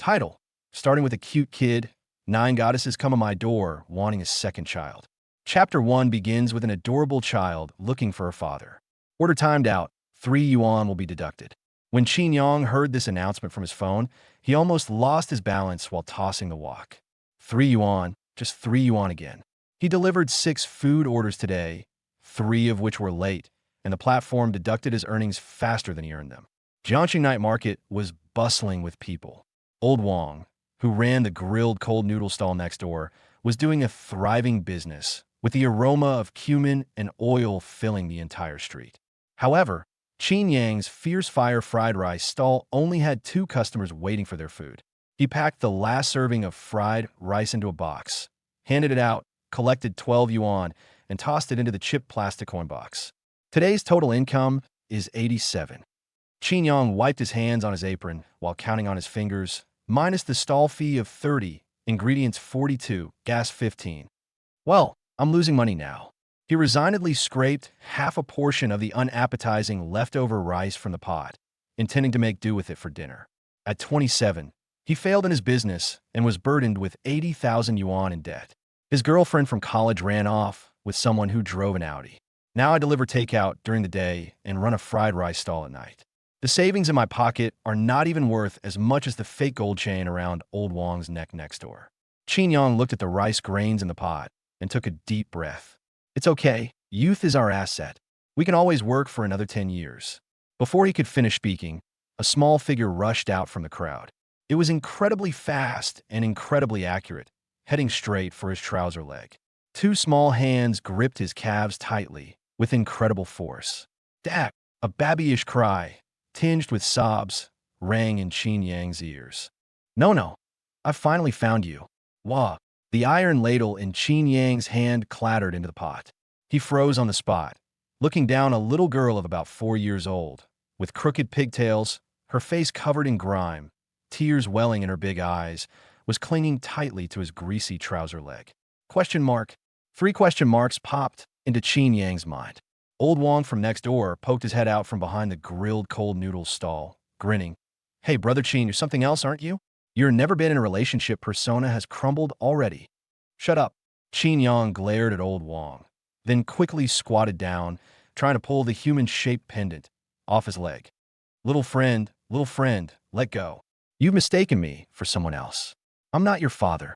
Title: starting with a cute kid, 9 goddesses come on my door wanting a second child. Chapter 1 begins with an adorable child looking for a father. Order timed out, 3 yuan will be deducted. When Qin Yang heard this announcement from his phone, he almost lost his balance while tossing the wok. 3 yuan, just 3 yuan again. He delivered 6 food orders today, 3 of which were late, and the platform deducted his earnings faster than he earned them. Jiangxing Night Market was bustling with people. Old Wang, who ran the grilled cold noodle stall next door, was doing a thriving business, with the aroma of cumin and oil filling the entire street. However, Qin Yang's Fierce Fire fried rice stall only had 2 customers waiting for their food. He packed the last serving of fried rice into a box, handed it out, collected 12 yuan, and tossed it into the chipped plastic coin box. Today's total income is 87. Qin Yang wiped his hands on his apron while counting on his fingers, minus the stall fee of 30, ingredients 42, gas 15. Well, I'm losing money now. He resignedly scraped half a portion of the unappetizing leftover rice from the pot, intending to make do with it for dinner. At 27, he failed in his business and was burdened with 80,000 yuan in debt. His girlfriend from college ran off with someone who drove an Audi. Now I deliver takeout during the day and run a fried rice stall at night. The savings in my pocket are not even worth as much as the fake gold chain around Old Wang's neck next door. Qin Yang looked at the rice grains in the pot and took a deep breath. It's okay. Youth is our asset. We can always work for another 10 years. Before he could finish speaking, a small figure rushed out from the crowd. It was incredibly fast and incredibly accurate, heading straight for his trouser leg. 2 small hands gripped his calves tightly with incredible force. Dad! A babyish cry, tinged with sobs, rang in Qin Yang's ears. No, I've finally found you. Wah! The iron ladle in Qin Yang's hand clattered into the pot. He froze on the spot, looking down a little girl of about 4 years old, with crooked pigtails, her face covered in grime, tears welling in her big eyes, was clinging tightly to his greasy trouser leg. Question mark. 3 question marks popped into Qin Yang's mind. Old Wang from next door poked his head out from behind the grilled cold noodles stall, grinning. Hey, Brother Qin, you're something else, aren't you? Your never been in a relationship persona has crumbled already. Shut up. Qin Yang glared at Old Wang, then quickly squatted down, trying to pull the human-shaped pendant off his leg. Little friend, let go. You've mistaken me for someone else. I'm not your father.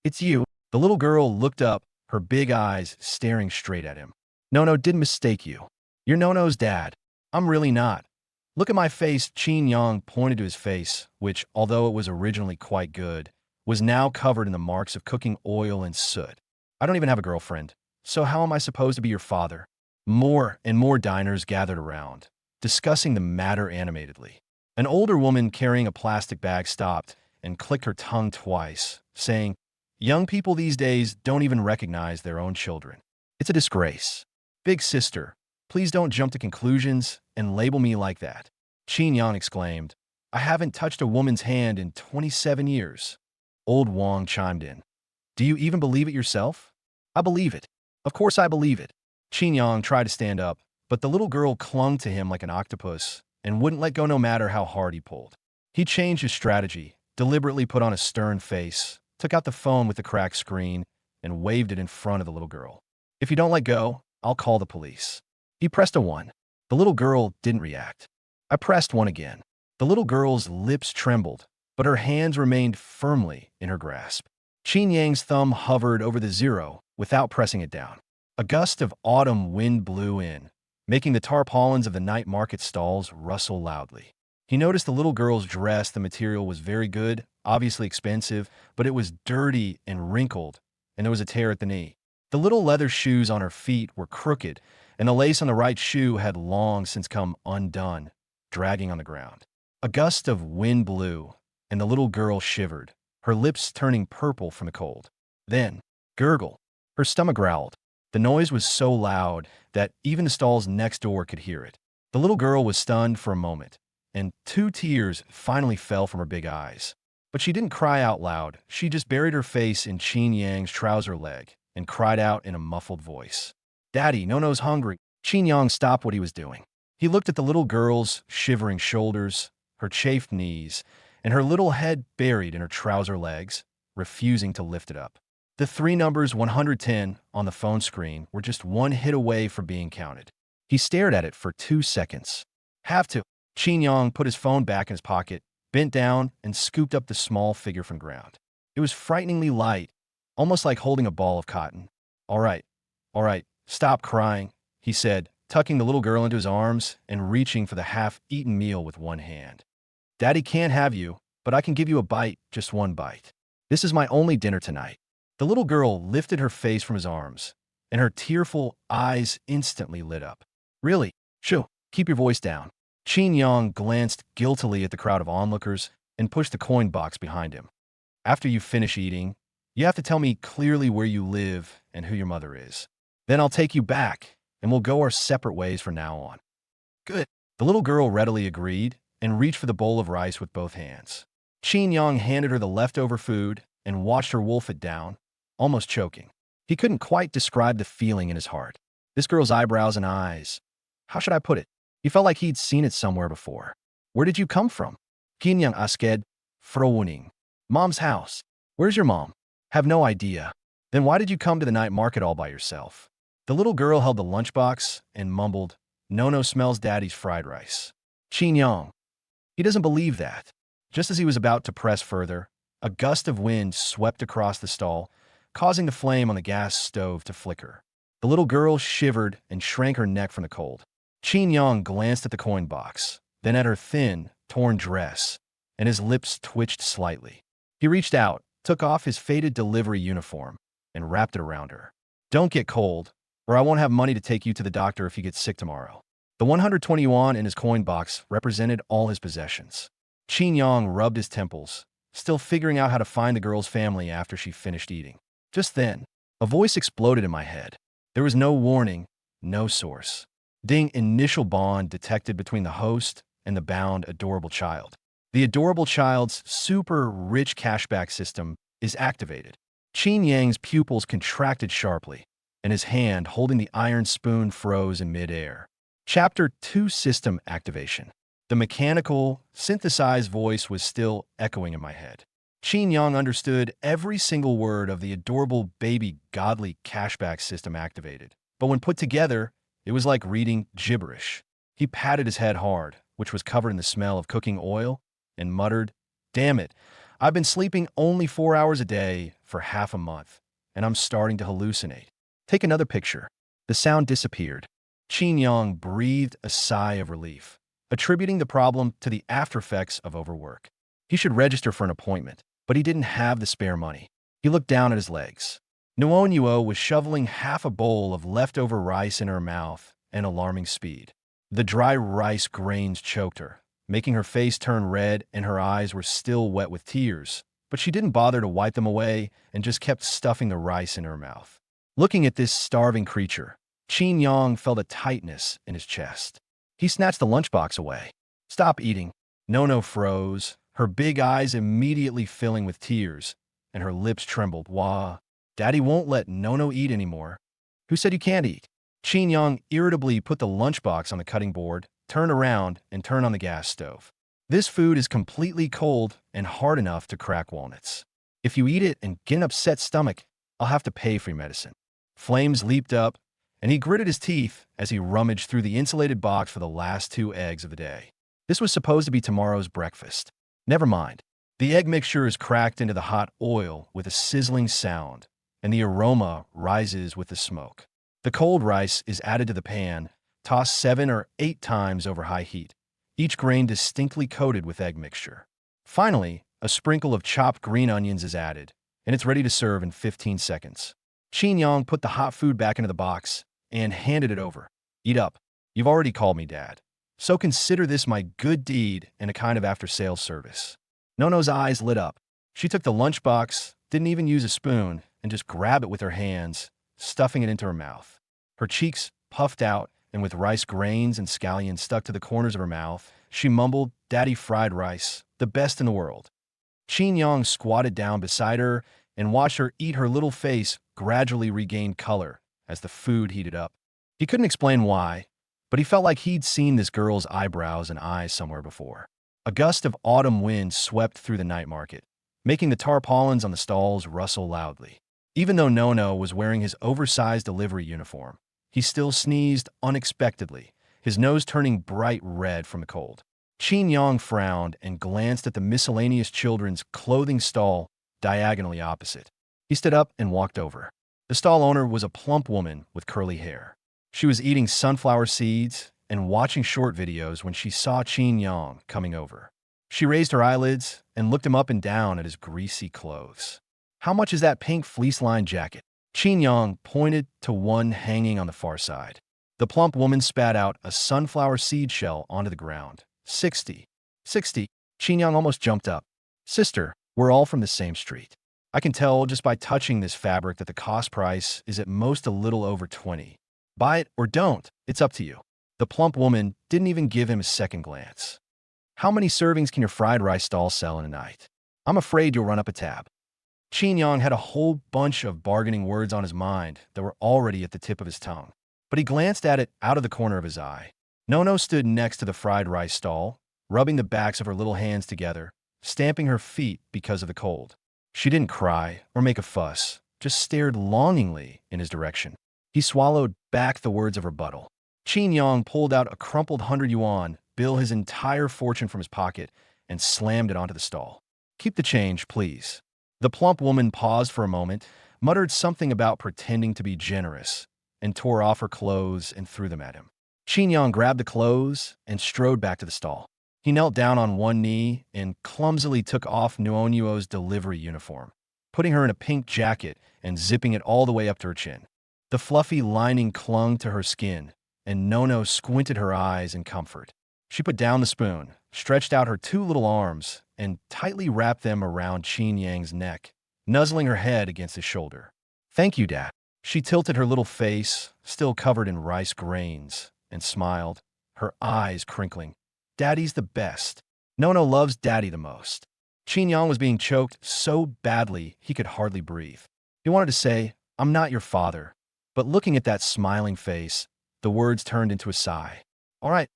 It's you. The little girl looked up, her big eyes staring straight at him. No, didn't mistake you. You're Nono's dad. I'm really not. Look at my face. Qin Yang pointed to his face, which, although it was originally quite good, was now covered in the marks of cooking oil and soot. I don't even have a girlfriend, so how am I supposed to be your father? More and more diners gathered around, discussing the matter animatedly. An older woman carrying a plastic bag stopped and clicked her tongue twice, saying, Young people these days don't even recognize their own children. It's a disgrace. Big sister, please don't jump to conclusions and label me like that. Qin Yang exclaimed, I haven't touched a woman's hand in 27 years. Old Wang chimed in. Do you even believe it yourself? I believe it. Of course I believe it. Qin Yang tried to stand up, but the little girl clung to him like an octopus and wouldn't let go no matter how hard he pulled. He changed his strategy, deliberately put on a stern face, took out the phone with the cracked screen, and waved it in front of the little girl. If you don't let go, I'll call the police. He pressed a 1. The little girl didn't react. I pressed 1 again. The little girl's lips trembled, but her hands remained firmly in her grasp. Qin Yang's thumb hovered over the 0 without pressing it down. A gust of autumn wind blew in, making the tarpaulins of the night market stalls rustle loudly. He noticed the little girl's dress. The material was very good, obviously expensive, but it was dirty and wrinkled, and there was a tear at the knee. The little leather shoes on her feet were crooked, and the lace on the right shoe had long since come undone, dragging on the ground. A gust of wind blew, and the little girl shivered, her lips turning purple from the cold. Then, gurgle. Her stomach growled. The noise was so loud that even the stalls next door could hear it. The little girl was stunned for a moment, and 2 tears finally fell from her big eyes. But she didn't cry out loud. She just buried her face in Qin Yang's trouser leg and cried out in a muffled voice. Daddy, Nono's hungry. Qin Yang stopped what he was doing. He looked at the little girl's shivering shoulders, her chafed knees, and her little head buried in her trouser legs, refusing to lift it up. The three numbers 110 on the phone screen were just one hit away from being counted. He stared at it for 2 seconds. Have to. Qin Yang put his phone back in his pocket, bent down, and scooped up the small figure from ground. It was frighteningly light, almost like holding a ball of cotton. All right, stop crying, he said, tucking the little girl into his arms and reaching for the half-eaten meal with one hand. Daddy can't have you, but I can give you a bite, just one bite. This is my only dinner tonight. The little girl lifted her face from his arms, and her tearful eyes instantly lit up. Really? Shoo, keep your voice down. Qin Yang glanced guiltily at the crowd of onlookers and pushed the coin box behind him. After you finish eating, you have to tell me clearly where you live and who your mother is. Then I'll take you back, and we'll go our separate ways from now on. Good. The little girl readily agreed and reached for the bowl of rice with both hands. Qin Yang handed her the leftover food and watched her wolf it down, almost choking. He couldn't quite describe the feeling in his heart. This girl's eyebrows and eyes. How should I put it? He felt like he'd seen it somewhere before. Where did you come from? Qin Yang asked, frowning. Mom's house. Where's your mom? Have no idea. Then why did you come to the night market all by yourself? The little girl held the lunchbox and mumbled, Nono smells Daddy's fried rice. Qin Yang. He doesn't believe that. Just as he was about to press further, a gust of wind swept across the stall, causing the flame on the gas stove to flicker. The little girl shivered and shrank her neck from the cold. Qin Yang glanced at the coin box, then at her thin, torn dress, and his lips twitched slightly. He reached out, took off his faded delivery uniform, and wrapped it around her. Don't get cold, or I won't have money to take you to the doctor if you get sick tomorrow. The 120 yuan in his coin box represented all his possessions. Qin Yang rubbed his temples, still figuring out how to find the girl's family after she finished eating. Just then, a voice exploded in my head. There was no warning, no source. Ding, initial bond detected between the host and the bound adorable child. The adorable child's super rich cashback system is activated. Qin Yang's pupils contracted sharply, and his hand holding the iron spoon froze in midair. Chapter 2 System Activation. The mechanical, synthesized voice was still echoing in my head. Qin Yang understood every single word of the adorable baby godly cashback system activated, but when put together, it was like reading gibberish. He patted his head hard, which was covered in the smell of cooking oil, and muttered, Damn it, I've been sleeping only 4 hours a day for half a month, and I'm starting to hallucinate. Take another picture. The sound disappeared. Qin Yang breathed a sigh of relief, attributing the problem to the aftereffects of overwork. He should register for an appointment, but he didn't have the spare money. He looked down at his legs. Nuo Nuo was shoveling half a bowl of leftover rice in her mouth at alarming speed. The dry rice grains choked her, making her face turn red and her eyes were still wet with tears, but she didn't bother to wipe them away and just kept stuffing the rice in her mouth. Looking at this starving creature, Qin Yang felt a tightness in his chest. He snatched the lunchbox away. Stop eating. Nono froze, her big eyes immediately filling with tears, and her lips trembled. Wah. Daddy won't let Nono eat anymore. Who said you can't eat? Qin Yang irritably put the lunchbox on the cutting board, turned around, and turned on the gas stove. This food is completely cold and hard enough to crack walnuts. If you eat it and get an upset stomach, I'll have to pay for your medicine. Flames leaped up, and he gritted his teeth as he rummaged through the insulated box for the last 2 eggs of the day. This was supposed to be tomorrow's breakfast. Never mind. The egg mixture is cracked into the hot oil with a sizzling sound, and the aroma rises with the smoke. The cold rice is added to the pan, tossed 7 or 8 times over high heat, each grain distinctly coated with egg mixture. Finally, a sprinkle of chopped green onions is added, and it's ready to serve in 15 seconds. Qin Yang put the hot food back into the box and handed it over. Eat up. You've already called me Dad, so consider this my good deed and a kind of after-sales service. Nono's eyes lit up. She took the lunchbox, didn't even use a spoon, and just grabbed it with her hands, stuffing it into her mouth. Her cheeks puffed out, and with rice grains and scallions stuck to the corners of her mouth, she mumbled, Daddy fried rice, the best in the world. Qin Yang squatted down beside her and watched her eat. Her little face gradually regained color as the food heated up. He couldn't explain why, but he felt like he'd seen this girl's eyebrows and eyes somewhere before. A gust of autumn wind swept through the night market, making the tarpaulins on the stalls rustle loudly. Even though Nono was wearing his oversized delivery uniform, he still sneezed unexpectedly, his nose turning bright red from the cold. Qin Yang frowned and glanced at the miscellaneous children's clothing stall diagonally opposite. He stood up and walked over. The stall owner was a plump woman with curly hair. She was eating sunflower seeds and watching short videos when she saw Qin Yang coming over. She raised her eyelids and looked him up and down at his greasy clothes. "How much is that pink fleece-lined jacket?" Qin Yang pointed to one hanging on the far side. The plump woman spat out a sunflower seed shell onto the ground. 60. 60. Qin Yang almost jumped up. "Sister, we're all from the same street. I can tell just by touching this fabric that the cost price is at most a little over 20. Buy it or don't, it's up to you." The plump woman didn't even give him a second glance. "How many servings can your fried rice stall sell in a night? I'm afraid you'll run up a tab." Qin Yang had a whole bunch of bargaining words on his mind that were already at the tip of his tongue, but he glanced at it out of the corner of his eye. Nono stood next to the fried rice stall, rubbing the backs of her little hands together, stamping her feet because of the cold. She didn't cry or make a fuss, just stared longingly in his direction. He swallowed back the words of rebuttal. Qin Yang pulled out a crumpled 100 yuan bill, his entire fortune, from his pocket and slammed it onto the stall. "Keep the change, please." The plump woman paused for a moment, muttered something about pretending to be generous, and tore off her clothes and threw them at him. Qin Yang grabbed the clothes and strode back to the stall. He knelt down on one knee and clumsily took off Nuonyuo's delivery uniform, putting her in a pink jacket and zipping it all the way up to her chin. The fluffy lining clung to her skin, and Nono squinted her eyes in comfort. She put down the spoon, stretched out her two little arms, and tightly wrapped them around Qin Yang's neck, nuzzling her head against his shoulder. "Thank you, Dad." She tilted her little face, still covered in rice grains, and smiled, her eyes crinkling. "Daddy's the best. Nono loves Daddy the most." Qin Yang was being choked so badly he could hardly breathe. He wanted to say, "I'm not your father," but looking at that smiling face, the words turned into a sigh. All right,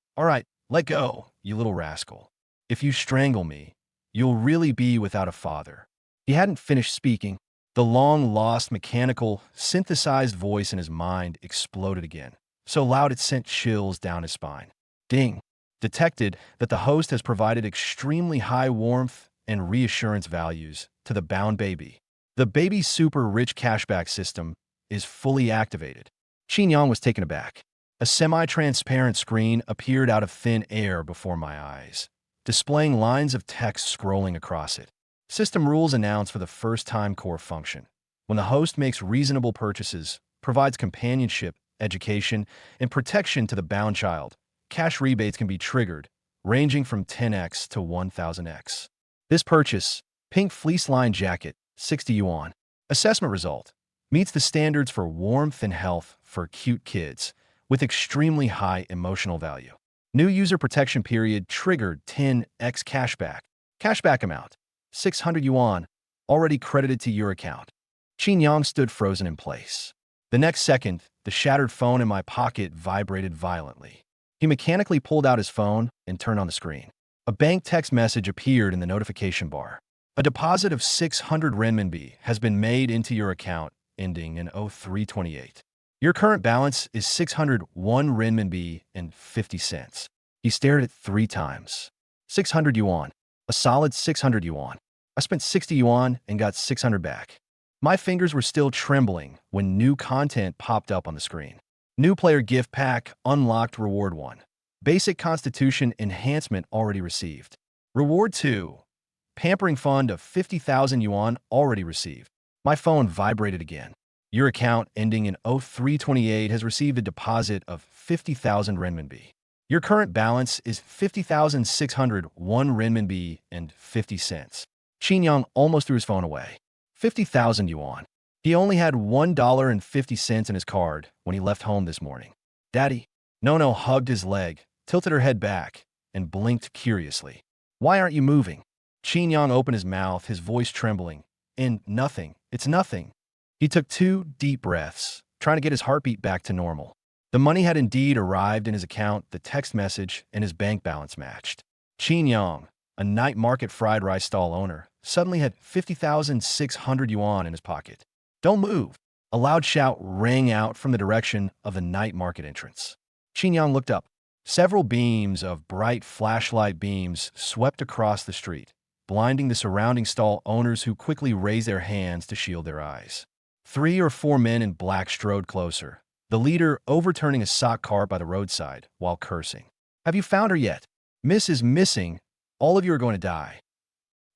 let go, you little rascal. If you strangle me, you'll really be without a father." He hadn't finished speaking. The long-lost mechanical, synthesized voice in his mind exploded again, so loud it sent chills down his spine. Ding! Detected that the host has provided extremely high warmth and reassurance values to the bound baby. The baby's super rich cashback system is fully activated. Qin Yang was taken aback. A semi-transparent screen appeared out of thin air before my eyes, displaying lines of text scrolling across it. System rules announced for the first time core function. When the host makes reasonable purchases, provides companionship, education, and protection to the bound child, cash rebates can be triggered, ranging from 10x to 1000x. This purchase, pink fleece-lined jacket, 60 yuan. Assessment result, meets the standards for warmth and health for cute kids, with extremely high emotional value. New user protection period triggered 10x cashback. Cashback amount, 600 yuan, already credited to your account. Qin Yang stood frozen in place. The next second, the shattered phone in my pocket vibrated violently. He mechanically pulled out his phone and turned on the screen. A bank text message appeared in the notification bar. A deposit of 600 renminbi has been made into your account, ending in 0328. Your current balance is 601 renminbi and 50 cents. He stared at it 3 times. 600 yuan. A solid 600 yuan. I spent 60 yuan and got 600 back. My fingers were still trembling when new content popped up on the screen. New player gift pack unlocked. Reward 1. Basic constitution enhancement already received. Reward 2. Pampering fund of 50,000 yuan already received. My phone vibrated again. Your account ending in 0328 has received a deposit of 50,000 renminbi. Your current balance is 50,601 renminbi and 50 cents. Qin Yang almost threw his phone away. 50,000 yuan. He only had $1.50 in his card when he left home this morning. Daddy. Nono hugged his leg, tilted her head back, and blinked curiously. Why aren't you moving? Qin Yang opened his mouth, his voice trembling. Nothing. It's nothing. He took 2 deep breaths, trying to get his heartbeat back to normal. The money had indeed arrived in his account, the text message and his bank balance matched. Qin Yang, a night market fried rice stall owner, suddenly had 50,600 yuan in his pocket. "Don't move!" A loud shout rang out from the direction of the night market entrance. Qin Yang looked up. Several beams of bright flashlight beams swept across the street, blinding the surrounding stall owners who quickly raised their hands to shield their eyes. 3 or 4 men in black strode closer, the leader overturning a sock cart by the roadside while cursing. "Have you found her yet? Miss is missing. All of you are going to die."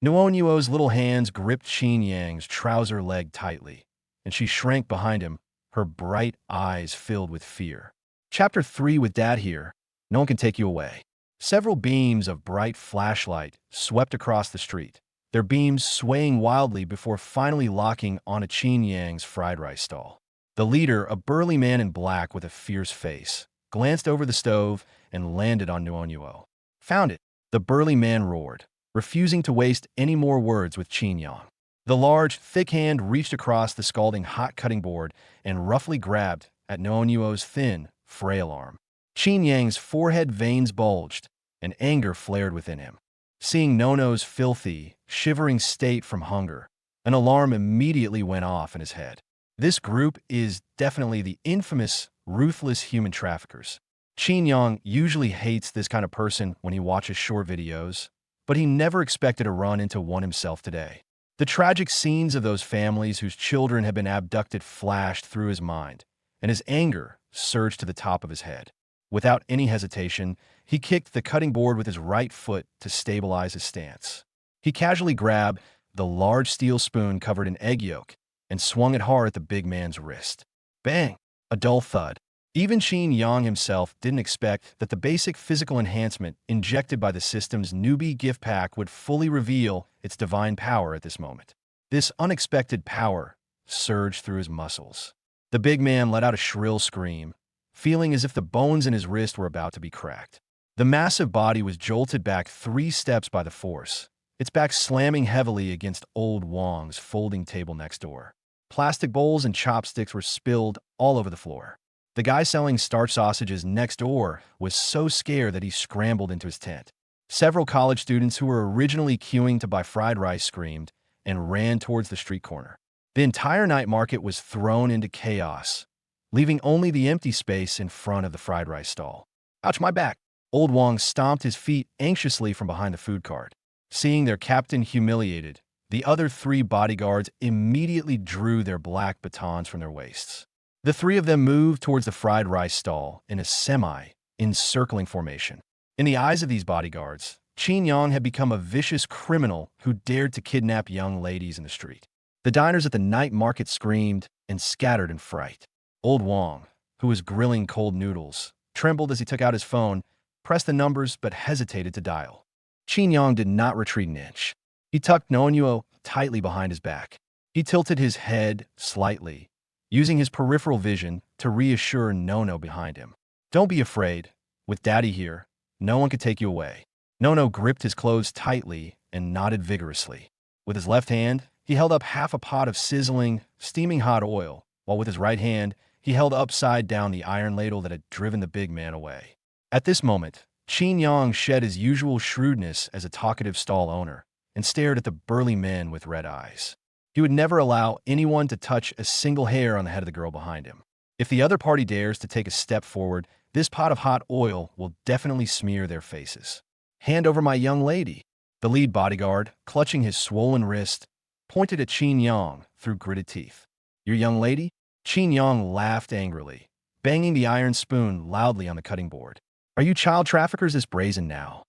Nuonyuo's little hands gripped Qin Yang's trouser leg tightly, and she shrank behind him, her bright eyes filled with fear. Chapter 3. With Dad here, no one can take you away. Several beams of bright flashlight swept across the street, their beams swaying wildly before finally locking onto Qin Yang's fried rice stall. The leader, a burly man in black with a fierce face, glanced over the stove and landed on Nuonyuo. "Found it!" the burly man roared, refusing to waste any more words with Qin Yang. The large, thick hand reached across the scalding hot cutting board and roughly grabbed at Nuonyuo's thin, frail arm. Qin Yang's forehead veins bulged, and anger flared within him. Seeing Nono's filthy, shivering state from hunger, an alarm immediately went off in his head. This group is definitely the infamous, ruthless human traffickers. Qin Yang usually hates this kind of person when he watches short videos, but he never expected to run into one himself today. The tragic scenes of those families whose children had been abducted flashed through his mind, and his anger surged to the top of his head. Without any hesitation, he kicked the cutting board with his right foot to stabilize his stance. He casually grabbed the large steel spoon covered in egg yolk and swung it hard at the big man's wrist. Bang! A dull thud. Even Qin Yang himself didn't expect that the basic physical enhancement injected by the system's newbie gift pack would fully reveal its divine power at this moment. This unexpected power surged through his muscles. The big man let out a shrill scream, feeling as if the bones in his wrist were about to be cracked. The massive body was jolted back 3 steps by the force, its back slamming heavily against old Wang's folding table next door. Plastic bowls and chopsticks were spilled all over the floor. The guy selling starch sausages next door was so scared that he scrambled into his tent. Several college students who were originally queuing to buy fried rice screamed and ran towards the street corner. The entire night market was thrown into chaos, leaving only the empty space in front of the fried rice stall. "Ouch, my back!" Old Wang stomped his feet anxiously from behind the food cart. Seeing their captain humiliated, the other 3 bodyguards immediately drew their black batons from their waists. The 3 of them moved towards the fried rice stall in a semi-encircling formation. In the eyes of these bodyguards, Qin Yang had become a vicious criminal who dared to kidnap young ladies in the street. The diners at the night market screamed and scattered in fright. Old Wang, who was grilling cold noodles, trembled as he took out his phone, pressed the numbers but hesitated to dial. Qin Yang did not retreat an inch. He tucked Nuonyuo tightly behind his back. He tilted his head slightly, using his peripheral vision to reassure Nono behind him. "Don't be afraid. With Daddy here, no one can take you away." Nono gripped his clothes tightly and nodded vigorously. With his left hand, he held up half a pot of sizzling, steaming hot oil, while with his right hand, he held upside down the iron ladle that had driven the big man away. At this moment, Qin Yang shed his usual shrewdness as a talkative stall owner and stared at the burly men with red eyes. He would never allow anyone to touch a single hair on the head of the girl behind him. If the other party dares to take a step forward, this pot of hot oil will definitely smear their faces. "Hand over my young lady." The lead bodyguard, clutching his swollen wrist, pointed at Qin Yang through gritted teeth. "Your young lady?" Qin Yang laughed angrily, banging the iron spoon loudly on the cutting board. "Are you child traffickers this brazen now?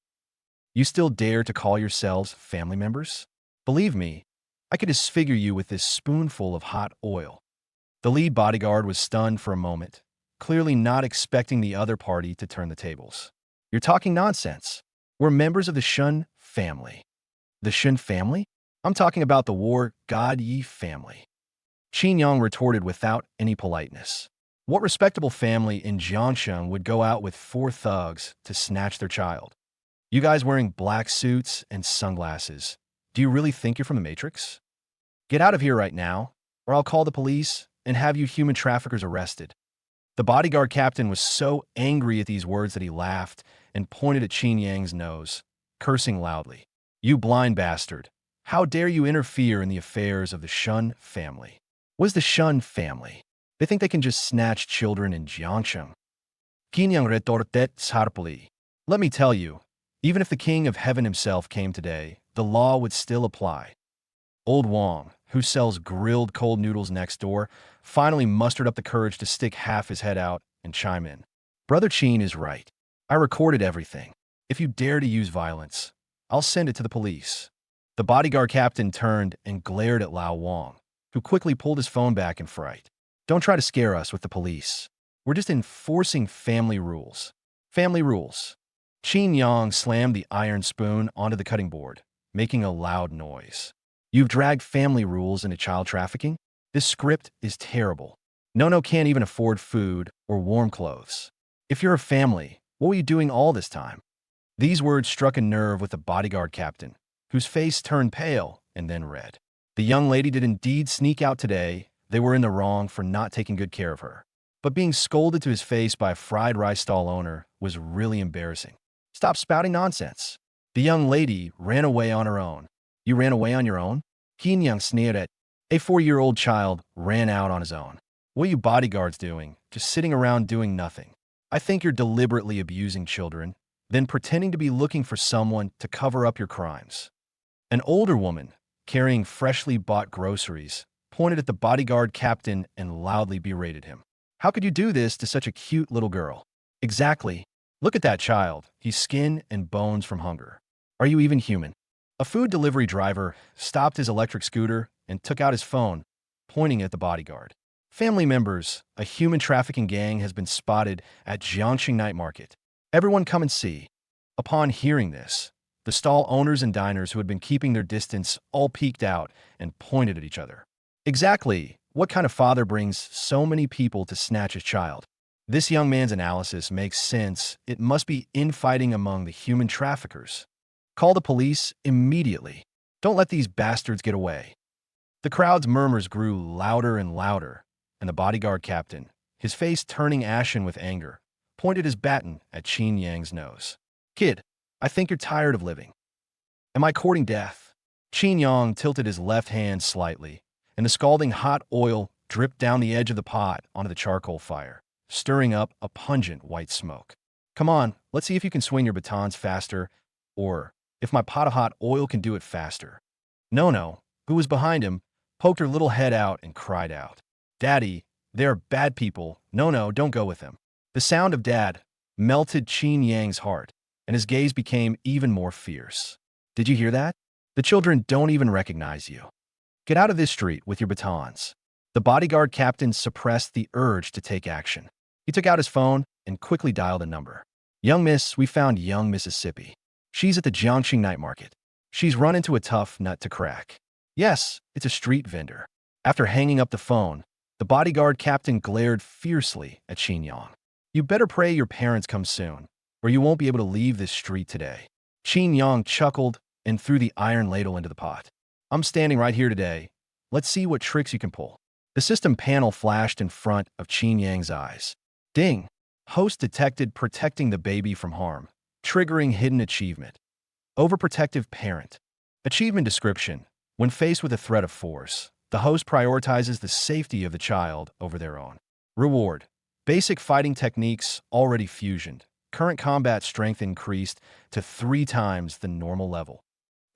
You still dare to call yourselves family members? Believe me, I could disfigure you with this spoonful of hot oil." The lead bodyguard was stunned for a moment, clearly not expecting the other party to turn the tables. "You're talking nonsense. We're members of the Shun family." "The Shun family? I'm talking about the War God Yi family." Qin Yang retorted without any politeness. What respectable family in Jiangsheng would go out with 4 thugs to snatch their child? You guys wearing black suits and sunglasses. Do you really think you're from the Matrix? Get out of here right now, or I'll call the police and have you human traffickers arrested. The bodyguard captain was so angry at these words that he laughed and pointed at Qin Yang's nose, cursing loudly. You blind bastard. How dare you interfere in the affairs of the Shun family? What is the Shun family? They think they can just snatch children in Jiangsheng. Kinyang retortet sarpali. Let me tell you, even if the king of heaven himself came today, the law would still apply. Old Wong, who sells grilled cold noodles next door, finally mustered up the courage to stick half his head out and chime in. Brother Chin is right. I recorded everything. If you dare to use violence, I'll send it to the police. The bodyguard captain turned and glared at Lao Wong, who quickly pulled his phone back in fright. Don't try to scare us with the police. We're just enforcing family rules. Family rules. Qin Yang slammed the iron spoon onto the cutting board, making a loud noise. You've dragged family rules into child trafficking? This script is terrible. No can't even afford food or warm clothes. If you're a family, what were you doing all this time? These words struck a nerve with the bodyguard captain, whose face turned pale and then red. The young lady did indeed sneak out today. They were in the wrong for not taking good care of her. But being scolded to his face by a fried rice stall owner was really embarrassing. Stop spouting nonsense. The young lady ran away on her own. You ran away on your own? Qin Yang sneered at. A 4-year-old child ran out on his own. What are you bodyguards doing? Just sitting around doing nothing. I think you're deliberately abusing children, then pretending to be looking for someone to cover up your crimes. An older woman, carrying freshly bought groceries, pointed at the bodyguard captain and loudly berated him. How could you do this to such a cute little girl? Exactly. Look at that child. He's skin and bones from hunger. Are you even human? A food delivery driver stopped his electric scooter and took out his phone, pointing at the bodyguard. Family members, a human trafficking gang has been spotted at Jiangxing Night Market. Everyone come and see. Upon hearing this, the stall owners and diners who had been keeping their distance all peeked out and pointed at each other. Exactly. What kind of father brings so many people to snatch his child? This young man's analysis makes sense. It must be infighting among the human traffickers. Call the police immediately. Don't let these bastards get away. The crowd's murmurs grew louder and louder, and the bodyguard captain, his face turning ashen with anger, pointed his baton at Qin Yang's nose. Kid, I think you're tired of living. Am I courting death? Qin Yang tilted his left hand slightly, and the scalding hot oil dripped down the edge of the pot onto the charcoal fire, stirring up a pungent white smoke. Come on, let's see if you can swing your batons faster, or if my pot of hot oil can do it faster. No, who was behind him, poked her little head out and cried out. Daddy, they're bad people. No, don't go with them. The sound of Dad melted Qin Yang's heart, and his gaze became even more fierce. Did you hear that? The children don't even recognize you. Get out of this street with your batons. The bodyguard captain suppressed the urge to take action. He took out his phone and quickly dialed a number. Young miss, we found young Mississippi. She's at the Jiangxing Night Market. She's run into a tough nut to crack. Yes, it's a street vendor. After hanging up the phone, the bodyguard captain glared fiercely at Qin Yang. You better pray your parents come soon, or you won't be able to leave this street today. Qin Yang chuckled and threw the iron ladle into the pot. I'm standing right here today. Let's see what tricks you can pull. The system panel flashed in front of Qin Yang's eyes. Ding! Host detected protecting the baby from harm, triggering hidden achievement. Overprotective parent. Achievement description. When faced with a threat of force, the host prioritizes the safety of the child over their own. Reward. Basic fighting techniques already fusioned. Current combat strength increased to 3 times the normal level.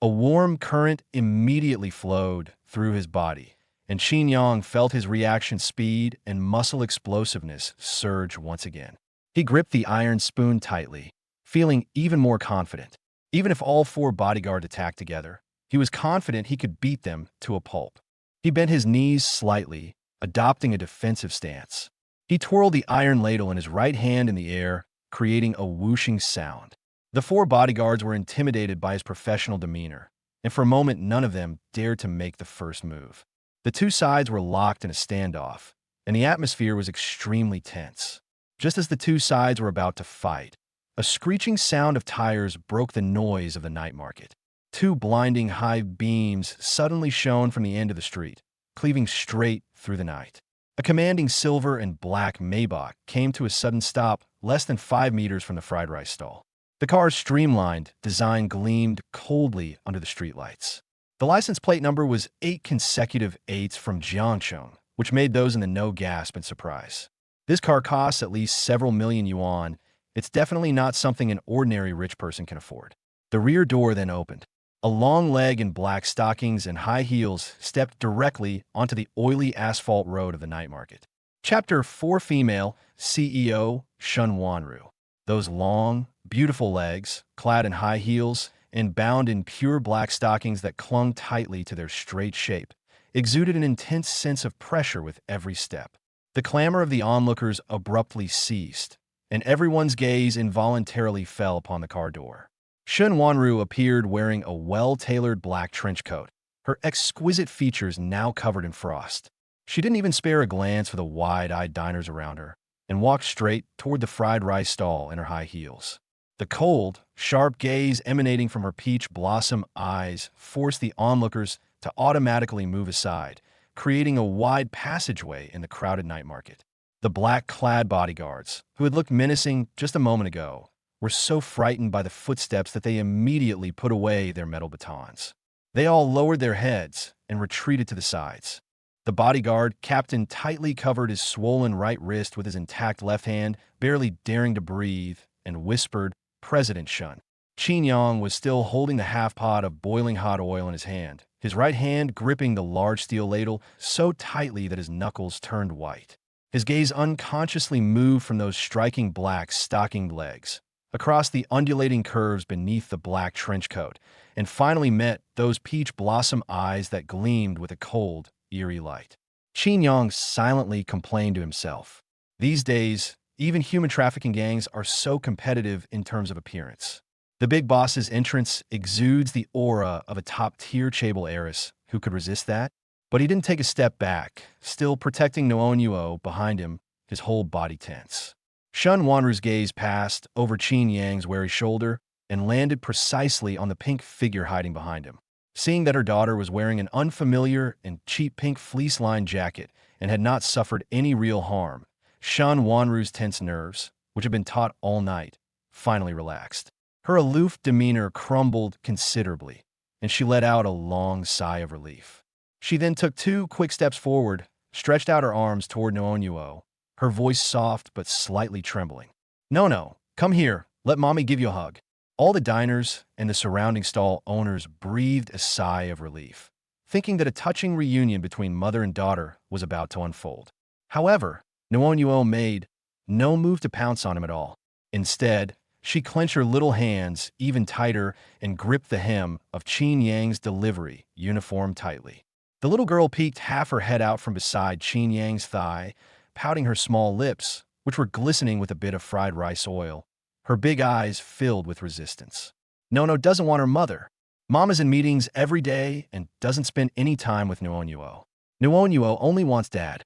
A warm current immediately flowed through his body, and Qin Yang felt his reaction speed and muscle explosiveness surge once again. He gripped the iron spoon tightly, feeling even more confident. Even if all 4 bodyguards attacked together, he was confident he could beat them to a pulp. He bent his knees slightly, adopting a defensive stance. He twirled the iron ladle in his right hand in the air, creating a whooshing sound. The 4 bodyguards were intimidated by his professional demeanor, and for a moment none of them dared to make the first move. The 2 sides were locked in a standoff, and the atmosphere was extremely tense. Just as the 2 sides were about to fight, a screeching sound of tires broke the noise of the night market. 2 blinding high beams suddenly shone from the end of the street, cleaving straight through the night. A commanding silver and black Maybach came to a sudden stop less than 5 meters from the fried rice stall. The car's streamlined design gleamed coldly under the streetlights. The license plate number was 8 consecutive 8s from Jiangcheng, which made those in the know gasp in surprise. This car costs at least several million yuan. It's definitely not something an ordinary rich person can afford. The rear door then opened. A long leg in black stockings and high heels stepped directly onto the oily asphalt road of the night market. Chapter 4 Female CEO Shun Wanru. Those long, beautiful legs, clad in high heels and bound in pure black stockings that clung tightly to their straight shape, exuded an intense sense of pressure with every step. The clamor of the onlookers abruptly ceased, and everyone's gaze involuntarily fell upon the car door. Shun Wanru appeared wearing a well-tailored black trench coat, her exquisite features now covered in frost. She didn't even spare a glance for the wide-eyed diners around her, and walked straight toward the fried rice stall in her high heels. The cold, sharp gaze emanating from her peach blossom eyes forced the onlookers to automatically move aside, creating a wide passageway in the crowded night market. The black-clad bodyguards, who had looked menacing just a moment ago, were so frightened by the footsteps that they immediately put away their metal batons. They all lowered their heads and retreated to the sides. The bodyguard captain tightly covered his swollen right wrist with his intact left hand, barely daring to breathe, and whispered, "President Shun." Qin Yang was still holding the half-pot of boiling hot oil in his hand, his right hand gripping the large steel ladle so tightly that his knuckles turned white. His gaze unconsciously moved from those striking black stockinged legs, across the undulating curves beneath the black trench coat, and finally met those peach blossom eyes that gleamed with a cold, eerie light. Qin Yang silently complained to himself. These days, even human trafficking gangs are so competitive in terms of appearance. The big boss's entrance exudes the aura of a top-tier chaebol heiress. Who could resist that? But he didn't take a step back, still protecting Nuonyuo behind him, his whole body tense. Shun Wanru's gaze passed over Qin Yang's wary shoulder and landed precisely on the pink figure hiding behind him. Seeing that her daughter was wearing an unfamiliar and cheap pink fleece-lined jacket and had not suffered any real harm, Shun Wanru's tense nerves, which had been taut all night, finally relaxed. Her aloof demeanor crumbled considerably, and she let out a long sigh of relief. She then took 2 quick steps forward, stretched out her arms toward Nuonyuo, her voice soft but slightly trembling. "No, come here, let mommy give you a hug." All the diners and the surrounding stall owners breathed a sigh of relief, thinking that a touching reunion between mother and daughter was about to unfold. However, Nuonyuo made no move to pounce on him at all. Instead, she clenched her little hands even tighter and gripped the hem of Qin Yang's delivery uniform tightly. The little girl peeked half her head out from beside Qin Yang's thigh, pouting her small lips, which were glistening with a bit of fried rice oil, her big eyes filled with resistance. Nono doesn't want her mother. Mom is in meetings every day and doesn't spend any time with Nuonyuo. Nuonyuo only wants dad.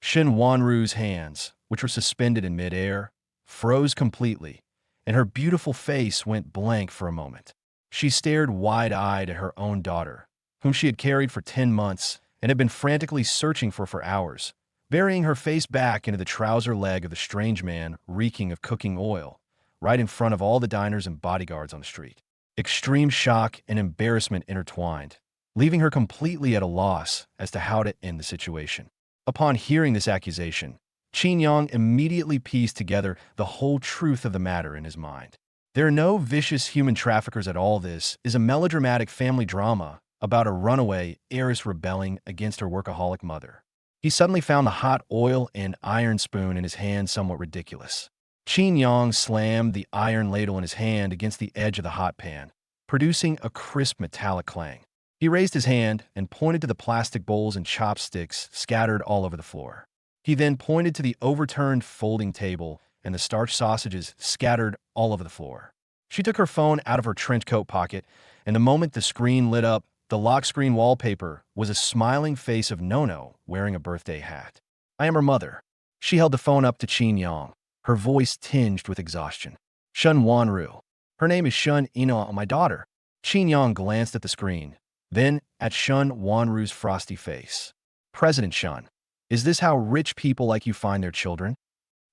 Shun Wanru's hands, which were suspended in midair, froze completely, and her beautiful face went blank for a moment. She stared wide-eyed at her own daughter, whom she had carried for 10 months and had been frantically searching for hours, burying her face back into the trouser leg of the strange man reeking of cooking oil, right in front of all the diners and bodyguards on the street. Extreme shock and embarrassment intertwined, leaving her completely at a loss as to how to end the situation. Upon hearing this accusation, Qin Yang immediately pieced together the whole truth of the matter in his mind. There are no vicious human traffickers at all. This is a melodramatic family drama about a runaway heiress rebelling against her workaholic mother. He suddenly found the hot oil and iron spoon in his hand somewhat ridiculous. Qin Yang slammed the iron ladle in his hand against the edge of the hot pan, producing a crisp metallic clang. He raised his hand and pointed to the plastic bowls and chopsticks scattered all over the floor. He then pointed to the overturned folding table and the starch sausages scattered all over the floor. She took her phone out of her trench coat pocket, and the moment the screen lit up, the lock screen wallpaper was a smiling face of Nono wearing a birthday hat. "I am her mother." She held the phone up to Qin Yang, her voice tinged with exhaustion. "Shun Wanru. Her name is Shun Ina, my daughter." Qin Yang glanced at the screen, then at Shun Wanru's frosty face. "President Shun, is this how rich people like you find their children?"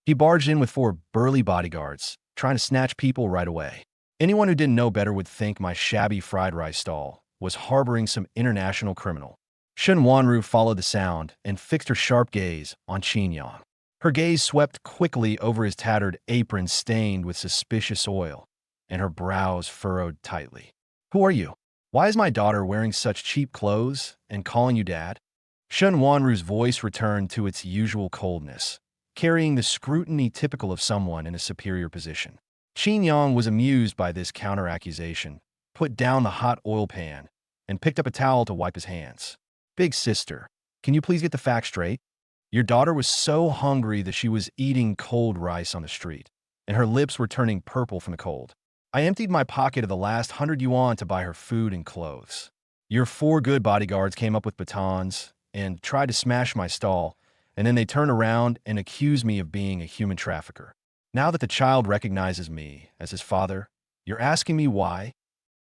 He barged in with 4 burly bodyguards, trying to snatch people right away. Anyone who didn't know better would think my shabby fried rice stall was harboring some international criminal. Shen Wanru followed the sound and fixed her sharp gaze on Qin Yang. Her gaze swept quickly over his tattered apron stained with suspicious oil, and her brows furrowed tightly. Who are you? Why is my daughter wearing such cheap clothes and calling you dad? Shen Wanru's voice returned to its usual coldness, carrying the scrutiny typical of someone in a superior position. Qin Yang was amused by this counter-accusation, put down the hot oil pan, and picked up a towel to wipe his hands. Big sister, can you please get the facts straight? Your daughter was so hungry that she was eating cold rice on the street, and her lips were turning purple from the cold. I emptied my pocket of the last 100 yuan to buy her food and clothes. Your 4 good bodyguards came up with batons and tried to smash my stall, and then they turned around and accused me of being a human trafficker. Now that the child recognizes me as his father, you're asking me why?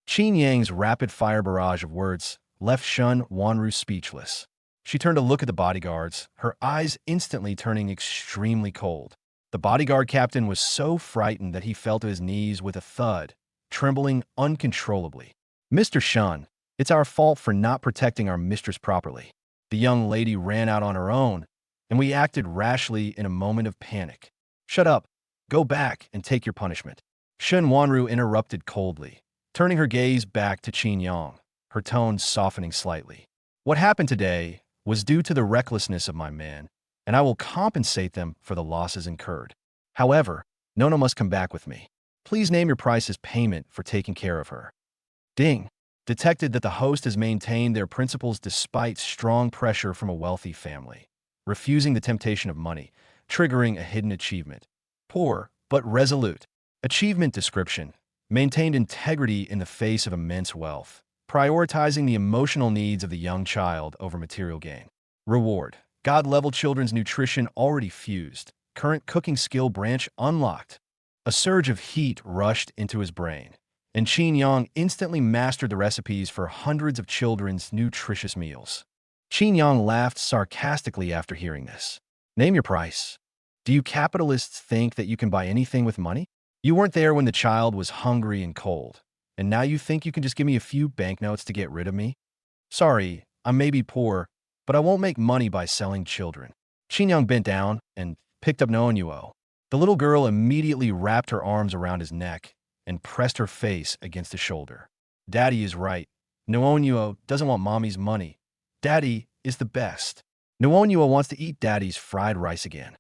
Qin Yang's rapid-fire barrage of words left Shen Wanru speechless. She turned to look at the bodyguards, her eyes instantly turning extremely cold. The bodyguard captain was so frightened that he fell to his knees with a thud, trembling uncontrollably. Mr. Shen, it's our fault for not protecting our mistress properly. The young lady ran out on her own, and we acted rashly in a moment of panic. Shut up. Go back and take your punishment. Shen Wanru interrupted coldly, turning her gaze back to Qin Yang, her tone softening slightly. What happened today was due to the recklessness of my men, and I will compensate them for the losses incurred. However, Nona must come back with me. Please name your price as payment for taking care of her. Ding. Detected that the host has maintained their principles despite strong pressure from a wealthy family, refusing the temptation of money, triggering a hidden achievement. Poor, but resolute. Achievement description. Maintained integrity in the face of immense wealth, prioritizing the emotional needs of the young child over material gain. Reward. God-level children's nutrition already fused. Current cooking skill branch unlocked. A surge of heat rushed into his brain, and Qin Yang instantly mastered the recipes for hundreds of children's nutritious meals. Qin Yang laughed sarcastically after hearing this. Name your price. Do you capitalists think that you can buy anything with money? You weren't there when the child was hungry and cold, and now you think you can just give me a few banknotes to get rid of me? Sorry, I may be poor, but I won't make money by selling children. Qin Yang bent down and picked up Noonyuo. The little girl immediately wrapped her arms around his neck and pressed her face against his shoulder. Daddy is right. Noonyuo doesn't want mommy's money. Daddy is the best. Noonyuo wants to eat daddy's fried rice again.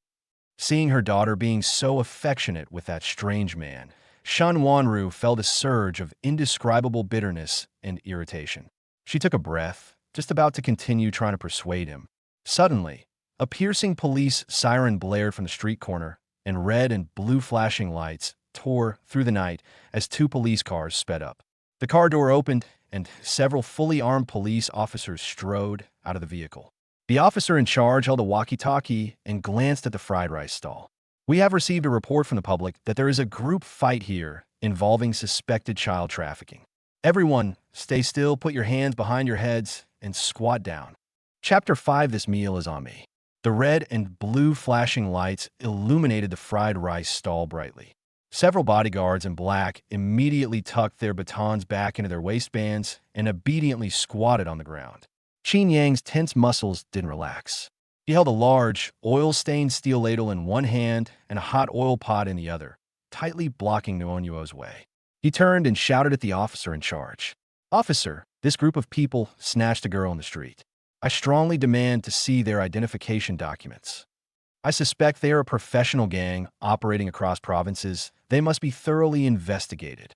Seeing her daughter being so affectionate with that strange man, Shen Wanru felt a surge of indescribable bitterness and irritation. She took a breath, just about to continue trying to persuade him. Suddenly, a piercing police siren blared from the street corner, and red and blue flashing lights tore through the night as 2 police cars sped up. The car door opened, and several fully armed police officers strode out of the vehicle. The officer in charge held a walkie-talkie and glanced at the fried rice stall. We have received a report from the public that there is a group fight here involving suspected child trafficking. Everyone, stay still, put your hands behind your heads, and squat down. Chapter 5. This meal is on me. The red and blue flashing lights illuminated the fried rice stall brightly. Several bodyguards in black immediately tucked their batons back into their waistbands and obediently squatted on the ground. Qin Yang's tense muscles didn't relax. He held a large, oil-stained steel ladle in one hand and a hot oil pot in the other, tightly blocking Noonyuo's way. He turned and shouted at the officer in charge. Officer, this group of people snatched a girl in the street. I strongly demand to see their identification documents. I suspect they are a professional gang operating across provinces. They must be thoroughly investigated.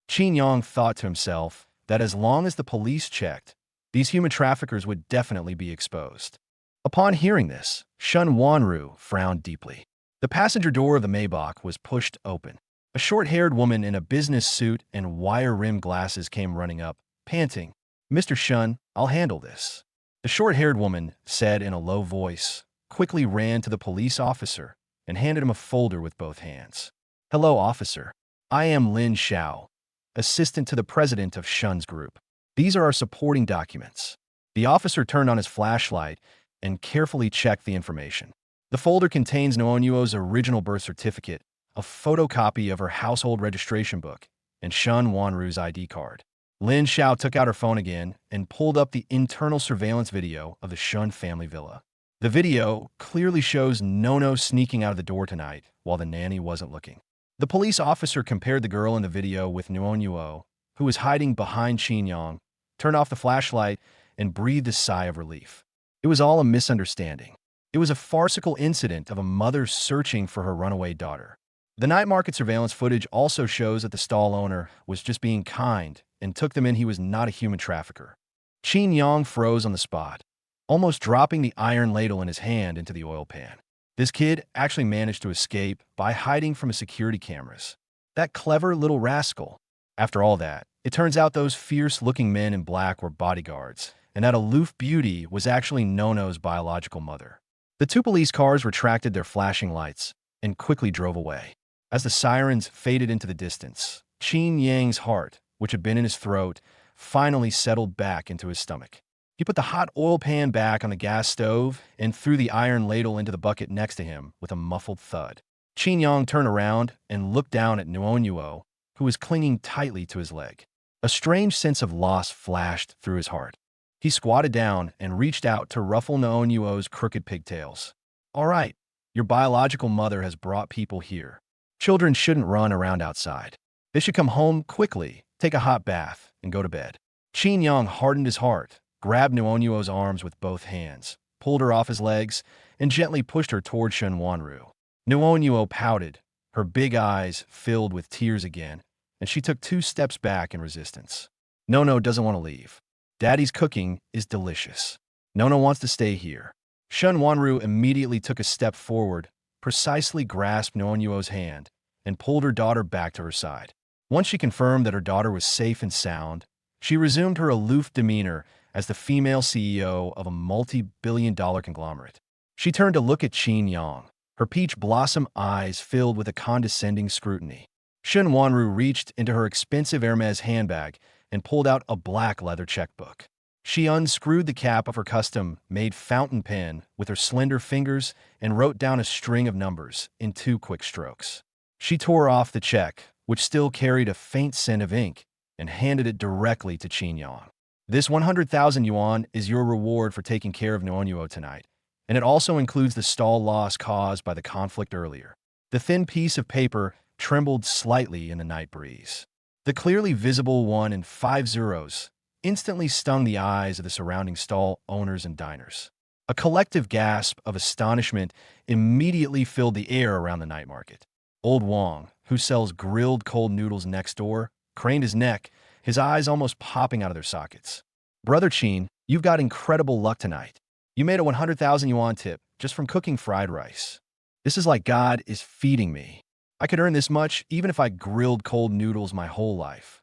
Qin Yang thought to himself that as long as the police checked, these human traffickers would definitely be exposed. Upon hearing this, Shen Wanru frowned deeply. The passenger door of the Maybach was pushed open. A short-haired woman in a business suit and wire-rimmed glasses came running up, panting. Mr. Shen, I'll handle this. The short-haired woman said in a low voice, quickly ran to the police officer and handed him a folder with both hands. Hello, officer. I am Lin Xiao, assistant to the president of Shen's group. These are our supporting documents. The officer turned on his flashlight and carefully checked the information. The folder contains Noonyuo's original birth certificate, a photocopy of her household registration book, and Shun Wanru's ID card. Lin Xiao took out her phone again and pulled up the internal surveillance video of the Shun family villa. The video clearly shows Nono sneaking out of the door tonight while the nanny wasn't looking. The police officer compared the girl in the video with Nuonyuo, who was hiding behind Qin Yang, turned off the flashlight, and breathed a sigh of relief. It was all a misunderstanding. It was a farcical incident of a mother searching for her runaway daughter. The night market surveillance footage also shows that the stall owner was just being kind and took them in he was not a human trafficker. Qin Yang froze on the spot, almost dropping the iron ladle in his hand into the oil pan. This kid actually managed to escape by hiding from security cameras. That clever little rascal. After all that, it turns out those fierce-looking men in black were bodyguards, and that aloof beauty was actually Nono's biological mother. The two police cars retracted their flashing lights and quickly drove away. As the sirens faded into the distance, Qin Yang's heart, which had been in his throat, finally settled back into his stomach. He put the hot oil pan back on the gas stove and threw the iron ladle into the bucket next to him with a muffled thud. Qin Yang turned around and looked down at Nuonyuo, who was clinging tightly to his leg. A strange sense of loss flashed through his heart. He squatted down and reached out to ruffle Nuonyuo's crooked pigtails. "All right, your biological mother has brought people here. Children shouldn't run around outside. They should come home quickly, take a hot bath, and go to bed." Qin Yang hardened his heart, grabbed Nuonyuo's arms with both hands, pulled her off his legs, and gently pushed her toward Shun Wanru. Nuonyuo pouted, her big eyes filled with tears again, and she took 2 steps back in resistance. Nono doesn't want to leave. Daddy's cooking is delicious. Nono wants to stay here. Shun Wanru immediately took a step forward, precisely grasped Nuonyuo's hand, and pulled her daughter back to her side. Once she confirmed that her daughter was safe and sound, she resumed her aloof demeanor as the female CEO of a multi-billion-dollar conglomerate. She turned to look at Qin Yang, her peach blossom eyes filled with a condescending scrutiny. Shun Wanru reached into her expensive Hermes handbag and pulled out a black leather checkbook. She unscrewed the cap of her custom-made fountain pen with her slender fingers and wrote down a string of numbers in 2 quick strokes. She tore off the check, which still carried a faint scent of ink, and handed it directly to Qin Yang. "This 100,000 yuan is your reward for taking care of Nuonyuo tonight, and it also includes the stall loss caused by the conflict earlier." The thin piece of paper trembled slightly in the night breeze. The clearly visible 1 and 5 zeros instantly stung the eyes of the surrounding stall owners and diners. A collective gasp of astonishment immediately filled the air around the night market. Old Wang, who sells grilled cold noodles next door, craned his neck, his eyes almost popping out of their sockets. "Brother Qin, you've got incredible luck tonight. You made a 100,000 yuan tip just from cooking fried rice. This is like God is feeding me. I could earn this much even if I grilled cold noodles my whole life."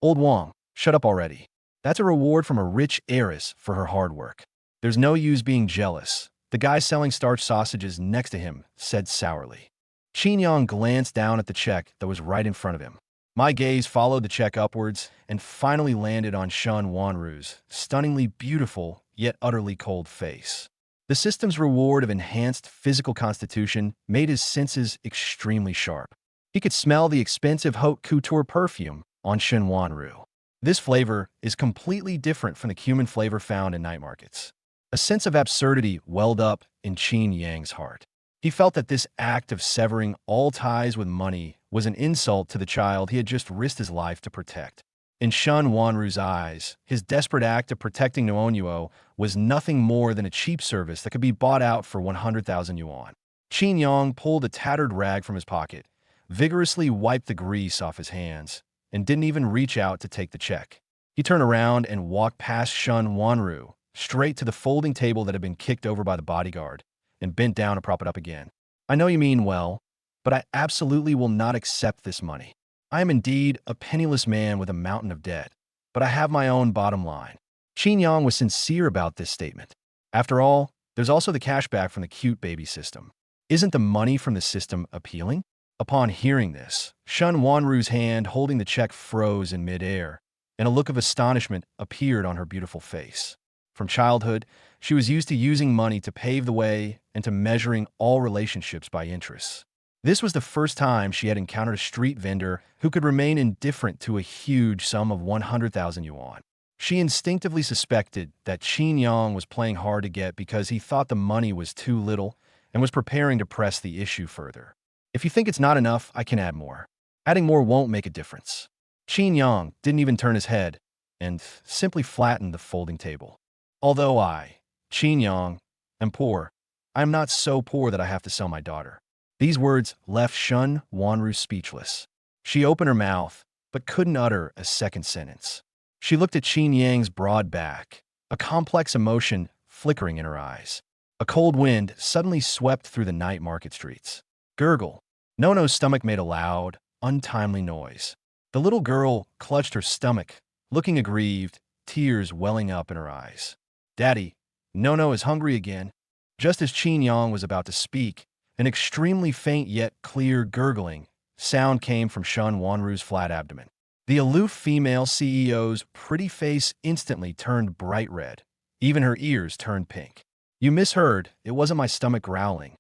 "Old Wang, shut up already. That's a reward from a rich heiress for her hard work. There's no use being jealous," the guy selling starch sausages next to him said sourly. Qin Yang glanced down at the check that was right in front of him. My gaze followed the check upwards and finally landed on Shun Wanru's stunningly beautiful yet utterly cold face. The system's reward of enhanced physical constitution made his senses extremely sharp. He could smell the expensive haute couture perfume on Shun Wanru. This flavor is completely different from the cumin flavor found in night markets. A sense of absurdity welled up in Qin Yang's heart. He felt that this act of severing all ties with money was an insult to the child he had just risked his life to protect. In Shun Wanru's eyes, his desperate act of protecting Nuonyuo was nothing more than a cheap service that could be bought out for 100,000 yuan. Qin Yang pulled a tattered rag from his pocket, vigorously wiped the grease off his hands, and didn't even reach out to take the check. He turned around and walked past Shun Wanru, straight to the folding table that had been kicked over by the bodyguard, and bent down to prop it up again. "I know you mean well, but I absolutely will not accept this money. I am indeed a penniless man with a mountain of debt, but I have my own bottom line." Qin Yang was sincere about this statement. After all, there's also the cashback from the cute baby system. Isn't the money from the system appealing? Upon hearing this, Shun Wanru's hand holding the check froze in midair, and a look of astonishment appeared on her beautiful face. From childhood, she was used to using money to pave the way and to measuring all relationships by interests. This was the first time she had encountered a street vendor who could remain indifferent to a huge sum of 100,000 yuan. She instinctively suspected that Qin Yang was playing hard to get because he thought the money was too little and was preparing to press the issue further. If you think it's not enough, I can add more. Adding more won't make a difference. Qin Yang didn't even turn his head and simply flattened the folding table. Although I, Qin Yang, am poor, I am not so poor that I have to sell my daughter. These words left Shun Wanru speechless. She opened her mouth, but couldn't utter a second sentence. She looked at Qin Yang's broad back, a complex emotion flickering in her eyes. A cold wind suddenly swept through the night market streets. Gurgle. Nono's stomach made a loud, untimely noise. The little girl clutched her stomach, looking aggrieved, tears welling up in her eyes. Daddy, Nono is hungry again. Just as Qin Yang was about to speak, an extremely faint yet clear gurgling sound came from Shun Wanru's flat abdomen. The aloof female CEO's pretty face instantly turned bright red. Even her ears turned pink. You misheard. It wasn't my stomach growling.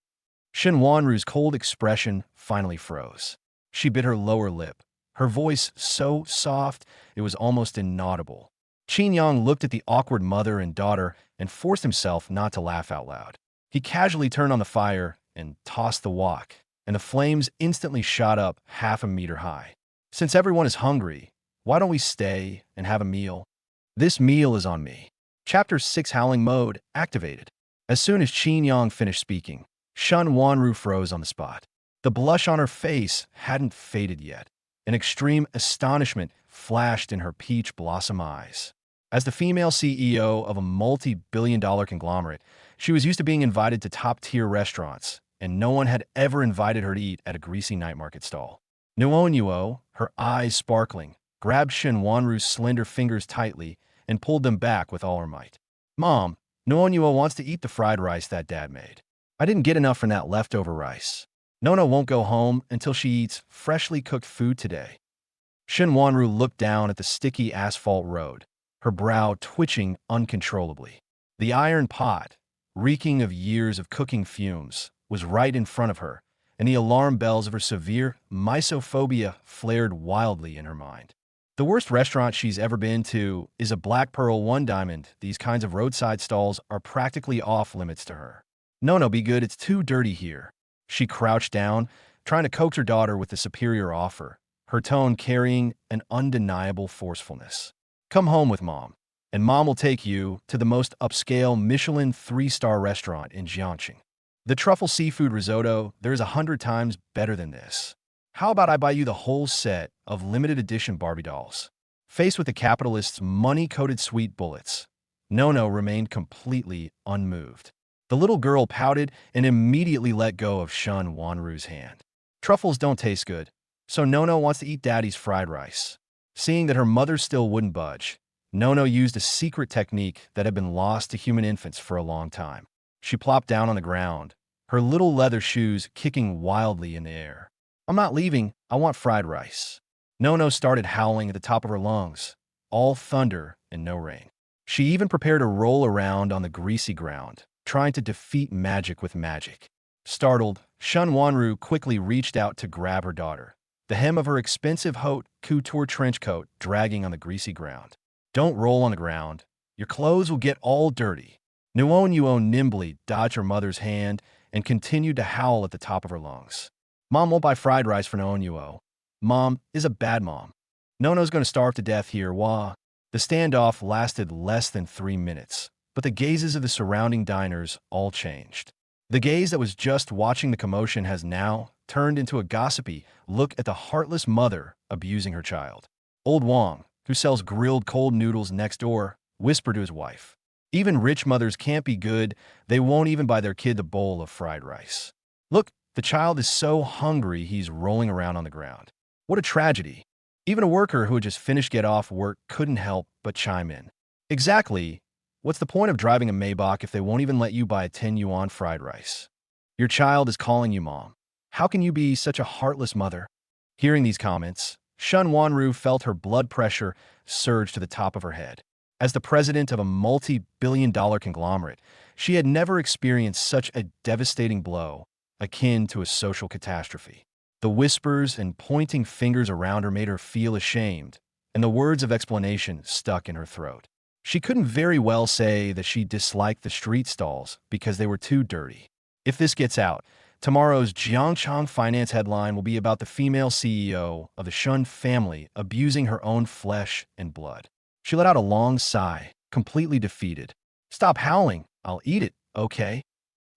Shun Wanru's cold expression finally froze. She bit her lower lip, her voice so soft it was almost inaudible. Qin Yang looked at the awkward mother and daughter and forced himself not to laugh out loud. He casually turned on the fire and tossed the wok, and the flames instantly shot up half a meter high. Since everyone is hungry, why don't we stay and have a meal? This meal is on me. Chapter 6 Howling Mode activated. As soon as Qin Yang finished speaking, Shun Wanru froze on the spot. The blush on her face hadn't faded yet. An extreme astonishment flashed in her peach blossom eyes. As the female CEO of a multi-billion-dollar conglomerate, she was used to being invited to top-tier restaurants, and no one had ever invited her to eat at a greasy night market stall. Nuo, her eyes sparkling, grabbed Shun Wanru's slender fingers tightly and pulled them back with all her might. Mom, Nuo wants to eat the fried rice that Dad made. I didn't get enough from that leftover rice. Nono won't go home until she eats freshly cooked food today. Shun Wanru looked down at the sticky asphalt road, her brow twitching uncontrollably. The iron pot, reeking of years of cooking fumes, was right in front of her, and the alarm bells of her severe misophobia flared wildly in her mind. The worst restaurant she's ever been to is a Black Pearl One Diamond. These kinds of roadside stalls are practically off limits to her. No, be good, it's too dirty here. She crouched down, trying to coax her daughter with the superior offer, her tone carrying an undeniable forcefulness. Come home with Mom, and Mom will take you to the most upscale Michelin 3-star restaurant in Jiangxing. The truffle seafood risotto, there's 100 times better than this. How about I buy you the whole set of limited edition Barbie dolls? Faced with the capitalist's money-coated sweet bullets, Nono remained completely unmoved. The little girl pouted and immediately let go of Shun Wanru's hand. Truffles don't taste good, so Nono wants to eat Daddy's fried rice. Seeing that her mother still wouldn't budge, Nono used a secret technique that had been lost to human infants for a long time. She plopped down on the ground, her little leather shoes kicking wildly in the air. I'm not leaving, I want fried rice. Nono started howling at the top of her lungs, all thunder and no rain. She even prepared to roll around on the greasy ground, trying to defeat magic with magic. Startled, Shun Wanru quickly reached out to grab her daughter, the hem of her expensive haute couture trench coat dragging on the greasy ground. Don't roll on the ground. Your clothes will get all dirty. Nuo nimbly dodged her mother's hand and continued to howl at the top of her lungs. Mom won't buy fried rice for Nuo. Mom is a bad mom. Nono's going to starve to death here, wah. The standoff lasted less than 3 minutes, but the gazes of the surrounding diners all changed. The gaze that was just watching the commotion has now turned into a gossipy look at the heartless mother abusing her child. Old Wang, who sells grilled cold noodles next door, whispered to his wife. Even rich mothers can't be good, they won't even buy their kid a bowl of fried rice. Look, the child is so hungry he's rolling around on the ground. What a tragedy. Even a worker who had just finished get off work couldn't help but chime in. Exactly. What's the point of driving a Maybach if they won't even let you buy a 10 yuan fried rice? Your child is calling you Mom. How can you be such a heartless mother? Hearing these comments, Shun Wanru felt her blood pressure surge to the top of her head. As the president of a multi-billion-dollar conglomerate, she had never experienced such a devastating blow. akin to a social catastrophe. The whispers and pointing fingers around her made her feel ashamed, and the words of explanation stuck in her throat. She couldn't very well say that she disliked the street stalls because they were too dirty. If this gets out, tomorrow's Jiangchang Finance headline will be about the female CEO of the Shun family abusing her own flesh and blood. She let out a long sigh, completely defeated. "Stop howling. I'll eat it, okay?"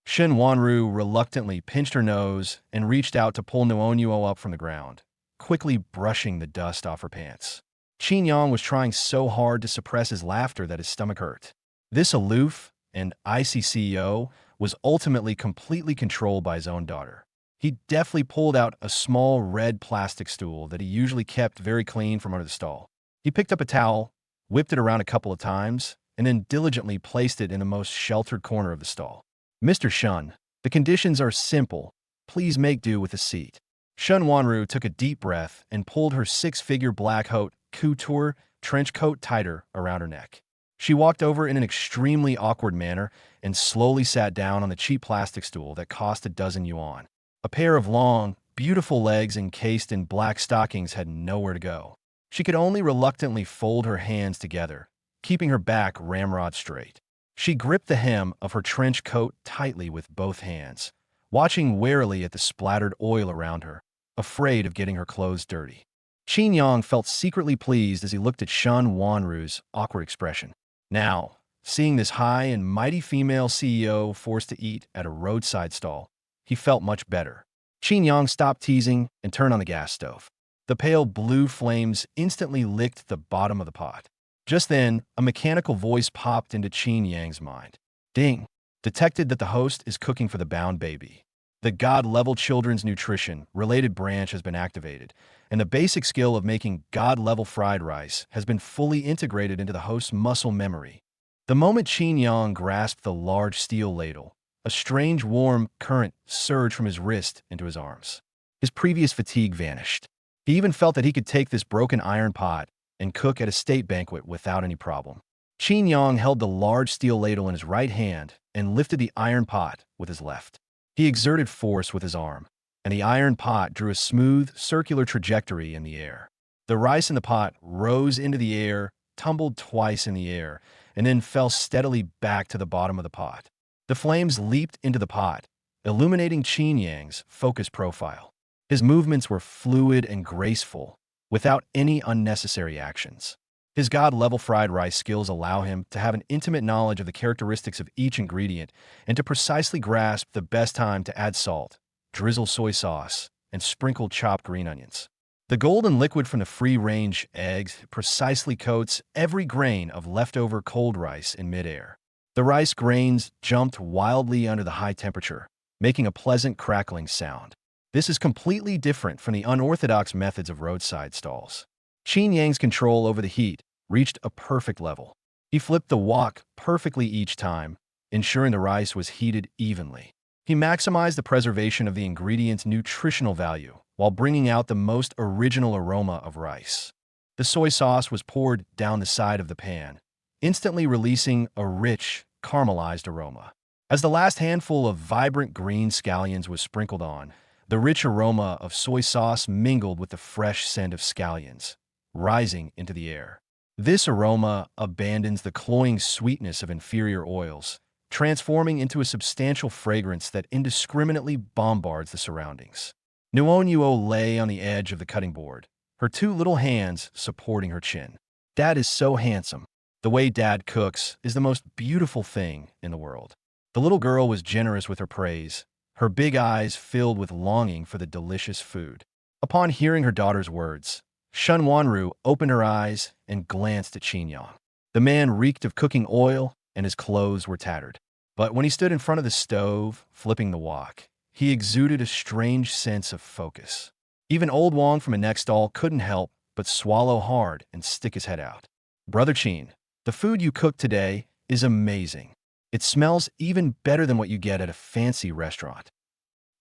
Shen Wanru reluctantly pinched her nose and reached out to pull Nuonyuo up from the ground, quickly brushing the dust off her pants. Qin Yang was trying so hard to suppress his laughter that his stomach hurt. This aloof and icy CEO was ultimately completely controlled by his own daughter. He deftly pulled out a small red plastic stool that he usually kept very clean from under the stall. He picked up a towel, whipped it around a couple of times, and then diligently placed it in the most sheltered corner of the stall. "Mr. Shun, the conditions are simple. Please make do with a seat." Shun Wanru took a deep breath and pulled her six-figure black haute couture trench coat tighter around her neck. She walked over in an extremely awkward manner and slowly sat down on the cheap plastic stool that cost 12 yuan. A pair of long, beautiful legs encased in black stockings had nowhere to go. She could only reluctantly fold her hands together, keeping her back ramrod straight. She gripped the hem of her trench coat tightly with both hands, watching warily at the splattered oil around her, afraid of getting her clothes dirty. Qin Yang felt secretly pleased as he looked at Shun Wanru's awkward expression. Now, seeing this high and mighty female CEO forced to eat at a roadside stall, he felt much better. Qin Yang stopped teasing and turned on the gas stove. The pale blue flames instantly licked the bottom of the pot. Just then, a mechanical voice popped into Qin Yang's mind. "Ding!" Detected that the host is cooking for the bound baby. The God-level children's nutrition-related branch has been activated, and the basic skill of making God-level fried rice has been fully integrated into the host's muscle memory. The moment Qin Yang grasped the large steel ladle, a strange warm current surged from his wrist into his arms. His previous fatigue vanished. He even felt that he could take this broken iron pot and cook at a state banquet without any problem. Qin Yang held the large steel ladle in his right hand and lifted the iron pot with his left. He exerted force with his arm, and the iron pot drew a smooth, circular trajectory in the air. The rice in the pot rose into the air, tumbled twice in the air, and then fell steadily back to the bottom of the pot. The flames leaped into the pot, illuminating Qin Yang's focused profile. His movements were fluid and graceful, without any unnecessary actions. His God-level fried rice skills allow him to have an intimate knowledge of the characteristics of each ingredient and to precisely grasp the best time to add salt, drizzle soy sauce, and sprinkle chopped green onions. The golden liquid from the free-range eggs precisely coats every grain of leftover cold rice in midair. The rice grains jumped wildly under the high temperature, making a pleasant crackling sound. This is completely different from the unorthodox methods of roadside stalls. Qin Yang's control over the heat reached a perfect level. He flipped the wok perfectly each time, ensuring the rice was heated evenly. He maximized the preservation of the ingredient's nutritional value while bringing out the most original aroma of rice. The soy sauce was poured down the side of the pan, instantly releasing a rich, caramelized aroma. As the last handful of vibrant green scallions was sprinkled on, the rich aroma of soy sauce mingled with the fresh scent of scallions, rising into the air. This aroma abandons the cloying sweetness of inferior oils, transforming into a substantial fragrance that indiscriminately bombards the surroundings. Nuonyuo lay on the edge of the cutting board, her two little hands supporting her chin. "Dad is so handsome. The way Dad cooks is the most beautiful thing in the world." The little girl was generous with her praise, her big eyes filled with longing for the delicious food. Upon hearing her daughter's words, Shun Wanru opened her eyes and glanced at Qin Yang. The man reeked of cooking oil, and his clothes were tattered. But when he stood in front of the stove, flipping the wok, he exuded a strange sense of focus. Even old Wong from a next stall couldn't help but swallow hard and stick his head out. "Brother Qin, the food you cooked today is amazing. It smells even better than what you get at a fancy restaurant."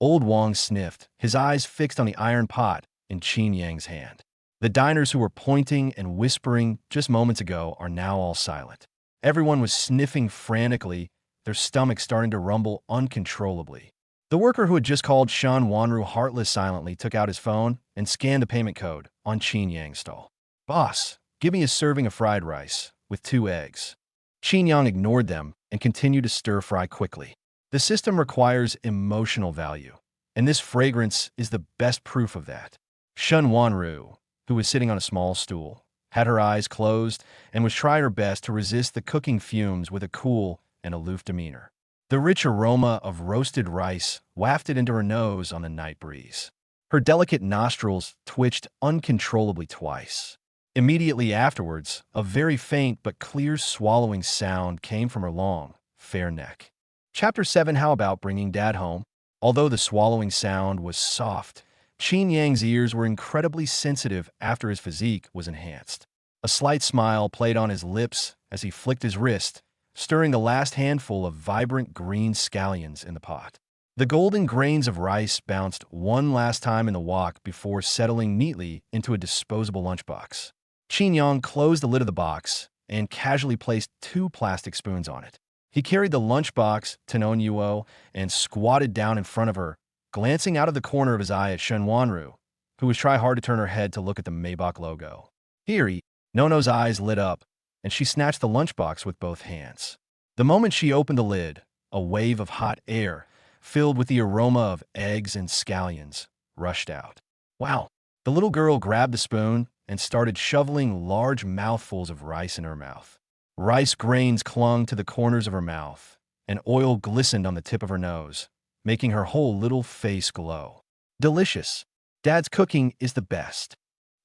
Old Wong sniffed, his eyes fixed on the iron pot in Qin Yang's hand. The diners who were pointing and whispering just moments ago are now all silent. Everyone was sniffing frantically, their stomachs starting to rumble uncontrollably. The worker who had just called Shun Wanru heartless silently took out his phone and scanned the payment code on Qin Yang's stall. "Boss, give me a serving of fried rice with 2 eggs." Qin Yang ignored them and continued to stir-fry quickly. The system requires emotional value, and this fragrance is the best proof of that. Shun Wanru, who was sitting on a small stool, had her eyes closed and was trying her best to resist the cooking fumes with a cool and aloof demeanor. The rich aroma of roasted rice wafted into her nose on the night breeze. Her delicate nostrils twitched uncontrollably twice. Immediately afterwards, a very faint but clear swallowing sound came from her long, fair neck. Chapter 7. How about bringing Dad home? Although the swallowing sound was soft, Qin Yang's ears were incredibly sensitive after his physique was enhanced. A slight smile played on his lips as he flicked his wrist, stirring the last handful of vibrant green scallions in the pot. The golden grains of rice bounced one last time in the wok before settling neatly into a disposable lunchbox. Qin Yang closed the lid of the box and casually placed 2 plastic spoons on it. He carried the lunchbox to Nonyuo and squatted down in front of her, glancing out of the corner of his eye at Shun Wanru, who was trying hard to turn her head to look at the Maybach logo. "Here, Nono's eyes lit up, and she snatched the lunchbox with both hands. The moment she opened the lid, a wave of hot air, filled with the aroma of eggs and scallions, rushed out. Wow! The little girl grabbed the spoon and started shoveling large mouthfuls of rice in her mouth. Rice grains clung to the corners of her mouth, and oil glistened on the tip of her nose, making her whole little face glow. Delicious! Dad's cooking is the best.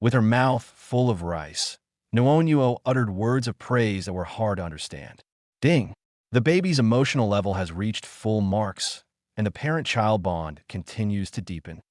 With her mouth full of rice, Noonyuo uttered words of praise that were hard to understand. Ding! The baby's emotional level has reached full marks, and the parent-child bond continues to deepen.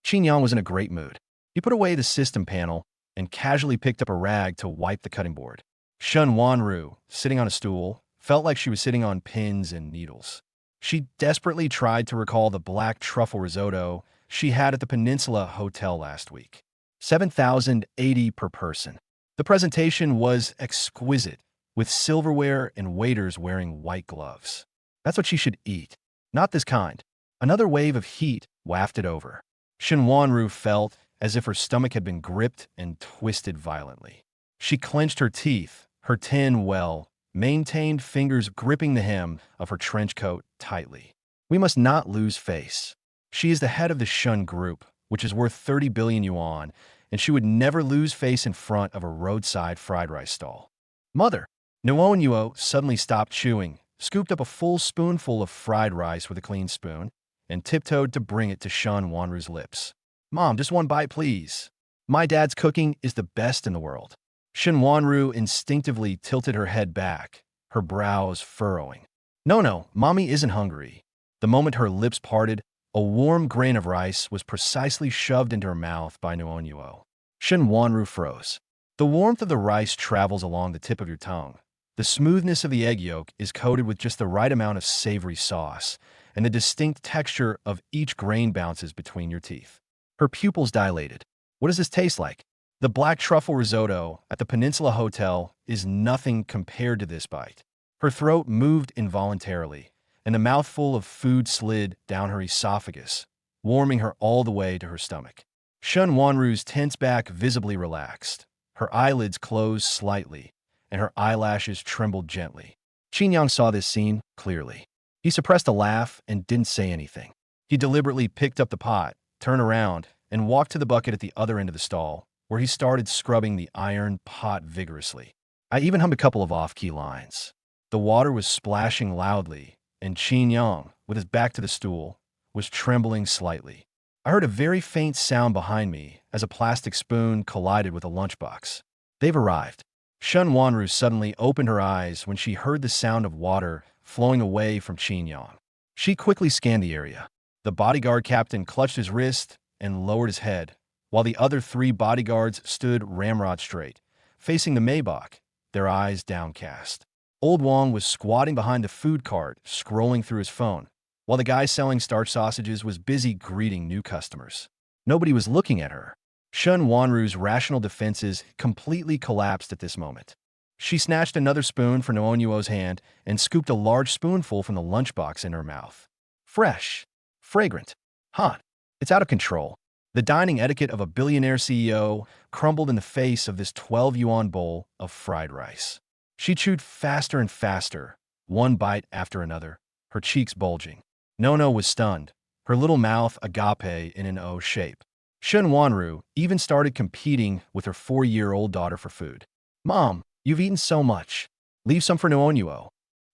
Qin Yang was in a great mood. He put away the system panel and casually picked up a rag to wipe the cutting board. Shun Wanru, sitting on a stool, felt like she was sitting on pins and needles. She desperately tried to recall the black truffle risotto she had at the Peninsula Hotel last week. 7,080 per person. The presentation was exquisite, with silverware and waiters wearing white gloves. That's what she should eat. Not this kind. Another wave of heat wafted over. Shun Wanru felt as if her stomach had been gripped and twisted violently. She clenched her teeth, her tin, well-maintained fingers gripping the hem of her trench coat tightly. We must not lose face. She is the head of the Shun Group, which is worth 30 billion yuan, and she would never lose face in front of a roadside fried rice stall. Mother! Noonyuo suddenly stopped chewing, scooped up a full spoonful of fried rice with a clean spoon, and tiptoed to bring it to Shun Wanru's lips. Mom, just one bite, please. My dad's cooking is the best in the world. Shun Wanru instinctively tilted her head back, her brows furrowing. No, Mommy isn't hungry. The moment her lips parted, a warm grain of rice was precisely shoved into her mouth by Noonyuo. Shun Wanru froze. The warmth of the rice travels along the tip of your tongue. The smoothness of the egg yolk is coated with just the right amount of savory sauce, and the distinct texture of each grain bounces between your teeth. Her pupils dilated. What does this taste like? The black truffle risotto at the Peninsula Hotel is nothing compared to this bite. Her throat moved involuntarily, and the mouthful of food slid down her esophagus, warming her all the way to her stomach. Shun Wanru's tense back visibly relaxed. Her eyelids closed slightly, and her eyelashes trembled gently. Qin Yang saw this scene clearly. He suppressed a laugh and didn't say anything. He deliberately picked up the pot, turned around, and walked to the bucket at the other end of the stall, where he started scrubbing the iron pot vigorously. I even hummed a couple of off-key lines. The water was splashing loudly, and Qin Yang, with his back to the stool, was trembling slightly. I heard a very faint sound behind me as a plastic spoon collided with a lunchbox. They've arrived. Shun Wanru suddenly opened her eyes when she heard the sound of water flowing away from Qin Yang. She quickly scanned the area. The bodyguard captain clutched his wrist and lowered his head, while the other 3 bodyguards stood ramrod straight, facing the Maybach, their eyes downcast. Old Wong was squatting behind the food cart, scrolling through his phone, while the guy selling starch sausages was busy greeting new customers. Nobody was looking at her. Shun Wanru's rational defenses completely collapsed at this moment. She snatched another spoon from Noonyuo's hand and scooped a large spoonful from the lunchbox in her mouth. Fresh! fragrant, hot. It's out of control. The dining etiquette of a billionaire CEO crumbled in the face of this 12 yuan bowl of fried rice. She chewed faster and faster, one bite after another, her cheeks bulging. Nono was stunned, her little mouth agape in an O shape. Shen Wanru even started competing with her 4-year-old daughter for food. Mom, you've eaten so much. Leave some for Nuonyuo.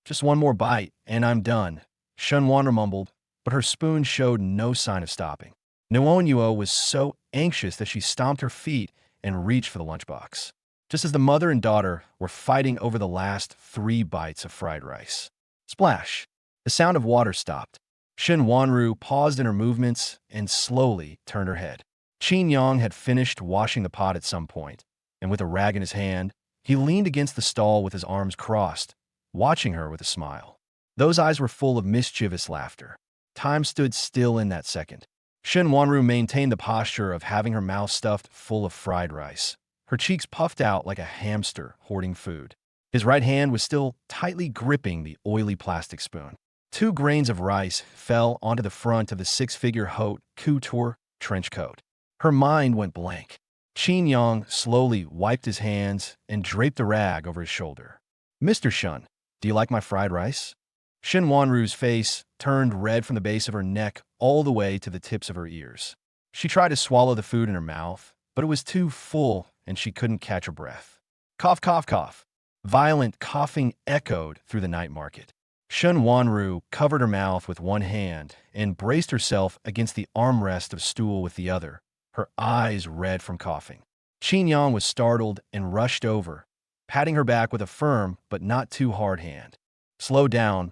Just one more bite, and I'm done, Shen Wanru mumbled, but her spoon showed no sign of stopping. Nuonyuo was so anxious that she stomped her feet and reached for the lunchbox, just as the mother and daughter were fighting over the last 3 bites of fried rice. Splash! The sound of water stopped. Shen Wanru paused in her movements and slowly turned her head. Qin Yang had finished washing the pot at some point, and with a rag in his hand, he leaned against the stall with his arms crossed, watching her with a smile. Those eyes were full of mischievous laughter. Time stood still in that second. Shen Wanru maintained the posture of having her mouth stuffed full of fried rice, her cheeks puffed out like a hamster hoarding food. His right hand was still tightly gripping the oily plastic spoon. 2 grains of rice fell onto the front of the 6-figure haute couture trench coat. Her mind went blank. Qin Yang slowly wiped his hands and draped a rag over his shoulder. Mr. Shun, do you like my fried rice? Shen Wanru's face turned red from the base of her neck all the way to the tips of her ears. She tried to swallow the food in her mouth, but it was too full and she couldn't catch her breath. Cough, cough, cough. Violent coughing echoed through the night market. Shen Wanru covered her mouth with one hand and braced herself against the armrest of stool with the other, her eyes red from coughing. Qin Yang was startled and rushed over, patting her back with a firm but not too hard hand. Slow down,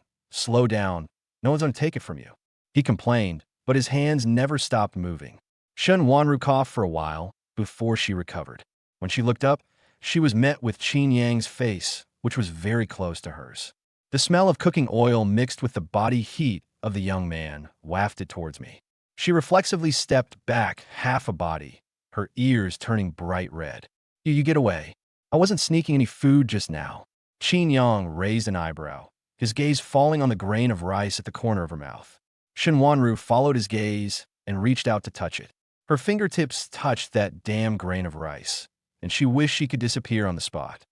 no one's going to take it from you, he complained, but his hands never stopped moving. Shen Wanru coughed for a while before she recovered. When she looked up, she was met with Qin Yang's face, which was very close to hers. The smell of cooking oil mixed with the body heat of the young man wafted towards me. She reflexively stepped back half a body, her ears turning bright red. You get away. I wasn't sneaking any food just now. Qin Yang raised an eyebrow, his gaze falling on the grain of rice at the corner of her mouth. Shen Wanru followed his gaze and reached out to touch it. Her fingertips touched that damn grain of rice, and she wished she could disappear on the spot.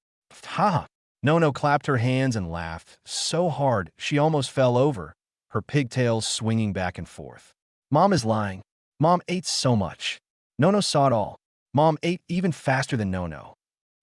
Ha! Nono clapped her hands and laughed so hard she almost fell over, her pigtails swinging back and forth. Mom is lying. Mom ate so much. Nono saw it all. Mom ate even faster than Nono.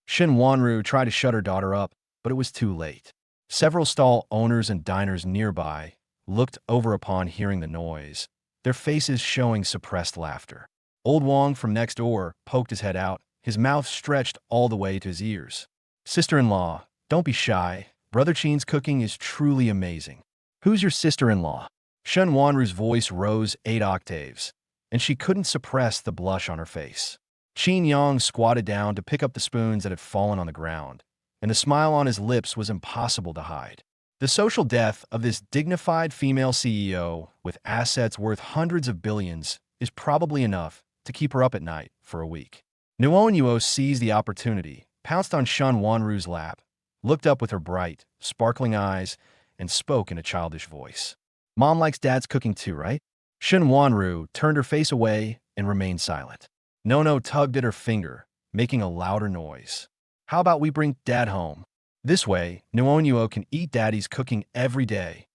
Shen Wanru tried to shut her daughter up, but it was too late. Several stall owners and diners nearby looked over upon hearing the noise, their faces showing suppressed laughter. Old Wong from next door poked his head out, his mouth stretched all the way to his ears. Sister-in-law, don't be shy. Brother Qin's cooking is truly amazing. Who's your sister-in-law? Shen Wanru's voice rose 8 octaves, and she couldn't suppress the blush on her face. Qin Yang squatted down to pick up the spoons that had fallen on the ground, and the smile on his lips was impossible to hide. The social death of this dignified female CEO with assets worth hundreds of billions is probably enough to keep her up at night for a week. Nuonyuo seized the opportunity, pounced on Shen Wanru's lap, looked up with her bright, sparkling eyes, and spoke in a childish voice. Mom likes Dad's cooking too, right? Shen Wanru turned her face away and remained silent. Nono tugged at her finger, making a louder noise. How about we bring Dad home? This way, Nuonyuo can eat Daddy's cooking every day.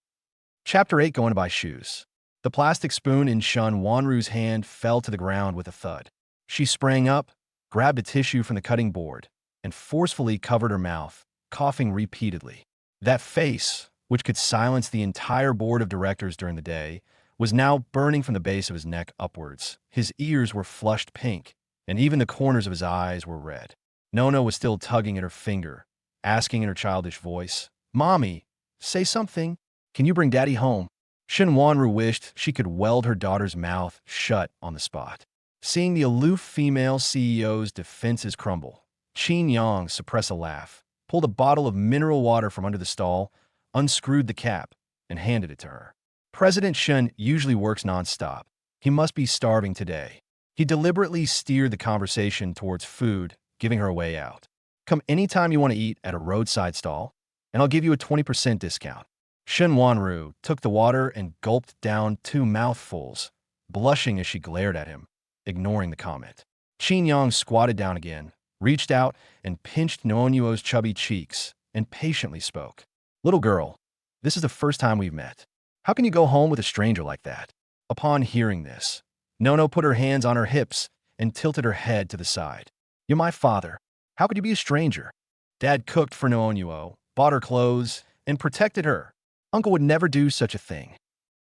Chapter 8, Going to Buy Shoes. The plastic spoon in Shen Wanru's hand fell to the ground with a thud. She sprang up, grabbed a tissue from the cutting board, and forcefully covered her mouth, coughing repeatedly. That face, which could silence the entire board of directors during the day, was now burning from the base of his neck upwards. His ears were flushed pink, and even the corners of his eyes were red. Nono was still tugging at her finger, asking in her childish voice, Mommy, say something. Can you bring Daddy home? Shen Wanru wished she could weld her daughter's mouth shut on the spot. Seeing the aloof female CEO's defenses crumble, Qin Yang suppressed a laugh, pulled a bottle of mineral water from under the stall, unscrewed the cap, and handed it to her. President Shen usually works nonstop. He must be starving today. He deliberately steered the conversation towards food, giving her a way out. Come anytime you want to eat at a roadside stall, and I'll give you a 20% discount. Shen Wanru took the water and gulped down 2 mouthfuls, blushing as she glared at him, ignoring the comment. Qin Yang squatted down again, reached out and pinched Noonyuo's chubby cheeks, and patiently spoke. Little girl, this is the first time we've met. How can you go home with a stranger like that? Upon hearing this, Nono put her hands on her hips and tilted her head to the side. You're my father. How could you be a stranger? Dad cooked for Noonyuo, bought her clothes, and protected her. Uncle would never do such a thing.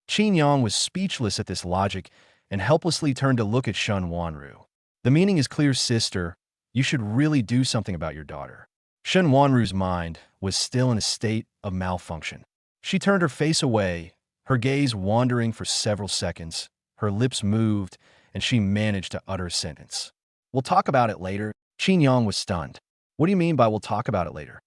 Qin Yang was speechless at this logic and helplessly turned to look at Shen Wanru. The meaning is clear, sister. You should really do something about your daughter. Shen Wanru's mind was still in a state of malfunction. She turned her face away, her gaze wandering for several seconds. Her lips moved, and she managed to utter a sentence. We'll talk about it later. Qin Yang was stunned. What do you mean by we'll talk about it later?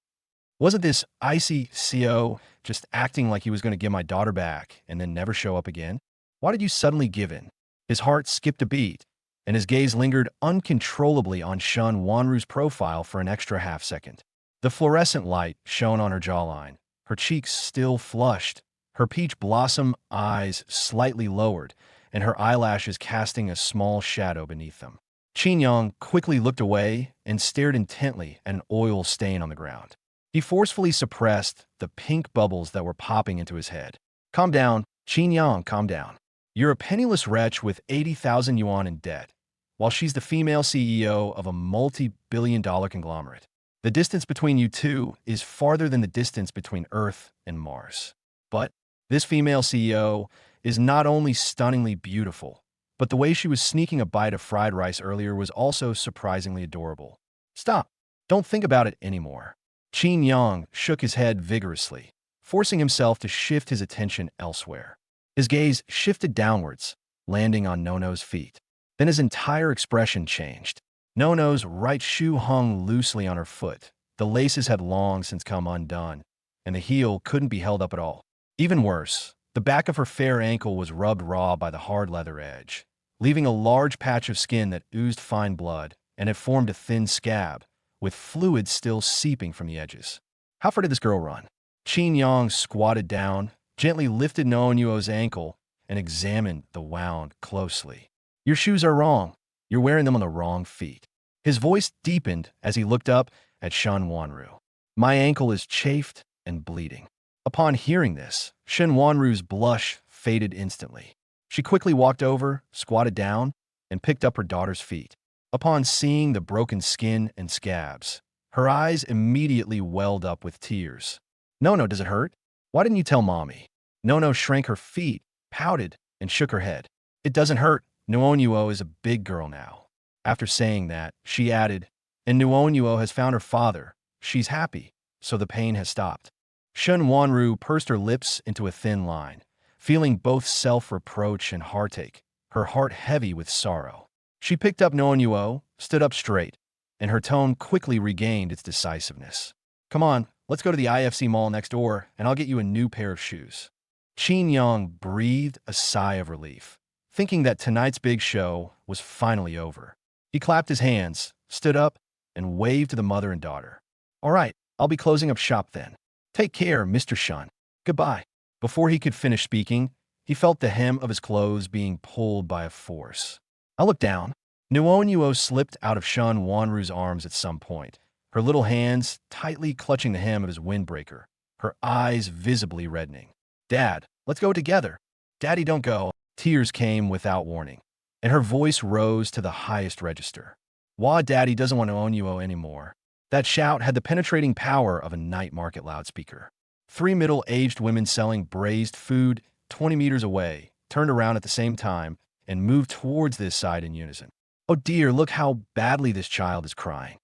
Wasn't this icy CO just acting like he was going to give my daughter back and then never show up again? Why did you suddenly give in? His heart skipped a beat, and his gaze lingered uncontrollably on Shen Wanru's profile for an extra half-second. The fluorescent light shone on her jawline, her cheeks still flushed, her peach blossom eyes slightly lowered, and her eyelashes casting a small shadow beneath them. Qin Yang quickly looked away and stared intently at an oil stain on the ground. He forcefully suppressed the pink bubbles that were popping into his head. Calm down, Qin Yang, calm down. You're a penniless wretch with 80,000 yuan in debt, while she's the female CEO of a multi-billion-dollar conglomerate. The distance between you two is farther than the distance between Earth and Mars. But this female CEO is not only stunningly beautiful, but the way she was sneaking a bite of fried rice earlier was also surprisingly adorable. Stop. Don't think about it anymore. Qin Yang shook his head vigorously, forcing himself to shift his attention elsewhere. His gaze shifted downwards, landing on Nono's feet. Then his entire expression changed. Nono's right shoe hung loosely on her foot. The laces had long since come undone, and the heel couldn't be held up at all. Even worse, the back of her fair ankle was rubbed raw by the hard leather edge, leaving a large patch of skin that oozed fine blood and had formed a thin scab, with fluid still seeping from the edges. How far did this girl run? Qin Yang squatted down, gently lifted Noonyuo's ankle, and examined the wound closely. Your shoes are wrong. You're wearing them on the wrong feet. His voice deepened as he looked up at Shen Wanru. My ankle is chafed and bleeding. Upon hearing this, Shen Wanru's blush faded instantly. She quickly walked over, squatted down, and picked up her daughter's feet. Upon seeing the broken skin and scabs, her eyes immediately welled up with tears. Nono, does it hurt? Why didn't you tell Mommy? Nono shrank her feet, pouted, and shook her head. It doesn't hurt. Noonyuo is a big girl now. After saying that, she added, and Noonyuo has found her father. She's happy, so the pain has stopped. Shen Wanru pursed her lips into a thin line, feeling both self-reproach and heartache, her heart heavy with sorrow. She picked up Noonyuo, stood up straight, and her tone quickly regained its decisiveness. Come on, let's go to the IFC mall next door, and I'll get you a new pair of shoes. Qin Yang breathed a sigh of relief, thinking that tonight's big show was finally over. He clapped his hands, stood up, and waved to the mother and daughter. All right, I'll be closing up shop then. Take care, Mr. Shen. Goodbye. Before he could finish speaking, he felt the hem of his clothes being pulled by a force. I looked down. Noonyuo slipped out of Shen Wanru's arms at some point, her little hands tightly clutching the hem of his windbreaker, her eyes visibly reddening. Dad, let's go together. Daddy, don't go. Tears came without warning, and her voice rose to the highest register. Wah, Daddy doesn't want Noonyuo anymore. That shout had the penetrating power of a night market loudspeaker. 3 middle-aged women selling braised food 20 meters away turned around at the same time and moved towards this side in unison. Oh dear, look how badly this child is crying.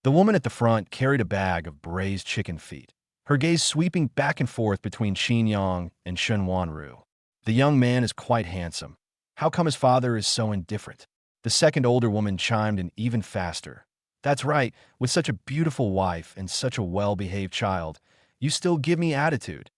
The woman at the front carried a bag of braised chicken feet, her gaze sweeping back and forth between Qin Yang and Shen Wanru. The young man is quite handsome. How come his father is so indifferent? The second older woman chimed in even faster. That's right, with such a beautiful wife and such a well-behaved child, you still give me attitude.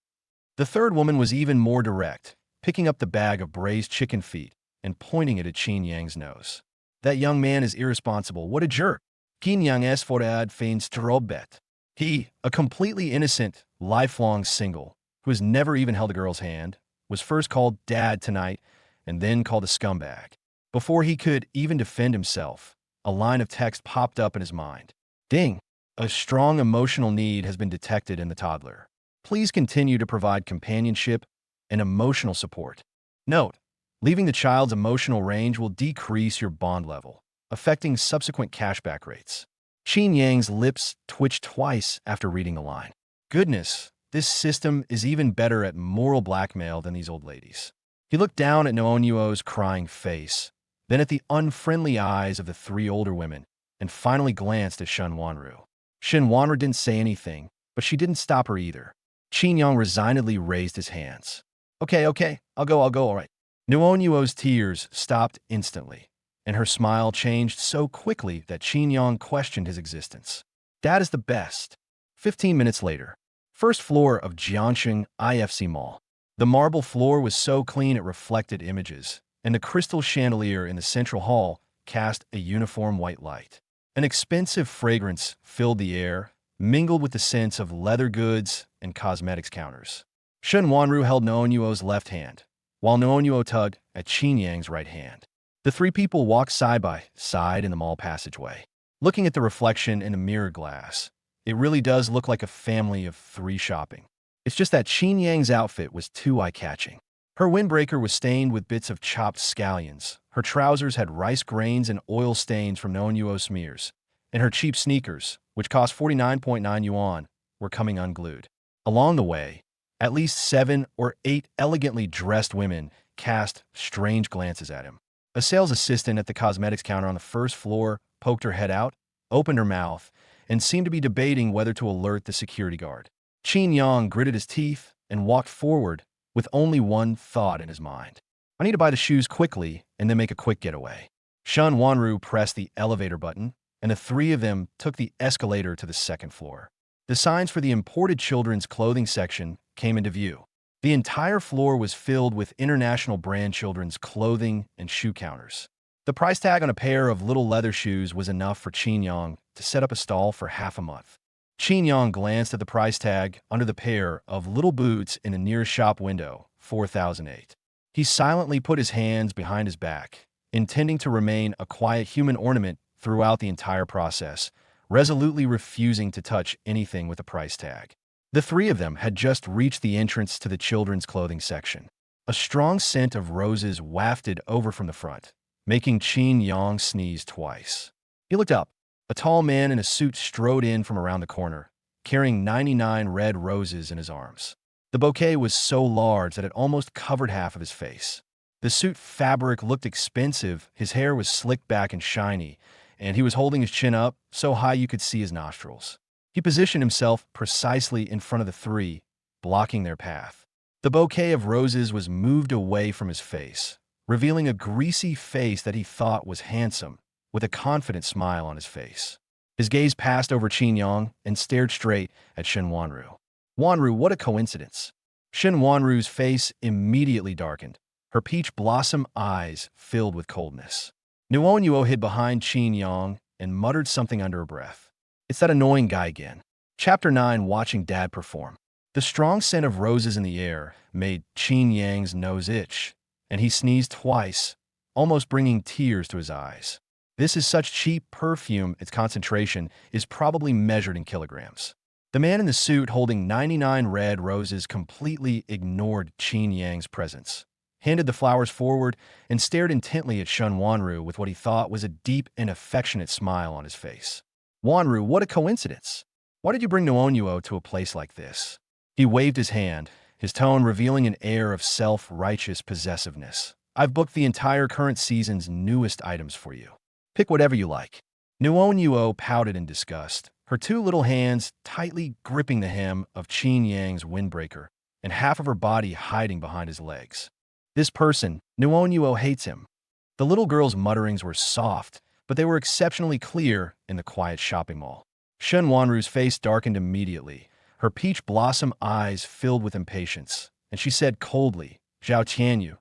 The third woman was even more direct, picking up the bag of braised chicken feet and pointing it at Qin Yang's nose. That young man is irresponsible. What a jerk. Qin Yang es forad feins trobet. He, a completely innocent, lifelong single, who has never even held a girl's hand, was first called Dad tonight and then called a scumbag. Before he could even defend himself, a line of text popped up in his mind. Ding! A strong emotional need has been detected in the toddler. Please continue to provide companionship and emotional support. Note: leaving the child's emotional range will decrease your bond level, affecting subsequent cashback rates. Qin Yang's lips twitched twice after reading the line. Goodness, this system is even better at moral blackmail than these old ladies. He looked down at Noonyuo's crying face, then at the unfriendly eyes of the three older women, and finally glanced at Shen Wanru. Shen Wanru didn't say anything, but she didn't stop her either. Qin Yang resignedly raised his hands. Okay, I'll go, all right. Noonyuo's tears stopped instantly, and her smile changed so quickly that Qin Yang questioned his existence. Dad is the best. 15 minutes later, first floor of Jiangxing IFC Mall. The marble floor was so clean it reflected images, and the crystal chandelier in the central hall cast a uniform white light. An expensive fragrance filled the air, mingled with the scents of leather goods and cosmetics counters. Shen Wanru held Noonyuo's left hand, while Noonyuo tugged at Qin Yang's right hand. The three people walked side by side in the mall passageway. Looking at the reflection in the mirror glass, it really does look like a family of three shopping. It's just that Qin Yang's outfit was too eye-catching. Her windbreaker was stained with bits of chopped scallions, her trousers had rice grains and oil stains from Noonyuo smears, and her cheap sneakers, which cost 49.9 yuan, were coming unglued. Along the way, at least 7 or 8 elegantly dressed women cast strange glances at him. A sales assistant at the cosmetics counter on the first floor poked her head out, opened her mouth, and seemed to be debating whether to alert the security guard. Qin Yang gritted his teeth and walked forward with only one thought in his mind. I need to buy the shoes quickly and then make a quick getaway. Shen Wanru pressed the elevator button, and the three of them took the escalator to the second floor. The signs for the imported children's clothing section came into view. The entire floor was filled with international brand children's clothing and shoe counters. The price tag on a pair of little leather shoes was enough for Qin Yang to set up a stall for half a month. Qin Yang glanced at the price tag under the pair of little boots in the nearest shop window, 4008. He silently put his hands behind his back, intending to remain a quiet human ornament throughout the entire process, resolutely refusing to touch anything with a price tag. The three of them had just reached the entrance to the children's clothing section. A strong scent of roses wafted over from the front, making Qin Yang sneeze twice. He looked up. A tall man in a suit strode in from around the corner, carrying 99 red roses in his arms. The bouquet was so large that it almost covered half of his face. The suit fabric looked expensive, his hair was slicked back and shiny, and he was holding his chin up so high you could see his nostrils. He positioned himself precisely in front of the three, blocking their path. The bouquet of roses was moved away from his face, revealing a greasy face that he thought was handsome, with a confident smile on his face. His gaze passed over Qin Yang and stared straight at Shen Wanru. Wanru, what a coincidence. Shen Wanru's face immediately darkened, her peach blossom eyes filled with coldness. Noonyuo hid behind Qin Yang and muttered something under her breath. It's that annoying guy again. Chapter 9, Watching Dad Perform. The strong scent of roses in the air made Qin Yang's nose itch, and he sneezed twice, almost bringing tears to his eyes. This is such cheap perfume, its concentration is probably measured in kilograms. The man in the suit holding 99 red roses completely ignored Qin Yang's presence, handed the flowers forward, and stared intently at Shen Wanru with what he thought was a deep and affectionate smile on his face. Wanru, what a coincidence. Why did you bring Noonyuo to a place like this? He waved his hand, his tone revealing an air of self-righteous possessiveness. I've booked the entire current season's newest items for you. Pick whatever you like. Noonyuo pouted in disgust, her two little hands tightly gripping the hem of Qin Yang's windbreaker and half of her body hiding behind his legs. This person, Noonyuo hates him. The little girl's mutterings were soft, but they were exceptionally clear in the quiet shopping mall. Shen Wanru's face darkened immediately, her peach blossom eyes filled with impatience, and she said coldly, Zhao Tianyu,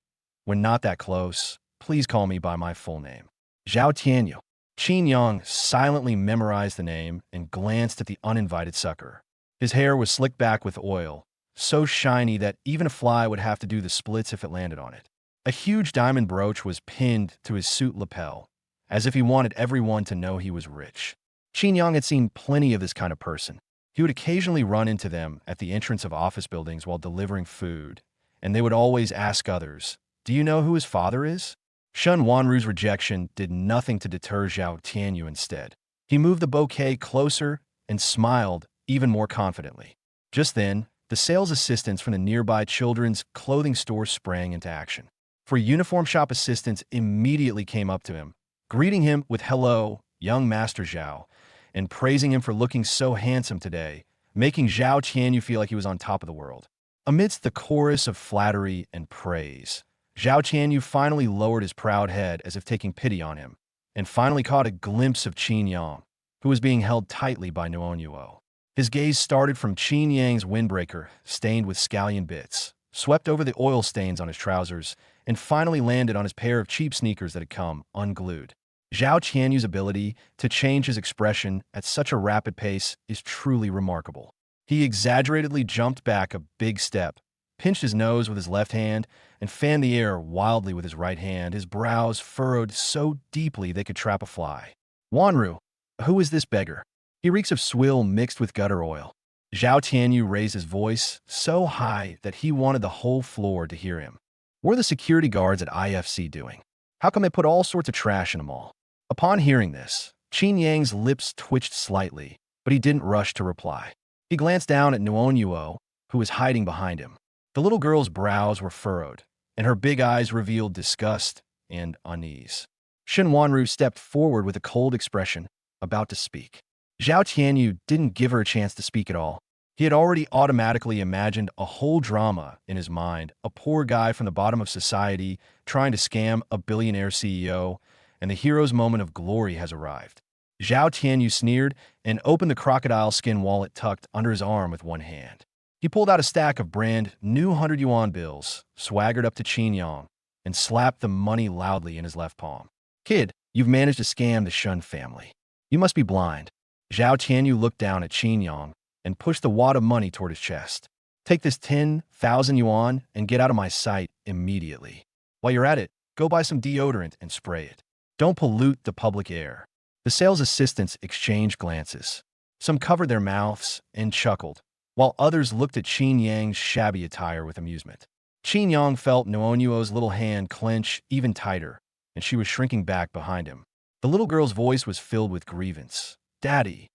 when not that close, please call me by my full name. Zhao Tianyu. Qin Yang silently memorized the name and glanced at the uninvited sucker. His hair was slicked back with oil, so shiny that even a fly would have to do the splits if it landed on it. A huge diamond brooch was pinned to his suit lapel, as if he wanted everyone to know he was rich. Qin Yang had seen plenty of this kind of person. He would occasionally run into them at the entrance of office buildings while delivering food, and they would always ask others, "Do you know who his father is?" Shun Wanru's rejection did nothing to deter Zhao Tianyu instead. He moved the bouquet closer and smiled even more confidently. Just then, the sales assistants from the nearby children's clothing store sprang into action. For uniform shop assistants immediately came up to him, greeting him with "Hello, young Master Zhao," and praising him for looking so handsome today, making Zhao Tianyu feel like he was on top of the world. Amidst the chorus of flattery and praise, Zhao Tianyu finally lowered his proud head as if taking pity on him, and finally caught a glimpse of Qin Yang, who was being held tightly by Nuonyuo. His gaze started from Qin Yang's windbreaker, stained with scallion bits, swept over the oil stains on his trousers, and finally landed on his pair of cheap sneakers that had come unglued. Zhao Tianyu's ability to change his expression at such a rapid pace is truly remarkable. He exaggeratedly jumped back a big step, pinched his nose with his left hand, and fanned the air wildly with his right hand, his brows furrowed so deeply they could trap a fly. "Wanru, who is this beggar? He reeks of swill mixed with gutter oil." Zhao Tianyu raised his voice so high that he wanted the whole floor to hear him. "What are the security guards at IFC doing? How come they put all sorts of trash in them all?" Upon hearing this, Qin Yang's lips twitched slightly, but he didn't rush to reply. He glanced down at Nuonyuo, who was hiding behind him. The little girl's brows were furrowed, and her big eyes revealed disgust and unease. Shen Wanru stepped forward with a cold expression, about to speak. Zhao Tianyu didn't give her a chance to speak at all. He had already automatically imagined a whole drama in his mind, a poor guy from the bottom of society trying to scam a billionaire CEO, and the hero's moment of glory has arrived. Zhao Tianyu sneered and opened the crocodile skin wallet tucked under his arm with one hand. He pulled out a stack of brand new 100 yuan bills, swaggered up to Qin Yang, and slapped the money loudly in his left palm. "Kid, you've managed to scam the Shun family. You must be blind." Zhao Tianyu looked down at Qin Yang and pushed the wad of money toward his chest. "Take this 10,000 yuan and get out of my sight immediately. While you're at it, go buy some deodorant and spray it. Don't pollute the public air." The sales assistants exchanged glances. Some covered their mouths and chuckled, while others looked at Qin Yang's shabby attire with amusement. Qin Yang felt Nuonyuo's little hand clench even tighter, and she was shrinking back behind him. The little girl's voice was filled with grievance. "Daddy."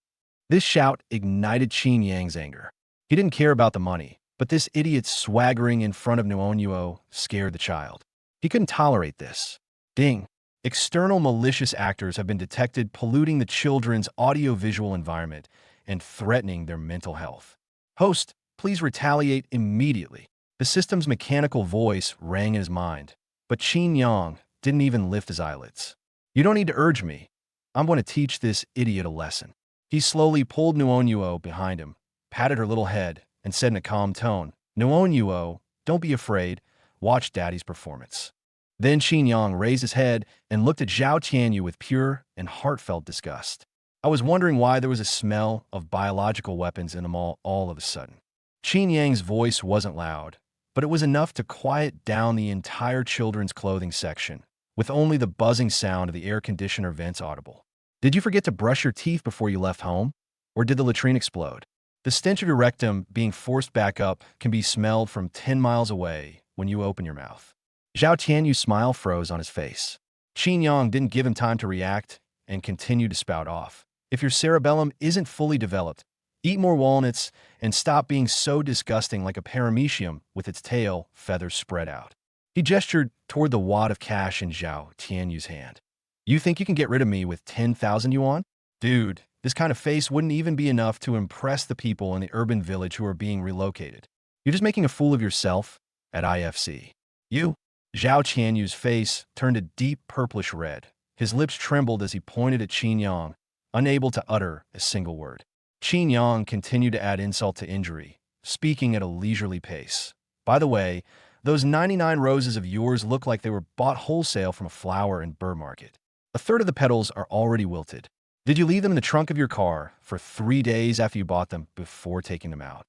This shout ignited Qin Yang's anger. He didn't care about the money, but this idiot swaggering in front of Nuonyuo scared the child. He couldn't tolerate this. Ding. External malicious actors have been detected polluting the children's audiovisual environment and threatening their mental health. Host, please retaliate immediately. The system's mechanical voice rang in his mind, but Qin Yang didn't even lift his eyelids. "You don't need to urge me. I'm going to teach this idiot a lesson." He slowly pulled Nuonyuo behind him, patted her little head, and said in a calm tone, "Nuonyuo, don't be afraid. Watch Daddy's performance." Then Qin Yang raised his head and looked at Zhao Tianyu with pure and heartfelt disgust. "I was wondering why there was a smell of biological weapons in the mall all of a sudden." Qin Yang's voice wasn't loud, but it was enough to quiet down the entire children's clothing section, with only the buzzing sound of the air conditioner vents audible. "Did you forget to brush your teeth before you left home? Or did the latrine explode? The stench of your rectum being forced back up can be smelled from 10 miles away when you open your mouth." Zhao Tianyu's smile froze on his face. Qin Yang didn't give him time to react and continued to spout off. "If your cerebellum isn't fully developed, eat more walnuts and stop being so disgusting like a paramecium with its tail feathers spread out." He gestured toward the wad of cash in Zhao Tianyu's hand. "You think you can get rid of me with 10,000 yuan? Dude, this kind of face wouldn't even be enough to impress the people in the urban village who are being relocated. You're just making a fool of yourself at IFC. You." Zhao Tianyu's face turned a deep purplish red. His lips trembled as he pointed at Qin Yang, unable to utter a single word. Qin Yang continued to add insult to injury, speaking at a leisurely pace. "By the way, those 99 roses of yours look like they were bought wholesale from a flower and bird market. A third of the petals are already wilted. Did you leave them in the trunk of your car for 3 days after you bought them before taking them out?"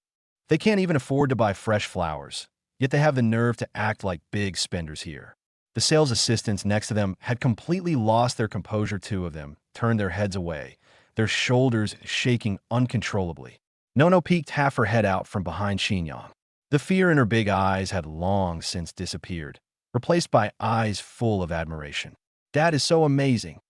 They can't even afford to buy fresh flowers, yet they have the nerve to act like big spenders here. The sales assistants next to them had completely lost their composure. Two of them turned their heads away, their shoulders shaking uncontrollably. Nono peeked half her head out from behind Xinyang. The fear in her big eyes had long since disappeared, replaced by eyes full of admiration. Dad is so amazing.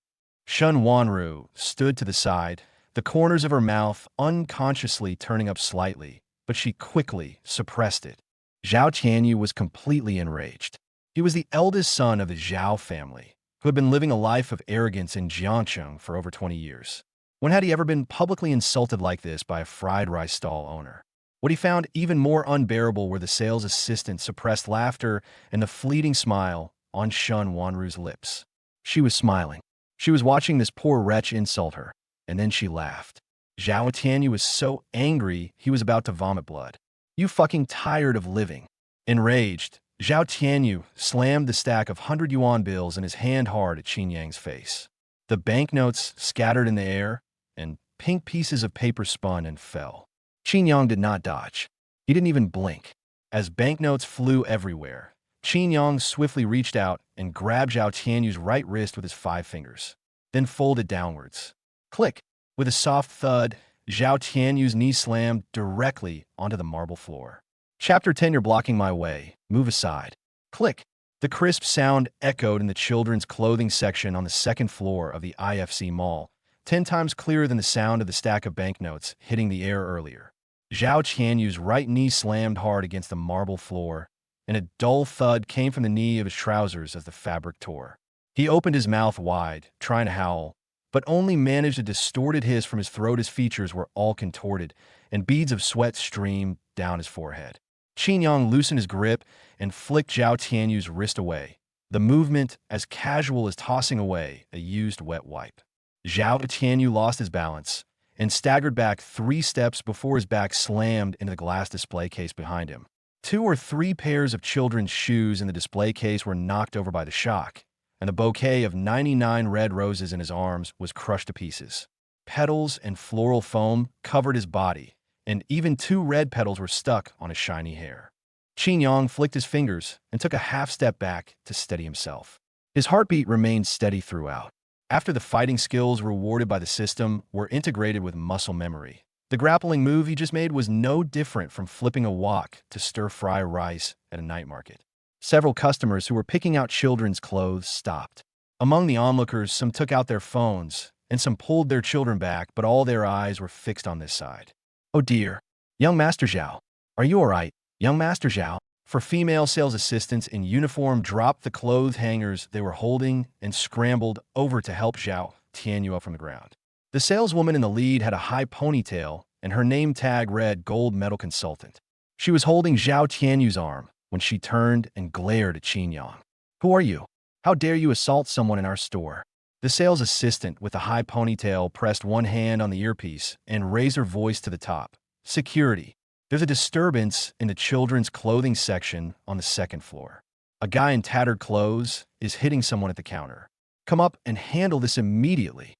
Shun Wanru stood to the side, the corners of her mouth unconsciously turning up slightly, but she quickly suppressed it. Zhao Tianyu was completely enraged. He was the eldest son of the Zhao family, who had been living a life of arrogance in Jiangcheng for over 20 years. When had he ever been publicly insulted like this by a fried rice stall owner? What he found even more unbearable were the sales assistant's suppressed laughter and the fleeting smile on Shun Wanru's lips. She was smiling. She was watching this poor wretch insult her, and then she laughed. Zhao Tianyu was so angry he was about to vomit blood. You fucking tired of living. Enraged, Zhao Tianyu slammed the stack of 100 yuan bills in his hand hard at Qin Yang's face. The banknotes scattered in the air, and pink pieces of paper spun and fell. Qin Yang did not dodge. He didn't even blink. As banknotes flew everywhere, Qin Yang swiftly reached out and grabbed Zhao Tianyu's right wrist with his 5 fingers, then folded downwards. Click! With a soft thud, Zhao Tianyu's knee slammed directly onto the marble floor. Chapter 10. You're blocking my way. Move aside. Click! The crisp sound echoed in the children's clothing section on the second floor of the IFC mall, 10 times clearer than the sound of the stack of banknotes hitting the air earlier. Zhao Tianyu's right knee slammed hard against the marble floor, and a dull thud came from the knee of his trousers as the fabric tore. He opened his mouth wide, trying to howl, but only managed a distorted hiss from his throat. His features were all contorted, and beads of sweat streamed down his forehead. Qin Yang loosened his grip and flicked Zhao Tianyu's wrist away, the movement as casual as tossing away a used wet wipe. Zhao Tianyu lost his balance and staggered back 3 steps before his back slammed into the glass display case behind him. 2 or 3 pairs of children's shoes in the display case were knocked over by the shock, and the bouquet of 99 red roses in his arms was crushed to pieces. Petals and floral foam covered his body, and even 2 red petals were stuck on his shiny hair. Qin Yang flicked his fingers and took a half step back to steady himself. His heartbeat remained steady throughout. After the fighting skills rewarded by the system were integrated with muscle memory, the grappling move he just made was no different from flipping a wok to stir-fry rice at a night market. Several customers who were picking out children's clothes stopped. Among the onlookers, some took out their phones, and some pulled their children back, but all their eyes were fixed on this side. Oh dear. Young Master Zhao. Are you all right, young Master Zhao? For female sales assistants in uniform dropped the clothes hangers they were holding and scrambled over to help Zhao Tianyu up from the ground. The saleswoman in the lead had a high ponytail, and her name tag read Gold Medal Consultant. She was holding Zhao Tianyu's arm when she turned and glared at Qin Yang. Who are you? How dare you assault someone in our store? The sales assistant with the high ponytail pressed one hand on the earpiece and raised her voice to the top. Security. There's a disturbance in the children's clothing section on the second floor. A guy in tattered clothes is hitting someone at the counter. Come up and handle this immediately.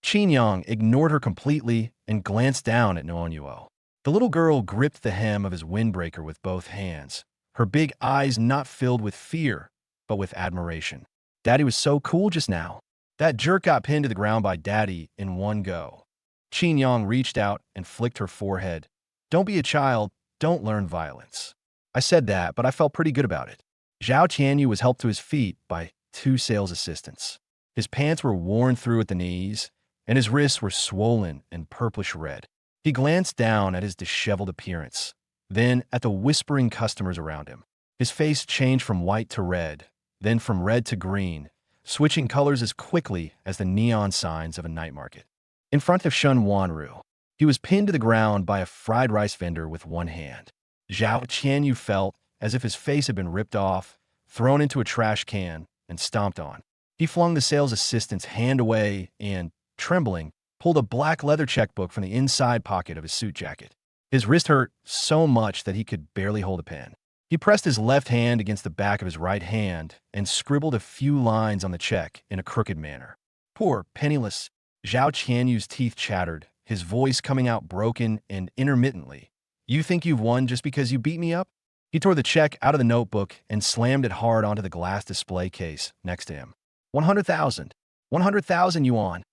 Qin Yang ignored her completely and glanced down at Noonyuo. The little girl gripped the hem of his windbreaker with both hands, her big eyes not filled with fear, but with admiration. Daddy was so cool just now. That jerk got pinned to the ground by Daddy in one go. Qin Yang reached out and flicked her forehead. Don't be a child, don't learn violence. I said that, but I felt pretty good about it. Zhao Tianyu was helped to his feet by 2 sales assistants. His pants were worn through at the knees, and his wrists were swollen and purplish red. He glanced down at his disheveled appearance, then at the whispering customers around him. His face changed from white to red, then from red to green, switching colors as quickly as the neon signs of a night market. In front of Shun Wanru, he was pinned to the ground by a fried rice vendor with one hand. Zhao Tianyu felt as if his face had been ripped off, thrown into a trash can, and stomped on. He flung the sales assistant's hand away and, trembling, pulled a black leather checkbook from the inside pocket of his suit jacket. His wrist hurt so much that he could barely hold a pen. He pressed his left hand against the back of his right hand and scribbled a few lines on the check in a crooked manner. Poor, penniless. Zhao Tianyu's teeth chattered, his voice coming out broken and intermittently. You think you've won just because you beat me up? He tore the check out of the notebook and slammed it hard onto the glass display case next to him. 100,000. 100,000 yuan.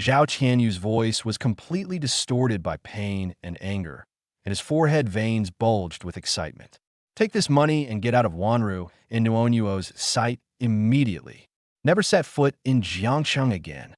Zhao Qianyu's voice was completely distorted by pain and anger, and his forehead veins bulged with excitement. Take this money and get out of Wanru in Nuonyuo's sight immediately. Never set foot in Jiangcheng again.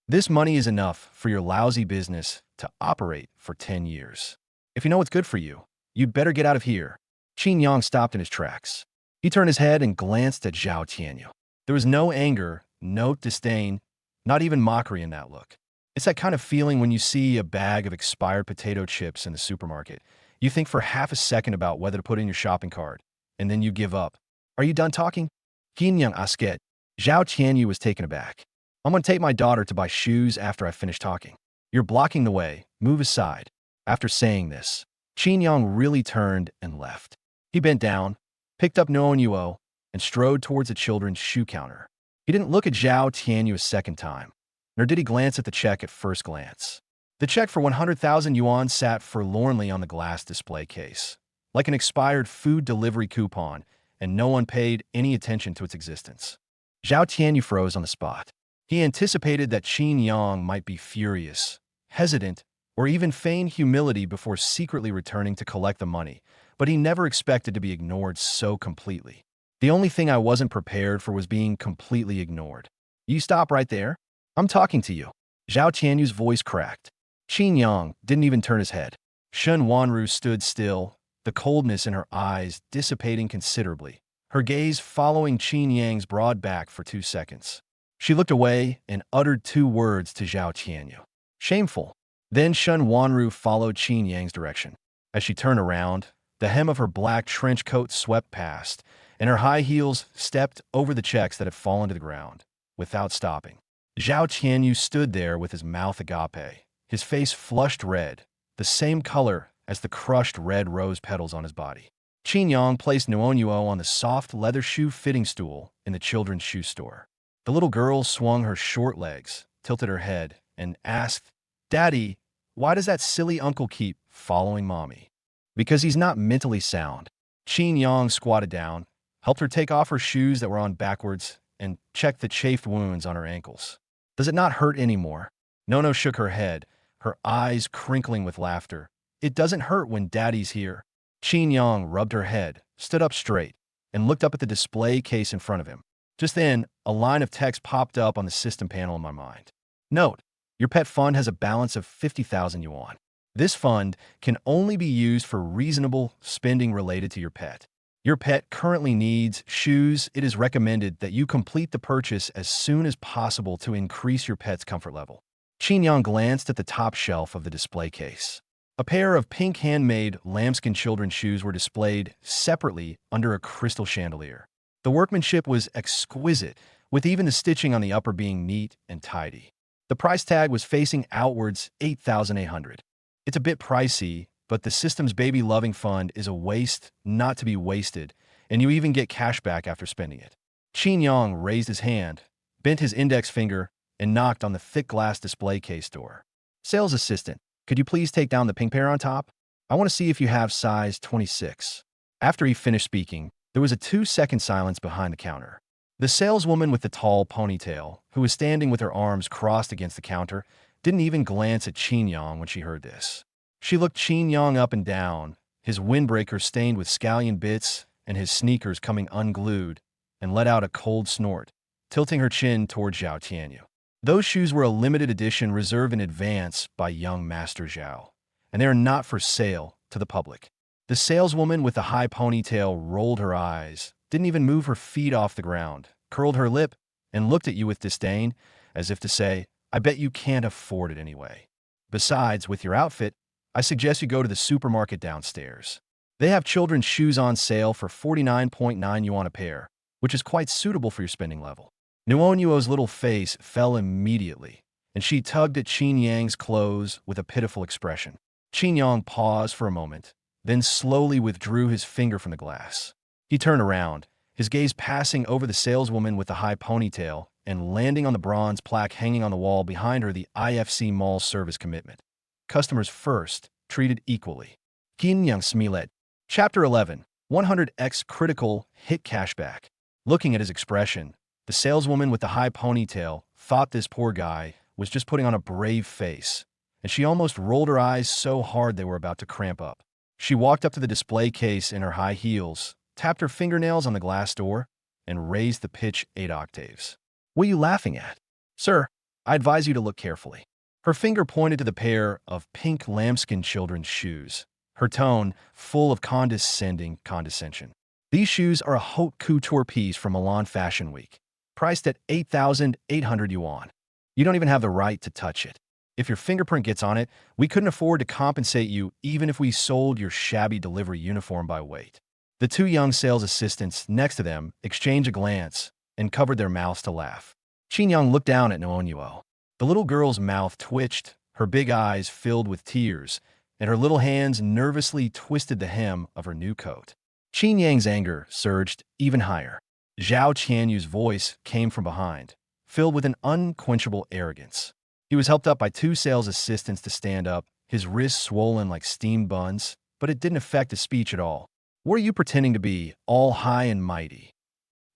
This money is enough for your lousy business to operate for 10 years. If you know what's good for you, you'd better get out of here. Qin Yang stopped in his tracks. He turned his head and glanced at Zhao Qianyu. There was no anger, no disdain, not even mockery in that look. It's that kind of feeling when you see a bag of expired potato chips in the supermarket. You think for half a second about whether to put in your shopping cart, and then you give up. Are you done talking? Qin Yang asket. Zhao Qianyu was taken aback. I'm going to take my daughter to buy shoes after I finish talking. You're blocking the way. Move aside. After saying this, Qin Yang really turned and left. He bent down, picked up Nuonyuo, and strode towards the children's shoe counter. He didn't look at Zhao Tianyu a second time, nor did he glance at the check at first glance. The check for 100,000 yuan sat forlornly on the glass display case, like an expired food delivery coupon, and no one paid any attention to its existence. Zhao Tianyu froze on the spot. He anticipated that Qin Yang might be furious, hesitant, or even feign humility before secretly returning to collect the money, but he never expected to be ignored so completely. The only thing I wasn't prepared for was being completely ignored. You stop right there? I'm talking to you. Zhao Tianyu's voice cracked. Qin Yang didn't even turn his head. Shen Wanru stood still, the coldness in her eyes dissipating considerably, her gaze following Qin Yang's broad back for 2 seconds. She looked away and uttered 2 words to Zhao Tianyu. Shameful. Then Shen Wanru followed Qin Yang's direction. As she turned around, the hem of her black trench coat swept past, and her high heels stepped over the checks that had fallen to the ground, without stopping. Zhao Tianyu stood there with his mouth agape, his face flushed red, the same color as the crushed red rose petals on his body. Qin Yang placed Nuonyuo on the soft leather shoe fitting stool in the children's shoe store. The little girl swung her short legs, tilted her head, and asked, Daddy, why does that silly uncle keep following Mommy? Because he's not mentally sound. Qin Yang squatted down, helped her take off her shoes that were on backwards, and checked the chafed wounds on her ankles. Does it not hurt anymore? Nono shook her head, her eyes crinkling with laughter. It doesn't hurt when Daddy's here. Qin Yang rubbed her head, stood up straight, and looked up at the display case in front of him. Just then, a line of text popped up on the system panel in my mind. Note, your pet fund has a balance of 50,000 yuan. This fund can only be used for reasonable spending related to your pet. Your pet currently needs shoes. It is recommended that you complete the purchase as soon as possible to increase your pet's comfort level. Qin Yang glanced at the top shelf of the display case. A pair of pink handmade lambskin children's shoes were displayed separately under a crystal chandelier. The workmanship was exquisite, with even the stitching on the upper being neat and tidy. The price tag was facing outwards, 8,800. It's a bit pricey, but the system's baby-loving fund is a waste not to be wasted, and you even get cash back after spending it. Qin Yang raised his hand, bent his index finger, and knocked on the thick glass display case door. Sales assistant, could you please take down the pink pair on top? I want to see if you have size 26. After he finished speaking, there was a 2-second silence behind the counter. The saleswoman with the tall ponytail, who was standing with her arms crossed against the counter, didn't even glance at Qin Yang when she heard this. She looked Qin Yang up and down, his windbreaker stained with scallion bits and his sneakers coming unglued, and let out a cold snort, tilting her chin toward Zhao Tianyu. Those shoes were a limited edition reserved in advance by young Master Zhao, and they are not for sale to the public. The saleswoman with the high ponytail rolled her eyes, didn't even move her feet off the ground, curled her lip, and looked at you with disdain, as if to say, I bet you can't afford it anyway. Besides, with your outfit, I suggest you go to the supermarket downstairs. They have children's shoes on sale for 49.9 yuan a pair, which is quite suitable for your spending level. Nuonyuo's little face fell immediately, and she tugged at Qin Yang's clothes with a pitiful expression. Qin Yang paused for a moment, then slowly withdrew his finger from the glass. He turned around, his gaze passing over the saleswoman with the high ponytail and landing on the bronze plaque hanging on the wall behind her, the IFC Mall service commitment. Customers first, treated equally. Young Smilet. Chapter 11. 100x Critical Hit Cashback. Looking at his expression, the saleswoman with the high ponytail thought this poor guy was just putting on a brave face, and she almost rolled her eyes so hard they were about to cramp up. She walked up to the display case in her high heels, tapped her fingernails on the glass door, and raised the pitch 8 octaves. "What are you laughing at? Sir, I advise you to look carefully." Her finger pointed to the pair of pink lambskin children's shoes, her tone full of condescension. "These shoes are a haute couture piece from Milan Fashion Week, priced at 8,800 yuan. You don't even have the right to touch it. If your fingerprint gets on it, we couldn't afford to compensate you even if we sold your shabby delivery uniform by weight." The two young sales assistants next to them exchanged a glance and covered their mouths to laugh. Young looked down at Noonyuo. The little girl's mouth twitched, her big eyes filled with tears, and her little hands nervously twisted the hem of her new coat. Yang's anger surged even higher. Zhao Qianyu's voice came from behind, filled with an unquenchable arrogance. He was helped up by two sales assistants to stand up, his wrists swollen like steamed buns, but it didn't affect his speech at all. "What are you pretending to be, all high and mighty?"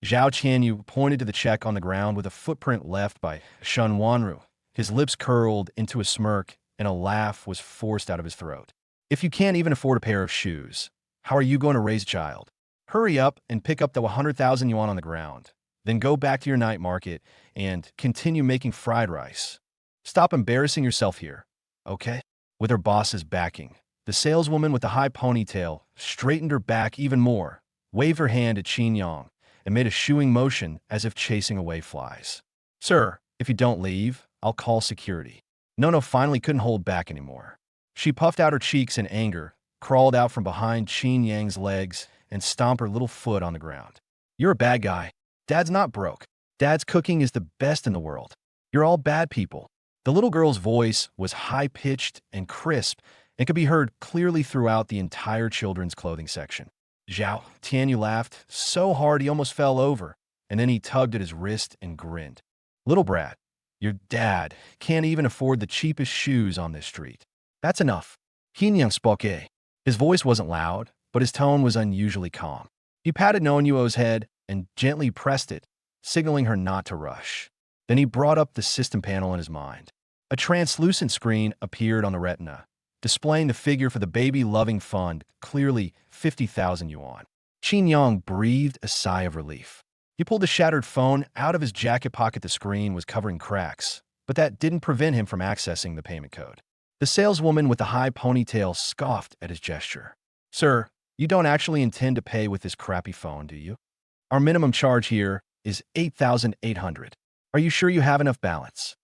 Zhao Qianyu pointed to the check on the ground with a footprint left by Shen Wanru. His lips curled into a smirk, and a laugh was forced out of his throat. "If you can't even afford a pair of shoes, how are you going to raise a child? Hurry up and pick up the 100,000 yuan on the ground. Then go back to your night market and continue making fried rice. Stop embarrassing yourself here, okay?" With her boss's backing, the saleswoman with the high ponytail straightened her back even more, waved her hand at Yang, and made a shooing motion as if chasing away flies. "Sir, if you don't leave, I'll call security." Nono finally couldn't hold back anymore. She puffed out her cheeks in anger, crawled out from behind Yang's legs, and stomped her little foot on the ground. "You're a bad guy. Dad's not broke. Dad's cooking is the best in the world. You're all bad people." The little girl's voice was high-pitched and crisp and could be heard clearly throughout the entire children's clothing section. Zhao Tianyu laughed so hard he almost fell over, and then he tugged at his wrist and grinned. "Little brat, your dad can't even afford the cheapest shoes on this street. That's enough." Young spoke. His voice wasn't loud, but his tone was unusually calm. He patted Noonyuo's head and gently pressed it, signaling her not to rush. Then he brought up the system panel in his mind. A translucent screen appeared on the retina, displaying the figure for the baby-loving fund, clearly 50,000 yuan. Yang breathed a sigh of relief. He pulled the shattered phone out of his jacket pocket. The screen was covering cracks, but that didn't prevent him from accessing the payment code. The saleswoman with the high ponytail scoffed at his gesture. "Sir, you don't actually intend to pay with this crappy phone, do you? Our minimum charge here is 8,800. Are you sure you have enough balance?"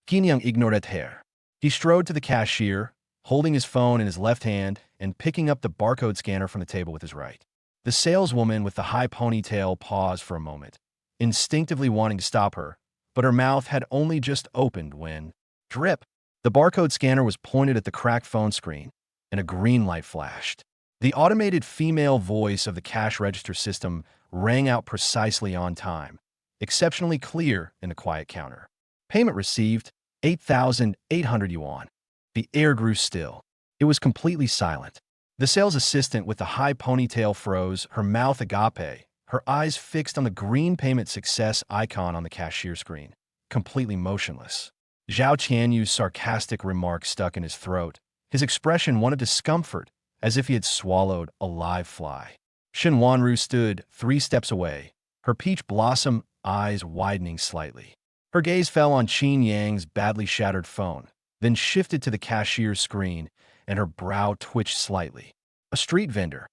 Young ignored her. He strode to the cashier, holding his phone in his left hand and picking up the barcode scanner from the table with his right. The saleswoman with the high ponytail paused for a moment, instinctively wanting to stop her, but her mouth had only just opened when, drip, the barcode scanner was pointed at the cracked phone screen, and a green light flashed. The automated female voice of the cash register system rang out precisely on time, exceptionally clear in the quiet counter. "Payment received, 8,800 yuan. The air grew still. It was completely silent. The sales assistant with the high ponytail froze, her mouth agape, her eyes fixed on the green payment success icon on the cashier screen, completely motionless. Zhao Qianyu's sarcastic remark stuck in his throat, his expression one of discomfort, as if he had swallowed a live fly. Shen Wanru stood 3 steps away, her peach blossom eyes widening slightly. Her gaze fell on Yang's badly shattered phone, then shifted to the cashier's screen, and her brow twitched slightly. "A street vendor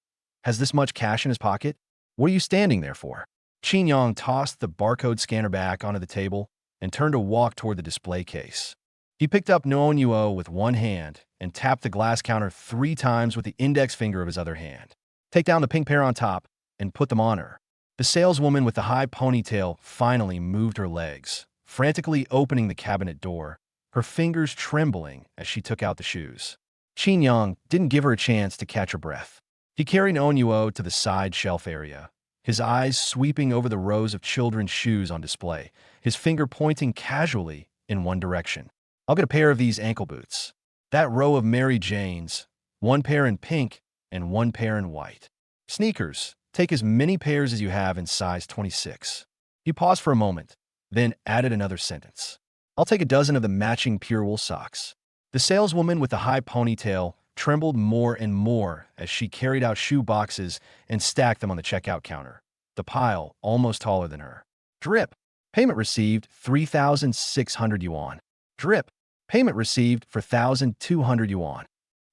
has this much cash in his pocket? What are you standing there for?" Yang tossed the barcode scanner back onto the table and turned to walk toward the display case. He picked up Noonyuo with one hand and tapped the glass counter 3 times with the index finger of his other hand. "Take down the pink pair on top and put them on her." The saleswoman with the high ponytail finally moved her legs, frantically opening the cabinet door, her fingers trembling as she took out the shoes. Yang didn't give her a chance to catch her breath. He carried Noonyuo to the side shelf area, his eyes sweeping over the rows of children's shoes on display, his finger pointing casually in one direction. "I'll get a pair of these ankle boots. That row of Mary Janes, 1 pair in pink and 1 pair in white. Sneakers. Take as many pairs as you have in size 26. He paused for a moment, then added another sentence. I'll take a dozen of the matching pure wool socks. The saleswoman with the high ponytail trembled more and more as she carried out shoe boxes and stacked them on the checkout counter, the pile almost taller than her. Drip. Payment received 3,600 yuan. Drip. Payment received for 1,200 yuan.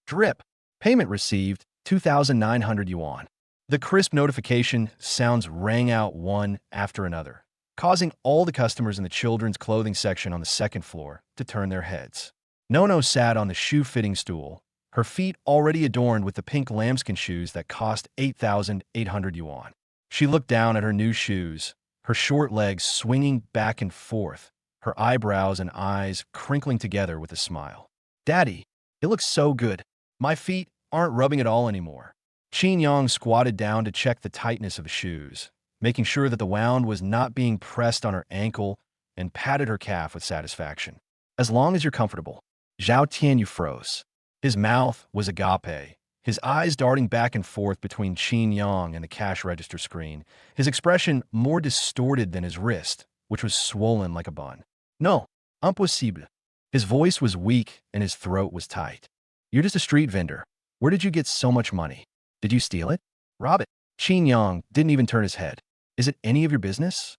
Drip. Payment received 2,900 yuan. The crisp notification sounds rang out one after another, causing all the customers in the children's clothing section on the second floor to turn their heads. Nono sat on the shoe-fitting stool, her feet already adorned with the pink lambskin shoes that cost 8,800 yuan. She looked down at her new shoes, her short legs swinging back and forth, her eyebrows and eyes crinkling together with a smile. Daddy, it looks so good. My feet aren't rubbing at all anymore. Qin Yang squatted down to check the tightness of the shoes, making sure that the wound was not being pressed on her ankle, and patted her calf with satisfaction. As long as you're comfortable. Zhao Tianyu froze. His mouth was agape, his eyes darting back and forth between Qin Yang and the cash register screen, his expression more distorted than his wrist, which was swollen like a bun. No, impossible. His voice was weak and his throat was tight. You're just a street vendor. Where did you get so much money? Did you steal it? Rob it? Qin Yang didn't even turn his head. Is it any of your business?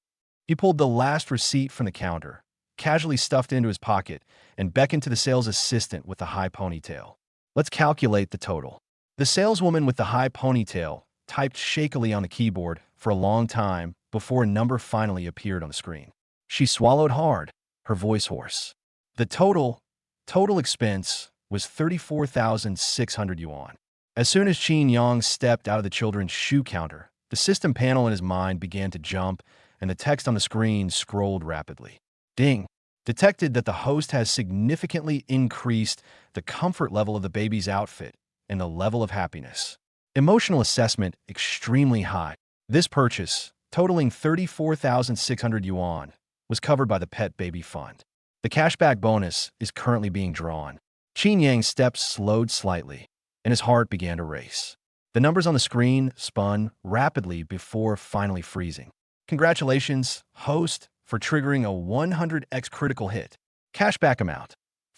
He pulled the last receipt from the counter, casually stuffed into his pocket, and beckoned to the sales assistant with the high ponytail. Let's calculate the total. The saleswoman with the high ponytail typed shakily on the keyboard for a long time before a number finally appeared on the screen. She swallowed hard, her voice hoarse. The total expense was 34,600 yuan. As soon as Qin Yang stepped out of the children's shoe counter, the system panel in his mind began to jump, and the text on the screen scrolled rapidly. Ding! Detected that the host has significantly increased the comfort level of the baby's outfit and the level of happiness. Emotional assessment extremely high. This purchase, totaling 34,600 yuan, was covered by the Pet Baby Fund. The cashback bonus is currently being drawn. Qin Yang's steps slowed slightly, and his heart began to race. The numbers on the screen spun rapidly before finally freezing. Congratulations, host, for triggering a 100x critical hit. Cashback amount,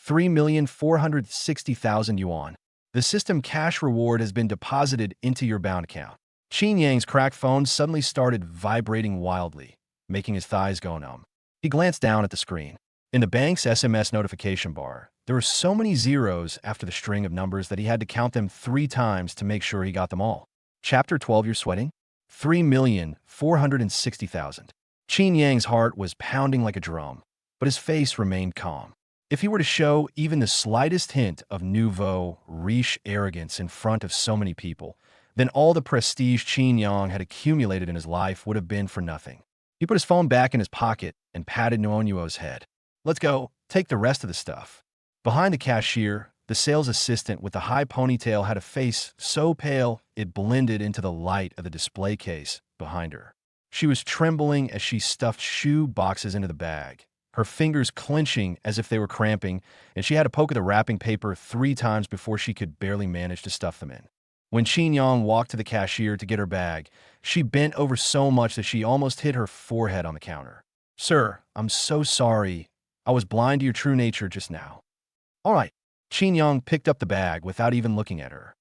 3,460,000 yuan. The system cash reward has been deposited into your bound account. Qin Yang's cracked phone suddenly started vibrating wildly, making his thighs go numb. He glanced down at the screen. In the bank's SMS notification bar, there were so many zeros after the string of numbers that he had to count them 3 times to make sure he got them all. Chapter 12, You're sweating? 3,460,000. Qin Yang's heart was pounding like a drum, but his face remained calm. If he were to show even the slightest hint of nouveau riche arrogance in front of so many people, then all the prestige Qin Yang had accumulated in his life would have been for nothing. He put his phone back in his pocket and patted Nuonyuo's head. Let's go, take the rest of the stuff. Behind the cashier, the sales assistant with the high ponytail had a face so pale it blended into the light of the display case behind her. She was trembling as she stuffed shoe boxes into the bag, her fingers clenching as if they were cramping, and she had to poke at the wrapping paper 3 times before she could barely manage to stuff them in. When Qin Yang walked to the cashier to get her bag, she bent over so much that she almost hit her forehead on the counter. Sir, I'm so sorry. I was blind to your true nature just now. All right. Qin Yang picked up the bag without even looking at her.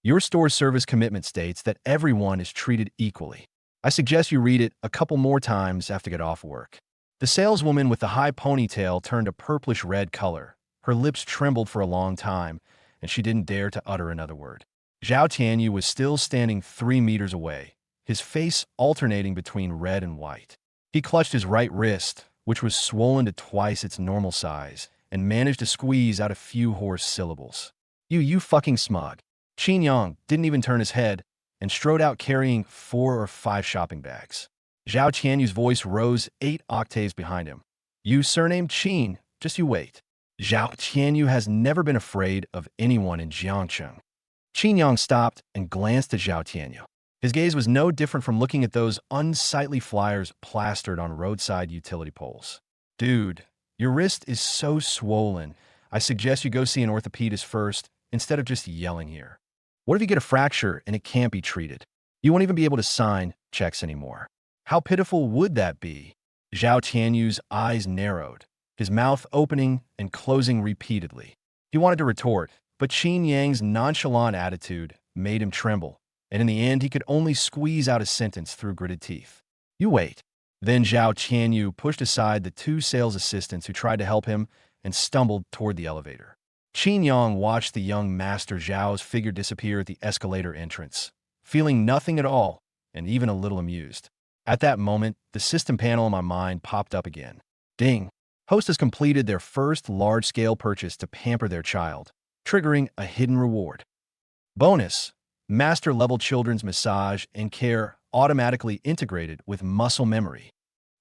Your store's service commitment states that everyone is treated equally. I suggest you read it a couple more times after get off work. The saleswoman with the high ponytail turned a purplish-red color. Her lips trembled for a long time, and she didn't dare to utter another word. Zhao Tianyu was still standing 3 meters away, his face alternating between red and white. He clutched his right wrist, which was swollen to twice its normal size, and managed to squeeze out a few hoarse syllables. You fucking smug. Qin Yang didn't even turn his head and strode out carrying 4 or 5 shopping bags. Zhao Tianyu's voice rose 8 octaves behind him. You surnamed Qin, just you wait. Zhao Tianyu has never been afraid of anyone in Jiangcheng. Qin Yang stopped and glanced at Zhao Tianyu. His gaze was no different from looking at those unsightly flyers plastered on roadside utility poles. Dude, your wrist is so swollen, I suggest you go see an orthopedist first instead of just yelling here. What if you get a fracture and it can't be treated? You won't even be able to sign checks anymore. How pitiful would that be? Zhao Tianyu's eyes narrowed, his mouth opening and closing repeatedly. He wanted to retort, but Qin Yang's nonchalant attitude made him tremble, and in the end he could only squeeze out a sentence through gritted teeth. You wait. Then Zhao Tianyu pushed aside the two sales assistants who tried to help him and stumbled toward the elevator. Qin Yang watched the young master Zhao's figure disappear at the escalator entrance, feeling nothing at all and even a little amused. At that moment, the system panel in my mind popped up again. Ding! Host has completed their first large-scale purchase to pamper their child, triggering a hidden reward. Bonus: master-level children's massage and care automatically integrated with muscle memory.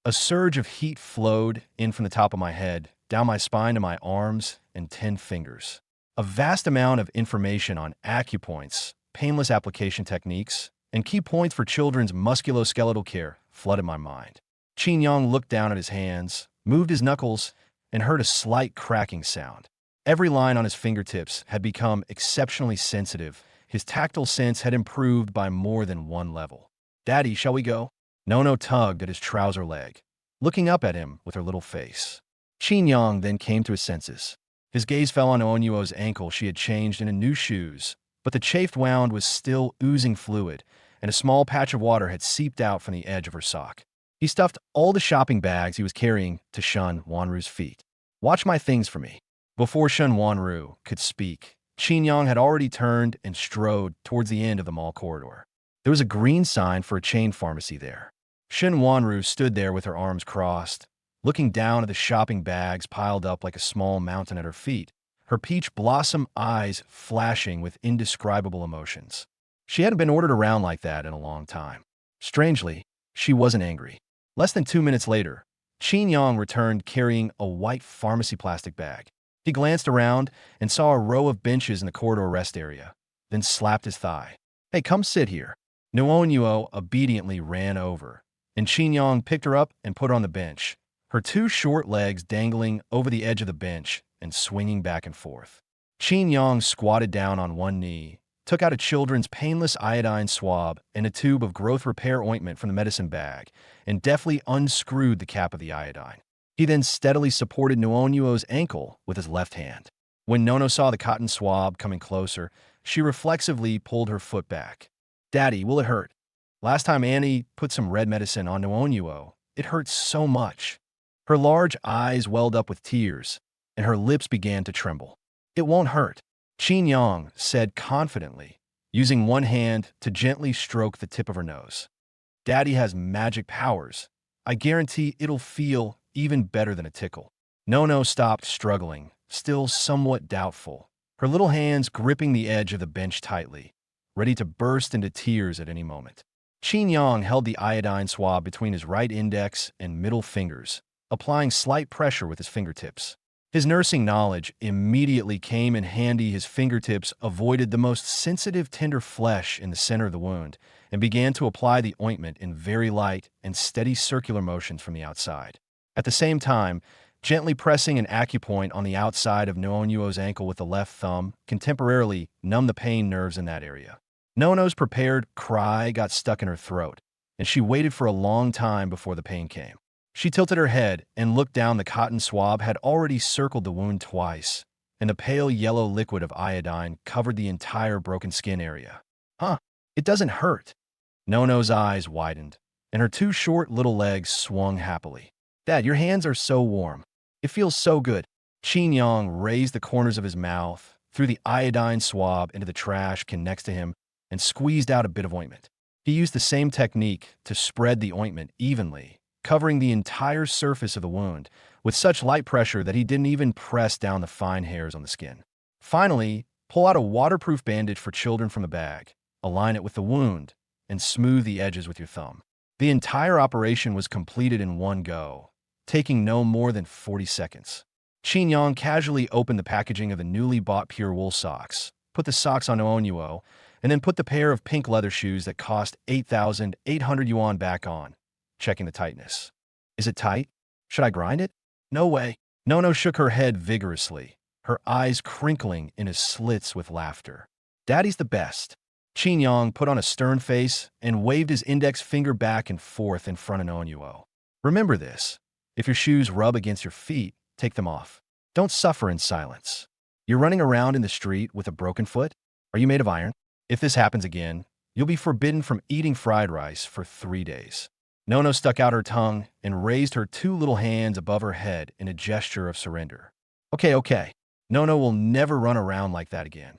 A surge of heat flowed in from the top of my head, down my spine to my arms and 10 fingers. A vast amount of information on acupoints, painless application techniques, and key points for children's musculoskeletal care flooded my mind. Qin Yang looked down at his hands, moved his knuckles, and heard a slight cracking sound. Every line on his fingertips had become exceptionally sensitive. His tactile sense had improved by more than one level. Daddy, shall we go? Nono tugged at his trouser leg, looking up at him with her little face. Qin Yang then came to his senses. His gaze fell on Onyuo's ankle. She had changed into new shoes, but the chafed wound was still oozing fluid, and a small patch of water had seeped out from the edge of her sock. He stuffed all the shopping bags he was carrying to Shun Wanru's feet. Watch my things for me. Before Shun Wanru could speak, Qin Yang had already turned and strode towards the end of the mall corridor. There was a green sign for a chain pharmacy there. Shun Wanru stood there with her arms crossed, looking down at the shopping bags piled up like a small mountain at her feet, her peach blossom eyes flashing with indescribable emotions. She hadn't been ordered around like that in a long time. Strangely, she wasn't angry. Less than 2 minutes later, Qin Yang returned carrying a white pharmacy plastic bag. He glanced around and saw a row of benches in the corridor rest area, then slapped his thigh. Hey, come sit here. Nuo obediently ran over, and Qin Yang picked her up and put her on the bench, her two short legs dangling over the edge of the bench and swinging back and forth. Qin Yang squatted down on one knee, took out a children's painless iodine swab and a tube of growth repair ointment from the medicine bag, and deftly unscrewed the cap of the iodine. He then steadily supported Nuonuo's ankle with his left hand. When Nono saw the cotton swab coming closer, she reflexively pulled her foot back. Daddy, will it hurt? Last time Annie put some red medicine on Nuonuo, it hurt so much. Her large eyes welled up with tears, and her lips began to tremble. It won't hurt, Qin Yang said confidently, using one hand to gently stroke the tip of her nose. Daddy has magic powers. I guarantee it'll feel even better than a tickle. Nono stopped struggling, still somewhat doubtful, her little hands gripping the edge of the bench tightly, ready to burst into tears at any moment. Qin Yang held the iodine swab between his right index and middle fingers, applying slight pressure with his fingertips. His nursing knowledge immediately came in handy. His fingertips avoided the most sensitive, tender flesh in the center of the wound and began to apply the ointment in very light and steady circular motions from the outside. At the same time, gently pressing an acupoint on the outside of Nuonuo's ankle with the left thumb can temporarily numb the pain nerves in that area. Nono's prepared cry got stuck in her throat, and she waited for a long time before the pain came. She tilted her head and looked down. The cotton swab had already circled the wound twice, and the pale yellow liquid of iodine covered the entire broken skin area. Huh, it doesn't hurt. Nono's eyes widened, and her two short little legs swung happily. Dad, your hands are so warm. It feels so good. Qin Yang raised the corners of his mouth, threw the iodine swab into the trash can next to him, and squeezed out a bit of ointment. He used the same technique to spread the ointment evenly, covering the entire surface of the wound with such light pressure that he didn't even press down the fine hairs on the skin. Finally, pull out a waterproof bandage for children from the bag, align it with the wound, and smooth the edges with your thumb. The entire operation was completed in one go, taking no more than 40 seconds. Qin Yang casually opened the packaging of the newly bought pure wool socks, put the socks on Onuo, and then put the pair of pink leather shoes that cost 8,800 yuan back on, checking the tightness. Is it tight? Should I grind it? No way. Nono shook her head vigorously, her eyes crinkling into slits with laughter. Daddy's the best. Qin Yang put on a stern face and waved his index finger back and forth in front of Nonyuo. Remember this. If your shoes rub against your feet, take them off. Don't suffer in silence. You're running around in the street with a broken foot? Are you made of iron? If this happens again, you'll be forbidden from eating fried rice for 3 days. Nono stuck out her tongue and raised her 2 little hands above her head in a gesture of surrender. Okay. Nono will never run around like that again.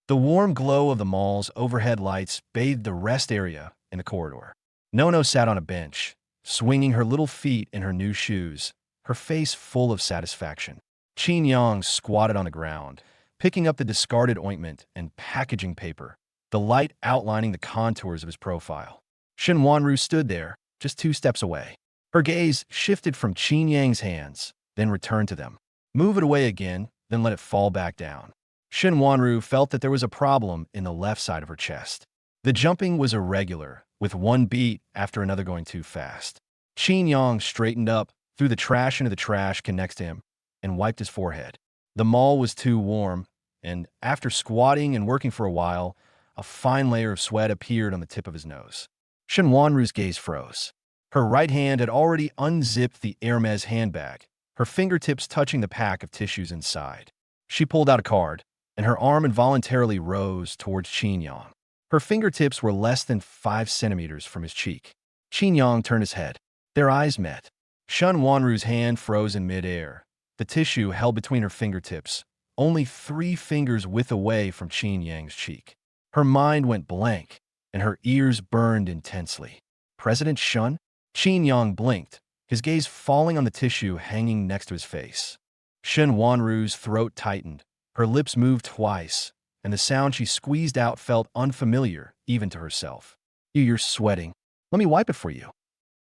The warm glow of the mall's overhead lights bathed the rest area in the corridor. Nono sat on a bench, swinging her little feet in her new shoes, her face full of satisfaction. Qin Yang squatted on the ground, picking up the discarded ointment and packaging paper, the light outlining the contours of his profile. Shen Wanru stood there, just 2 steps away. Her gaze shifted from Qin Yang's hands, then returned to them. Move it away again, then let it fall back down. Shen Wanru felt that there was a problem in the left side of her chest. The jumping was irregular, with one beat after another going too fast. Qin Yang straightened up, threw the trash into the trash can next to him, and wiped his forehead. The mall was too warm, and after squatting and working for a while, a fine layer of sweat appeared on the tip of his nose. Shen Wanru's gaze froze. Her right hand had already unzipped the Hermes handbag, her fingertips touching the pack of tissues inside. She pulled out a card, and her arm involuntarily rose towards Qin Yang. Her fingertips were less than 5 centimeters from his cheek. Qin Yang turned his head. Their eyes met. Shen Wanru's hand froze in midair, the tissue held between her fingertips, only 3 fingers width away from Qin Yang's cheek. Her mind went blank, and her ears burned intensely. President Shun? Qin Yang blinked, his gaze falling on the tissue hanging next to his face. Shen Wanru's throat tightened, her lips moved twice, and the sound she squeezed out felt unfamiliar, even to herself. You're sweating. Let me wipe it for you.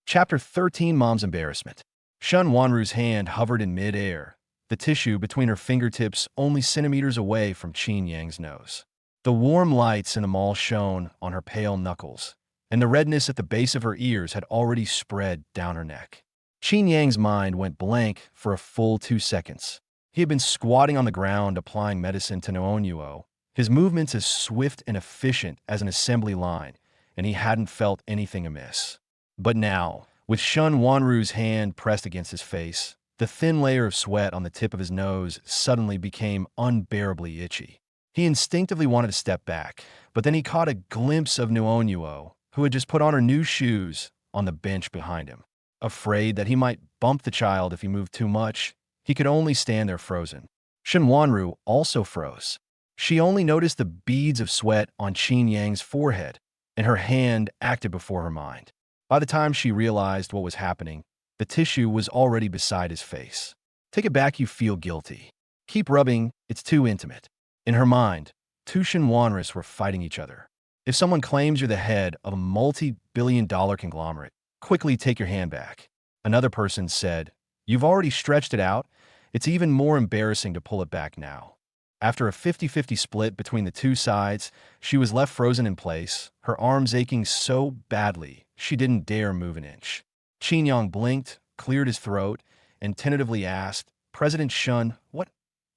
Chapter 13, Mom's Embarrassment. Shen Wanru's hand hovered in midair, the tissue between her fingertips only centimeters away from Qin Yang's nose. The warm lights in the mall shone on her pale knuckles, and the redness at the base of her ears had already spread down her neck. Qin Yang's mind went blank for a full 2 seconds. He had been squatting on the ground applying medicine to Noonyuo, his movements as swift and efficient as an assembly line, and he hadn't felt anything amiss. But now, with Shen Wanru's hand pressed against his face, the thin layer of sweat on the tip of his nose suddenly became unbearably itchy. He instinctively wanted to step back, but then he caught a glimpse of Noonyuo, who had just put on her new shoes, on the bench behind him. Afraid that he might bump the child if he moved too much, he could only stand there frozen. Shen Wanru also froze. She only noticed the beads of sweat on Qin Yang's forehead, and her hand acted before her mind. By the time she realized what was happening, the tissue was already beside his face. Take it back, you feel guilty. Keep rubbing, it's too intimate. In her mind, 2 Shen Wanrus were fighting each other. If someone claims you're the head of a multi-billion-dollar conglomerate, quickly take your hand back. Another person said, you've already stretched it out. It's even more embarrassing to pull it back now. After a 50-50 split between the 2 sides, she was left frozen in place, her arms aching so badly she didn't dare move an inch. Qin Yang blinked, cleared his throat, and tentatively asked, President Shun, what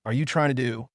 are you trying to do?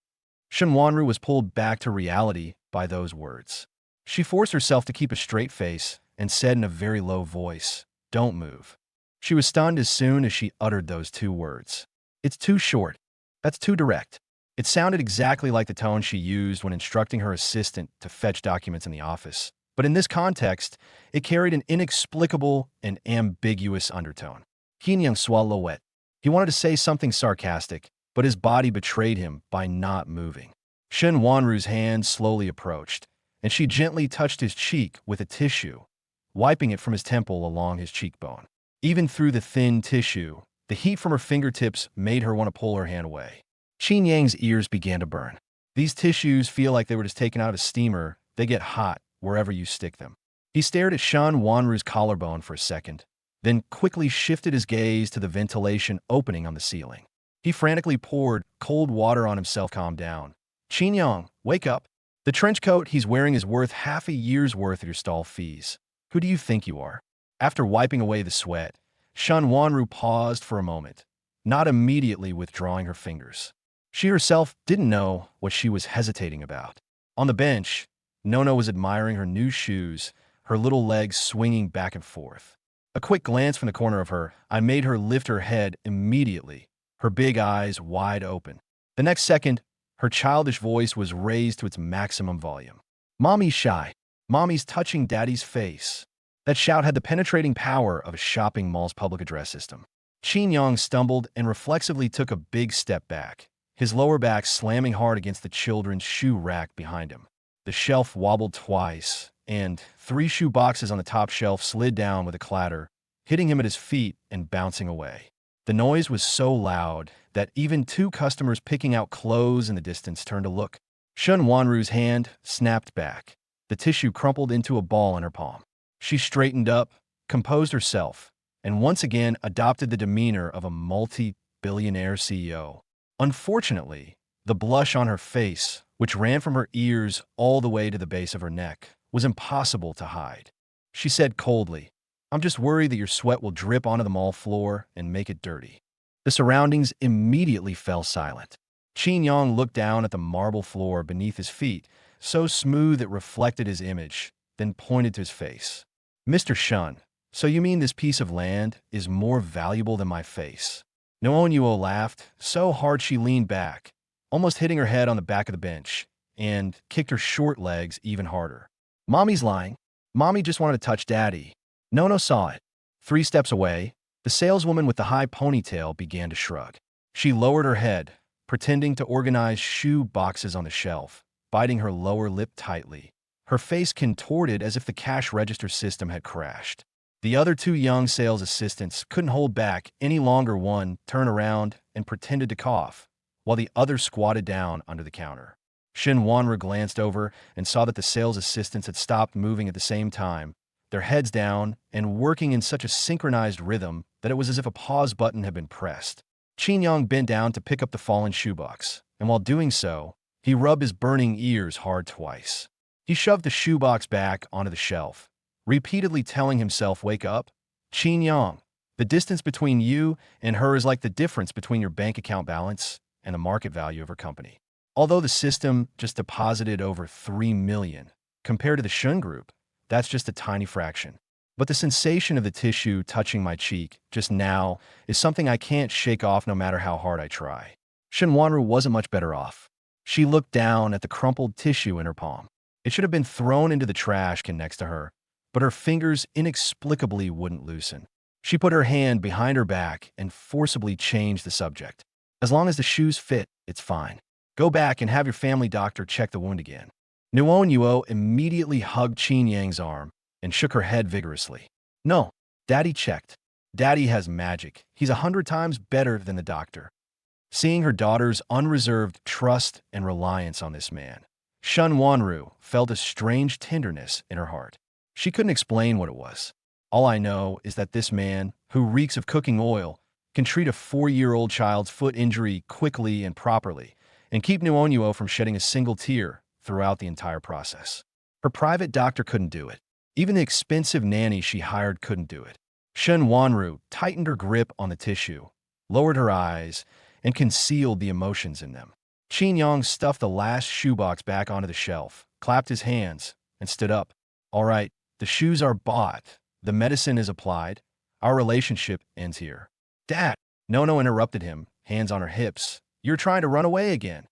Shen Wanru was pulled back to reality by those words. She forced herself to keep a straight face and said in a very low voice, don't move. She was stunned as soon as she uttered those 2 words. It's too short. That's too direct. It sounded exactly like the tone she used when instructing her assistant to fetch documents in the office. But in this context, it carried an inexplicable and ambiguous undertone. Qin Yang swallowed wet. He wanted to say something sarcastic, but his body betrayed him by not moving. Shen Wanru's hand slowly approached, and she gently touched his cheek with a tissue, wiping it from his temple along his cheekbone. Even through the thin tissue, the heat from her fingertips made her want to pull her hand away. Qin Yang's ears began to burn. These tissues feel like they were just taken out of a steamer. They get hot wherever you stick them. He stared at Shen Wanru's collarbone for a second, then quickly shifted his gaze to the ventilation opening on the ceiling. He frantically poured cold water on himself to calm down. Qin Yang, wake up. The trench coat he's wearing is worth half a year's worth of your stall fees. Who do you think you are? After wiping away the sweat, Shen Wanru paused for a moment, not immediately withdrawing her fingers. She herself didn't know what she was hesitating about. On the bench, Nono was admiring her new shoes, her little legs swinging back and forth. A quick glance from the corner of her, I made her lift her head immediately, her big eyes wide open. The next second, her childish voice was raised to its maximum volume. "Mommy's shy. Mommy's touching Daddy's face." That shout had the penetrating power of a shopping mall's public address system. Qin Yang stumbled and reflexively took a big step back, his lower back slamming hard against the children's shoe rack behind him. The shelf wobbled twice, and 3 shoe boxes on the top shelf slid down with a clatter, hitting him at his feet and bouncing away. The noise was so loud that even 2 customers picking out clothes in the distance turned to look. Shun Wanru's hand snapped back. The tissue crumpled into a ball in her palm. She straightened up, composed herself, and once again adopted the demeanor of a multi-billionaire CEO. Unfortunately, the blush on her face, which ran from her ears all the way to the base of her neck, was impossible to hide. She said coldly, "I'm just worried that your sweat will drip onto the mall floor and make it dirty." The surroundings immediately fell silent. Qin Yang looked down at the marble floor beneath his feet, so smooth it reflected his image, then pointed to his face. "Mr. Shun, so you mean this piece of land is more valuable than my face?" Noonyuo laughed so hard she leaned back, almost hitting her head on the back of the bench, and kicked her short legs even harder. "Mommy's lying. Mommy just wanted to touch Daddy." Nono saw it. 3 steps away, the saleswoman with the high ponytail began to shrug. She lowered her head, pretending to organize shoe boxes on the shelf, biting her lower lip tightly. Her face contorted as if the cash register system had crashed. The other 2 young sales assistants couldn't hold back any longer. One turned around and pretended to cough, while the other squatted down under the counter. Shin Wanru glanced over and saw that the sales assistants had stopped moving at the same time, their heads down and working in such a synchronized rhythm that it was as if a pause button had been pressed. Qin Yang bent down to pick up the fallen shoebox, and while doing so, he rubbed his burning ears hard twice. He shoved the shoebox back onto the shelf, repeatedly telling himself, "Wake up, Qin Yang. The distance between you and her is like the difference between your bank account balance and the market value of her company." Although the system just deposited over 3 million, compared to the Shun Group, that's just a tiny fraction. But the sensation of the tissue touching my cheek just now is something I can't shake off no matter how hard I try. Shin Wanru wasn't much better off. She looked down at the crumpled tissue in her palm. It should have been thrown into the trash can next to her, but her fingers inexplicably wouldn't loosen. She put her hand behind her back and forcibly changed the subject. "As long as the shoes fit, it's fine. Go back and have your family doctor check the wound again." Nuonyuo immediately hugged Qin Yang's arm and shook her head vigorously. "No, Daddy checked. Daddy has magic. He's 100 times better than the doctor." Seeing her daughter's unreserved trust and reliance on this man, Shun Wanru felt a strange tenderness in her heart. She couldn't explain what it was. "All I know is that this man, who reeks of cooking oil, can treat a 4-year-old child's foot injury quickly and properly, and keep Nuonyuo from shedding a single tear throughout the entire process. Her private doctor couldn't do it. Even the expensive nanny she hired couldn't do it." Shun Wanru tightened her grip on the tissue, lowered her eyes, and concealed the emotions in them. Qin Yang stuffed the last shoebox back onto the shelf, clapped his hands, and stood up. "All right, the shoes are bought. The medicine is applied. Our relationship ends here." "Dad!" Nono interrupted him, hands on her hips. "You're trying to run away again."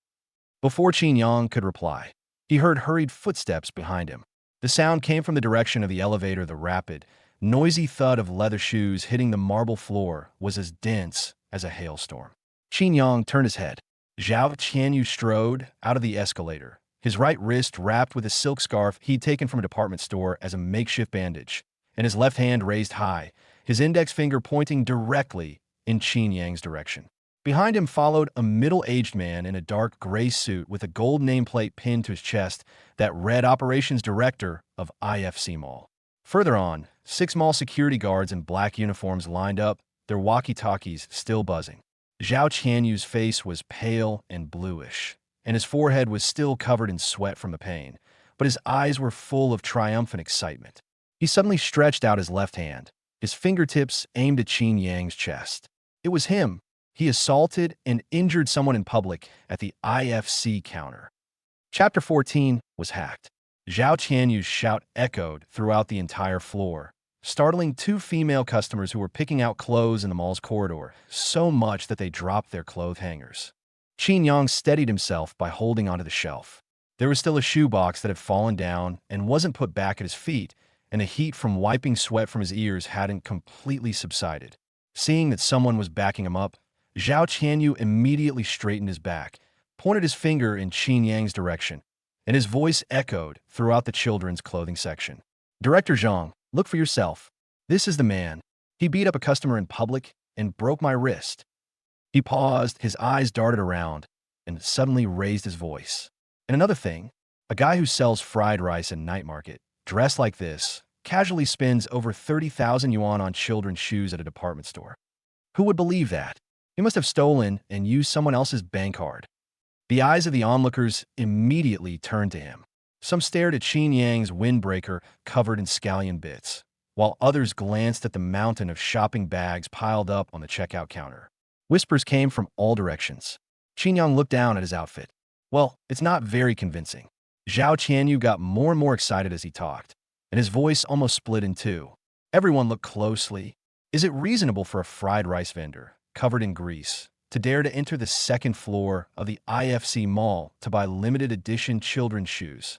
Before Qin Yang could reply, he heard hurried footsteps behind him. The sound came from the direction of the elevator. The rapid, noisy thud of leather shoes hitting the marble floor was as dense as a hailstorm. Qin Yang turned his head. Zhao Qianyu strode out of the escalator, his right wrist wrapped with a silk scarf he'd taken from a department store as a makeshift bandage, and his left hand raised high, his index finger pointing directly in Qin Yang's direction. Behind him followed a middle-aged man in a dark gray suit with a gold nameplate pinned to his chest that read Operations Director of IFC Mall. Further on, 6 mall security guards in black uniforms lined up, their walkie-talkies still buzzing. Zhao Qianyu's face was pale and bluish, and his forehead was still covered in sweat from the pain, but his eyes were full of triumphant excitement. He suddenly stretched out his left hand, his fingertips aimed at Qin Yang's chest. It was him. He assaulted and injured someone in public at the IFC counter. Chapter 14 was hacked. Zhao Qianyu's shout echoed throughout the entire floor, startling two female customers who were picking out clothes in the mall's corridor so much that they dropped their clothes hangers. Qin Yang steadied himself by holding onto the shelf. There was still a shoebox that had fallen down and wasn't put back at his feet, and the heat from wiping sweat from his ears hadn't completely subsided. Seeing that someone was backing him up, Zhao Qianyu immediately straightened his back, pointed his finger in Qin Yang's direction, and his voice echoed throughout the children's clothing section. Director Zhang, look for yourself. This is the man. He beat up a customer in public and broke my wrist. He paused, his eyes darted around, and suddenly raised his voice. And another thing, a guy who sells fried rice in night market, dressed like this, casually spends over 30,000 yuan on children's shoes at a department store. Who would believe that? He must have stolen and used someone else's bank card. The eyes of the onlookers immediately turned to him. Some stared at Qin Yang's windbreaker covered in scallion bits, while others glanced at the mountain of shopping bags piled up on the checkout counter. Whispers came from all directions. Qin Yang looked down at his outfit. Well, it's not very convincing. Zhao Qianyu got more and more excited as he talked, and his voice almost split in two. Everyone looked closely. Is it reasonable for a fried rice vendor, covered in grease, to dare to enter the second floor of the IFC mall to buy limited edition children's shoes?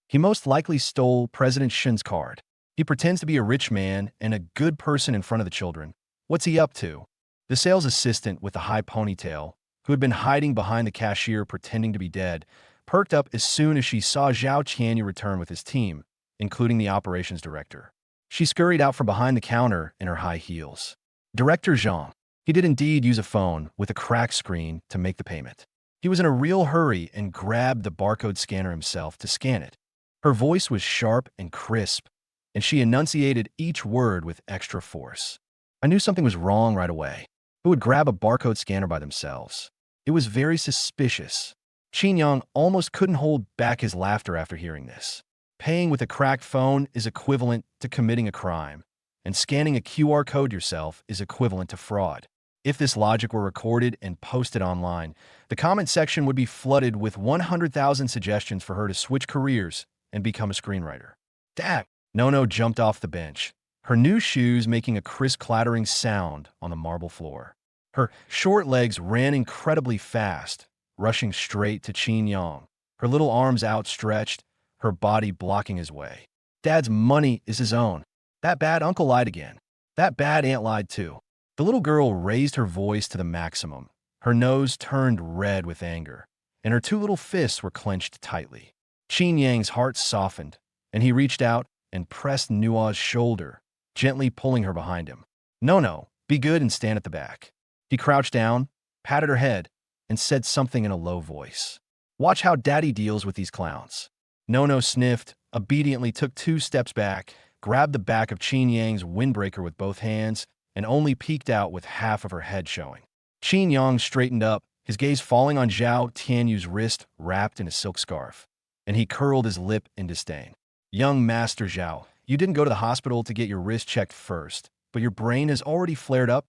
He most likely stole President Shen's card. He pretends to be a rich man and a good person in front of the children. What's he up to? The sales assistant with the high ponytail, who had been hiding behind the cashier pretending to be dead, perked up as soon as she saw Zhao Qianyu return with his team, including the operations director. She scurried out from behind the counter in her high heels. Director Zhang. He did indeed use a phone with a cracked screen to make the payment. He was in a real hurry and grabbed the barcode scanner himself to scan it. Her voice was sharp and crisp, and she enunciated each word with extra force. I knew something was wrong right away. Who would grab a barcode scanner by themselves? It was very suspicious. Qin Yang almost couldn't hold back his laughter after hearing this. Paying with a cracked phone is equivalent to committing a crime, and scanning a QR code yourself is equivalent to fraud. If this logic were recorded and posted online, the comment section would be flooded with 100,000 suggestions for her to switch careers and become a screenwriter. Dad! Nono jumped off the bench, her new shoes making a crisp clattering sound on the marble floor. Her short legs ran incredibly fast, rushing straight to Qin Yang, her little arms outstretched, her body blocking his way. Dad's money is his own. That bad uncle lied again. That bad aunt lied too. The little girl raised her voice to the maximum. Her nose turned red with anger, and her two little fists were clenched tightly. Qin Yang's heart softened, and he reached out and pressed Nua's shoulder, gently pulling her behind him. No, be good and stand at the back. He crouched down, patted her head, and said something in a low voice. Watch how Daddy deals with these clowns. Nono sniffed, obediently took 2 steps back, grabbed the back of Qin Yang's windbreaker with both hands, and only peeked out with half of her head showing. Qin Yang straightened up, his gaze falling on Zhao Tianyu's wrist wrapped in a silk scarf, and he curled his lip in disdain. Young Master Zhao, you didn't go to the hospital to get your wrist checked first, but your brain has already flared up?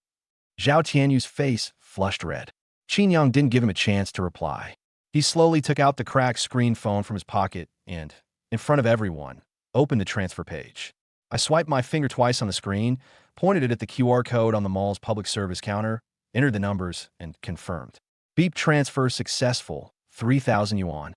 Zhao Tianyu's face flushed red. Qin Yang didn't give him a chance to reply. He slowly took out the cracked screen phone from his pocket and, in front of everyone, opened the transfer page. I swiped my finger twice on the screen, pointed it at the QR code on the mall's public service counter, entered the numbers, and confirmed. Beep transfer successful, 3,000 yuan.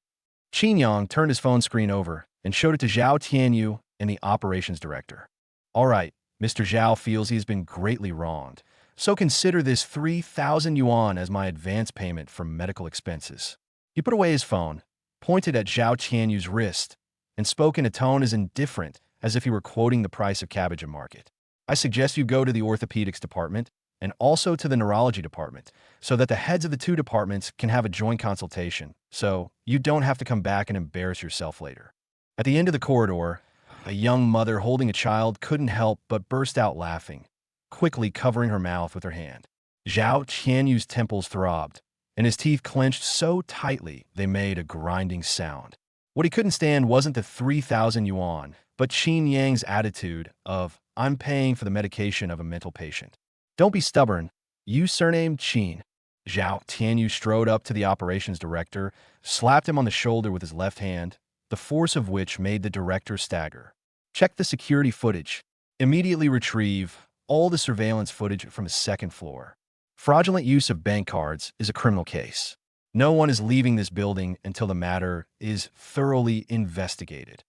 Qin Yang turned his phone screen over and showed it to Zhao Tianyu and the operations director. All right, Mr. Zhao feels he has been greatly wronged, so consider this 3,000 yuan as my advance payment for medical expenses. He put away his phone, pointed at Zhao Tianyu's wrist, and spoke in a tone as indifferent as if he were quoting the price of cabbage at market. I suggest you go to the orthopedics department and also to the neurology department so that the heads of the 2 departments can have a joint consultation, so you don't have to come back and embarrass yourself later. At the end of the corridor, a young mother holding a child couldn't help but burst out laughing, quickly covering her mouth with her hand. Zhao Qianyu's temples throbbed, and his teeth clenched so tightly they made a grinding sound. What he couldn't stand wasn't the 3,000 yuan, but Qin Yang's attitude of, I'm paying for the medication of a mental patient. Don't be stubborn. You surnamed Qin. Zhao Tianyu strode up to the operations director, slapped him on the shoulder with his left hand, the force of which made the director stagger. Check the security footage. Immediately retrieve all the surveillance footage from the second floor. Fraudulent use of bank cards is a criminal case. No one is leaving this building until the matter is thoroughly investigated.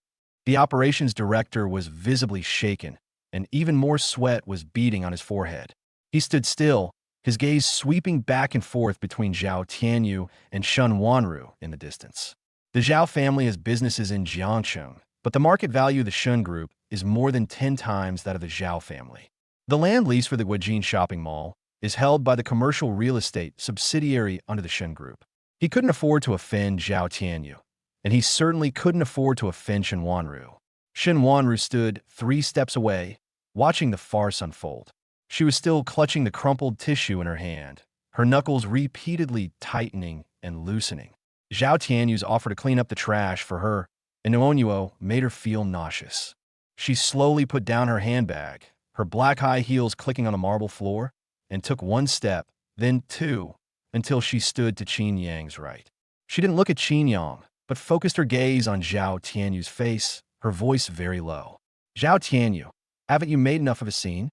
The operations director was visibly shaken, and even more sweat was beading on his forehead. He stood still, his gaze sweeping back and forth between Zhao Tianyu and Shun Wanru in the distance. The Zhao family has businesses in Jiangcheng, but the market value of the Shun Group is more than 10 times that of the Zhao family. The land lease for the Guojin shopping mall is held by the commercial real estate subsidiary under the Shun Group. He couldn't afford to offend Zhao Tianyu, and he certainly couldn't afford to offend Shen Wanru. Shen Wanru stood 3 steps away, watching the farce unfold. She was still clutching the crumpled tissue in her hand, her knuckles repeatedly tightening and loosening. Zhao Tianyu's offer to clean up the trash for her and Nuonyuo made her feel nauseous. She slowly put down her handbag, her black high heels clicking on the marble floor, and took 1 step, then 2, until she stood to Qin Yang's right. She didn't look at Qin Yang, but focused her gaze on Zhao Tianyu's face, her voice very low. Zhao Tianyu, haven't you made enough of a scene?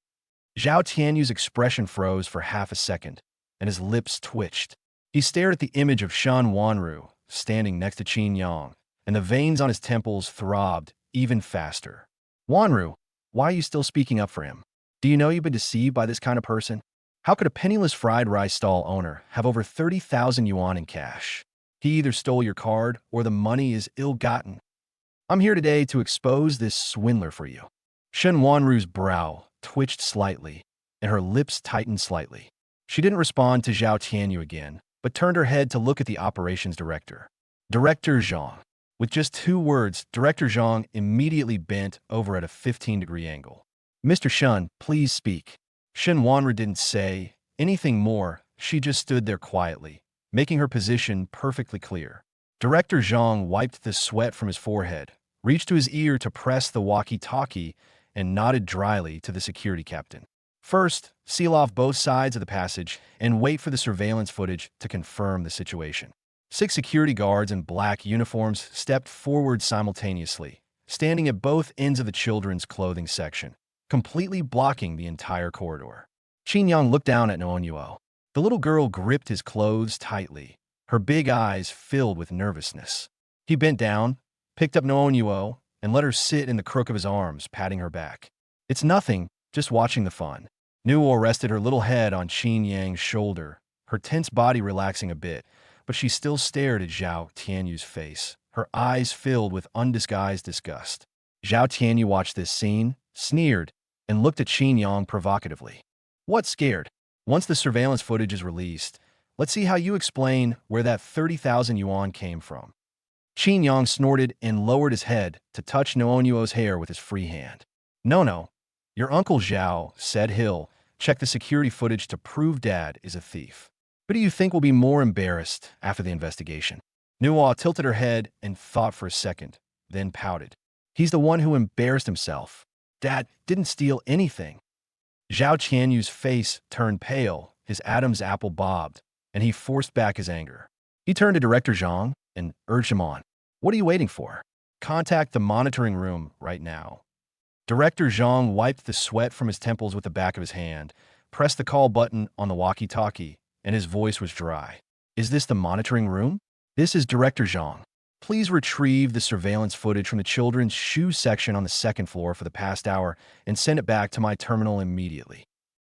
Zhao Tianyu's expression froze for half a second, and his lips twitched. He stared at the image of Shan Wanru standing next to Qin Yang, and the veins on his temples throbbed even faster. Wanru, why are you still speaking up for him? Do you know you've been deceived by this kind of person? How could a penniless fried rice stall owner have over 30,000 yuan in cash? He either stole your card or the money is ill-gotten. I'm here today to expose this swindler for you. Shen Wanru's brow twitched slightly, and her lips tightened slightly. She didn't respond to Zhao Tianyu again, but turned her head to look at the operations director. Director Zhang. With just 2 words, Director Zhang immediately bent over at a 15-degree angle. Mr. Shun, please speak. Shen Wanru didn't say anything more. She just stood there quietly, making her position perfectly clear. Director Zhang wiped the sweat from his forehead, reached to his ear to press the walkie-talkie, and nodded dryly to the security captain. First, seal off both sides of the passage and wait for the surveillance footage to confirm the situation. 6 security guards in black uniforms stepped forward simultaneously, standing at both ends of the children's clothing section, completely blocking the entire corridor. Qin Yang looked down at Nuonyuo. The little girl gripped his clothes tightly, her big eyes filled with nervousness. He bent down, picked up Nuonyuo, and let her sit in the crook of his arms, patting her back. It's nothing, just watching the fun. Nuo rested her little head on Qin Yang's shoulder, her tense body relaxing a bit, but she still stared at Zhao Tianyu's face, her eyes filled with undisguised disgust. Zhao Tianyu watched this scene, sneered, and looked at Qin Yang provocatively. What scared? Once the surveillance footage is released, let's see how you explain where that 30,000 yuan came from. Qin Yang snorted and lowered his head to touch Nuonyuo's hair with his free hand. No, your Uncle Zhao, said he'll check the security footage to prove Dad is a thief. Who do you think will be more embarrassed after the investigation? Nuo tilted her head and thought for a second, then pouted. He's the one who embarrassed himself. Dad didn't steal anything. Zhao Tianyu's face turned pale, his Adam's apple bobbed, and he forced back his anger. He turned to Director Zhang and urged him on. What are you waiting for? Contact the monitoring room right now. Director Zhang wiped the sweat from his temples with the back of his hand, pressed the call button on the walkie-talkie, and his voice was dry. Is this the monitoring room? This is Director Zhang. Please retrieve the surveillance footage from the children's shoe section on the 2nd floor for the past hour and send it back to my terminal immediately.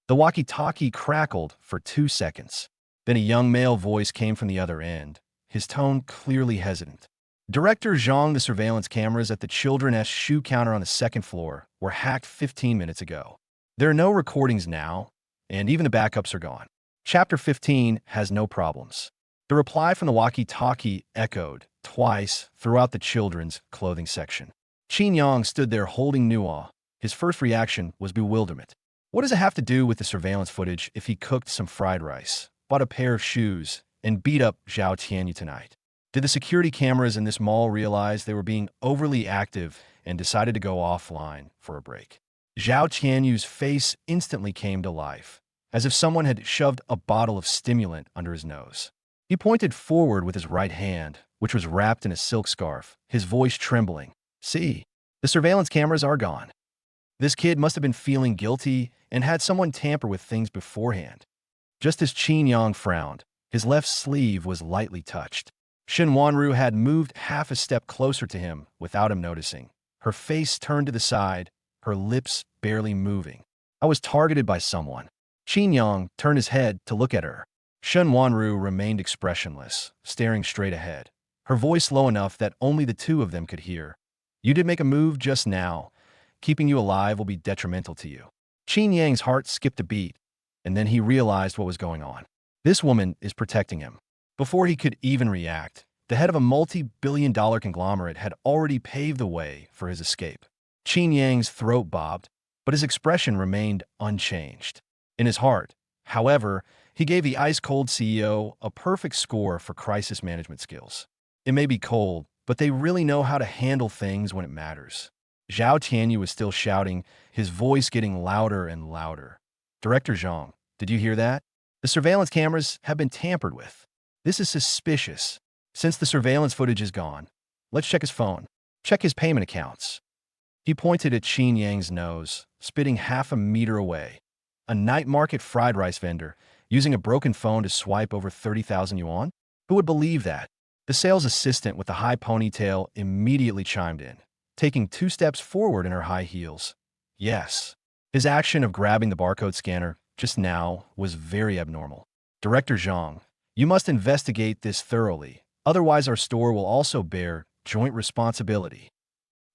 The walkie-talkie crackled for 2 seconds. Then a young male voice came from the other end, his tone clearly hesitant. Director Zhang, the surveillance cameras at the children's shoe counter on the 2nd floor were hacked 15 minutes ago. There are no recordings now, and even the backups are gone. Chapter 15 has no problems. The reply from the walkie-talkie echoed twice throughout the children's clothing section. Qin Yang stood there holding Nuo. His first reaction was bewilderment. What does it have to do with the surveillance footage if he cooked some fried rice, bought a pair of shoes, and beat up Zhao Tianyu tonight? Did the security cameras in this mall realize they were being overly active and decided to go offline for a break? Zhao Tianyu's face instantly came to life. as if someone had shoved a bottle of stimulant under his nose. He pointed forward with his right hand, which was wrapped in a silk scarf, his voice trembling. See, the surveillance cameras are gone. This kid must have been feeling guilty and had someone tamper with things beforehand. Just as Qin Yang frowned, his left sleeve was lightly touched. Shen Wanru had moved half a step closer to him without him noticing, her face turned to the side, her lips barely moving. I was targeted by someone. Qin Yang turned his head to look at her. Shen Wanru remained expressionless, staring straight ahead, her voice low enough that only the two of them could hear. You did make a move just now. Keeping you alive will be detrimental to you. Qin Yang's heart skipped a beat, and then he realized what was going on. This woman is protecting him. Before he could even react, the head of a multi-billion-dollar conglomerate had already paved the way for his escape. Qin Yang's throat bobbed, but his expression remained unchanged. In his heart, however, he gave the ice-cold CEO a perfect score for crisis management skills. It may be cold, but they really know how to handle things when it matters. Zhao Tianyu was still shouting, his voice getting louder and louder. Director Zhang, did you hear that? The surveillance cameras have been tampered with. This is suspicious. Since the surveillance footage is gone, let's check his phone. Check his payment accounts. He pointed at Qin Yang's nose, spitting half a meter away. A night market fried rice vendor, using a broken phone to swipe over 30,000 yuan? Who would believe that? The sales assistant with the high ponytail immediately chimed in, taking 2 steps forward in her high heels. Yes. His action of grabbing the barcode scanner just now was very abnormal. Director Zhang, you must investigate this thoroughly, otherwise our store will also bear joint responsibility.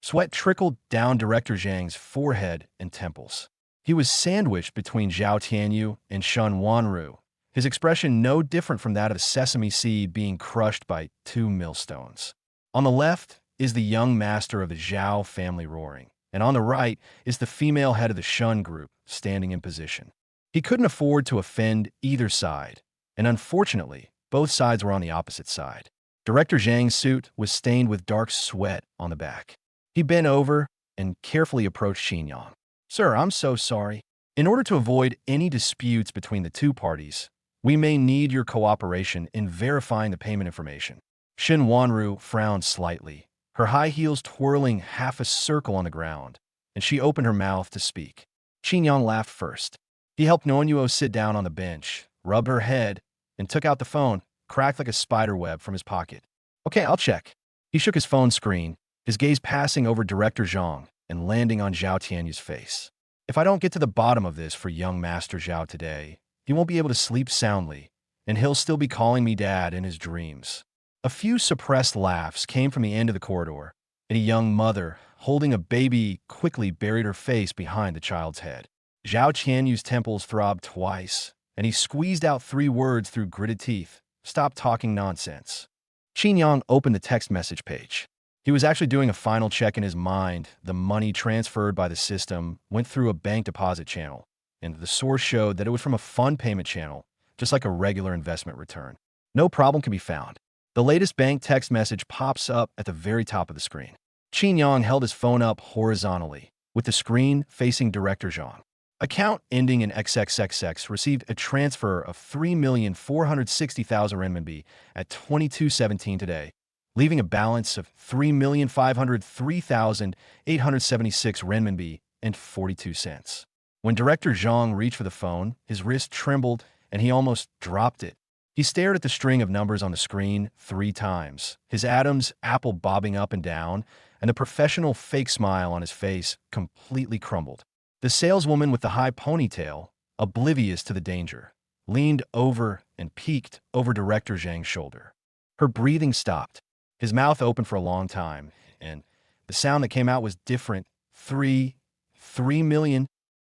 Sweat trickled down Director Zhang's forehead and temples. He was sandwiched between Zhao Tianyu and Shen Wanru, his expression no different from that of a sesame seed being crushed by 2 millstones. On the left is the young master of the Zhao family roaring, and on the right is the female head of the Shun group standing in position. He couldn't afford to offend either side, and unfortunately, both sides were on the opposite side. Director Zhang's suit was stained with dark sweat on the back. He bent over and carefully approached Qin Yang. Sir, I'm so sorry. In order to avoid any disputes between the two parties, we may need your cooperation in verifying the payment information. Shen Wanru frowned slightly, her high heels twirling half a circle on the ground, and she opened her mouth to speak. Qin Yang laughed first. He helped Nonyuo sit down on the bench, rubbed her head, and took out the phone, cracked like a spider web from his pocket. Okay, I'll check. He shook his phone screen, his gaze passing over Director Zhang and landing on Zhao Tianyu's face. If I don't get to the bottom of this for young Master Zhao today, he won't be able to sleep soundly, and he'll still be calling me Dad in his dreams. A few suppressed laughs came from the end of the corridor, and a young mother, holding a baby, quickly buried her face behind the child's head. Zhao Tianyu's temples throbbed twice, and he squeezed out 3 words through gritted teeth. Stop talking nonsense. Qin Yang opened the text message page. He was actually doing a final check in his mind. The money transferred by the system went through a bank deposit channel, and the source showed that it was from a fund payment channel, just like a regular investment return. No problem can be found. The latest bank text message pops up at the very top of the screen. Qin Yang held his phone up horizontally, with the screen facing Director Zhang. Account ending in XXXX received a transfer of 3,460,000 renminbi at 22:17 today, leaving a balance of 3,503,876 renminbi and 42 cents. When Director Zhang reached for the phone, his wrist trembled and he almost dropped it. He stared at the string of numbers on the screen 3 times, his Adam's apple bobbing up and down, and the professional fake smile on his face completely crumbled. The saleswoman with the high ponytail, oblivious to the danger, leaned over and peeked over Director Zhang's shoulder. Her breathing stopped. His mouth opened for a long time, and the sound that came out was different. 3 million.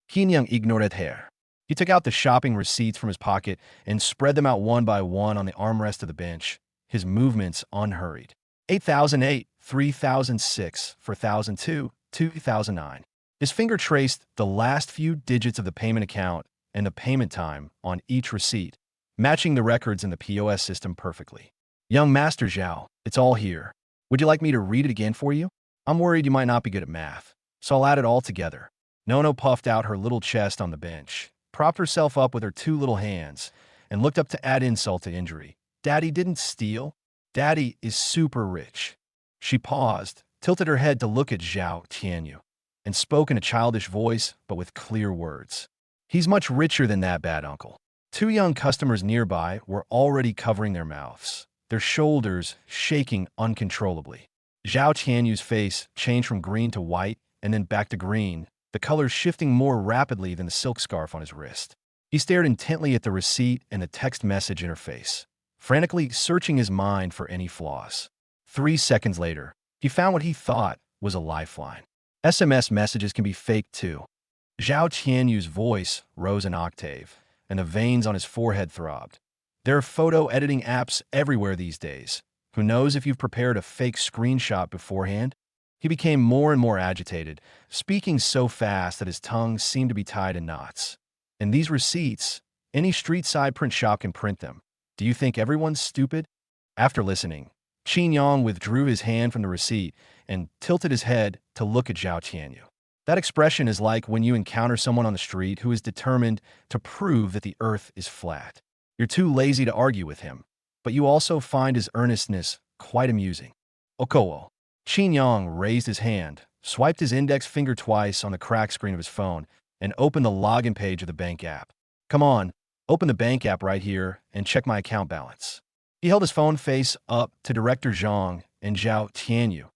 Qin Yang ignored her. He took out the shopping receipts from his pocket and spread them out one by one on the armrest of the bench, his movements unhurried. 8,008, 3,006, 4,002, 2,009. His finger traced the last few digits of the payment account and the payment time on each receipt, matching the records in the POS system perfectly. Young Master Zhao, it's all here. Would you like me to read it again for you? I'm worried you might not be good at math, so I'll add it all together. Nono puffed out her little chest on the bench, propped herself up with her two little hands, and looked up to add insult to injury. Daddy didn't steal. Daddy is super rich. She paused, tilted her head to look at Zhao Tianyu, and spoke in a childish voice, but with clear words. He's much richer than that, bad uncle. Two young customers nearby were already covering their mouths, their shoulders shaking uncontrollably. Zhao Tianyu's face changed from green to white and then back to green, the color shifting more rapidly than the silk scarf on his wrist. He stared intently at the receipt and the text message interface, frantically searching his mind for any flaws. 3 seconds later, he found what he thought was a lifeline. SMS messages can be faked too. Zhao Tianyu's voice rose an octave, and the veins on his forehead throbbed. There are photo editing apps everywhere these days. Who knows if you've prepared a fake screenshot beforehand? He became more and more agitated, speaking so fast that his tongue seemed to be tied in knots. And these receipts, any street-side print shop can print them. Do you think everyone's stupid? After listening, Qin Yang withdrew his hand from the receipt and tilted his head to look at Zhao Tianyu. That expression is like when you encounter someone on the street who is determined to prove that the earth is flat. You're too lazy to argue with him, but you also find his earnestness quite amusing. Okowo. Qin Yang raised his hand, swiped his index finger twice on the cracked screen of his phone, and opened the login page of the bank app. Come on, open the bank app right here and check my account balance. He held his phone face up to Director Zhang and Zhao Tianyu,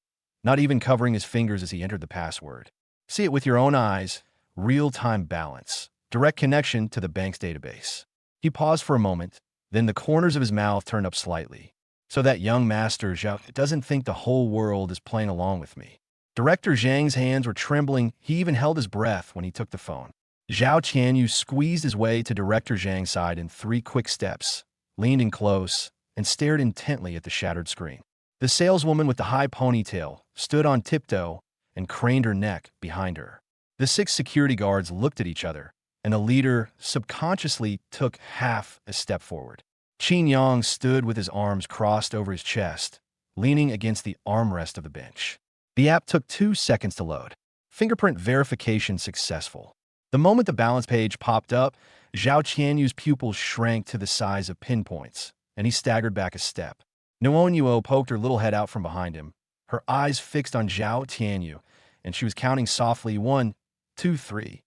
not even covering his fingers as he entered the password. See it with your own eyes, real-time balance, direct connection to the bank's database. He paused for a moment, then the corners of his mouth turned up slightly. So that young master Zhao doesn't think the whole world is playing along with me. Director Zhang's hands were trembling. He even held his breath when he took the phone. Zhao Tianyu squeezed his way to Director Zhang's side in 3 quick steps, leaned in close, and stared intently at the shattered screen. The saleswoman with the high ponytail stood on tiptoe and craned her neck behind her. The 6 security guards looked at each other, and the leader subconsciously took half a step forward. Qin Yang stood with his arms crossed over his chest, leaning against the armrest of the bench. The app took 2 seconds to load. Fingerprint verification successful. The moment the balance page popped up, Zhao Tianyu's pupils shrank to the size of pinpoints, and he staggered back a step. Nuon Yuo poked her little head out from behind him, her eyes fixed on Zhao Tianyu, and she was counting softly 1, 2, 3.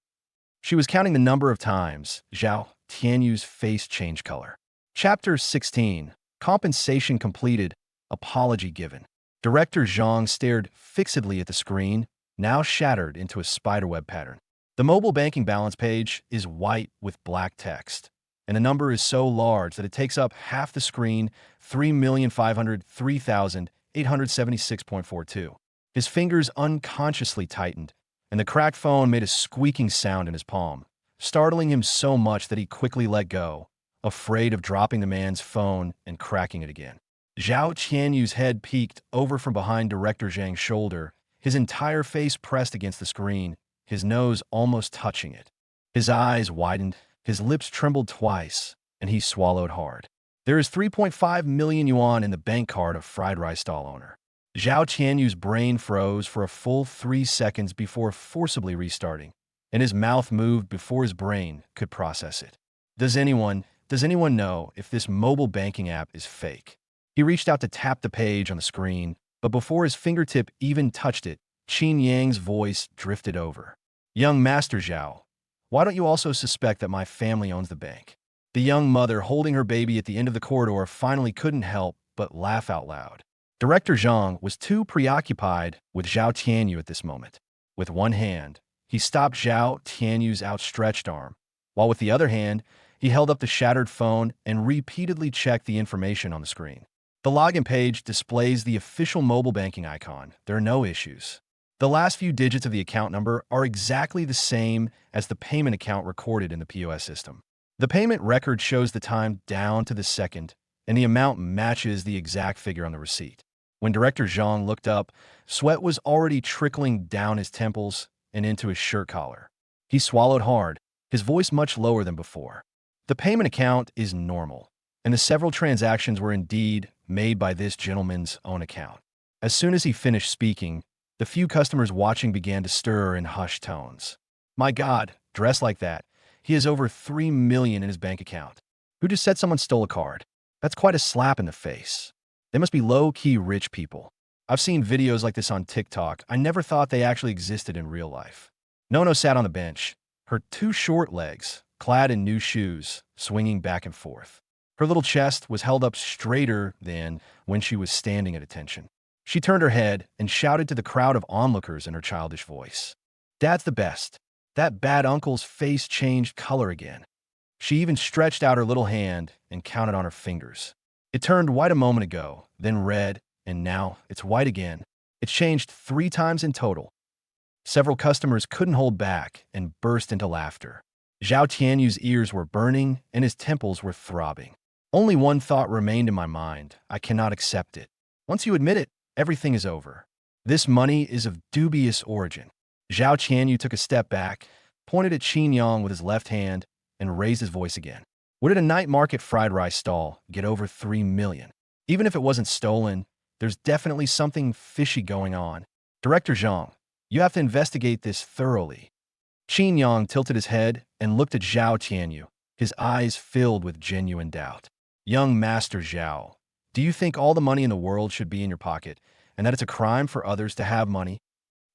She was counting the number of times Zhao Tianyu's face changed color. Chapter 16. Compensation completed. Apology given. Director Zhang stared fixedly at the screen, now shattered into a spiderweb pattern. The mobile banking balance page is white with black text, and the number is so large that it takes up half the screen, 3,503,876.42. His fingers unconsciously tightened, and the cracked phone made a squeaking sound in his palm, startling him so much that he quickly let go, afraid of dropping the man's phone and cracking it again. Zhao Tianyu's head peeked over from behind Director Zhang's shoulder, his entire face pressed against the screen, his nose almost touching it. His eyes widened, his lips trembled twice, and he swallowed hard. There is 3.5 million yuan in the bank card of fried rice stall owner. Zhao Tianyu's brain froze for a full 3 seconds before forcibly restarting, and his mouth moved before his brain could process it. Does anyone know if this mobile banking app is fake? He reached out to tap the page on the screen, but before his fingertip even touched it, Qin Yang's voice drifted over. Young Master Zhao, why don't you also suspect that my family owns the bank? The young mother holding her baby at the end of the corridor finally couldn't help but laugh out loud. Director Zhang was too preoccupied with Zhao Tianyu at this moment. With one hand, he stopped Zhao Tianyu's outstretched arm, while with the other hand, he held up the shattered phone and repeatedly checked the information on the screen. The login page displays the official mobile banking icon. There are no issues. The last few digits of the account number are exactly the same as the payment account recorded in the POS system. The payment record shows the time down to the second, and the amount matches the exact figure on the receipt. When Director Zhang looked up, sweat was already trickling down his temples and into his shirt collar. He swallowed hard, his voice much lower than before. The payment account is normal, and the several transactions were indeed made by this gentleman's own account. As soon as he finished speaking, the few customers watching began to stir in hushed tones. My God, dressed like that, He has over 3 million in his bank account. Who just said someone stole a card? That's quite a slap in the face. They must be low-key rich people. I've seen videos like this on TikTok. I never thought they actually existed in real life. Nono sat on the bench, her two short legs, clad in new shoes, swinging back and forth. Her little chest was held up straighter than when she was standing at attention. She turned her head and shouted to the crowd of onlookers in her childish voice. "Dad's the best." That bad uncle's face changed color again. She even stretched out her little hand and counted on her fingers. It turned white a moment ago, then red, and now it's white again. It's changed 3 times in total. Several customers couldn't hold back and burst into laughter. Zhao Tianyu's ears were burning and his temples were throbbing. Only one thought remained in my mind. I cannot accept it. Once you admit it, everything is over. This money is of dubious origin. Zhao Tianyu took a step back, pointed at Qin Yang with his left hand, and raised his voice again. Where did a night market fried rice stall get over 3 million? Even if it wasn't stolen, there's definitely something fishy going on. Director Zhang, you have to investigate this thoroughly. Qin Yang tilted his head and looked at Zhao Tianyu, his eyes filled with genuine doubt. Young Master Zhao, do you think all the money in the world should be in your pocket, and that it's a crime for others to have money?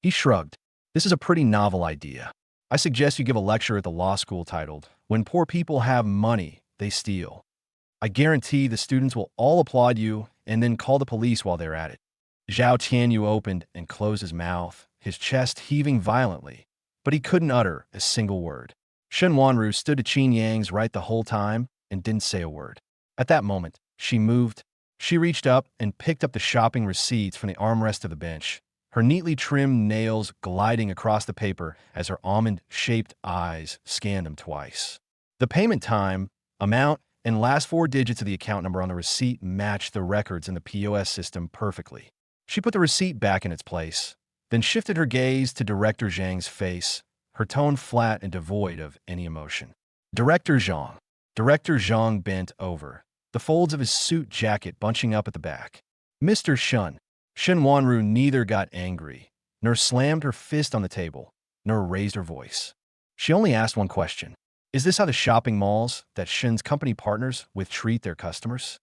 He shrugged. This is a pretty novel idea. I suggest you give a lecture at the law school titled, "When Poor People Have Money, They Steal." I guarantee the students will all applaud you and then call the police while they're at it. Zhao Tianyu opened and closed his mouth, his chest heaving violently, but he couldn't utter a single word. Shen Wanru stood to Qin Yang's right the whole time and didn't say a word. At that moment, she moved. She reached up and picked up the shopping receipts from the armrest of the bench, her neatly trimmed nails gliding across the paper as her almond-shaped eyes scanned them twice. The payment time, amount, and last 4 digits of the account number on the receipt matched the records in the POS system perfectly. She put the receipt back in its place, then shifted her gaze to Director Zhang's face, her tone flat and devoid of any emotion. Director Zhang. Director Zhang bent over, the folds of his suit jacket bunching up at the back. Mr. Shun. Shen Wanru neither got angry, nor slammed her fist on the table, nor raised her voice. She only asked one question. Is this how the shopping malls that Shen's company partners with treat their customers?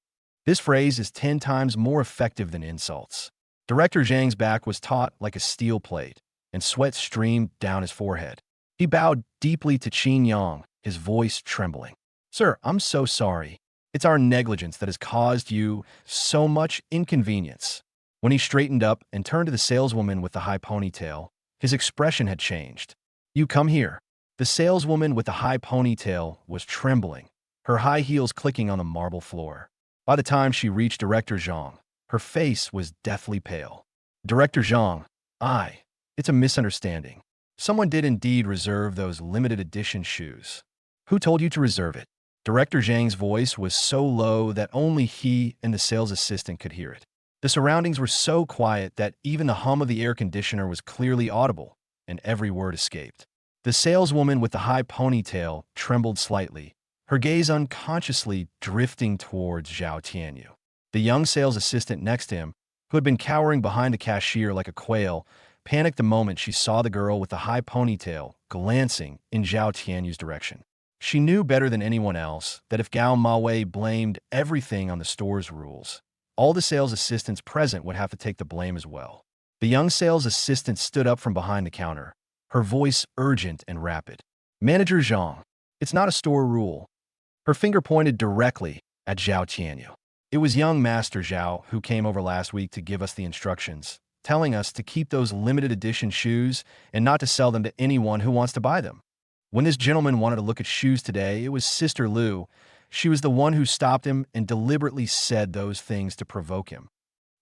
This phrase is 10 times more effective than insults. Director Zhang's back was taut like a steel plate, and sweat streamed down his forehead. He bowed deeply to Qin Yang, his voice trembling. Sir, I'm so sorry. It's our negligence that has caused you so much inconvenience. When he straightened up and turned to the saleswoman with the high ponytail, his expression had changed. You come here. The saleswoman with the high ponytail was trembling, her high heels clicking on the marble floor. By the time she reached Director Zhang, her face was deathly pale. Director Zhang, it's a misunderstanding. Someone did indeed reserve those limited edition shoes. Who told you to reserve it? Director Zhang's voice was so low that only he and the sales assistant could hear it. The surroundings were so quiet that even the hum of the air conditioner was clearly audible, and every word escaped. The saleswoman with the high ponytail trembled slightly, her gaze unconsciously drifting towards Zhao Tianyu. The young sales assistant next to him, who had been cowering behind the cashier like a quail, panicked the moment she saw the girl with the high ponytail glancing in Zhao Tianyu's direction. She knew better than anyone else that if Gao Mawei blamed everything on the store's rules, all the sales assistants present would have to take the blame as well. The young sales assistant stood up from behind the counter, her voice urgent and rapid. Manager Zhang, it's not a store rule. Her finger pointed directly at Zhao Tianyu. It was young Master Zhao who came over last week to give us the instructions, telling us to keep those limited edition shoes and not to sell them to anyone who wants to buy them. When this gentleman wanted to look at shoes today, it was Sister Lu. She was the one who stopped him and deliberately said those things to provoke him.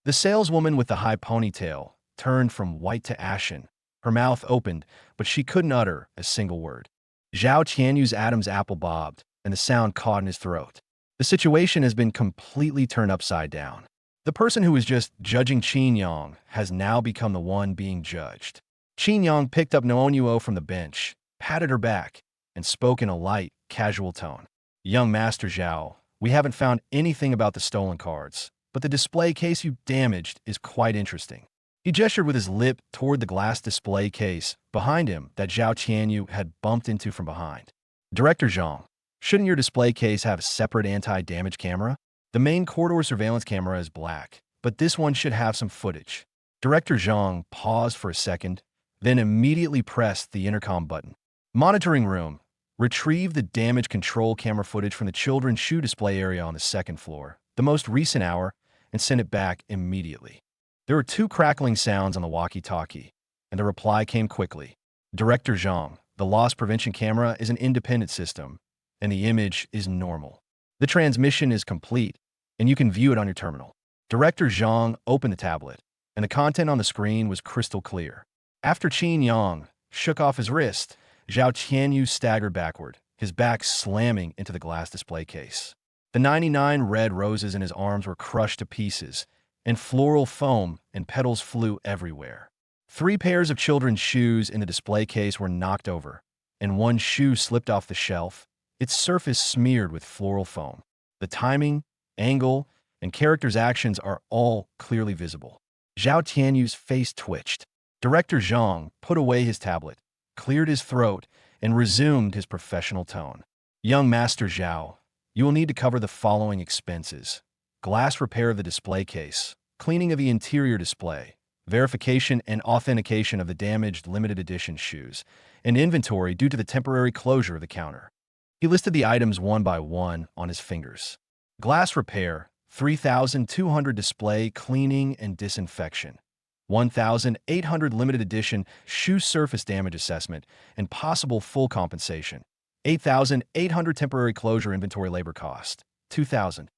The saleswoman with the high ponytail turned from white to ashen. Her mouth opened, but she couldn't utter a single word. Zhao Tianyu's Adam's apple bobbed, and the sound caught in his throat. The situation has been completely turned upside down. The person who was just judging Qin Yang has now become the one being judged. Qin Yang picked up Noonuo from the bench, patted her back, and spoke in a light, casual tone. Young Master Zhao, we haven't found anything about the stolen cards, but the display case you damaged is quite interesting. He gestured with his lip toward the glass display case behind him that Zhao Tianyu had bumped into from behind. Director Zhang, shouldn't your display case have a separate anti-damage camera? The main corridor surveillance camera is black, but this one should have some footage. Director Zhang paused for a second, then immediately pressed the intercom button. Monitoring room. Retrieve the damage control camera footage from the children's shoe display area on the second floor, the most recent hour, and send it back immediately. There were two crackling sounds on the walkie-talkie, and the reply came quickly. Director Zhang, the loss prevention camera is an independent system, and the image is normal. The transmission is complete, and you can view it on your terminal. Director Zhang opened the tablet, and the content on the screen was crystal clear. After Qin Yang shook off his wrist, Zhao Tianyu staggered backward, his back slamming into the glass display case. The 99 red roses in his arms were crushed to pieces, and floral foam and petals flew everywhere. 3 pairs of children's shoes in the display case were knocked over, and one shoe slipped off the shelf, its surface smeared with floral foam. The timing, angle, and character's actions are all clearly visible. Zhao Tianyu's face twitched. Director Zhang put away his tablet, cleared his throat, and resumed his professional tone. Young Master Zhao, you will need to cover the following expenses: glass repair of the display case, cleaning of the interior display, verification and authentication of the damaged limited edition shoes, and inventory due to the temporary closure of the counter. He listed the items one by one on his fingers. Glass repair, 3,200 display cleaning and disinfection, 1,800 limited edition shoe surface damage assessment and possible full compensation, 8,800 temporary closure inventory labor cost, 2,000.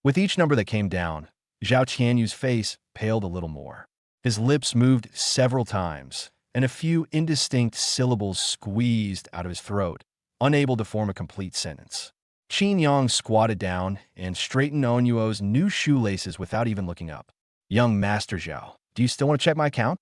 With each number that came down, Zhao Tianyu's face paled a little more. His lips moved several times, and a few indistinct syllables squeezed out of his throat, unable to form a complete sentence. Qin Yang squatted down and straightened Onyuo's new shoelaces without even looking up. Young Master Zhao, do you still want to check my account?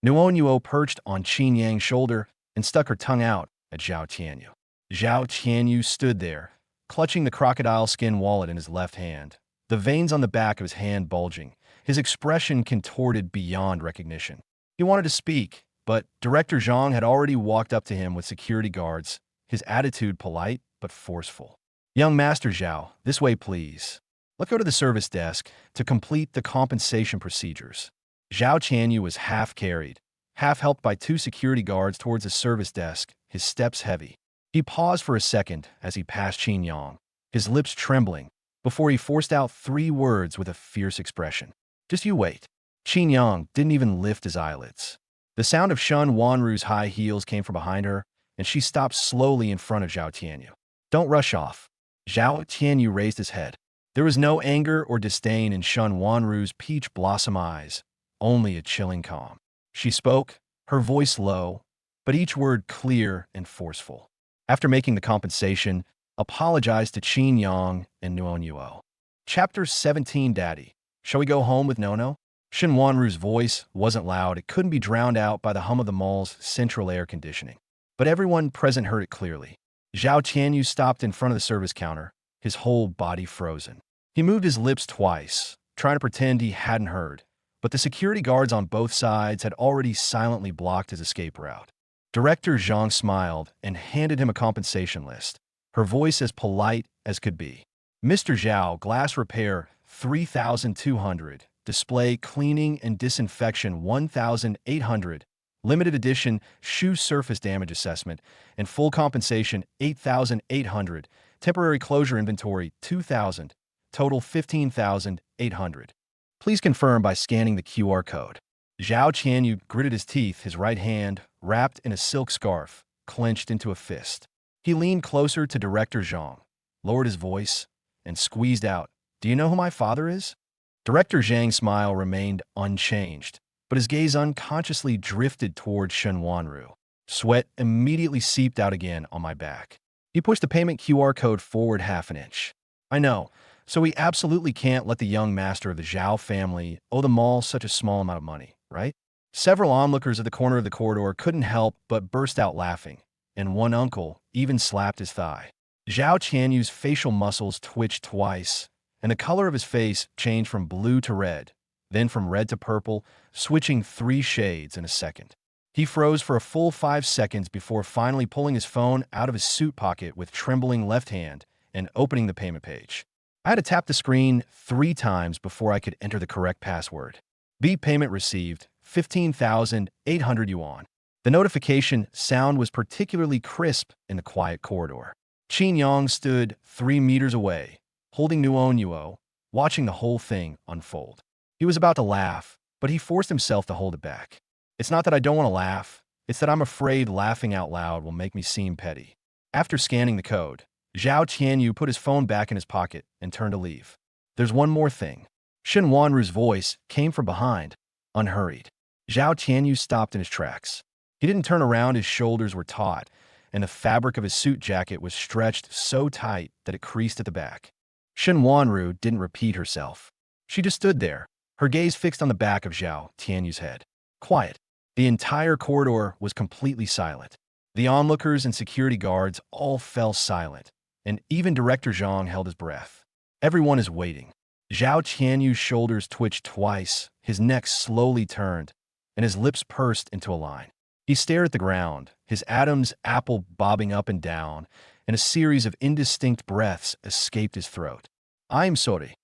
Onyuo perched on Qin Yang's shoulder and stuck her tongue out at Zhao Tianyu. Zhao Tianyu stood there, clutching the crocodile skin wallet in his left hand, the veins on the back of his hand bulging, his expression contorted beyond recognition. He wanted to speak, but Director Zhang had already walked up to him with security guards, his attitude polite but forceful. Young Master Zhao, this way please. Let's go to the service desk to complete the compensation procedures. Zhao Tianyu was half carried, half helped by 2 security guards towards the service desk, his steps heavy. He paused for a second as he passed Qin Yang, his lips trembling, before he forced out 3 words with a fierce expression. Just you wait. Qin Yang didn't even lift his eyelids. The sound of Shun Wanru's high heels came from behind her, and she stopped slowly in front of Zhao Tianyu. Don't rush off. Zhao Tianyu raised his head. There was no anger or disdain in Shun Wanru's peach blossom eyes, only a chilling calm. She spoke, her voice low, but each word clear and forceful. After making the compensation, apologized to Qin Yang and Nuonyuo. Chapter 17, Daddy. Shall we go home with Nono? Shin Wanru's voice wasn't loud. It couldn't be drowned out by the hum of the mall's central air conditioning. But everyone present heard it clearly. Zhao Tianyu stopped in front of the service counter, his whole body frozen. He moved his lips twice, trying to pretend he hadn't heard, but the security guards on both sides had already silently blocked his escape route. Director Zhang smiled and handed him a compensation list, her voice as polite as could be. Mr. Zhao, glass repair, 3,200, display cleaning and disinfection, 1,800, limited edition shoe surface damage assessment, and full compensation, 8,800, temporary closure inventory, 2,000, total 15,800. Please confirm by scanning the QR code. Zhao Tianyu gritted his teeth, his right hand, wrapped in a silk scarf, clenched into a fist. He leaned closer to Director Zhang, lowered his voice, and squeezed out, "Do you know who my father is?" Director Zhang's smile remained unchanged, but his gaze unconsciously drifted toward Shen Wanru. Sweat immediately seeped out again on my back. He pushed the payment QR code forward half an inch. I know, so we absolutely can't let the young master of the Zhao family owe the mall such a small amount of money, right? Several onlookers at the corner of the corridor couldn't help but burst out laughing, and one uncle even slapped his thigh. Zhao Tianyu's facial muscles twitched twice, and the color of his face changed from blue to red, then from red to purple, switching 3 shades in a second. He froze for a full 5 seconds before finally pulling his phone out of his suit pocket with trembling left hand and opening the payment page. I had to tap the screen 3 times before I could enter the correct password. B payment received, 15,800 yuan. The notification sound was particularly crisp in the quiet corridor. Qin Yang stood 3 meters away, holding Nuon Yuo, watching the whole thing unfold. He was about to laugh, but he forced himself to hold it back. It's not that I don't want to laugh, it's that I'm afraid laughing out loud will make me seem petty. After scanning the code, Zhao Tianyu put his phone back in his pocket and turned to leave. There's one more thing. Shen Wanru's voice came from behind, unhurried. Zhao Tianyu stopped in his tracks. He didn't turn around, his shoulders were taut, and the fabric of his suit jacket was stretched so tight that it creased at the back. Shen Wanru didn't repeat herself. She just stood there, her gaze fixed on the back of Zhao Tianyu's head. Quiet. The entire corridor was completely silent. The onlookers and security guards all fell silent, and even Director Zhang held his breath. Everyone is waiting. Zhao Tianyu's shoulders twitched twice, his neck slowly turned, and his lips pursed into a line. He stared at the ground, his Adam's apple bobbing up and down, and a series of indistinct breaths escaped his throat. "I'm sorry."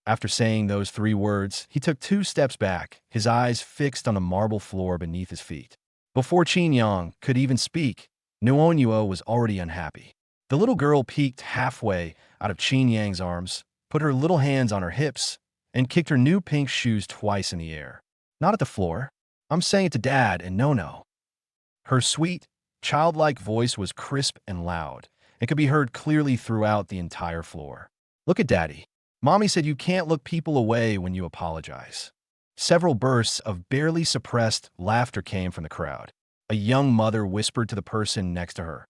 After saying those 3 words, he took 2 steps back, his eyes fixed on the marble floor beneath his feet. Before Qin Yang could even speak, Nuon Yuo was already unhappy. The little girl peeked halfway out of Qin Yang's arms, put her little hands on her hips, and kicked her new pink shoes twice in the air. "Not at the floor. I'm saying it to Dad and no." Her sweet, childlike voice was crisp and loud, and could be heard clearly throughout the entire floor. "Look at Daddy. Mommy said you can't look people away when you apologize." Several bursts of barely suppressed laughter came from the crowd. A young mother whispered to the person next to her,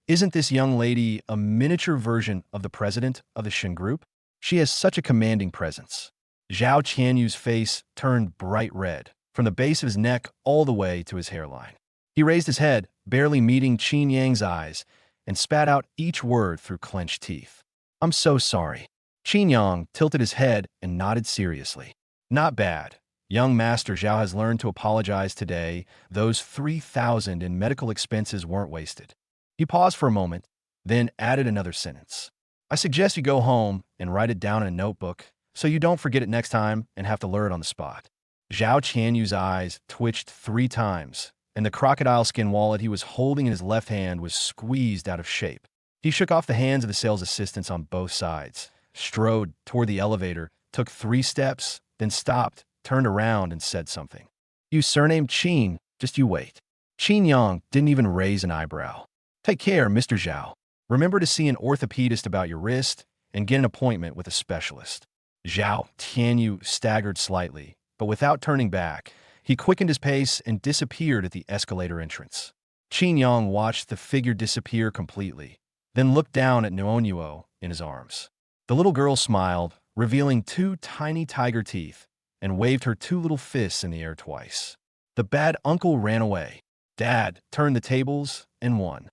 "Isn't this young lady a miniature version of the president of the Shen Group? She has such a commanding presence." Zhao Tianyu's face turned bright red, from the base of his neck all the way to his hairline. He raised his head, barely meeting Qin Yang's eyes, and spat out each word through clenched teeth. "I'm so sorry." Qin Yang tilted his head and nodded seriously. "Not bad. Young Master Zhao has learned to apologize today. Those 3,000 in medical expenses weren't wasted." He paused for a moment, then added another sentence. "I suggest you go home and write it down in a notebook so you don't forget it next time and have to learn it on the spot." Zhao Tianyu's eyes twitched 3 times, and the crocodile skin wallet he was holding in his left hand was squeezed out of shape. He shook off the hands of the sales assistants on both sides, strode toward the elevator, took 3 steps, then stopped, turned around, and said something. "You surnamed Qin, just you wait." Qin Yang didn't even raise an eyebrow. "Take care, Mr. Zhao. Remember to see an orthopedist about your wrist and get an appointment with a specialist." Zhao Tianyu staggered slightly, but without turning back, he quickened his pace and disappeared at the escalator entrance. Qin Yang watched the figure disappear completely, then looked down at Nuon Yuo in his arms. The little girl smiled, revealing 2 tiny tiger teeth, and waved her 2 little fists in the air twice. The bad uncle ran away. Dad turned the tables and won.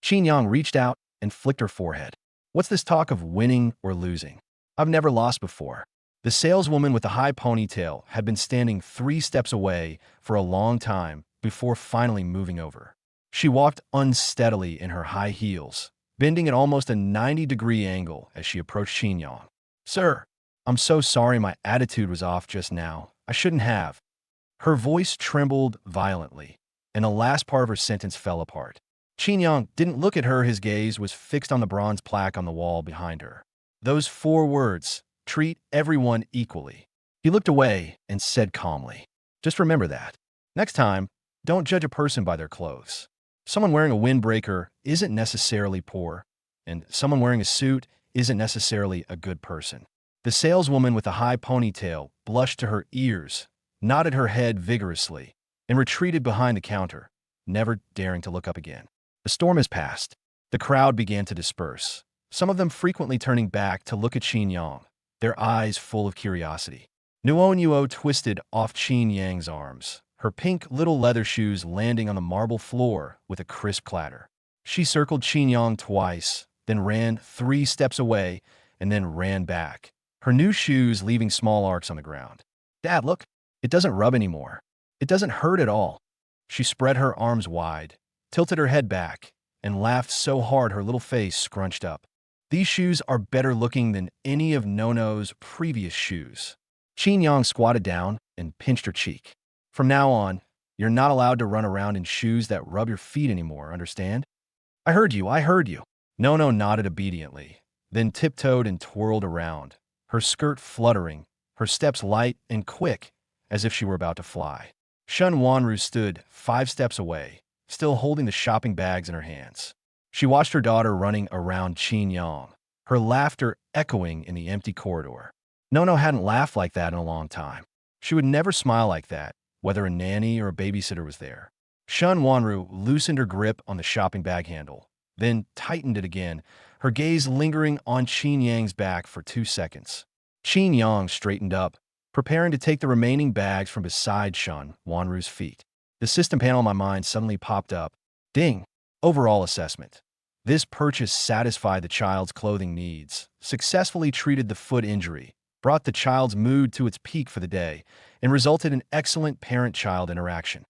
Qin Yang reached out and flicked her forehead. "What's this talk of winning or losing? I've never lost before." The saleswoman with the high ponytail had been standing 3 steps away for a long time before finally moving over. She walked unsteadily in her high heels, bending at almost a 90-degree angle as she approached Qin Yang. "Sir, I'm so sorry my attitude was off just now. I shouldn't have." Her voice trembled violently, and the last part of her sentence fell apart. Qin Yang didn't look at her, his gaze was fixed on the bronze plaque on the wall behind her. Those 4 words, "Treat everyone equally." He looked away and said calmly, "Just remember that. Next time, don't judge a person by their clothes. Someone wearing a windbreaker isn't necessarily poor, and someone wearing a suit isn't necessarily a good person." The saleswoman with the high ponytail blushed to her ears, nodded her head vigorously, and retreated behind the counter, never daring to look up again. The storm has passed. The crowd began to disperse, some of them frequently turning back to look at Qin Yang, their eyes full of curiosity. Nuon Yuo twisted off Qin Yang's arms, her pink little leather shoes landing on the marble floor with a crisp clatter. She circled Qin Yang twice, then ran 3 steps away, and then ran back, her new shoes leaving small arcs on the ground. "Dad, look. It doesn't rub anymore. It doesn't hurt at all." She spread her arms wide, tilted her head back, and laughed so hard her little face scrunched up. These shoes are better looking than any of Nono's previous shoes. Qin Yang squatted down and pinched her cheek. From now on, you're not allowed to run around in shoes that rub your feet anymore, understand? I heard you, I heard you. Nono nodded obediently, then tiptoed and twirled around, her skirt fluttering, her steps light and quick, as if she were about to fly. Shun Wanru stood 5 steps away, still holding the shopping bags in her hands. She watched her daughter running around Qin Yang, her laughter echoing in the empty corridor. Nono hadn't laughed like that in a long time. She would never smile like that, whether a nanny or a babysitter was there. Shun Wanru loosened her grip on the shopping bag handle, then tightened it again, her gaze lingering on Qin Yang's back for 2 seconds. Qin Yang straightened up, preparing to take the remaining bags from beside Shun Wanru's feet. The system panel in my mind suddenly popped up. Ding! Overall assessment. This purchase satisfied the child's clothing needs, successfully treated the foot injury, brought the child's mood to its peak for the day, and resulted in excellent parent-child interaction.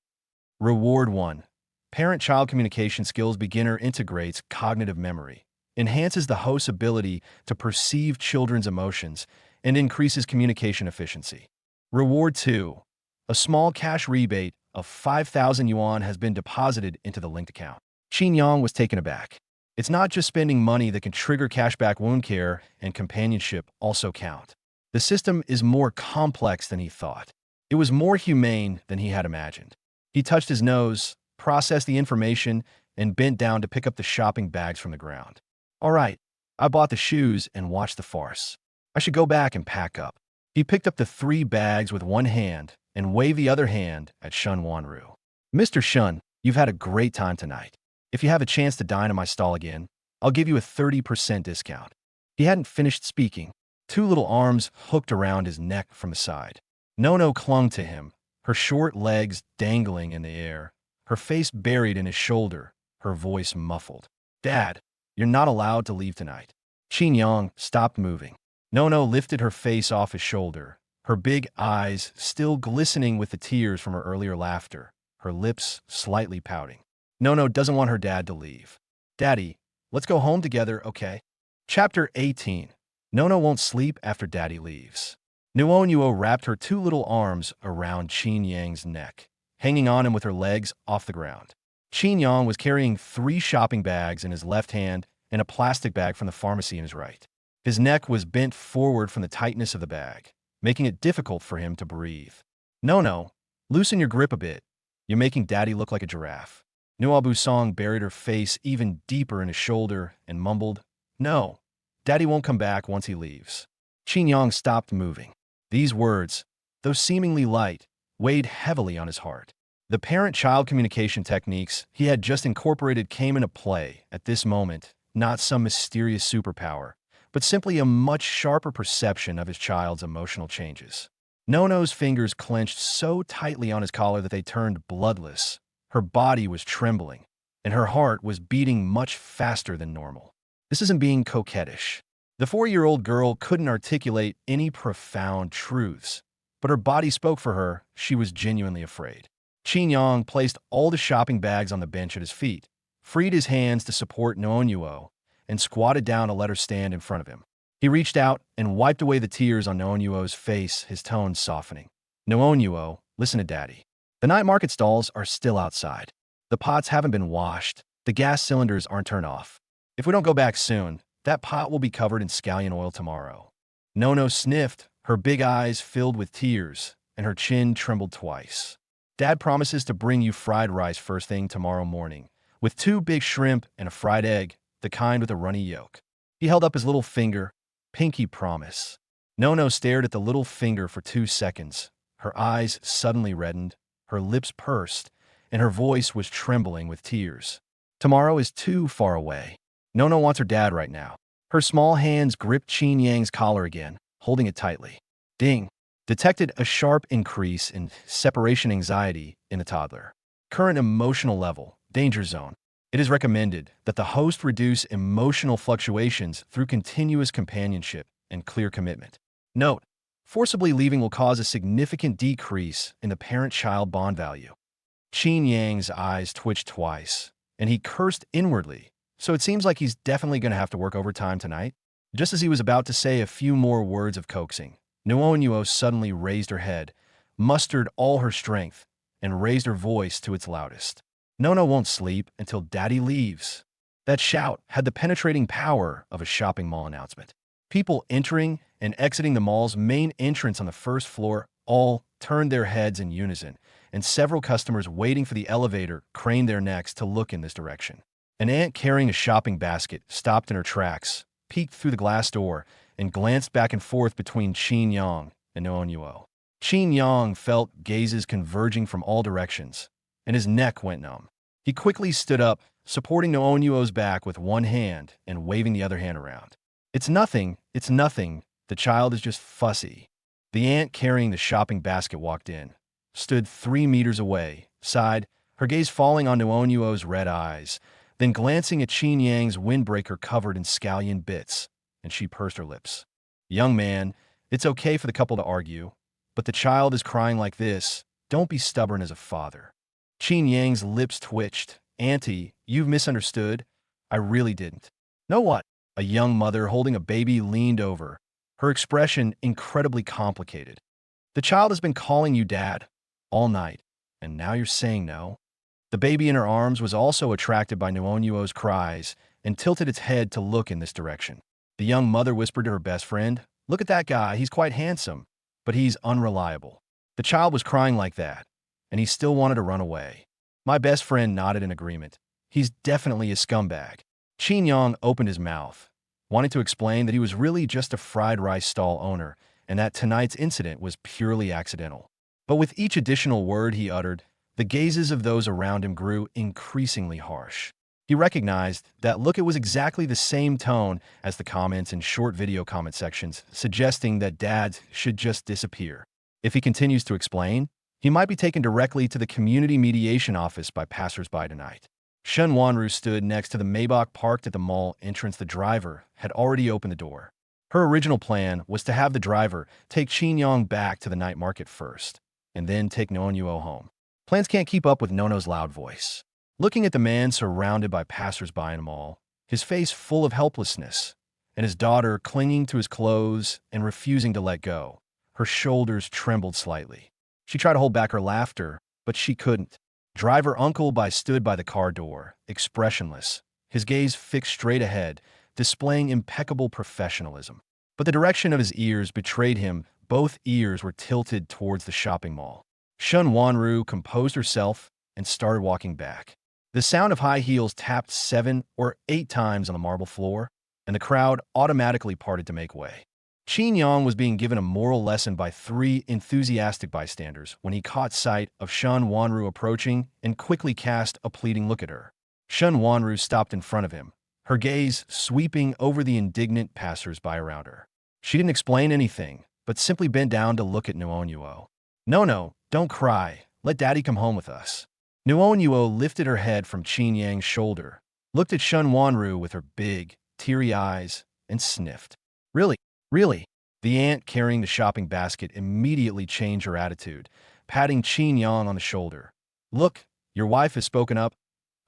Reward 1. Parent-child communication skills beginner integrates cognitive memory, enhances the host's ability to perceive children's emotions, and increases communication efficiency. Reward 2. A small cash rebate of 5,000 yuan has been deposited into the linked account. Qin Yang was taken aback. It's not just spending money that can trigger cashback. Wound care and companionship also count. The system is more complex than he thought. It was more humane than he had imagined. He touched his nose, processed the information, and bent down to pick up the shopping bags from the ground. All right, I bought the shoes and watched the farce. I should go back and pack up. He picked up the 3 bags with one hand and waved the other hand at Shun Wanru. Mr. Shun, you've had a great time tonight. If you have a chance to dine in my stall again, I'll give you a 30% discount. He hadn't finished speaking. 2 little arms hooked around his neck from the side. Nono clung to him, her short legs dangling in the air, her face buried in his shoulder, her voice muffled. Dad, you're not allowed to leave tonight. Qin Yang stopped moving. Nono lifted her face off his shoulder, her big eyes still glistening with the tears from her earlier laughter, her lips slightly pouting. Nono doesn't want her dad to leave. Daddy, let's go home together, okay? Chapter 18. Nono won't sleep after Daddy leaves. Nuonyuo wrapped her 2 little arms around Qin Yang's neck, hanging on him with her legs off the ground. Qin Yang was carrying 3 shopping bags in his left hand and a plastic bag from the pharmacy in his right. His neck was bent forward from the tightness of the bag, making it difficult for him to breathe. No, loosen your grip a bit. You're making Daddy look like a giraffe. Nuabu Song buried her face even deeper in his shoulder and mumbled, No, Daddy won't come back once he leaves. Qin Yang stopped moving. These words, though seemingly light, weighed heavily on his heart. The parent-child communication techniques he had just incorporated came into play at this moment, not some mysterious superpower, but simply a much sharper perception of his child's emotional changes. Nono's fingers clenched so tightly on his collar that they turned bloodless. Her body was trembling, and her heart was beating much faster than normal. This isn't being coquettish. The 4-year-old girl couldn't articulate any profound truths, but her body spoke for her. She was genuinely afraid. Qin Yang placed all the shopping bags on the bench at his feet, freed his hands to support Nuonyuo, and squatted down to let her stand in front of him. He reached out and wiped away the tears on Nuonyuo's face, his tone softening. Nuonyuo, listen to Daddy. The night market stalls are still outside. The pots haven't been washed. The gas cylinders aren't turned off. If we don't go back soon, that pot will be covered in scallion oil tomorrow. Nono sniffed, her big eyes filled with tears, and her chin trembled twice. Dad promises to bring you fried rice first thing tomorrow morning, with 2 big shrimp and a fried egg, the kind with a runny yolk. He held up his little finger. Pinky promise. Nono stared at the little finger for 2 seconds. Her eyes suddenly reddened, her lips pursed, and her voice was trembling with tears. Tomorrow is too far away. Nono wants her dad right now. Her small hands gripped Qin Yang's collar again, holding it tightly. Ding! Detected a sharp increase in separation anxiety in the toddler. Current emotional level, danger zone. It is recommended that the host reduce emotional fluctuations through continuous companionship and clear commitment. Note, forcibly leaving will cause a significant decrease in the parent-child bond value. Qin Yang's eyes twitched twice, and he cursed inwardly. So it seems like he's definitely going to have to work overtime tonight. Just as he was about to say a few more words of coaxing, Nuonyuo suddenly raised her head, mustered all her strength, and raised her voice to its loudest. Nono won't sleep until Daddy leaves. That shout had the penetrating power of a shopping mall announcement. People entering and exiting the mall's main entrance on the first floor all turned their heads in unison, and several customers waiting for the elevator craned their necks to look in this direction. An aunt carrying a shopping basket stopped in her tracks, peeked through the glass door, and glanced back and forth between Qin Yang and Nuonyuo. Qin Yang felt gazes converging from all directions, and his neck went numb. He quickly stood up, supporting Nuonyuo's back with one hand and waving the other hand around. It's nothing, the child is just fussy. The aunt carrying the shopping basket walked in, stood 3 meters away, sighed, her gaze falling on Nuonyuo's red eyes, then glancing at Qin Yang's windbreaker covered in scallion bits, and she pursed her lips. Young man, it's okay for the couple to argue, but the child is crying like this. Don't be stubborn as a father. Qin Yang's lips twitched. Auntie, you've misunderstood. I really didn't. Know what? A young mother holding a baby leaned over, her expression incredibly complicated. The child has been calling you dad all night, and now you're saying no. The baby in her arms was also attracted by Nuonyuo's cries and tilted its head to look in this direction. The young mother whispered to her best friend, "Look at that guy, he's quite handsome, but he's unreliable." The child was crying like that, and he still wanted to run away. My best friend nodded in agreement. He's definitely a scumbag. Qin Yang opened his mouth, wanting to explain that he was really just a fried rice stall owner and that tonight's incident was purely accidental. But with each additional word he uttered, the gazes of those around him grew increasingly harsh. He recognized that it was exactly the same tone as the comments in short video comment sections, suggesting that dads should just disappear. If he continues to explain, he might be taken directly to the community mediation office by passersby tonight. Shen Wanru stood next to the Maybach parked at the mall entrance. The driver had already opened the door. Her original plan was to have the driver take Qin Yang back to the night market first, and then take Nuonyuo home. Plans can't keep up with Nono's loud voice. Looking at the man surrounded by passersby in a mall, his face full of helplessness, and his daughter clinging to his clothes and refusing to let go, her shoulders trembled slightly. She tried to hold back her laughter, but she couldn't. Driver Uncle Bai stood by the car door, expressionless, his gaze fixed straight ahead, displaying impeccable professionalism. But the direction of his ears betrayed him. Both ears were tilted towards the shopping mall. Shun Wanru composed herself and started walking back. The sound of high heels tapped 7 or 8 times on the marble floor, and the crowd automatically parted to make way. Qin Yang was being given a moral lesson by 3 enthusiastic bystanders when he caught sight of Shun Wanru approaching and quickly cast a pleading look at her. Shun Wanru stopped in front of him, her gaze sweeping over the indignant passers-by around her. She didn't explain anything, but simply bent down to look at Nuonyuo. No, don't cry. Let Daddy come home with us." Nuonyuo lifted her head from Qin Yang's shoulder, looked at Shun Wanru with her big, teary eyes, and sniffed. Really? The aunt carrying the shopping basket immediately changed her attitude, patting Qin Yang on the shoulder. "Look, your wife has spoken up.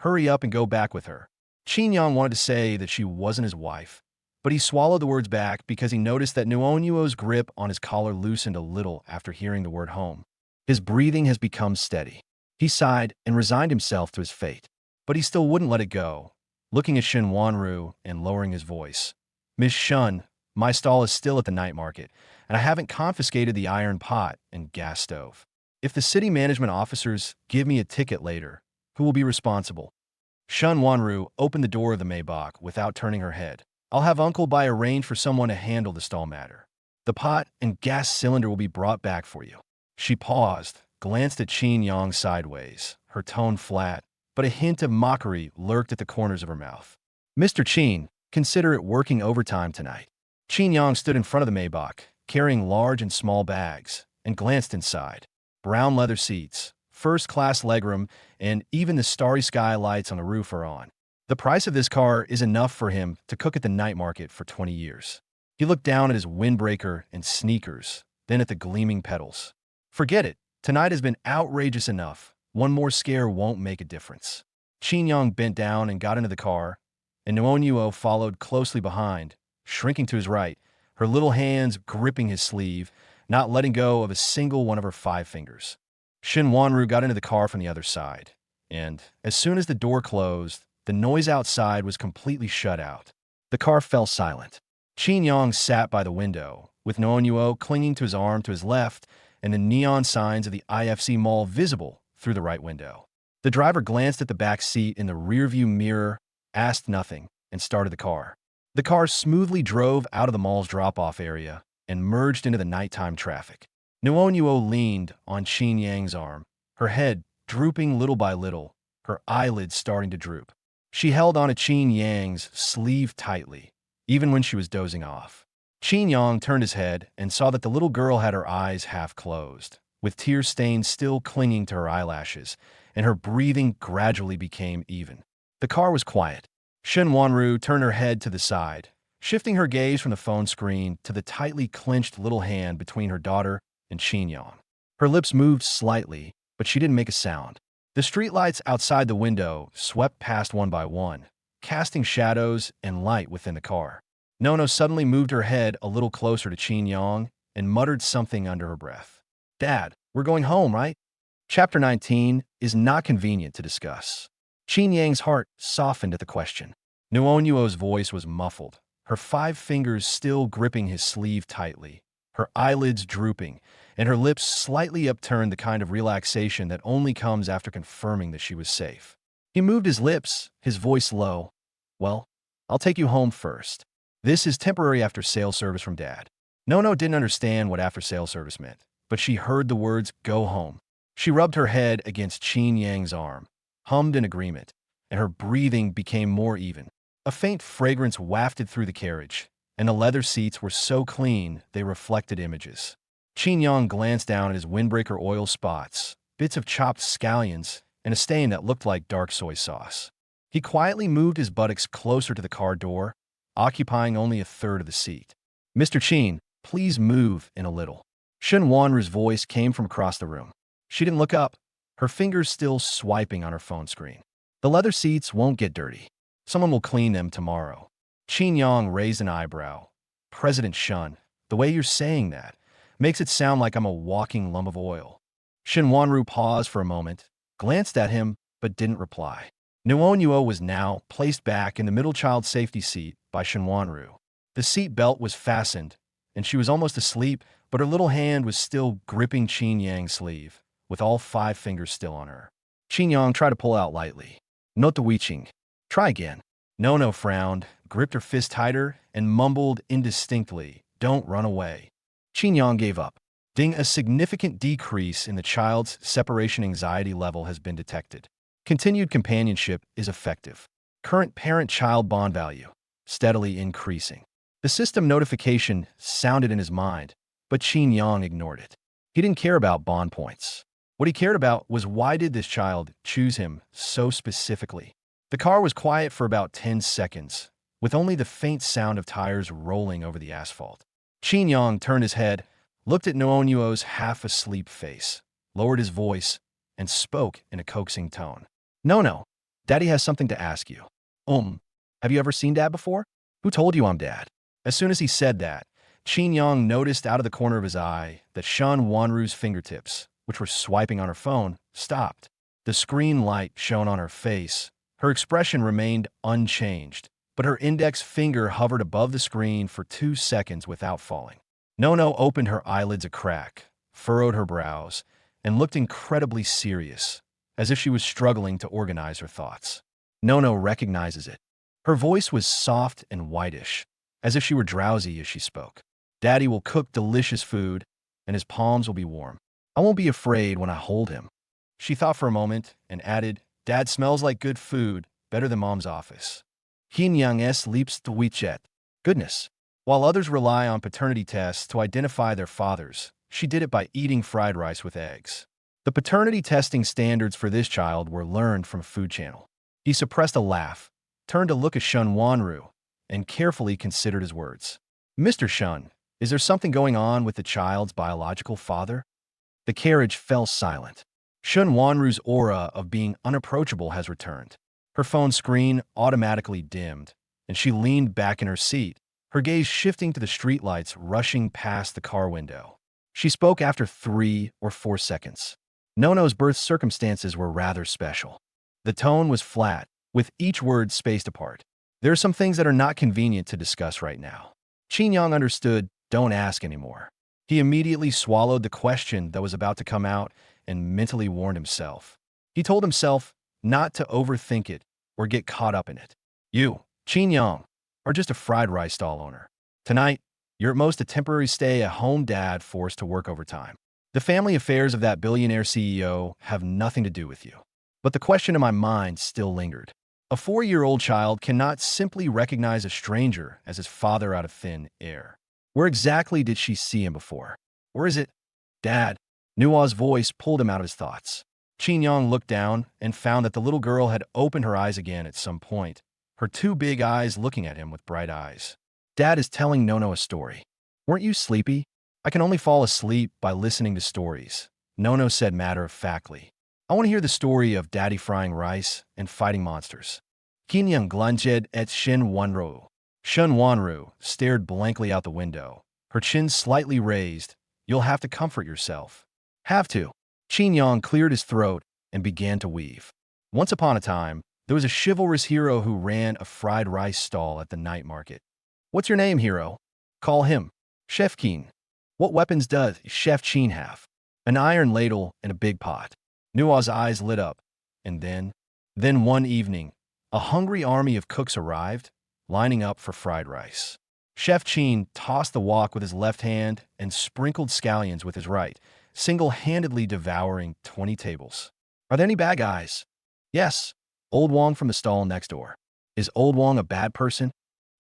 Hurry up and go back with her." Qin Yang wanted to say that she wasn't his wife, but he swallowed the words back because he noticed that Nuonyuo's grip on his collar loosened a little after hearing the word home. His breathing has become steady. He sighed and resigned himself to his fate, but he still wouldn't let it go, looking at Shin Wanru and lowering his voice. "Miss Shun, my stall is still at the night market, and I haven't confiscated the iron pot and gas stove. If the city management officers give me a ticket later, who will be responsible?" Shun Wanru opened the door of the Maybach without turning her head. "I'll have Uncle Bai arrange for someone to handle the stall matter. The pot and gas cylinder will be brought back for you." She paused, glanced at Qin Yang sideways, her tone flat, but a hint of mockery lurked at the corners of her mouth. "Mr. Qin, consider it working overtime tonight." Qin Yang stood in front of the Maybach, carrying large and small bags, and glanced inside. Brown leather seats, first-class legroom, and even the starry sky lights on the roof are on. The price of this car is enough for him to cook at the night market for 20 years. He looked down at his windbreaker and sneakers, then at the gleaming pedals. "Forget it. Tonight has been outrageous enough. One more scare won't make a difference. Qin Yang bent down and got into the car, and Nuonyuo followed closely behind, shrinking to his right, her little hands gripping his sleeve, not letting go of a single one of her 5 fingers. Shin Wanru got into the car from the other side, and as soon as the door closed, the noise outside was completely shut out. The car fell silent. Qin Yang sat by the window, with Nuonyuo clinging to his arm to his left and the neon signs of the IFC mall visible through the right window. The driver glanced at the back seat in the rearview mirror, asked nothing, and started the car. The car smoothly drove out of the mall's drop-off area and merged into the nighttime traffic. Nuonyuo leaned on Qin Yang's arm, her head drooping little by little, her eyelids starting to droop. She held onto Qin Yang's sleeve tightly, even when she was dozing off. Qin Yang turned his head and saw that the little girl had her eyes half closed, with tear stains still clinging to her eyelashes, and her breathing gradually became even. The car was quiet. Shin Wanru turned her head to the side, shifting her gaze from the phone screen to the tightly clenched little hand between her daughter and Qin Yang. Her lips moved slightly, but she didn't make a sound. The streetlights outside the window swept past one by one, casting shadows and light within the car. Nono suddenly moved her head a little closer to Qin Yang and muttered something under her breath. "Dad, we're going home, right?" Chapter 19 is not convenient to discuss. Qin Yang's heart softened at the question. Nuonyuo's voice was muffled, her 5 fingers still gripping his sleeve tightly, her eyelids drooping, and her lips slightly upturned, the kind of relaxation that only comes after confirming that she was safe. He moved his lips, his voice low. "Well, I'll take you home first. This is temporary after-sale service from Dad." Nono didn't understand what after-sale service meant, but she heard the words, "go home." She rubbed her head against Qin Yang's arm, hummed in agreement, and her breathing became more even. A faint fragrance wafted through the carriage, and the leather seats were so clean they reflected images. Qin Yang glanced down at his windbreaker oil spots, bits of chopped scallions, and a stain that looked like dark soy sauce. He quietly moved his buttocks closer to the car door, occupying only a third of the seat. "Mr. Qin, please move in a little." Shin Wanru's voice came from across the room. She didn't look up, her fingers still swiping on her phone screen. "The leather seats won't get dirty. Someone will clean them tomorrow." Qin Yang raised an eyebrow. "President Shun, the way you're saying that makes it sound like I'm a walking lump of oil." Shin Wanru paused for a moment, glanced at him, but didn't reply. Nuonyuo was now placed back in the middle child safety seat by Shin Wanru. The seat belt was fastened, and she was almost asleep, but her little hand was still gripping Qin Yang's sleeve, with all 5 fingers still on her. Qin Yang tried to pull out lightly. "Not the Weiqing. Try again." Nono frowned, gripped her fist tighter, and mumbled indistinctly, "Don't run away." Qin Yang gave up. Ding, a significant decrease in the child's separation anxiety level has been detected. Continued companionship is effective. Current parent-child bond value, steadily increasing. The system notification sounded in his mind, but Qin Yang ignored it. He didn't care about bond points. What he cared about was, why did this child choose him so specifically? The car was quiet for about 10 seconds, with only the faint sound of tires rolling over the asphalt. Qin Yang turned his head, looked at Nuonyuo's half-asleep face, lowered his voice, and spoke in a coaxing tone. "No, Daddy has something to ask you." Have you ever seen Dad before?" "Who told you I'm Dad?" As soon as he said that, Qin Yang noticed out of the corner of his eye that Shin Wanru's fingertips, which were swiping on her phone, stopped. The screen light shone on her face. Her expression remained unchanged, but her index finger hovered above the screen for 2 seconds without falling. Nono opened her eyelids a crack, furrowed her brows, and looked incredibly serious, as if she was struggling to organize her thoughts. Nono recognizes it. Her voice was soft and whitish, as if she were drowsy as she spoke. "Daddy will cook delicious food, and his palms will be warm. I won't be afraid when I hold him." She thought for a moment and added, "Dad smells like good food, better than Mom's office." Hin Yang S leaps to WeChat. Goodness. While others rely on paternity tests to identify their fathers, she did it by eating fried rice with eggs. The paternity testing standards for this child were learned from a food channel. He suppressed a laugh, turned to look at Shun Wanru, and carefully considered his words. "Mr. Shun, is there something going on with the child's biological father?" The carriage fell silent. Shun Wanru's aura of being unapproachable has returned. Her phone screen automatically dimmed, and she leaned back in her seat, her gaze shifting to the streetlights rushing past the car window. She spoke after 3 or 4 seconds. Nono's birth circumstances were rather special. The tone was flat, with each word spaced apart. There are some things that are not convenient to discuss right now. Qin Yang understood, don't ask anymore. He immediately swallowed the question that was about to come out and mentally warned himself. He told himself not to overthink it or get caught up in it. You, Qin Yang, are just a fried rice stall owner. Tonight, you're at most a temporary stay-at-home dad forced to work overtime. The family affairs of that billionaire CEO have nothing to do with you. But the question in my mind still lingered. A 4-year-old child cannot simply recognize a stranger as his father out of thin air. Where exactly did she see him before? Or is it, Dad? Nua's voice pulled him out of his thoughts. Qin Yang looked down and found that the little girl had opened her eyes again at some point, her 2 big eyes looking at him with bright eyes. Dad is telling Nono a story. Weren't you sleepy? I can only fall asleep by listening to stories, Nono said matter-of-factly. I want to hear the story of Daddy frying rice and fighting monsters. Qin Yang glanced at Shun Wanru. Shun Wanru stared blankly out the window, her chin slightly raised. You'll have to comfort yourself. Have to. Qin Yang cleared his throat and began to weave. Once upon a time, there was a chivalrous hero who ran a fried rice stall at the night market. What's your name, hero? Call him Chef Qin. What weapons does Chef Qin have? An iron ladle and a big pot. Nua's eyes lit up, and then one evening, a hungry army of cooks arrived, lining up for fried rice. Chef Qin tossed the wok with his left hand and sprinkled scallions with his right, single-handedly devouring 20 tables. Are there any bad guys? Yes. Old Wong from the stall next door. Is Old Wong a bad person?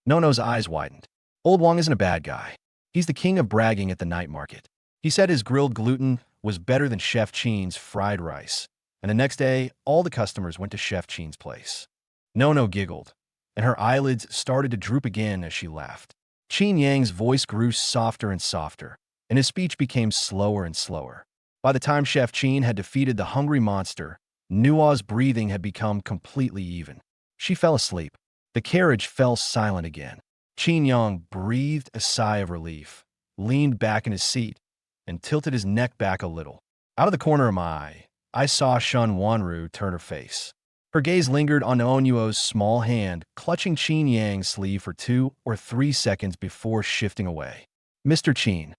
Nono's eyes widened. Old Wong isn't a bad guy. He's the king of bragging at the night market. He said his grilled gluten was better than Chef Qin's fried rice, and the next day, all the customers went to Chef Qin's place. Nono giggled, and her eyelids started to droop again as she laughed. Qin Yang's voice grew softer and softer, and his speech became slower and slower. By the time Chef Qin had defeated the hungry monster, Nua's breathing had become completely even. She fell asleep. The carriage fell silent again. Qin Yang breathed a sigh of relief, leaned back in his seat, and tilted his neck back a little. Out of the corner of my eye, I saw Shun Wanru turn her face. Her gaze lingered on Onuo's small hand, clutching Qin Yang's sleeve for 2 or 3 seconds before shifting away. Mr. Qin,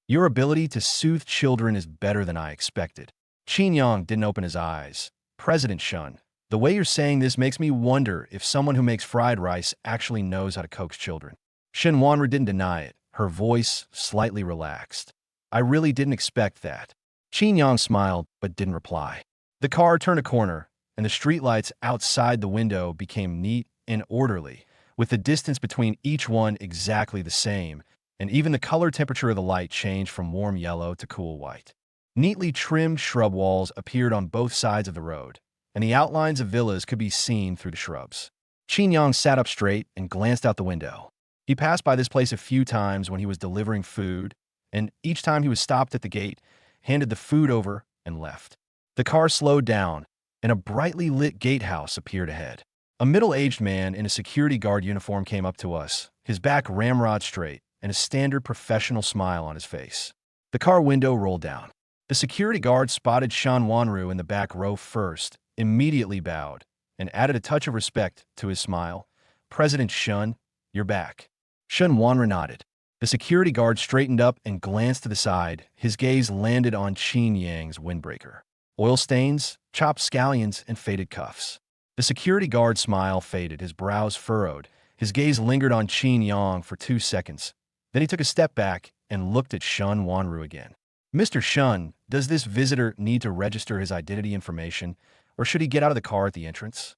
your ability to soothe children is better than I expected. Qin Yang didn't open his eyes. President Shun, the way you're saying this makes me wonder if someone who makes fried rice actually knows how to coax children. Shun Wanru didn't deny it, her voice slightly relaxed. I really didn't expect that. Qin Yang smiled but didn't reply. The car turned a corner, and the streetlights outside the window became neat and orderly, with the distance between each one exactly the same, and even the color temperature of the light changed from warm yellow to cool white. Neatly trimmed shrub walls appeared on both sides of the road, and the outlines of villas could be seen through the shrubs. Qin Yang sat up straight and glanced out the window. He passed by this place a few times when he was delivering food, and each time he was stopped at the gate, handed the food over, and left. The car slowed down, and a brightly lit gatehouse appeared ahead. A middle-aged man in a security guard uniform came up to us, his back ramrod straight, and a standard professional smile on his face. The car window rolled down. The security guard spotted Shun Wanru in the back row first, immediately bowed, and added a touch of respect to his smile. President Shun, you're back. Shun Wanru nodded. The security guard straightened up and glanced to the side. His gaze landed on Qin Yang's windbreaker. Oil stains, chopped scallions, and faded cuffs. The security guard's smile faded, his brows furrowed. His gaze lingered on Qin Yang for 2 seconds. Then he took a step back and looked at Shun Wanru again. Mr. Shun, does this visitor need to register his identity information, or should he get out of the car at the entrance?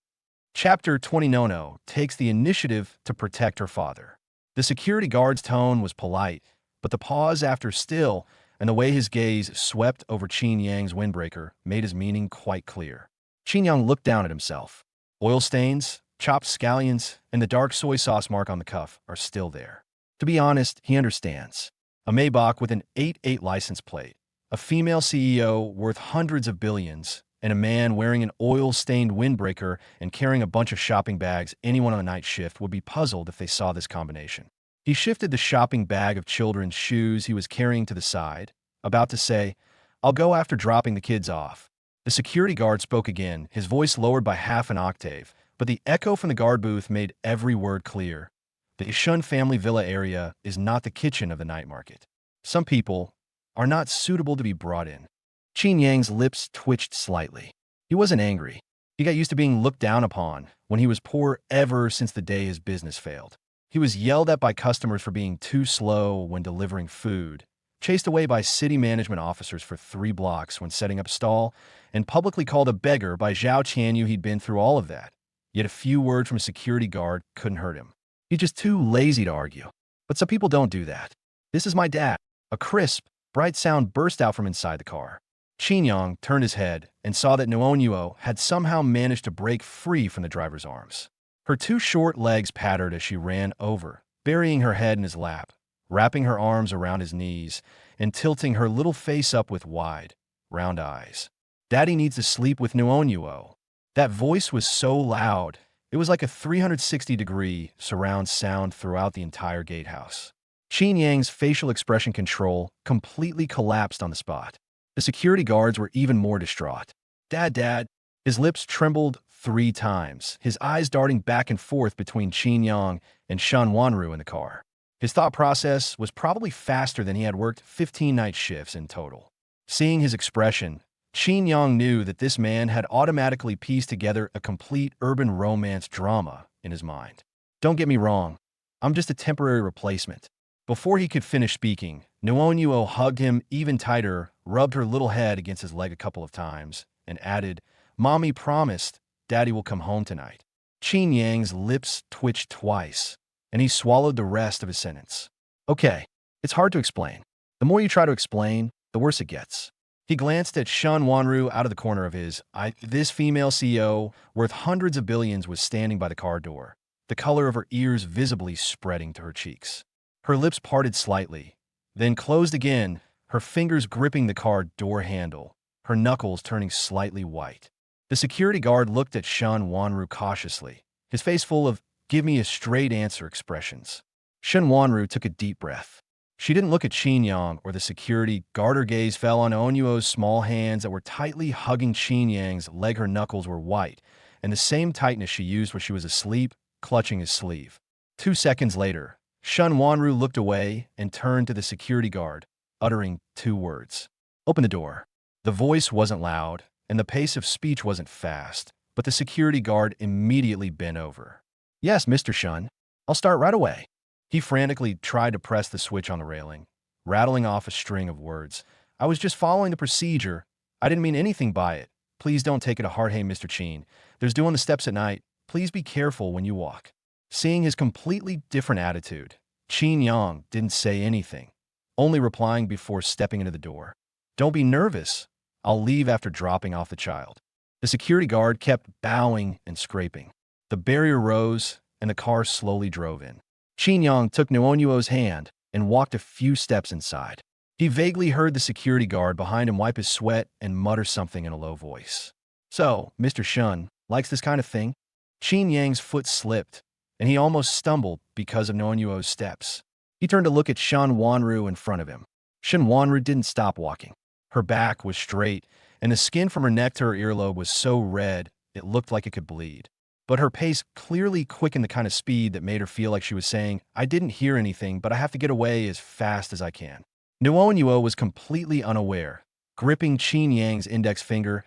Chapter 20. Nono takes the initiative to protect her father. The security guard's tone was polite, but the pause after still and the way his gaze swept over Qin Yang's windbreaker made his meaning quite clear. Qin Yang looked down at himself. Oil stains, chopped scallions, and the dark soy sauce mark on the cuff are still there. To be honest, he understands. A Maybach with an 88 license plate, A female CEO worth hundreds of billions, and a man wearing an oil-stained windbreaker and carrying a bunch of shopping bags. Anyone on a night shift would be puzzled if they saw this combination. He shifted the shopping bag of children's shoes he was carrying to the side, about to say, "I'll go after dropping the kids off." The security guard spoke again, his voice lowered by half an octave, but the echo from the guard booth made every word clear. The Shun family villa area is not the kitchen of the night market. Some people are not suitable to be brought in. Qin Yang's lips twitched slightly. He wasn't angry. He got used to being looked down upon when he was poor ever since the day his business failed. He was yelled at by customers for being too slow when delivering food, chased away by city management officers for 3 blocks when setting up a stall, and publicly called a beggar by Zhao Qianyu. He'd been through all of that. Yet a few words from a security guard couldn't hurt him. He's just too lazy to argue. But some people don't do that. "This is my dad." A crisp, bright sound burst out from inside the car. Qin Yang turned his head and saw that Nuonyuo had somehow managed to break free from the driver's arms. Her 2 short legs pattered as she ran over, burying her head in his lap, wrapping her arms around his knees, and tilting her little face up with wide, round eyes. "Daddy needs to sleep with Nuonyuo." That voice was so loud, it was like a 360-degree surround sound throughout the entire gatehouse. Qin Yang's facial expression control completely collapsed on the spot. The security guards were even more distraught. Dad." His lips trembled 3 times, his eyes darting back and forth between Qin Yang and Shan Wanru in the car. His thought process was probably faster than he had worked 15 night shifts in total. Seeing his expression, Qin Yang knew that this man had automatically pieced together a complete urban romance drama in his mind. "Don't get me wrong, I'm just a temporary replacement." Before he could finish speaking, Nuonyuo hugged him even tighter, rubbed her little head against his leg a couple of times, and added, "Mommy promised Daddy will come home tonight." Qin Yang's lips twitched twice, and he swallowed the rest of his sentence. "Okay, it's hard to explain. The more you try to explain, the worse it gets." He glanced at Shan Wanru out of the corner of his eye. This female CEO, worth hundreds of billions, was standing by the car door, the color of her ears visibly spreading to her cheeks. Her lips parted slightly, then closed again, her fingers gripping the car door handle, her knuckles turning slightly white. The security guard looked at Shan Wanru cautiously, his face full of "give me a straight answer" expressions. Shan Wanru took a deep breath. She didn't look at Qin Yang or the security guard. Her gaze fell on Onyuo's small hands that were tightly hugging Qin Yang's leg. Her knuckles were white, and the same tightness she used when she was asleep, clutching his sleeve. 2 seconds later, Shan Wanru looked away and turned to the security guard, uttering 2 words. "Open the door." The voice wasn't loud, and the pace of speech wasn't fast, but the security guard immediately bent over. "Yes, Mr. Shun. I'll start right away." He frantically tried to press the switch on the railing, rattling off a string of words. "I was just following the procedure. I didn't mean anything by it. Please don't take it to heart. Hey, Mr. Qin, there's doing the steps at night. Please be careful when you walk." Seeing his completely different attitude, Qin Yang didn't say anything, only replying before stepping into the door. "Don't be nervous. I'll leave after dropping off the child." The security guard kept bowing and scraping. The barrier rose, and the car slowly drove in. Qin Yang took Nuonyuo's hand and walked a few steps inside. He vaguely heard the security guard behind him wipe his sweat and mutter something in a low voice. "So, Mr. Shun likes this kind of thing?" Qin Yang's foot slipped, and he almost stumbled because of Nuonyuo's steps. He turned to look at Shan Wanru in front of him. Shan Wanru didn't stop walking. Her back was straight, and the skin from her neck to her earlobe was so red it looked like it could bleed. But her pace clearly quickened the kind of speed that made her feel like she was saying, "I didn't hear anything, but I have to get away as fast as I can." Nuonyuo was completely unaware, gripping Qin Yang's index finger,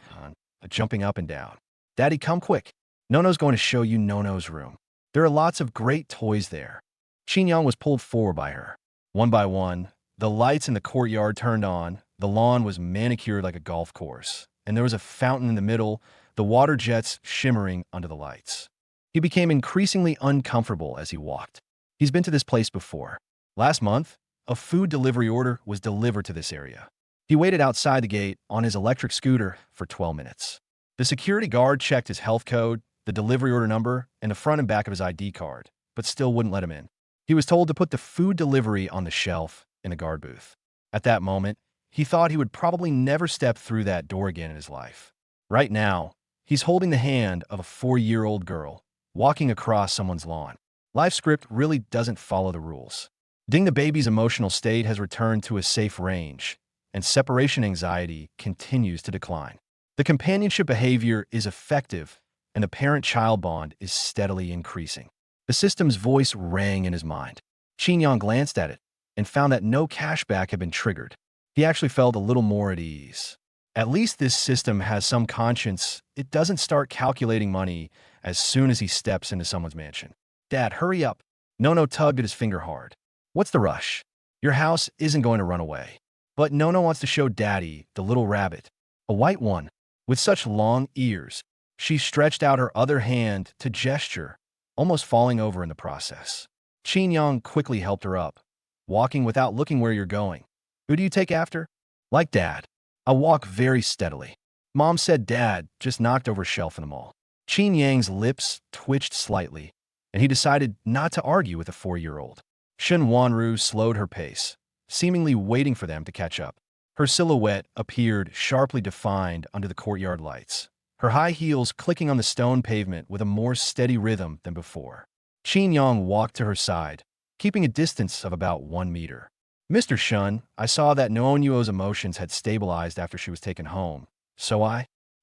jumping up and down. "Daddy, come quick. Nono's going to show you Nono's room. There are lots of great toys there." Qin Yang was pulled forward by her. One by one, the lights in the courtyard turned on. The lawn was manicured like a golf course, and there was a fountain in the middle, the water jets shimmering under the lights. He became increasingly uncomfortable as he walked. He's been to this place before. Last month, a food delivery order was delivered to this area. He waited outside the gate on his electric scooter for 12 minutes. The security guard checked his health code, the delivery order number, and the front and back of his ID card, but still wouldn't let him in. He was told to put the food delivery on the shelf in the guard booth. At that moment, He thought he would probably never step through that door again in his life. Right now, he's holding the hand of a 4-year-old girl, walking across someone's lawn. Life script really doesn't follow the rules. Ding, the baby's emotional state has returned to a safe range, and separation anxiety continues to decline. The companionship behavior is effective, and the parent-child bond is steadily increasing. The system's voice rang in his mind. Qin Yang glanced at it and found that no cashback had been triggered. He actually felt a little more at ease. At least this system has some conscience. It doesn't start calculating money as soon as he steps into someone's mansion. Dad, hurry up. Nono tugged at his finger hard. What's the rush? Your house isn't going to run away. But Nono wants to show Daddy the little rabbit, a white one, with such long ears. She stretched out her other hand to gesture, almost falling over in the process. Qin Yang quickly helped her up, walking without looking where you're going. Who do you take after? Like Dad. I walk very steadily. Mom said Dad just knocked over a shelf in the mall. Qin Yang's lips twitched slightly, and he decided not to argue with a 4-year-old. Shen Wanru slowed her pace, seemingly waiting for them to catch up. Her silhouette appeared sharply defined under the courtyard lights, her high heels clicking on the stone pavement with a more steady rhythm than before. Qin Yang walked to her side, keeping a distance of about 1 meter. Mr. Shun, I saw that Noonyuo's emotions had stabilized after she was taken home, so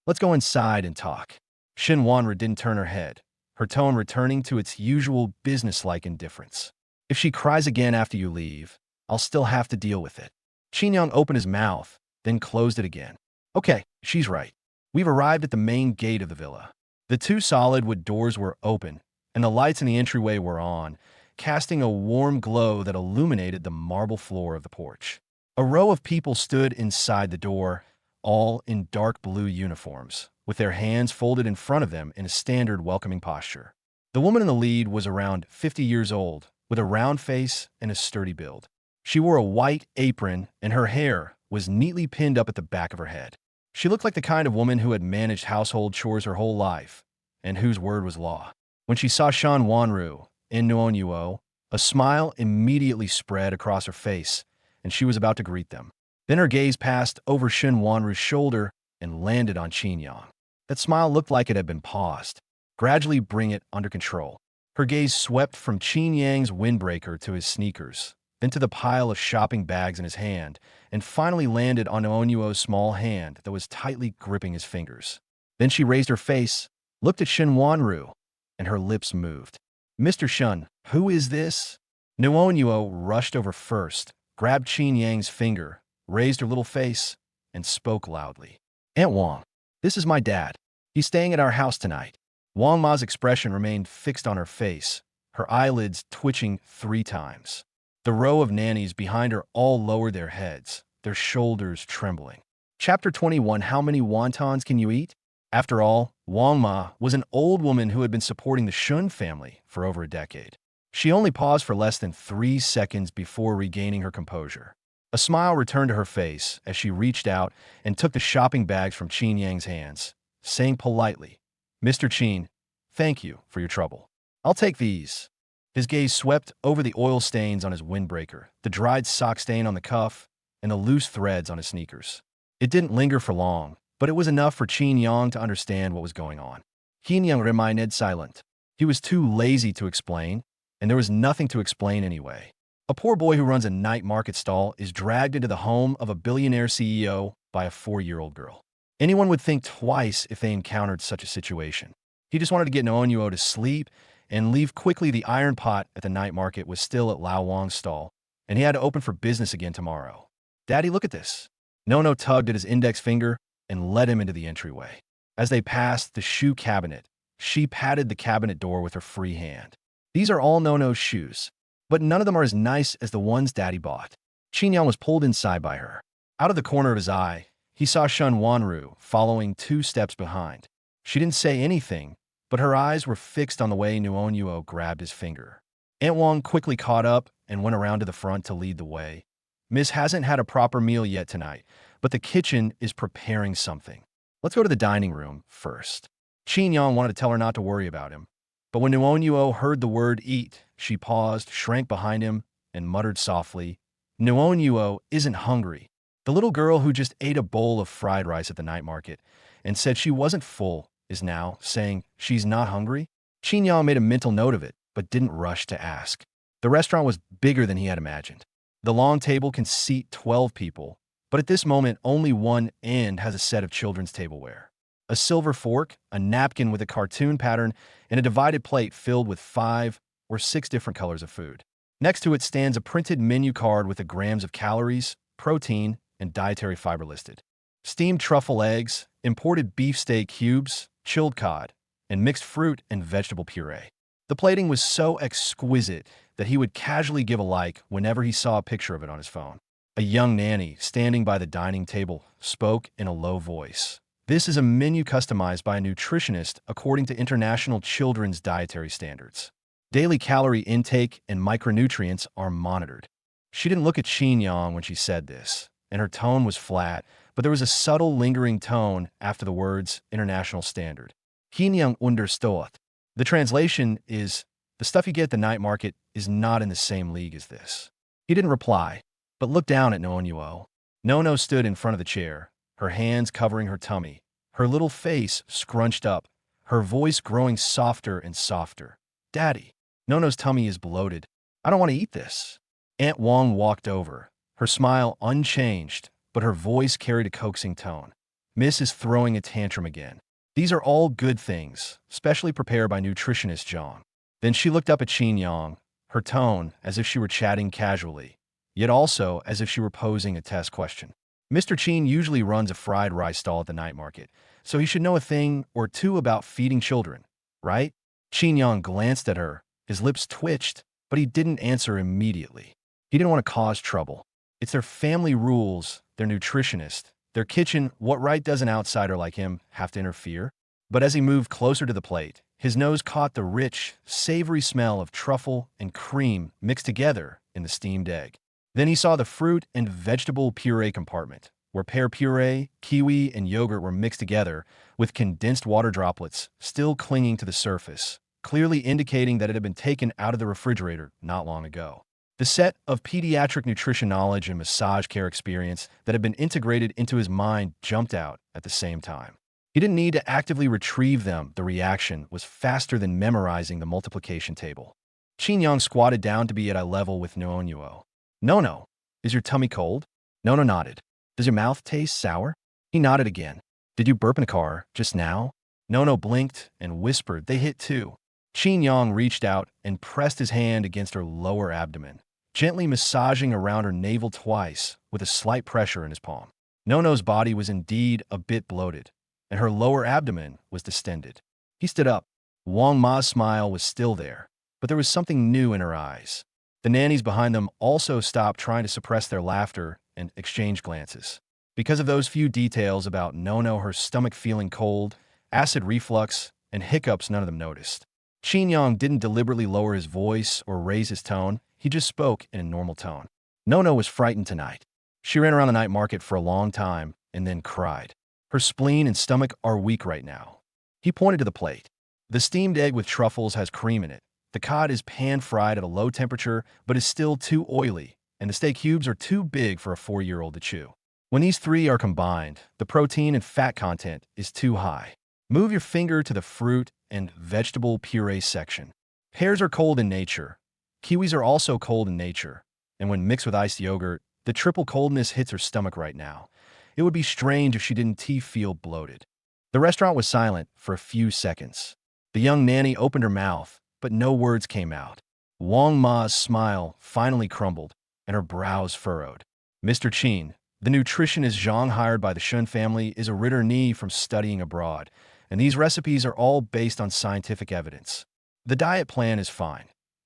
let's go inside and talk. Shin Wanru didn't turn her head, her tone returning to its usual businesslike indifference. If she cries again after you leave, I'll still have to deal with it. Qin Yang opened his mouth, then closed it again. Okay, she's right. We've arrived at the main gate of the villa. The 2 solid wood doors were open, and the lights in the entryway were on, casting a warm glow that illuminated the marble floor of the porch. A row of people stood inside the door, all in dark blue uniforms, with their hands folded in front of them in a standard welcoming posture. The woman in the lead was around 50 years old, with a round face and a sturdy build. She wore a white apron, and her hair was neatly pinned up at the back of her head. She looked like the kind of woman who had managed household chores her whole life, and whose word was law. When she saw Shan Wanru in Noonyuo, a smile immediately spread across her face, and she was about to greet them. Then her gaze passed over Shin Wanru's shoulder and landed on Qin Yang. That smile looked like it had been paused. Gradually bring it under control. Her gaze swept from Qin Yang's windbreaker to his sneakers, then to the pile of shopping bags in his hand, and finally landed on Noonyuo's small hand that was tightly gripping his fingers. Then she raised her face, looked at Shin Wanru, and her lips moved. Mr. Shun, who is this? Noonyuo rushed over first, grabbed Qin Yang's finger, raised her little face, and spoke loudly. Aunt Wang, this is my dad. He's staying at our house tonight. Wang Ma's expression remained fixed on her face, her eyelids twitching 3 times. The row of nannies behind her all lowered their heads, their shoulders trembling. Chapter 21. How many wontons can you eat? After all, Wang Ma was an old woman who had been supporting the Shun family for over a decade. She only paused for less than 3 seconds before regaining her composure. A smile returned to her face as she reached out and took the shopping bags from Qin Yang's hands, saying politely, Mr. Qin, thank you for your trouble. I'll take these. His gaze swept over the oil stains on his windbreaker, the dried sock stain on the cuff, and the loose threads on his sneakers. It didn't linger for long, but it was enough for Qin Yang to understand what was going on. Qin Yang remained silent. He was too lazy to explain, and there was nothing to explain anyway. A poor boy who runs a night market stall is dragged into the home of a billionaire CEO by a 4-year-old girl. Anyone would think twice if they encountered such a situation. He just wanted to get Noonyuo to sleep and leave quickly. The iron pot at the night market was still at Lao Wang's stall, and he had to open for business again tomorrow. Daddy, look at this. Nono tugged at his index finger and led him into the entryway. As they passed the shoe cabinet, she patted the cabinet door with her free hand. These are all Nono's shoes, but none of them are as nice as the ones Daddy bought. Qin Yang was pulled inside by her. Out of the corner of his eye, he saw Shun Wanru following 2 steps behind. She didn't say anything, but her eyes were fixed on the way Noonyuo grabbed his finger. Aunt Wang quickly caught up and went around to the front to lead the way. Miss hasn't had a proper meal yet tonight, but the kitchen is preparing something. Let's go to the dining room first. Qin Yang wanted to tell her not to worry about him, but when Noonyuo heard the word eat, she paused, shrank behind him, and muttered softly, Noonyuo isn't hungry. The little girl who just ate a bowl of fried rice at the night market and said she wasn't full is now saying she's not hungry? Qin Yang made a mental note of it, but didn't rush to ask. The restaurant was bigger than he had imagined. The long table can seat 12 people, but at this moment, only one end has a set of children's tableware. A silver fork, a napkin with a cartoon pattern, and a divided plate filled with 5 or 6 different colors of food. Next to it stands a printed menu card with the grams of calories, protein, and dietary fiber listed. Steamed truffle eggs, imported beefsteak cubes, chilled cod, and mixed fruit and vegetable puree. The plating was so exquisite that he would casually give a like whenever he saw a picture of it on his phone. A young nanny, standing by the dining table, spoke in a low voice. This is a menu customized by a nutritionist according to international children's dietary standards. Daily calorie intake and micronutrients are monitored. She didn't look at Qin Yang when she said this, and her tone was flat, but there was a subtle lingering tone after the words international standard. Qin Yang understood. The translation is, the stuff you get at the night market is not in the same league as this. He didn't reply, but looked down at Nono. Nono stood in front of the chair, her hands covering her tummy, her little face scrunched up, her voice growing softer and softer. Daddy, Nono's tummy is bloated. I don't want to eat this. Aunt Wong walked over, her smile unchanged, but her voice carried a coaxing tone. Miss is throwing a tantrum again. These are all good things, specially prepared by nutritionist Zhang. Then she looked up at Qin Yang, her tone as if she were chatting casually, yet also as if she were posing a test question. Mr. Qin usually runs a fried rice stall at the night market, so he should know a thing or two about feeding children, right? Qin Yang glanced at her, his lips twitched, but he didn't answer immediately. He didn't want to cause trouble. It's their family rules, their nutritionist, their kitchen. What right does an outsider like him have to interfere? But as he moved closer to the plate, his nose caught the rich, savory smell of truffle and cream mixed together in the steamed egg. Then he saw the fruit and vegetable puree compartment, where pear puree, kiwi, and yogurt were mixed together with condensed water droplets still clinging to the surface, clearly indicating that it had been taken out of the refrigerator not long ago. The set of pediatric nutrition knowledge and massage care experience that had been integrated into his mind jumped out at the same time. He didn't need to actively retrieve them. The reaction was faster than memorizing the multiplication table. Qin Yang squatted down to be at eye level with Nono. Nono, is your tummy cold? Nono nodded. Does your mouth taste sour? He nodded again. Did you burp in a car just now? Nono blinked and whispered they hit too. Qin Yang reached out and pressed his hand against her lower abdomen, gently massaging around her navel twice with a slight pressure in his palm. Nono's body was indeed a bit bloated, and her lower abdomen was distended. He stood up. Wang Ma's smile was still there, but there was something new in her eyes. The nannies behind them also stopped trying to suppress their laughter and exchanged glances. Because of those few details about Nono, her stomach feeling cold, acid reflux, and hiccups, none of them noticed. Qin Yang didn't deliberately lower his voice or raise his tone. He just spoke in a normal tone. Nono was frightened tonight. She ran around the night market for a long time and then cried. Her spleen and stomach are weak right now. He pointed to the plate. The steamed egg with truffles has cream in it. The cod is pan-fried at a low temperature, but is still too oily, and the steak cubes are too big for a 4-year-old to chew. When these three are combined, the protein and fat content is too high. Move your finger to the fruit and vegetable puree section. Pears are cold in nature. Kiwis are also cold in nature, and when mixed with iced yogurt, the triple coldness hits her stomach right now. It would be strange if she didn't feel bloated. The restaurant was silent for a few seconds. The young nanny opened her mouth, but no words came out. Wang Ma's smile finally crumbled, and her brows furrowed. Mr. Qin, the nutritionist Zhang hired by the Shun family, is a returnee from studying abroad, and these recipes are all based on scientific evidence. The diet plan is fine.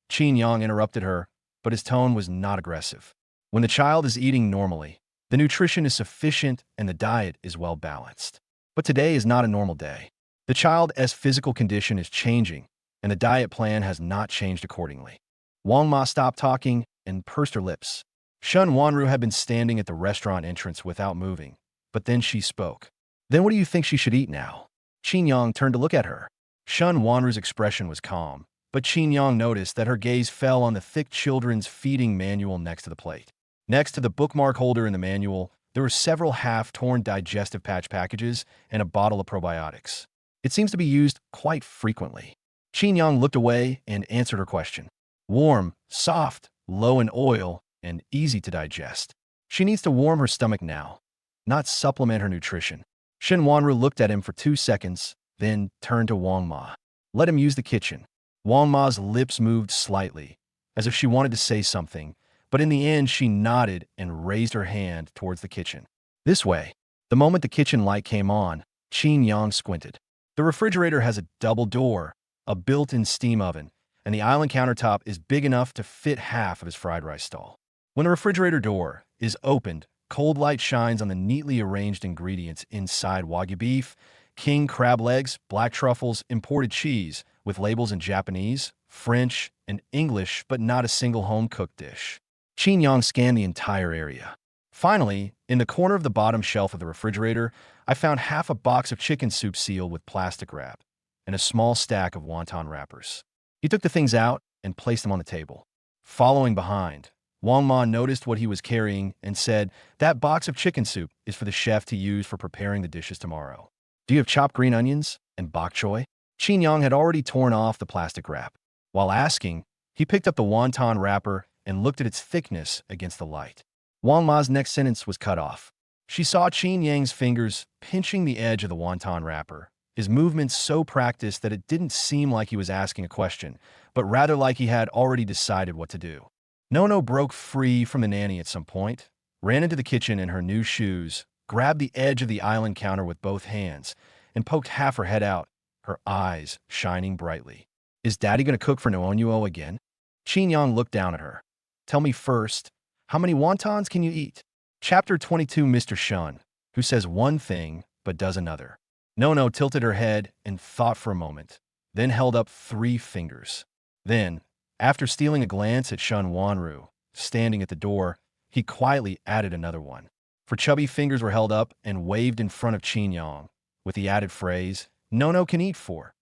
Qin Yang interrupted her, but his tone was not aggressive. When the child is eating normally, the nutrition is sufficient and the diet is well balanced. But today is not a normal day. The child's physical condition is changing, and the diet plan has not changed accordingly. Wang Ma stopped talking and pursed her lips. Shun Wanru had been standing at the restaurant entrance without moving, but then she spoke. Then what do you think she should eat now? Qin Yang turned to look at her. Shun Wanru's expression was calm, but Qin Yang noticed that her gaze fell on the thick children's feeding manual next to the plate. Next to the bookmark holder in the manual There were several half-torn digestive patch packages and a bottle of probiotics. It seems to be used quite frequently. Qin Yang looked away and answered her question. Warm, soft, low in oil, and easy to digest. She needs to warm her stomach now, not supplement her nutrition. Shen Wanru looked at him for 2 seconds, then turned to Wang Ma. Let him use the kitchen. Wang Ma's lips moved slightly, as if she wanted to say something, but in the end she nodded and raised her hand towards the kitchen. This way. The moment the kitchen light came on, Qin Yang squinted. The refrigerator has a double door, a built-in steam oven, and the island countertop is big enough to fit half of his fried rice stall. When the refrigerator door is opened, cold light shines on the neatly arranged ingredients inside: Wagyu beef, king crab legs, black truffles, imported cheese, with labels in Japanese, French, and English, but not a single home-cooked dish. Qin Yang scanned the entire area. Finally, in the corner of the bottom shelf of the refrigerator, I found half a box of chicken soup sealed with plastic wrap and a small stack of wonton wrappers. He took the things out and placed them on the table. Following behind, Wang Ma noticed what he was carrying and said, "That box of chicken soup is for the chef to use for preparing the dishes tomorrow. Do you have chopped green onions and bok choy?" Qin Yang had already torn off the plastic wrap. While asking, he picked up the wonton wrapper and looked at its thickness against the light. Wang Ma's next sentence was cut off. She saw Qin Yang's fingers pinching the edge of the wonton wrapper, his movements so practiced that it didn't seem like he was asking a question, but rather like he had already decided what to do. Nono broke free from the nanny at some point, ran into the kitchen in her new shoes, grabbed the edge of the island counter with both hands, and poked half her head out, her eyes shining brightly. "Is Daddy going to cook for Noonyuo again?" Qin Yang looked down at her. "Tell me first, how many wontons can you eat?" Chapter 22. Mr. Shun, who says one thing but does another. Nono tilted her head and thought for a moment, then held up 3 fingers. Then, after stealing a glance at Shun Wanru, standing at the door, he quietly added another one. Her chubby fingers were held up and waved in front of Qin Yang, with the added phrase, "Nono can eat 4.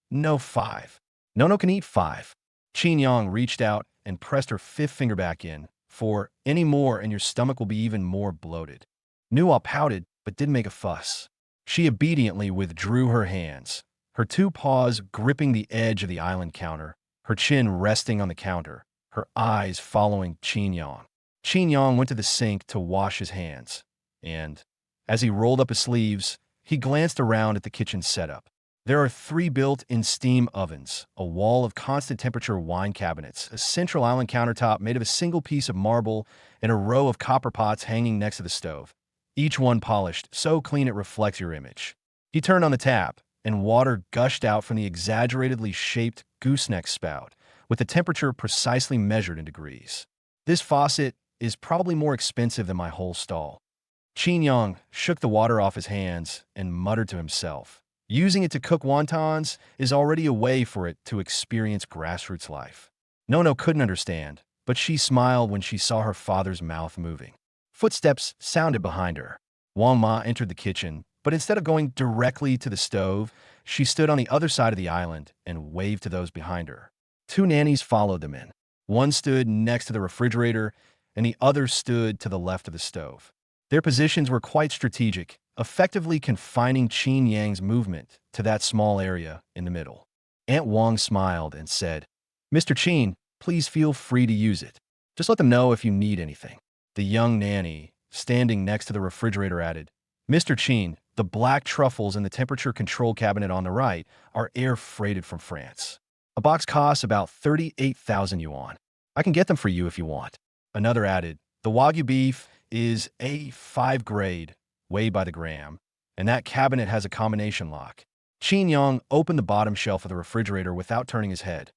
No, 5. Nono can eat 5. Qin Yang reached out and pressed her 5th finger back in. "For any more and your stomach will be even more bloated." Nuo pouted but didn't make a fuss. She obediently withdrew her hands, her 2 paws gripping the edge of the island counter, her chin resting on the counter, her eyes following Qin Yang. Qin Yang went to the sink to wash his hands, and, as he rolled up his sleeves, he glanced around at the kitchen setup. There are 3 built-in steam ovens, a wall of constant-temperature wine cabinets, a central island countertop made of a single piece of marble, and a row of copper pots hanging next to the stove, each one polished so clean it reflects your image. He turned on the tap, and water gushed out from the exaggeratedly shaped gooseneck spout, with the temperature precisely measured in degrees. "This faucet is probably more expensive than my whole stall." Qin Yang shook the water off his hands and muttered to himself. Using it to cook wontons is already a way for it to experience grassroots life. Nono couldn't understand, but she smiled when she saw her father's mouth moving. Footsteps sounded behind her. Wang Ma entered the kitchen, but instead of going directly to the stove, she stood on the other side of the island and waved to those behind her. 2 nannies followed them in. One stood next to the refrigerator, and the other stood to the left of the stove. Their positions were quite strategic, effectively confining Qin Yang's movement to that small area in the middle. Aunt Wang smiled and said, "Mr. Qin, please feel free to use it. Just let them know if you need anything." The young nanny, standing next to the refrigerator, added, "Mr. Qin, the black truffles in the temperature control cabinet on the right are air freighted from France. A box costs about 38,000 yuan. I can get them for you if you want." Another added, "The Wagyu beef is A5 grade, weighed by the gram, and that cabinet has a combination lock." Qin Yang opened the bottom shelf of the refrigerator without turning his head.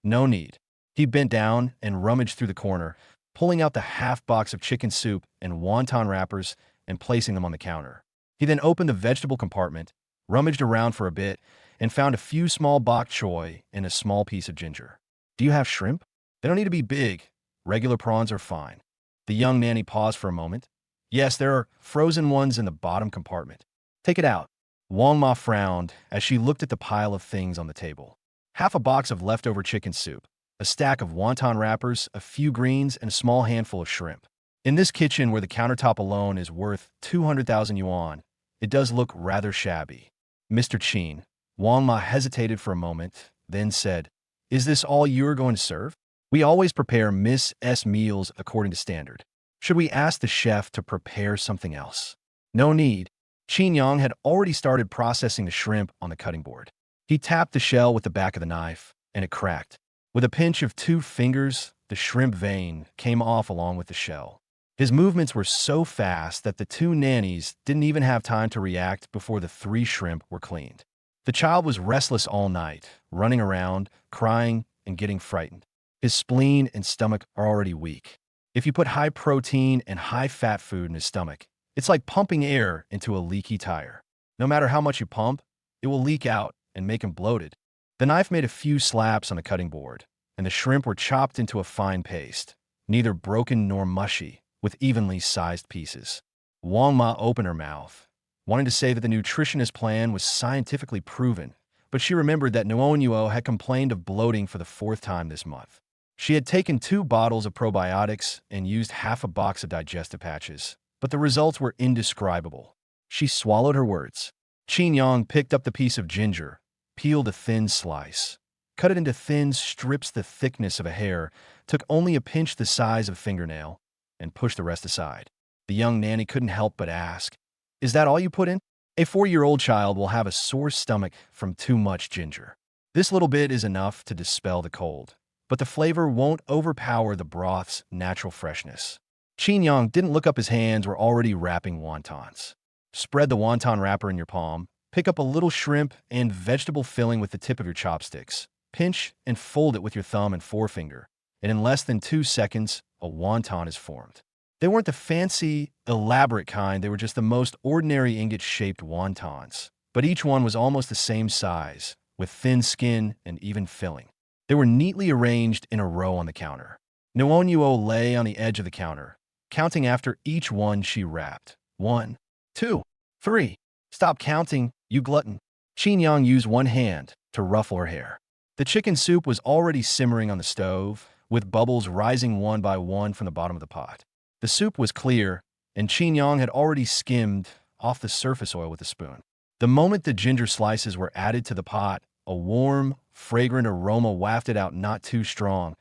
No need. He bent down and rummaged through the corner, pulling out the half box of chicken soup and wonton wrappers and placing them on the counter. He then opened the vegetable compartment, rummaged around for a bit, and found a few small bok choy and a small piece of ginger. "Do you have shrimp? They don't need to be big. Regular prawns are fine." The young nanny paused for a moment. "Yes, there are frozen ones in the bottom compartment. Take it out." Wang Ma frowned as she looked at the pile of things on the table. Half a box of leftover chicken soup, a stack of wonton wrappers, a few greens, and a small handful of shrimp. In this kitchen where the countertop alone is worth 200,000 yuan, it does look rather shabby. Mr. Qin, Wang Ma hesitated for a moment, then said, "Is this all you are going to serve? We always prepare Miss S meals according to standard. Should we ask the chef to prepare something else?" "No need." Qin Yang had already started processing the shrimp on the cutting board. He tapped the shell with the back of the knife, and it cracked. With a pinch of 2 fingers, the shrimp vein came off along with the shell. His movements were so fast that the 2 nannies didn't even have time to react before the 3 shrimp were cleaned. The child was restless all night, running around, crying, and getting frightened. His spleen and stomach are already weak. If you put high protein and high fat food in his stomach, it's like pumping air into a leaky tire. No matter how much you pump, it will leak out and make him bloated. The knife made a few slaps on the cutting board, and the shrimp were chopped into a fine paste, neither broken nor mushy, with evenly sized pieces. Wang Ma opened her mouth, wanting to say that the nutritionist plan was scientifically proven, but she remembered that Nuonyuo had complained of bloating for the 4th time this month. She had taken 2 bottles of probiotics and used half a box of digestive patches, but the results were indescribable. She swallowed her words. Qin Yang picked up the piece of ginger, peeled a thin slice, cut it into thin strips the thickness of a hair, took only a pinch the size of a fingernail, and pushed the rest aside. The young nanny couldn't help but ask, "Is that all you put in?" A 4-year-old child will have a sore stomach from too much ginger. This little bit is enough to dispel the cold, but the flavor won't overpower the broth's natural freshness. Qin Yang didn't look up. His hands were already wrapping wontons. Spread the wonton wrapper in your palm, pick up a little shrimp and vegetable filling with the tip of your chopsticks, pinch and fold it with your thumb and forefinger, and in less than 2 seconds, a wonton is formed. They weren't the fancy, elaborate kind, they were just the most ordinary ingot-shaped wontons, but each one was almost the same size, with thin skin and even filling. They were neatly arranged in a row on the counter. Nuonyuo lay on the edge of the counter, counting after each one she wrapped. 1, 2, 3. "Stop counting, you glutton." Qin Yang used one hand to ruffle her hair. The chicken soup was already simmering on the stove, with bubbles rising one by one from the bottom of the pot. The soup was clear, and Qin Yang had already skimmed off the surface oil with a spoon. The moment the ginger slices were added to the pot, a warm, fragrant aroma wafted out, not too strong,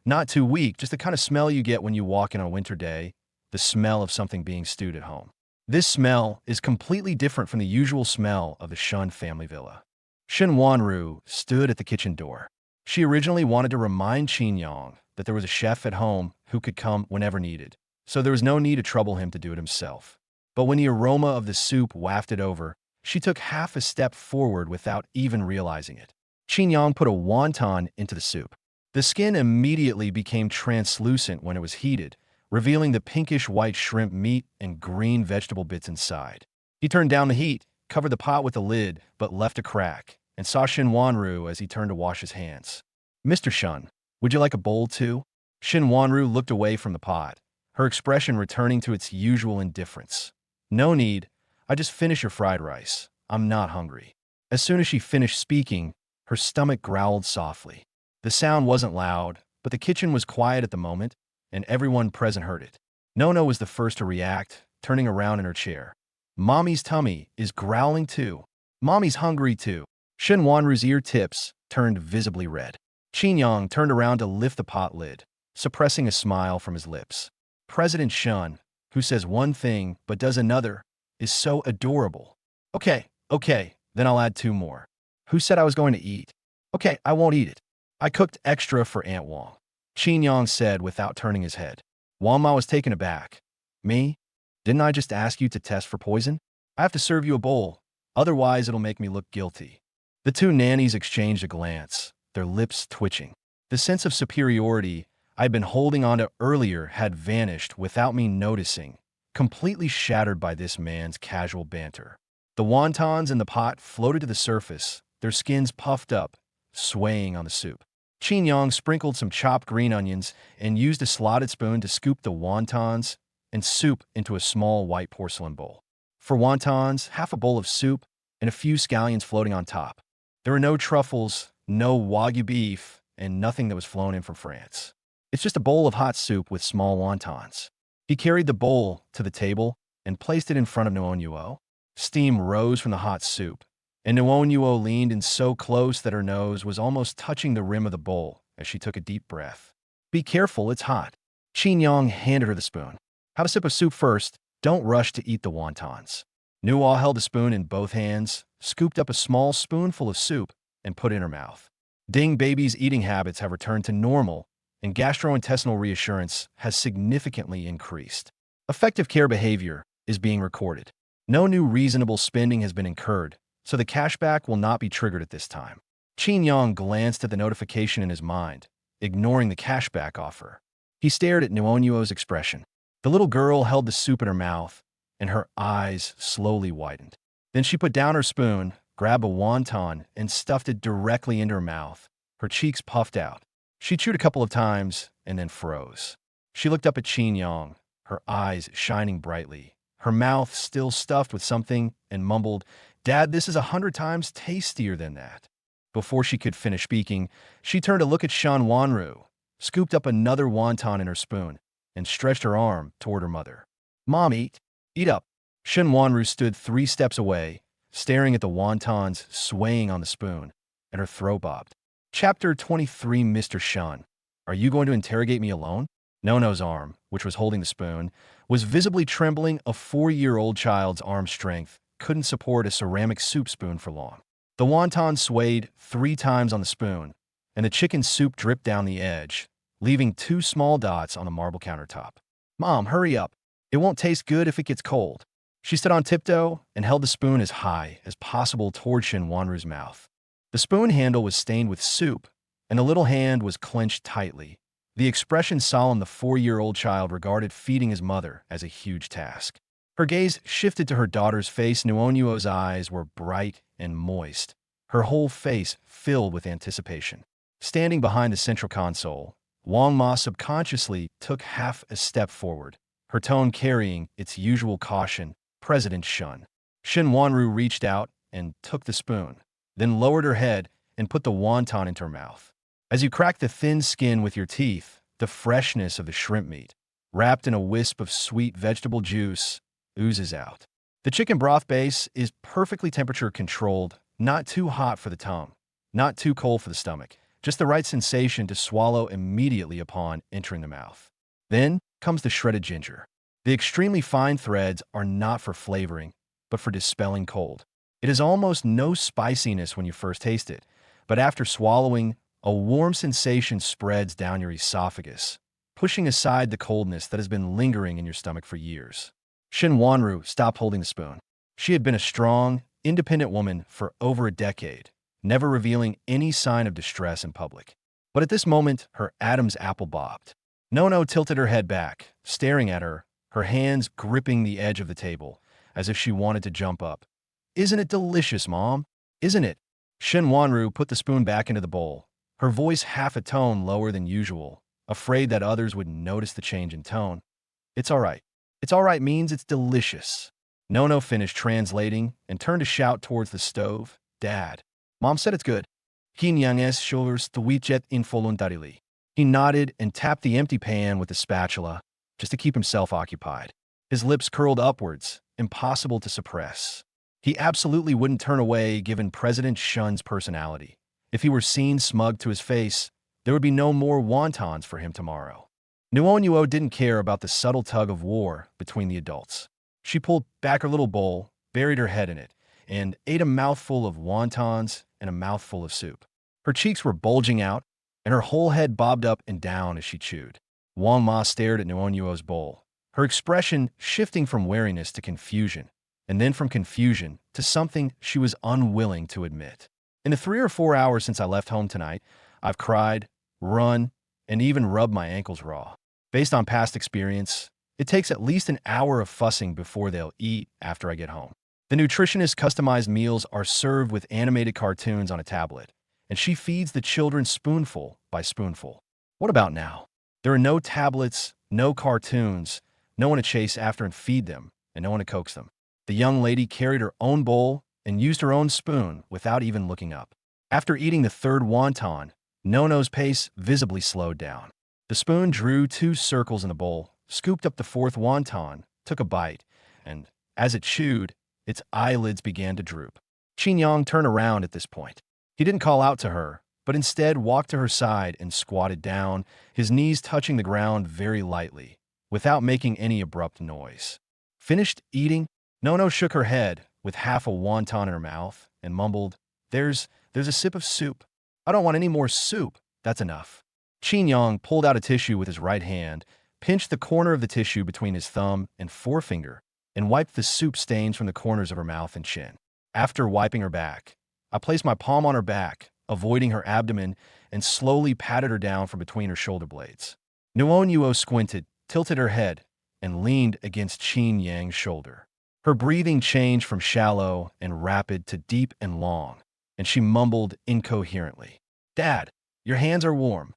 not too weak, just the kind of smell you get when you walk in on a winter day, the smell of something being stewed at home. This smell is completely different from the usual smell of the Shun family villa. Shen Wanru stood at the kitchen door. She originally wanted to remind Qin Yang that there was a chef at home who could come whenever needed, so there was no need to trouble him to do it himself. But when the aroma of the soup wafted over, she took half a step forward without even realizing it. Qin Yang put a wonton into the soup. The skin immediately became translucent when it was heated, revealing the pinkish-white shrimp meat and green vegetable bits inside. He turned down the heat, covered the pot with the lid, but left a crack, and saw Shin Wanru as he turned to wash his hands. "Mr. Shun, would you like a bowl too?" Shin Wanru looked away from the pot, her expression returning to its usual indifference. "No need. I just finished your fried rice. I'm not hungry." As soon as she finished speaking, her stomach growled softly. The sound wasn't loud, but the kitchen was quiet at the moment, and everyone present heard it. Nono was the first to react, turning around in her chair. "Mommy's tummy is growling too. Mommy's hungry too." Shin Wanru's ear tips turned visibly red. Qin Yang turned around to lift the pot lid, suppressing a smile from his lips. President Shun, who says one thing but does another, is so adorable. Okay, then I'll add 2 more. Who said I was going to eat? Okay, I won't eat it. I cooked extra for Aunt Wang. Qin Yang said without turning his head. Wang Ma was taken aback. "Me? Didn't I just ask you to test for poison? I have to serve you a bowl, otherwise it'll make me look guilty." The 2 nannies exchanged a glance, their lips twitching. The sense of superiority I'd been holding on to earlier had vanished without me noticing, completely shattered by this man's casual banter. The wontons in the pot floated to the surface, their skins puffed up, swaying on the soup. Qin Yang sprinkled some chopped green onions and used a slotted spoon to scoop the wontons and soup into a small white porcelain bowl. For wontons, half a bowl of soup and a few scallions floating on top. There were no truffles, no Wagyu beef, and nothing that was flown in from France. It's just a bowl of hot soup with small wontons. He carried the bowl to the table and placed it in front of Nuonyuo. Steam rose from the hot soup, and Nuonyuo leaned in so close that her nose was almost touching the rim of the bowl as she took a deep breath. Be careful, it's hot. Qin Yang handed her the spoon. Have a sip of soup first. Don't rush to eat the wontons. Nuo held the spoon in both hands, scooped up a small spoonful of soup, and put it in her mouth. Ding baby's eating habits have returned to normal, and gastrointestinal reassurance has significantly increased. Effective care behavior is being recorded. No new reasonable spending has been incurred, so the cashback will not be triggered at this time. Qin Yang glanced at the notification in his mind, ignoring the cashback offer. He stared at Nuonyuo's expression. The little girl held the soup in her mouth, and her eyes slowly widened. Then she put down her spoon, grabbed a wonton, and stuffed it directly into her mouth. Her cheeks puffed out. She chewed a couple of times and then froze. She looked up at Qin Yang, her eyes shining brightly, her mouth still stuffed with something, and mumbled, "Dad, this is 100 times tastier than that." Before she could finish speaking, she turned to look at Shan Wanru, scooped up another wonton in her spoon, and stretched her arm toward her mother. "Mom, eat. Eat up." Shan Wanru stood 3 steps away, staring at the wontons swaying on the spoon, and her throat bobbed. Chapter 23. Mr. Shun, are you going to interrogate me alone? Nono's arm, which was holding the spoon, was visibly trembling. A 4-year-old child's arm strength couldn't support a ceramic soup spoon for long. The wonton swayed 3 times on the spoon, and the chicken soup dripped down the edge, leaving 2 small dots on the marble countertop. "Mom, hurry up. It won't taste good if it gets cold." She stood on tiptoe and held the spoon as high as possible toward Shin Wanru's mouth. The spoon handle was stained with soup, and the little hand was clenched tightly. The expression solemn, the 4-year-old child regarded feeding his mother as a huge task. Her gaze shifted to her daughter's face. Nuonyuo's eyes were bright and moist, her whole face filled with anticipation. Standing behind the central console, Wang Ma subconsciously took half a step forward, her tone carrying its usual caution. "President Shun." Shin Wanru reached out and took the spoon, then lowered her head and put the wonton into her mouth. As you crack the thin skin with your teeth, the freshness of the shrimp meat, wrapped in a wisp of sweet vegetable juice, oozes out. The chicken broth base is perfectly temperature controlled, not too hot for the tongue, not too cold for the stomach, just the right sensation to swallow immediately upon entering the mouth. Then comes the shredded ginger. The extremely fine threads are not for flavoring, but for dispelling cold. It is almost no spiciness when you first taste it, but after swallowing, a warm sensation spreads down your esophagus, pushing aside the coldness that has been lingering in your stomach for years. Shin Wanru stopped holding the spoon. She had been a strong, independent woman for over a decade, never revealing any sign of distress in public. But at this moment, her Adam's apple bobbed. Nono tilted her head back, staring at her, her hands gripping the edge of the table, as if she wanted to jump up. "Isn't it delicious, Mom? Isn't it?" Shin Wanru put the spoon back into the bowl, her voice half a tone lower than usual, afraid that others would notice the change in tone. "It's all right. It's all right means it's delicious." Nono finished translating and turned to shout towards the stove, "Dad, Mom said it's good." Qin Yang's shoulders twitched involuntarily. He nodded and tapped the empty pan with the spatula, just to keep himself occupied. His lips curled upwards, impossible to suppress. He absolutely wouldn't turn away given President Shun's personality. If he were seen smug to his face, there would be no more wontons for him tomorrow. Nuonyuo didn't care about the subtle tug of war between the adults. She pulled back her little bowl, buried her head in it, and ate a mouthful of wontons and a mouthful of soup. Her cheeks were bulging out, and her whole head bobbed up and down as she chewed. Wang Ma stared at Nuonyuo's bowl, her expression shifting from wariness to confusion, and then from confusion to something she was unwilling to admit. "In the 3 or 4 hours since I left home tonight, I've cried, run, and even rubbed my ankles raw. Based on past experience, it takes at least an hour of fussing before they'll eat after I get home." The nutritionist's customized meals are served with animated cartoons on a tablet, and she feeds the children spoonful by spoonful. What about now? There are no tablets, no cartoons, no one to chase after and feed them, and no one to coax them. The young lady carried her own bowl and used her own spoon without even looking up. After eating the 3rd wonton, Nono's pace visibly slowed down. The spoon drew 2 circles in the bowl, scooped up the fourth wonton, took a bite, and as it chewed, its eyelids began to droop. Qin Yang turned around at this point. He didn't call out to her, but instead walked to her side and squatted down, his knees touching the ground very lightly, without making any abrupt noise. Finished eating? Nono shook her head, with half a wonton in her mouth, and mumbled, There's a sip of soup. I don't want any more soup. That's enough. Qin Yang pulled out a tissue with his right hand, pinched the corner of the tissue between his thumb and forefinger, and wiped the soup stains from the corners of her mouth and chin. After wiping her back, I placed my palm on her back, avoiding her abdomen, and slowly patted her down from between her shoulder blades. Nuonyuo squinted, tilted her head, and leaned against Qin Yang's shoulder. Her breathing changed from shallow and rapid to deep and long, and she mumbled incoherently. Dad, your hands are warm.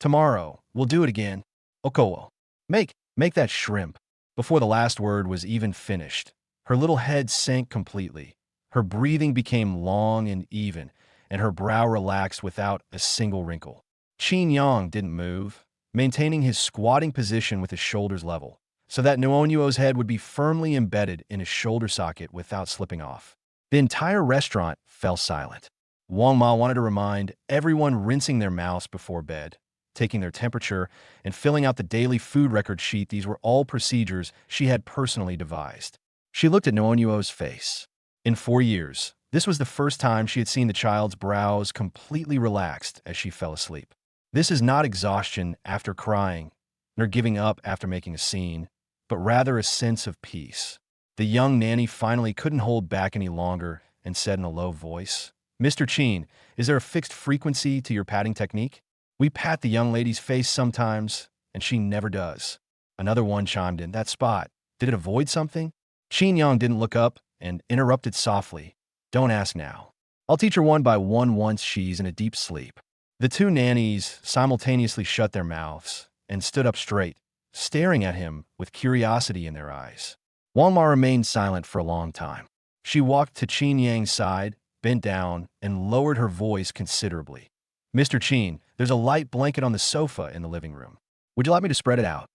Tomorrow, we'll do it again. Okowo. Make that shrimp. Before the last word was even finished, her little head sank completely. Her breathing became long and even, and her brow relaxed without a single wrinkle. Qin Yang didn't move, maintaining his squatting position with his shoulders level, so that Nuonyuo's head would be firmly embedded in his shoulder socket without slipping off. The entire restaurant fell silent. Wang Ma wanted to remind everyone rinsing their mouths before bed, taking their temperature, and filling out the daily food record sheet. These were all procedures she had personally devised. She looked at Nuonyuo's face. In 4 years, this was the first time she had seen the child's brows completely relaxed as she fell asleep. This is not exhaustion after crying, nor giving up after making a scene, but rather a sense of peace. The young nanny finally couldn't hold back any longer and said in a low voice, Mr. Qin, is there a fixed frequency to your patting technique? We pat the young lady's face sometimes, and she never does. Another one chimed in, that spot, did it avoid something? Qin Yang didn't look up and interrupted softly, don't ask now. I'll teach her one by one once she's in a deep sleep. The two nannies simultaneously shut their mouths and stood up straight, staring at him with curiosity in their eyes. Wang Ma remained silent for a long time. She walked to Qin Yang's side, bent down, and lowered her voice considerably. Mr. Qin, there's a light blanket on the sofa in the living room. Would you like me to spread it out?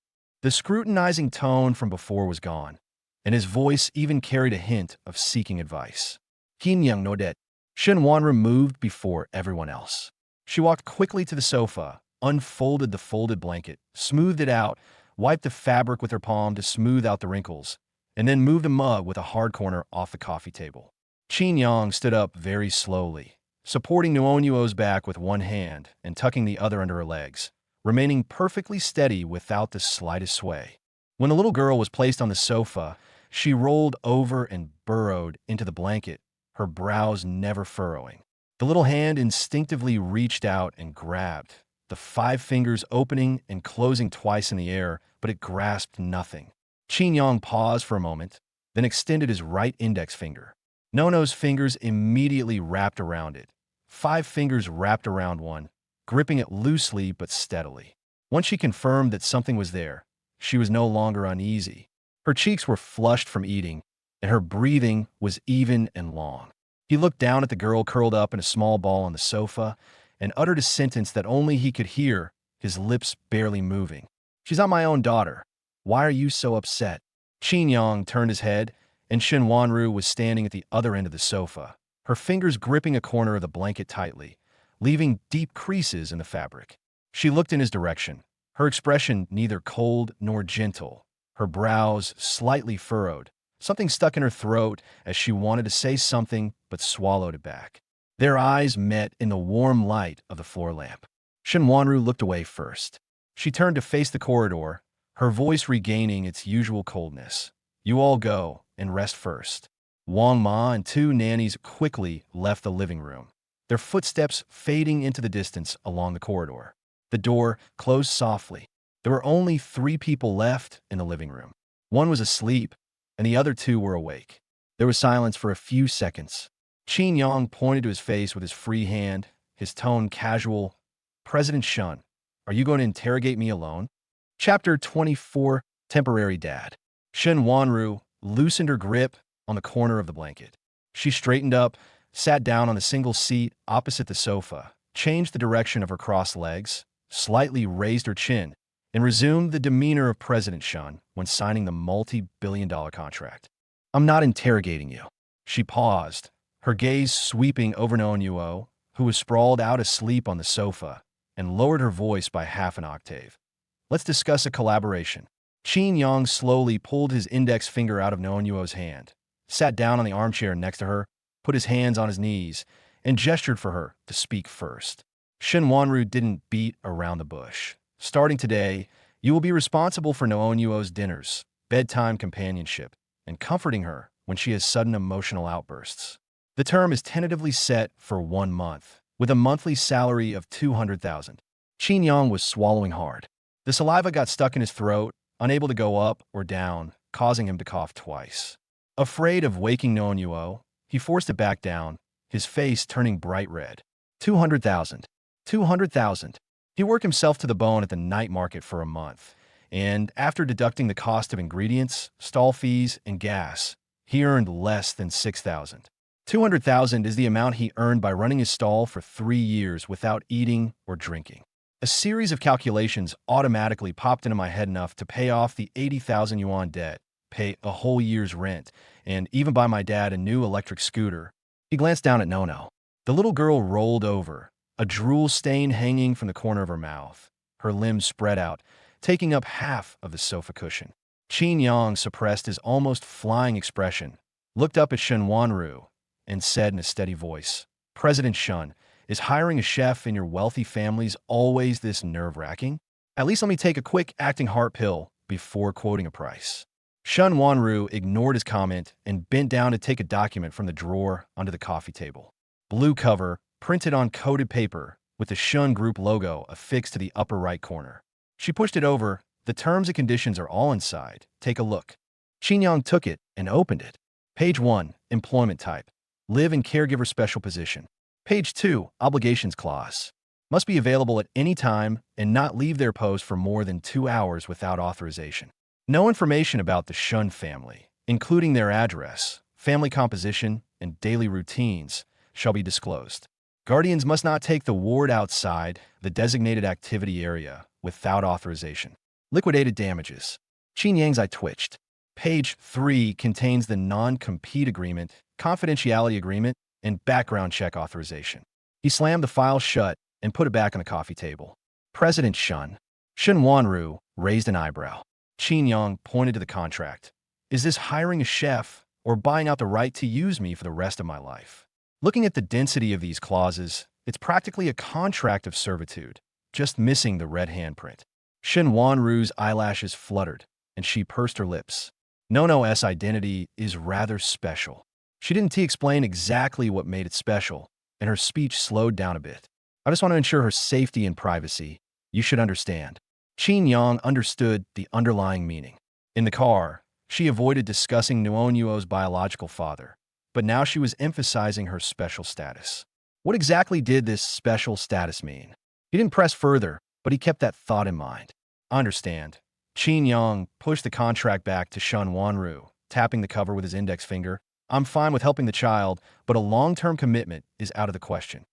The scrutinizing tone from before was gone, and his voice even carried a hint of seeking advice. Qin Yang nodded. Shen Wanru moved before everyone else. She walked quickly to the sofa, unfolded the folded blanket, smoothed it out, wiped the fabric with her palm to smooth out the wrinkles, and then moved a mug with a hard corner off the coffee table. Qin Yang stood up very slowly, supporting Nuonyuo's back with one hand and tucking the other under her legs, remaining perfectly steady without the slightest sway. When the little girl was placed on the sofa, she rolled over and burrowed into the blanket, her brows never furrowing. The little hand instinctively reached out and grabbed, the 5 fingers opening and closing twice in the air, but it grasped nothing. Qin Yang paused for a moment, then extended his right index finger. Nono's fingers immediately wrapped around it. 5 fingers wrapped around one, gripping it loosely but steadily. Once she confirmed that something was there, she was no longer uneasy. Her cheeks were flushed from eating, and her breathing was even and long. He looked down at the girl curled up in a small ball on the sofa and uttered a sentence that only he could hear, his lips barely moving. She's not my own daughter. Why are you so upset? Qin Yang turned his head, and Shen Wanru was standing at the other end of the sofa, her fingers gripping a corner of the blanket tightly, leaving deep creases in the fabric. She looked in his direction, her expression neither cold nor gentle, her brows slightly furrowed. Something stuck in her throat as she wanted to say something but swallowed it back. Their eyes met in the warm light of the floor lamp. Shen Wanru looked away first. She turned to face the corridor, her voice regaining its usual coldness. You all go and rest first. Wang Ma and 2 nannies quickly left the living room, their footsteps fading into the distance along the corridor. The door closed softly. There were only 3 people left in the living room. One was asleep, and the other 2 were awake. There was silence for a few seconds. Qin Yang pointed to his face with his free hand, his tone casual. President Shun, are you going to interrogate me alone? Chapter 24, Temporary Dad. Shen Wanru loosened her grip on the corner of the blanket. She straightened up, sat down on the single seat opposite the sofa, changed the direction of her crossed legs, slightly raised her chin, and resumed the demeanor of President Shun when signing the multi-billion-dollar contract. I'm not interrogating you. She paused, her gaze sweeping over Noonyuo, who was sprawled out asleep on the sofa, and lowered her voice by half an octave. Let's discuss a collaboration. Qin Yang slowly pulled his index finger out of Noonyuo's hand, sat down on the armchair next to her, put his hands on his knees, and gestured for her to speak first. Shen Wanru didn't beat around the bush. Starting today, you will be responsible for Noonyuo's dinners, bedtime companionship, and comforting her when she has sudden emotional outbursts. The term is tentatively set for 1 month, with a monthly salary of 200,000. Qin Yang was swallowing hard. The saliva got stuck in his throat, unable to go up or down, causing him to cough twice. Afraid of waking Noonyuo, he forced it back down, his face turning bright red. 200,000. 200,000. He worked himself to the bone at the night market for a month, and after deducting the cost of ingredients, stall fees, and gas, he earned less than 6,000. 200,000 is the amount he earned by running his stall for 3 years without eating or drinking. A series of calculations automatically popped into my head enough to pay off the 80,000 yuan debt, pay a whole year's rent, and even buy my dad a new electric scooter. He glanced down at Nono. The little girl rolled over, a drool stain hanging from the corner of her mouth, her limbs spread out, taking up half of the sofa cushion. Qin Yang suppressed his almost flying expression, looked up at Shen Wanru, and said in a steady voice, President Shun, is hiring a chef in your wealthy families always this nerve-wracking? At least let me take a quick acting heart pill before quoting a price. Shun Wanru ignored his comment and bent down to take a document from the drawer onto the coffee table. Blue cover, printed on coated paper, with the Shun Group logo affixed to the upper right corner. She pushed it over. The terms and conditions are all inside. Take a look. Qin Yang took it and opened it. Page 1, employment type. Live in caregiver special position. Page 2, obligations clause. Must be available at any time and not leave their post for more than 2 hours without authorization. No information about the Shun family, including their address, family composition, and daily routines, shall be disclosed. Guardians must not take the ward outside the designated activity area without authorization. Liquidated damages. Qin Yang's eye twitched. Page 3 contains the non-compete agreement, confidentiality agreement, and background check authorization. He slammed the file shut and put it back on the coffee table. President Shun. Shen Wanru raised an eyebrow. Qin Yang pointed to the contract. Is this hiring a chef or buying out the right to use me for the rest of my life? Looking at the density of these clauses, it's practically a contract of servitude, just missing the red handprint. Shen Wanru's eyelashes fluttered, and she pursed her lips. Nono's identity is rather special. She didn't explain exactly what made it special, and her speech slowed down a bit. I just want to ensure her safety and privacy. You should understand. Qin Yang understood the underlying meaning. In the car, she avoided discussing Noonyuo's biological father, but now she was emphasizing her special status. What exactly did this special status mean? He didn't press further, but he kept that thought in mind. I understand. Qin Yang pushed the contract back to Shen Wanru, tapping the cover with his index finger. I'm fine with helping the child, but a long-term commitment is out of the question.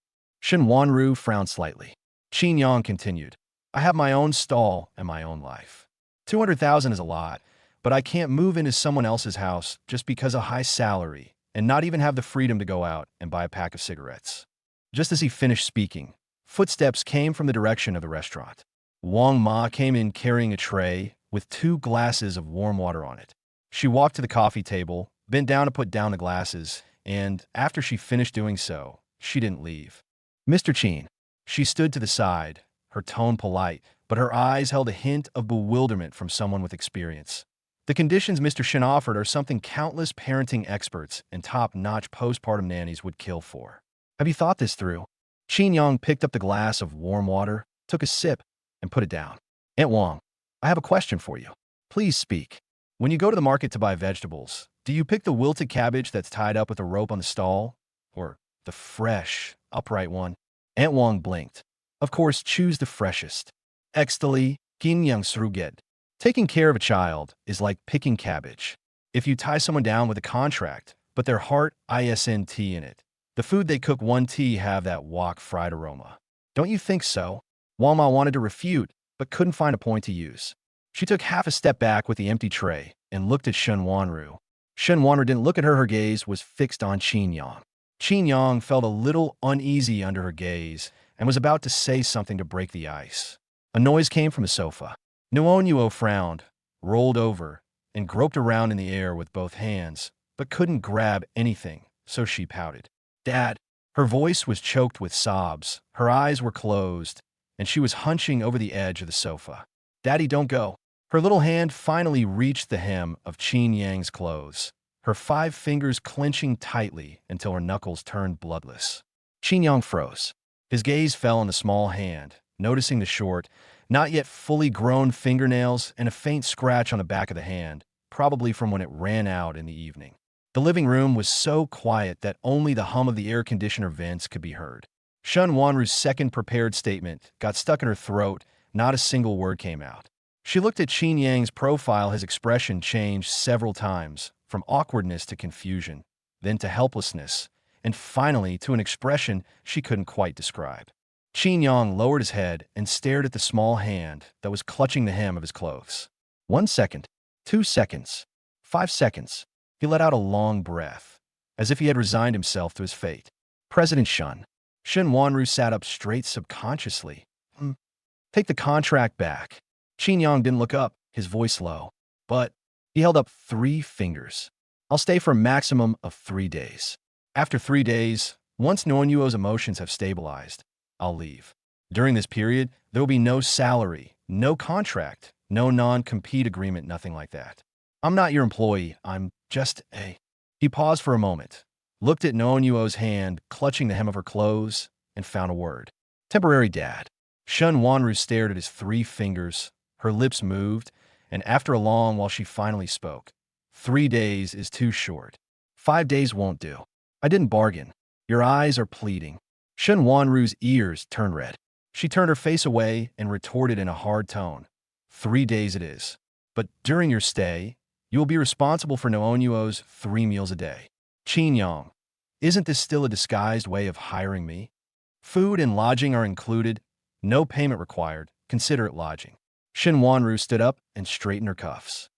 Shen Wanru frowned slightly. Qin Yang continued. I have my own stall and my own life. 200,000 is a lot, but I can't move into someone else's house just because of high salary and not even have the freedom to go out and buy a pack of cigarettes. Just as he finished speaking, footsteps came from the direction of the restaurant. Wang Ma came in carrying a tray with 2 glasses of warm water on it. She walked to the coffee table, bent down to put down the glasses, and after she finished doing so, she didn't leave. Mr. Qin. She stood to the side, her tone polite, but her eyes held a hint of bewilderment from someone with experience. The conditions Mr. Shin offered are something countless parenting experts and top-notch postpartum nannies would kill for. Have you thought this through? Qin Yang picked up the glass of warm water, took a sip, and put it down. Aunt Wang, I have a question for you. Please speak. When you go to the market to buy vegetables, do you pick the wilted cabbage that's tied up with a rope on the stall? Or the fresh, upright one? Aunt Wang blinked. Of course, choose the freshest. Extally, Qin Yang Sruget. Taking care of a child is like picking cabbage. If you tie someone down with a contract, but their heart isn't in it, the food they cook one tea have that wok fried aroma. Don't you think so? Wang Ma wanted to refute, but couldn't find a point to use. She took half a step back with the empty tray and looked at Shen Wanru. Shen Wanru didn't look at her. Her gaze was fixed on Qin Yang. Qin Yang felt a little uneasy under her gaze and was about to say something to break the ice. A noise came from the sofa. Nuonyuo frowned, rolled over, and groped around in the air with both hands, but couldn't grab anything, so she pouted. "Dad." Her voice was choked with sobs, her eyes were closed, and she was hunching over the edge of the sofa. "Daddy, don't go." Her little hand finally reached the hem of Qin Yang's clothes, her 5 fingers clenching tightly until her knuckles turned bloodless. Qin Yang froze. His gaze fell on the small hand, noticing the short, not yet fully grown fingernails and a faint scratch on the back of the hand, probably from when it ran out in the evening. The living room was so quiet that only the hum of the air conditioner vents could be heard. Shen Wanru's second prepared statement got stuck in her throat. Not a single word came out. She looked at Qin Yang's profile. His expression changed several times, from awkwardness to confusion, then to helplessness, and finally to an expression she couldn't quite describe. Qin Yang lowered his head and stared at the small hand that was clutching the hem of his clothes. 1 second, 2 seconds, 5 seconds. He let out a long breath, as if he had resigned himself to his fate. President Shen Wanru sat up straight subconsciously. Take the contract back. Qin Yang didn't look up, his voice low. But he held up 3 fingers. I'll stay for a maximum of 3 days. After 3 days, once Nuonyuo's emotions have stabilized, I'll leave. During this period, there will be no salary, no contract, no non-compete agreement, nothing like that. I'm not your employee, I'm just a... He paused for a moment, looked at Nuonyuo's hand clutching the hem of her clothes, and found a word. Temporary dad. Shen Wanru stared at his 3 fingers, her lips moved, and after a long while she finally spoke. 3 days is too short. 5 days won't do. I didn't bargain. Your eyes are pleading. Shen Wanru's ears turned red. She turned her face away and retorted in a hard tone. 3 days it is. But during your stay, you will be responsible for Nuonyuo's 3 meals a day. Qin Yang, isn't this still a disguised way of hiring me? Food and lodging are included. No payment required. Consider it lodging. Shen Wanru stood up and straightened her cuffs.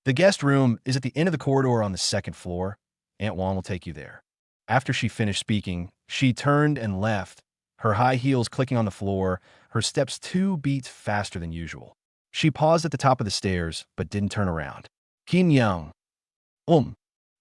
The guest room is at the end of the corridor on the 2nd floor. Aunt Wan will take you there. After she finished speaking, she turned and left, her high heels clicking on the floor, her steps 2 beats faster than usual. She paused at the top of the stairs, but didn't turn around. Qin Yang.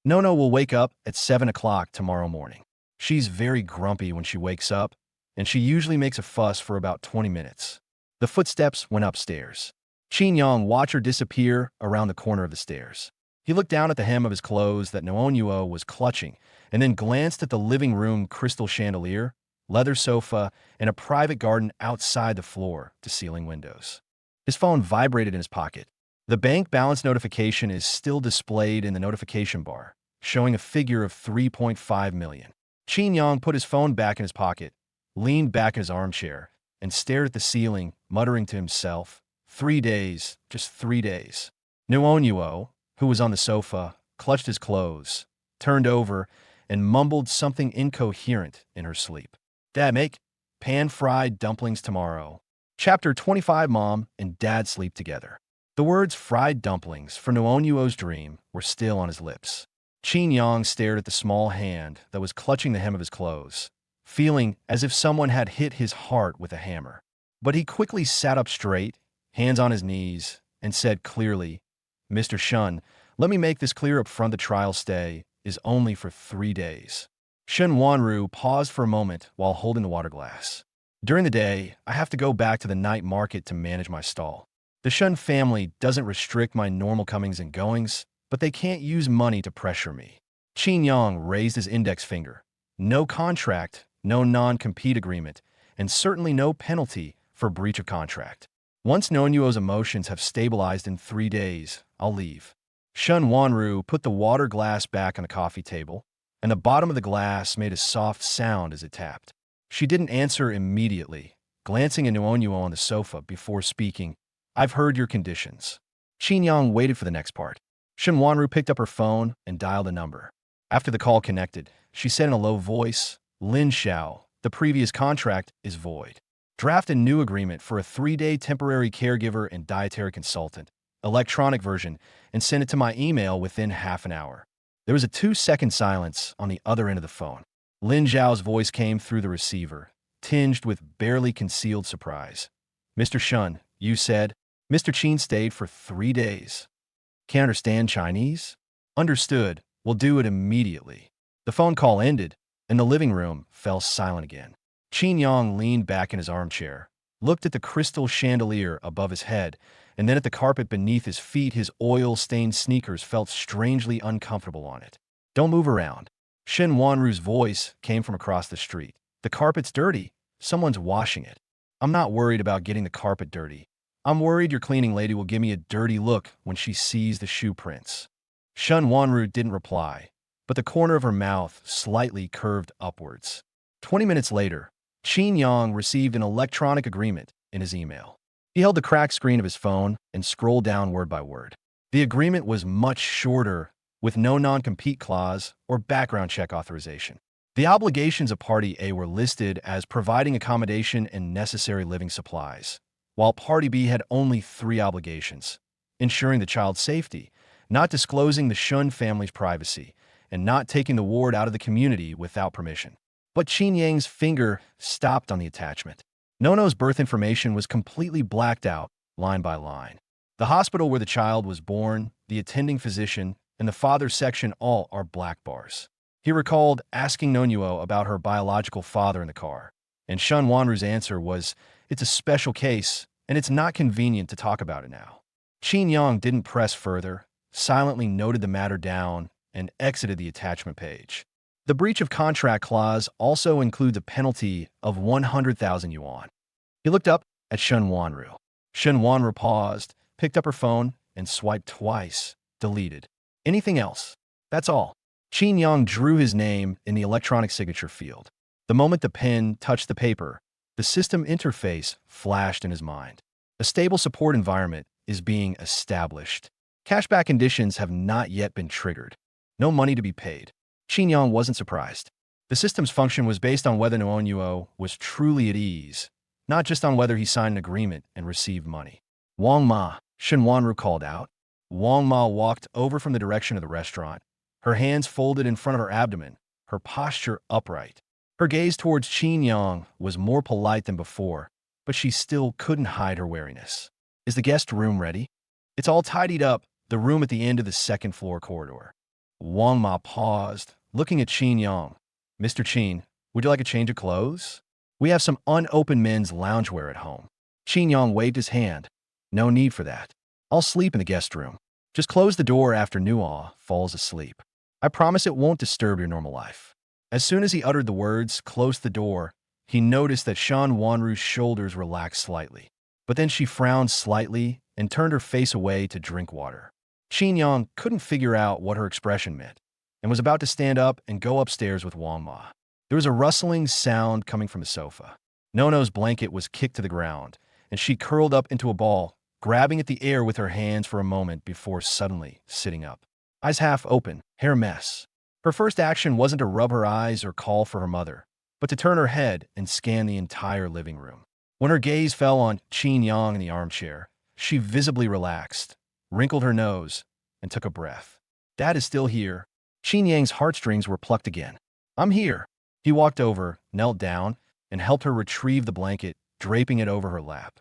Nono will wake up at 7 o'clock tomorrow morning. She's very grumpy when she wakes up, and she usually makes a fuss for about 20 minutes. The footsteps went upstairs. Qin Yang watched her disappear around the corner of the stairs. He looked down at the hem of his clothes that Nuonyuo was clutching, and then glanced at the living room crystal chandelier, leather sofa, and a private garden outside the floor-to-ceiling windows. His phone vibrated in his pocket. The bank balance notification is still displayed in the notification bar, showing a figure of 3.5 million. Qin Yang put his phone back in his pocket, leaned back in his armchair, and stared at the ceiling, muttering to himself, 3 days, just 3 days. Nuonyuo, who was on the sofa, clutched his clothes, turned over, and mumbled something incoherent in her sleep. Dad, make pan-fried dumplings tomorrow. Chapter 25. Mom and Dad sleep together. The words fried dumplings for Nuonyuo's dream were still on his lips. Qin Yang stared at the small hand that was clutching the hem of his clothes, feeling as if someone had hit his heart with a hammer. But he quickly sat up straight, hands on his knees, and said clearly, Mr. Shen, let me make this clear up front. The trial stay is only for 3 days. Shen Wanru paused for a moment while holding the water glass. During the day, I have to go back to the night market to manage my stall. The Shen family doesn't restrict my normal comings and goings, but they can't use money to pressure me. Qin Yang raised his index finger. No contract, no non-compete agreement, and certainly no penalty for breach of contract. Once Nuonyuo's emotions have stabilized in 3 days, I'll leave. Shen Wanru put the water glass back on the coffee table, and the bottom of the glass made a soft sound as it tapped. She didn't answer immediately, glancing at Nuonyuo on the sofa before speaking. I've heard your conditions. Qin Yang waited for the next part. Shen Wanru picked up her phone and dialed a number. After the call connected, she said in a low voice, Lin Xiao, the previous contract is void. Draft a new agreement for a 3-day temporary caregiver and dietary consultant, electronic version, and send it to my email within half an hour. There was a 2-second silence on the other end of the phone. Lin Zhao's voice came through the receiver, tinged with barely concealed surprise. Mr. Shun, you said, Mr. Qin stayed for 3 days. Can't understand Chinese? Understood. We'll do it immediately. The phone call ended, and the living room fell silent again. Qin Yang leaned back in his armchair, looked at the crystal chandelier above his head, and then at the carpet beneath his feet. His oil-stained sneakers felt strangely uncomfortable on it. Don't move around. Shen Wanru's voice came from across the street. The carpet's dirty. Someone's washing it. I'm not worried about getting the carpet dirty. I'm worried your cleaning lady will give me a dirty look when she sees the shoe prints. Shen Wanru didn't reply, but the corner of her mouth slightly curved upwards. 20 minutes later, Qin Yang received an electronic agreement in his email. He held the cracked screen of his phone and scrolled down word by word. The agreement was much shorter, with no non-compete clause or background check authorization. The obligations of Party A were listed as providing accommodation and necessary living supplies, while Party B had only 3 obligations: ensuring the child's safety, not disclosing the Shun family's privacy, and not taking the ward out of the community without permission. But Qin Yang's finger stopped on the attachment. Nono's birth information was completely blacked out, line by line. The hospital where the child was born, the attending physician, and the father's section all are black bars. He recalled asking Nonyuo about her biological father in the car, and Shun Wanru's answer was, "It's a special case, and it's not convenient to talk about it now." Qin Yang didn't press further, silently noted the matter down, and exited the attachment page. The breach of contract clause also includes a penalty of 100,000 yuan. He looked up at Shun Wanru. Shun Wanru paused, picked up her phone, and swiped twice. Deleted. Anything else? That's all. Qin Yang drew his name in the electronic signature field. The moment the pen touched the paper, the system interface flashed in his mind. A stable support environment is being established. Cashback conditions have not yet been triggered. No money to be paid. Qin Yang wasn't surprised. The system's function was based on whether Nonyuo was truly at ease, not just on whether he signed an agreement and received money. Wang Ma, Shen Wanru called out. Wang Ma walked over from the direction of the restaurant, her hands folded in front of her abdomen, her posture upright. Her gaze towards Qin Yang was more polite than before, but she still couldn't hide her wariness. Is the guest room ready? It's all tidied up, the room at the end of the second-floor corridor. Wang Ma paused, looking at Qin Yang. Mr. Qin, would you like a change of clothes? We have some unopened men's loungewear at home. Qin Yang waved his hand. No need for that. I'll sleep in the guest room. Just close the door after Nuo falls asleep. I promise it won't disturb your normal life. As soon as he uttered the words, close the door, he noticed that Shan Wanru's shoulders relaxed slightly. But then she frowned slightly and turned her face away to drink water. Qin Yang couldn't figure out what her expression meant and was about to stand up and go upstairs with Wang Ma. There was a rustling sound coming from the sofa. Nono's blanket was kicked to the ground, and she curled up into a ball, grabbing at the air with her hands for a moment before suddenly sitting up. Eyes half open, hair mess. Her first action wasn't to rub her eyes or call for her mother, but to turn her head and scan the entire living room. When her gaze fell on Qin Yang in the armchair, she visibly relaxed, wrinkled her nose, and took a breath. Dad is still here. Qin Yang's heartstrings were plucked again. I'm here. He walked over, knelt down, and helped her retrieve the blanket, draping it over her lap.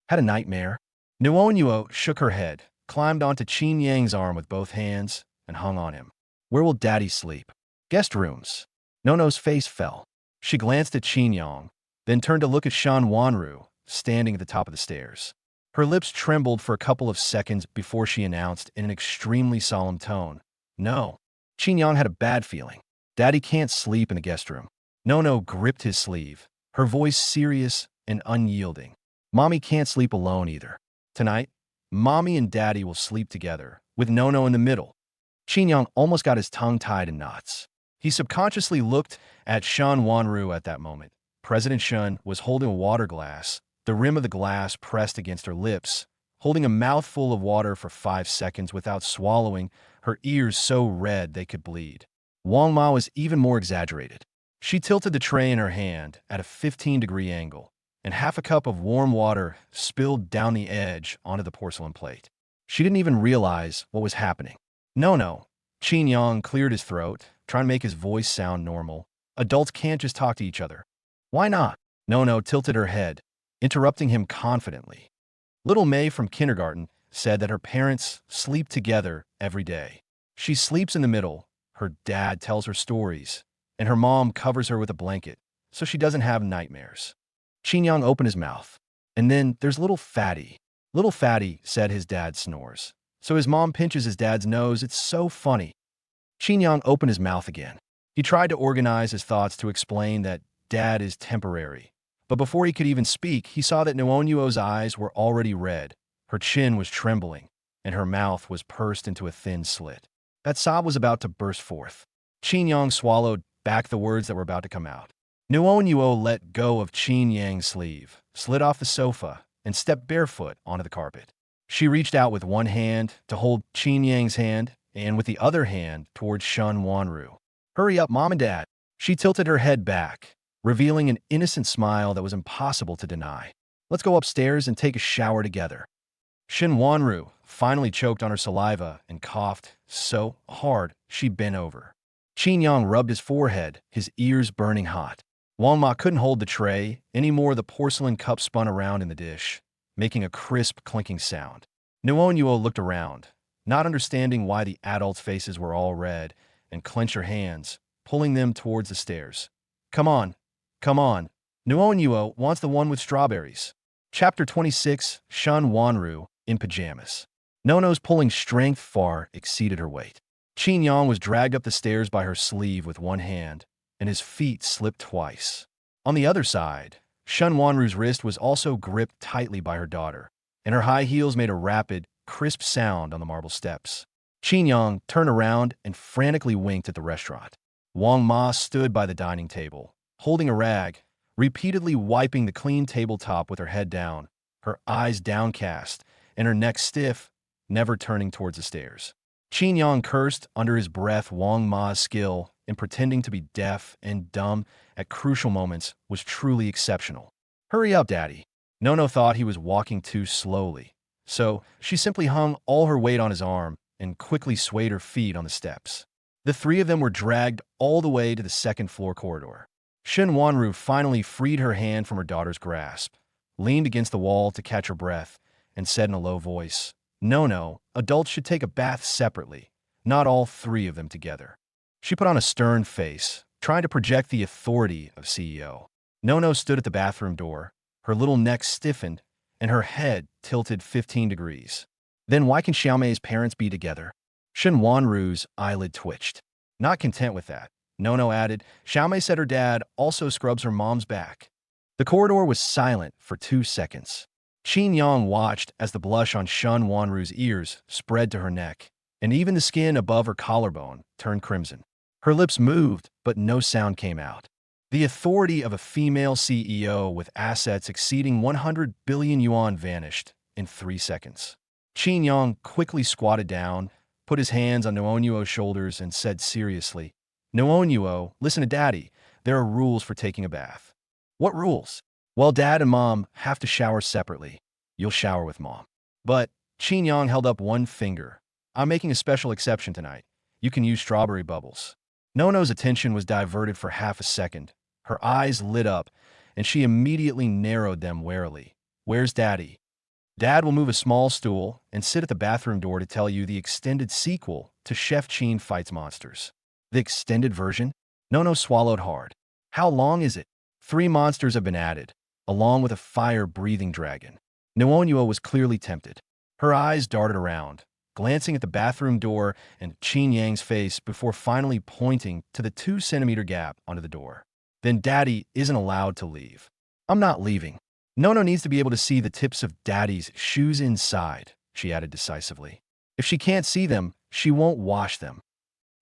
Had a nightmare? Nuo shook her head, climbed onto Qin Yang's arm with both hands, and hung on him. Where will Daddy sleep? Guest rooms. Nono's face fell. She glanced at Qin Yang, then turned to look at Shan Wanru, standing at the top of the stairs. Her lips trembled for a couple of seconds before she announced in an extremely solemn tone, No. Qin Yang had a bad feeling. Daddy can't sleep in the guest room. Nono gripped his sleeve, her voice serious and unyielding. Mommy can't sleep alone either. Tonight, Mommy and Daddy will sleep together, with Nono in the middle. Qin Yang almost got his tongue tied in knots. He subconsciously looked at Shan Wanru at that moment. President Shun was holding a water glass, the rim of the glass pressed against her lips, holding a mouthful of water for 5 seconds without swallowing, her ears so red they could bleed. Wang Ma was even more exaggerated. She tilted the tray in her hand at a 15-degree angle, and half a cup of warm water spilled down the edge onto the porcelain plate. She didn't even realize what was happening. No. Qin Yang cleared his throat, trying to make his voice sound normal. Adults can't just talk to each other. Why not? No tilted her head, interrupting him confidently. Little May from kindergarten said that her parents sleep together every day. She sleeps in the middle, her dad tells her stories, and her mom covers her with a blanket so she doesn't have nightmares. Qin Yang opened his mouth. And then there's little Fatty. Little Fatty said his dad snores. So his mom pinches his dad's nose. It's so funny. Qin Yang opened his mouth again. He tried to organize his thoughts to explain that dad is temporary. But before he could even speak, he saw that Nuonyuo's eyes were already red, her chin was trembling, and her mouth was pursed into a thin slit. That sob was about to burst forth. Qin Yang swallowed back the words that were about to come out. Nuonyuo let go of Qin Yang's sleeve, slid off the sofa, and stepped barefoot onto the carpet. She reached out with one hand to hold Qin Yang's hand, and with the other hand towards Shun Wanru. Hurry up, Mom and Dad. She tilted her head back, revealing an innocent smile that was impossible to deny. Let's go upstairs and take a shower together. Shin Wanru finally choked on her saliva and coughed so hard she bent over. Qin Yang rubbed his forehead, his ears burning hot. Wang Ma couldn't hold the tray anymore. The porcelain cup spun around in the dish, making a crisp, clinking sound. Nuonyuo looked around, not understanding why the adults' faces were all red, and clenched her hands, pulling them towards the stairs. Come on. Nuonyuo wants the one with strawberries. Chapter 26, Shun Wanru in pajamas. Nono's pulling strength far exceeded her weight. Qin Yang was dragged up the stairs by her sleeve with one hand, and his feet slipped twice. On the other side, Shun Wanru's wrist was also gripped tightly by her daughter, and her high heels made a rapid, crisp sound on the marble steps. Qin Yang turned around and frantically winked at the restaurant. Wang Ma stood by the dining table, holding a rag, repeatedly wiping the clean tabletop with her head down, her eyes downcast, and her neck stiff, never turning towards the stairs. Qin Yang cursed under his breath. Wang Ma's skill in pretending to be deaf and dumb at crucial moments was truly exceptional. Hurry up, Daddy. Nono thought he was walking too slowly, so she simply hung all her weight on his arm and quickly swayed her feet on the steps. The three of them were dragged all the way to the second-floor corridor. Shin Wanru finally freed her hand from her daughter's grasp, leaned against the wall to catch her breath, and said in a low voice, No, adults should take a bath separately, not all three of them together. She put on a stern face, trying to project the authority of CEO. Nono stood at the bathroom door, her little neck stiffened, and her head tilted 15 degrees. Then why can Xiaomei's parents be together? Shin Wanru's eyelid twitched. Not content with that, Nono added, Xiaomei said her dad also scrubs her mom's back. The corridor was silent for 2 seconds. Qin Yang watched as the blush on Shun Wanru's ears spread to her neck, and even the skin above her collarbone turned crimson. Her lips moved, but no sound came out. The authority of a female CEO with assets exceeding 100 billion yuan vanished in 3 seconds. Qin Yang quickly squatted down, put his hands on Nuonyuo's shoulders, and said seriously, Nuonyuo, listen to Daddy. There are rules for taking a bath. What rules? Well, Dad and Mom have to shower separately. You'll shower with Mom. But Qin Yang held up one finger. I'm making a special exception tonight. You can use strawberry bubbles. Nono's attention was diverted for half a second. Her eyes lit up, and she immediately narrowed them warily. Where's Daddy? Dad will move a small stool and sit at the bathroom door to tell you the extended sequel to Chef Qin Fights Monsters. The extended version? Nono swallowed hard. How long is it? 3 monsters have been added, along with a fire-breathing dragon. Nuonyuo was clearly tempted. Her eyes darted around, glancing at the bathroom door and Qin Yang's face before finally pointing to the 2-centimeter gap under the door. Then Daddy isn't allowed to leave. I'm not leaving. Nono needs to be able to see the tips of Daddy's shoes inside, she added decisively. If she can't see them, she won't wash them.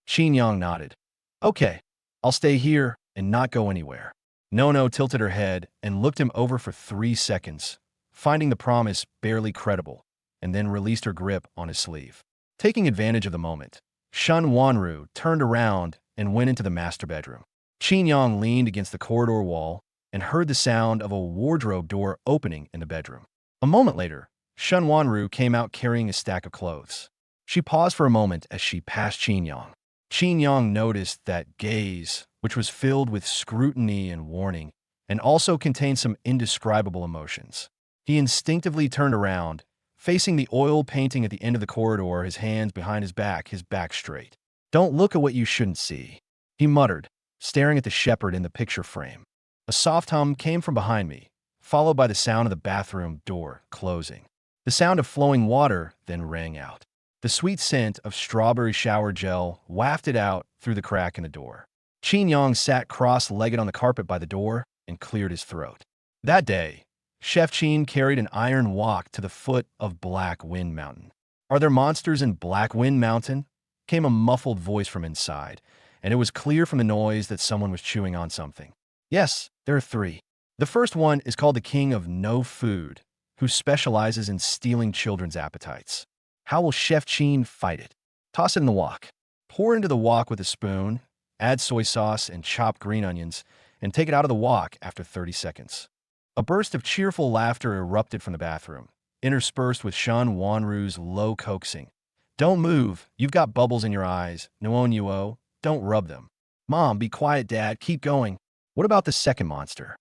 Qin Yang nodded. Okay, I'll stay here and not go anywhere. Nono tilted her head and looked him over for 3 seconds, finding the promise barely credible, and then released her grip on his sleeve. Taking advantage of the moment, Shun Wanru turned around and went into the master bedroom. Qin Yang leaned against the corridor wall, and heard the sound of a wardrobe door opening in the bedroom. A moment later, Shun Wanru came out carrying a stack of clothes. She paused for a moment as she passed Qin Yang. Qin Yang noticed that gaze, which was filled with scrutiny and warning, and also contained some indescribable emotions. He instinctively turned around, facing the oil painting at the end of the corridor, his hands behind his back straight. "Don't look at what you shouldn't see," he muttered, staring at the shepherd in the picture frame. A soft hum came from behind me, followed by the sound of the bathroom door closing. The sound of flowing water then rang out. The sweet scent of strawberry shower gel wafted out through the crack in the door. Qin Yang sat cross-legged on the carpet by the door and cleared his throat. That day, Chef Qin carried an iron wok to the foot of Black Wind Mountain. "Are there monsters in Black Wind Mountain?" came a muffled voice from inside, and it was clear from the noise that someone was chewing on something. "Yes, there are 3. The first one is called the King of No Food, who specializes in stealing children's appetites. How will Chef Qin fight it? Toss it in the wok. Pour into the wok with a spoon, add soy sauce and chopped green onions, and take it out of the wok after 30 seconds. A burst of cheerful laughter erupted from the bathroom, interspersed with Shun Wanru's low coaxing. "Don't move. You've got bubbles in your eyes. Nuo, don't rub them." "Mom, be quiet, Dad. Keep going." "What about the second monster?"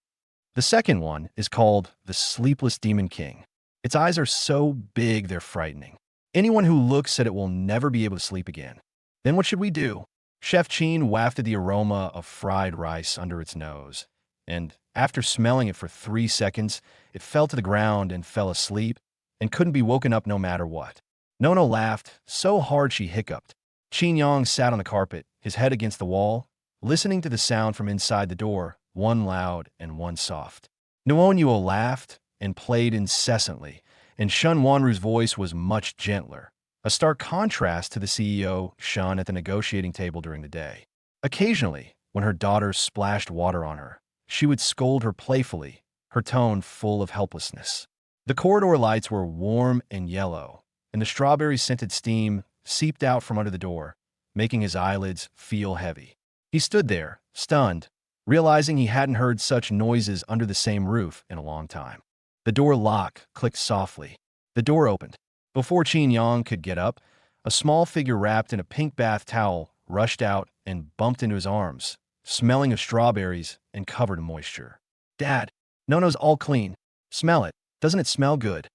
"The second one is called the Sleepless Demon King. Its eyes are so big they're frightening. Anyone who looks at it will never be able to sleep again." "Then what should we do?" Chef Qin wafted the aroma of fried rice under its nose, and after smelling it for 3 seconds, it fell to the ground and fell asleep and couldn't be woken up no matter what. Nono laughed so hard she hiccuped. Qin Yang sat on the carpet, his head against the wall, listening to the sound from inside the door, one loud and one soft. Nuo laughed and played incessantly, and Shun Wanru's voice was much gentler, a stark contrast to the CEO Shun at the negotiating table during the day. Occasionally, when her daughter splashed water on her, she would scold her playfully, her tone full of helplessness. The corridor lights were warm and yellow, and the strawberry-scented steam seeped out from under the door, making his eyelids feel heavy. He stood there, stunned, realizing he hadn't heard such noises under the same roof in a long time. The door lock clicked softly. The door opened. Before Qin Yang could get up, a small figure wrapped in a pink bath towel rushed out and bumped into his arms, smelling of strawberries and covered in moisture. "Dad, Nono's all clean. Smell it. Doesn't it smell good?"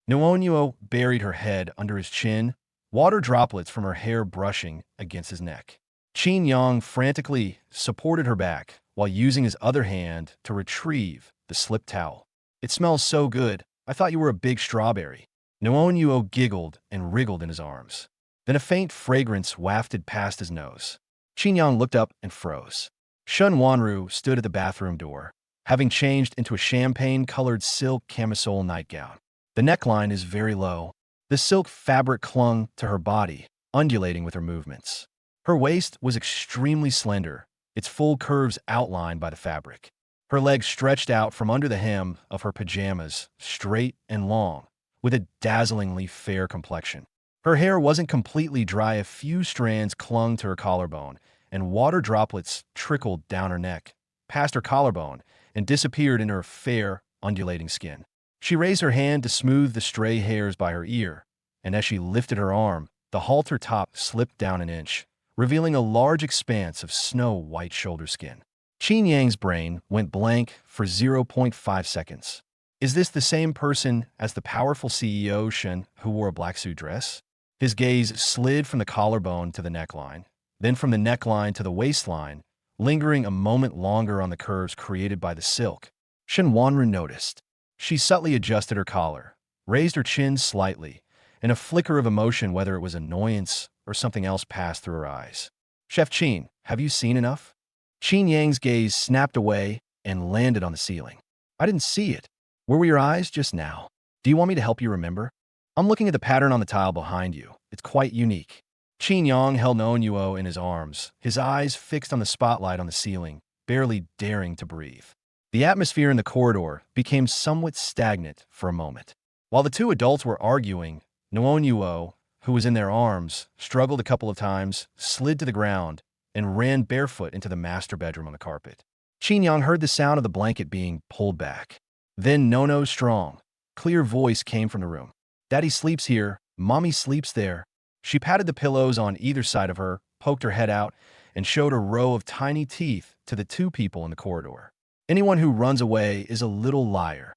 Nuo buried her head under his chin, water droplets from her hair brushing against his neck. Qin Yang frantically supported her back while using his other hand to retrieve the slipped towel. "It smells so good. I thought you were a big strawberry." Nuo giggled and wriggled in his arms. Then a faint fragrance wafted past his nose. Qin Yang looked up and froze. Shun Wanru stood at the bathroom door, having changed into a champagne-colored silk camisole nightgown. The neckline is very low. The silk fabric clung to her body, undulating with her movements. Her waist was extremely slender, its full curves outlined by the fabric. Her legs stretched out from under the hem of her pajamas, straight and long, with a dazzlingly fair complexion. Her hair wasn't completely dry. A few strands clung to her collarbone, and water droplets trickled down her neck, past her collarbone, and disappeared into her fair, undulating skin. She raised her hand to smooth the stray hairs by her ear, and as she lifted her arm, the halter top slipped down an inch, revealing a large expanse of snow-white shoulder skin. Qin Yang's brain went blank for 0.5 seconds. Is this the same person as the powerful CEO Shen who wore a black suit dress? His gaze slid from the collarbone to the neckline, then from the neckline to the waistline, lingering a moment longer on the curves created by the silk. Shen Wanru noticed. She subtly adjusted her collar, raised her chin slightly, and a flicker of emotion, whether it was annoyance or something else, passed through her eyes. "Chef Qin, have you seen enough?" Qin Yang's gaze snapped away and landed on the ceiling. "I didn't see it. Where were your eyes just now? Do you want me to help you remember?" "I'm looking at the pattern on the tile behind you. It's quite unique." Qin Yang held Nuo in his arms, his eyes fixed on the spotlight on the ceiling, barely daring to breathe. The atmosphere in the corridor became somewhat stagnant for a moment. While the two adults were arguing, Nuo, who was in their arms, struggled a couple of times, slid to the ground, and ran barefoot into the master bedroom on the carpet. Young heard the sound of the blanket being pulled back. Then Nono's strong, clear voice came from the room. Daddy sleeps here, Mommy sleeps there. She patted the pillows on either side of her, poked her head out, and showed a row of tiny teeth to the two people in the corridor. Anyone who runs away is a little liar.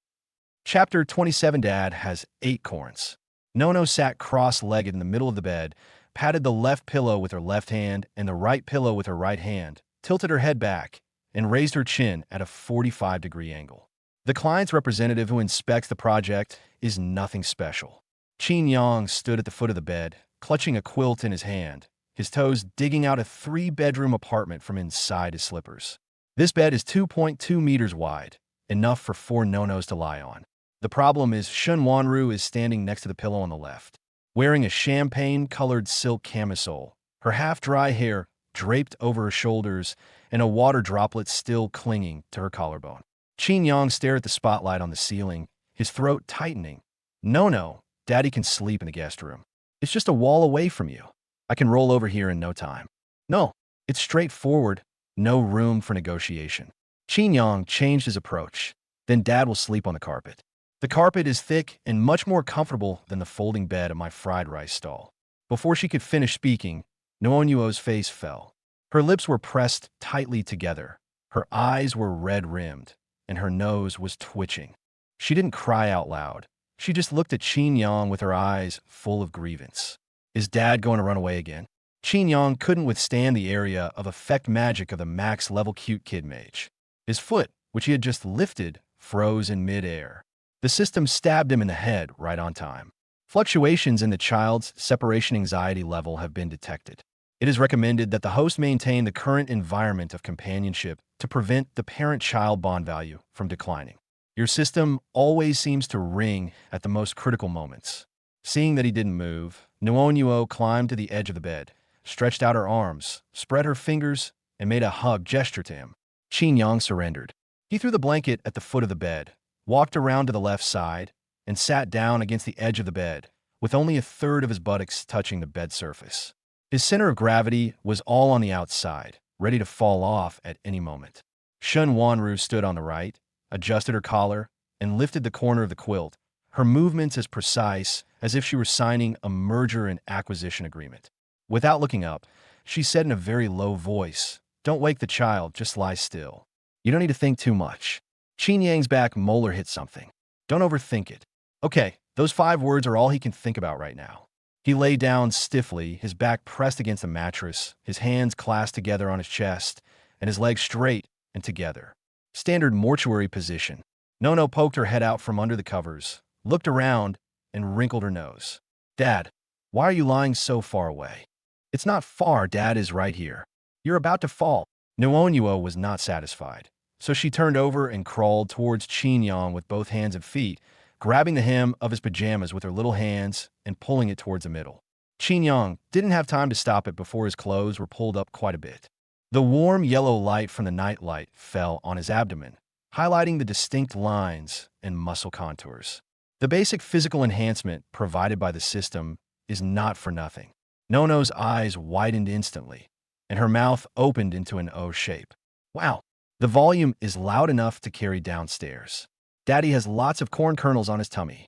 Chapter 27. Dad has 8 corns. Nono sat cross-legged in the middle of the bed, patted the left pillow with her left hand and the right pillow with her right hand, tilted her head back, and raised her chin at a 45-degree angle. The client's representative who inspects the project is nothing special. Young stood at the foot of the bed, clutching a quilt in his hand, his toes digging out a 3-bedroom apartment from inside his slippers. This bed is 2.2 meters wide, enough for 4 Nonos to lie on. The problem is Wanru is standing next to the pillow on the left, wearing a champagne-colored silk camisole, her half-dry hair draped over her shoulders and a water droplet still clinging to her collarbone. Young stared at the spotlight on the ceiling, his throat tightening. No, Daddy can sleep in the guest room. It's just a wall away from you. I can roll over here in no time. No, it's straightforward. No room for negotiation. Young changed his approach. Then Dad will sleep on the carpet. The carpet is thick and much more comfortable than the folding bed of my fried rice stall. Before she could finish speaking, Noonyuo's face fell. Her lips were pressed tightly together. Her eyes were red-rimmed, and her nose was twitching. She didn't cry out loud. She just looked at Young with her eyes full of grievance. Is Dad going to run away again? Young couldn't withstand the area of effect magic of the max-level cute kid mage. His foot, which he had just lifted, froze in mid-air. The system stabbed him in the head right on time. Fluctuations in the child's separation anxiety level have been detected. It is recommended that the host maintain the current environment of companionship to prevent the parent-child bond value from declining. Your system always seems to ring at the most critical moments. Seeing that he didn't move, Noonyuo climbed to the edge of the bed, stretched out her arms, spread her fingers, and made a hug gesture to him. Young surrendered. He threw the blanket at the foot of the bed, walked around to the left side, and sat down against the edge of the bed, with only a third of his buttocks touching the bed surface. His center of gravity was all on the outside, ready to fall off at any moment. Wanru stood on the right, adjusted her collar, and lifted the corner of the quilt, her movements as precise as if she were signing a merger and acquisition agreement. Without looking up, she said in a very low voice, "Don't wake the child, just lie still. You don't need to think too much." Yang's back molar hit something. Don't overthink it. Okay, those 5 words are all he can think about right now. He lay down stiffly, his back pressed against the mattress, his hands clasped together on his chest, and his legs straight and together. Standard mortuary position. Nono poked her head out from under the covers, looked around, and wrinkled her nose. Dad, why are you lying so far away? It's not far, Dad is right here. You're about to fall. Noonyuo was not satisfied. So she turned over and crawled towards Young with both hands and feet, grabbing the hem of his pajamas with her little hands and pulling it towards the middle. Young didn't have time to stop it before his clothes were pulled up quite a bit. The warm yellow light from the night light fell on his abdomen, highlighting the distinct lines and muscle contours. The basic physical enhancement provided by the system is not for nothing. Nono's eyes widened instantly, and her mouth opened into an O shape. Wow! The volume is loud enough to carry downstairs. Daddy has lots of corn kernels on his tummy.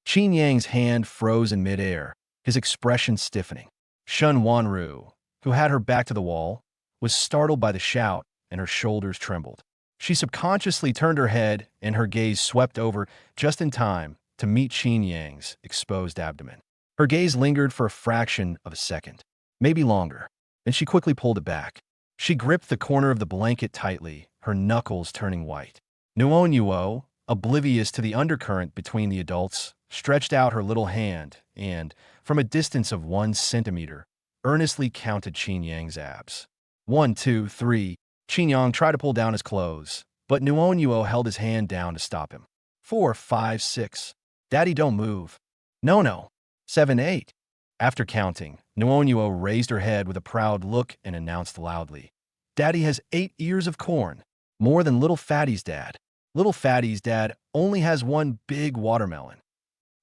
Yang's hand froze in midair, his expression stiffening. Wanru, who had her back to the wall, was startled by the shout and her shoulders trembled. She subconsciously turned her head and her gaze swept over just in time to meet Yang's exposed abdomen. Her gaze lingered for a fraction of a second, maybe longer, then she quickly pulled it back. She gripped the corner of the blanket tightly, her knuckles turning white. Noonyuo, oblivious to the undercurrent between the adults, stretched out her little hand and, from a distance of 1 centimeter, earnestly counted Yang's abs. 1, 2, 3. Yang tried to pull down his clothes, but Noonyuo held his hand down to stop him. 4, 5, 6. Daddy, don't move. No. 7, 8. After counting, Noonyuo raised her head with a proud look and announced loudly, Daddy has 8 ears of corn. More than Little Fatty's dad. Little Fatty's dad only has 1 big watermelon.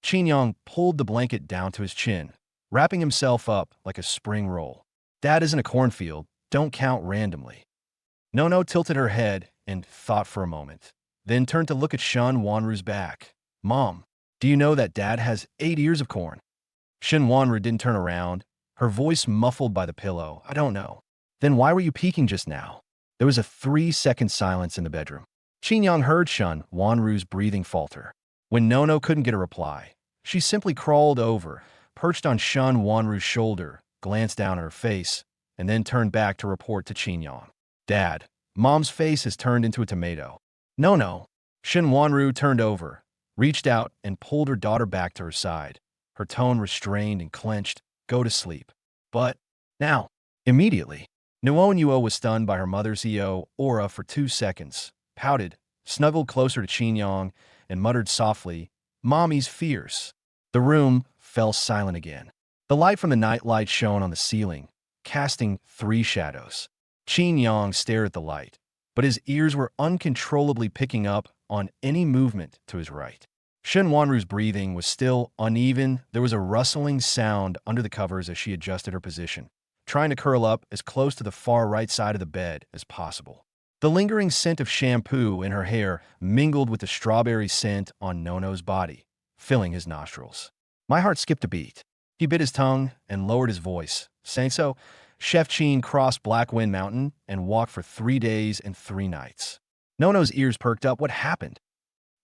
Young pulled the blanket down to his chin, wrapping himself up like a spring roll. Dad isn't a cornfield. Don't count randomly. Nono tilted her head and thought for a moment, then turned to look at Shun Wanru's back. Mom, do you know that Dad has 8 ears of corn? Shin Wanru didn't turn around, her voice muffled by the pillow. I don't know. Then why were you peeking just now? There was a 3-second silence in the bedroom. Qin heard Shun Wanru's breathing falter. When Nono couldn't get a reply, she simply crawled over, perched on Shun Wanru's shoulder, glanced down at her face, and then turned back to report to Qin. Dad, Mom's face has turned into a tomato. No. Shin Wanru turned over, reached out, and pulled her daughter back to her side, her tone restrained and clenched. Go to sleep. But now, immediately. Nuonuo was stunned by her mother's EO aura for 2 seconds, pouted, snuggled closer to Qin, and muttered softly, Mommy's fierce. The room fell silent again. The light from the nightlight shone on the ceiling, casting 3 shadows. Qin stared at the light, but his ears were uncontrollably picking up on any movement to his right. Shin Wanru's breathing was still uneven. There was a rustling sound under the covers as she adjusted her position, trying to curl up as close to the far right side of the bed as possible. The lingering scent of shampoo in her hair mingled with the strawberry scent on Nono's body, filling his nostrils. My heart skipped a beat. He bit his tongue and lowered his voice. Saying so, Chef Qin crossed Black Wind Mountain and walked for 3 days and 3 nights. Nono's ears perked up. What happened?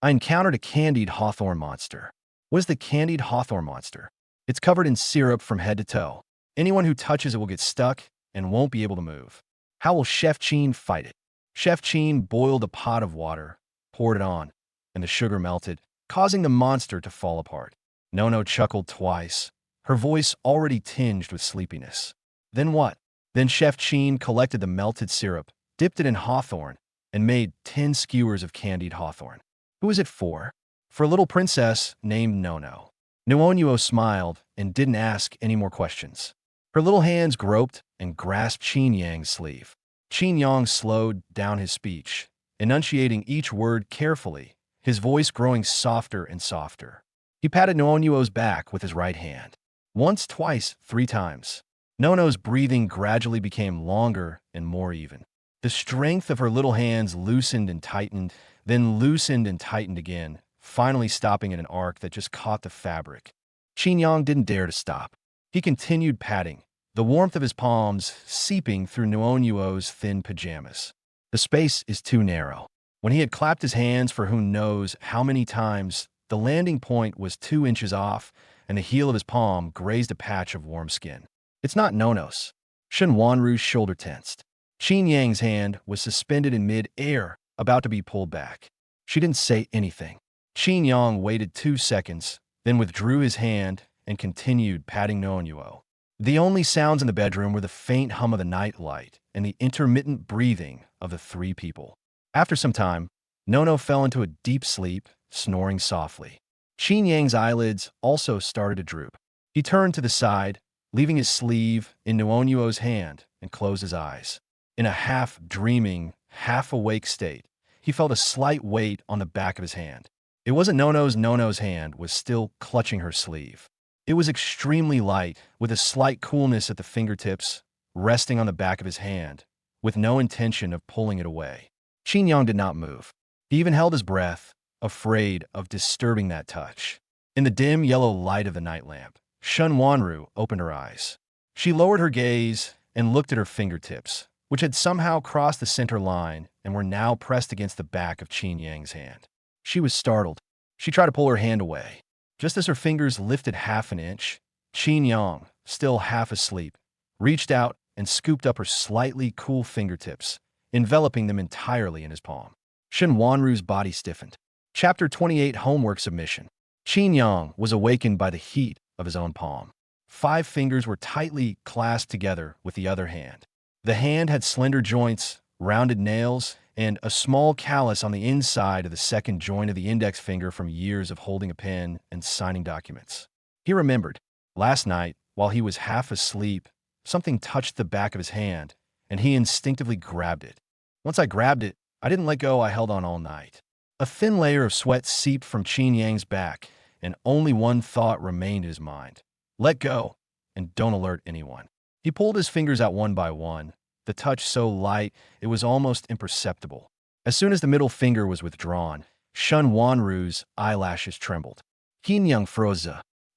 I encountered a candied hawthorn monster. What is the candied hawthorn monster? It's covered in syrup from head to toe. Anyone who touches it will get stuck and won't be able to move. How will Chef Qin fight it? Chef Qin boiled a pot of water, poured it on, and the sugar melted, causing the monster to fall apart. Nono chuckled twice, her voice already tinged with sleepiness. Then what? Then Chef Qin collected the melted syrup, dipped it in hawthorn, and made 10 skewers of candied hawthorn. Who is it for? For a little princess named Nono. Nuonuo smiled and didn't ask any more questions. Her little hands groped and grasped Qin sleeve. Qin slowed down his speech, enunciating each word carefully, his voice growing softer and softer. He patted Nuonuo's back with his right hand. Once, twice, 3 times. Nono's breathing gradually became longer and more even. The strength of her little hands loosened and tightened, then loosened and tightened again, finally stopping in an arc that just caught the fabric. Qin didn't dare to stop. He continued patting, the warmth of his palms seeping through Nuonuo's thin pajamas. The space is too narrow. When he had clapped his hands for who knows how many times, the landing point was 2 inches off, and the heel of his palm grazed a patch of warm skin. It's not Nono's. Shin Wanru's shoulder tensed. Qin hand was suspended in mid-air, about to be pulled back. She didn't say anything. Qin waited 2 seconds, then withdrew his hand and continued patting Nuonuo. The only sounds in the bedroom were the faint hum of the night light and the intermittent breathing of the 3 people. After some time, Nono fell into a deep sleep, snoring softly. Qin eyelids also started to droop. He turned to the side, leaving his sleeve in Nuonuo's hand, and closed his eyes. In a half-dreaming, half-awake state, he felt a slight weight on the back of his hand. It wasn't Nono's hand was still clutching her sleeve. It was extremely light, with a slight coolness at the fingertips, resting on the back of his hand, with no intention of pulling it away. Qin did not move. He even held his breath, afraid of disturbing that touch. In the dim yellow light of the night lamp, Shun Wanru opened her eyes. She lowered her gaze and looked at her fingertips, which had somehow crossed the center line and were now pressed against the back of Qin hand. She was startled. She tried to pull her hand away. Just as her fingers lifted half an inch, Qin, still half asleep, reached out and scooped up her slightly cool fingertips, enveloping them entirely in his palm. Shin Wanru's body stiffened. Chapter 28 Homework Submission. Qin was awakened by the heat of his own palm. 5 fingers were tightly clasped together with the other hand. The hand had slender joints, rounded nails, and a small callus on the inside of the second joint of the index finger from years of holding a pen and signing documents. He remembered, last night, while he was half asleep, something touched the back of his hand, and he instinctively grabbed it. Once I grabbed it, I didn't let go. I held on all night. A thin layer of sweat seeped from Qin back, and only one thought remained in his mind. Let go, and don't alert anyone. He pulled his fingers out one by one, the touch so light it was almost imperceptible. As soon as the middle finger was withdrawn, Shun Wanru's eyelashes trembled. Hin Young froze.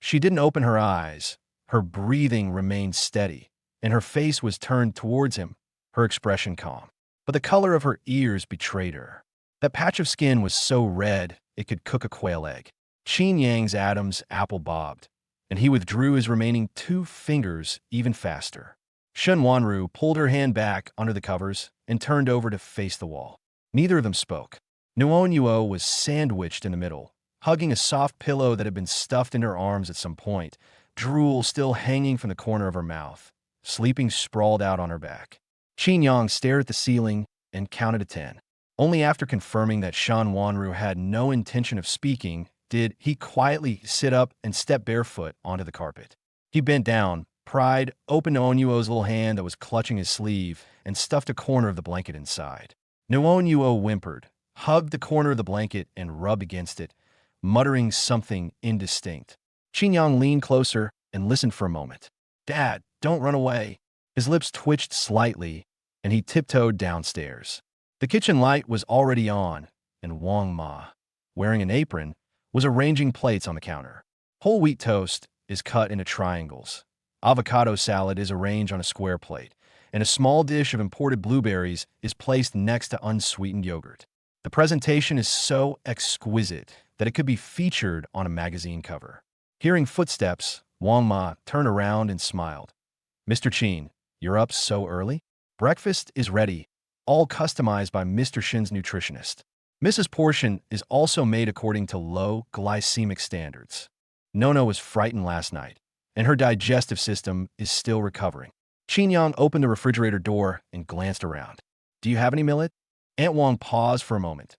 She didn't open her eyes. Her breathing remained steady, and her face was turned towards him, her expression calm. But the color of her ears betrayed her. That patch of skin was so red it could cook a quail egg. Qin Yang's Adam's apple bobbed, and he withdrew his remaining 2 fingers even faster. Shun Wanru pulled her hand back under the covers and turned over to face the wall. Neither of them spoke. Nuo Nuo was sandwiched in the middle, hugging a soft pillow that had been stuffed in her arms at some point, drool still hanging from the corner of her mouth, sleeping sprawled out on her back. Qin Yang stared at the ceiling and counted to 10. Only after confirming that Shan Wanru had no intention of speaking did he quietly sit up and step barefoot onto the carpet. He bent down, pried open Nuo's little hand that was clutching his sleeve, and stuffed a corner of the blanket inside. Nuo whimpered, hugged the corner of the blanket, and rubbed against it, muttering something indistinct. Qin Yang leaned closer and listened for a moment. "Dad, don't run away." His lips twitched slightly, and he tiptoed downstairs. The kitchen light was already on, and Wang Ma, wearing an apron, was arranging plates on the counter. Whole wheat toast is cut into triangles. Avocado salad is arranged on a square plate, and a small dish of imported blueberries is placed next to unsweetened yogurt. The presentation is so exquisite that it could be featured on a magazine cover. Hearing footsteps, Wang Ma turned around and smiled. "Mr. Qin, you're up so early? Breakfast is ready, all customized by Mr. Shin's nutritionist. Mrs. Portion is also made according to low glycemic standards. Nono was frightened last night, and her digestive system is still recovering." Qin Yang opened the refrigerator door and glanced around. "Do you have any millet?" Aunt Wang paused for a moment.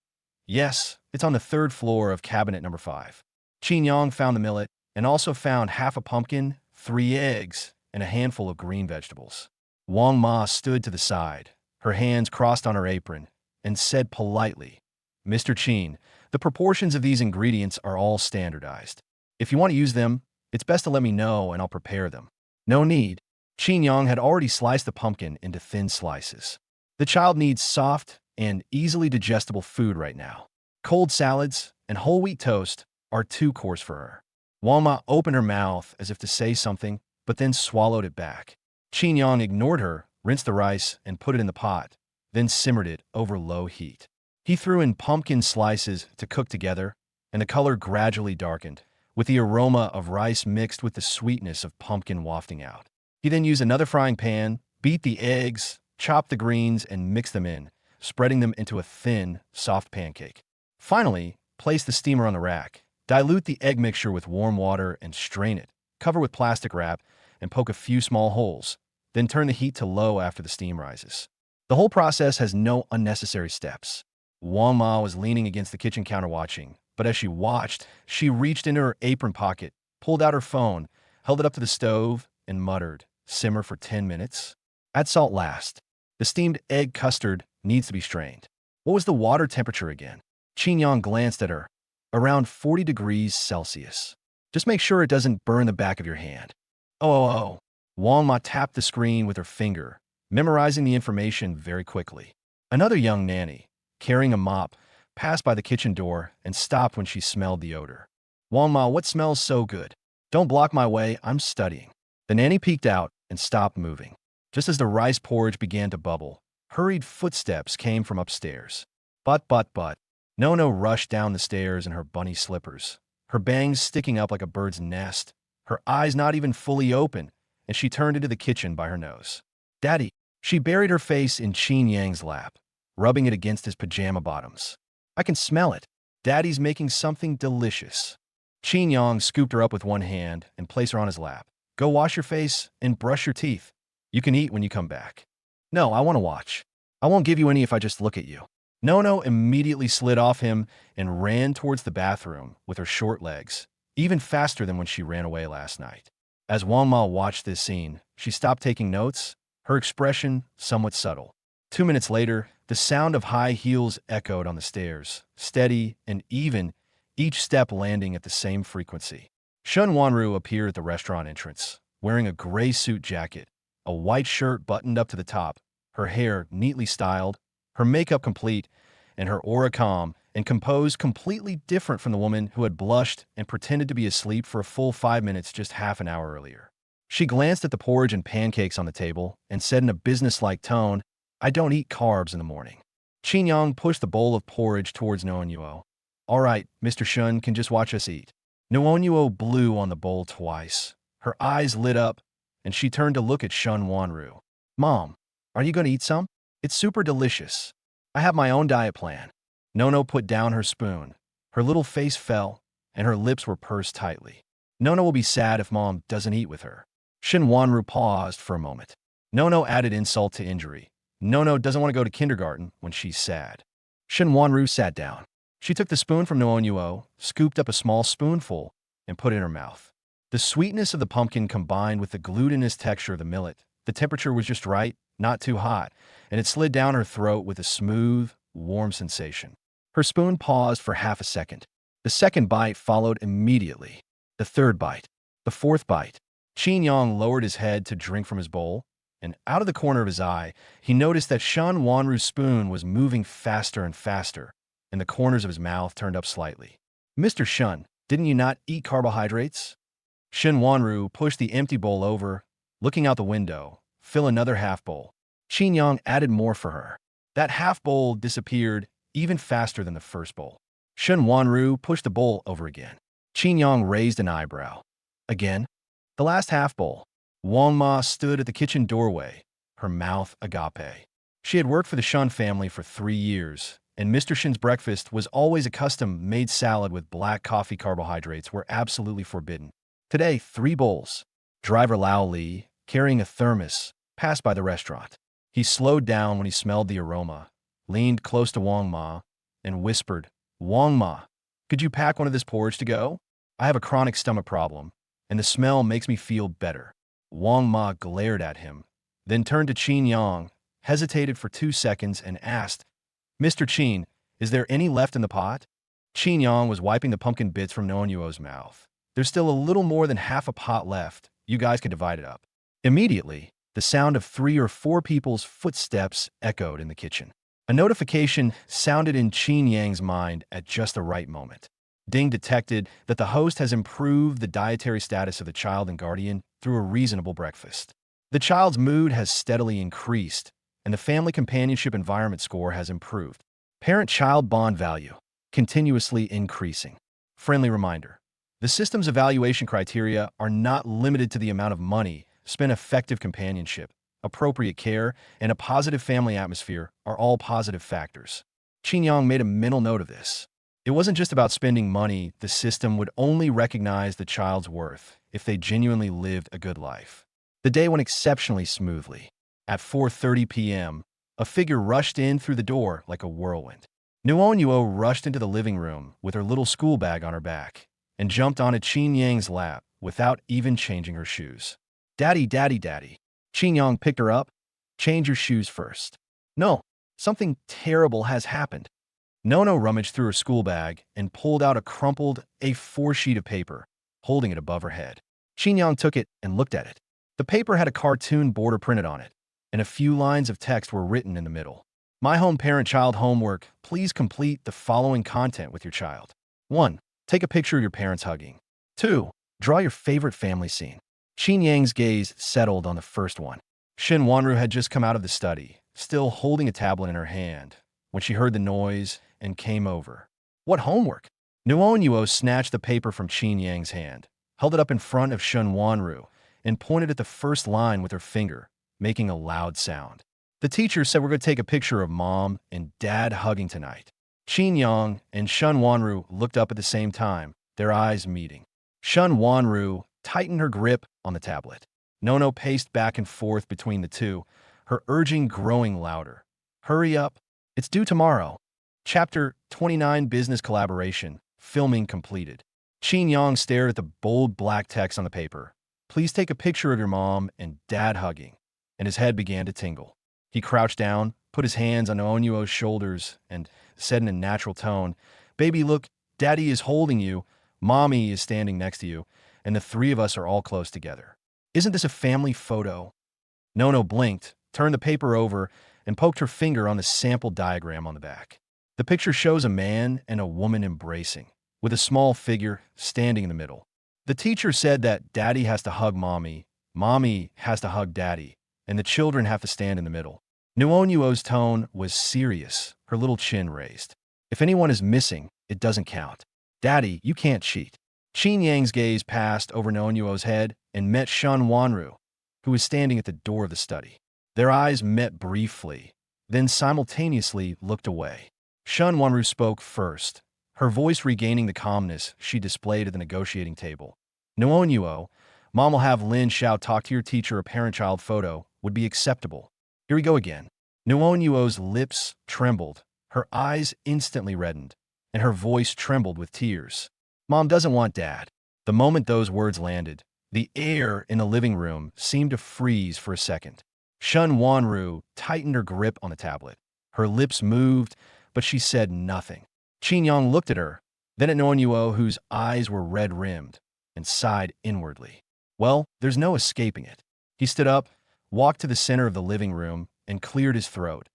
"Yes, it's on the 3rd floor of cabinet number 5. Qin Yang found the millet and also found half a pumpkin, 3 eggs, and a handful of green vegetables. Wang Ma stood to the side, her hands crossed on her apron, and said politely, "Mr. Qin, the proportions of these ingredients are all standardized. If you want to use them, it's best to let me know and I'll prepare them." "No need." Qin Yang had already sliced the pumpkin into thin slices. The child needs soft and easily digestible food right now. Cold salads and whole wheat toast are too coarse for her. Wang Ma opened her mouth as if to say something, but then swallowed it back. Qin Yang ignored her, rinsed the rice, and put it in the pot, then simmered it over low heat. He threw in pumpkin slices to cook together, and the color gradually darkened, with the aroma of rice mixed with the sweetness of pumpkin wafting out. He then used another frying pan, beat the eggs, chopped the greens, and mixed them in, spreading them into a thin, soft pancake. Finally, place the steamer on the rack, dilute the egg mixture with warm water and strain it, cover with plastic wrap, and poke a few small holes, then turn the heat to low after the steam rises. The whole process has no unnecessary steps. Wang Ma was leaning against the kitchen counter watching, but as she watched, she reached into her apron pocket, pulled out her phone, held it up to the stove, and muttered, "Simmer for 10 minutes. Add salt last. The steamed egg custard needs to be strained." What was the water temperature again? Qin Yang glanced at her. "Around 40 degrees Celsius. Just make sure it doesn't burn the back of your hand." Oh. Wang Ma tapped the screen with her finger, memorizing the information very quickly. Another young nanny, carrying a mop, passed by the kitchen door and stopped when she smelled the odor. "Wang Ma, what smells so good? Don't block my way, I'm studying." The nanny peeked out and stopped moving. Just as the rice porridge began to bubble, hurried footsteps came from upstairs. But. Nono rushed down the stairs in her bunny slippers, her bangs sticking up like a bird's nest, her eyes not even fully open, and she turned into the kitchen by her nose. "Daddy." She buried her face in Qin Yang's lap, rubbing it against his pajama bottoms. "I can smell it. Daddy's making something delicious." Qin Yang scooped her up with one hand and placed her on his lap. "Go wash your face and brush your teeth. You can eat when you come back." "No, I want to watch. I won't give you any if I just look at you." Nono immediately slid off him and ran towards the bathroom with her short legs, even faster than when she ran away last night. As Wang Ma watched this scene, she stopped taking notes, her expression somewhat subtle. 2 minutes later, the sound of high heels echoed on the stairs, steady and even, each step landing at the same frequency. Shun Wanru appeared at the restaurant entrance, wearing a gray suit jacket, a white shirt buttoned up to the top, her hair neatly styled, her makeup complete, and her aura calm and composed, completely different from the woman who had blushed and pretended to be asleep for a full 5 minutes just half an hour earlier. She glanced at the porridge and pancakes on the table and said in a businesslike tone, "I don't eat carbs in the morning." Qin Yang pushed the bowl of porridge towards Noonyuo. "All right, Mr. Shun can just watch us eat." Noonyuo blew on the bowl twice. Her eyes lit up, and she turned to look at Shun Wanru. "Mom, are you going to eat some? It's super delicious. I have my own diet plan." Nono put down her spoon. Her little face fell, and her lips were pursed tightly. Nono will be sad if Mom doesn't eat with her. Shin Wanru paused for a moment. Nono added insult to injury. Nono doesn't want to go to kindergarten when she's sad. Shin Wanru sat down. She took the spoon from Noonyuo, scooped up a small spoonful, and put it in her mouth. The sweetness of the pumpkin combined with the glutinous texture of the millet. The temperature was just right, not too hot, and it slid down her throat with a smooth, warm sensation. Her spoon paused for half a second. The second bite followed immediately. The third bite. The fourth bite. Qin Yang lowered his head to drink from his bowl, and out of the corner of his eye, he noticed that Shan Wanru's spoon was moving faster and faster, and the corners of his mouth turned up slightly. "Mr. Shun, didn't you not eat carbohydrates?" Shin Wanru pushed the empty bowl over, looking out the window. "Fill another half bowl." Qin Yang added more for her. That half bowl disappeared even faster than the first bowl. Shin Wanru pushed the bowl over again. Qin Yang raised an eyebrow. "Again?" "The last half bowl." Wang Ma stood at the kitchen doorway, her mouth agape. She had worked for the Shun family for 3 years, and Mr. Shin's breakfast was always a custom-made salad with black coffee. Carbohydrates were absolutely forbidden. Today, 3 bowls. Driver Lao Li, carrying a thermos, passed by the restaurant. He slowed down when he smelled the aroma, leaned close to Wang Ma, and whispered, "Wang Ma, could you pack one of this porridge to go? I have a chronic stomach problem, and the smell makes me feel better." Wang Ma glared at him, then turned to Qin Yang, hesitated for 2 seconds, and asked, "Mr. Qin, is there any left in the pot?" Qin Yang was wiping the pumpkin bits from Noonyuo's mouth. "There's still a little more than half a pot left. You guys could divide it up." Immediately, the sound of 3 or 4 people's footsteps echoed in the kitchen. A notification sounded in Qin Yang's mind at just the right moment. Ding detected that the host has improved the dietary status of the child and guardian through a reasonable breakfast. The child's mood has steadily increased, and the family companionship environment score has improved. Parent-child bond value, continuously increasing. Friendly reminder. The system's evaluation criteria are not limited to the amount of money spent. Effective companionship, appropriate care, and a positive family atmosphere are all positive factors. Qin Yang made a mental note of this. It wasn't just about spending money. The system would only recognize the child's worth if they genuinely lived a good life. The day went exceptionally smoothly. At 4:30 p.m., a figure rushed in through the door like a whirlwind. Noonyuo rushed into the living room with her little school bag on her back and jumped onto Qin Yang's lap without even changing her shoes. "Daddy, daddy, daddy." Qin Yang picked her up. "Change your shoes first." "No, something terrible has happened." Nono rummaged through her school bag and pulled out a crumpled A4 sheet of paper, holding it above her head. Qin Yang took it and looked at it. The paper had a cartoon border printed on it, and a few lines of text were written in the middle. "My home parent-child homework. Please complete the following content with your child. 1. Take a picture of your parents hugging. 2. Draw your favorite family scene." Qin Yang's gaze settled on the first one. Shin Wanru had just come out of the study, still holding a tablet in her hand, when she heard the noise and came over. "What homework?" Noonyuo snatched the paper from Qin Yang's hand, held it up in front of Shin Wanru, and pointed at the first line with her finger, making a loud sound. "The teacher said we're going to take a picture of Mom and Dad hugging tonight." Qin Yang and Shun Wanru looked up at the same time, their eyes meeting. Shun Wanru tightened her grip on the tablet. Nono paced back and forth between the two, her urging growing louder. "Hurry up. It's due tomorrow." Chapter 29 Business Collaboration. Filming completed. Qin Yang stared at the bold black text on the paper. "Please take a picture of your mom and dad hugging," and his head began to tingle. He crouched down, put his hands on Noonyuo's shoulders, and said in a natural tone, "Baby, look, Daddy is holding you, Mommy is standing next to you, and the 3 of us are all close together. Isn't this a family photo?" Nono blinked, turned the paper over, and poked her finger on the sample diagram on the back. The picture shows a man and a woman embracing, with a small figure standing in the middle. The teacher said that daddy has to hug mommy, mommy has to hug daddy, and the children have to stand in the middle. Nuonuo's tone was serious, her little chin raised. If anyone is missing, it doesn't count. Daddy, you can't cheat. Qin Yang's gaze passed over Nuonuo's head and met Shun Wanru, who was standing at the door of the study. Their eyes met briefly, then simultaneously looked away. Shun Wanru spoke first, her voice regaining the calmness she displayed at the negotiating table. Nuonuo, Mom will have Lin Xiao talk to your teacher. A parent-child photo would be acceptable. Here we go again. Nuonuo's lips trembled, her eyes instantly reddened, and her voice trembled with tears. Mom doesn't want Dad. The moment those words landed, the air in the living room seemed to freeze for a second. Shun Wanru tightened her grip on the tablet. Her lips moved, but she said nothing. Qin Yang looked at her, then at Nuonuo, whose eyes were red-rimmed, and sighed inwardly. Well, there's no escaping it. He stood up, walked to the center of the living room, and cleared his throat.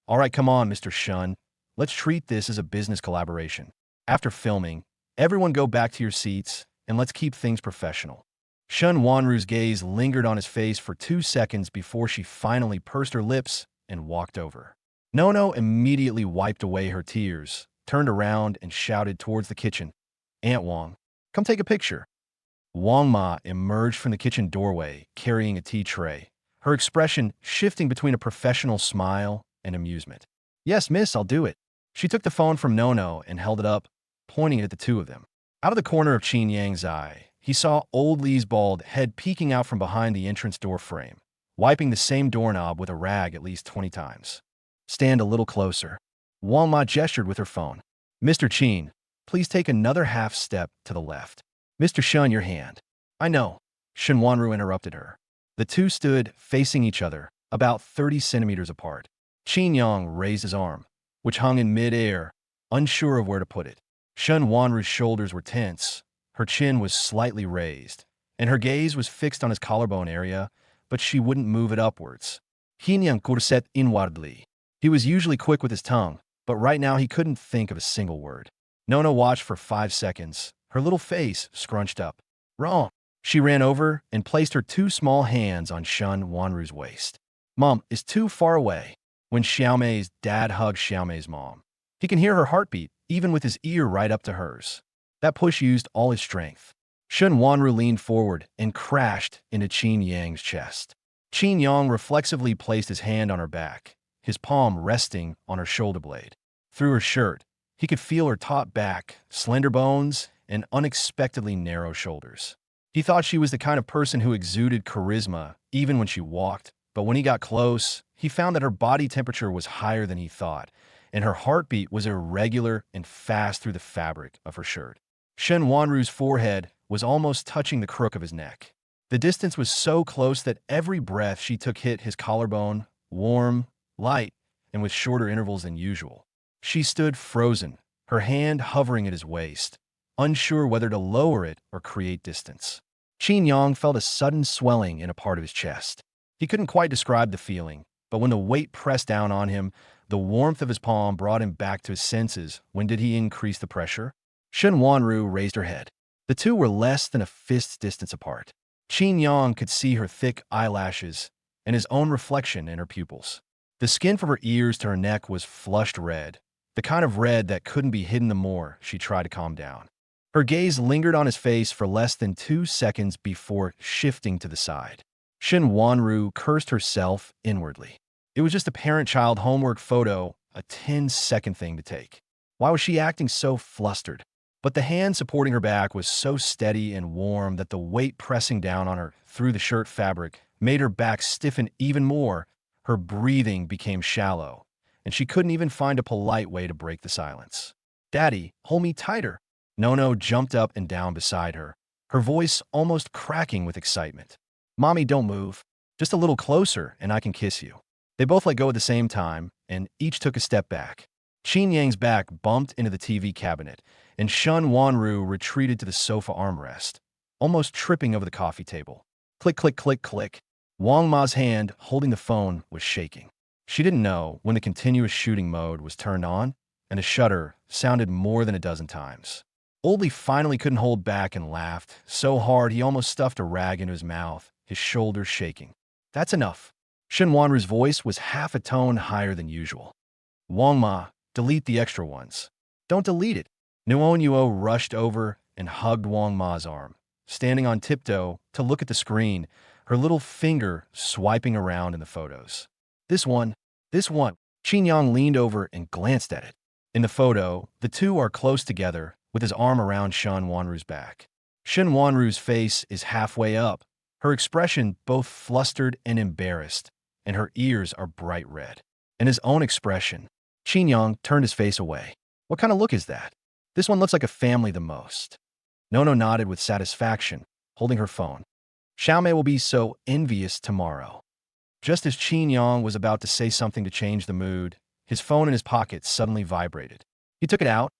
All right, come on, Mr. Shun. Let's treat this as a business collaboration. After filming, everyone go back to your seats, and let's keep things professional. Shun Wanru's gaze lingered on his face for 2 seconds before she finally pursed her lips and walked over. Nono immediately wiped away her tears, turned around, and shouted towards the kitchen. Aunt Wang, come take a picture. Wang Ma emerged from the kitchen doorway, carrying a tea tray, her expression shifting between a professional smile and amusement. Yes, miss, I'll do it. She took the phone from Nono and held it up, pointing it at the two of them. Out of the corner of Qin Yang's eye, he saw old Li's bald head peeking out from behind the entrance door frame, wiping the same doorknob with a rag at least 20 times. Stand a little closer. Wang Ma gestured with her phone. Mr. Qin, please take another half step to the left. Mr. Shun, your hand. I know. Shun Wanru interrupted her. The two stood facing each other, about 30 centimeters apart. Qin Yang raised his arm, which hung in mid-air, unsure of where to put it. Shun Wanru's shoulders were tense, her chin was slightly raised, and her gaze was fixed on his collarbone area, but she wouldn't move it upwards. Qin Yang curset inwardly. He was usually quick with his tongue, but right now he couldn't think of a single word. Nona watched for 5 seconds, her little face scrunched up. Wrong. She ran over and placed her 2 small hands on Shun Wanru's waist. Mom is too far away. When Xiaomei's dad hugged Xiaomei's mom, he can hear her heartbeat, even with his ear right up to hers. That push used all his strength. Shun Wanru leaned forward and crashed into Qin Yang's chest. Qin Yang reflexively placed his hand on her back, his palm resting on her shoulder blade. Through her shirt, he could feel her taut back, slender bones, and unexpectedly narrow shoulders. He thought she was the kind of person who exuded charisma even when she walked, but when he got close, he found that her body temperature was higher than he thought, and her heartbeat was irregular and fast through the fabric of her shirt. Shun Wanru's forehead was almost touching the crook of his neck. The distance was so close that every breath she took hit his collarbone, warm, light, and with shorter intervals than usual. She stood frozen, her hand hovering at his waist, unsure whether to lower it or create distance. Qin Yang felt a sudden swelling in a part of his chest. He couldn't quite describe the feeling, but when the weight pressed down on him, the warmth of his palm brought him back to his senses. When did he increase the pressure? Shun Wanru raised her head. The two were less than a fist's distance apart. Qin Yang could see her thick eyelashes and his own reflection in her pupils. The skin from her ears to her neck was flushed red, the kind of red that couldn't be hidden the more she tried to calm down. Her gaze lingered on his face for less than 2 seconds before shifting to the side. Shun Wanru cursed herself inwardly. It was just a parent-child homework photo, a 10-second thing to take. Why was she acting so flustered? But the hand supporting her back was so steady and warm that the weight pressing down on her through the shirt fabric made her back stiffen even more. Her breathing became shallow, and she couldn't even find a polite way to break the silence. Daddy, hold me tighter. Nono jumped up and down beside her, her voice almost cracking with excitement. Mommy, don't move. Just a little closer, and I can kiss you. They both let go at the same time, and each took a step back. Qin Yang's back bumped into the TV cabinet, and Shun Wanru retreated to the sofa armrest, almost tripping over the coffee table. Click, click, click, click. Wang Ma's hand, holding the phone, was shaking. She didn't know when the continuous shooting mode was turned on, and the shudder sounded more than a dozen times. Oldie finally couldn't hold back and laughed so hard he almost stuffed a rag into his mouth, his shoulders shaking. That's enough. Shin Wanru's voice was half a tone higher than usual. Wang Ma, delete the extra ones. Don't delete it. Nuon Yuo rushed over and hugged Wang Ma's arm, standing on tiptoe to look at the screen, her little finger swiping around in the photos. This one. Qin Yang leaned over and glanced at it. In the photo, the two are close together, with his arm around Shin Wanru's back. Shin Wanru's face is halfway up, her expression both flustered and embarrassed, and her ears are bright red. And his own expression. Qin Yang turned his face away. What kind of look is that? This one looks like a family the most. Nono nodded with satisfaction, holding her phone. Xiaomei will be so envious tomorrow. Just as Qin Yang was about to say something to change the mood, his phone in his pocket suddenly vibrated. He took it out,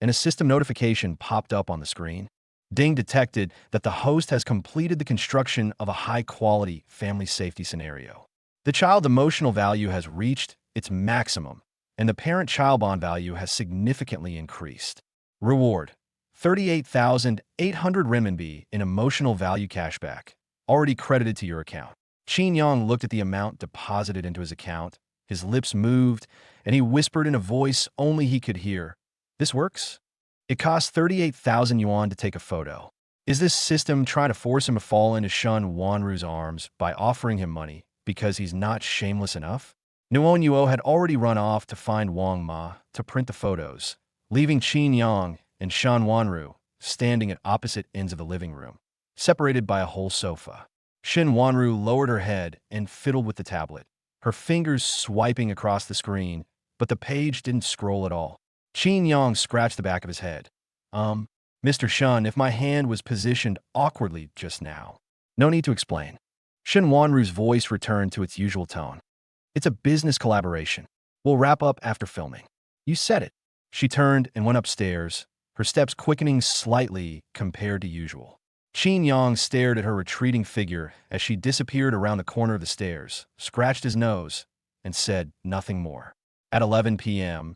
and a system notification popped up on the screen. Ding detected that the host has completed the construction of a high-quality family safety scenario. The child's emotional value has reached its maximum, and the parent-child bond value has significantly increased. Reward: 38,800 renminbi in emotional value cashback, already credited to your account. Qin Yang looked at the amount deposited into his account. His lips moved, and he whispered in a voice only he could hear, "This works?" It costs 38,000 yuan to take a photo. Is this system trying to force him to fall into Shin Wanru's arms by offering him money because he's not shameless enough? Nuon Yuo had already run off to find Wang Ma to print the photos, leaving Qin Yang and Shin Wanru standing at opposite ends of the living room, separated by a whole sofa. Shin Wanru lowered her head and fiddled with the tablet, her fingers swiping across the screen, but the page didn't scroll at all. Qin Yang scratched the back of his head. Mr. Shin, if my hand was positioned awkwardly just now. No need to explain. Shin Wanru's voice returned to its usual tone. It's a business collaboration. We'll wrap up after filming. You said it. She turned and went upstairs, her steps quickening slightly compared to usual. Qin Yang stared at her retreating figure as she disappeared around the corner of the stairs, scratched his nose, and said nothing more. At 11 p.m.,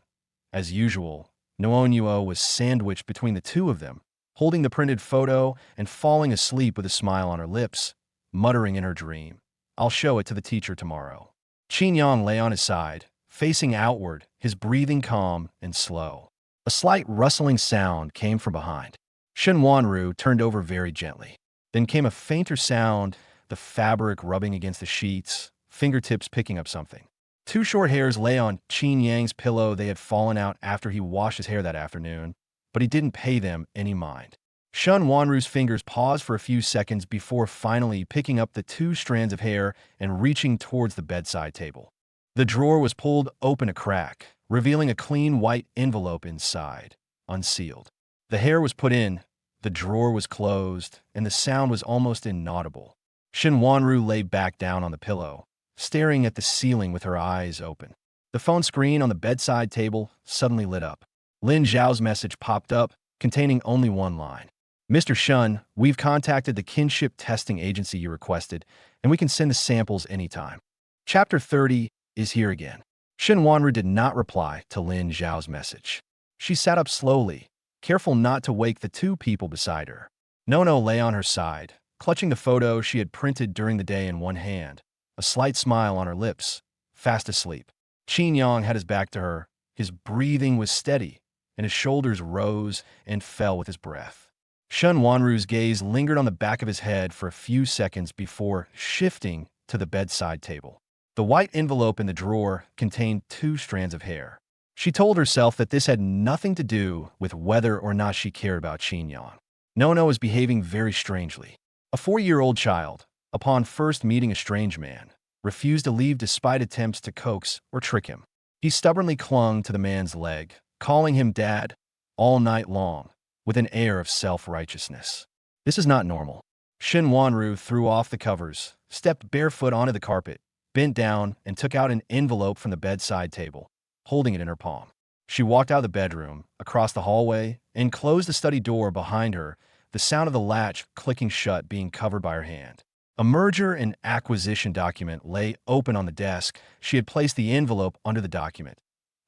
as usual, Nuon Yuo was sandwiched between the two of them, holding the printed photo and falling asleep with a smile on her lips, muttering in her dream, "I'll show it to the teacher tomorrow." Qin Yang lay on his side, facing outward, his breathing calm and slow. A slight rustling sound came from behind. Shin Wanru turned over very gently. Then came a fainter sound, the fabric rubbing against the sheets, fingertips picking up something. Two short hairs lay on Qin Yang's pillow. They had fallen out after he washed his hair that afternoon, but he didn't pay them any mind. Shin Wanru's fingers paused for a few seconds before finally picking up the two strands of hair and reaching towards the bedside table. The drawer was pulled open a crack, revealing a clean white envelope inside, unsealed. The hair was put in, the drawer was closed, and the sound was almost inaudible. Shin Wanru lay back down on the pillow, staring at the ceiling with her eyes open. The phone screen on the bedside table suddenly lit up. Lin Zhao's message popped up, containing only one line. "Mr. Shin, we've contacted the kinship testing agency you requested, and we can send the samples anytime." Chapter 30 is here again. Shin Wanru did not reply to Lin Zhao's message. She sat up slowly, careful not to wake the two people beside her. Nono lay on her side, clutching the photo she had printed during the day in one hand, a slight smile on her lips, fast asleep. Qin Yang had his back to her. His breathing was steady, and his shoulders rose and fell with his breath. Shin Wanru's gaze lingered on the back of his head for a few seconds before shifting to the bedside table. The white envelope in the drawer contained two strands of hair. She told herself that this had nothing to do with whether or not she cared about Qin Yang. Nono was behaving very strangely. A 4-year-old child, upon first meeting a strange man, refused to leave despite attempts to coax or trick him. He stubbornly clung to the man's leg, calling him dad all night long, with an air of self-righteousness. This is not normal. Shin Wanru threw off the covers, stepped barefoot onto the carpet, bent down, and took out an envelope from the bedside table, holding it in her palm. She walked out of the bedroom, across the hallway, and closed the study door behind her, the sound of the latch clicking shut being covered by her hand. A merger and acquisition document lay open on the desk. She had placed the envelope under the document,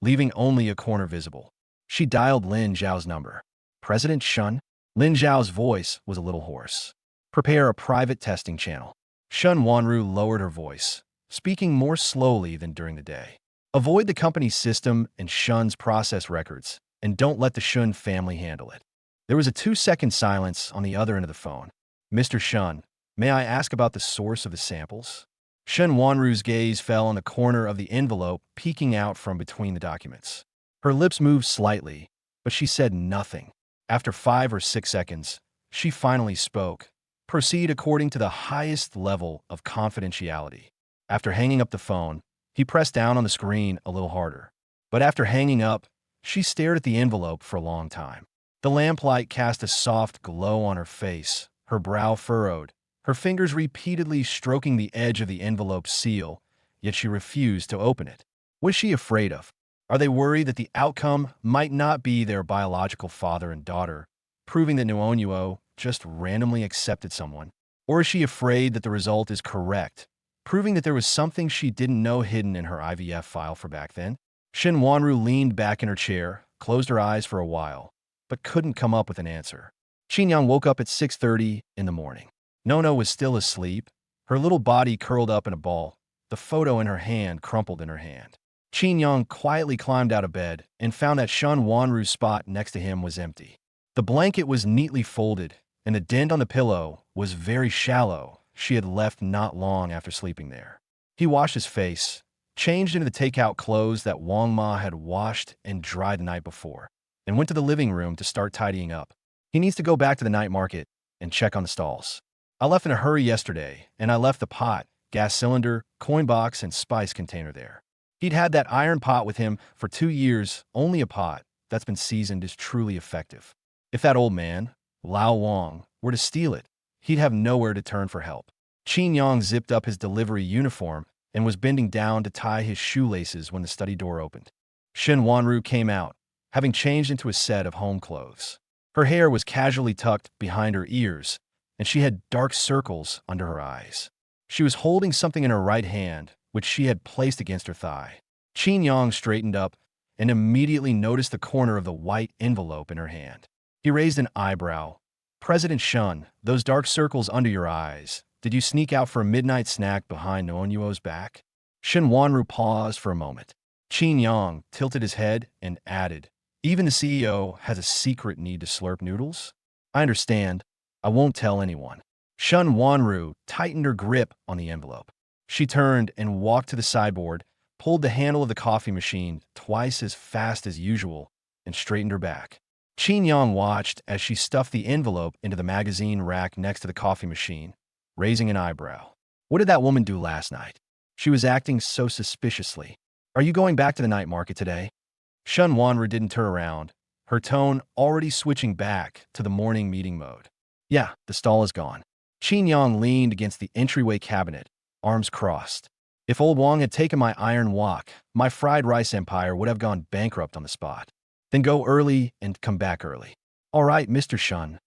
leaving only a corner visible. She dialed Lin Zhao's number. President Shun? Lin Zhao's voice was a little hoarse. Prepare a private testing channel. Shun Wanru lowered her voice, speaking more slowly than during the day. Avoid the company's system and Shun's process records, and don't let the Shun family handle it. There was a 2-second silence on the other end of the phone. Mr. Shun, may I ask about the source of the samples? Shun Wanru's gaze fell on the corner of the envelope peeking out from between the documents. Her lips moved slightly, but she said nothing. After 5 or 6 seconds, she finally spoke. Proceed according to the highest level of confidentiality. After hanging up the phone, he pressed down on the screen a little harder. But after hanging up, she stared at the envelope for a long time. The lamplight cast a soft glow on her face, her brow furrowed, her fingers repeatedly stroking the edge of the envelope's seal, yet she refused to open it. What is she afraid of? Are they worried that the outcome might not be their biological father and daughter, proving that Nuonuo just randomly accepted someone? Or is she afraid that the result is correct, proving that there was something she didn't know hidden in her IVF file for back then? Shin Wanru leaned back in her chair, closed her eyes for a while, but couldn't come up with an answer. Qinyang woke up at 6:30 in the morning. Nono was still asleep, her little body curled up in a ball, the photo in her hand crumpled in her hand. Qinyang quietly climbed out of bed and found that Shun Wanru's spot next to him was empty. The blanket was neatly folded, and the dent on the pillow was very shallow. She had left not long after sleeping there. He washed his face, changed into the takeout clothes that Wang Ma had washed and dried the night before, and went to the living room to start tidying up. He needs to go back to the night market and check on the stalls. I left in a hurry yesterday, and I left the pot, gas cylinder, coin box, and spice container there. He'd had that iron pot with him for 2 years. Only a pot that's been seasoned is truly effective. If that old man, Lao Wang, were to steal it, he'd have nowhere to turn for help. Qin Yang zipped up his delivery uniform and was bending down to tie his shoelaces when the study door opened. Shin Wanru came out, having changed into a set of home clothes. Her hair was casually tucked behind her ears, and she had dark circles under her eyes. She was holding something in her right hand, which she had placed against her thigh. Qin Yang straightened up and immediately noticed the corner of the white envelope in her hand. He raised an eyebrow. President Shun, those dark circles under your eyes, did you sneak out for a midnight snack behind Noonyuo's back? Shin Wanru paused for a moment. Qin Yang tilted his head and added, even the CEO has a secret need to slurp noodles? I understand. I won't tell anyone. Shun Wanru tightened her grip on the envelope. She turned and walked to the sideboard, pulled the handle of the coffee machine twice as fast as usual, and straightened her back. Qin Yang watched as she stuffed the envelope into the magazine rack next to the coffee machine, raising an eyebrow. What did that woman do last night? She was acting so suspiciously. Are you going back to the night market today? Shun Wanru didn't turn around, her tone already switching back to the morning meeting mode. Yeah, the stall is gone. Qin Yang leaned against the entryway cabinet, arms crossed. If old Wang had taken my iron wok, my fried rice empire would have gone bankrupt on the spot. Then go early and come back early. All right, Mr. Shun.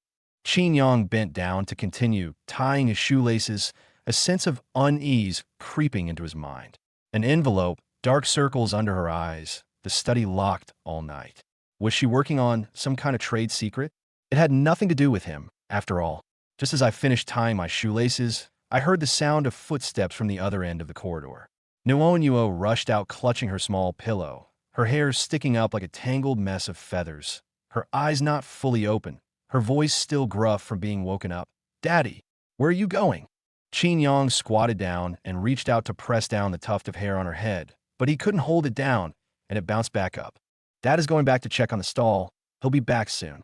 Qin Yang bent down to continue tying his shoelaces, a sense of unease creeping into his mind. An envelope, dark circles under her eyes, the study locked all night. Was she working on some kind of trade secret? It had nothing to do with him, after all. Just as I finished tying my shoelaces, I heard the sound of footsteps from the other end of the corridor. Nuonuo rushed out clutching her small pillow, her hair sticking up like a tangled mess of feathers, her eyes not fully open, her voice still gruff from being woken up. Daddy, where are you going? Qin Yang squatted down and reached out to press down the tuft of hair on her head, but he couldn't hold it down, and it bounced back up. Dad is going back to check on the stall. He'll be back soon.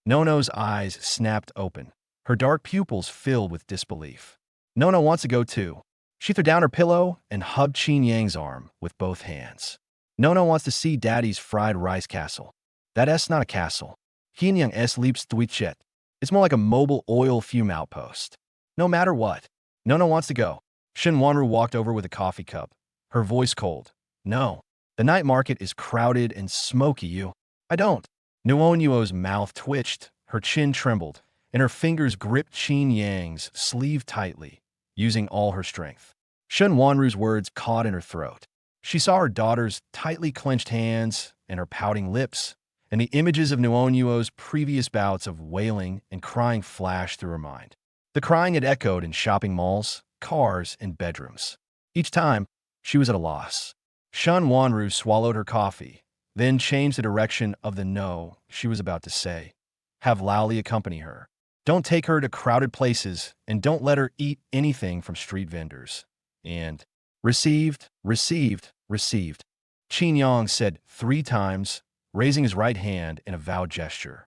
Nono's eyes snapped open, her dark pupils filled with disbelief. Nono wants to go too. She threw down her pillow and hugged Qin Yang's arm with both hands. Nono wants to see Daddy's fried rice castle. That's not a castle. Qin Yang s leaps Twichet. It's more like a mobile oil fume outpost. No matter what, Nono wants to go. Shin Wanru walked over with a coffee cup, her voice cold. No, the night market is crowded and smoky, you. I don't. Nuonuo's mouth twitched, her chin trembled, and her fingers gripped Qin Yang's sleeve tightly, using all her strength. Shun Wanru's words caught in her throat. She saw her daughter's tightly clenched hands and her pouting lips, and the images of Nuonyuo's previous bouts of wailing and crying flashed through her mind. The crying had echoed in shopping malls, cars, and bedrooms. Each time, she was at a loss. Shun Wanru swallowed her coffee, then changed the direction of the no she was about to say. Have Laoli accompany her. Don't take her to crowded places, and don't let her eat anything from street vendors. And received, received, received. Qin Yang said 3 times, raising his right hand in a vowed gesture.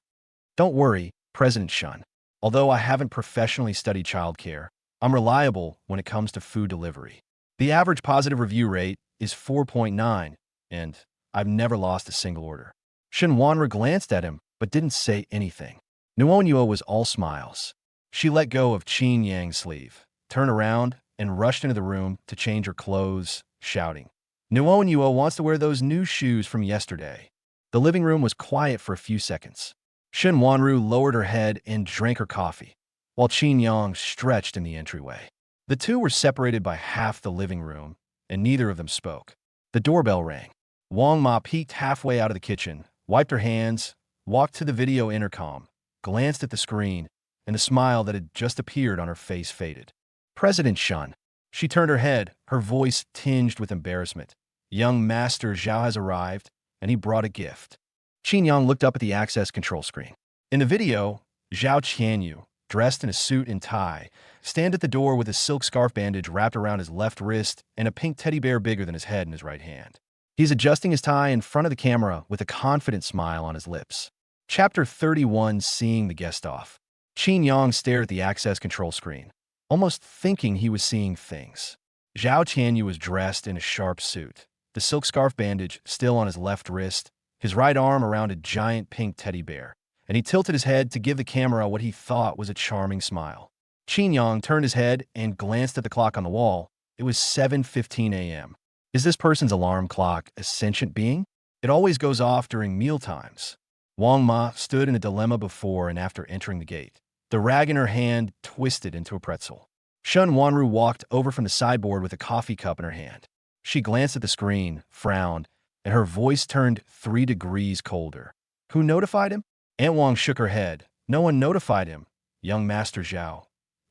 Don't worry, President Shun. Although I haven't professionally studied childcare, I'm reliable when it comes to food delivery. The average positive review rate is 4.9, and I've never lost a single order. Shen Wanru glanced at him, but didn't say anything. Nuonyuo was all smiles. She let go of Qin Yang's sleeve, turned around, and rushed into the room to change her clothes, shouting, Nuonyuo wants to wear those new shoes from yesterday. The living room was quiet for a few seconds. Shen Wanru lowered her head and drank her coffee, while Qin Yang stretched in the entryway. The two were separated by half the living room, and neither of them spoke. The doorbell rang. Wang Ma peeked halfway out of the kitchen, wiped her hands, walked to the video intercom, glanced at the screen, and the smile that had just appeared on her face faded. President Shun. She turned her head, her voice tinged with embarrassment. Young Master Zhao has arrived, and he brought a gift. Qin Yang looked up at the access control screen. In the video, Zhao Qianyu, dressed in a suit and tie, stand at the door with a silk scarf bandage wrapped around his left wrist and a pink teddy bear bigger than his head in his right hand. He's adjusting his tie in front of the camera with a confident smile on his lips. Chapter 31, Seeing the Guest Off. Qin Yang stared at the access control screen, almost thinking he was seeing things. Zhao Qianyu was dressed in a sharp suit, the silk scarf bandage still on his left wrist, his right arm around a giant pink teddy bear, and he tilted his head to give the camera what he thought was a charming smile. Qin Yang turned his head and glanced at the clock on the wall. It was 7:15 a.m. Is this person's alarm clock a sentient being? It always goes off during meal times. Wang Ma stood in a dilemma before and after entering the gate. The rag in her hand twisted into a pretzel. Shun Wanru walked over from the sideboard with a coffee cup in her hand. She glanced at the screen, frowned, and her voice turned 3 degrees colder. Who notified him? Aunt Wang shook her head. No one notified him. Young Master Zhao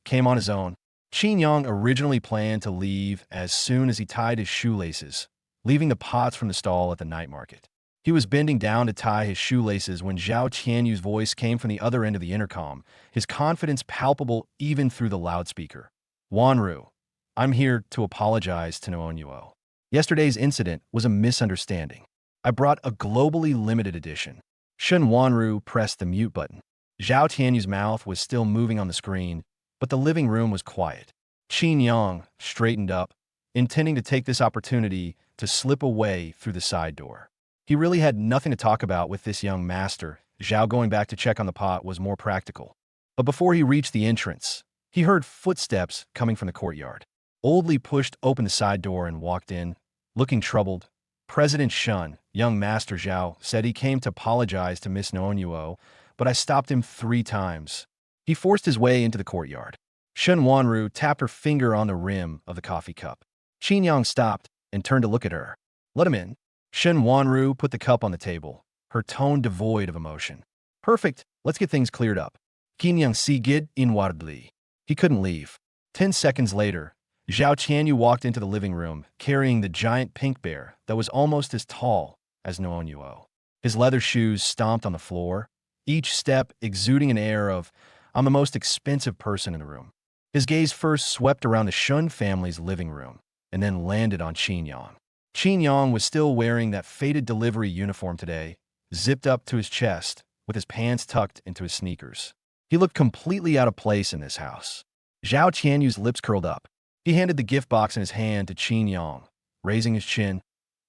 came on his own. Qin Yang originally planned to leave as soon as he tied his shoelaces, leaving the pots from the stall at the night market. He was bending down to tie his shoelaces when Zhao Qianyu's voice came from the other end of the intercom, his confidence palpable even through the loudspeaker. Wanru, I'm here to apologize to Nuonyuo. Yesterday's incident was a misunderstanding. I brought a globally limited edition. Shun Wanru pressed the mute button. Zhao Tianyu's mouth was still moving on the screen, but the living room was quiet. Qin Yang straightened up, intending to take this opportunity to slip away through the side door. He really had nothing to talk about with this young master. Zhao going back to check on the pot was more practical. But before he reached the entrance, he heard footsteps coming from the courtyard. Old Li pushed open the side door and walked in, looking troubled. President Shun, young Master Zhao, said he came to apologize to Miss Nuonyuo, but I stopped him 3 times. He forced his way into the courtyard. Shun Wanru tapped her finger on the rim of the coffee cup. Qin Yang stopped and turned to look at her. Let him in. Shun Wanru put the cup on the table, her tone devoid of emotion. Perfect, let's get things cleared up. Qin Yang sigid inwardly. He couldn't leave. 10 seconds later, Zhao Qianyu walked into the living room, carrying the giant pink bear that was almost as tall as Nuonyuo. His leather shoes stomped on the floor, each step exuding an air of, I'm the most expensive person in the room. His gaze first swept around the Shun family's living room, and then landed on Qin Yang. Qin Yang was still wearing that faded delivery uniform today, zipped up to his chest, with his pants tucked into his sneakers. He looked completely out of place in this house. Zhao Qianyu's lips curled up. He handed the gift box in his hand to Qin Yang, raising his chin.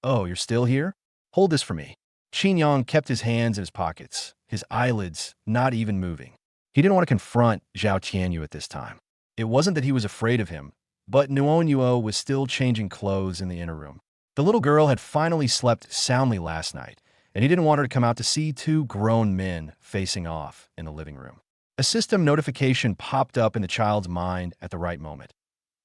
Oh, you're still here? Hold this for me. Qin Yang kept his hands in his pockets, his eyelids not even moving. He didn't want to confront Zhao Qianyu at this time. It wasn't that he was afraid of him, but Nuonyuo was still changing clothes in the inner room. The little girl had finally slept soundly last night, and he didn't want her to come out to see 2 grown men facing off in the living room. A system notification popped up in the child's mind at the right moment.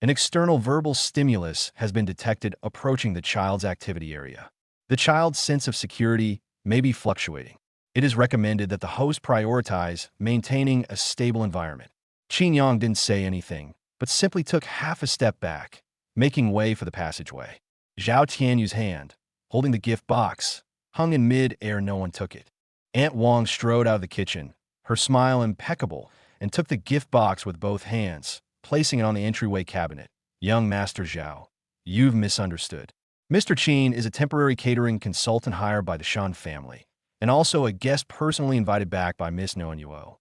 An external verbal stimulus has been detected approaching the child's activity area. The child's sense of security may be fluctuating. It is recommended that the host prioritize maintaining a stable environment. Qin Yang didn't say anything, but simply took half a step back, making way for the passageway. Zhao Tianyu's hand, holding the gift box, hung in mid-air. No one took it. Aunt Wang strode out of the kitchen, her smile impeccable, and took the gift box with both hands, placing it on the entryway cabinet. Young Master Zhao, you've misunderstood. Mr. Qin is a temporary catering consultant hired by the Shan family, and also a guest personally invited back by Miss Noanyuo.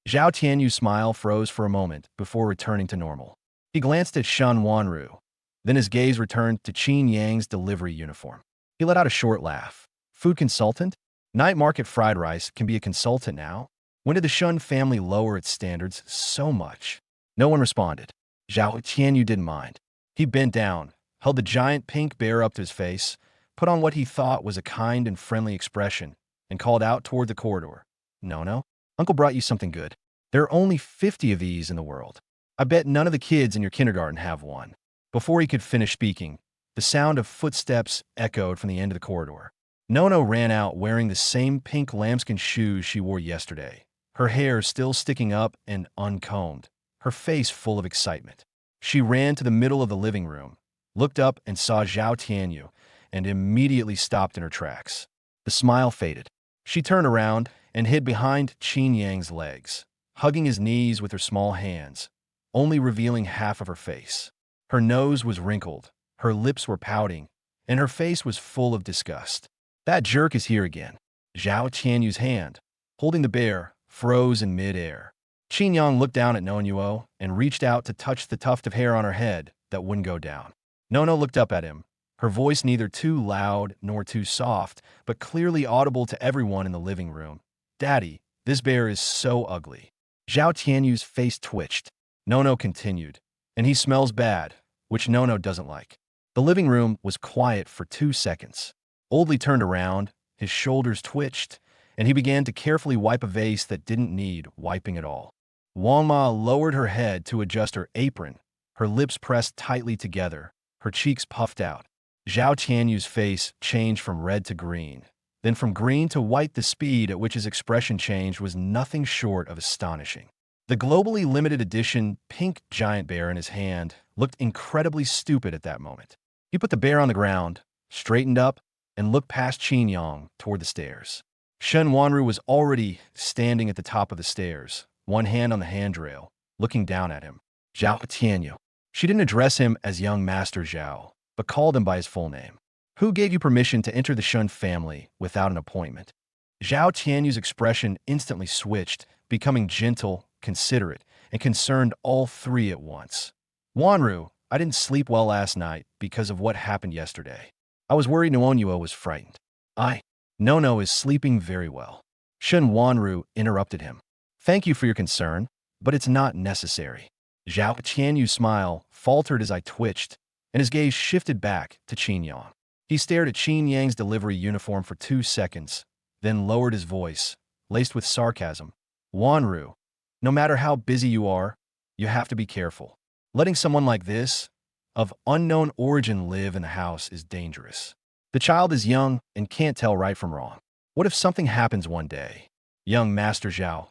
Zhao Tianyu's smile froze for a moment before returning to normal. He glanced at Shan Wanru. Then his gaze returned to Qin Yang's delivery uniform. He let out a short laugh. Food consultant? Night market fried rice can be a consultant now? When did the Shun family lower its standards so much? No one responded. Zhao Tianyu didn't mind. He bent down, held the giant pink bear up to his face, put on what he thought was a kind and friendly expression, and called out toward the corridor. No, Uncle brought you something good. There are only 50 of these in the world. I bet none of the kids in your kindergarten have one. Before he could finish speaking, the sound of footsteps echoed from the end of the corridor. Nono ran out wearing the same pink lambskin shoes she wore yesterday, her hair still sticking up and uncombed, her face full of excitement. She ran to the middle of the living room, looked up and saw Zhao Tianyu, and immediately stopped in her tracks. The smile faded. She turned around and hid behind Qin Yang's legs, hugging his knees with her small hands, only revealing half of her face. Her nose was wrinkled, her lips were pouting, and her face was full of disgust. That jerk is here again. Zhao Tianyu's hand, holding the bear, froze in mid-air. Qin Yang looked down at Noanyuo and reached out to touch the tuft of hair on her head that wouldn't go down. Nono looked up at him, her voice neither too loud nor too soft, but clearly audible to everyone in the living room. Daddy, this bear is so ugly. Zhao Tianyu's face twitched. Nono continued, and he smells bad, which Nono doesn't like. The living room was quiet for 2 seconds. Oldly turned around, his shoulders twitched, and he began to carefully wipe a vase that didn't need wiping at all. Wang Ma lowered her head to adjust her apron, her lips pressed tightly together, her cheeks puffed out. Zhao Tianyu's face changed from red to green, then from green to white. The speed at which his expression changed was nothing short of astonishing. The globally limited edition pink giant bear in his hand looked incredibly stupid at that moment. He put the bear on the ground, straightened up, and looked past Qin Yang toward the stairs. Shen Wanru was already standing at the top of the stairs, one hand on the handrail, looking down at him. Zhao Tianyu. She didn't address him as young Master Zhao, but called him by his full name. Who gave you permission to enter the Shun family without an appointment? Zhao Tianyu's expression instantly switched, becoming gentle, considerate, and concerned all three at once. Wanru, I didn't sleep well last night because of what happened yesterday. I was worried Noanyuo was frightened. Nono is sleeping very well. Shen Wanru interrupted him. Thank you for your concern, but it's not necessary. Zhao Tianyu's smile faltered as I twitched, and his gaze shifted back to Qin Yang. He stared at Qin Yang's delivery uniform for 2 seconds, then lowered his voice, laced with sarcasm. Wanru, no matter how busy you are, you have to be careful. Letting someone like this, of unknown origin, live in the house is dangerous. The child is young and can't tell right from wrong. What if something happens one day? Young Master Zhao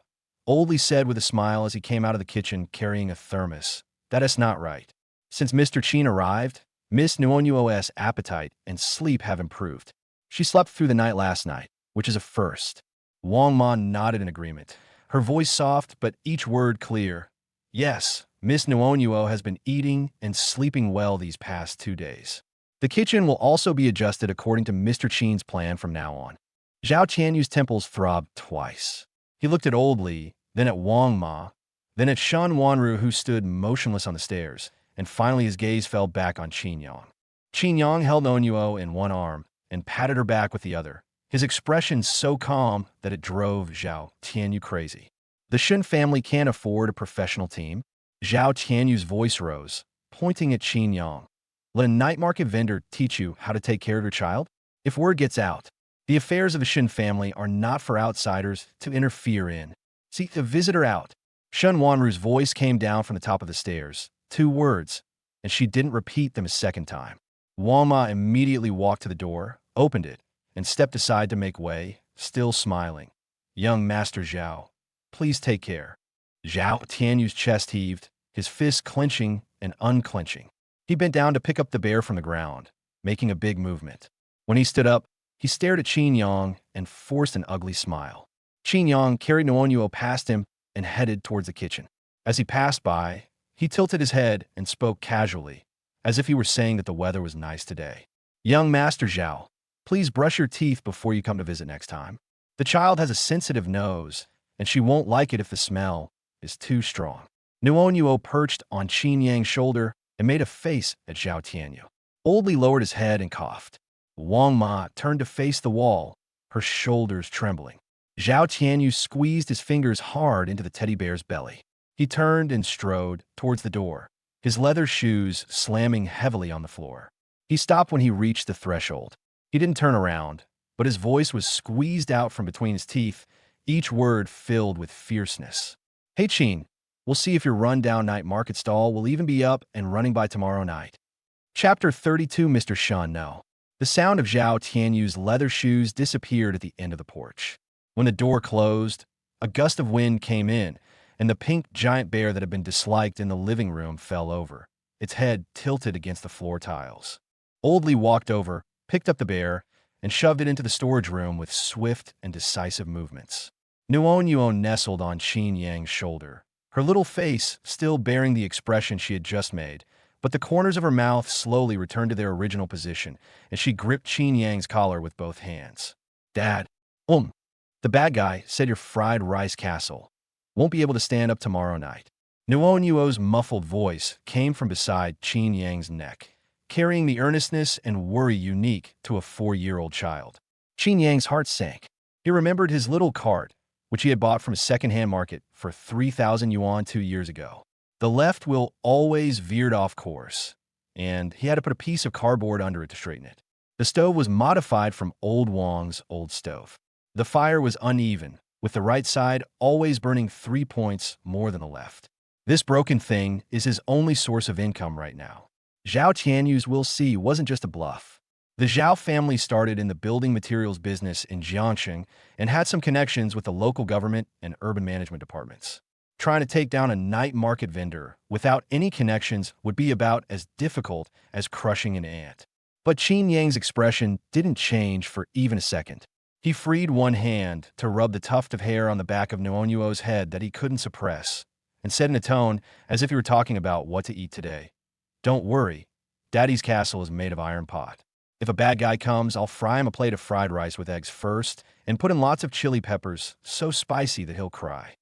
oldly said with a smile as he came out of the kitchen carrying a thermos. That is not right. Since Mr. Qin arrived, Miss Noanyuo's appetite and sleep have improved. She slept through the night last night, which is a first. Wang Ma nodded in agreement, her voice soft but each word clear. Yes, Miss Noanyuo has been eating and sleeping well these past 2 days. The kitchen will also be adjusted according to Mr. Qin's plan from now on. Zhao Tianyu's temples throbbed twice. He looked at Old Li, then at Wang Ma, then at Shan Wanru, who stood motionless on the stairs, and finally his gaze fell back on Qin Yang. Qin Yang held Noanyuo in one arm and patted her back with the other, his expression so calm that it drove Zhao Tianyu crazy. The Shun family can't afford a professional team. Zhao Tianyu's voice rose, pointing at Qin Yang. Let a night market vendor teach you how to take care of your child? If word gets out, the affairs of the Shun family are not for outsiders to interfere in. Seek the visitor out. Shen Wanru's voice came down from the top of the stairs. 2 words, and she didn't repeat them a second time. Wang Ma immediately walked to the door, opened it, and stepped aside to make way, still smiling. Young Master Zhao, please take care. Zhao Tianyu's chest heaved, his fists clenching and unclenching. He bent down to pick up the bear from the ground, making a big movement. When he stood up, he stared at Qin Yang and forced an ugly smile. Qin Yang carried Nuonyuo past him and headed towards the kitchen. As he passed by, he tilted his head and spoke casually, as if he were saying that the weather was nice today. Young Master Zhao, please brush your teeth before you come to visit next time. The child has a sensitive nose, and she won't like it if the smell is too strong. Nuonyuo perched on Qin Yang's shoulder and made a face at Zhao Tianyu. Oldly lowered his head and coughed. Wang Ma turned to face the wall, her shoulders trembling. Zhao Tianyu squeezed his fingers hard into the teddy bear's belly. He turned and strode towards the door, his leather shoes slamming heavily on the floor. He stopped when he reached the threshold. He didn't turn around, but his voice was squeezed out from between his teeth, each word filled with fierceness. Hey, Qin, we'll see if your run-down night market stall will even be up and running by tomorrow night. Chapter 32. Mr. Shun No. The sound of Zhao Tianyu's leather shoes disappeared at the end of the porch. When the door closed, a gust of wind came in, and the pink giant bear that had been disliked in the living room fell over, its head tilted against the floor tiles. Oldly walked over, picked up the bear, and shoved it into the storage room with swift and decisive movements. Nuonyuo nestled on Qin Yang's shoulder, her little face still bearing the expression she had just made, but the corners of her mouth slowly returned to their original position, and she gripped Qin Yang's collar with both hands. Dad, the bad guy said your fried rice castle won't be able to stand up tomorrow night. Nuonyuo's muffled voice came from beside Qin Yang's neck, carrying the earnestness and worry unique to a 4-year-old child. Qin Yang's heart sank. He remembered his little cart, which he had bought from a second-hand market for 3,000 yuan 2 years ago. The left wheel always veered off course, and he had to put a piece of cardboard under it to straighten it. The stove was modified from old Wang's old stove. The fire was uneven, with the right side always burning 3 points more than the left. This broken thing is his only source of income right now. Zhao Tianyu's we'll see wasn't just a bluff. The Zhao family started in the building materials business in Jiangxing and had some connections with the local government and urban management departments. Trying to take down a night market vendor without any connections would be about as difficult as crushing an ant. But Qin Yang's expression didn't change for even a second. He freed one hand to rub the tuft of hair on the back of Nuonyuo's head that he couldn't suppress, and said in a tone as if he were talking about what to eat today. Don't worry, Daddy's castle is made of iron pot. If a bad guy comes, I'll fry him a plate of fried rice with eggs first and put in lots of chili peppers, so spicy that he'll cry.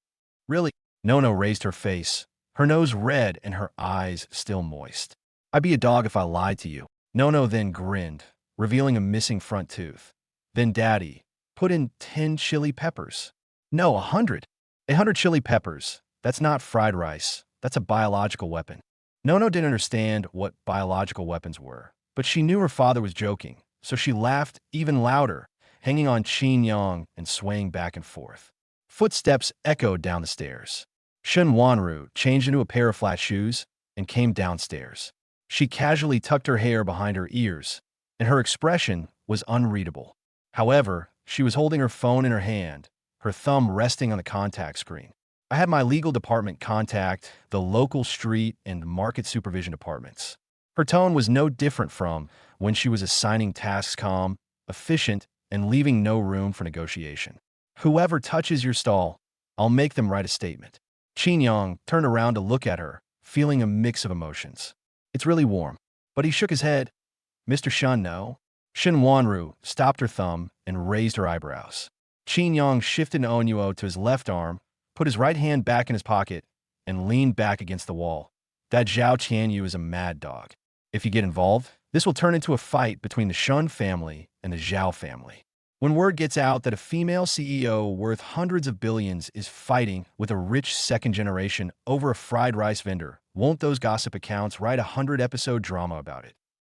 Really? Nono raised her face, her nose red and her eyes still moist. I'd be a dog if I lied to you. Nono then grinned, revealing a missing front tooth. Then Daddy, put in 10 chili peppers. No, 100. 100 chili peppers. That's not fried rice. That's a biological weapon. Nono didn't understand what biological weapons were, but she knew her father was joking, so she laughed even louder, hanging on Qin Yang and swaying back and forth. Footsteps echoed down the stairs. Shen Wanru changed into a pair of flat shoes and came downstairs. She casually tucked her hair behind her ears, and her expression was unreadable. However, she was holding her phone in her hand, her thumb resting on the contact screen. I had my legal department contact the local street and market supervision departments. Her tone was no different from when she was assigning tasks calm, efficient, and leaving no room for negotiation. Whoever touches your stall, I'll make them write a statement. Qin Yang turned around to look at her, feeling a mix of emotions. It's really warm. But he shook his head. Mr. Shun, no. Shen Wanru stopped her thumb and raised her eyebrows. Qin Yang shifted Nuonyuo to his left arm, put his right hand back in his pocket, and leaned back against the wall. That Zhao Tianyu is a mad dog. If you get involved, this will turn into a fight between the Shun family and the Zhao family. When word gets out that a female CEO worth hundreds of billions is fighting with a rich second generation over a fried rice vendor, won't those gossip accounts write a 100-episode drama about it?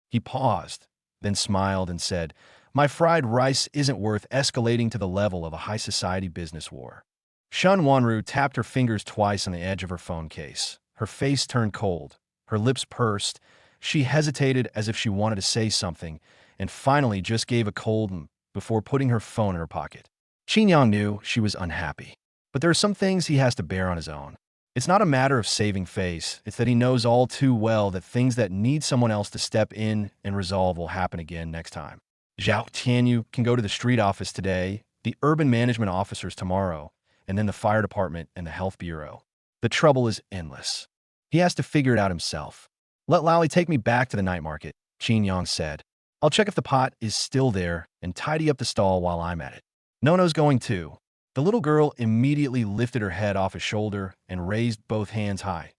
He paused, then smiled and said, My fried rice isn't worth escalating to the level of a high society business war. Shen Wanru tapped her fingers twice on the edge of her phone case. Her face turned cold, her lips pursed. She hesitated as if she wanted to say something, and finally just gave a cold before putting her phone in her pocket. Yang knew she was unhappy, but there are some things he has to bear on his own. It's not a matter of saving face, it's that he knows all too well that things that need someone else to step in and resolve will happen again next time. Zhao Tianyu can go to the street office today, the urban management officers tomorrow, and then the fire department and the health bureau. The trouble is endless. He has to figure it out himself. Let Lally take me back to the night market, Yang said. I'll check if the pot is still there and tidy up the stall while I'm at it. Nono's going too. The little girl immediately lifted her head off his shoulder and raised both hands high.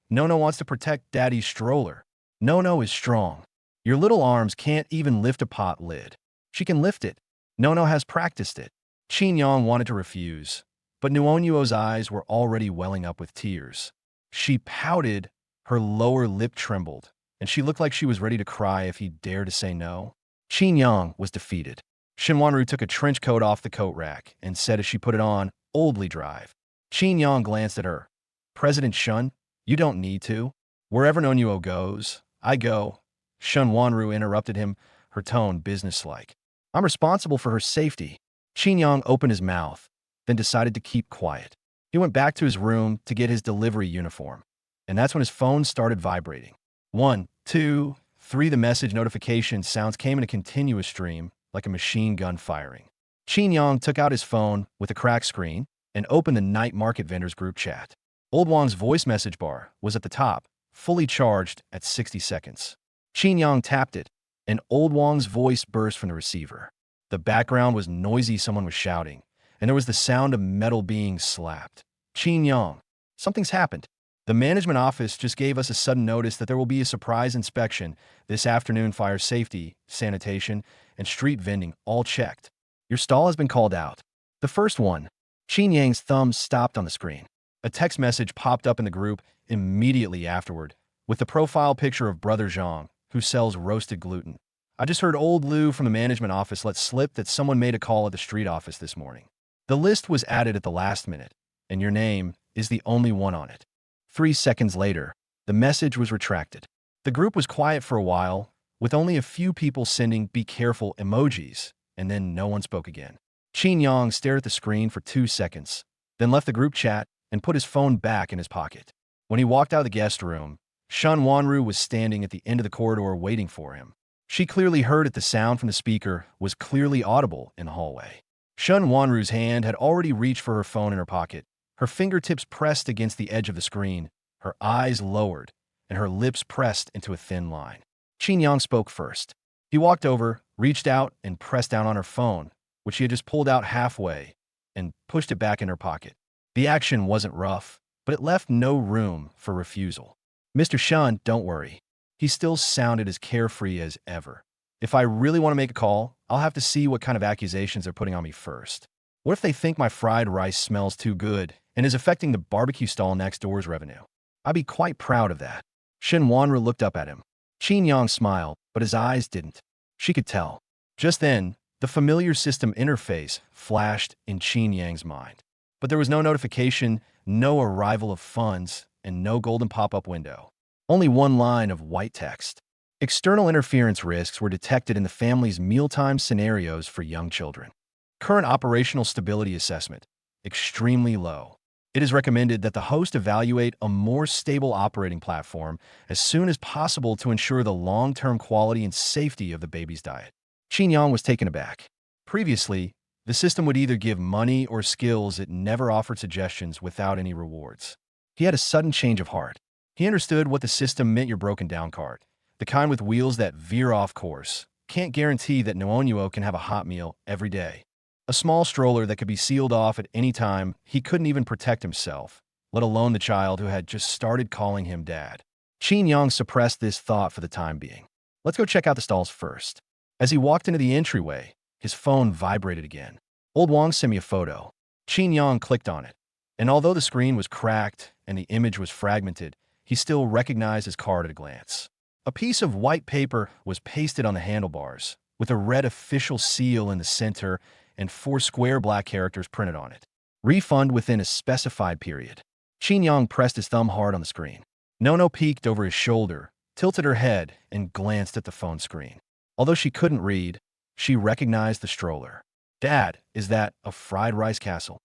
Nono wants to protect Daddy's stroller. Nono is strong. Your little arms can't even lift a pot lid. She can lift it. Nono has practiced it. Yang wanted to refuse, but Nuonyuo's eyes were already welling up with tears. She pouted, her lower lip trembled, and she looked like she was ready to cry if he dared to say no. Yang was defeated. Shinwanru took a trench coat off the coat rack and said as she put it on, "Oldly drive." Yang glanced at her. "President Shun, you don't need to. Wherever Nonyuo goes, I go." Shinwanru interrupted him, her tone businesslike. "I'm responsible for her safety." Yang opened his mouth, then decided to keep quiet. He went back to his room to get his delivery uniform, and that's when his phone started vibrating. 1, 2, 3. The message notification sounds came in a continuous stream, like a machine gun firing. Yang took out his phone with a cracked screen and opened the night market vendors group chat. Old Wang's voice message bar was at the top, fully charged at 60 seconds. Yang tapped it, and Old Wang's voice burst from the receiver. The background was noisy, someone was shouting, and there was the sound of metal being slapped. Yang, something's happened. The management office just gave us a sudden notice that there will be a surprise inspection this afternoon. Fire safety, sanitation, and street vending all checked. Your stall has been called out. The first one. Yang's thumb stopped on the screen. A text message popped up in the group immediately afterward, with the profile picture of Brother Zhang, who sells roasted gluten. I just heard old Lou from the management office let slip that someone made a call at the street office this morning. The list was added at the last minute, and your name is the only one on it. 3 seconds later, the message was retracted. The group was quiet for a while, with only a few people sending "be careful" emojis, and then no one spoke again. Yang stared at the screen for 2 seconds, then left the group chat and put his phone back in his pocket. When he walked out of the guest room, Shun Wanru was standing at the end of the corridor waiting for him. She clearly heard it. The sound from the speaker was clearly audible in the hallway. Shun Wanru's hand had already reached for her phone in her pocket, her fingertips pressed against the edge of the screen, her eyes lowered, and her lips pressed into a thin line. Yang spoke first. He walked over, reached out, and pressed down on her phone, which she had just pulled out halfway, and pushed it back in her pocket. The action wasn't rough, but it left no room for refusal. "Mr. Shun, don't worry." He still sounded as carefree as ever. "If I really want to make a call, I'll have to see what kind of accusations they're putting on me first. What if they think my fried rice smells too good and is affecting the barbecue stall next door's revenue? I'd be quite proud of that." Shin Wanru looked up at him. Yang smiled, but his eyes didn't. She could tell. Just then, the familiar system interface flashed in Yang's mind. But there was no notification, no arrival of funds, and no golden pop-up window. Only one line of white text. External interference risks were detected in the family's mealtime scenarios for young children. Current operational stability assessment, extremely low. It is recommended that the host evaluate a more stable operating platform as soon as possible to ensure the long-term quality and safety of the baby's diet. Yang was taken aback. Previously, the system would either give money or skills. It never offered suggestions without any rewards. He had a sudden change of heart. He understood what the system meant. Your broken-down cart, the kind with wheels that veer off course, can't guarantee that Noonyuo can have a hot meal every day. A small stroller that could be sealed off at any time. He couldn't even protect himself, let alone the child who had just started calling him dad. Yang suppressed this thought for the time being. Let's go check out the stalls first. As he walked into the entryway, his phone vibrated again. Old Wang sent me a photo. Yang clicked on it, and although the screen was cracked and the image was fragmented, he still recognized his card at a glance. A piece of white paper was pasted on the handlebars, with a red official seal in the center and 4 square black characters printed on it. Refund within a specified period. Yang pressed his thumb hard on the screen. Nono peeked over his shoulder, tilted her head, and glanced at the phone screen. Although she couldn't read, she recognized the stroller. Dad, is that a fried rice castle?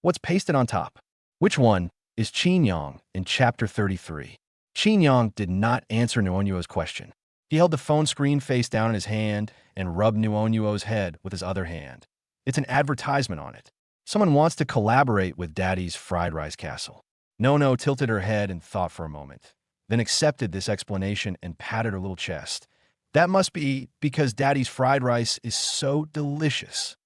What's pasted on top? Which one is Qin Yang in chapter 33? Qin Yang did not answer Nuonyuo's question. He held the phone screen face down in his hand and rubbed Nuonyuo's head with his other hand. It's an advertisement on it. Someone wants to collaborate with Daddy's fried rice castle. No tilted her head and thought for a moment, then accepted this explanation and patted her little chest. That must be because Daddy's fried rice is so delicious.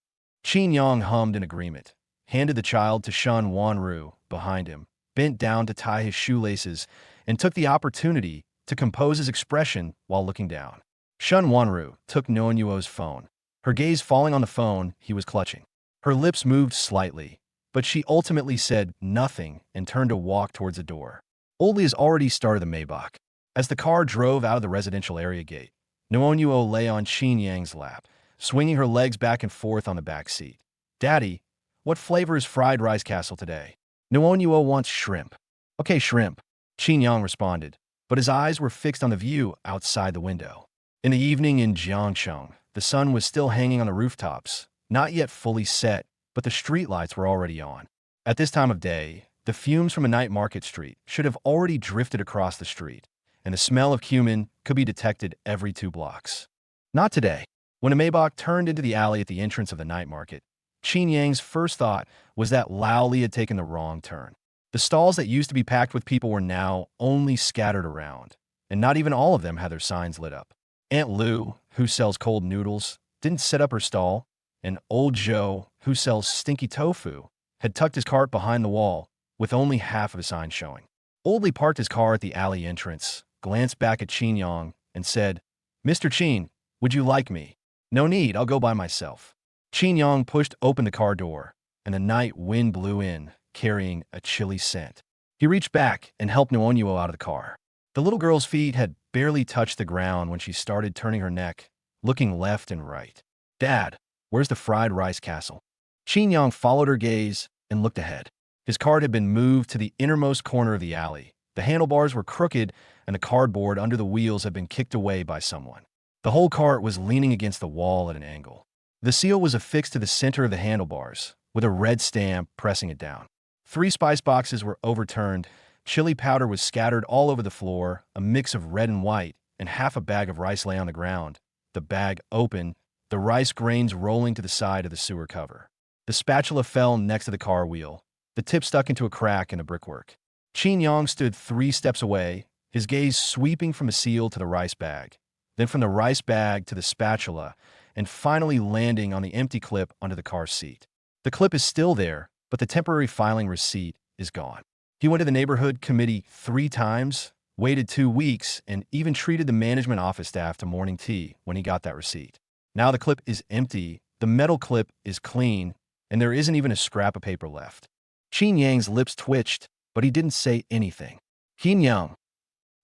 Qin Yang hummed in agreement, handed the child to Shun Wanru behind him, bent down to tie his shoelaces, and took the opportunity to compose his expression while looking down. Shun Wanru took Nuonyuo's phone, her gaze falling on the phone he was clutching. Her lips moved slightly, but she ultimately said nothing and turned to walk towards the door. Oldly has already started the Maybach. As the car drove out of the residential area gate, Nuonyuo lay on Qin Yang's lap, swinging her legs back and forth on the back seat. Daddy, what flavor is fried rice castle today? Nuonyuo wants shrimp. Okay, shrimp, Qin Yang responded, but his eyes were fixed on the view outside the window. In the evening in Jiangcheng, the sun was still hanging on the rooftops, not yet fully set, but the streetlights were already on. At this time of day, the fumes from a night market street should have already drifted across the street, and the smell of cumin could be detected every 2 blocks. Not today. When a Maybach turned into the alley at the entrance of the night market, Qin Yang's first thought was that Lao Li had taken the wrong turn. The stalls that used to be packed with people were now only scattered around, and not even all of them had their signs lit up. Aunt Lu, who sells cold noodles, didn't set up her stall, and Old Joe, who sells stinky tofu, had tucked his cart behind the wall, with only half of his sign showing. Oldly parked his car at the alley entrance, glanced back at Qin Yang, and said, "Mr. Qin, would you like me?" "No need, I'll go by myself." Qin Yang pushed open the car door, and the night wind blew in, carrying a chilly scent. He reached back and helped Nuonyuo out of the car. The little girl's feet had barely touched the ground when she started turning her neck, looking left and right. "Dad, where's the fried rice castle?" Qin Yang followed her gaze and looked ahead. His cart had been moved to the innermost corner of the alley. The handlebars were crooked, and the cardboard under the wheels had been kicked away by someone. The whole cart was leaning against the wall at an angle. The seal was affixed to the center of the handlebars, with a red stamp pressing it down. 3 spice boxes were overturned, chili powder was scattered all over the floor, a mix of red and white, and half a bag of rice lay on the ground. The bag open, the rice grains rolling to the side of the sewer cover. The spatula fell next to the car wheel. The tip stuck into a crack in the brickwork. Qin Yang stood 3 steps away, his gaze sweeping from the seal to the rice bag, then from the rice bag to the spatula, and finally landing on the empty clip under the car seat. The clip is still there, but the temporary filing receipt is gone. He went to the neighborhood committee 3 times, waited 2 weeks, and even treated the management office staff to morning tea when he got that receipt. Now the clip is empty, the metal clip is clean, and there isn't even a scrap of paper left. Qin Yang's lips twitched, but he didn't say anything. "Qin Yang."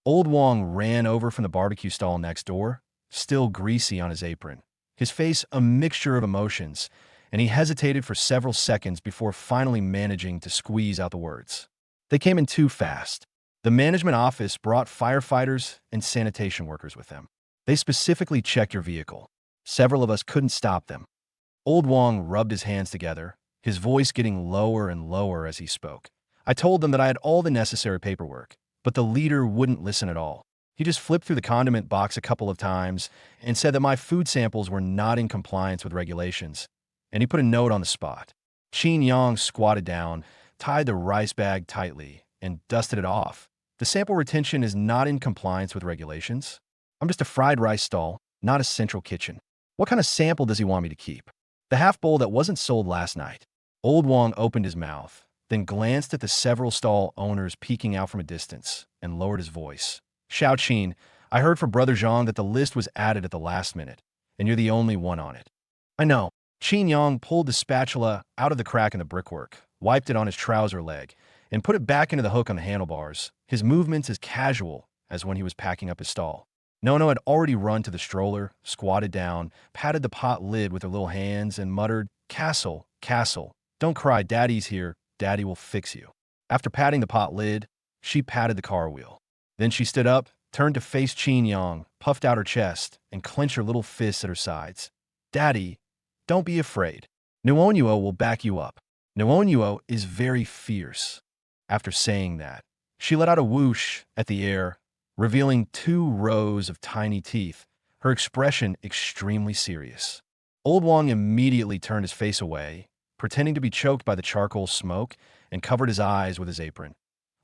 Old Wong ran over from the barbecue stall next door, still greasy on his apron, his face a mixture of emotions, and he hesitated for several seconds before finally managing to squeeze out the words. They came in too fast. The management office brought firefighters and sanitation workers with them. They specifically checked your vehicle. Several of us couldn't stop them. Old Wong rubbed his hands together, his voice getting lower and lower as he spoke. I told them that I had all the necessary paperwork, but the leader wouldn't listen at all. He just flipped through the condiment box a couple of times and said that my food samples were not in compliance with regulations, and he put a note on the spot. Qin Yang squatted down, tied the rice bag tightly, and dusted it off. The sample retention is not in compliance with regulations. I'm just a fried rice stall, not a central kitchen. What kind of sample does he want me to keep? The half bowl that wasn't sold last night. Old Wong opened his mouth, then glanced at the several stall owners peeking out from a distance, and lowered his voice. "Xiao Qin, I heard from Brother Zhang that the list was added at the last minute, and you're the only one on it." "I know." Qin Yang pulled the spatula out of the crack in the brickwork, wiped it on his trouser leg, and put it back into the hook on the handlebars, his movements as casual as when he was packing up his stall. Nono had already run to the stroller, squatted down, patted the pot lid with her little hands, and muttered, "Castle, Castle, don't cry, Daddy's here, Daddy will fix you." After patting the pot lid, she patted the car wheel. Then she stood up, turned to face Qin Yang, puffed out her chest, and clenched her little fists at her sides. "Daddy, don't be afraid. Nuonuo will back you up. Nuonuo is very fierce. After saying that, she let out a whoosh at the air, revealing 2 rows of tiny teeth, her expression extremely serious. Old Wong immediately turned his face away, pretending to be choked by the charcoal smoke, and covered his eyes with his apron.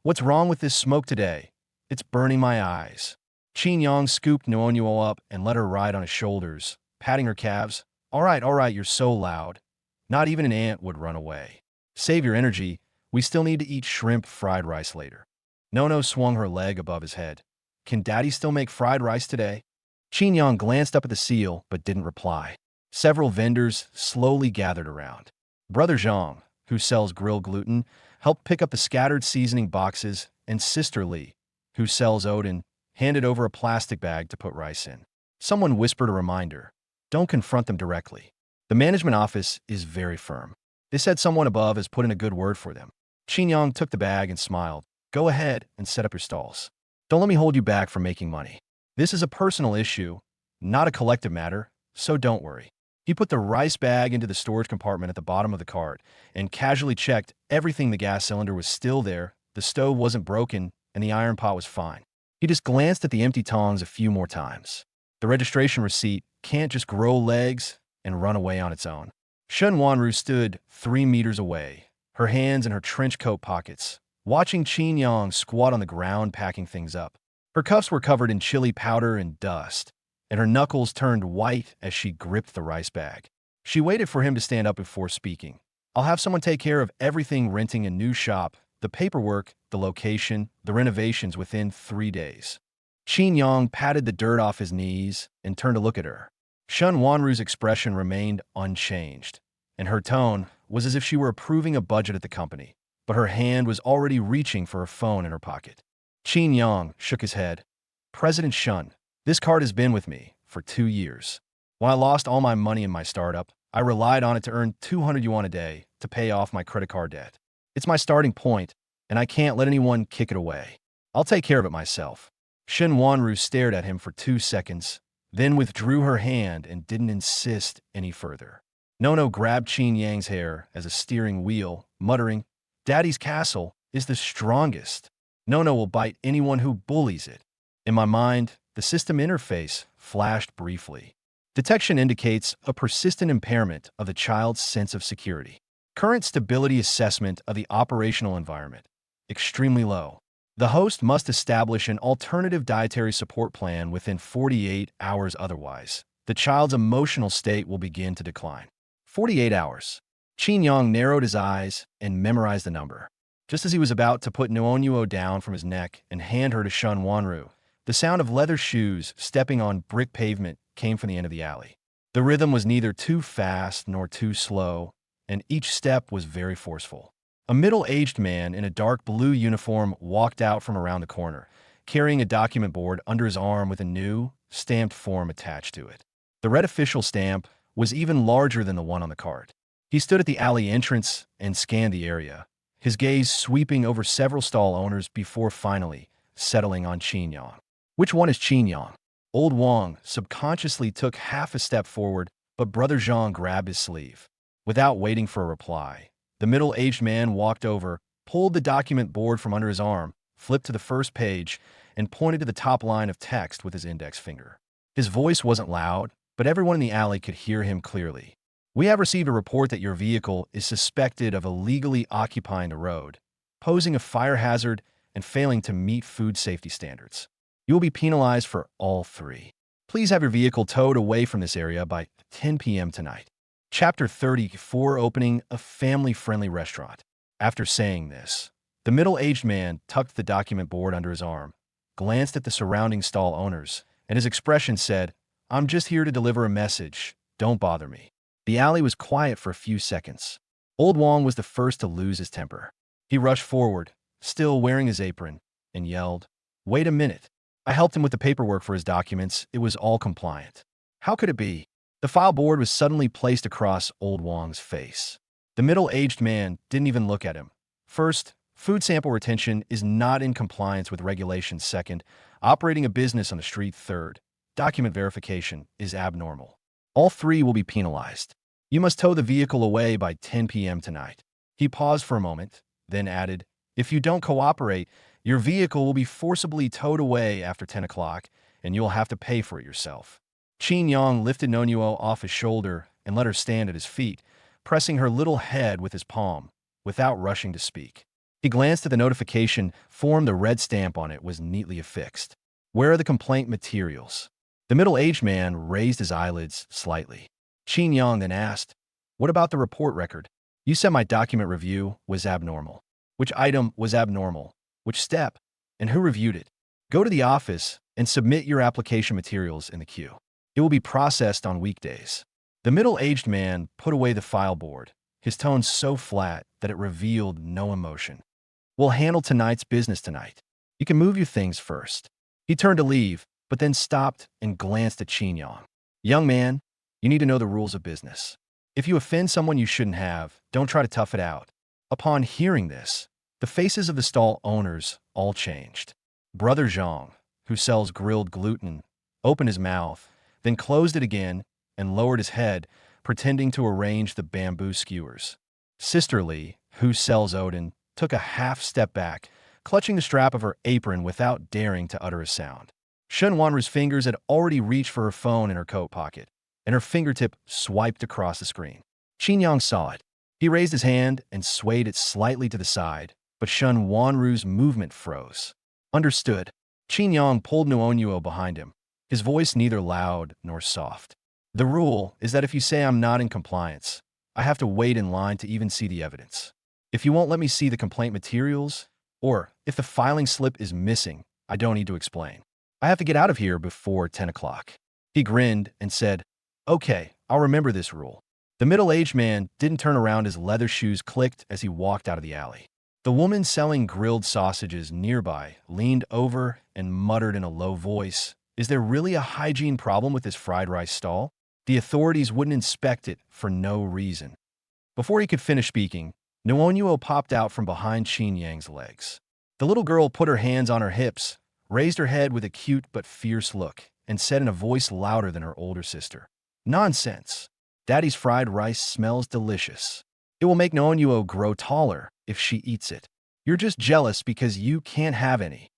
What's wrong with this smoke today? It's burning my eyes. Qin Yang scooped Nuonuo up and let her ride on his shoulders, patting her calves. All right, you're so loud. Not even an ant would run away. Save your energy. We still need to eat shrimp fried rice later. Nono swung her leg above his head. Can Daddy still make fried rice today? Qin Yang glanced up at the seal but didn't reply. Several vendors slowly gathered around. Brother Zhang, who sells grilled gluten, helped pick up the scattered seasoning boxes, and Sister Li, who sells Odin, handed over a plastic bag to put rice in. Someone whispered a reminder. Don't confront them directly. The management office is very firm. They said someone above has put in a good word for them. Qin Yang took the bag and smiled. Go ahead and set up your stalls. Don't let me hold you back from making money. This is a personal issue, not a collective matter, so don't worry. He put the rice bag into the storage compartment at the bottom of the cart and casually checked everything. The gas cylinder was still there, the stove wasn't broken, and the iron pot was fine. He just glanced at the empty tongs a few more times. The registration receipt can't just grow legs and run away on its own. Shen Wanru stood 3 meters away, her hands in her trench coat pockets, watching Qin Yang squat on the ground packing things up. Her cuffs were covered in chili powder and dust, and her knuckles turned white as she gripped the rice bag. She waited for him to stand up before speaking. I'll have someone take care of everything: renting a new shop, the paperwork, the location, the renovations within 3 days. Qin Yang patted the dirt off his knees and turned to look at her. Shen Wanru's expression remained unchanged, and her tone was as if she were approving a budget at the company, but her hand was already reaching for her phone in her pocket. Qin Yang shook his head. President Shen, this card has been with me for 2 years. When I lost all my money in my startup, I relied on it to earn 200 yuan a day to pay off my credit card debt. It's my starting point, and I can't let anyone kick it away. I'll take care of it myself. Shen Wanru stared at him for 2 seconds, then withdrew her hand and didn't insist any further. Nono grabbed Qin Yang's hair as a steering wheel, muttering, Daddy's castle is the strongest. Nono will bite anyone who bullies it. In my mind, the system interface flashed briefly. Detection indicates a persistent impairment of the child's sense of security. Current stability assessment of the operational environment, extremely low. The host must establish an alternative dietary support plan within 48 hours, otherwise, the child's emotional state will begin to decline. 48 hours. Qin Yang narrowed his eyes and memorized the number. Just as he was about to put Nuonuo down from his neck and hand her to Shen Wanru, the sound of leather shoes stepping on brick pavement came from the end of the alley. The rhythm was neither too fast nor too slow, and each step was very forceful. A middle-aged man in a dark blue uniform walked out from around the corner, carrying a document board under his arm with a new, stamped form attached to it. The red official stamp was even larger than the one on the card. He stood at the alley entrance and scanned the area, his gaze sweeping over several stall owners before finally settling on Qin Yang. Which one is Qin Yang? Old Wang subconsciously took half a step forward, but Brother Zhang grabbed his sleeve. Without waiting for a reply, the middle-aged man walked over, pulled the document board from under his arm, flipped to the first page, and pointed to the top line of text with his index finger. His voice wasn't loud, but everyone in the alley could hear him clearly. We have received a report that your vehicle is suspected of illegally occupying the road, posing a fire hazard, and failing to meet food safety standards. You will be penalized for all 3. Please have your vehicle towed away from this area by 10 p.m. tonight. Chapter 34: Opening a family-friendly restaurant. After saying this, the middle-aged man tucked the document board under his arm, glanced at the surrounding stall owners, and his expression said, I'm just here to deliver a message. Don't bother me. The alley was quiet for a few seconds. Old Wang was the first to lose his temper. He rushed forward, still wearing his apron, and yelled, Wait a minute. I helped him with the paperwork for his documents. It was all compliant. How could it be? The file board was suddenly placed across Old Wang's face. The middle-aged man didn't even look at him. First, food sample retention is not in compliance with regulations. Second, operating a business on the street. Third, document verification is abnormal. All 3 will be penalized. You must tow the vehicle away by 10 p.m. tonight. He paused for a moment, then added, if you don't cooperate, your vehicle will be forcibly towed away after 10 o'clock, and you'll have to pay for it yourself. Chin Yong lifted Nonyuo off his shoulder and let her stand at his feet, pressing her little head with his palm, without rushing to speak. He glanced at the notification form. The red stamp on it was neatly affixed. Where are the complaint materials? The middle-aged man raised his eyelids slightly. Chin Yong then asked, what about the report record? You said my document review was abnormal. Which item was abnormal? Which step? And who reviewed it? Go to the office and submit your application materials in the queue. It will be processed on weekdays. The middle-aged man put away the file board, his tone so flat that it revealed no emotion. We'll handle tonight's business tonight. You can move your things first. He turned to leave, but then stopped and glanced at Chin Yong. Young man, you need to know the rules of business. If you offend someone you shouldn't have, don't try to tough it out. Upon hearing this, the faces of the stall owners all changed. Brother Zhang, who sells grilled gluten, opened his mouth, then closed it again and lowered his head, pretending to arrange the bamboo skewers. Sister Li, who sells Odin, took a half step back, clutching the strap of her apron without daring to utter a sound. Shen Wanru's fingers had already reached for her phone in her coat pocket, and her fingertip swiped across the screen. Chin Yong saw it. He raised his hand and swayed it slightly to the side, but Shen Wanru's movement froze. Understood. Chin Yong pulled Nuonyuo behind him, his voice neither loud nor soft. The rule is that if you say I'm not in compliance, I have to wait in line to even see the evidence. If you won't let me see the complaint materials, or if the filing slip is missing, I don't need to explain. I have to get out of here before 10 o'clock. He grinned and said, okay, I'll remember this rule. The middle-aged man didn't turn around. His leather shoes clicked as he walked out of the alley. The woman selling grilled sausages nearby leaned over and muttered in a low voice, is there really a hygiene problem with this fried rice stall? The authorities wouldn't inspect it for no reason. Before he could finish speaking, Nuonyuo popped out from behind Chin Yang's legs. The little girl put her hands on her hips, raised her head with a cute but fierce look, and said in a voice louder than her older sister, nonsense. Daddy's fried rice smells delicious. It will make Nuonyuo grow taller if she eats it. You're just jealous because you can't have any.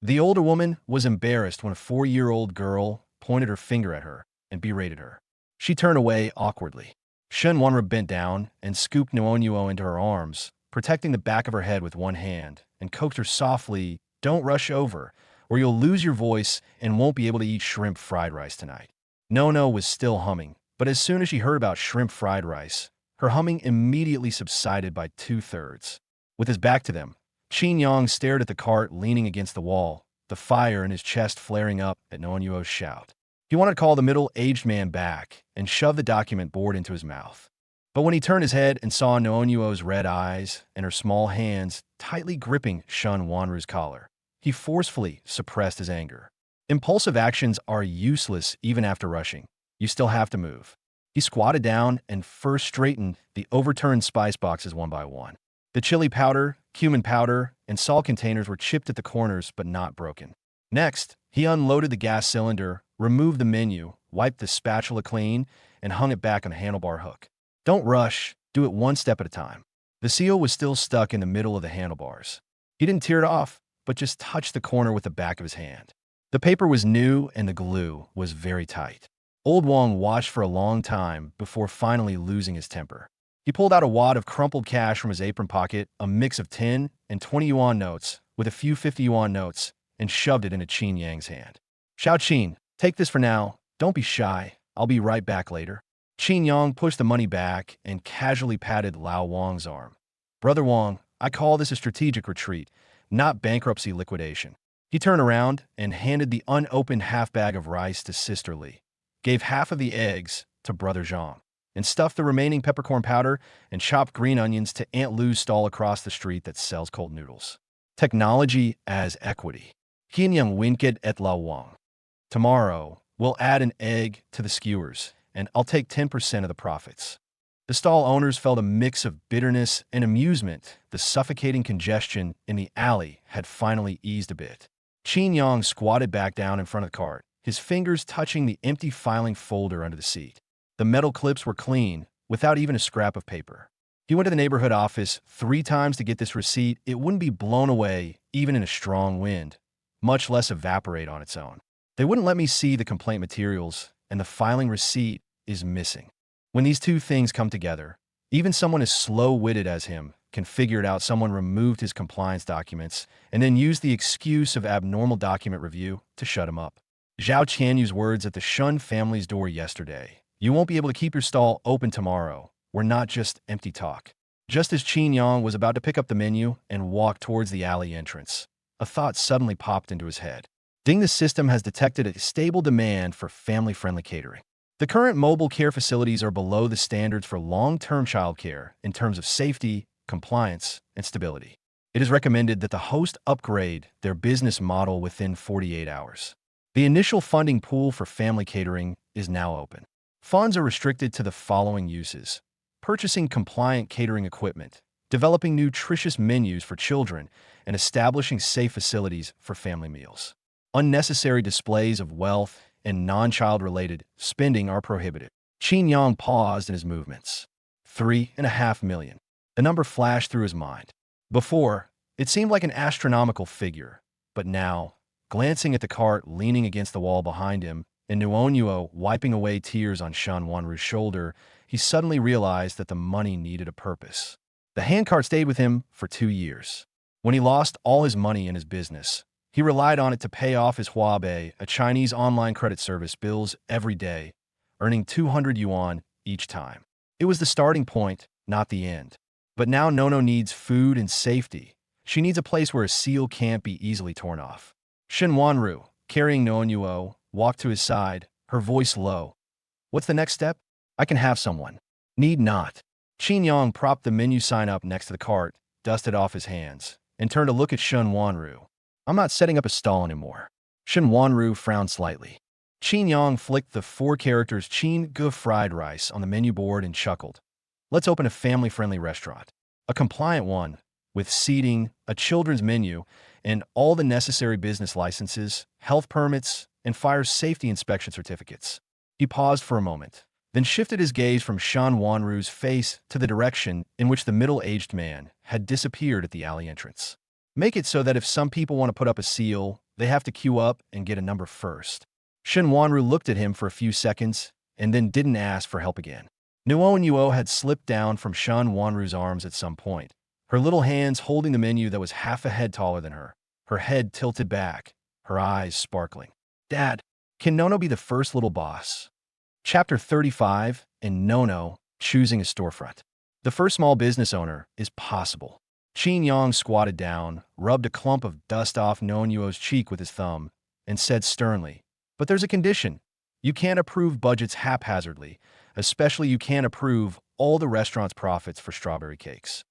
The older woman was embarrassed when a 4-year-old girl pointed her finger at her and berated her. She turned away awkwardly. Shen Wanru bent down and scooped Nuonyuo into her arms, protecting the back of her head with one hand, and coaxed her softly, don't rush over, or you'll lose your voice and won't be able to eat shrimp fried rice tonight. No was still humming, but as soon as she heard about shrimp fried rice, her humming immediately subsided by 2/3. With his back to them, Chin Yong stared at the cart leaning against the wall, the fire in his chest flaring up at Nuonyuo's shout. He wanted to call the middle-aged man back and shove the document board into his mouth. But when he turned his head and saw Nuonyuo's red eyes and her small hands tightly gripping Shen Wanru's collar, he forcefully suppressed his anger. Impulsive actions are useless even after rushing. You still have to move. He squatted down and first straightened the overturned spice boxes one by one. The chili powder, cumin powder, and salt containers were chipped at the corners but not broken. Next, he unloaded the gas cylinder, removed the menu, wiped the spatula clean, and hung it back on a handlebar hook. Don't rush, do it one step at a time. The seal was still stuck in the middle of the handlebars. He didn't tear it off, but just touched the corner with the back of his hand. The paper was new and the glue was very tight. Old Wong watched for a long time before finally losing his temper. He pulled out a wad of crumpled cash from his apron pocket, a mix of 10 and 20 yuan notes with a few 50 yuan notes, and shoved it into Chin Yang's hand. Xiao Qin, take this for now. Don't be shy. I'll be right back later. Chin Yong pushed the money back and casually patted Lao Wang's arm. Brother Wang, I call this a strategic retreat, not bankruptcy liquidation. He turned around and handed the unopened half bag of rice to Sister Li, gave half of the eggs to Brother Zhang, and stuffed the remaining peppercorn powder and chopped green onions to Aunt Lou's stall across the street that sells cold noodles. Technology as equity. Hianyang Winket et Lao Wang. Tomorrow, we'll add an egg to the skewers, and I'll take 10% of the profits. The stall owners felt a mix of bitterness and amusement. The suffocating congestion in the alley had finally eased a bit. Chin Yong squatted back down in front of the cart, his fingers touching the empty filing folder under the seat. The metal clips were clean, without even a scrap of paper. He went to the neighborhood office 3 times to get this receipt. It wouldn't be blown away, even in a strong wind, much less evaporate on its own. They wouldn't let me see the complaint materials, and the filing receipt is missing. When these two things come together, even someone as slow-witted as him can figure it out. Someone removed his compliance documents and then used the excuse of abnormal document review to shut him up. Zhao Qian used words at the Shun family's door yesterday. You won't be able to keep your stall open tomorrow. We're not just empty talk. Just as Qin Yang was about to pick up the menu and walk towards the alley entrance, a thought suddenly popped into his head. The system has detected a stable demand for family-friendly catering. The current mobile care facilities are below the standards for long-term childcare in terms of safety, compliance, and stability. It is recommended that the host upgrade their business model within 48 hours. The initial funding pool for family catering is now open. Funds are restricted to the following uses: purchasing compliant catering equipment, developing nutritious menus for children, and establishing safe facilities for family meals. Unnecessary displays of wealth and non-child-related spending are prohibited. Qin Yang paused in his movements. 3.5 million. The number flashed through his mind. Before, it seemed like an astronomical figure, but now, glancing at the cart leaning against the wall behind him, and Nuonyuo wiping away tears on Shan Wanru's shoulder, he suddenly realized that the money needed a purpose. The handcart stayed with him for 2 years. When he lost all his money in his business, he relied on it to pay off his Huabei, a Chinese online credit service, bills every day, earning 200 yuan each time. It was the starting point, not the end. But now Nono needs food and safety. She needs a place where a seal can't be easily torn off. Shen Wanru, carrying Nuonyuo, walked to his side, her voice low. What's the next step? I can have someone. Need not. Qin Yang propped the menu sign up next to the cart, dusted off his hands, and turned to look at Shen Wanru. I'm not setting up a stall anymore. Shen Wanru frowned slightly. Qin Yang flicked the 4 characters Qin Gu fried rice on the menu board and chuckled. Let's open a family-friendly restaurant. A compliant one, with seating, a children's menu, and all the necessary business licenses, health permits, and fire safety inspection certificates. He paused for a moment, then shifted his gaze from Shan Wanru's face to the direction in which the middle-aged man had disappeared at the alley entrance. Make it so that if some people want to put up a seal, they have to queue up and get a number first. Shen Wanru looked at him for a few seconds and then didn't ask for help again. Nuonyuo had slipped down from Shan Wanru's arms at some point, her little hands holding the menu that was half a head taller than her head tilted back, her eyes sparkling. Dad, can Nono be the first little boss? Chapter 35, and Nono choosing a storefront. The first small business owner is possible. Qin Yang squatted down, rubbed a clump of dust off Nuonyuo's cheek with his thumb, and said sternly, but there's a condition. You can't approve budgets haphazardly, especially you can't approve all the restaurant's profits for strawberry cakes.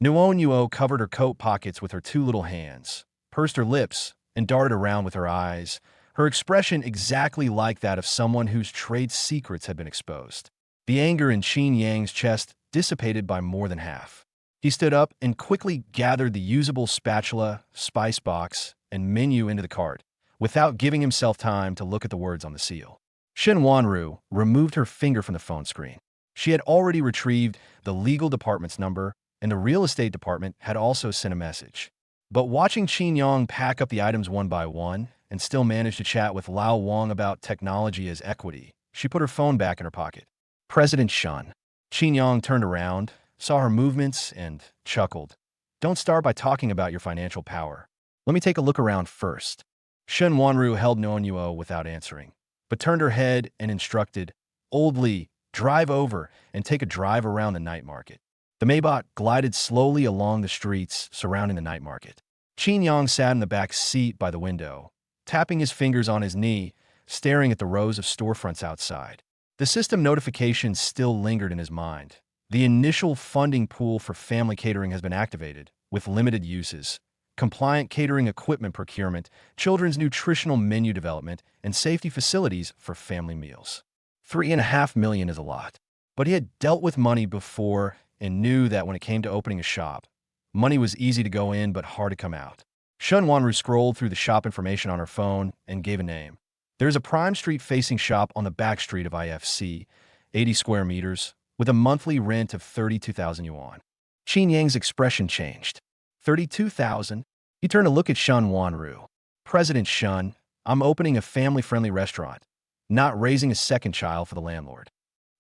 Nuonyuo covered her coat pockets with her 2 little hands, pursed her lips, and darted around with her eyes, her expression exactly like that of someone whose trade secrets had been exposed. The anger in Qin Yang's chest dissipated by more than half. He stood up and quickly gathered the usable spatula, spice box, and menu into the cart, without giving himself time to look at the words on the seal. Shen Wanru removed her finger from the phone screen. She had already retrieved the legal department's number, and the real estate department had also sent a message. But watching Qin Yang pack up the items one by one and still manage to chat with Lao Wang about technology as equity, she put her phone back in her pocket. President Shun. Qin Yang turned around, saw her movements, and chuckled. Don't start by talking about your financial power. Let me take a look around first. Shen Wanru held Nuonyuo without answering, but turned her head and instructed, Old Li, drive over and take a drive around the night market. The Maybach glided slowly along the streets surrounding the night market. Qin Yang sat in the back seat by the window, tapping his fingers on his knee, staring at the rows of storefronts outside. The system notifications still lingered in his mind. The initial funding pool for family catering has been activated, with limited uses: compliant catering equipment procurement, children's nutritional menu development, and safety facilities for family meals. 3.5 million is a lot. But he had dealt with money before and knew that when it came to opening a shop, money was easy to go in but hard to come out. Shen Wanru scrolled through the shop information on her phone and gave a name. There's a prime street-facing shop on the back street of IFC, 80 square meters, with a monthly rent of 32,000 yuan. Qin Yang's expression changed. 32,000? He turned to look at Shun Wanru. President Shun, I'm opening a family-friendly restaurant, not raising a second child for the landlord.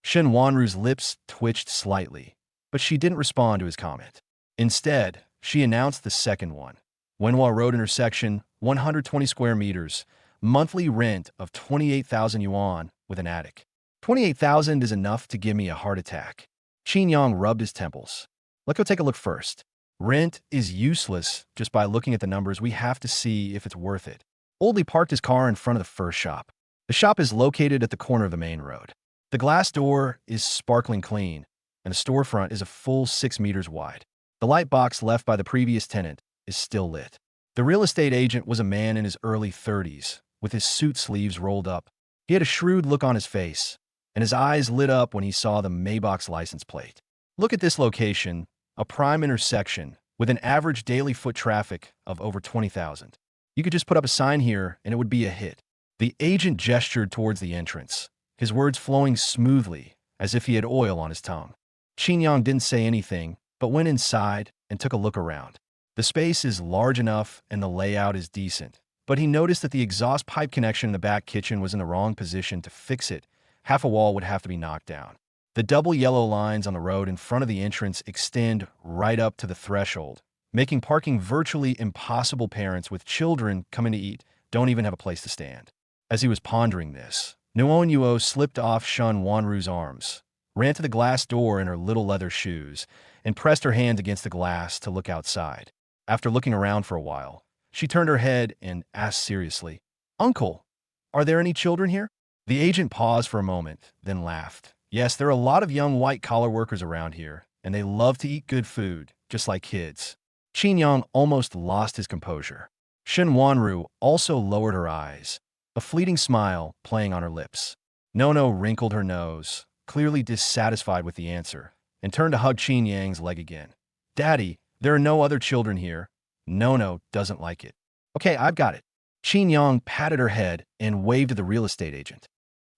Shun Wanru's lips twitched slightly, but she didn't respond to his comment. Instead, she announced the second one. Wenhua Road intersection, 120 square meters, monthly rent of 28,000 yuan with an attic. 28,000 is enough to give me a heart attack. Qin Yang rubbed his temples. Let's go take a look first. Rent is useless just by looking at the numbers. We have to see if it's worth it. Oldie parked his car in front of the first shop. The shop is located at the corner of the main road. The glass door is sparkling clean, and the storefront is a full 6 meters wide. The light box left by the previous tenant is still lit. The real estate agent was a man in his early 30s, with his suit sleeves rolled up. He had a shrewd look on his face, and his eyes lit up when he saw the Maybach's license plate. Look at this location, a prime intersection with an average daily foot traffic of over 20,000. You could just put up a sign here and it would be a hit. The agent gestured towards the entrance, his words flowing smoothly as if he had oil on his tongue. Qin Yang didn't say anything, but went inside and took a look around. The space is large enough and the layout is decent, but he noticed that the exhaust pipe connection in the back kitchen was in the wrong position. To fix it, half a wall would have to be knocked down. The double yellow lines on the road in front of the entrance extend right up to the threshold, making parking virtually impossible. Parents with children coming to eat don't even have a place to stand. As he was pondering this, Nuon Yuo slipped off Shun Wanru's arms, ran to the glass door in her little leather shoes, and pressed her hand against the glass to look outside. After looking around for a while, she turned her head and asked seriously, "Uncle, are there any children here?" The agent paused for a moment, then laughed. "Yes, there are a lot of young white-collar workers around here, and they love to eat good food, just like kids." Qin Yang almost lost his composure. Shun Wanru also lowered her eyes, a fleeting smile playing on her lips. Nono wrinkled her nose, clearly dissatisfied with the answer, and turned to hug Qin Yang's leg again. "Daddy, there are no other children here. Nono doesn't like it." "Okay, I've got it." Qin Yang patted her head and waved to the real estate agent.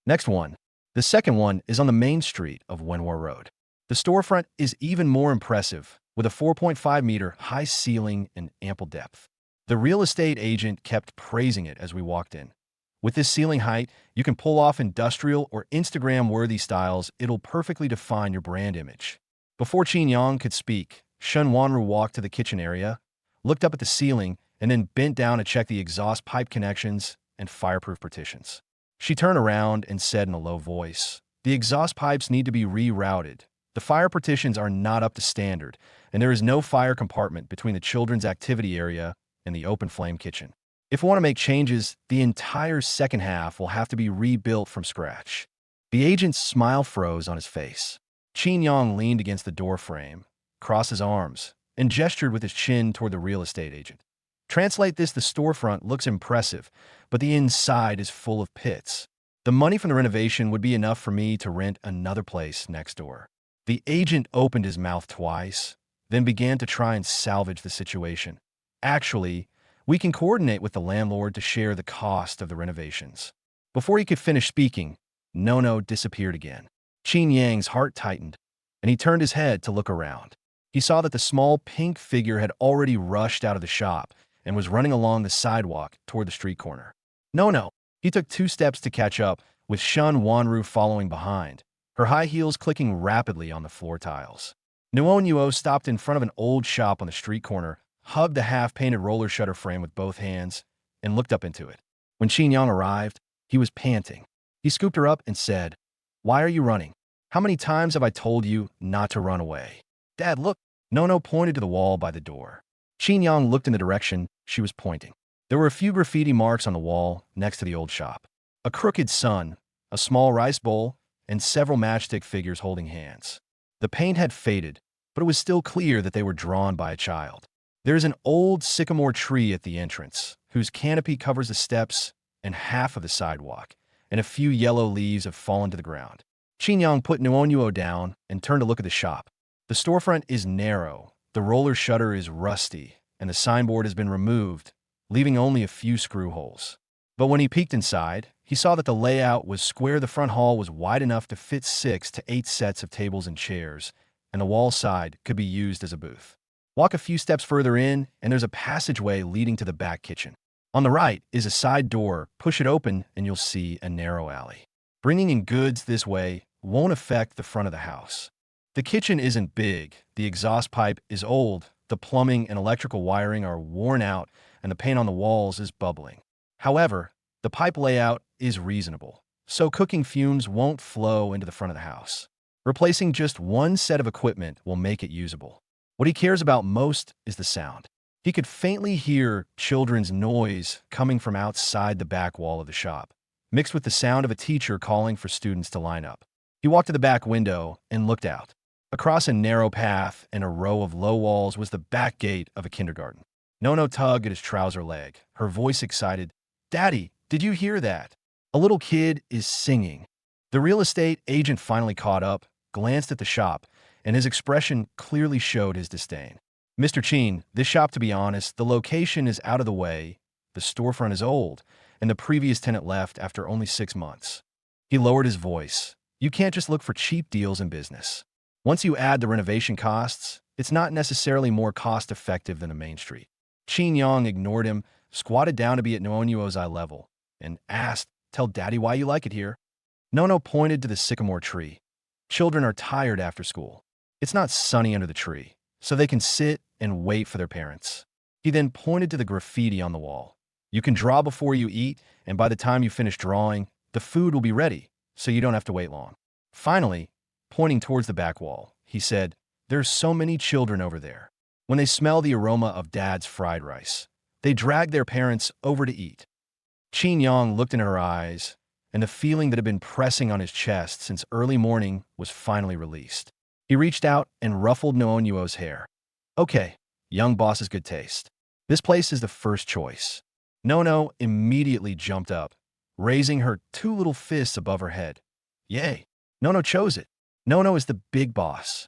Next one. The second one is on the main street of Wenhua Road. The storefront is even more impressive, with a 4.5-meter high ceiling and ample depth. The real estate agent kept praising it as we walked in. "With this ceiling height, you can pull off industrial or Instagram-worthy styles. It'll perfectly define your brand image." Before Qin Yang could speak, Shun Wanru walked to the kitchen area, looked up at the ceiling, and then bent down to check the exhaust pipe connections and fireproof partitions. She turned around and said in a low voice, "The exhaust pipes need to be rerouted. The fire partitions are not up to standard, and there is no fire compartment between the children's activity area and the open flame kitchen. If we want to make changes, the entire second half will have to be rebuilt from scratch." The agent's smile froze on his face. Qin Yang leaned against the door frame, crossed his arms, and gestured with his chin toward the real estate agent. "Translate this: the storefront looks impressive, but the inside is full of pits. The money from the renovation would be enough for me to rent another place next door." The agent opened his mouth twice, then began to try and salvage the situation. "Actually, we can coordinate with the landlord to share the cost of the renovations." Before he could finish speaking, Nono disappeared again. Qin Yang's heart tightened, and he turned his head to look around. He saw that the small pink figure had already rushed out of the shop and was running along the sidewalk toward the street corner. "No." He took 2 steps to catch up, with Shun Wanru following behind, her high heels clicking rapidly on the floor tiles. Nuon Yuo stopped in front of an old shop on the street corner, hugged the half-painted roller shutter frame with both hands, and looked up into it. When Qin Yang arrived, he was panting. He scooped her up and said, "Why are you running? How many times have I told you not to run away?" "Dad, look." Nono pointed to the wall by the door. Qin Yang looked in the direction she was pointing. There were a few graffiti marks on the wall next to the old shop. A crooked sun, a small rice bowl, and several matchstick figures holding hands. The paint had faded, but it was still clear that they were drawn by a child. There is an old sycamore tree at the entrance, whose canopy covers the steps and half of the sidewalk, and a few yellow leaves have fallen to the ground. Qin Yang put Nuon Yuo down and turned to look at the shop. The storefront is narrow, the roller shutter is rusty, and the signboard has been removed, leaving only a few screw holes. But when he peeked inside, He saw that the layout was square. The front hall was wide enough to fit 6 to 8 sets of tables and chairs, and the wall side could be used as a booth. Walk a few steps further in, and there's a passageway leading to the back kitchen. On the right is a side door. Push it open, and you'll see a narrow alley. Bringing in goods this way won't affect the front of the house. The kitchen isn't big. The exhaust pipe is old. The plumbing and electrical wiring are worn out, and the paint on the walls is bubbling. However, the pipe layout is reasonable, so cooking fumes won't flow into the front of the house. Replacing just one set of equipment will make it usable. What he cares about most is the sound. He could faintly hear children's noise coming from outside the back wall of the shop, mixed with the sound of a teacher calling for students to line up. He walked to the back window and looked out. Across a narrow path and a row of low walls was the back gate of a kindergarten. Nono tugged at his trouser leg, her voice excited. "Daddy, did you hear that? A little kid is singing." The real estate agent finally caught up, glanced at the shop, and his expression clearly showed his disdain. "Mr. Chin, this shop, to be honest, the location is out of the way, the storefront is old, and the previous tenant left after only 6 months." He lowered his voice. "You can't just look for cheap deals in business. Once you add the renovation costs, it's not necessarily more cost-effective than a main street." Chin Yong ignored him, squatted down to be at Noonyuo's eye level, and asked, "Tell Daddy why you like it here." Nono pointed to the sycamore tree. "Children are tired after school. It's not sunny under the tree, so they can sit and wait for their parents." He then pointed to the graffiti on the wall. "You can draw before you eat, and by the time you finish drawing, the food will be ready, so you don't have to wait long." Finally, pointing towards the back wall, he said, "There's so many children over there. When they smell the aroma of Dad's fried rice, they drag their parents over to eat." Chin Yong looked in her eyes, and the feeling that had been pressing on his chest since early morning was finally released. He reached out and ruffled Noonyuo's hair. "Okay, young boss has good taste. This place is the first choice." Nono immediately jumped up, raising her 2 little fists above her head. "Yay, Nono chose it. Nono is the big boss."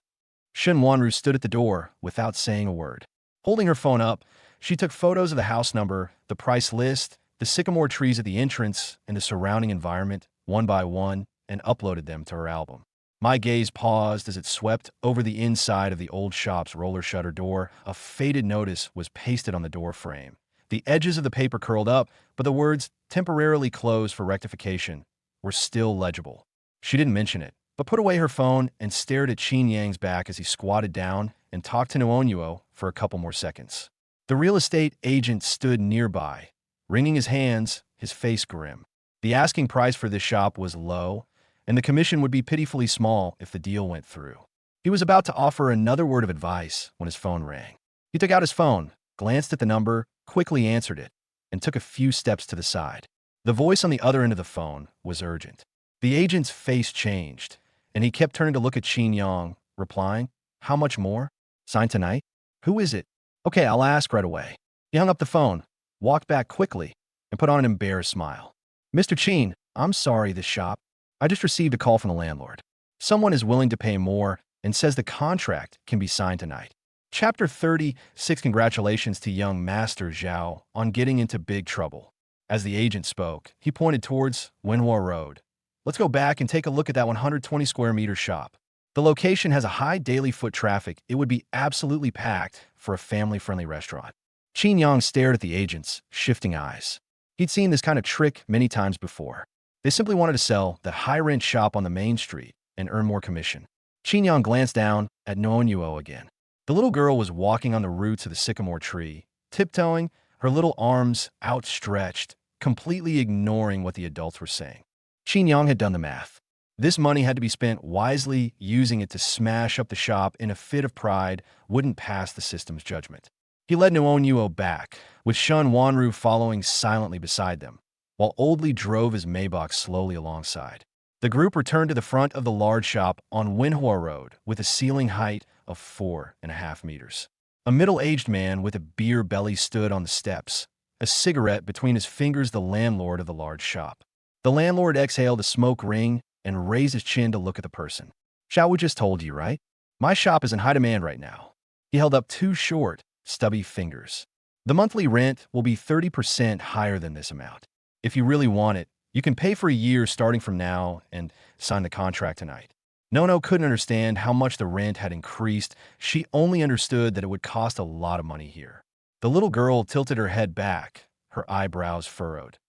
Shen Wanru stood at the door without saying a word. Holding her phone up, she took photos of the house number, the price list, the sycamore trees at the entrance, and the surrounding environment, one by one, and uploaded them to her album. My gaze paused as it swept over the inside of the old shop's roller shutter door. A faded notice was pasted on the door frame. The edges of the paper curled up, but the words "temporarily closed for rectification" were still legible. She didn't mention it, but put away her phone and stared at Chin Yang's back as he squatted down and talked to Noonyuo for a couple more seconds. The real estate agent stood nearby, wringing his hands, his face grim. The asking price for this shop was low, and the commission would be pitifully small if the deal went through. He was about to offer another word of advice when his phone rang. He took out his phone, glanced at the number, quickly answered it, and took a few steps to the side. The voice on the other end of the phone was urgent. The agent's face changed, and he kept turning to look at Chin Yong, replying, "How much more? Sign tonight? Who is it? Okay, I'll ask right away." He hung up the phone, walked back quickly, and put on an embarrassed smile. "Mr. Chin, I'm sorry, this shop. I just received a call from the landlord. Someone is willing to pay more and says the contract can be signed tonight." Chapter 36. Congratulations to young Master Zhao on getting into big trouble. As the agent spoke, he pointed towards Wenhua Road. "Let's go back and take a look at that 120 square meter shop. The location has a high daily foot traffic. It would be absolutely packed for a family-friendly restaurant." Chin Yong stared at the agent's shifting eyes. He'd seen this kind of trick many times before. They simply wanted to sell the high-rent shop on the main street and earn more commission. Chin Yong glanced down at Noonyuo again. The little girl was walking on the roots of the sycamore tree, tiptoeing, her little arms outstretched, completely ignoring what the adults were saying. Chin Yong had done the math. This money had to be spent wisely. Using it to smash up the shop in a fit of pride wouldn't pass the system's judgment. He led Noonyuo back, with Shen Wanru following silently beside them, while Oldly drove his Maybach slowly alongside. The group returned to the front of the large shop on Wenhua Road with a ceiling height of 4.5 meters. A middle-aged man with a beer belly stood on the steps, a cigarette between his fingers, the landlord of the large shop. The landlord exhaled a smoke ring and raised his chin to look at the person. "Xiao Wu just told you, right? My shop is in high demand right now." He held up 2 short, stubby fingers. "The monthly rent will be 30% higher than this amount. If you really want it, You can pay for a year starting from now and sign the contract tonight. Nono couldn't understand how much the rent had increased. She only understood that it would cost a lot of money here. The little girl tilted her head back, her eyebrows furrowed.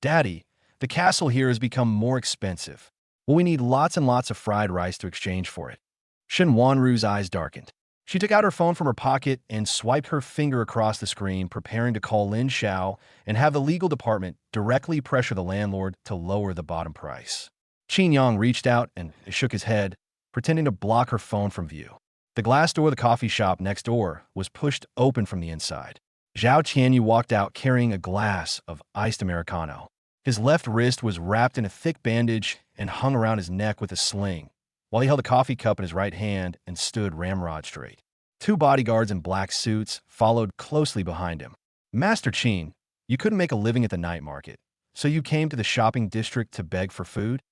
Daddy, the castle here has become more expensive. Will we need lots and lots of fried rice to exchange for it? Shen Wanru's eyes darkened. She took out her phone from her pocket and swiped her finger across the screen, preparing to call Lin Xiao and have the legal department directly pressure the landlord to lower the bottom price. Qin Yang reached out and shook his head, pretending to block her phone from view. The glass door of the coffee shop next door was pushed open from the inside. Zhao Qianyu walked out carrying a glass of iced Americano. His left wrist was wrapped in a thick bandage and hung around his neck with a sling, while he held a coffee cup in his right hand and stood ramrod straight. Two bodyguards in black suits followed closely behind him. Master Qin, you couldn't make a living at the night market, so you came to the shopping district to beg for food?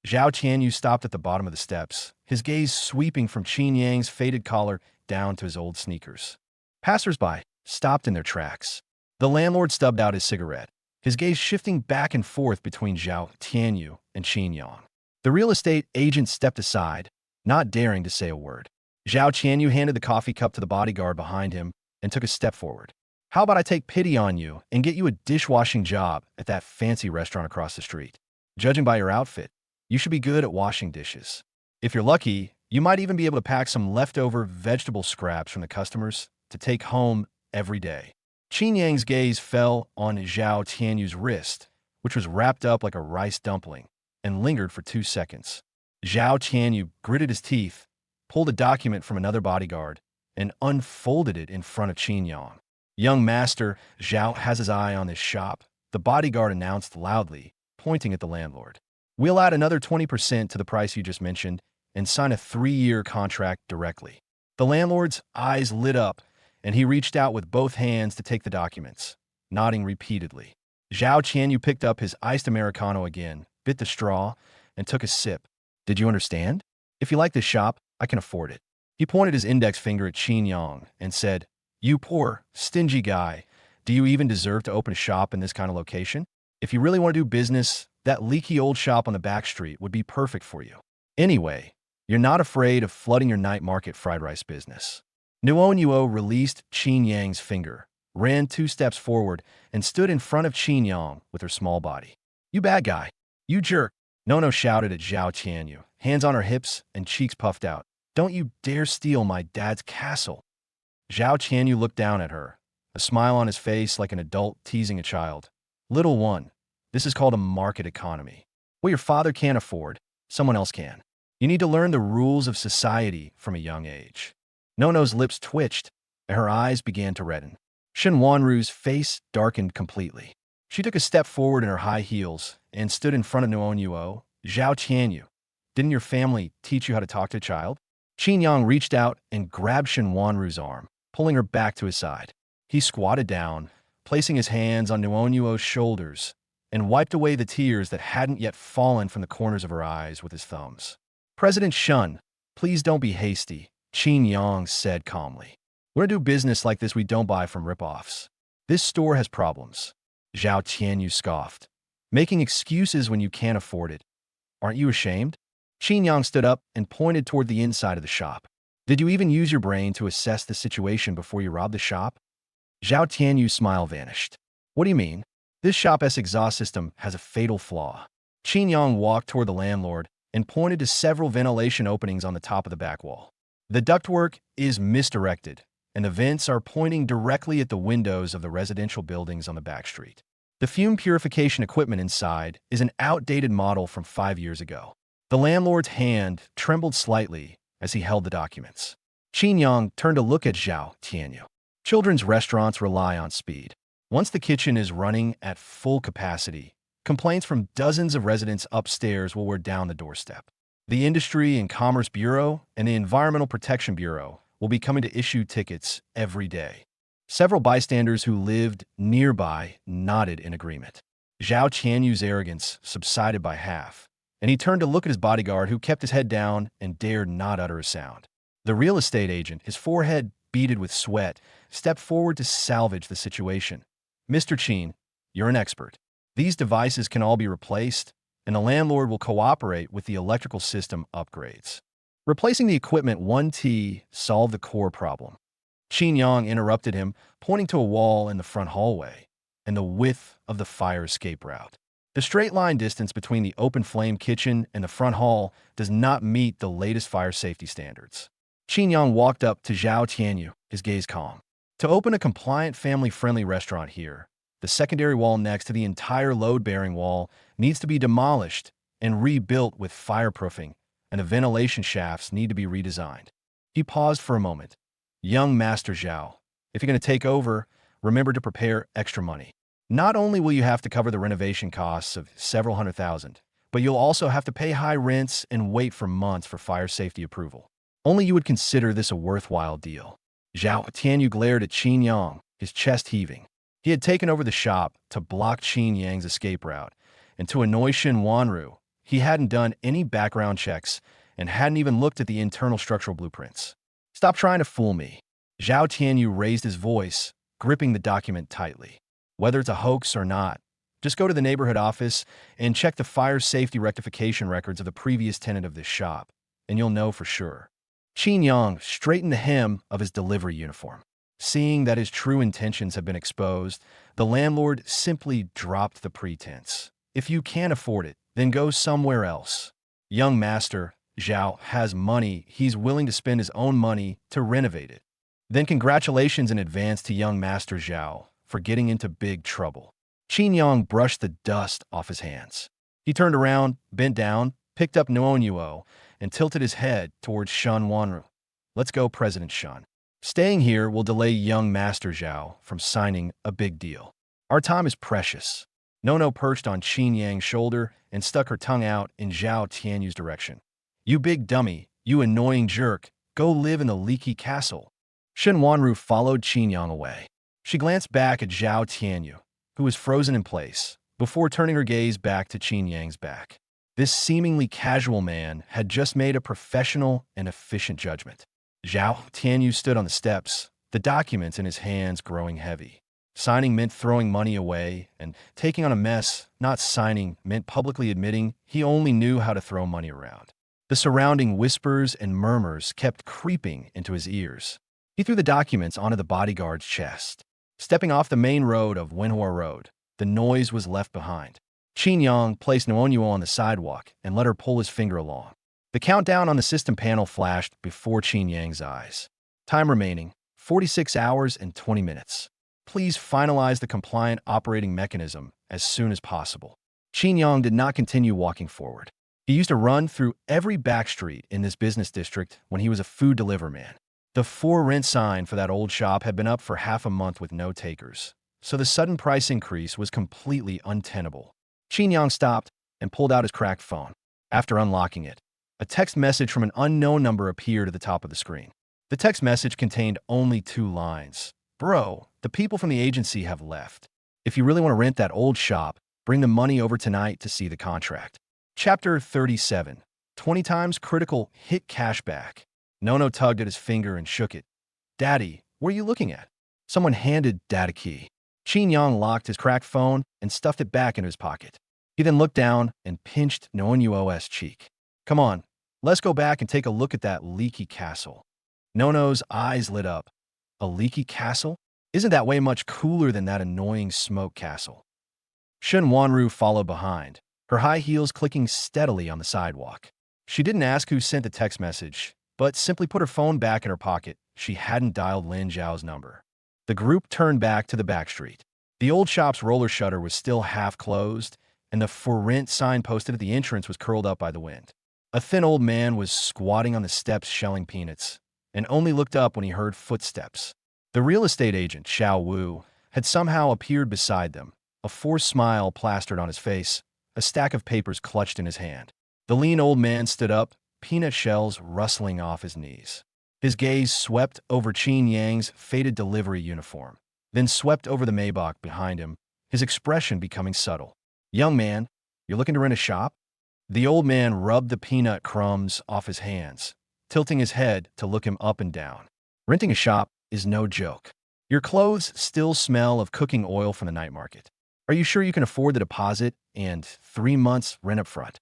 Zhao Qianyu stopped at the bottom of the steps, his gaze sweeping from Qin Yang's faded collar down to his old sneakers. Passers-by stopped in their tracks. The landlord stubbed out his cigarette, his gaze shifting back and forth between Zhao Tianyu and Qin Yang. The real estate agent stepped aside, not daring to say a word. Zhao Qianyu handed the coffee cup to the bodyguard behind him and took a step forward. How about I take pity on you and get you a dishwashing job at that fancy restaurant across the street? Judging by your outfit, you should be good at washing dishes. If you're lucky, you might even be able to pack some leftover vegetable scraps from the customers to take home every day. Qin Yang's gaze fell on Zhao Tianyu's wrist, which was wrapped up like a rice dumpling, and lingered for 2 seconds. Zhao Tianyu gritted his teeth, pulled a document from another bodyguard, and unfolded it in front of Qin Yang. Young master, Zhao has his eye on this shop, the bodyguard announced loudly, pointing at the landlord. We'll add another 20% to the price you just mentioned and sign a 3-year contract directly. The landlord's eyes lit up, and he reached out with both hands to take the documents, nodding repeatedly. Zhao Qianyu picked up his iced Americano again, bit the straw, and took a sip. Did you understand? If you like this shop, I can afford it. He pointed his index finger at Qin Yang and said, You poor, stingy guy, do you even deserve to open a shop in this kind of location? If you really want to do business, that leaky old shop on the back street would be perfect for you. Anyway, you're not afraid of flooding your night market fried rice business. Nuo Nuo released Qin Yang's finger, ran 2 steps forward, and stood in front of Qin Yang with her small body. You bad guy. You jerk. Nono shouted at Zhao Qianyu, hands on her hips and cheeks puffed out. Don't you dare steal my dad's castle. Zhao Qianyu looked down at her, a smile on his face like an adult teasing a child. Little one, this is called a market economy. What your father can't afford, someone else can. You need to learn the rules of society from a young age. Nono's lips twitched, and her eyes began to redden. Shen Wanru's face darkened completely. She took a step forward in her high heels and stood in front of Nuo Nuo. Zhao Qianyu, didn't your family teach you how to talk to a child? Qin Yang reached out and grabbed Shen Wanru's arm, pulling her back to his side. He squatted down, placing his hands on Nuo Nuo's shoulders, and wiped away the tears that hadn't yet fallen from the corners of her eyes with his thumbs. President Shun, please don't be hasty, Qin Yang said calmly. We're to do business like this we don't buy from rip-offs. This store has problems. Zhao Tianyu scoffed. Making excuses when you can't afford it. Aren't you ashamed? Qin Yang stood up and pointed toward the inside of the shop. Did you even use your brain to assess the situation before you robbed the shop? Zhao Tianyu's smile vanished. What do you mean? This shop's exhaust system has a fatal flaw. Qin Yang walked toward the landlord and pointed to several ventilation openings on the top of the back wall. The ductwork is misdirected, and the vents are pointing directly at the windows of the residential buildings on the back street. The fume purification equipment inside is an outdated model from 5 years ago. The landlord's hand trembled slightly as he held the documents. Qin Yang turned to look at Zhao Tianyu. Children's restaurants rely on speed. Once the kitchen is running at full capacity, complaints from dozens of residents upstairs will wear down the doorstep. The Industry and Commerce Bureau and the Environmental Protection Bureau will be coming to issue tickets every day. Several bystanders who lived nearby nodded in agreement. Zhao Qianyu's arrogance subsided by half, and he turned to look at his bodyguard who kept his head down and dared not utter a sound. The real estate agent, his forehead beaded with sweat, stepped forward to salvage the situation. Mr. Qin, you're an expert. These devices can all be replaced, and the landlord will cooperate with the electrical system upgrades. Replacing the equipment 1T solved the core problem. Qin Yang interrupted him, pointing to a wall in the front hallway and the width of the fire escape route. The straight line distance between the open flame kitchen and the front hall does not meet the latest fire safety standards. Qin Yang walked up to Zhao Tianyu, his gaze calm. To open a compliant, family-friendly restaurant here, the secondary wall next to the entire load-bearing wall needs to be demolished and rebuilt with fireproofing, and the ventilation shafts need to be redesigned. He paused for a moment. Young Master Zhao, if you're going to take over, remember to prepare extra money. Not only will you have to cover the renovation costs of several $100,000, but you'll also have to pay high rents and wait for months for fire safety approval. Only you would consider this a worthwhile deal. Zhao Tianyu glared at Qin Yang, his chest heaving. He had taken over the shop to block Qin Yang's escape route, and to annoy Shen Wanru, he hadn't done any background checks and hadn't even looked at the internal structural blueprints. Stop trying to fool me. Zhao Tianyu raised his voice, gripping the document tightly. Whether it's a hoax or not, just go to the neighborhood office and check the fire safety rectification records of the previous tenant of this shop, and you'll know for sure. Qin Yang straightened the hem of his delivery uniform. Seeing that his true intentions had been exposed, the landlord simply dropped the pretense. If you can't afford it, then go somewhere else. Young Master Zhao has money. He's willing to spend his own money to renovate it. Then congratulations in advance to young Master Zhao for getting into big trouble. Qin Yang brushed the dust off his hands. He turned around, bent down, picked up Nuonyuo, and tilted his head towards Shen Wanru. Let's go, President Shen. Staying here will delay young Master Zhao from signing a big deal. Our time is precious. Nono perched on Qin Yang's shoulder and stuck her tongue out in Zhao Tianyu's direction. You big dummy, you annoying jerk, go live in the leaky castle. Shen Wanru followed Qin Yang away. She glanced back at Zhao Tianyu, who was frozen in place, before turning her gaze back to Qin Yang's back. This seemingly casual man had just made a professional and efficient judgment. Zhao Tianyu stood on the steps, the documents in his hands growing heavy. Signing meant throwing money away, and taking on a mess, not signing, meant publicly admitting he only knew how to throw money around. The surrounding whispers and murmurs kept creeping into his ears. He threw the documents onto the bodyguard's chest. Stepping off the main road of Wenhua Road, the noise was left behind. Qin Yang placed Nuonyuo on the sidewalk and let her pull his finger along. The countdown on the system panel flashed before Qin Yang's eyes. Time remaining, 46 hours and 20 minutes. Please finalize the compliant operating mechanism as soon as possible. Qin Yang did not continue walking forward. He used to run through every back street in this business district when he was a food delivery man. The for rent sign for that old shop had been up for half a month with no takers, so the sudden price increase was completely untenable. Qin Yang stopped and pulled out his cracked phone. After unlocking it, a text message from an unknown number appeared at the top of the screen. The text message contained only 2 lines. Bro, the people from the agency have left. If you really want to rent that old shop, bring the money over tonight to see the contract. Chapter 37. 20 times critical hit cashback. Nono tugged at his finger and shook it. Daddy, what are you looking at? Someone handed Dad a key. Qin Yang locked his cracked phone and stuffed it back into his pocket. He then looked down and pinched Nuonyuo's cheek. Come on, let's go back and take a look at that leaky castle. Nono's eyes lit up. A leaky castle? Isn't that way much cooler than that annoying smoke castle? Shen Wanru followed behind, her high heels clicking steadily on the sidewalk. She didn't ask who sent the text message, but simply put her phone back in her pocket. She hadn't dialed Lin Zhao's number. The group turned back to the back street. The old shop's roller shutter was still half closed, and the for rent sign posted at the entrance was curled up by the wind. A thin old man was squatting on the steps shelling peanuts, and only looked up when he heard footsteps. The real estate agent, Xiao Wu, had somehow appeared beside them, a forced smile plastered on his face, a stack of papers clutched in his hand. The lean old man stood up, peanut shells rustling off his knees. His gaze swept over Qin Yang's faded delivery uniform, then swept over the Maybach behind him, his expression becoming subtle. Young man, you're looking to rent a shop? The old man rubbed the peanut crumbs off his hands, tilting his head to look him up and down. Renting a shop is no joke. Your clothes still smell of cooking oil from the night market. Are you sure you can afford the deposit and 3 months rent up front?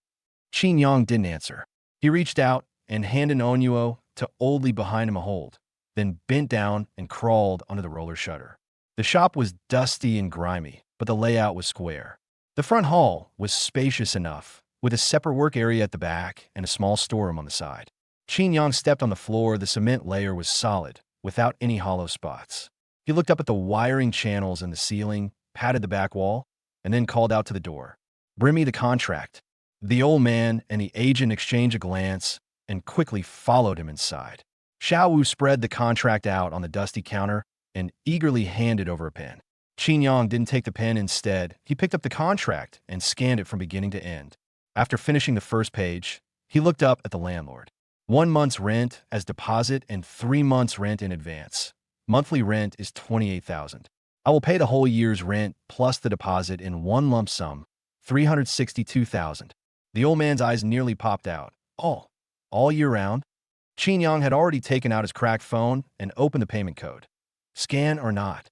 Qin Yang didn't answer. He reached out and handed Onuo to oldly behind him a hold, then bent down and crawled under the roller shutter. The shop was dusty and grimy, but the layout was square. The front hall was spacious enough, with a separate work area at the back and a small storeroom on the side. Qin Yang stepped on the floor. The cement layer was solid, without any hollow spots. He looked up at the wiring channels in the ceiling, patted the back wall, and then called out to the door. "Bring me the contract." The old man and the agent exchanged a glance and quickly followed him inside. Xiao Wu spread the contract out on the dusty counter and eagerly handed over a pen. Qin Yang didn't take the pen. Instead, he picked up the contract and scanned it from beginning to end. After finishing the first page, he looked up at the landlord. 1 month's rent as deposit and 3 months' rent in advance. Monthly rent is 28,000. I will pay the whole year's rent plus the deposit in one lump sum, 362,000. The old man's eyes nearly popped out. All year round? Qin Yang had already taken out his cracked phone and opened the payment code. Scan or not?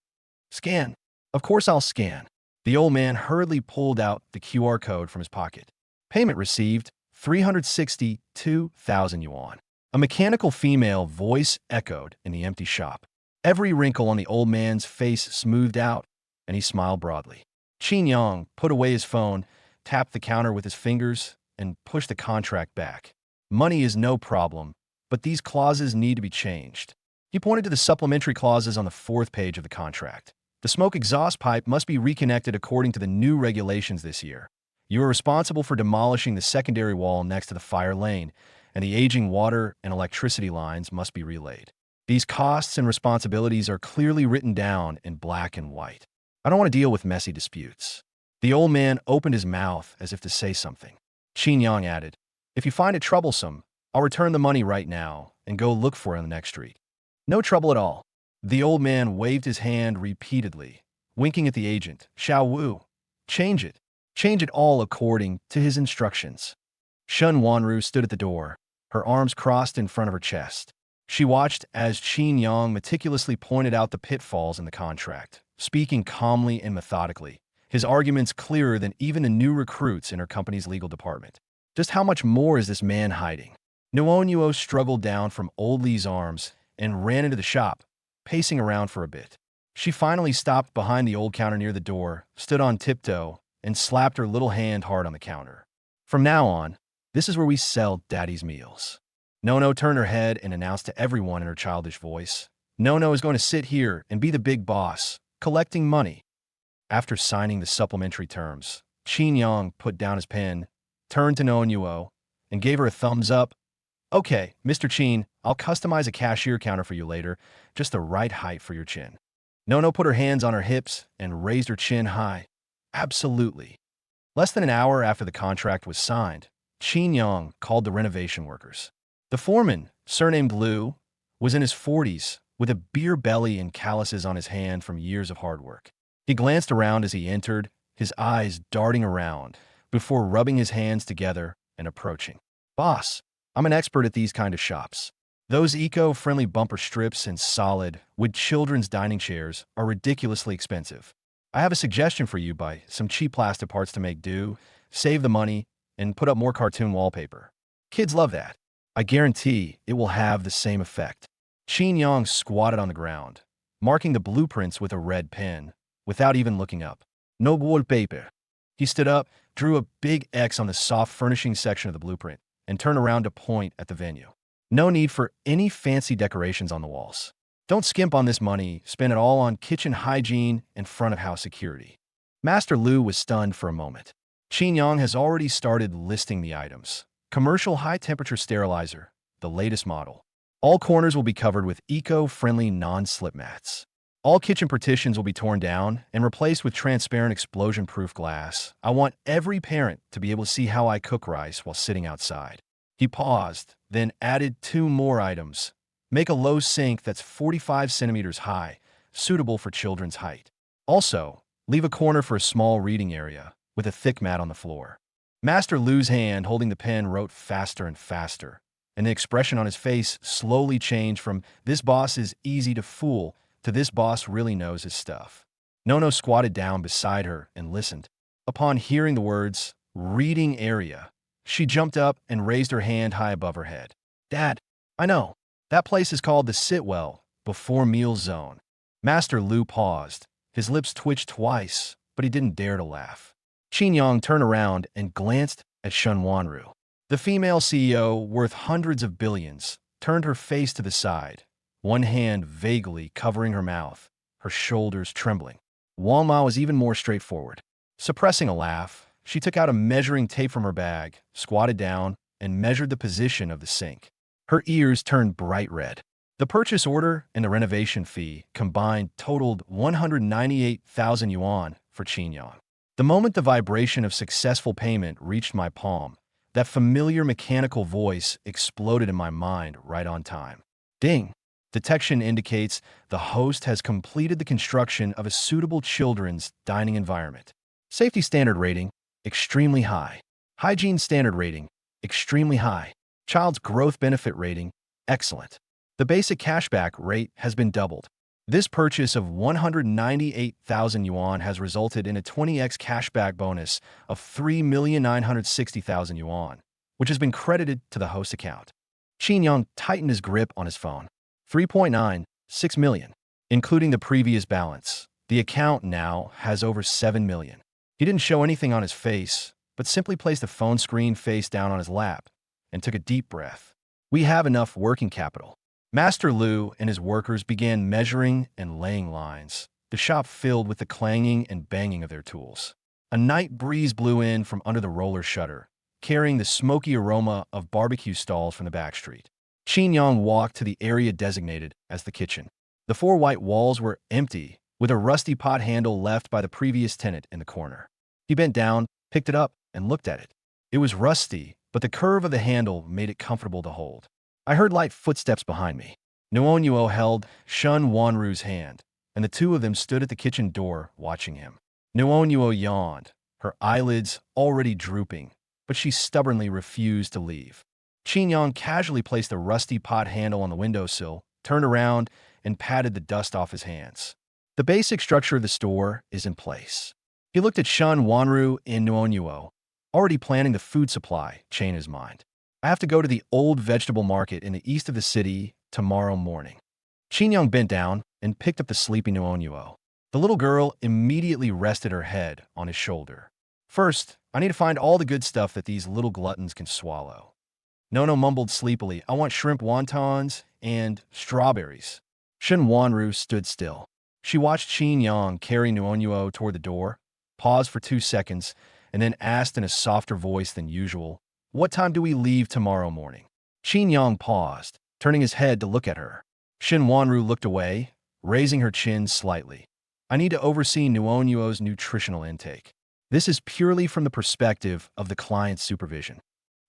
Scan. Of course I'll scan. The old man hurriedly pulled out the QR code from his pocket. Payment received, 362,000 yuan. A mechanical female voice echoed in the empty shop. Every wrinkle on the old man's face smoothed out, and he smiled broadly. Qin Yang put away his phone, tapped the counter with his fingers, and pushed the contract back. Money is no problem, but these clauses need to be changed. He pointed to the supplementary clauses on the 4th page of the contract. The smoke exhaust pipe must be reconnected according to the new regulations this year. You are responsible for demolishing the secondary wall next to the fire lane, and the aging water and electricity lines must be relayed. These costs and responsibilities are clearly written down in black and white. I don't want to deal with messy disputes. The old man opened his mouth as if to say something. Qin Yang added, "If you find it troublesome, I'll return the money right now and go look for it on the next street." "No trouble at all." The old man waved his hand repeatedly, winking at the agent. "Xiao Wu, change it. Change it all according to his instructions." Shun Wanru stood at the door, her arms crossed in front of her chest. She watched as Qin Yang meticulously pointed out the pitfalls in the contract, speaking calmly and methodically, his arguments clearer than even the new recruits in her company's legal department. Just how much more is this man hiding? Nuonuo struggled down from Old Li's arms and ran into the shop, pacing around for a bit. She finally stopped behind the old counter near the door, stood on tiptoe, and slapped her little hand hard on the counter. "From now on, this is where we sell Daddy's meals." Nono turned her head and announced to everyone in her childish voice, "Nono is going to sit here and be the big boss, collecting money." After signing the supplementary terms, Qin Yang put down his pen, turned to Nonuo, and gave her a thumbs up. "Okay, Mr. Qin, I'll customize a cashier counter for you later, just the right height for your chin." Nono put her hands on her hips and raised her chin high. "Absolutely." Less than an hour after the contract was signed, Qin Yang called the renovation workers. The foreman, surnamed Liu, was in his 40s, with a beer belly and calluses on his hand from years of hard work. He glanced around as he entered, his eyes darting around, before rubbing his hands together and approaching. "Boss, I'm an expert at these kind of shops. Those eco-friendly bumper strips and solid, wood children's dining chairs are ridiculously expensive. I have a suggestion for you: buy some cheap plastic parts to make do, save the money, and put up more cartoon wallpaper. Kids love that. I guarantee it will have the same effect." Qin Yang squatted on the ground, marking the blueprints with a red pen, without even looking up. "No wallpaper." He stood up, drew a big X on the soft furnishing section of the blueprint, and turned around to point at the venue. "No need for any fancy decorations on the walls. Don't skimp on this money, spend it all on kitchen hygiene and front-of-house security." Master Liu was stunned for a moment. Qin Yang has already started listing the items. Commercial high-temperature sterilizer, the latest model. All corners will be covered with eco-friendly non-slip mats. All kitchen partitions will be torn down and replaced with transparent explosion-proof glass. I want every parent to be able to see how I cook rice while sitting outside. He paused, then added 2 more items. Make a low sink that's 45 centimeters high, suitable for children's height. Also, leave a corner for a small reading area, with a thick mat on the floor. Master Liu's hand holding the pen wrote faster and faster, and the expression on his face slowly changed from "this boss is easy to fool" to "this boss really knows his stuff." Nono squatted down beside her and listened. Upon hearing the words, reading area, she jumped up and raised her hand high above her head. Dad, I know. That place is called the Sitwell, before meal zone. Master Lu paused. His lips twitched twice, but he didn't dare to laugh. Qin Yang turned around and glanced at Shun Wanru. The female CEO, worth hundreds of billions, turned her face to the side, one hand vaguely covering her mouth, her shoulders trembling. Wang Ma was even more straightforward. Suppressing a laugh, she took out a measuring tape from her bag, squatted down, and measured the position of the sink. Her ears turned bright red. The purchase order and the renovation fee combined totaled 198,000 yuan for Qin Yang. The moment the vibration of successful payment reached my palm, that familiar mechanical voice exploded in my mind right on time. Ding! Detection indicates the host has completed the construction of a suitable children's dining environment. Safety standard rating, extremely high. Hygiene standard rating, extremely high. Child's growth benefit rating, excellent. The basic cashback rate has been doubled. This purchase of 198,000 yuan has resulted in a 20x cashback bonus of 3,960,000 yuan, which has been credited to the host account. Qin Yang tightened his grip on his phone. 3.96 million, including the previous balance. The account now has over 7 million. He didn't show anything on his face, but simply placed the phone screen face down on his lap and took a deep breath. We have enough working capital. Master Lu and his workers began measuring and laying lines, the shop filled with the clanging and banging of their tools. A night breeze blew in from under the roller shutter, carrying the smoky aroma of barbecue stalls from the back street. Qin Yang walked to the area designated as the kitchen. The four white walls were empty, with a rusty pot handle left by the previous tenant in the corner. He bent down, picked it up, and looked at it. It was rusty, but the curve of the handle made it comfortable to hold. I heard light footsteps behind me. Nuonyuo held Shun Wanru's hand, and the two of them stood at the kitchen door watching him. Nuonyuo yawned, her eyelids already drooping, but she stubbornly refused to leave. Qin Yang casually placed the rusty pot handle on the windowsill, turned around, and patted the dust off his hands. The basic structure of the store is in place. He looked at Shun Wanru and Nuonyuo, already planning the food supply chain in his mind. I have to go to the old vegetable market in the east of the city tomorrow morning. Qin Yang bent down and picked up the sleeping Nuonyuo. The little girl immediately rested her head on his shoulder. First, I need to find all the good stuff that these little gluttons can swallow. Nono mumbled sleepily, I want shrimp wontons and strawberries. Shun Wanru stood still. She watched Qin Yang carry Nuonyuo toward the door, paused for 2 seconds, and then asked in a softer voice than usual, what time do we leave tomorrow morning? Qin Yang paused, turning his head to look at her. Shun Wanru looked away, raising her chin slightly. I need to oversee Nuonyuo's nutritional intake. This is purely from the perspective of the client's supervision.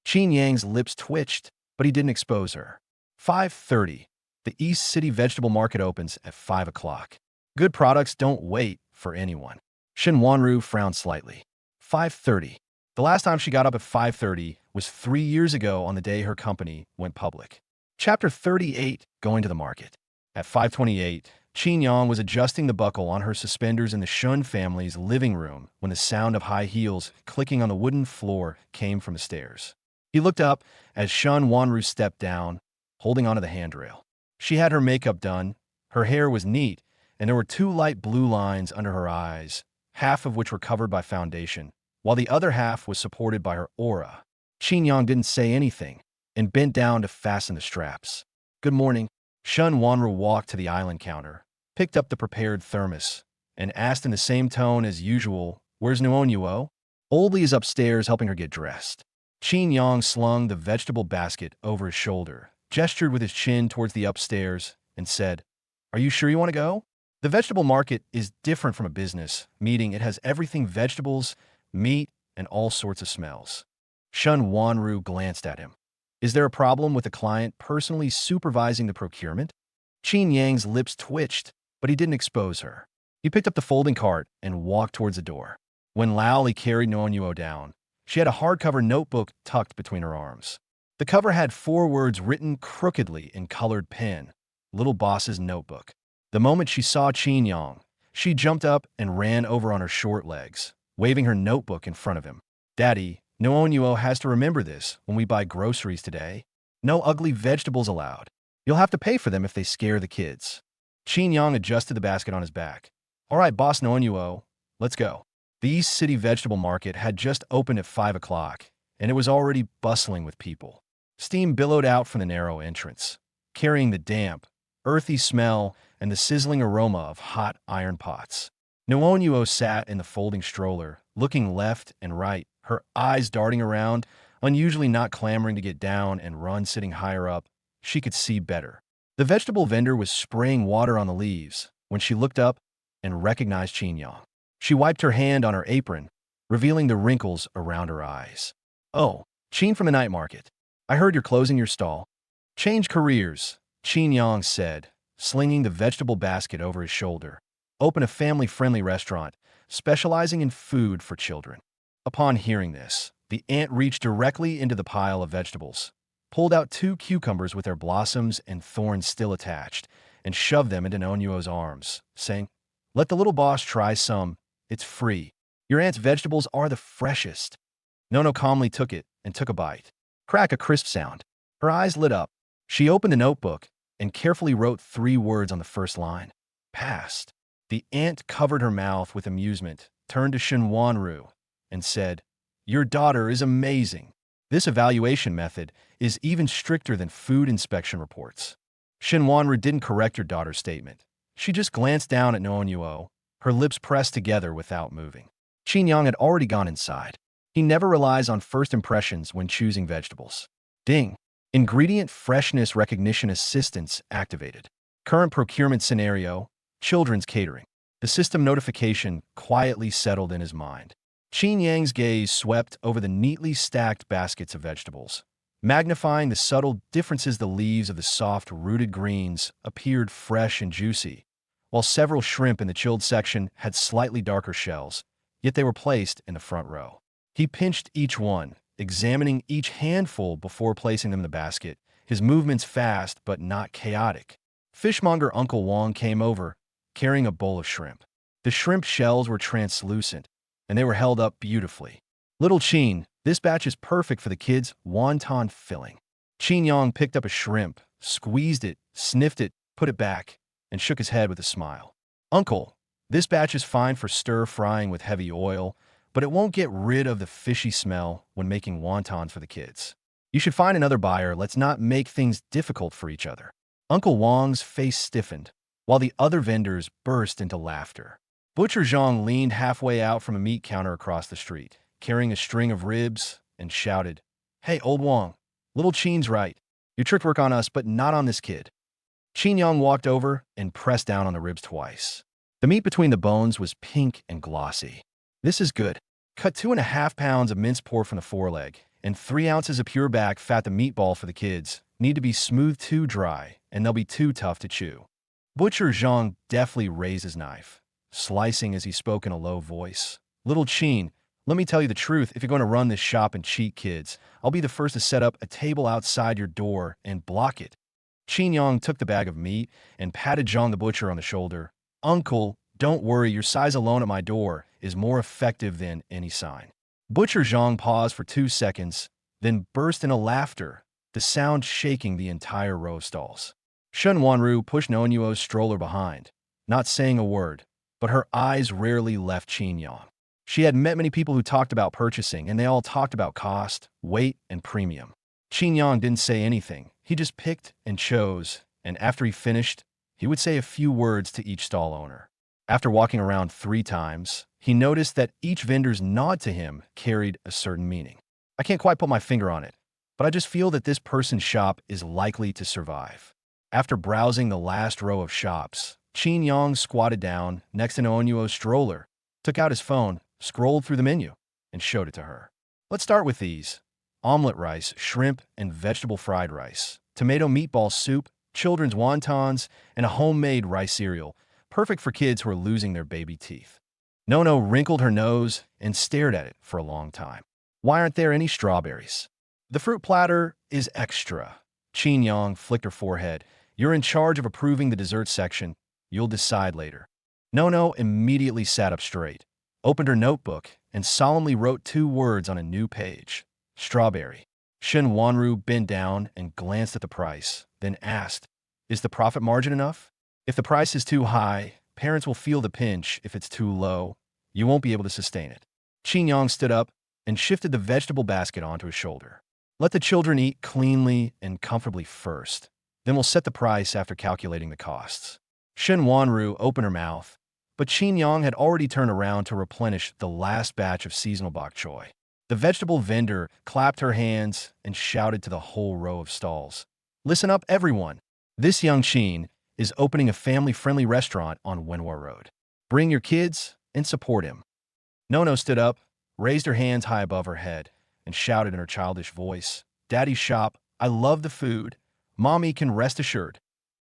Qin Yang's lips twitched, but he didn't expose her. 5:30. The East City Vegetable Market opens at 5 o'clock. Good products don't wait for anyone. Shun Wanru frowned slightly. 5:30. The last time she got up at 5:30 was 3 years ago on the day her company went public. Chapter 38, Going to the Market. At 5:28, Qin Yang was adjusting the buckle on her suspenders in the Shun family's living room when the sound of high heels clicking on the wooden floor came from the stairs. He looked up as Shun Wanru stepped down, holding onto the handrail. She had her makeup done, her hair was neat, and there were 2 light blue lines under her eyes, half of which were covered by foundation, while the other half was supported by her aura. Qin Yang didn't say anything and bent down to fasten the straps. Good morning. Shun Wanru walked to the island counter, picked up the prepared thermos, and asked in the same tone as usual, where's Nuonyuo? Oldie is upstairs helping her get dressed. Qin Yang slung the vegetable basket over his shoulder, gestured with his chin towards the upstairs, and said, are you sure you want to go? The vegetable market is different from a business, meaning it has everything vegetables, meat, and all sorts of smells. Shun Wanru glanced at him. Is there a problem with the client personally supervising the procurement? Qin Yang's lips twitched, but he didn't expose her. He picked up the folding cart and walked towards the door. When Laoli carried Nuonyuo down, she had a hardcover notebook tucked between her arms. The cover had 4 words written crookedly in colored pen, Little Boss's Notebook. The moment she saw Qin Yang, She jumped up and ran over on her short legs, waving her notebook in front of him. Daddy, Noonyuo has to remember this when we buy groceries today. No ugly vegetables allowed. You'll have to pay for them if they scare the kids. Qin Yang adjusted the basket on his back. All right, boss Noonyuo, let's go. The East City Vegetable Market had just opened at 5 o'clock, and it was already bustling with people. Steam billowed out from the narrow entrance, carrying the damp, earthy smell and the sizzling aroma of hot iron pots. Noonyuo sat in the folding stroller, looking left and right, her eyes darting around, unusually not clamoring to get down and run sitting higher up. She could see better. The vegetable vendor was spraying water on the leaves when she looked up and recognized Qin Yang. She wiped her hand on her apron, revealing the wrinkles around her eyes. Oh, Qin from the night market. I heard you're closing your stall. Change careers, Qin Yang said, slinging the vegetable basket over his shoulder. Open a family-friendly restaurant, specializing in food for children. Upon hearing this, the ant reached directly into the pile of vegetables, pulled out 2 cucumbers with their blossoms and thorns still attached, and shoved them into Noonyuo's arms, saying, "Let the little boss try some. It's free. Your aunt's vegetables are the freshest." Nono calmly took it and took a bite. Crack, a crisp sound. Her eyes lit up. She opened the notebook and carefully wrote 3 words on the first line. Passed. The ant covered her mouth with amusement, turned to Shinwanru, and said, "Your daughter is amazing. This evaluation method is even stricter than food inspection reports." Shinwanru didn't correct her daughter's statement. She just glanced down at Noonyuo, her lips pressed together without moving. Qin Yang had already gone inside. He never relies on first impressions when choosing vegetables. Ding. Ingredient Freshness Recognition Assistance activated. Current procurement scenario, children's catering. The system notification quietly settled in his mind. Qin Yang's gaze swept over the neatly stacked baskets of vegetables, magnifying the subtle differences. The leaves of the soft, rooted greens appeared fresh and juicy, while several shrimp in the chilled section had slightly darker shells, yet they were placed in the front row. He pinched each one, examining each handful before placing them in the basket, his movements fast but not chaotic. Fishmonger Uncle Wong came over, carrying a bowl of shrimp. The shrimp shells were translucent, and they were held up beautifully. "Little Qin, this batch is perfect for the kids' wonton filling." Qin Yang picked up a shrimp, squeezed it, sniffed it, put it back, and shook his head with a smile. "Uncle, this batch is fine for stir-frying with heavy oil, but it won't get rid of the fishy smell when making wontons for the kids. You should find another buyer. Let's not make things difficult for each other." Uncle Wong's face stiffened, while the other vendors burst into laughter. Butcher Zhang leaned halfway out from a meat counter across the street, carrying a string of ribs, and shouted, "Hey, old Wong, little Qin's right. You tricked work on us, but not on this kid." Qin Yang walked over and pressed down on the ribs twice. The meat between the bones was pink and glossy. "This is good. Cut 2.5 pounds of minced pork from the foreleg, and 3 ounces of pure back fat. The meatball for the kids need to be smooth, too dry, and they'll be too tough to chew." Butcher Zhang deftly raised his knife, slicing as he spoke in a low voice. "Little Qin, let me tell you the truth. If you're going to run this shop and cheat kids, I'll be the first to set up a table outside your door and block it." Qin Yang took the bag of meat and patted Zhang the butcher on the shoulder. "Uncle, don't worry. Your size alone at my door is more effective than any sign." Butcher Zhang paused for 2 seconds, then burst into laughter, the sound shaking the entire row of stalls. Shun Wanru pushed Noonyuo's stroller behind, not saying a word, but her eyes rarely left Qin Yang. She had met many people who talked about purchasing, and they all talked about cost, weight, and premium. Qin Yang didn't say anything. He just picked and chose, and after he finished, he would say a few words to each stall owner. After walking around 3 times, he noticed that each vendor's nod to him carried a certain meaning. "I can't quite put my finger on it, but I just feel that this person's shop is likely to survive." After browsing the last row of shops, Qin Yang squatted down next to Noonyuo's stroller, took out his phone, scrolled through the menu, and showed it to her. "Let's start with these. Omelet rice, shrimp, and vegetable fried rice, tomato meatball soup, children's wontons, and a homemade rice cereal, perfect for kids who are losing their baby teeth." Nono wrinkled her nose and stared at it for a long time. "Why aren't there any strawberries?" "The fruit platter is extra." Qin Yang flicked her forehead. "You're in charge of approving the dessert section. You'll decide later." No immediately sat up straight, opened her notebook, and solemnly wrote 2 words on a new page. Strawberry. Shen Wanru bent down and glanced at the price, then asked, "Is the profit margin enough? If the price is too high, parents will feel the pinch. If it's too low, you won't be able to sustain it." Qin Yang stood up and shifted the vegetable basket onto his shoulder. "Let the children eat cleanly and comfortably first. Then we'll set the price after calculating the costs." Shen Wanru opened her mouth, but Qin Yang had already turned around to replenish the last batch of seasonal bok choy. The vegetable vendor clapped her hands and shouted to the whole row of stalls, "Listen up, everyone. This young Qin is opening a family-friendly restaurant on Wenhua Road. Bring your kids and support him." No stood up, raised her hands high above her head, and shouted in her childish voice, "Daddy's shop, I love the food. Mommy can rest assured."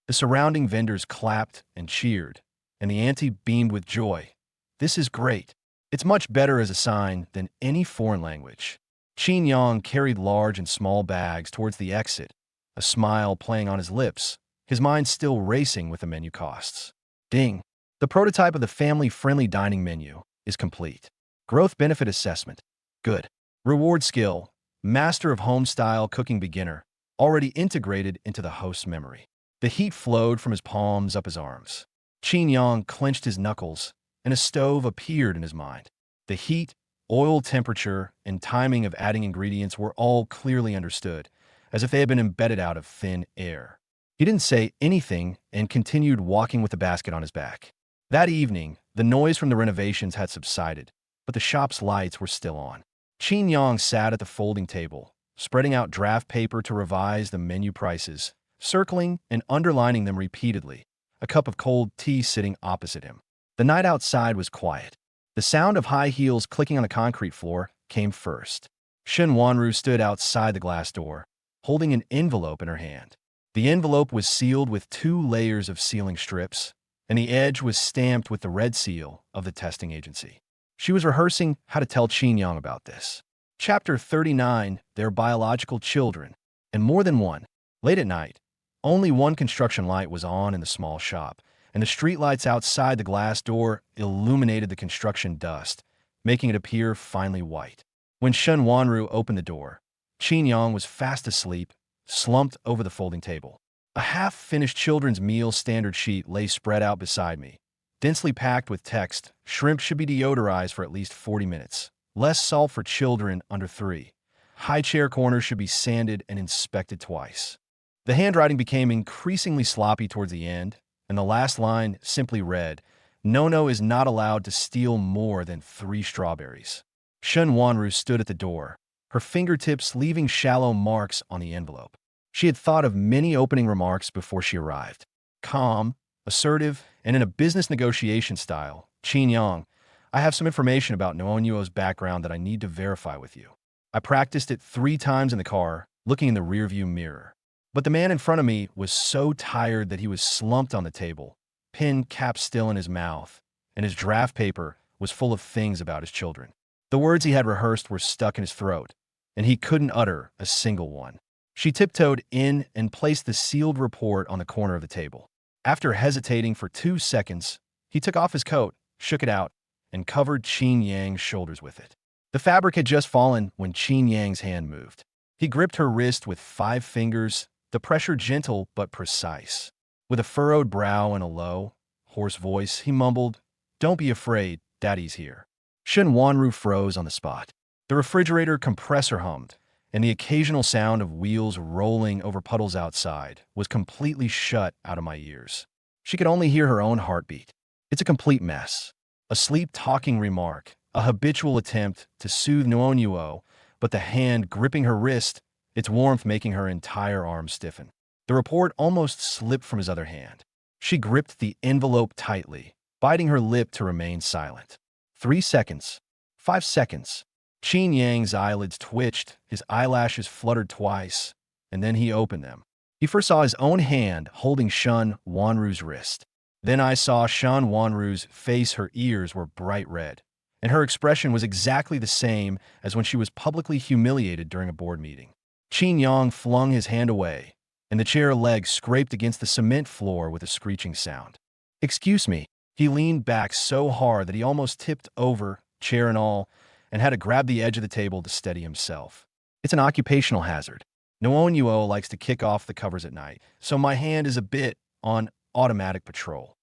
The surrounding vendors clapped and cheered, and the auntie beamed with joy. "This is great. It's much better as a sign than any foreign language." Qin Yang carried large and small bags towards the exit, a smile playing on his lips, his mind still racing with the menu costs. Ding! The prototype of the family-friendly dining menu is complete. Growth benefit assessment. Good. Reward skill. Master of home-style cooking beginner, already integrated into the host's memory. The heat flowed from his palms up his arms. Qin Yang clenched his knuckles, and a stove appeared in his mind. The heat, oil temperature, and timing of adding ingredients were all clearly understood, as if they had been embedded out of thin air. He didn't say anything and continued walking with the basket on his back. That evening, the noise from the renovations had subsided, but the shop's lights were still on. Qin Yang sat at the folding table, spreading out draft paper to revise the menu prices, circling and underlining them repeatedly, a cup of cold tea sitting opposite him. The night outside was quiet. The sound of high heels clicking on the concrete floor came first. Shen Wanru stood outside the glass door, holding an envelope in her hand. The envelope was sealed with 2 layers of sealing strips, and the edge was stamped with the red seal of the testing agency. She was rehearsing how to tell Qin Yang about this. Chapter 39, Their Biological Children, and more than one. Late at night, only one construction light was on in the small shop, and the streetlights outside the glass door illuminated the construction dust, making it appear finely white. When Shen Wanru opened the door, Qin Yang was fast asleep, slumped over the folding table. A half-finished children's meal standard sheet lay spread out beside me, densely packed with text. Shrimp should be deodorized for at least 40 minutes. Less salt for children under 3. High chair corners should be sanded and inspected twice. The handwriting became increasingly sloppy towards the end, and the last line simply read, "No is not allowed to steal more than 3 strawberries." Shen Wanru stood at the door, her fingertips leaving shallow marks on the envelope. She had thought of many opening remarks before she arrived. Calm, assertive, and in a business negotiation style, "Qin Yang, I have some information about Noonyuo's background that I need to verify with you. I practiced it 3 times in the car, looking in the rearview mirror. But the man in front of me was so tired that he was slumped on the table, pen capped still in his mouth, and his draft paper was full of things about his children. The words he had rehearsed were stuck in his throat, and he couldn't utter a single one." She tiptoed in and placed the sealed report on the corner of the table. After hesitating for 2 seconds, he took off his coat, shook it out, and covered Qin Yang's shoulders with it. The fabric had just fallen when Qin Yang's hand moved. He gripped her wrist with 5 fingers, the pressure gentle but precise. With a furrowed brow and a low, hoarse voice, he mumbled, "Don't be afraid, Daddy's here." Shen Wanru froze on the spot. The refrigerator compressor hummed, and the occasional sound of wheels rolling over puddles outside was completely shut out of my ears. She could only hear her own heartbeat. It's a complete mess. A sleep-talking remark, a habitual attempt to soothe Noonyuo, but the hand gripping her wrist, its warmth making her entire arm stiffen. The report almost slipped from his other hand. She gripped the envelope tightly, biting her lip to remain silent. 3 seconds. 5 seconds. Qin Yang's eyelids twitched, his eyelashes fluttered twice, and then he opened them. He first saw his own hand holding Shen Wanru's wrist. Then I saw Shen Wanru's face. Her ears were bright red, and her expression was exactly the same as when she was publicly humiliated during a board meeting. Qin Yang flung his hand away, and the chair leg scraped against the cement floor with a screeching sound. "Excuse me." He leaned back so hard that he almost tipped over, chair and all, and had to grab the edge of the table to steady himself. It's an occupational hazard. No one UO likes to kick off the covers at night, so my hand is a bit on automatic patrol.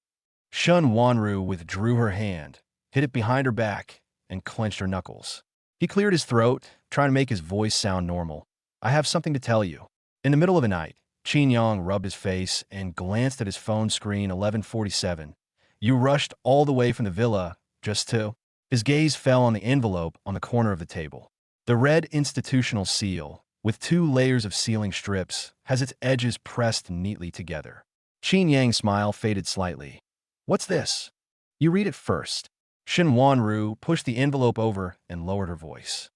Shun Wanru withdrew her hand, hit it behind her back, and clenched her knuckles. He cleared his throat, trying to make his voice sound normal. I have something to tell you. In the middle of the night, Qin Yang rubbed his face and glanced at his phone screen 11:47. You rushed all the way from the villa just to... His gaze fell on the envelope on the corner of the table. The red institutional seal, with 2 layers of sealing strips, has its edges pressed neatly together. Qin Yang's smile faded slightly. What's this? You read it first. Shin Wanru pushed the envelope over and lowered her voice.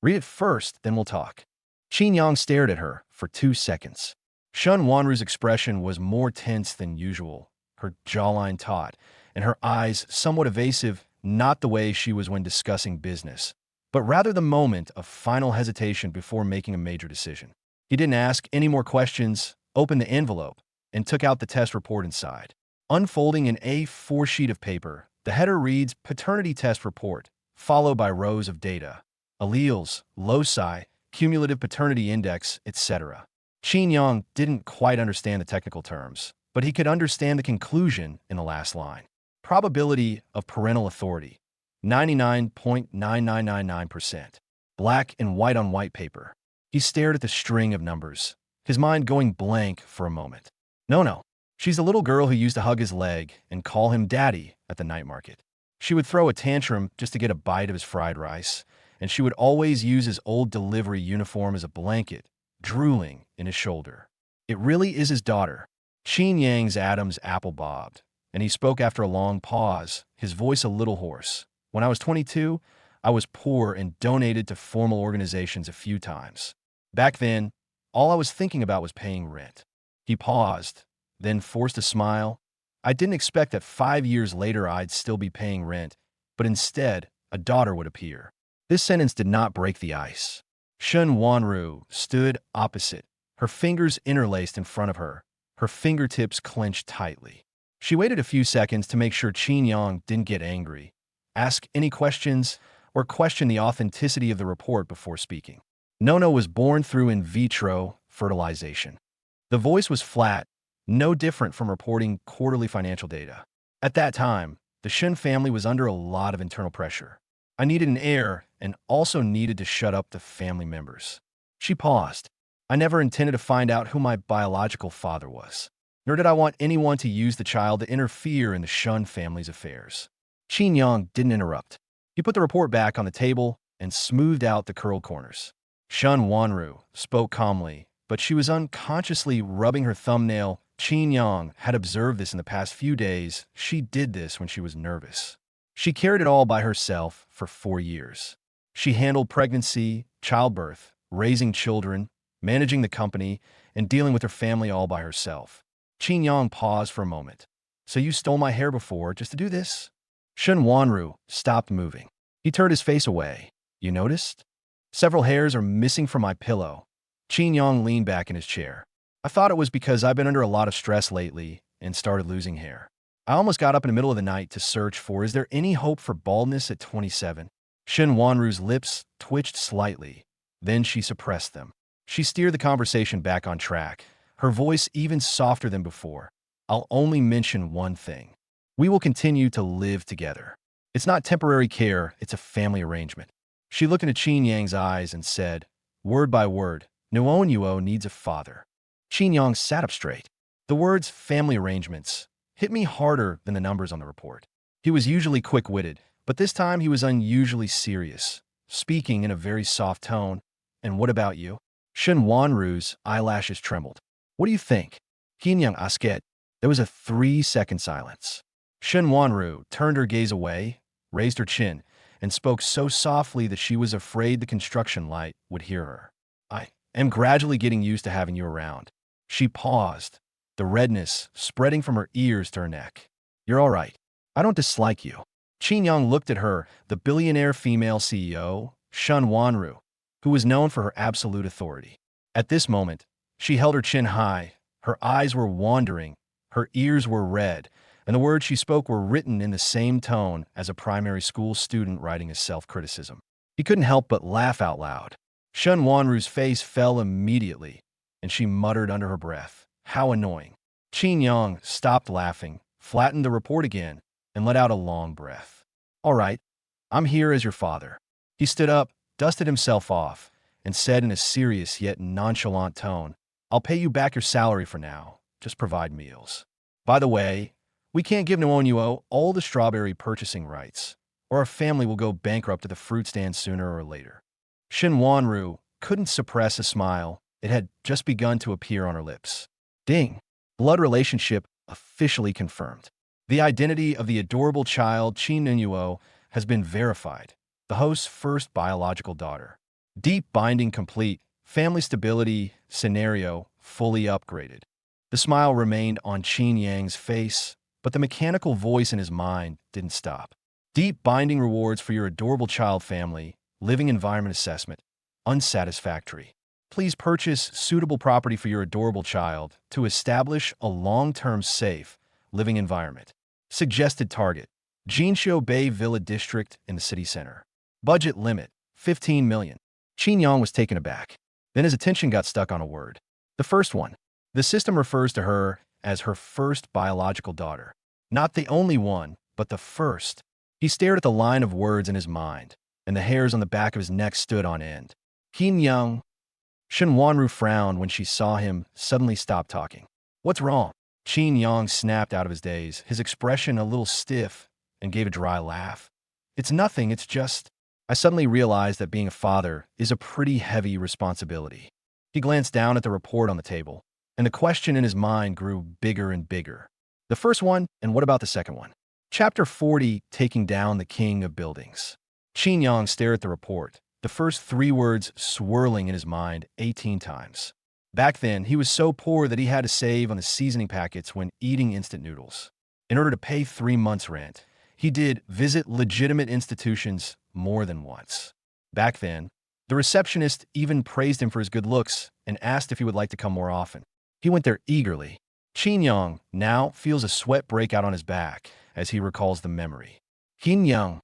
Read it first, then we'll talk. Qin Yang stared at her for 2 seconds. Shun Wanru's expression was more tense than usual, her jawline taut, and her eyes somewhat evasive, not the way she was when discussing business, but rather the moment of final hesitation before making a major decision. He didn't ask any more questions, opened the envelope, and took out the test report inside. Unfolding an A4 sheet of paper, the header reads Paternity Test Report, followed by rows of data, alleles, loci, cumulative paternity index, etc. Qin Yang didn't quite understand the technical terms, but he could understand the conclusion in the last line. Probability of parental authority, 99.9999%. Black and white on white paper. He stared at the string of numbers, his mind going blank for a moment. No. She's the little girl who used to hug his leg and call him daddy at the night market. She would throw a tantrum just to get a bite of his fried rice, and she would always use his old delivery uniform as a blanket, drooling in his shoulder. It really is his daughter. Qin Yang's Adam's apple bobbed, and he spoke after a long pause, his voice a little hoarse. When I was 22, I was poor and donated to formal organizations a few times. Back then, all I was thinking about was paying rent. He paused, then forced a smile. I didn't expect that 5 years later I'd still be paying rent, but instead, a daughter would appear. This sentence did not break the ice. Shun Wanru stood opposite, her fingers interlaced in front of her, her fingertips clenched tightly. She waited a few seconds to make sure Qin Yang didn't get angry, ask any questions, or question the authenticity of the report before speaking. Nono was born through in vitro fertilization. The voice was flat, no different from reporting quarterly financial data. At that time, the Shen family was under a lot of internal pressure. I needed an heir and also needed to shut up the family members. She paused. I never intended to find out who my biological father was, nor did I want anyone to use the child to interfere in the Shun family's affairs. Qin Yang didn't interrupt. He put the report back on the table and smoothed out the curled corners. Shun Wanru spoke calmly, but she was unconsciously rubbing her thumbnail. Qin Yang had observed this in the past few days. She did this when she was nervous. She carried it all by herself for 4 years. She handled pregnancy, childbirth, raising children, managing the company, and dealing with her family all by herself. Qin Yang paused for a moment. So you stole my hair before just to do this? Shun Wanru stopped moving. He turned his face away. You noticed? Several hairs are missing from my pillow. Qin Yang leaned back in his chair. I thought it was because I've been under a lot of stress lately and started losing hair. I almost got up in the middle of the night to search for, is there any hope for baldness at 27? Shin Wanru's lips twitched slightly. Then she suppressed them. She steered the conversation back on track, her voice even softer than before. I'll only mention one thing. We will continue to live together. It's not temporary care, it's a family arrangement. She looked into Qin Yang's eyes and said, word by word, Nuon Yuo needs a father. Qin Yang sat up straight. The words family arrangements hit me harder than the numbers on the report. He was usually quick-witted, but this time he was unusually serious, speaking in a very soft tone. And what about you? Shin Wanru's eyelashes trembled. What do you think? Qin Yang asked. There was a 3-second silence. Shin Wanru turned her gaze away, raised her chin, and spoke so softly that she was afraid the construction light would hear her. I am gradually getting used to having you around. She paused, the redness spreading from her ears to her neck. You're all right. I don't dislike you. Qin Yang looked at her, the billionaire female CEO, Shun Wanru, who was known for her absolute authority. At this moment, she held her chin high, her eyes were wandering, her ears were red, and the words she spoke were written in the same tone as a primary school student writing his self-criticism. He couldn't help but laugh out loud. Shun Wanru's face fell immediately, and she muttered under her breath, "How annoying." Qin Yang stopped laughing, flattened the report again, and let out a long breath. "All right, I'm here as your father." He stood up, dusted himself off, and said in a serious yet nonchalant tone, "I'll pay you back your salary for now. Just provide meals. By the way, we can't give Nuonuo all the strawberry purchasing rights, or our family will go bankrupt at the fruit stand sooner or later." Shin Wanru couldn't suppress a smile. It had just begun to appear on her lips. Ding! Blood relationship officially confirmed. The identity of the adorable child Qin Nunuo has been verified. The host's first biological daughter. Deep binding complete. Family stability scenario fully upgraded. The smile remained on Qin Yang's face, but the mechanical voice in his mind didn't stop. Deep binding rewards for your adorable child family. Living environment assessment. Unsatisfactory. Please purchase suitable property for your adorable child to establish a long-term safe living environment. Suggested target. Jinxiu Bay Villa District in the city center. Budget limit, 15 million. Qin Yang was taken aback. Then his attention got stuck on a word. The first one. The system refers to her as her first biological daughter. Not the only one, but the first. He stared at the line of words in his mind, and the hairs on the back of his neck stood on end. Qin Yang. Shin Wanru frowned when she saw him suddenly stop talking. "What's wrong?" Qin Yang snapped out of his daze, his expression a little stiff, and gave a dry laugh. "It's nothing, it's just... I suddenly realized that being a father is a pretty heavy responsibility." He glanced down at the report on the table, and the question in his mind grew bigger and bigger. The first one, and what about the second one? Chapter 40, Taking Down the King of Buildings. Qin Yang stared at the report, the first 3 words swirling in his mind 18 times. Back then, he was so poor that he had to save on the seasoning packets when eating instant noodles. In order to pay 3 months' rent, he did visit legitimate institutions more than once. Back then, the receptionist even praised him for his good looks and asked if he would like to come more often. He went there eagerly. Qin Yang now feels a sweat break out on his back as he recalls the memory. Qin Yang.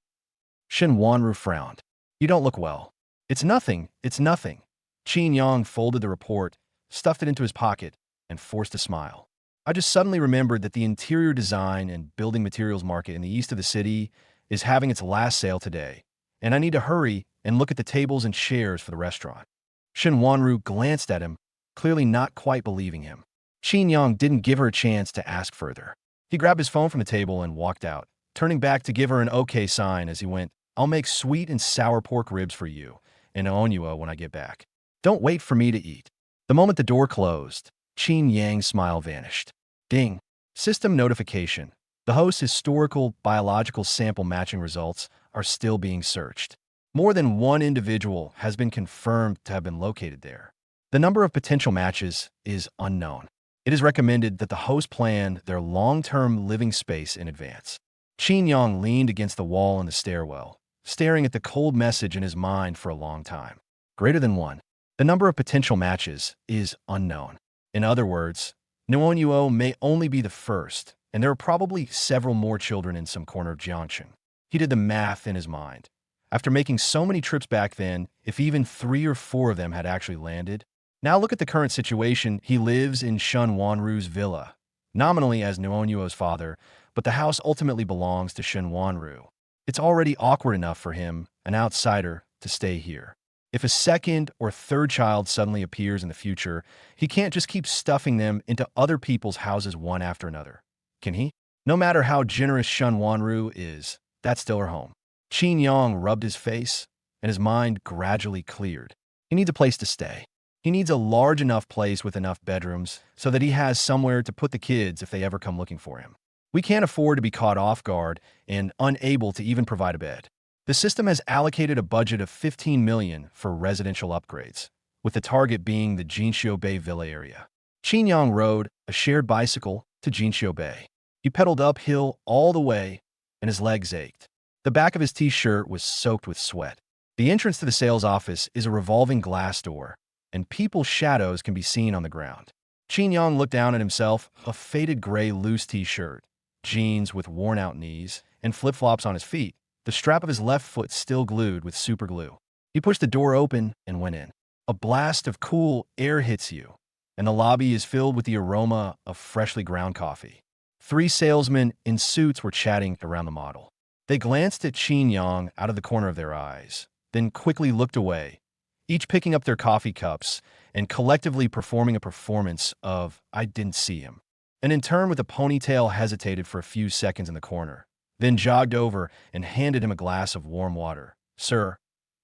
Shin Wanru frowned. "You don't look well." It's nothing, it's nothing." Qin Yang folded the report, stuffed it into his pocket, and forced a smile. "I just suddenly remembered that the interior design and building materials market in the east of the city is having its last sale today, and I need to hurry and look at the tables and chairs for the restaurant." Shin Wanru glanced at him, clearly not quite believing him. Qin Yang didn't give her a chance to ask further. He grabbed his phone from the table and walked out, turning back to give her an okay sign as he went, "I'll make sweet and sour pork ribs for you and Onua when I get back. Don't wait for me to eat." The moment the door closed, Qin Yang's smile vanished. Ding. System notification. The host's historical biological sample matching results are still being searched. More than one individual has been confirmed to have been located there. The number of potential matches is unknown. It is recommended that the host plan their long-term living space in advance. Qin Yang leaned against the wall in the stairwell, staring at the cold message in his mind for a long time. Greater than 1. The number of potential matches is unknown. In other words, Nuonuo may only be the first, and there are probably several more children in some corner of Jiangshan. He did the math in his mind. After making so many trips back then, if even 3 or 4 of them had actually landed. Now look at the current situation. He lives in Shun Wanru's villa, nominally as Nuonuo's father, but the house ultimately belongs to Shun Wanru. It's already awkward enough for him, an outsider, to stay here. If a second or third child suddenly appears in the future, he can't just keep stuffing them into other people's houses one after another. Can he? No matter how generous Shun Wanru is, that's still her home. Qin Yang rubbed his face, and his mind gradually cleared. He needs a place to stay. He needs a large enough place with enough bedrooms so that he has somewhere to put the kids if they ever come looking for him. We can't afford to be caught off guard and unable to even provide a bed. The system has allocated a budget of 15 million for residential upgrades, with the target being the Jinxiu Bay Villa area. Qin Yang rode a shared bicycle to Jinxiu Bay. He pedaled uphill all the way, and his legs ached. The back of his t-shirt was soaked with sweat. The entrance to the sales office is a revolving glass door, and people's shadows can be seen on the ground. Qin Yang looked down at himself, a faded gray loose t-shirt, jeans with worn-out knees, and flip-flops on his feet, the strap of his left foot still glued with super glue. He pushed the door open and went in. A blast of cool air hits you, and the lobby is filled with the aroma of freshly ground coffee. 3 salesmen in suits were chatting around the model. They glanced at Qin Yang out of the corner of their eyes, then quickly looked away, each picking up their coffee cups and collectively performing a performance of "I didn't see him." An intern with a ponytail hesitated for a few seconds in the corner, then jogged over and handed him a glass of warm water. "Sir,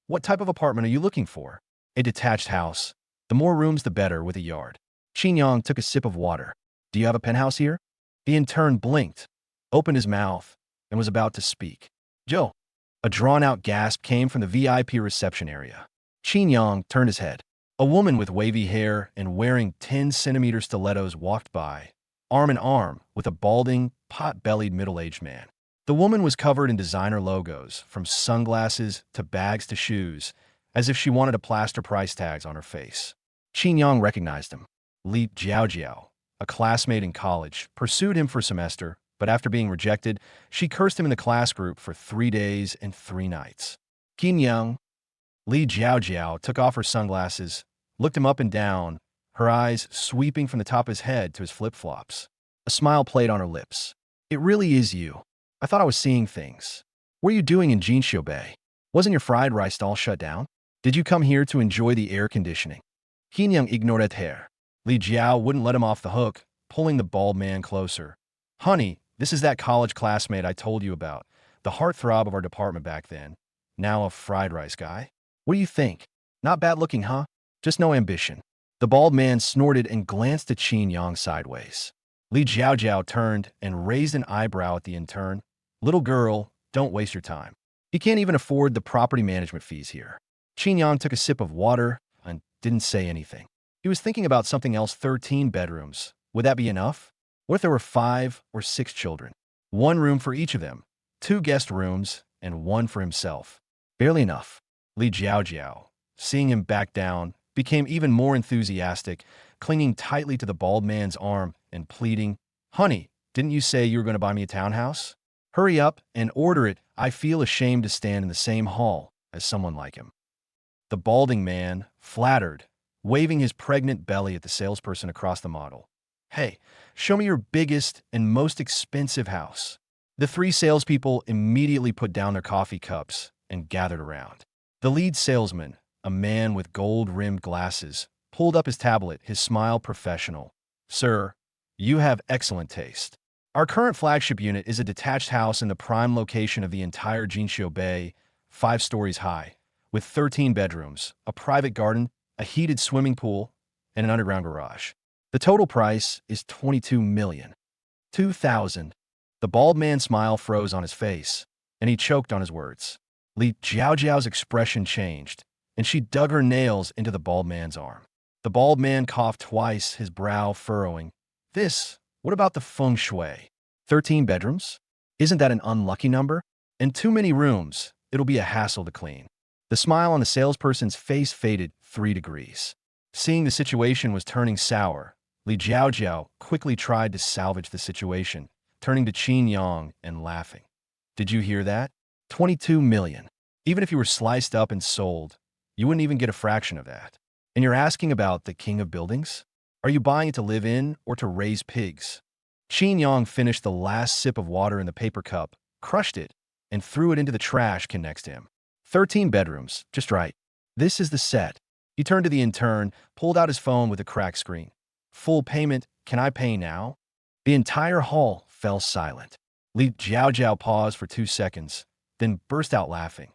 what type of apartment are you looking for?" "A detached house. The more rooms, the better, with a yard." Qin Yang took a sip of water. "Do you have a penthouse here?" The intern blinked, opened his mouth, and was about to speak. "Joe." A drawn-out gasp came from the VIP reception area. Qin Yang turned his head. A woman with wavy hair and wearing 10-centimeter stilettos walked by, arm in arm with a balding, pot-bellied middle-aged man. The woman was covered in designer logos, from sunglasses to bags to shoes, as if she wanted to plaster price tags on her face. Qin Yang recognized him. Li Jiaojiao, a classmate in college, pursued him for a semester, but after being rejected, she cursed him in the class group for 3 days and 3 nights. Qin Yang. Li Jiaojiao took off her sunglasses, looked him up and down, her eyes sweeping from the top of his head to his flip-flops. A smile played on her lips. "It really is you. I thought I was seeing things. What are you doing in Jinxiu Bay? Wasn't your fried rice stall shut down? Did you come here to enjoy the air conditioning?" Qin Yang ignored her. Li Jiao wouldn't let him off the hook, pulling the bald man closer. "Honey, this is that college classmate I told you about, the heartthrob of our department back then. Now a fried rice guy. What do you think? Not bad looking, huh? Just no ambition." The bald man snorted and glanced at Qin Yang sideways. Li Jiaojiao turned and raised an eyebrow at the intern. "Little girl, don't waste your time. He can't even afford the property management fees here." Qin Yang took a sip of water and didn't say anything. He was thinking about something else. 13 bedrooms. Would that be enough? What if there were 5 or 6 children? 1 room for each of them, 2 guest rooms, and 1 for himself. Barely enough. Li Jiaojiao, seeing him back down, became even more enthusiastic, clinging tightly to the bald man's arm and pleading, "Honey, didn't you say you were going to buy me a townhouse? Hurry up and order it. I feel ashamed to stand in the same hall as someone like him." The balding man, flattered, waving his pregnant belly at the salesperson across the model. "Hey, show me your biggest and most expensive house." The 3 salespeople immediately put down their coffee cups and gathered around. The lead salesman, a man with gold-rimmed glasses, pulled up his tablet, his smile professional. "Sir, you have excellent taste. Our current flagship unit is a detached house in the prime location of the entire Jinxiu Bay, 5 stories high, with 13 bedrooms, a private garden, a heated swimming pool, and an underground garage. The total price is 22 million. 2,000. The bald man's smile froze on his face, and he choked on his words. Li Jiaojiao's expression changed, and she dug her nails into the bald man's arm. The bald man coughed twice, his brow furrowing. What about the feng shui? 13 bedrooms? Isn't that an unlucky number? And too many rooms. It'll be a hassle to clean." The smile on the salesperson's face faded 3 degrees. Seeing the situation was turning sour, Li Jiaojiao quickly tried to salvage the situation, turning to Qin Yang and laughing. "Did you hear that? 22 million. Even if you were sliced up and sold, you wouldn't even get a fraction of that. And you're asking about the king of buildings? Are you buying it to live in or to raise pigs?" Qin Yang finished the last sip of water in the paper cup, crushed it, and threw it into the trash can next to him. 13 bedrooms, just right. This is the set. He turned to the intern, pulled out his phone with a cracked screen. "Full payment, can I pay now?" The entire hall fell silent. Li Jiaojiao paused for 2 seconds, then burst out laughing.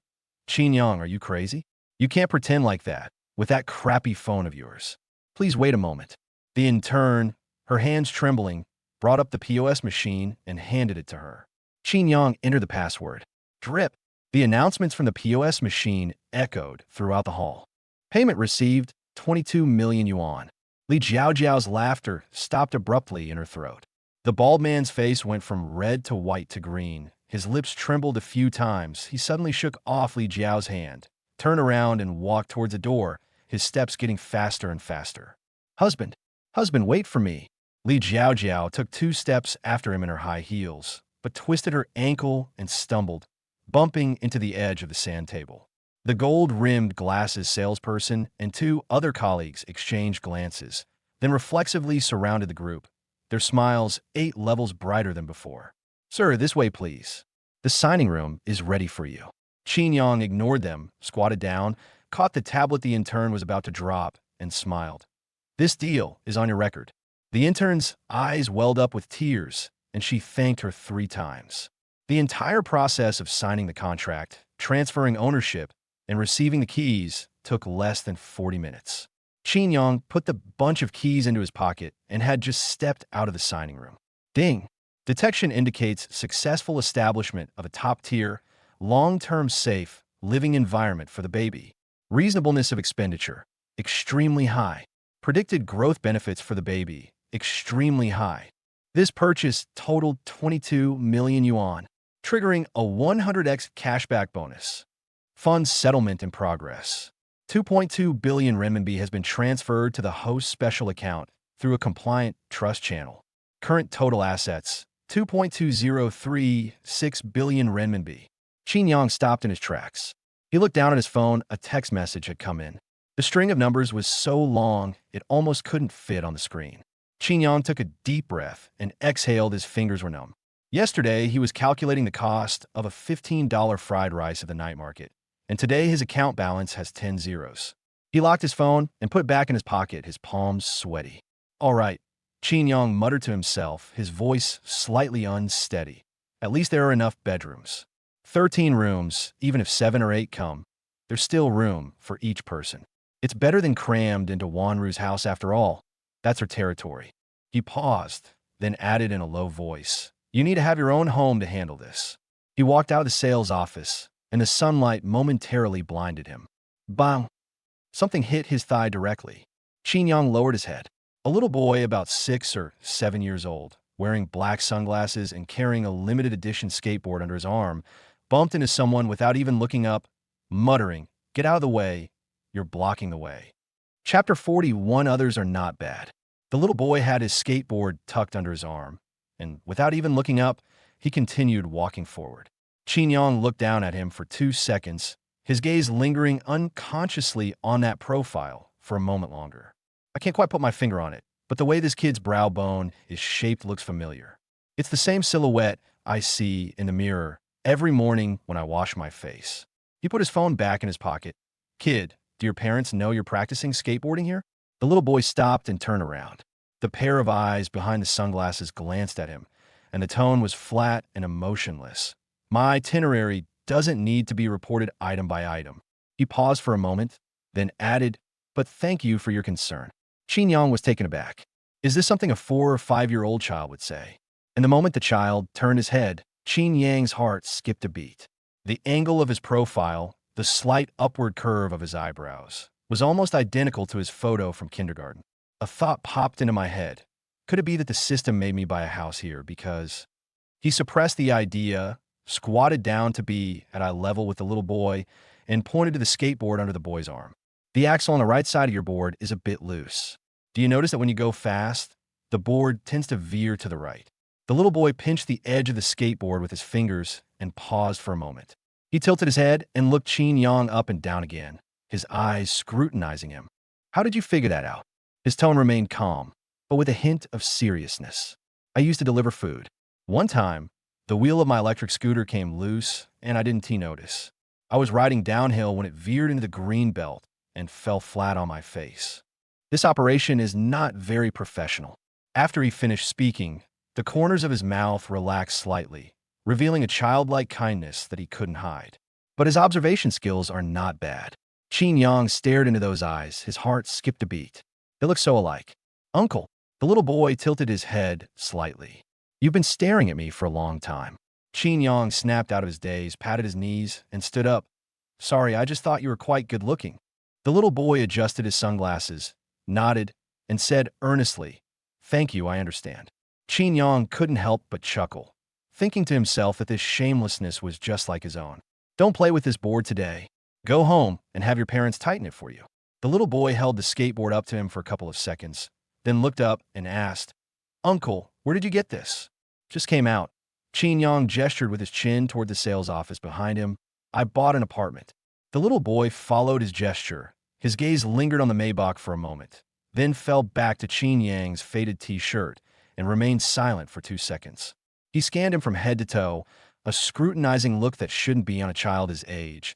"Qin Yang, are you crazy? You can't pretend like that, with that crappy phone of yours. Please wait a moment." The intern, her hands trembling, brought up the POS machine and handed it to her. Qin Yang entered the password. Drip. The announcements from the POS machine echoed throughout the hall. Payment received, 22 million yuan. Li Jiaojiao's laughter stopped abruptly in her throat. The bald man's face went from red to white to green. His lips trembled a few times. He suddenly shook off Li Jiao's hand, turned around and walked towards the door, his steps getting faster and faster. Husband, wait for me." Li Jiao took 2 steps after him in her high heels, but twisted her ankle and stumbled, bumping into the edge of the sand table. The gold-rimmed glasses salesperson and 2 other colleagues exchanged glances, then reflexively surrounded the group, their smiles 8 levels brighter than before. "Sir, this way, please. The signing room is ready for you." Qin Yang ignored them, squatted down, caught the tablet the intern was about to drop, and smiled. "This deal is on your record." The intern's eyes welled up with tears, and she thanked her 3 times. The entire process of signing the contract, transferring ownership, and receiving the keys took less than 40 minutes. Qin Yang put the bunch of keys into his pocket and had just stepped out of the signing room. Ding! Detection indicates successful establishment of a top-tier, long-term safe, living environment for the baby. Reasonableness of expenditure, extremely high. Predicted growth benefits for the baby, extremely high. This purchase totaled 22 million yuan, triggering a 100x cashback bonus. Fund settlement in progress. 2.2 billion renminbi has been transferred to the host's special account through a compliant trust channel. Current total assets, 2.2036 billion renminbi. Qin Yang stopped in his tracks. He looked down at his phone. A text message had come in. The string of numbers was so long, it almost couldn't fit on the screen. Qin Yang took a deep breath and exhaled. His fingers were numb. Yesterday, he was calculating the cost of a $15 fried rice at the night market, and today his account balance has 10 zeros. He locked his phone and put it back in his pocket, his palms sweaty. "All right," Qin Yang muttered to himself, his voice slightly unsteady. "At least there are enough bedrooms. 13 rooms, even if 7 or 8 come, there's still room for each person. It's better than crammed into Wanru's house after all. That's her territory." He paused, then added in a low voice, "You need to have your own home to handle this." He walked out of the sales office, and the sunlight momentarily blinded him. Bang! Something hit his thigh directly. Qin Yang lowered his head. A little boy about 6 or 7 years old, wearing black sunglasses and carrying a limited edition skateboard under his arm, bumped into someone without even looking up, muttering, "Get out of the way, you're blocking the way." Chapter 41. Others are not bad. The little boy had his skateboard tucked under his arm, and without even looking up, he continued walking forward. Qin Yang looked down at him for 2 seconds, his gaze lingering unconsciously on that profile for a moment longer. "I can't quite put my finger on it, but the way this kid's brow bone is shaped looks familiar. It's the same silhouette I see in the mirror every morning when I wash my face." He put his phone back in his pocket. "Kid, do your parents know you're practicing skateboarding here?" The little boy stopped and turned around. The pair of eyes behind the sunglasses glanced at him, and the tone was flat and emotionless. "My itinerary doesn't need to be reported item by item." He paused for a moment, then added, "But thank you for your concern." Qin Yang was taken aback. Is this something a 4 or 5-year-old child would say? And the moment the child turned his head, Qin Yang's heart skipped a beat. The angle of his profile, the slight upward curve of his eyebrows, was almost identical to his photo from kindergarten. A thought popped into my head. Could it be that the system made me buy a house here because... He suppressed the idea, squatted down to be at eye level with the little boy, and pointed to the skateboard under the boy's arm. "The axle on the right side of your board is a bit loose. Do you notice that when you go fast, the board tends to veer to the right?" The little boy pinched the edge of the skateboard with his fingers and paused for a moment. He tilted his head and looked Qin Yang up and down again, his eyes scrutinizing him. "How did you figure that out?" His tone remained calm, but with a hint of seriousness. "I used to deliver food. One time, the wheel of my electric scooter came loose, and I didn't notice. I was riding downhill when it veered into the green belt and fell flat on my face. This operation is not very professional." After he finished speaking, the corners of his mouth relaxed slightly, revealing a childlike kindness that he couldn't hide. But his observation skills are not bad. Qin Yang stared into those eyes, his heart skipped a beat. They look so alike. "Uncle." The little boy tilted his head slightly. "You've been staring at me for a long time." Qin Yang snapped out of his daze, patted his knees, and stood up. "Sorry, I just thought you were quite good looking." The little boy adjusted his sunglasses, nodded, and said earnestly, "Thank you, I understand." Qin Yang couldn't help but chuckle, thinking to himself that this shamelessness was just like his own. "Don't play with this board today. Go home and have your parents tighten it for you." The little boy held the skateboard up to him for a couple of seconds, then looked up and asked, Uncle, where did you get this? Just came out. Qin Yang gestured with his chin toward the sales office behind him. I bought an apartment. The little boy followed his gesture. His gaze lingered on the Maybach for a moment, then fell back to Qin Yang's faded t-shirt and remained silent for 2 seconds. He scanned him from head to toe, a scrutinizing look that shouldn't be on a child his age.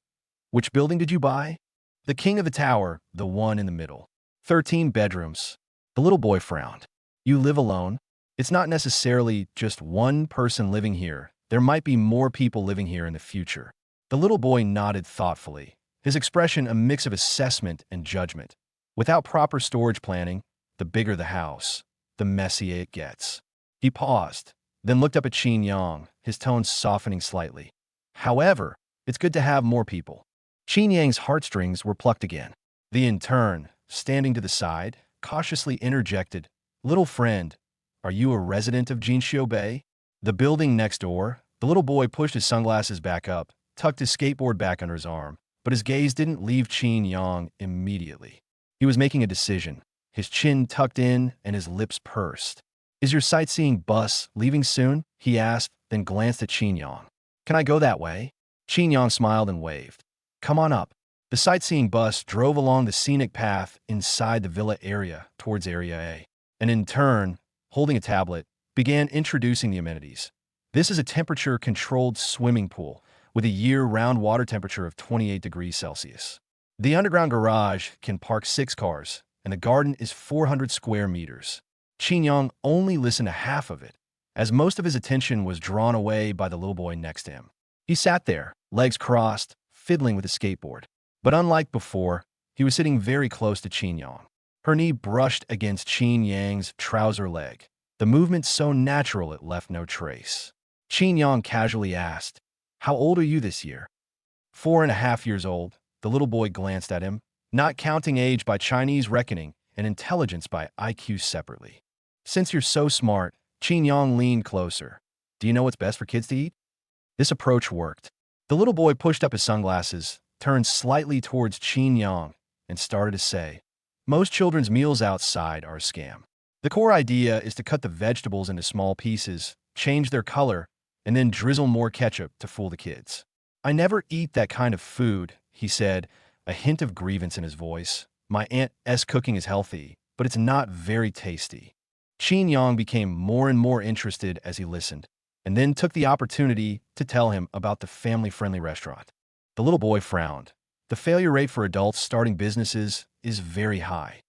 Which building did you buy? The king of the tower, the one in the middle. 13 bedrooms. The little boy frowned. You live alone? It's not necessarily just one person living here. There might be more people living here in the future. The little boy nodded thoughtfully, his expression a mix of assessment and judgment. Without proper storage planning, the bigger the house, the messier it gets. He paused, then looked up at Qin Yang, his tone softening slightly. However, it's good to have more people. Qin Yang's heartstrings were plucked again. The intern, standing to the side, cautiously interjected, "Little friend, are you a resident of Jinxiu Bay?" The building next door. The little boy pushed his sunglasses back up, tucked his skateboard back under his arm, but his gaze didn't leave Qin Yang immediately. He was making a decision, his chin tucked in and his lips pursed. "Is your sightseeing bus leaving soon?" he asked, then glanced at Qin Yang. "Can I go that way?" Qin Yang smiled and waved. "Come on up." The sightseeing bus drove along the scenic path inside the villa area towards Area A, and in turn, holding a tablet, began introducing the amenities. This is a temperature-controlled swimming pool with a year-round water temperature of 28 degrees Celsius. The underground garage can park 6 cars, and the garden is 400 square meters. Qin Yang only listened to half of it, as most of his attention was drawn away by the little boy next to him. He sat there, legs crossed, fiddling with his skateboard. But unlike before, he was sitting very close to Qin Yang. Her knee brushed against Qin Yang's trouser leg, the movement so natural it left no trace. Qin Yang casually asked, "How old are you this year?" 4.5 years old. The little boy glanced at him, not counting age by Chinese reckoning and intelligence by IQ separately. "Since you're so smart," Qin Yang leaned closer. "Do you know what's best for kids to eat?" This approach worked. The little boy pushed up his sunglasses, turned slightly towards Qin Yang, and started to say, "Most children's meals outside are a scam. The core idea is to cut the vegetables into small pieces, change their color, and then drizzle more ketchup to fool the kids. I never eat that kind of food," he said, a hint of grievance in his voice. "My aunt's cooking is healthy, but it's not very tasty." Qin Yang became more and more interested as he listened, and then took the opportunity to tell him about the family-friendly restaurant. The little boy frowned. The failure rate for adults starting businesses is very high.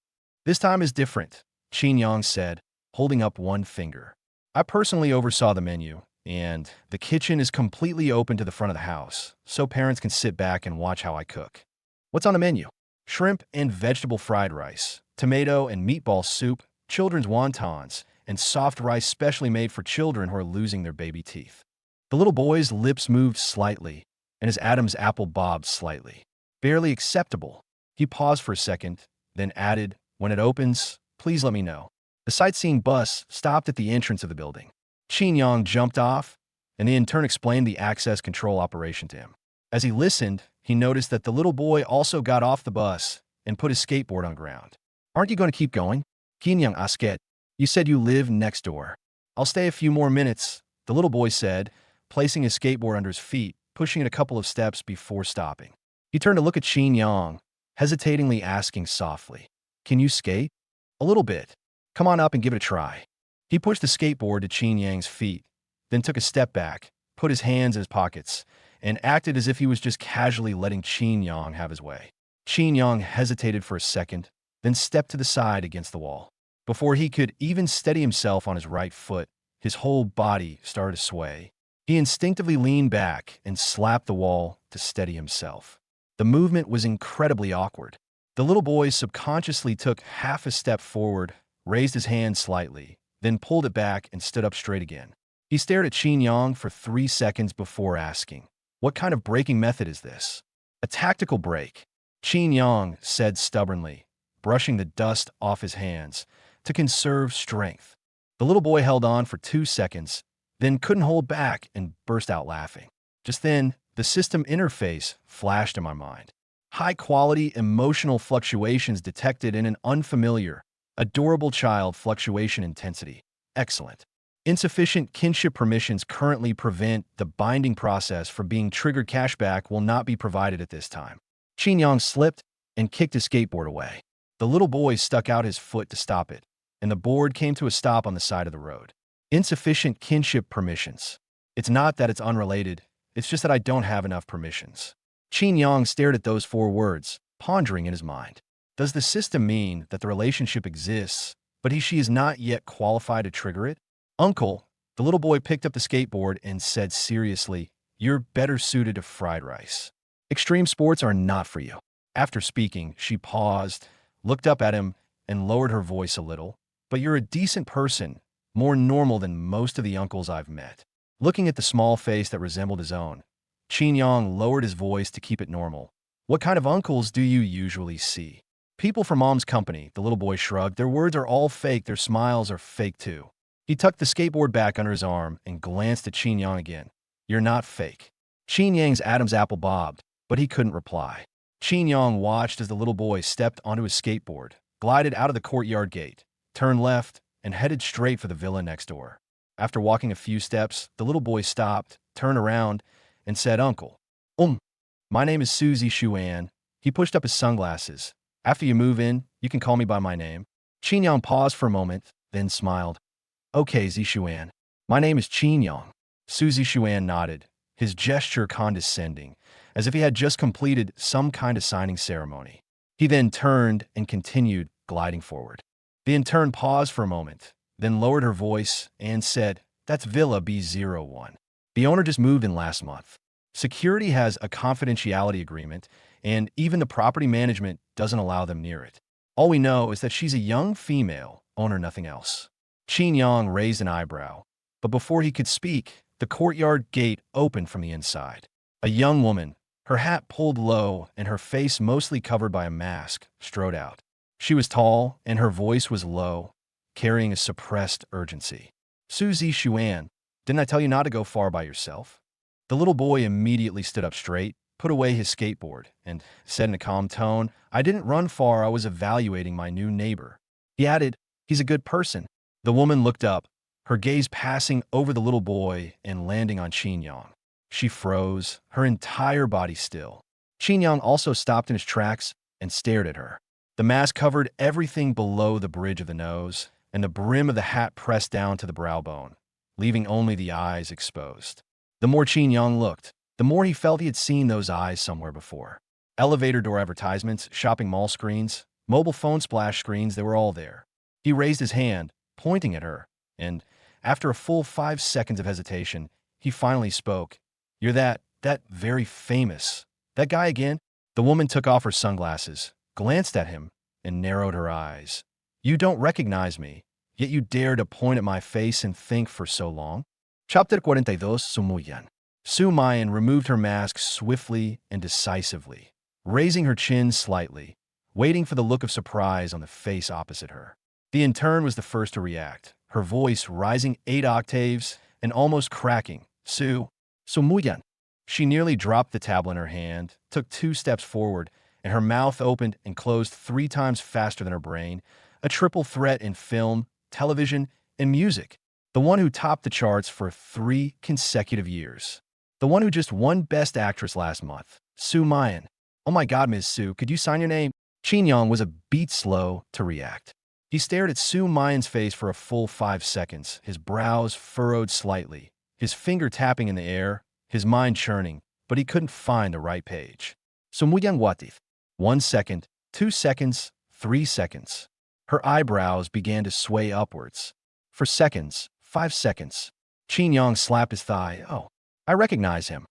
"This time is different," Qin Yang said, holding up one finger. "I personally oversaw the menu, and the kitchen is completely open to the front of the house, so parents can sit back and watch how I cook." "What's on the menu?" "Shrimp and vegetable fried rice, tomato and meatball soup, children's wontons, and soft rice specially made for children who are losing their baby teeth." The little boy's lips moved slightly, and his Adam's apple bobbed slightly. "Barely acceptable." He paused for a second, then added, "When it opens, please let me know." The sightseeing bus stopped at the entrance of the building. Qin Yang jumped off, and the intern explained the access control operation to him. As he listened, he noticed that the little boy also got off the bus and put his skateboard on the ground. "Aren't you going to keep going?" Qin Yang asked. "You said you live next door." "I'll stay a few more minutes," the little boy said, placing his skateboard under his feet, pushing it a couple of steps before stopping. He turned to look at Qin Yang, hesitatingly asking softly, "Can you skate?" "A little bit. Come on up and give it a try." He pushed the skateboard to Qin Yang's feet, then took a step back, put his hands in his pockets, and acted as if he was just casually letting Qin Yang have his way. Qin Yang hesitated for a second, then stepped to the side against the wall. Before he could even steady himself on his right foot, his whole body started to sway. He instinctively leaned back and slapped the wall to steady himself. The movement was incredibly awkward. The little boy subconsciously took half a step forward, raised his hand slightly, then pulled it back and stood up straight again. He stared at Qin Yang for 3 seconds before asking, "What kind of braking method is this?" "A tactical brake," Qin Yang said stubbornly, brushing the dust off his hands to conserve strength. The little boy held on for 2 seconds, then couldn't hold back and burst out laughing. Just then, the system interface flashed in my mind. High-quality emotional fluctuations detected in an unfamiliar, adorable child fluctuation intensity. Excellent. Insufficient kinship permissions currently prevent the binding process from being triggered. Cashback will not be provided at this time. Qin Yang slipped and kicked his skateboard away. The little boy stuck out his foot to stop it, and the board came to a stop on the side of the road. Insufficient kinship permissions. It's not that it's unrelated, it's just that I don't have enough permissions. Qin Yang stared at those 4 words, pondering in his mind. Does the system mean that the relationship exists, but she is not yet qualified to trigger it? Uncle, the little boy picked up the skateboard and said seriously, you're better suited to fried rice. Extreme sports are not for you. After speaking, she paused, looked up at him, and lowered her voice a little. But you're a decent person, more normal than most of the uncles I've met. Looking at the small face that resembled his own, Qin Yang lowered his voice to keep it normal. What kind of uncles do you usually see? People from Mom's company, the little boy shrugged. Their words are all fake, their smiles are fake too. He tucked the skateboard back under his arm and glanced at Qin Yang again. You're not fake. Qin Yang's Adam's apple bobbed, but he couldn't reply. Qin Yang watched as the little boy stepped onto his skateboard, glided out of the courtyard gate, turned left, and headed straight for the villa next door. After walking a few steps, the little boy stopped, turned around, and said, Uncle, my name is Suzy Xuan. He pushed up his sunglasses. After you move in, you can call me by my name. Qin Yang paused for a moment, then smiled. Okay, Zixuan. My name is Qin Yang. Suzy Xuan nodded, his gesture condescending, as if he had just completed some kind of signing ceremony. He then turned and continued gliding forward. The intern paused for a moment, then lowered her voice and said, That's Villa B01. The owner just moved in last month. Security has a confidentiality agreement, and even the property management doesn't allow them near it. All we know is that she's a young female, owner, nothing else. Qin Yang raised an eyebrow, but before he could speak, the courtyard gate opened from the inside. A young woman, her hat pulled low and her face mostly covered by a mask, strode out. She was tall, and her voice was low, carrying a suppressed urgency. Suzy Xuan, didn't I tell you not to go far by yourself? The little boy immediately stood up straight, put away his skateboard, and said in a calm tone, I didn't run far, I was evaluating my new neighbor. He added, He's a good person. The woman looked up, her gaze passing over the little boy and landing on Qin Yang. She froze, her entire body still. Qin Yang also stopped in his tracks and stared at her. The mask covered everything below the bridge of the nose, and the brim of the hat pressed down to the brow bone, leaving only the eyes exposed. The more Qin Yang looked, the more he felt he had seen those eyes somewhere before. Elevator door advertisements, shopping mall screens, mobile phone splash screens, they were all there. He raised his hand, pointing at her, and, after a full 5 seconds of hesitation, he finally spoke. You're that very famous. That guy again? The woman took off her sunglasses, glanced at him, and narrowed her eyes. You don't recognize me, yet you dare to point at my face and think for so long? Chapter 42, Sumuyan. Su Mayan removed her mask swiftly and decisively, raising her chin slightly, waiting for the look of surprise on the face opposite her. The intern was the first to react, her voice rising 8 octaves and almost cracking. Sumuyan. She nearly dropped the tablet in her hand, took 2 steps forward, and her mouth opened and closed 3 times faster than her brain, a triple threat in film, television, and music. The one who topped the charts for 3 consecutive years. The one who just won Best Actress last month, Su Mayan. Oh my God, Ms. Su, could you sign your name? Qin Yang was a beat slow to react. He stared at Su Mayan's face for a full 5 seconds, his brows furrowed slightly, his finger tapping in the air, his mind churning, but he couldn't find the right page. Sumuyan Watif. 1 second, 2 seconds, 3 seconds. Her eyebrows began to sway upwards. For seconds, 5 seconds. Qin Yang slapped his thigh. Oh, I recognize him.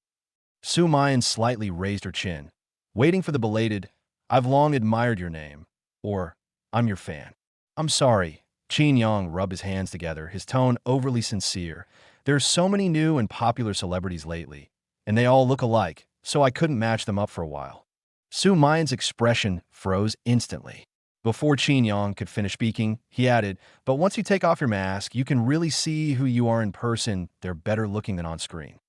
Su Mayan slightly raised her chin, waiting for the belated, I've long admired your name, or I'm your fan. I'm sorry. Qin Yang rubbed his hands together, his tone overly sincere. There are so many new and popular celebrities lately, and they all look alike, so I couldn't match them up for a while. Su Mayan's expression froze instantly. Before Qin Yang could finish speaking, he added, but once you take off your mask, you can really see who you are in person. They're better looking than on screen.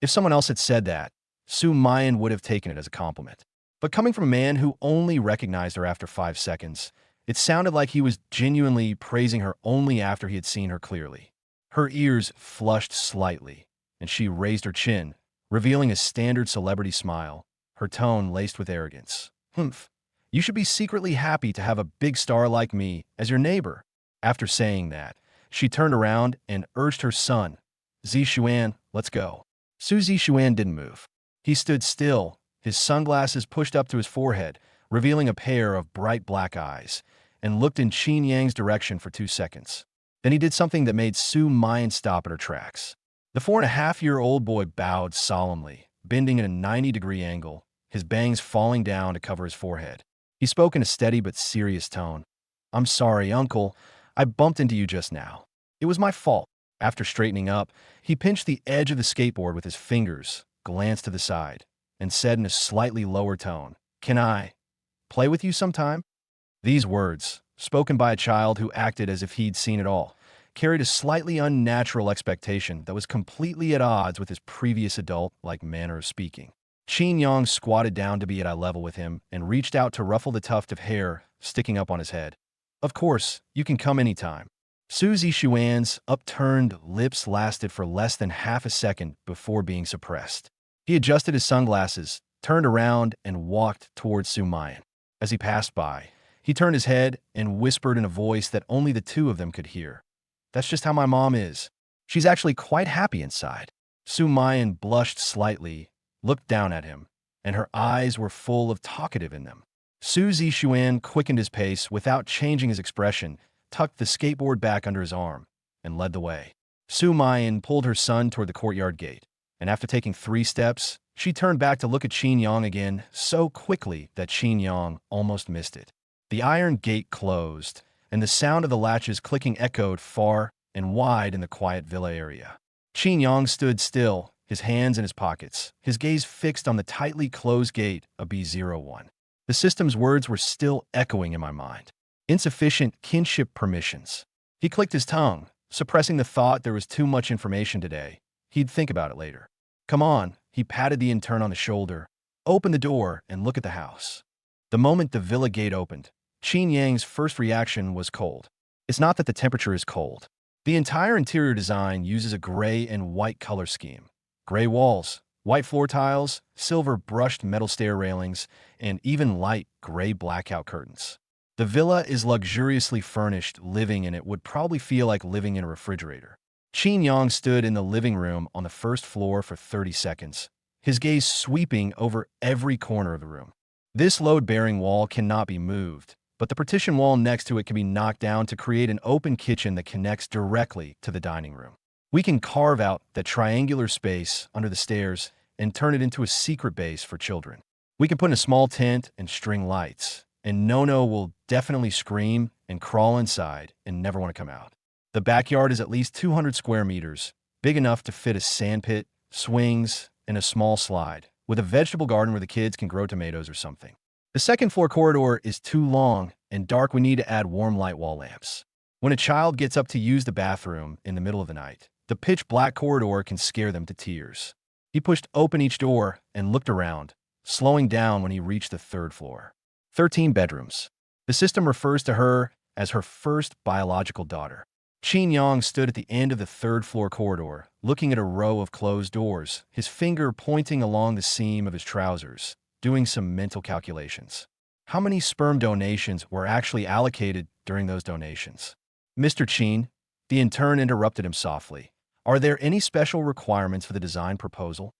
If someone else had said that, Su Mayan would have taken it as a compliment. But coming from a man who only recognized her after 5 seconds, It sounded like he was genuinely praising her only after he had seen her clearly. Her ears flushed slightly, and she raised her chin, revealing a standard celebrity smile, her tone laced with arrogance. Humph. You should be secretly happy to have a big star like me as your neighbor. After saying that, she turned around and urged her son, Zishuan, let's go. Su Zishuan didn't move. He stood still, his sunglasses pushed up to his forehead, revealing a pair of bright black eyes, and looked in Qin Yang's direction for 2 seconds. Then he did something that made Su Mayan stop at her tracks. The 4.5-year-old boy bowed solemnly, bending at a 90-degree angle, his bangs falling down to cover his forehead. He spoke in a steady but serious tone. I'm sorry, uncle. I bumped into you just now. It was my fault. After straightening up, he pinched the edge of the skateboard with his fingers, glanced to the side, and said in a slightly lower tone, Can I play with you sometime? These words, spoken by a child who acted as if he'd seen it all, carried a slightly unnatural expectation that was completely at odds with his previous adult-like manner of speaking. Qin Yang squatted down to be at eye level with him and reached out to ruffle the tuft of hair sticking up on his head. Of course, you can come anytime. Su Zishuan's upturned lips lasted for less than half a second before being suppressed. He adjusted his sunglasses, turned around, and walked towards Su Mayan. As he passed by, he turned his head and whispered in a voice that only the two of them could hear. That's just how my mom is. She's actually quite happy inside. Su Mayan blushed slightly, looked down at him, and her eyes were full of talkative in them. Su Zishuan quickened his pace without changing his expression, tucked the skateboard back under his arm, and led the way. Su Mayan pulled her son toward the courtyard gate, and after taking 3 steps, she turned back to look at Qin Yang again so quickly that Qin Yang almost missed it. The iron gate closed, and the sound of the latches clicking echoed far and wide in the quiet villa area. Qin Yang stood still, his hands in his pockets, his gaze fixed on the tightly closed gate of B01. The system's words were still echoing in my mind. Insufficient kinship permissions. He clicked his tongue, suppressing the thought there was too much information today. He'd think about it later. Come on, he patted the intern on the shoulder. Open the door and look at the house. The moment the villa gate opened, Qin Yang's first reaction was cold. It's not that the temperature is cold. The entire interior design uses a gray and white color scheme. Gray walls, white floor tiles, silver brushed metal stair railings, and even light gray blackout curtains. The villa is luxuriously furnished. Living in it would probably feel like living in a refrigerator. Qin Yang stood in the living room on the first floor for 30 seconds, his gaze sweeping over every corner of the room. This load-bearing wall cannot be moved, but the partition wall next to it can be knocked down to create an open kitchen that connects directly to the dining room. We can carve out that triangular space under the stairs and turn it into a secret base for children. We can put in a small tent and string lights, and Nono will definitely scream and crawl inside and never want to come out. The backyard is at least 200 square meters, big enough to fit a sandpit, swings, and a small slide, with a vegetable garden where the kids can grow tomatoes or something. The second floor corridor is too long and dark. We need to add warm light wall lamps. When a child gets up to use the bathroom in the middle of the night, the pitch black corridor can scare them to tears. He pushed open each door and looked around, slowing down when he reached the 3rd floor. 13 bedrooms. The system refers to her as her first biological daughter. Qin Yang stood at the end of the 3rd floor corridor, looking at a row of closed doors, his finger pointing along the seam of his trousers, doing some mental calculations. How many sperm donations were actually allocated during those donations? Mr. Qin, the intern interrupted him softly. Are there any special requirements for the design proposal?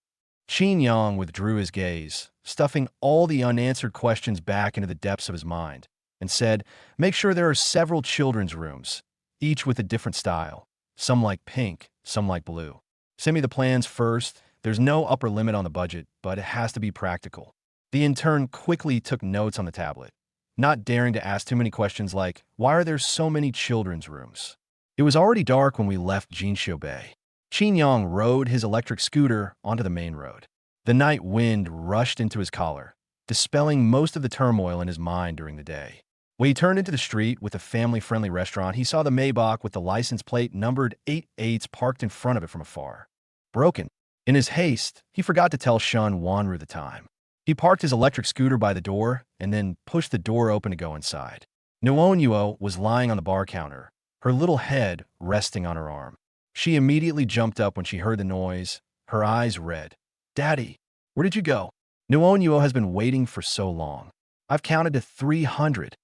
Qin Yang withdrew his gaze, stuffing all the unanswered questions back into the depths of his mind, and said, Make sure there are several children's rooms, each with a different style. Some like pink, some like blue. Send me the plans first. There's no upper limit on the budget, but it has to be practical. The intern quickly took notes on the tablet, not daring to ask too many questions like, why are there so many children's rooms? It was already dark when we left Jinxiu Bay. Qin Yang rode his electric scooter onto the main road. The night wind rushed into his collar, dispelling most of the turmoil in his mind during the day. When he turned into the street with a family-friendly restaurant, he saw the Maybach with the license plate numbered 88s parked in front of it from afar. Broken. In his haste, he forgot to tell Shun Wanru the time. He parked his electric scooter by the door and then pushed the door open to go inside. Nuonuo was lying on the bar counter, her little head resting on her arm. She immediately jumped up when she heard the noise, her eyes red. "Daddy, where did you go?" Nuonuo has been waiting for so long. "I've counted to 300.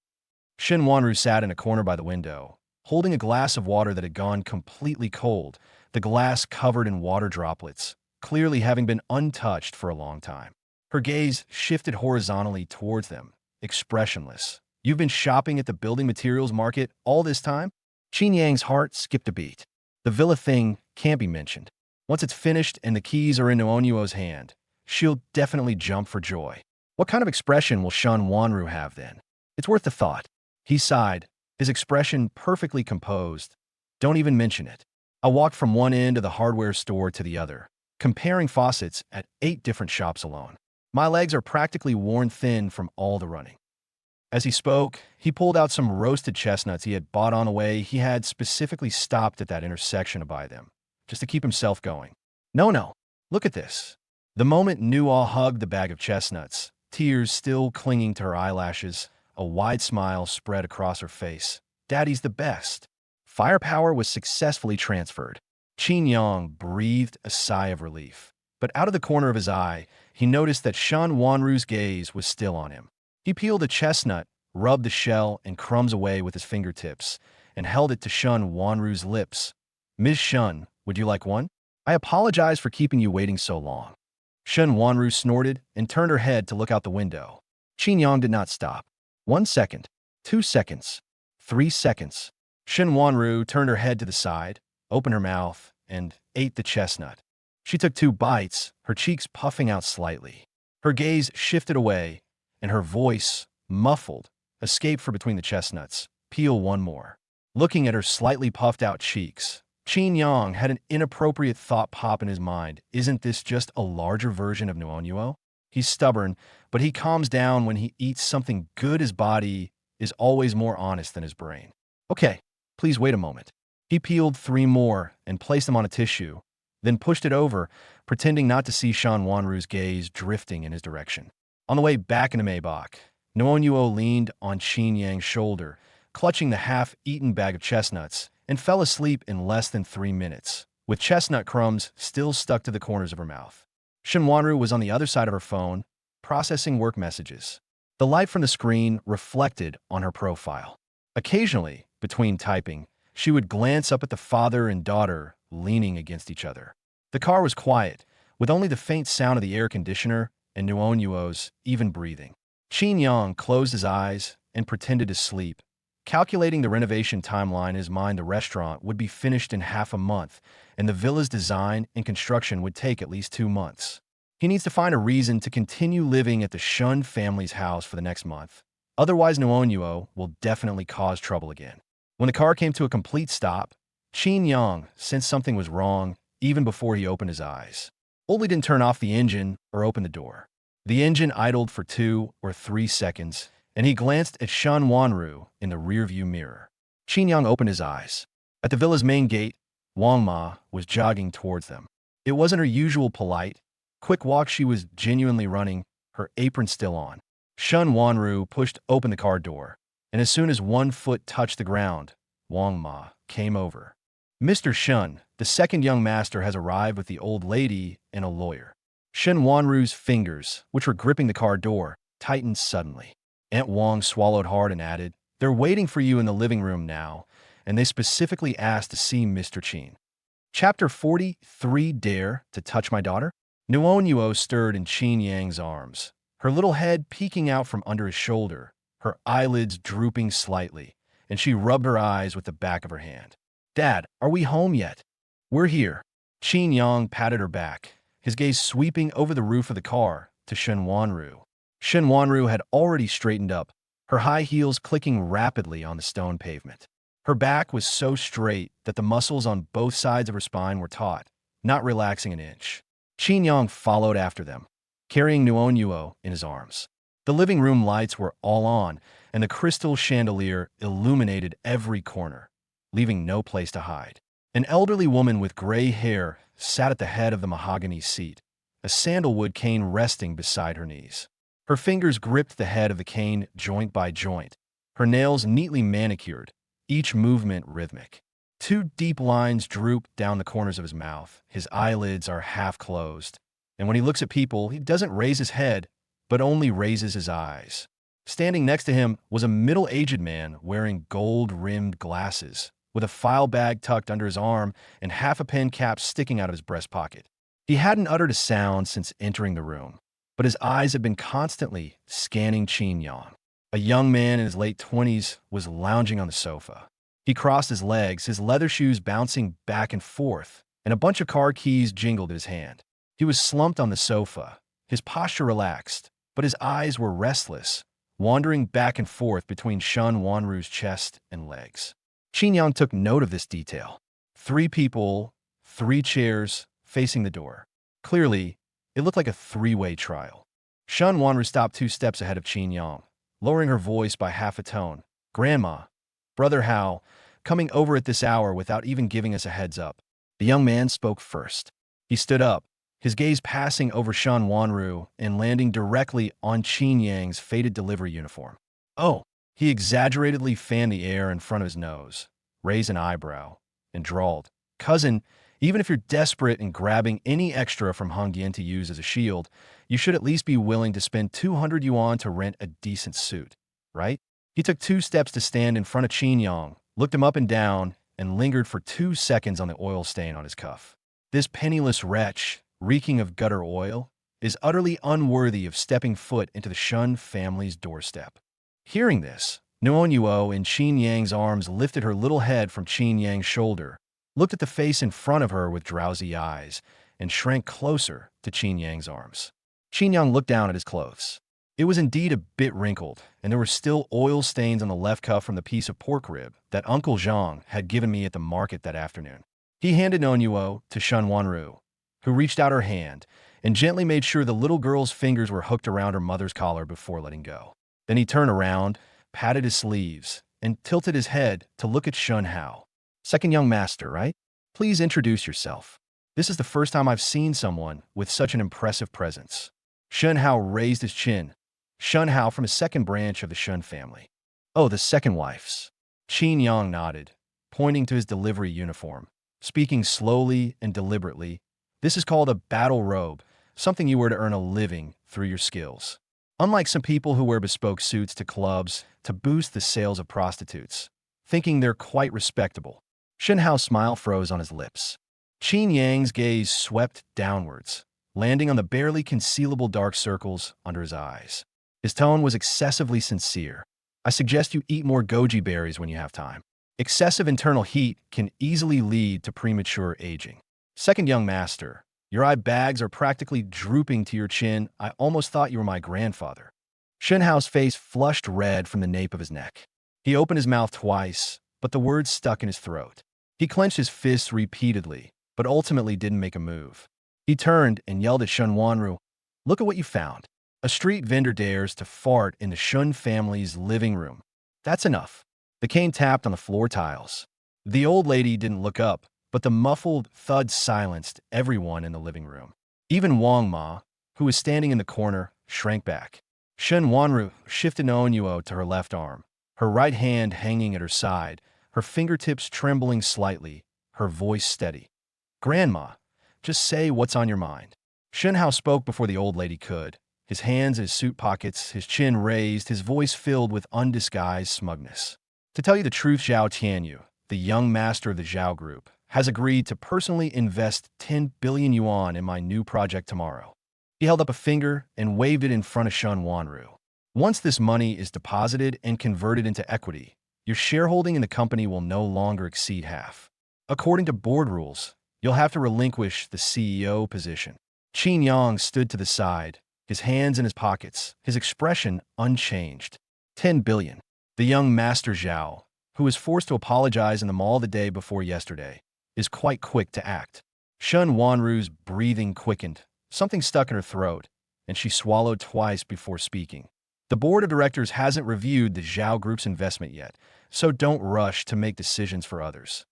Shin Wanru sat in a corner by the window, holding a glass of water that had gone completely cold, the glass covered in water droplets, clearly having been untouched for a long time. Her gaze shifted horizontally towards them, expressionless. "You've been shopping at the building materials market all this time?" Qin Yang's heart skipped a beat. The villa thing can't be mentioned. Once it's finished and the keys are in Nuonuo's hand, she'll definitely jump for joy. What kind of expression will Shun Wanru have then? It's worth the thought. He sighed, his expression perfectly composed. "Don't even mention it." I walked from one end of the hardware store to the other, comparing faucets at 8 different shops alone. My legs are practically worn thin from all the running. As he spoke, he pulled out some roasted chestnuts he had bought on the way. He had specifically stopped at that intersection to buy them, just to keep himself going. No, look at this." The moment Nuo hugged the bag of chestnuts, tears still clinging to her eyelashes, a wide smile spread across her face. "Daddy's the best." Firepower was successfully transferred. Qin Yang breathed a sigh of relief. But out of the corner of his eye, he noticed that Shun Wanru's gaze was still on him. He peeled a chestnut, rubbed the shell and crumbs away with his fingertips, and held it to Shun Wanru's lips. "Ms. Shun, would you like one? I apologize for keeping you waiting so long." Shun Wanru snorted and turned her head to look out the window. Qin Yang did not stop. 1 second, 2 seconds, 3 seconds. Shun Wanru turned her head to the side, opened her mouth, and ate the chestnut. She took 2 bites, her cheeks puffing out slightly. Her gaze shifted away, and her voice, muffled, escaped from between the chestnuts. "Peel one more." Looking at her slightly puffed out cheeks, Qin Yang had an inappropriate thought pop in his mind. Isn't this just a larger version of Nuonuo? He's stubborn, but he calms down when he eats something good. His body is always more honest than his brain. "Okay, please wait a moment." He peeled 3 more and placed them on a tissue, then pushed it over, pretending not to see Shun Wanru's gaze drifting in his direction. On the way back into Maybach, Nuonuo leaned on Qin Yang's shoulder, clutching the half-eaten bag of chestnuts, and fell asleep in less than 3 minutes, with chestnut crumbs still stuck to the corners of her mouth. Shun Wanru was on the other side of her phone, processing work messages. The light from the screen reflected on her profile. Occasionally, between typing, she would glance up at the father and daughter leaning against each other. The car was quiet, with only the faint sound of the air conditioner and Nuonuo's even breathing. Qin Yang closed his eyes and pretended to sleep. Calculating the renovation timeline in his mind, the restaurant would be finished in half a month, and the villa's design and construction would take at least 2 months. He needs to find a reason to continue living at the Shun family's house for the next month. Otherwise, Nuonuo will definitely cause trouble again. When the car came to a complete stop, Qin Yang sensed something was wrong even before he opened his eyes. Oldly didn't turn off the engine or open the door. The engine idled for 2 or 3 seconds, and he glanced at Shun Wanru in the rearview mirror. Qin Yang opened his eyes. At the villa's main gate, Wang Ma was jogging towards them. It wasn't her usual polite, quick walk. She was genuinely running, her apron still on. Shun Wanru pushed open the car door, and as soon as one foot touched the ground, Wang Ma came over. "Mr. Shun, the second young master has arrived with the old lady and a lawyer." Shun Wanru's fingers, which were gripping the car door, tightened suddenly. Aunt Wang swallowed hard and added, "They're waiting for you in the living room now, and they specifically asked to see Mr. Qin." Chapter 43. Dare to touch my daughter? Nuonuo stirred in Qin Yang's arms, her little head peeking out from under his shoulder, her eyelids drooping slightly, and she rubbed her eyes with the back of her hand. "Dad, are we home yet?" "We're here." Qin Yang patted her back, his gaze sweeping over the roof of the car to Shun Wanru. Shun Wanru had already straightened up, her high heels clicking rapidly on the stone pavement. Her back was so straight that the muscles on both sides of her spine were taut, not relaxing an inch. Qin Yang followed after them, carrying Nuonuo in his arms. The living room lights were all on, and the crystal chandelier illuminated every corner, leaving no place to hide. An elderly woman with gray hair sat at the head of the mahogany seat, a sandalwood cane resting beside her knees. Her fingers gripped the head of the cane joint by joint, her nails neatly manicured, each movement rhythmic. Two deep lines droop down the corners of his mouth. His eyelids are half closed, and when he looks at people, he doesn't raise his head, but only raises his eyes. Standing next to him was a middle-aged man wearing gold-rimmed glasses, with a file bag tucked under his arm and half a pen cap sticking out of his breast pocket. He hadn't uttered a sound since entering the room, but his eyes had been constantly scanning Qin Yang. A young man in his late 20s was lounging on the sofa. He crossed his legs, his leather shoes bouncing back and forth, and a bunch of car keys jingled in his hand. He was slumped on the sofa, his posture relaxed, but his eyes were restless, wandering back and forth between Shun Wanru's chest and legs. Qin Yang took note of this detail. 3 people, 3 chairs, facing the door. Clearly, it looked like a 3-way trial. Shun Wanru stopped 2 steps ahead of Qin Yang, lowering her voice by half a tone. "Grandma, Brother Hao, coming over at this hour without even giving us a heads up." The young man spoke first. He stood up, his gaze passing over Shun Wanru and landing directly on Qin Yang's faded delivery uniform. "Oh," he exaggeratedly fanned the air in front of his nose, raised an eyebrow, and drawled, "Cousin, even if you're desperate and grabbing any extra from Hong Yen to use as a shield, you should at least be willing to spend 200 yuan to rent a decent suit, right?" He took 2 steps to stand in front of Qin Yang, looked him up and down, and lingered for 2 seconds on the oil stain on his cuff. This penniless wretch, reeking of gutter oil, is utterly unworthy of stepping foot into the Shun family's doorstep. Hearing this, Nuon Yuo in Qin Yang's arms lifted her little head from Qin Yang's shoulder, looked at the face in front of her with drowsy eyes, and shrank closer to Qin Yang's arms. Qin Yang looked down at his clothes. It was indeed a bit wrinkled, and there were still oil stains on the left cuff from the piece of pork rib that Uncle Zhang had given me at the market that afternoon. He handed Nuo to Shun Wanru, who reached out her hand and gently made sure the little girl's fingers were hooked around her mother's collar before letting go. Then he turned around, patted his sleeves, and tilted his head to look at Shun Hao. "Second young master, right? Please introduce yourself. This is the first time I've seen someone with such an impressive presence." Shun Hao raised his chin. Shun Hao from a second branch of the Shun family. "Oh, the second wife's." Qin Yang nodded, pointing to his delivery uniform, speaking slowly and deliberately. "This is called a battle robe, something you wear to earn a living through your skills. Unlike some people who wear bespoke suits to clubs to boost the sales of prostitutes, thinking they're quite respectable." Shun Hao's smile froze on his lips. Qin Yang's gaze swept downwards, landing on the barely concealable dark circles under his eyes. His tone was excessively sincere. "I suggest you eat more goji berries when you have time. Excessive internal heat can easily lead to premature aging. Second young master, your eye bags are practically drooping to your chin. I almost thought you were my grandfather." Shun Hao's face flushed red from the nape of his neck. He opened his mouth twice, but the words stuck in his throat. He clenched his fists repeatedly, but ultimately didn't make a move. He turned and yelled at Shun Wanru, "Look at what you found. A street vendor dares to fart in the Shun family's living room. That's enough." The cane tapped on the floor tiles. The old lady didn't look up, but the muffled thud silenced everyone in the living room. Even Wang Ma, who was standing in the corner, shrank back. Shun Wanru shifted Nuo to her left arm, her right hand hanging at her side, her fingertips trembling slightly, her voice steady. "Grandma, just say what's on your mind." Shun Hao spoke before the old lady could, his hands in his suit pockets, his chin raised, his voice filled with undisguised smugness. "To tell you the truth, Zhao Tianyu, the young master of the Zhao Group, has agreed to personally invest 10 billion yuan in my new project tomorrow." He held up a finger and waved it in front of Shun Wanru. "Once this money is deposited and converted into equity, your shareholding in the company will no longer exceed half. According to board rules, you'll have to relinquish the CEO position." Qin Yang stood to the side, his hands in his pockets, his expression unchanged. 10 billion. The young Master Zhao, who was forced to apologize in the mall the day before yesterday, is quite quick to act. Shun Wanru's breathing quickened, something stuck in her throat, and she swallowed twice before speaking. "The board of directors hasn't reviewed the Zhao Group's investment yet, so don't rush to make decisions for others."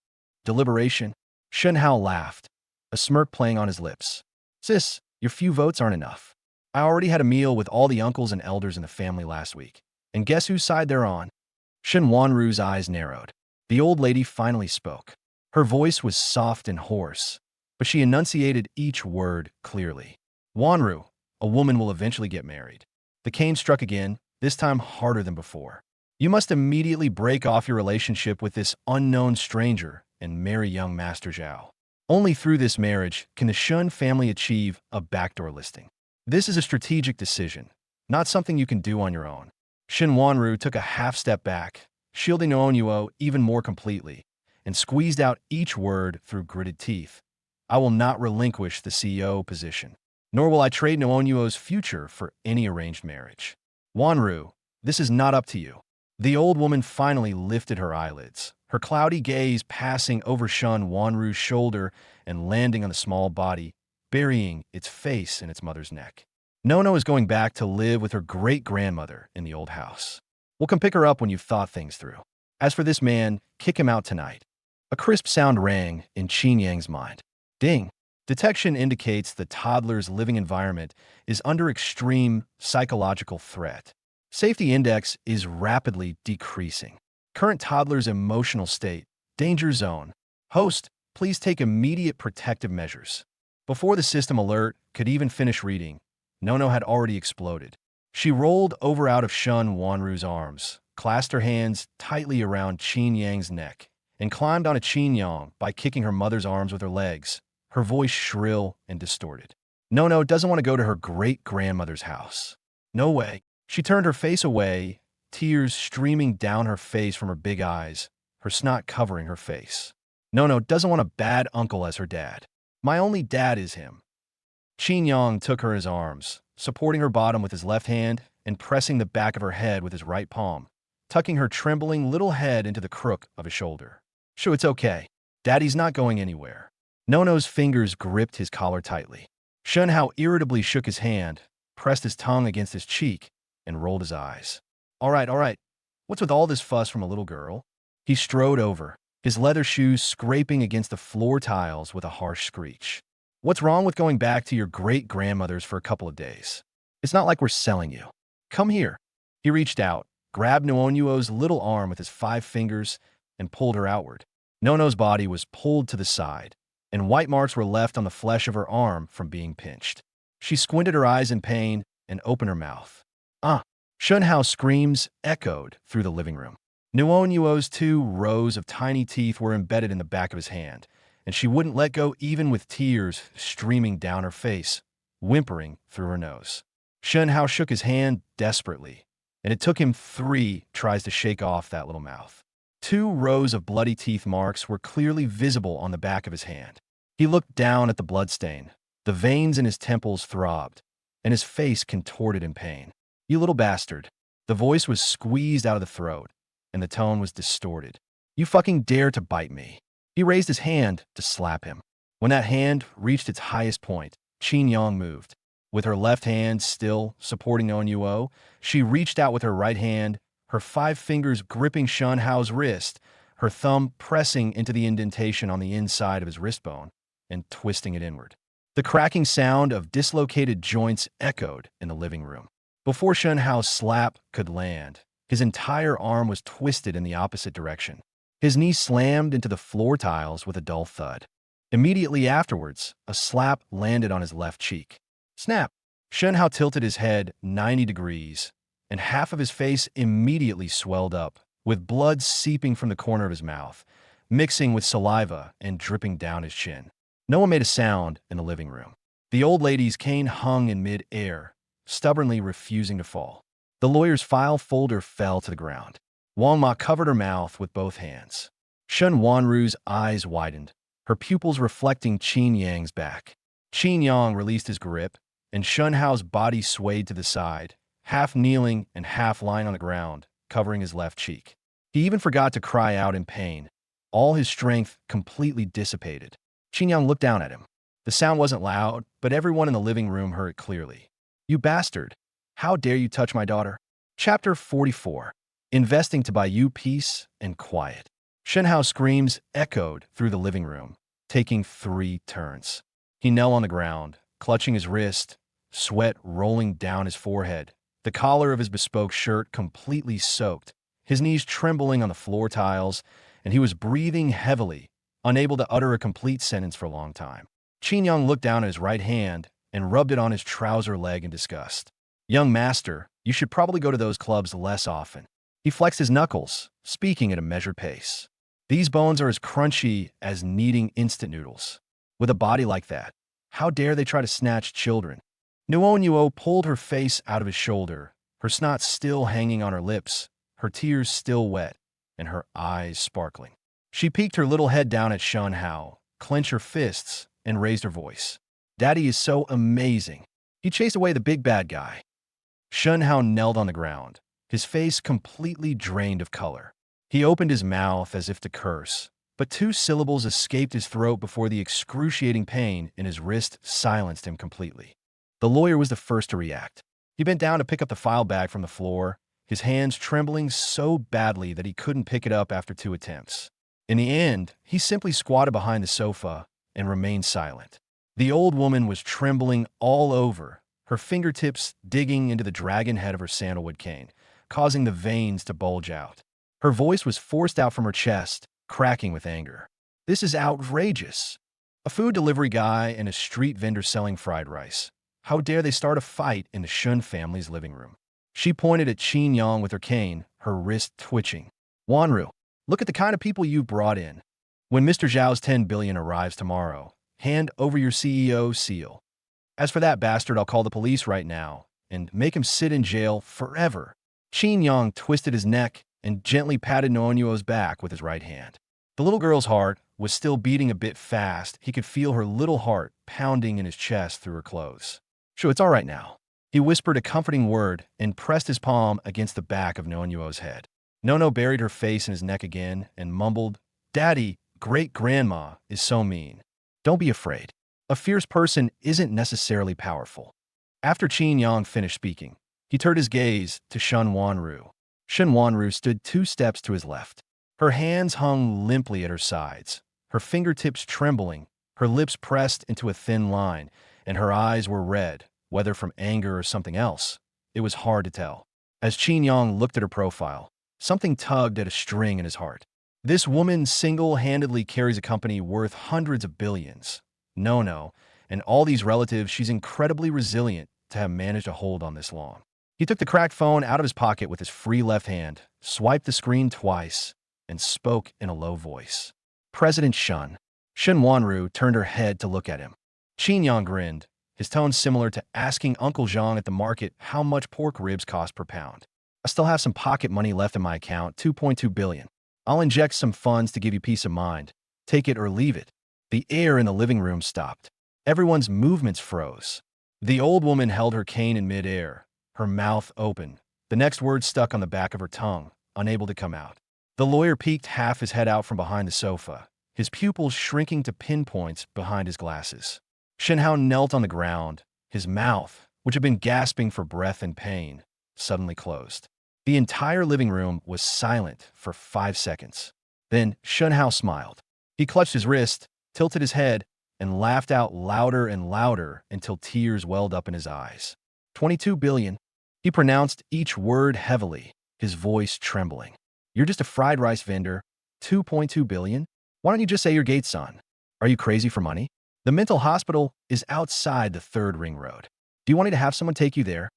"Deliberation?" Shun Hao laughed, a smirk playing on his lips. "Sis, your few votes aren't enough. I already had a meal with all the uncles and elders in the family last week. And guess whose side they're on?" Shen Wanru's eyes narrowed. The old lady finally spoke. Her voice was soft and hoarse, but she enunciated each word clearly. Wanru, a woman will eventually get married. The cane struck again, this time harder than before. You must immediately break off your relationship with this unknown stranger and marry young Master Zhao. Only through this marriage can the Shun family achieve a backdoor listing. This is a strategic decision, not something you can do on your own. Shen Wanru took a half step back, shielding Noonyuo even more completely, and squeezed out each word through gritted teeth. I will not relinquish the CEO position, nor will I trade Noonyuo's future for any arranged marriage. Wanru, this is not up to you. The old woman finally lifted her eyelids, her cloudy gaze passing over Shun Wanru's shoulder and landing on the small body, burying its face in its mother's neck. Nono is going back to live with her great-grandmother in the old house. We'll come pick her up when you've thought things through. As for this man, kick him out tonight. A crisp sound rang in Qin Yang's mind. Ding! Detection indicates the toddler's living environment is under extreme psychological threat. Safety index is rapidly decreasing. Current toddler's emotional state, danger zone. Host, please take immediate protective measures. Before the system alert could even finish reading, Nono had already exploded. She rolled over out of Shun Wanru's arms, clasped her hands tightly around Qin Yang's neck, and climbed onto Qin Yang by kicking her mother's arms with her legs, her voice shrill and distorted. Nono doesn't want to go to her great-grandmother's house. No way. She turned her face away, tears streaming down her face from her big eyes, her snot covering her face. Nono doesn't want a bad uncle as her dad. My only dad is him. Qin Yang took her in his arms, supporting her bottom with his left hand and pressing the back of her head with his right palm, tucking her trembling little head into the crook of his shoulder. Sure, it's okay. Daddy's not going anywhere. Nono's fingers gripped his collar tightly. Shun Hao irritably shook his hand, pressed his tongue against his cheek, and rolled his eyes. All right. What's with all this fuss from a little girl? He strode over, his leather shoes scraping against the floor tiles with a harsh screech. What's wrong with going back to your great-grandmother's for a couple of days? It's not like we're selling you. Come here. He reached out, grabbed Noonyuo's little arm with his 5 fingers, and pulled her outward. Nono's body was pulled to the side, and white marks were left on the flesh of her arm from being pinched. She squinted her eyes in pain and opened her mouth. Shun Hao's screams echoed through the living room. Noonyuo's 2 rows of tiny teeth were embedded in the back of his hand, and she wouldn't let go even with tears streaming down her face, whimpering through her nose. Shun Hao shook his hand desperately, and it took him 3 tries to shake off that little mouth. 2 rows of bloody teeth marks were clearly visible on the back of his hand. He looked down at the bloodstain. The veins in his temples throbbed, and his face contorted in pain. You little bastard. The voice was squeezed out of the throat, and the tone was distorted. You fucking dare to bite me. He raised his hand to slap him. When that hand reached its highest point, Qin Yang moved. With her left hand still supporting Noonyuo, she reached out with her right hand, her 5 fingers gripping Shun Hao's wrist, her thumb pressing into the indentation on the inside of his wrist bone and twisting it inward. The cracking sound of dislocated joints echoed in the living room. Before Shun Hao's slap could land, his entire arm was twisted in the opposite direction. His knee slammed into the floor tiles with a dull thud. Immediately afterwards, a slap landed on his left cheek. Snap! Shun Hao tilted his head 90 degrees, and half of his face immediately swelled up, with blood seeping from the corner of his mouth, mixing with saliva and dripping down his chin. No one made a sound in the living room. The old lady's cane hung in mid-air, stubbornly refusing to fall. The lawyer's file folder fell to the ground. Wang Ma covered her mouth with both hands. Shun Wanru's eyes widened, her pupils reflecting Qin Yang's back. Qin Yang released his grip, and Shun Hao's body swayed to the side, half kneeling and half lying on the ground, covering his left cheek. He even forgot to cry out in pain. All his strength completely dissipated. Qin Yang looked down at him. The sound wasn't loud, but everyone in the living room heard it clearly. You bastard! How dare you touch my daughter? Chapter 44. Investing to buy you peace and quiet. Shun Hao's screams echoed through the living room, taking 3 turns. He knelt on the ground, clutching his wrist, sweat rolling down his forehead, the collar of his bespoke shirt completely soaked, his knees trembling on the floor tiles, and he was breathing heavily, unable to utter a complete sentence for a long time. Qin Yang looked down at his right hand and rubbed it on his trouser leg in disgust. "Young master, you should probably go to those clubs less often." He flexed his knuckles, speaking at a measured pace. "These bones are as crunchy as kneading instant noodles. With a body like that, how dare they try to snatch children?" Nuo pulled her face out of his shoulder, her snot still hanging on her lips, her tears still wet, and her eyes sparkling. She peeked her little head down at Shun Hao, clenched her fists, and raised her voice. "Daddy is so amazing. He chased away the big bad guy." Shun Hao knelt on the ground, his face completely drained of color. He opened his mouth as if to curse, but 2 syllables escaped his throat before the excruciating pain in his wrist silenced him completely. The lawyer was the first to react. He bent down to pick up the file bag from the floor, his hands trembling so badly that he couldn't pick it up after 2 attempts. In the end, he simply squatted behind the sofa and remained silent. The old woman was trembling all over, her fingertips digging into the dragon head of her sandalwood cane, causing the veins to bulge out. Her voice was forced out from her chest, cracking with anger. "This is outrageous. A food delivery guy and a street vendor selling fried rice. How dare they start a fight in the Shun family's living room?" She pointed at Qin Yang with her cane, her wrist twitching. "Wanru, look at the kind of people you brought in. When Mr. Zhao's 10 billion arrives tomorrow, hand over your CEO seal. As for that bastard, I'll call the police right now and make him sit in jail forever." Qin Yang twisted his neck and gently patted Nuo's back with his right hand. The little girl's heart was still beating a bit fast. He could feel her little heart pounding in his chest through her clothes. "Sure, it's all right now." He whispered a comforting word and pressed his palm against the back of Nuo's head. Nono buried her face in his neck again and mumbled, "Daddy, great-grandma is so mean. Don't be afraid. A fierce person isn't necessarily powerful." After Qin Yang finished speaking, he turned his gaze to Shun Wanru. Shun Wanru stood 2 steps to his left. Her hands hung limply at her sides, her fingertips trembling, her lips pressed into a thin line, and her eyes were red, whether from anger or something else. It was hard to tell. As Qin Yang looked at her profile, something tugged at a string in his heart. This woman single-handedly carries a company worth hundreds of billions. No, and all these relatives, she's incredibly resilient to have managed to hold on this long. He took the cracked phone out of his pocket with his free left hand, swiped the screen twice, and spoke in a low voice. "President Shun." Shun Wanru turned her head to look at him. Qin Yang grinned, his tone similar to asking Uncle Zhang at the market how much pork ribs cost per pound. "I still have some pocket money left in my account, 2.2 billion. I'll inject some funds to give you peace of mind. Take it or leave it." The air in the living room stopped. Everyone's movements froze. The old woman held her cane in midair, her mouth open. The next word stuck on the back of her tongue, unable to come out. The lawyer peeked half his head out from behind the sofa, his pupils shrinking to pinpoints behind his glasses. Shen Hao knelt on the ground, his mouth, which had been gasping for breath and pain, suddenly closed. The entire living room was silent for 5 seconds. Then Shen Hao smiled. He clutched his wrist, tilted his head, and laughed out louder and louder until tears welled up in his eyes. 22 billion. He pronounced each word heavily, his voice trembling. "You're just a fried rice vendor. 2.2 billion? Why don't you just say you're Gates-san? Are you crazy for money? The mental hospital is outside the 3rd ring road. Do you want me to have someone take you there?"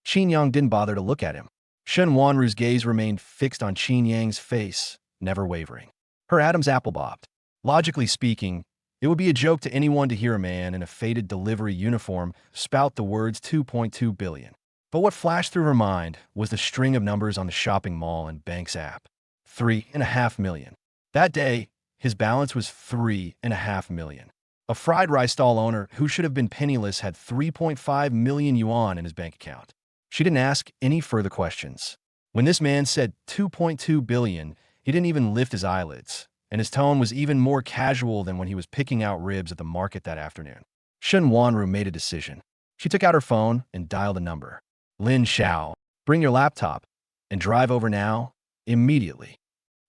Qin Yang didn't bother to look at him. Shen Wanru's gaze remained fixed on Qin Yang's face, never wavering. Her Adam's apple bobbed. Logically speaking, it would be a joke to anyone to hear a man in a faded delivery uniform spout the words 2.2 billion. But what flashed through her mind was the string of numbers on the shopping mall and bank's app. 3.5 million. That day, his balance was 3.5 million. A fried rice stall owner who should have been penniless had 3.5 million yuan in his bank account. She didn't ask any further questions. When this man said 2.2 billion, he didn't even lift his eyelids, and his tone was even more casual than when he was picking out ribs at the market that afternoon. Shen Wanru made a decision. She took out her phone and dialed a number. "Lin Xiao, bring your laptop and drive over now, immediately."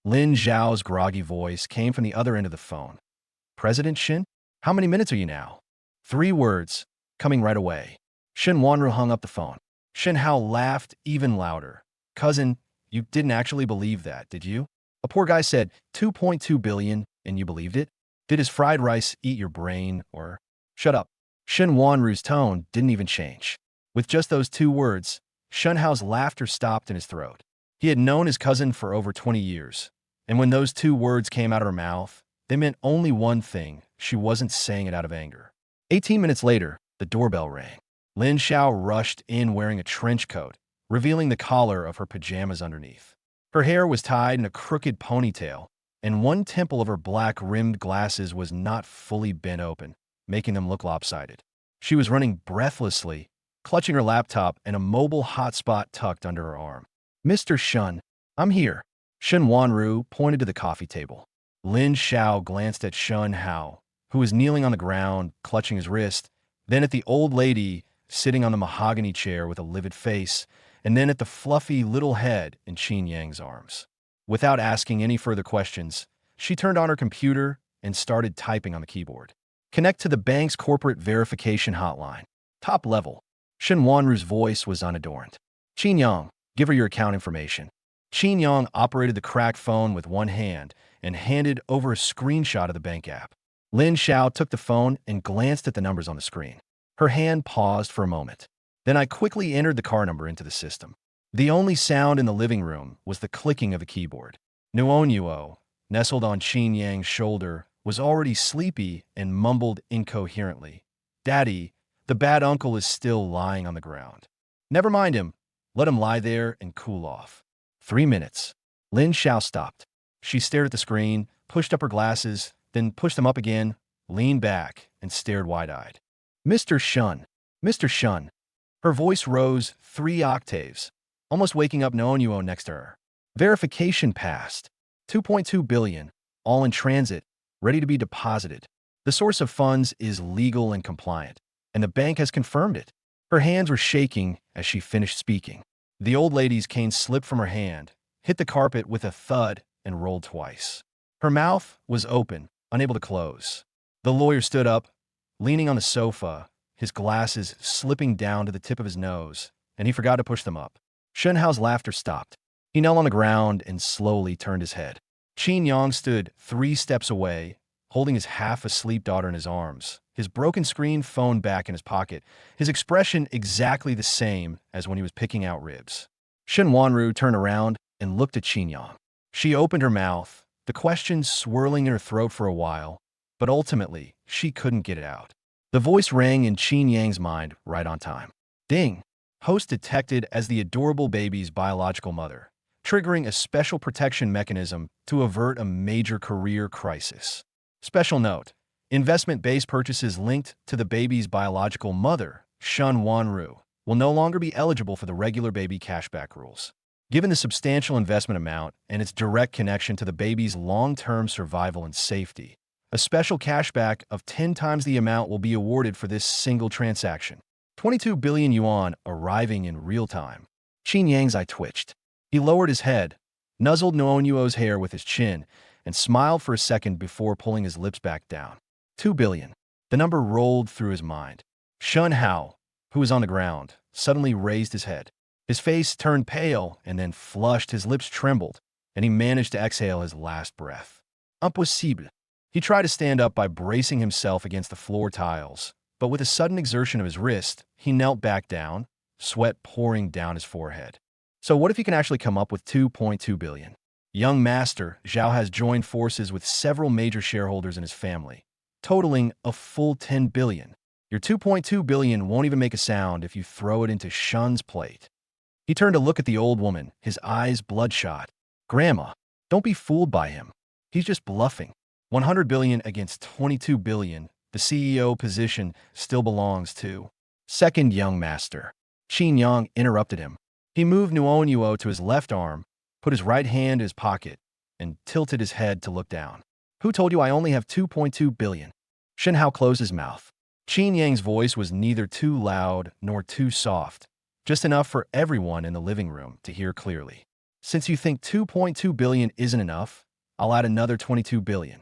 Lin Xiao's groggy voice came from the other end of the phone. "President Shen? How many minutes are you now?" 3 words, "coming right away." Shen Wanru hung up the phone. Shen Hao laughed even louder. "Cousin, You didn't actually believe that, did you? A poor guy said 2.2 billion and you believed it? Did his fried rice eat your brain or... Shut up. Shen Wanru's tone didn't even change. With just those two words, Shun Hao's laughter stopped in his throat. He had known his cousin for over 20 years, and when those two words came out of her mouth, they meant only one thing: she wasn't saying it out of anger. 18 minutes later, the doorbell rang. Lin Xiao rushed in wearing a trench coat, revealing the collar of her pajamas underneath. Her hair was tied in a crooked ponytail, and one temple of her black-rimmed glasses was not fully bent open, making them look lopsided. She was running breathlessly, clutching her laptop and a mobile hotspot tucked under her arm. "Mr. Shun, I'm here." Shen Wanru pointed to the coffee table. Lin Xiao glanced at Shun Hao, who was kneeling on the ground, clutching his wrist, then at the old lady sitting on the mahogany chair with a livid face, and then at the fluffy little head in Qin Yang's arms. Without asking any further questions, she turned on her computer and started typing on the keyboard. "Connect to the bank's corporate verification hotline. Top level." Shen Wanru's voice was unadorned. "Qin Yang, give her your account information." Qin Yang operated the cracked phone with one hand and handed over a screenshot of the bank app. Lin Xiao took the phone and glanced at the numbers on the screen. Her hand paused for a moment. Then I quickly entered the car number into the system. The only sound in the living room was the clicking of a keyboard. Nuonyuo, nestled on Qin Yang's shoulder, was already sleepy and mumbled incoherently, "Daddy, the bad uncle is still lying on the ground." "Never mind him. Let him lie there and cool off." 3 minutes. Lin Xiao stopped. She stared at the screen, pushed up her glasses, then pushed them up again, leaned back, and stared wide-eyed. "Mr. Shun, Mr. Shun." Her voice rose 3 octaves, almost waking up Nuonyuo next to her. "Verification passed. 2.2 billion, all in transit, ready to be deposited. The source of funds is legal and compliant, and the bank has confirmed it." Her hands were shaking as she finished speaking. The old lady's cane slipped from her hand, hit the carpet with a thud, and rolled twice. Her mouth was open, unable to close. The lawyer stood up, leaning on the sofa, his glasses slipping down to the tip of his nose, and he forgot to push them up. Shen Hao's laughter stopped. He knelt on the ground and slowly turned his head. Qin Yang stood 3 steps away, holding his half-asleep daughter in his arms, his broken screen phone back in his pocket, his expression exactly the same as when he was picking out ribs. Shen Wanru turned around and looked at Qin Yang. She opened her mouth, the question swirling in her throat for a while, but ultimately, she couldn't get it out. The voice rang in Qin Yang's mind right on time. Ding! Host detected as the adorable baby's biological mother, triggering a special protection mechanism to avert a major career crisis. Special note: investment-based purchases linked to the baby's biological mother, Shun Wanru, will no longer be eligible for the regular baby cashback rules. Given the substantial investment amount and its direct connection to the baby's long-term survival and safety, a special cashback of 10 times the amount will be awarded for this single transaction. 22 billion yuan arriving in real time. Qin Yang's eye twitched. He lowered his head, nuzzled Nuonyuo's hair with his chin, and smiled for a second before pulling his lips back down. 2 billion. The number rolled through his mind. Shun Hao, who was on the ground, suddenly raised his head. His face turned pale and then flushed, his lips trembled, and he managed to exhale his last breath. Impossible. He tried to stand up by bracing himself against the floor tiles, but with a sudden exertion of his wrist, he knelt back down, sweat pouring down his forehead. So what if he can actually come up with 2.2 billion? Young Master Zhao has joined forces with several major shareholders in his family, totaling a full 10 billion. Your 2.2 billion won't even make a sound if you throw it into Shun's plate. He turned to look at the old woman, his eyes bloodshot. Grandma, don't be fooled by him. He's just bluffing. 100 billion against 22 billion. The CEO position still belongs to second young master. Qin Yang interrupted him. He moved Nuonyuo to his left arm, put his right hand in his pocket, and tilted his head to look down. Who told you I only have 2.2 billion? Shen Hao closed his mouth. Qin Yang's voice was neither too loud nor too soft, just enough for everyone in the living room to hear clearly. Since you think 2.2 billion isn't enough, I'll add another 22 billion.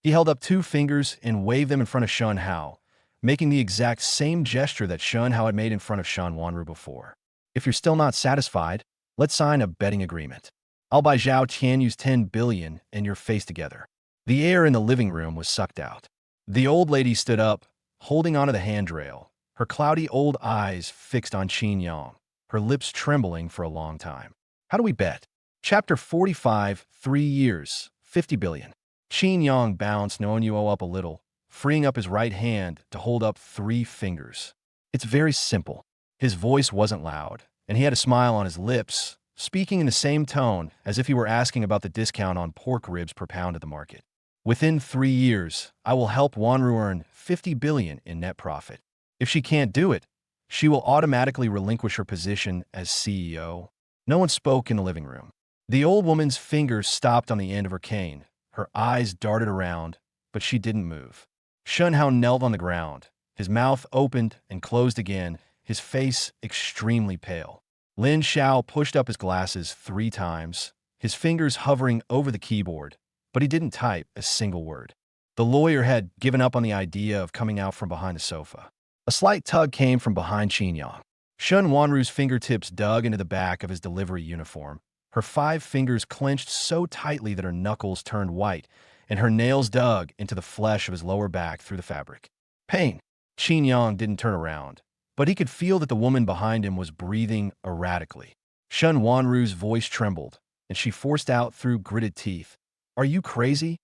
He held up 2 fingers and waved them in front of Shun Hao, making the exact same gesture that Shun Hao had made in front of Shun Wanru before. If you're still not satisfied, Let's sign a betting agreement. I'll buy Zhao Tianyu's 10 billion and your face together. The air in the living room was sucked out. The old lady stood up, holding onto the handrail, her cloudy old eyes fixed on Qin Yang, her lips trembling for a long time. How do we bet? Chapter 45, 3 years, 50 billion. Qin Yang bounced Noonyuo up a little, freeing up his right hand to hold up 3 fingers. It's very simple. His voice wasn't loud, and he had a smile on his lips, speaking in the same tone as if he were asking about the discount on pork ribs per pound at the market. Within 3 years, I will help Wanru earn 50 billion in net profit. If she can't do it, she will automatically relinquish her position as CEO. No one spoke in the living room. The old woman's fingers stopped on the end of her cane. Her eyes darted around, but she didn't move. Shunhao knelt on the ground. His mouth opened and closed again, his face extremely pale. Lin Xiao pushed up his glasses 3 times, his fingers hovering over the keyboard, but he didn't type a single word. The lawyer had given up on the idea of coming out from behind the sofa. A slight tug came from behind Qin Yang. Shun Wanru's fingertips dug into the back of his delivery uniform. Her 5 fingers clenched so tightly that her knuckles turned white, and her nails dug into the flesh of his lower back through the fabric. Pain. Qin Yang didn't turn around, but he could feel that the woman behind him was breathing erratically. Shun Wanru's voice trembled, and she forced out through gritted teeth. Are you crazy?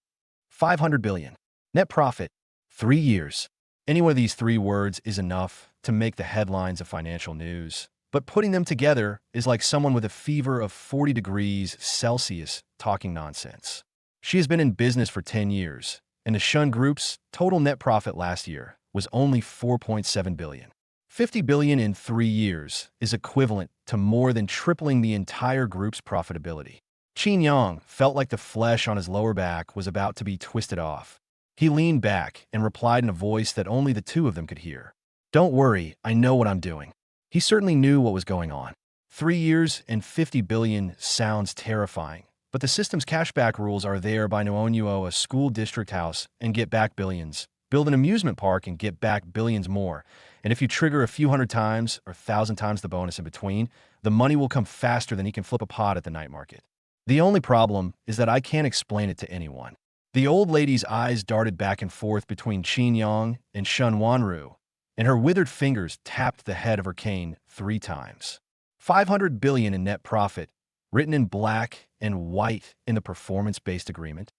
500 billion. Net profit. 3 years. Any one of these 3 words is enough to make the headlines of financial news. But putting them together is like someone with a fever of 40 degrees Celsius talking nonsense. She has been in business for 10 years, and the Shun Group's total net profit last year was only 4.7 billion. 50 billion in 3 years is equivalent to more than tripling the entire group's profitability. Qin Yang felt like the flesh on his lower back was about to be twisted off. He leaned back and replied in a voice that only the 2 of them could hear. Don't worry, I know what I'm doing. He certainly knew what was going on. 3 years and 50 billion sounds terrifying, but the system's cashback rules are there by Noonyuo a school district house and get back billions, build an amusement park and get back billions more, and if you trigger a few hundred times or 1,000 times the bonus in between, the money will come faster than he can flip a pot at the night market. The only problem is that I can't explain it to anyone. The old lady's eyes darted back and forth between Qin Yang and Shun Wanru, and her withered fingers tapped the head of her cane 3 times. 500 billion in net profit, written in black and white in the performance-based agreement.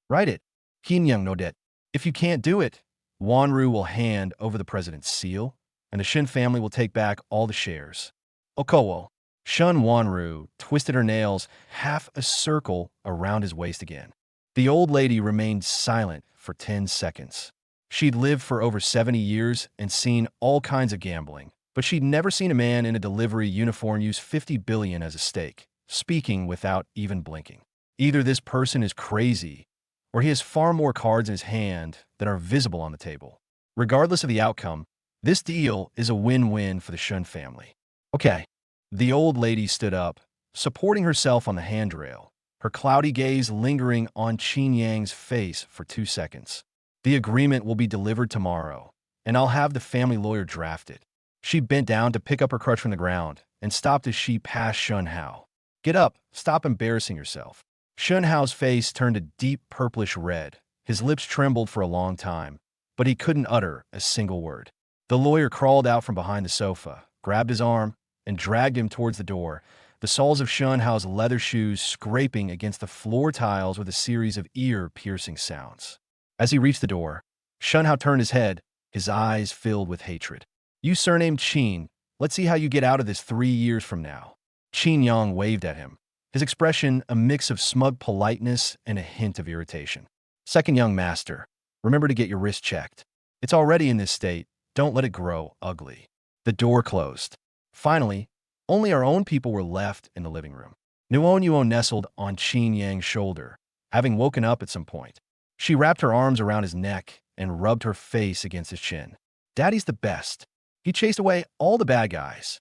Write it. Qin Yang no debt. If you can't do it, Wanru will hand over the president's seal, and the Shin family will take back all the shares. Okowo. Shun Wanru twisted her nails half a circle around his waist again. The old lady remained silent for 10 seconds. She'd lived for over 70 years and seen all kinds of gambling, but she'd never seen a man in a delivery uniform use 50 billion as a stake, speaking without even blinking. Either this person is crazy, or he has far more cards in his hand than are visible on the table. Regardless of the outcome, this deal is a win-win for the Shun family. Okay. The old lady stood up, supporting herself on the handrail, her cloudy gaze lingering on Qin Yang's face for 2 seconds. The agreement will be delivered tomorrow, and I'll have the family lawyer draft it. She bent down to pick up her crutch from the ground and stopped as she passed Shun Hao. Get up, stop embarrassing yourself. Shun Hao's face turned a deep purplish red. His lips trembled for a long time, but he couldn't utter a single word. The lawyer crawled out from behind the sofa, grabbed his arm, and dragged him towards the door, the soles of Shun Hao's leather shoes scraping against the floor tiles with a series of ear-piercing sounds. As he reached the door, Shun Hao turned his head, his eyes filled with hatred. You surnamed Qin. Let's see how you get out of this 3 years from now. Qin Yang waved at him, his expression a mix of smug politeness and a hint of irritation. Second young master, remember to get your wrist checked. It's already in this state. Don't let it grow ugly. The door closed. Finally, only our own people were left in the living room. Nuonyuo nestled on Qin Yang's shoulder, having woken up at some point. She wrapped her arms around his neck and rubbed her face against his chin. Daddy's the best. He chased away all the bad guys.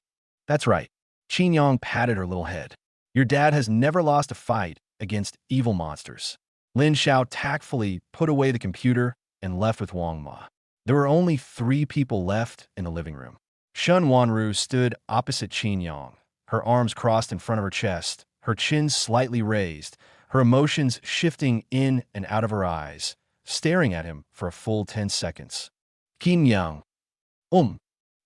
That's right. Qin Yang patted her little head. Your dad has never lost a fight against evil monsters. Lin Xiao tactfully put away the computer and left with Wang Ma. There were only 3 people left in the living room. Shun Wanru stood opposite Qin Yang, her arms crossed in front of her chest, her chin slightly raised, her emotions shifting in and out of her eyes, staring at him for a full 10 seconds. Qin Yang.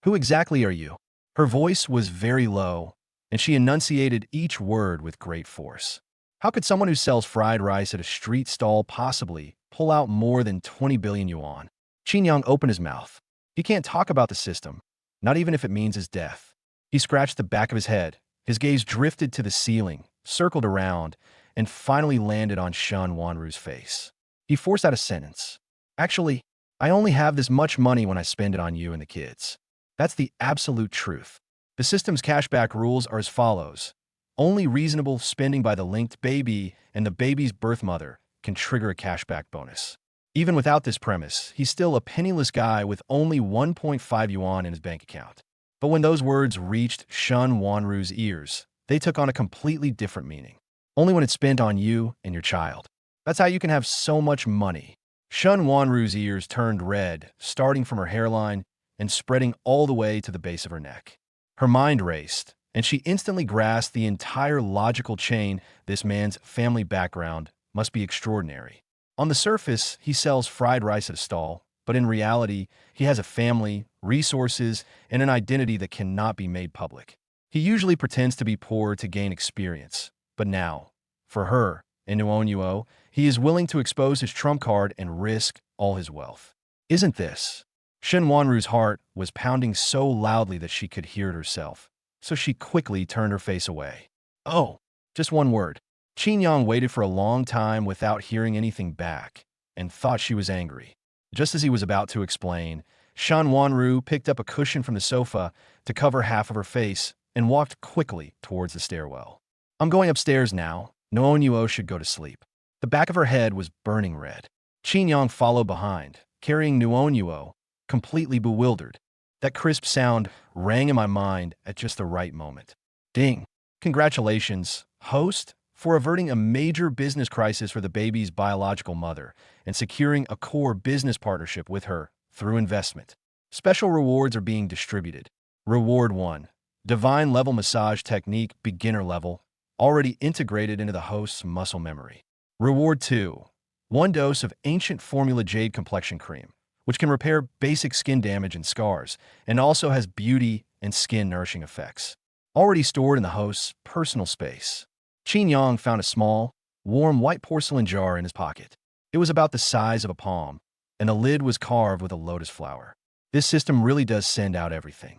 Who exactly are you? Her voice was very low, and she enunciated each word with great force. How could someone who sells fried rice at a street stall possibly pull out more than 20 billion yuan? Qin Yang opened his mouth. He can't talk about the system, not even if it means his death. He scratched the back of his head. His gaze drifted to the ceiling, circled around, and finally landed on Shen Wanru's face. He forced out a sentence. Actually, I only have this much money when I spend it on you and the kids. That's the absolute truth. The system's cashback rules are as follows. Only reasonable spending by the linked baby and the baby's birth mother can trigger a cashback bonus. Even without this premise, he's still a penniless guy with only 1.5 yuan in his bank account. But when those words reached Shen Wanru's ears, they took on a completely different meaning. Only when it's spent on you and your child. That's how you can have so much money. Shen Wanru's ears turned red, starting from her hairline and spreading all the way to the base of her neck. Her mind raced, and she instantly grasped the entire logical chain. This man's family background must be extraordinary. On the surface, he sells fried rice at a stall, but in reality, he has a family, resources, and an identity that cannot be made public. He usually pretends to be poor to gain experience, but now, for her, and Nuonyuo, he is willing to expose his trump card and risk all his wealth. Isn't this? Shen Wanru's heart was pounding so loudly that she could hear it herself, so she quickly turned her face away. Oh, just one word. Qin Yang waited for a long time without hearing anything back, and thought she was angry. Just as he was about to explain, Shen Wanru picked up a cushion from the sofa to cover half of her face and walked quickly towards the stairwell. I'm going upstairs now. Nuonyuo should go to sleep. The back of her head was burning red. Qin Yang followed behind, carrying Nuonyuo, completely bewildered. That crisp sound rang in my mind at just the right moment. Ding! Congratulations, host, for averting a major business crisis for the baby's biological mother and securing a core business partnership with her through investment. Special rewards are being distributed. Reward 1. Divine Level Massage Technique Beginner Level, already integrated into the host's muscle memory. Reward 2. 1 dose of Ancient Formula Jade Complexion Cream, which can repair basic skin damage and scars, and also has beauty and skin nourishing effects. Already stored in the host's personal space. Qin Yang found a small, warm white porcelain jar in his pocket. It was about the size of a palm, and the lid was carved with a lotus flower. This system really does send out everything.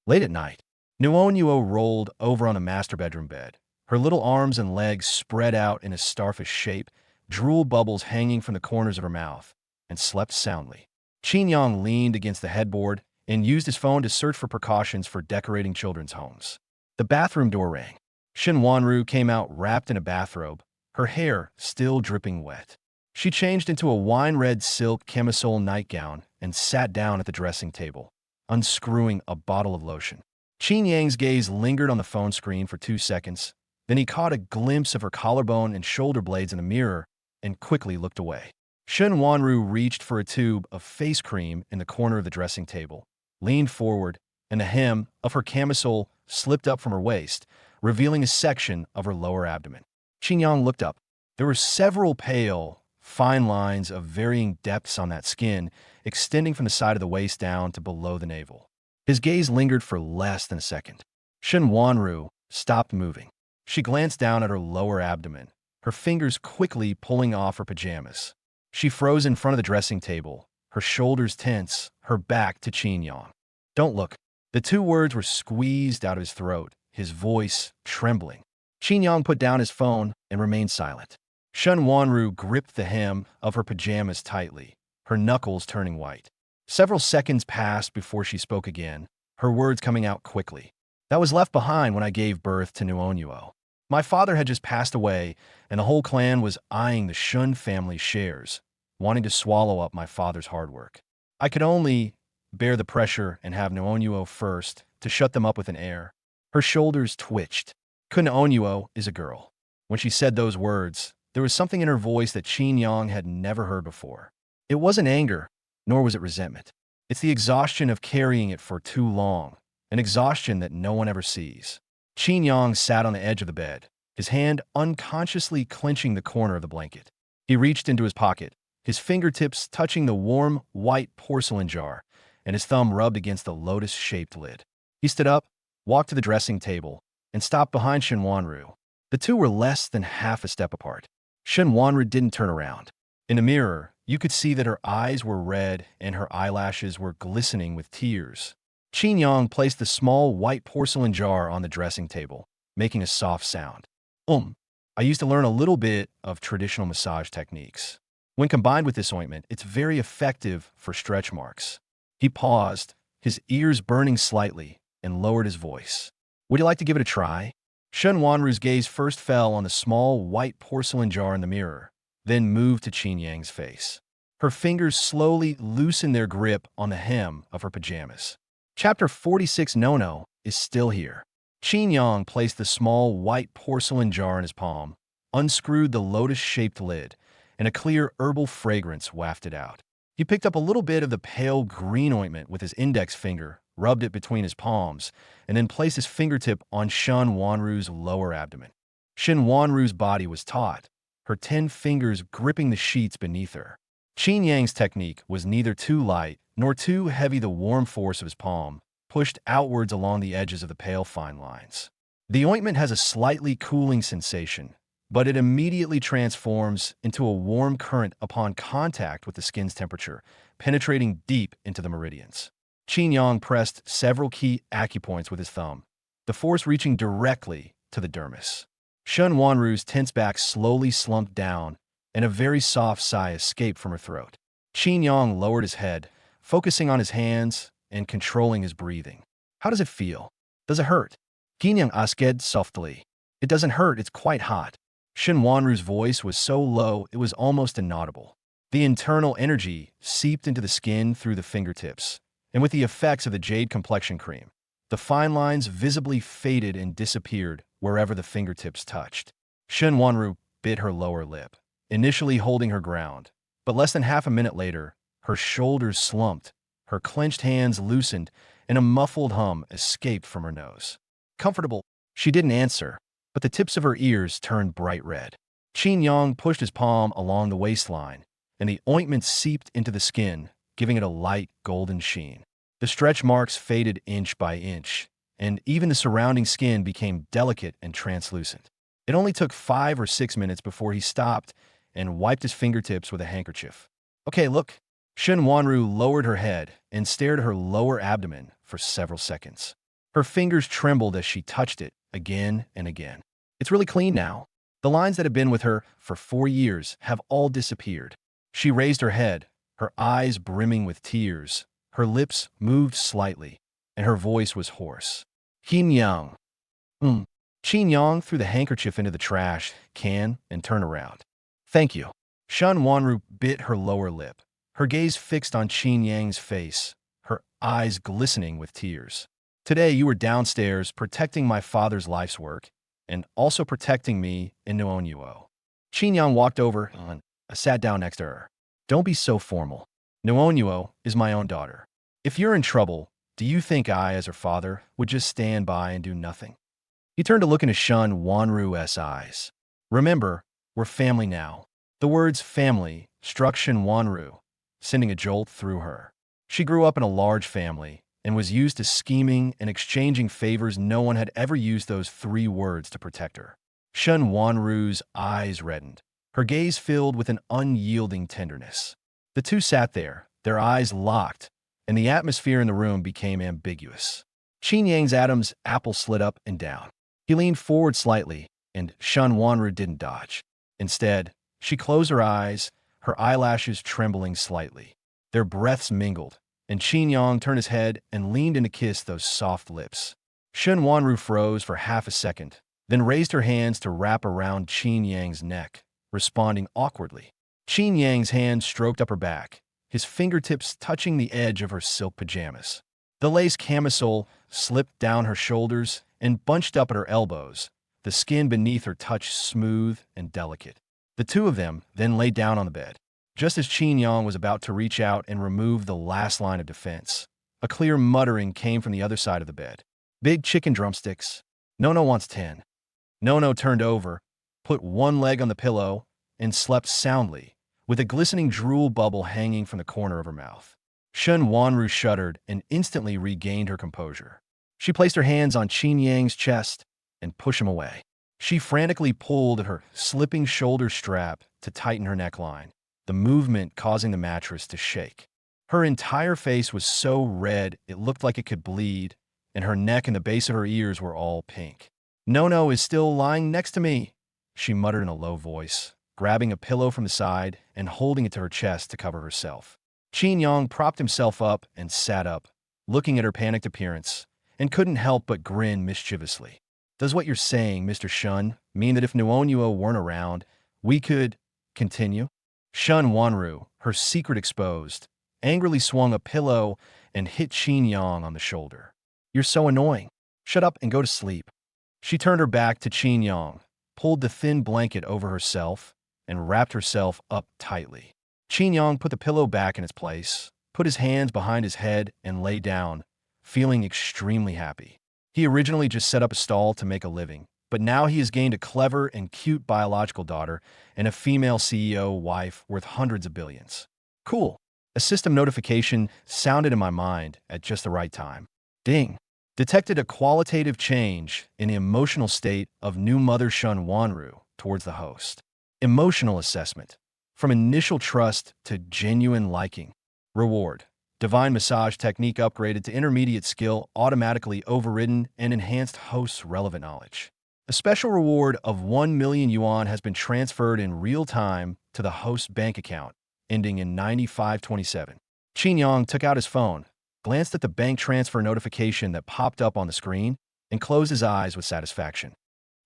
Late at night, Nuonyuo rolled over on a master bedroom bed, her little arms and legs spread out in a starfish shape, drool bubbles hanging from the corners of her mouth, and slept soundly. Qin Yang leaned against the headboard and used his phone to search for precautions for decorating children's homes. The bathroom door rang. Shen Wanru came out wrapped in a bathrobe, her hair still dripping wet. She changed into a wine-red silk camisole nightgown and sat down at the dressing table, unscrewing a bottle of lotion. Qin Yang's gaze lingered on the phone screen for 2 seconds. Then he caught a glimpse of her collarbone and shoulder blades in the mirror and quickly looked away. Shen Wanru reached for a tube of face cream in the corner of the dressing table, leaned forward, and the hem of her camisole slipped up from her waist, revealing a section of her lower abdomen. Qin Yang looked up. There were several pale, fine lines of varying depths on that skin, extending from the side of the waist down to below the navel. His gaze lingered for less than a second. Shen Wanru stopped moving. She glanced down at her lower abdomen, her fingers quickly pulling off her pajamas. She froze in front of the dressing table, her shoulders tense, her back to Qin Yang. Don't look. The 2 words were squeezed out of his throat, his voice trembling. Qin Yang put down his phone and remained silent. Shen Wanru gripped the hem of her pajamas tightly, her knuckles turning white. Several seconds passed before she spoke again, her words coming out quickly. That was left behind when I gave birth to Nuonyuo. My father had just passed away, and the whole clan was eyeing the Shun family shares, wanting to swallow up my father's hard work. I could only bear the pressure and have Nuonyuo first to shut them up with an air. Her shoulders twitched. Nuonyuo is a girl. When she said those words, there was something in her voice that Qin Yang had never heard before. It wasn't anger, nor was it resentment. It's the exhaustion of carrying it for too long, an exhaustion that no one ever sees. Qin Yang sat on the edge of the bed, his hand unconsciously clenching the corner of the blanket. He reached into his pocket, his fingertips touching the warm, white porcelain jar, and his thumb rubbed against the lotus-shaped lid. He stood up, walked to the dressing table, and stopped behind Shen Wanru. The two were less than half a step apart. Shen Wanru didn't turn around. In the mirror, you could see that her eyes were red and her eyelashes were glistening with tears. Qin Yang placed the small white porcelain jar on the dressing table, making a soft sound. I used to learn a little bit of traditional massage techniques. When combined with this ointment, it's very effective for stretch marks. He paused, his ears burning slightly, and lowered his voice. Would you like to give it a try? Shen Wanru's gaze first fell on the small white porcelain jar in the mirror, then moved to Qin Yang's face. Her fingers slowly loosened their grip on the hem of her pajamas. Chapter 46 No is still here. Qin Yang placed the small white porcelain jar in his palm, unscrewed the lotus-shaped lid, and a clear herbal fragrance wafted out. He picked up a little bit of the pale green ointment with his index finger, rubbed it between his palms, and then placed his fingertip on Shen Wanru's lower abdomen. Shen Wanru's body was taut, her 10 fingers gripping the sheets beneath her. Qin Yang's technique was neither too light nor too heavy. The warm force of his palm pushed outwards along the edges of the pale fine lines. The ointment has a slightly cooling sensation, but it immediately transforms into a warm current upon contact with the skin's temperature, penetrating deep into the meridians. Qin Yang pressed several key acupoints with his thumb, the force reaching directly to the dermis. Shen Wanru's tense back slowly slumped down, and a very soft sigh escaped from her throat. Qin Yang lowered his head, focusing on his hands and controlling his breathing. How does it feel? Does it hurt? Qin Yang asked softly. It doesn't hurt, it's quite hot. Shen Wanru's voice was so low it was almost inaudible. The internal energy seeped into the skin through the fingertips, and with the effects of the jade complexion cream, the fine lines visibly faded and disappeared wherever the fingertips touched. Shen Wanru bit her lower lip, initially holding her ground, but less than half a minute later, her shoulders slumped, her clenched hands loosened, and a muffled hum escaped from her nose. Comfortable? She didn't answer, but the tips of her ears turned bright red. Qin Yang pushed his palm along the waistline, and the ointment seeped into the skin, giving it a light golden sheen. The stretch marks faded inch by inch, and even the surrounding skin became delicate and translucent. It only took 5 or 6 minutes before he stopped and wiped his fingertips with a handkerchief. Okay, look. Shen Wanru lowered her head and stared at her lower abdomen for several seconds. Her fingers trembled as she touched it again and again. It's really clean now. The lines that have been with her for 4 years have all disappeared. She raised her head, her eyes brimming with tears. Her lips moved slightly, and her voice was hoarse. Qin Yang. Qin Yang threw the handkerchief into the trash can and turned around. Thank you. Shen Wanru bit her lower lip, her gaze fixed on Qin Yang's face, her eyes glistening with tears. Today you were downstairs protecting my father's life's work, and also protecting me in Nuonyuo. Qin Yang walked over and sat down next to her. Don't be so formal. Nuonyuo is my own daughter. If you're in trouble, do you think I, as her father, would just stand by and do nothing? He turned to look into Shen Wanru's eyes. Remember, we're family now. The words family struck Shen Wanru, sending a jolt through her. She grew up in a large family and was used to scheming and exchanging favors. No one had ever used those 3 words to protect her. Shen Wanru's eyes reddened, her gaze filled with an unyielding tenderness. The two sat there, their eyes locked, and the atmosphere in the room became ambiguous. Qin Yang's Adam's apple slid up and down. He leaned forward slightly, and Shen Wanru didn't dodge. Instead, she closed her eyes, her eyelashes trembling slightly. Their breaths mingled, and Qin Yang turned his head and leaned in to kiss those soft lips. Shen Wanru froze for half a second, then raised her hands to wrap around Qin Yang's neck, responding awkwardly. Qin Yang's hand stroked up her back, his fingertips touching the edge of her silk pajamas. The lace camisole slipped down her shoulders and bunched up at her elbows, the skin beneath her touched smooth and delicate. The two of them then lay down on the bed. Just as Qin Yang was about to reach out and remove the last line of defense, a clear muttering came from the other side of the bed. Big chicken drumsticks. Nono wants 10. Nono turned over, put one leg on the pillow, and slept soundly, with a glistening drool bubble hanging from the corner of her mouth. Shun Wanru shuddered and instantly regained her composure. She placed her hands on Qin Yang's chest and pushed him away. She frantically pulled at her slipping shoulder strap to tighten her neckline, the movement causing the mattress to shake. Her entire face was so red it looked like it could bleed, and her neck and the base of her ears were all pink. Nono is still lying next to me, she muttered in a low voice, grabbing a pillow from the side and holding it to her chest to cover herself. Qin Yang propped himself up and sat up, looking at her panicked appearance, and couldn't help but grin mischievously. Does what you're saying, Mr. Shun, mean that if Nuonyuo weren't around, we could continue? Shun Wanru, her secret exposed, angrily swung a pillow and hit Qin Yang on the shoulder. You're so annoying. Shut up and go to sleep. She turned her back to Qin Yang, pulled the thin blanket over herself, and wrapped herself up tightly. Qin Yang put the pillow back in its place, put his hands behind his head, and lay down, feeling extremely happy. He originally just set up a stall to make a living, but now he has gained a clever and cute biological daughter and a female CEO wife worth hundreds of billions. Cool. A system notification sounded in my mind at just the right time. Ding. Detected a qualitative change in the emotional state of new mother Shun Wanru towards the host. Emotional assessment. From initial trust to genuine liking. Reward. Divine massage technique upgraded to intermediate skill, automatically overridden and enhanced host's relevant knowledge. A special reward of 1 million yuan has been transferred in real time to the host's bank account, ending in 9527. Qin Yang took out his phone, glanced at the bank transfer notification that popped up on the screen, and closed his eyes with satisfaction.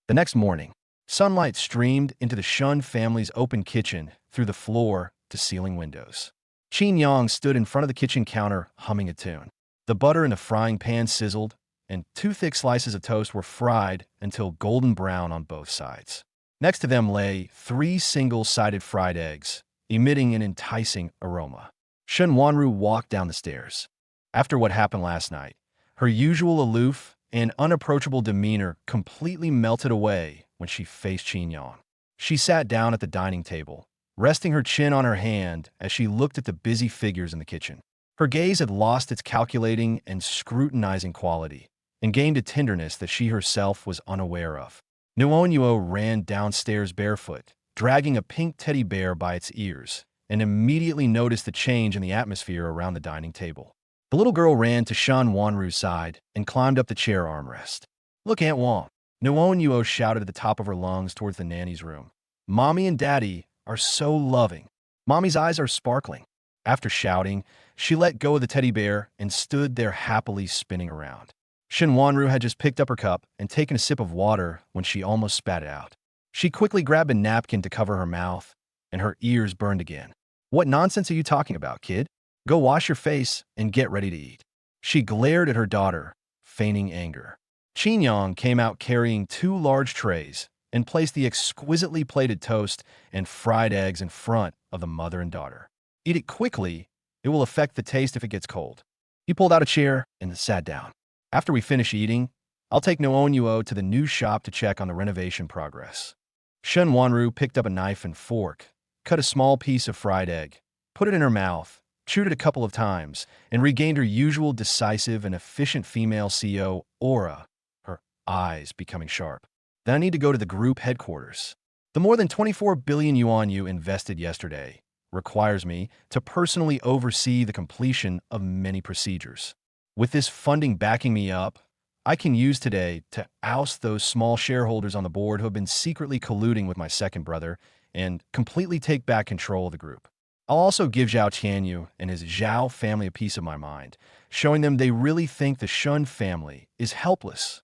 The next morning, sunlight streamed into the Shun family's open kitchen through the floor-to-ceiling windows. Qin Yang stood in front of the kitchen counter, humming a tune. The butter in the frying pan sizzled, and 2 thick slices of toast were fried until golden brown on both sides. Next to them lay 3 single-sided fried eggs, emitting an enticing aroma. Shun Wanru walked down the stairs. After what happened last night, her usual aloof and unapproachable demeanor completely melted away when she faced Qin Yang. She sat down at the dining table, resting her chin on her hand as she looked at the busy figures in the kitchen. Her gaze had lost its calculating and scrutinizing quality and gained a tenderness that she herself was unaware of. Nuonyuo ran downstairs barefoot, dragging a pink teddy bear by its ears, and immediately noticed the change in the atmosphere around the dining table. The little girl ran to Shun Wanru's side and climbed up the chair armrest. Look, Aunt Wong. Nuonyuo shouted at the top of her lungs towards the nanny's room. Mommy and Daddy are so loving. Mommy's eyes are sparkling. After shouting, she let go of the teddy bear and stood there happily spinning around. Shun Wanru had just picked up her cup and taken a sip of water when she almost spat it out. She quickly grabbed a napkin to cover her mouth, and her ears burned again. What nonsense are you talking about, kid? Go wash your face and get ready to eat. She glared at her daughter, feigning anger. Qin Yang came out carrying 2 large trays and placed the exquisitely plated toast and fried eggs in front of the mother and daughter. Eat it quickly. It will affect the taste if it gets cold. He pulled out a chair and sat down. After we finish eating, I'll take Nuonyuo to the new shop to check on the renovation progress. Shun Wanru picked up a knife and fork, cut a small piece of fried egg, put it in her mouth, chewed it a couple of times, and regained her usual decisive and efficient female CEO aura, her eyes becoming sharp. Then I need to go to the group headquarters. The more than 24 billion yuan you invested yesterday requires me to personally oversee the completion of many procedures. With this funding backing me up, I can use today to oust those small shareholders on the board who have been secretly colluding with my second brother and completely take back control of the group. I'll also give Zhao Tianyu and his Zhao family a piece of my mind, showing them they really think the Shun family is helpless.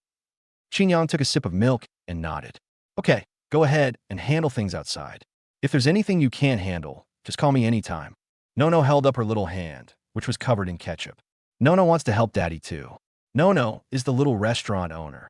Qin Yang took a sip of milk and nodded. Okay, go ahead and handle things outside. If there's anything you can't handle, just call me anytime. Nono held up her little hand, which was covered in ketchup. Nono wants to help Daddy too. Nono is the little restaurant owner.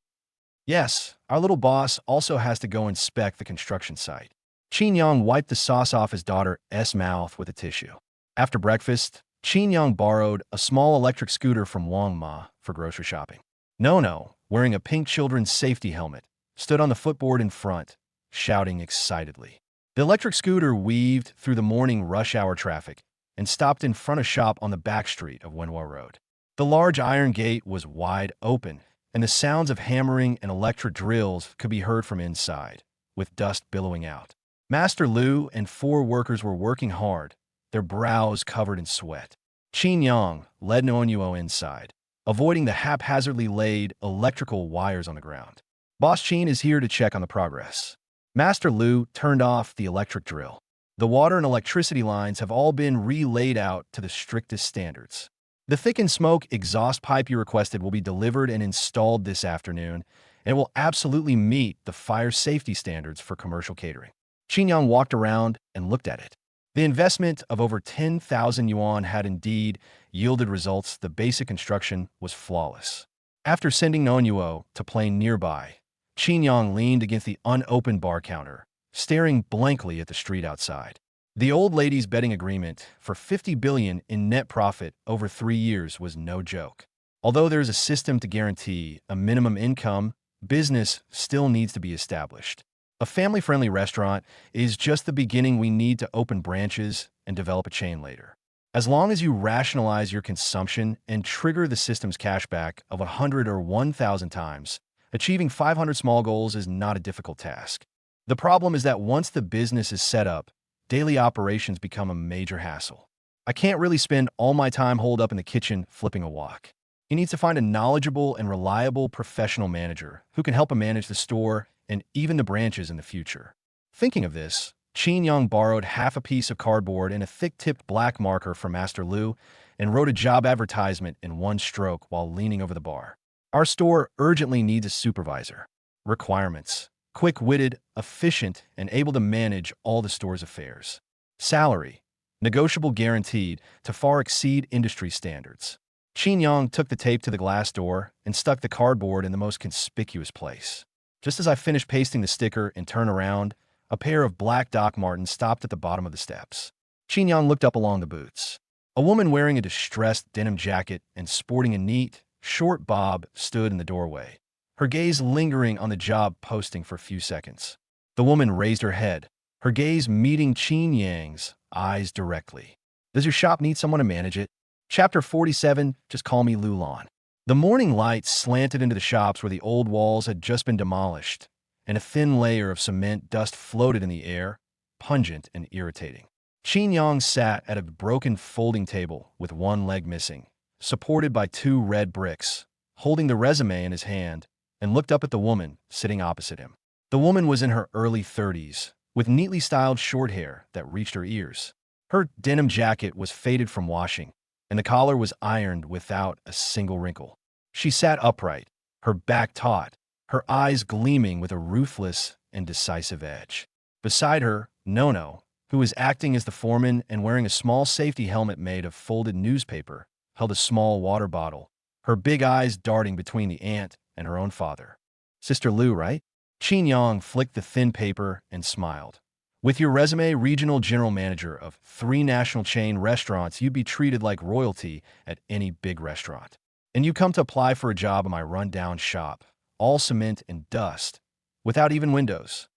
Yes, our little boss also has to go inspect the construction site. Qin Yang wiped the sauce off his daughter's mouth with a tissue. After breakfast, Qin Yang borrowed a small electric scooter from Wang Ma for grocery shopping. Nono wearing a pink children's safety helmet, stood on the footboard in front, shouting excitedly. The electric scooter weaved through the morning rush hour traffic and stopped in front of a shop on the back street of Wenhua Road. The large iron gate was wide open, and the sounds of hammering and electric drills could be heard from inside, with dust billowing out. Master Liu and 4 workers were working hard, their brows covered in sweat. Qin Yang led Noonyuo inside, avoiding the haphazardly laid electrical wires on the ground. Boss Qin is here to check on the progress. Master Liu turned off the electric drill. The water and electricity lines have all been relayed out to the strictest standards. The thickened smoke exhaust pipe you requested will be delivered and installed this afternoon, and it will absolutely meet the fire safety standards for commercial catering. Qin Yang walked around and looked at it. The investment of over 10,000 yuan had indeed yielded results. The basic construction was flawless. After sending Noonyuo to plane nearby, Qin Yang leaned against the unopened bar counter, staring blankly at the street outside. The old lady's betting agreement for 50 billion in net profit over 3 years was no joke. Although there is a system to guarantee a minimum income, business still needs to be established. A family-friendly restaurant is just the beginning. We need to open branches and develop a chain later. As long as you rationalize your consumption and trigger the system's cashback of 100 or 1,000 times, achieving 500 small goals is not a difficult task. The problem is that once the business is set up, daily operations become a major hassle. I can't really spend all my time holed up in the kitchen flipping a wok. He needs to find a knowledgeable and reliable professional manager who can help him manage the store and even the branches in the future. Thinking of this, Qin Yang borrowed half a piece of cardboard and a thick-tipped black marker from Master Liu and wrote a job advertisement in one stroke while leaning over the bar. Our store urgently needs a supervisor. Requirements: quick-witted, efficient, and able to manage all the store's affairs. Salary: negotiable, guaranteed to far exceed industry standards. Qin Yang took the tape to the glass door and stuck the cardboard in the most conspicuous place. Just as I finished pasting the sticker and turned around, a pair of black Doc Martens stopped at the bottom of the steps. Qin Yang looked up along the boots. A woman wearing a distressed denim jacket and sporting a neat, short bob stood in the doorway, her gaze lingering on the job posting for a few seconds. The woman raised her head, her gaze meeting Qin Yang's eyes directly. Does your shop need someone to manage it? Chapter 47, Just Call Me Lulan. The morning light slanted into the shops where the old walls had just been demolished, and a thin layer of cement dust floated in the air, pungent and irritating. Qin Yang sat at a broken folding table with one leg missing, supported by 2 red bricks, holding the resume in his hand, and looked up at the woman sitting opposite him. The woman was in her early 30s, with neatly styled short hair that reached her ears. Her denim jacket was faded from washing, and the collar was ironed without a single wrinkle. She sat upright, her back taut, her eyes gleaming with a ruthless and decisive edge. Beside her, Nono, who was acting as the foreman and wearing a small safety helmet made of folded newspaper, held a small water bottle, her big eyes darting between the aunt and her own father. Sister Liu, right? Qin Yang flicked the thin paper and smiled. With your resume, regional general manager of 3 national chain restaurants, you'd be treated like royalty at any big restaurant. And you come to apply for a job in my run-down shop, all cement and dust, without even windows.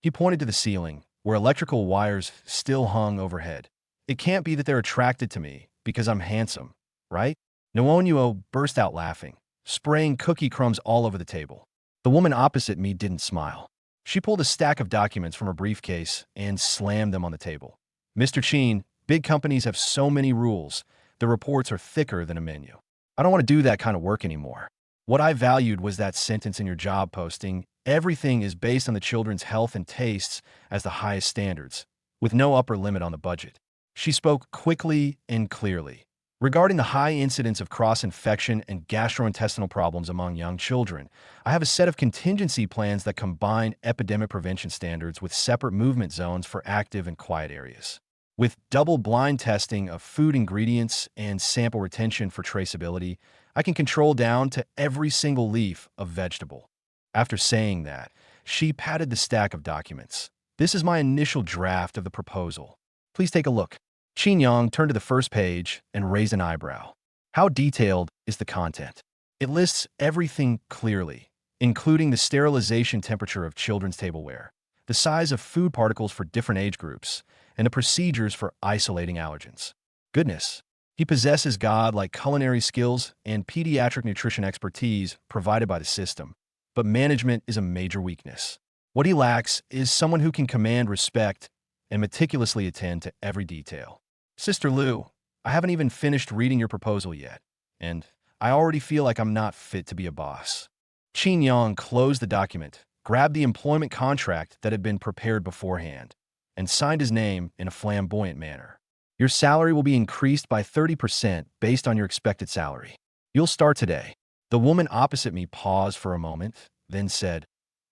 He pointed to the ceiling, where electrical wires still hung overhead. It can't be that they're attracted to me because I'm handsome, right? Noonyuo burst out laughing, spraying cookie crumbs all over the table. The woman opposite me didn't smile. She pulled a stack of documents from her briefcase and slammed them on the table. Mr. Qin, big companies have so many rules. The reports are thicker than a menu. I don't want to do that kind of work anymore. What I valued was that sentence in your job posting: everything is based on the children's health and tastes as the highest standards, with no upper limit on the budget. She spoke quickly and clearly. Regarding the high incidence of cross-infection and gastrointestinal problems among young children, I have a set of contingency plans that combine epidemic prevention standards with separate movement zones for active and quiet areas. With double-blind testing of food ingredients and sample retention for traceability, I can control down to every single leaf of vegetable. After saying that, she patted the stack of documents. This is my initial draft of the proposal. Please take a look. Qin Yang turned to the first page and raised an eyebrow. How detailed is the content? It lists everything clearly, including the sterilization temperature of children's tableware, the size of food particles for different age groups, and the procedures for isolating allergens. Goodness, he possesses godlike culinary skills and pediatric nutrition expertise provided by the system, but management is a major weakness. What he lacks is someone who can command respect and meticulously attend to every detail. Sister Lou, I haven't even finished reading your proposal yet, and I already feel like I'm not fit to be a boss. Qin Yang closed the document, grabbed the employment contract that had been prepared beforehand, and signed his name in a flamboyant manner. Your salary will be increased by 30% based on your expected salary. You'll start today. The woman opposite me paused for a moment, then said,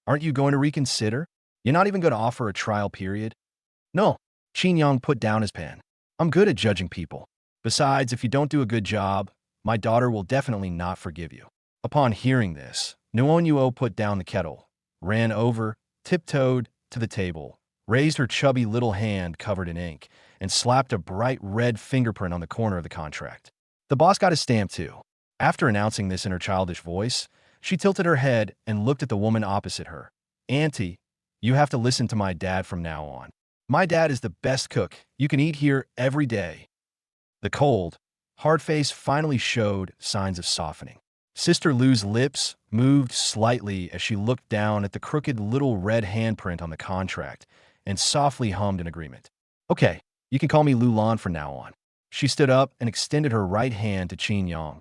"Aren't you going to reconsider? You're not even going to offer a trial period?" "No." Qin Yang put down his pen. "I'm good at judging people. Besides, if you don't do a good job, my daughter will definitely not forgive you." Upon hearing this, Nuonyuo put down the kettle, ran over, tiptoed to the table, raised her chubby little hand covered in ink, and slapped a bright red fingerprint on the corner of the contract. The boss got his stamp too. After announcing this in her childish voice, she tilted her head and looked at the woman opposite her. "Auntie, you have to listen to my dad from now on. My dad is the best cook. You can eat here every day." The cold, hard face finally showed signs of softening. Sister Lou's lips moved slightly as she looked down at the crooked little red handprint on the contract and softly hummed in agreement. "Okay, you can call me Lu Lan from now on." She stood up and extended her right hand to Qin Yang.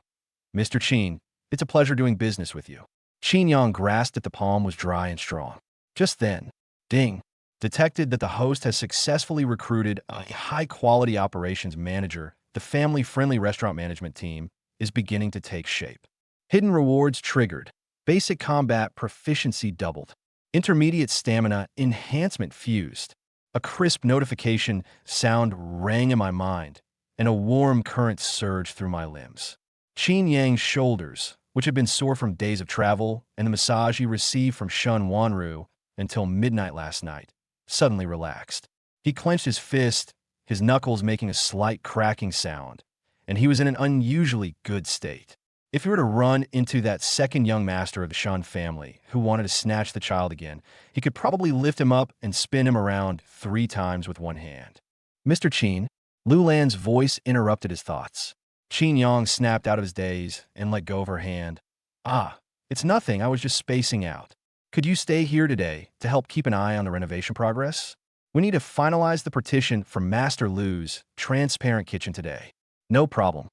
"Mr. Qin, it's a pleasure doing business with you." Qin Yang grasped that the palm was dry and strong. Just then, ding, detected that the host has successfully recruited a high-quality operations manager. The family-friendly restaurant management team is beginning to take shape. Hidden rewards triggered. Basic combat proficiency doubled. Intermediate stamina enhancement fused. A crisp notification sound rang in my mind, and a warm current surged through my limbs. Qin Yang's shoulders, which had been sore from days of travel and the massage he received from Shun Wanru until midnight last night, suddenly relaxed. He clenched his fist, his knuckles making a slight cracking sound, and he was in an unusually good state. If he were to run into that second young master of the Shun family who wanted to snatch the child again, he could probably lift him up and spin him around 3 times with one hand. "Mr. Qin," Lu Lan's voice interrupted his thoughts. Qin Yang snapped out of his daze and let go of her hand. "Ah, it's nothing, I was just spacing out. Could you stay here today to help keep an eye on the renovation progress? We need to finalize the partition for Master Lu's transparent kitchen today." "No problem."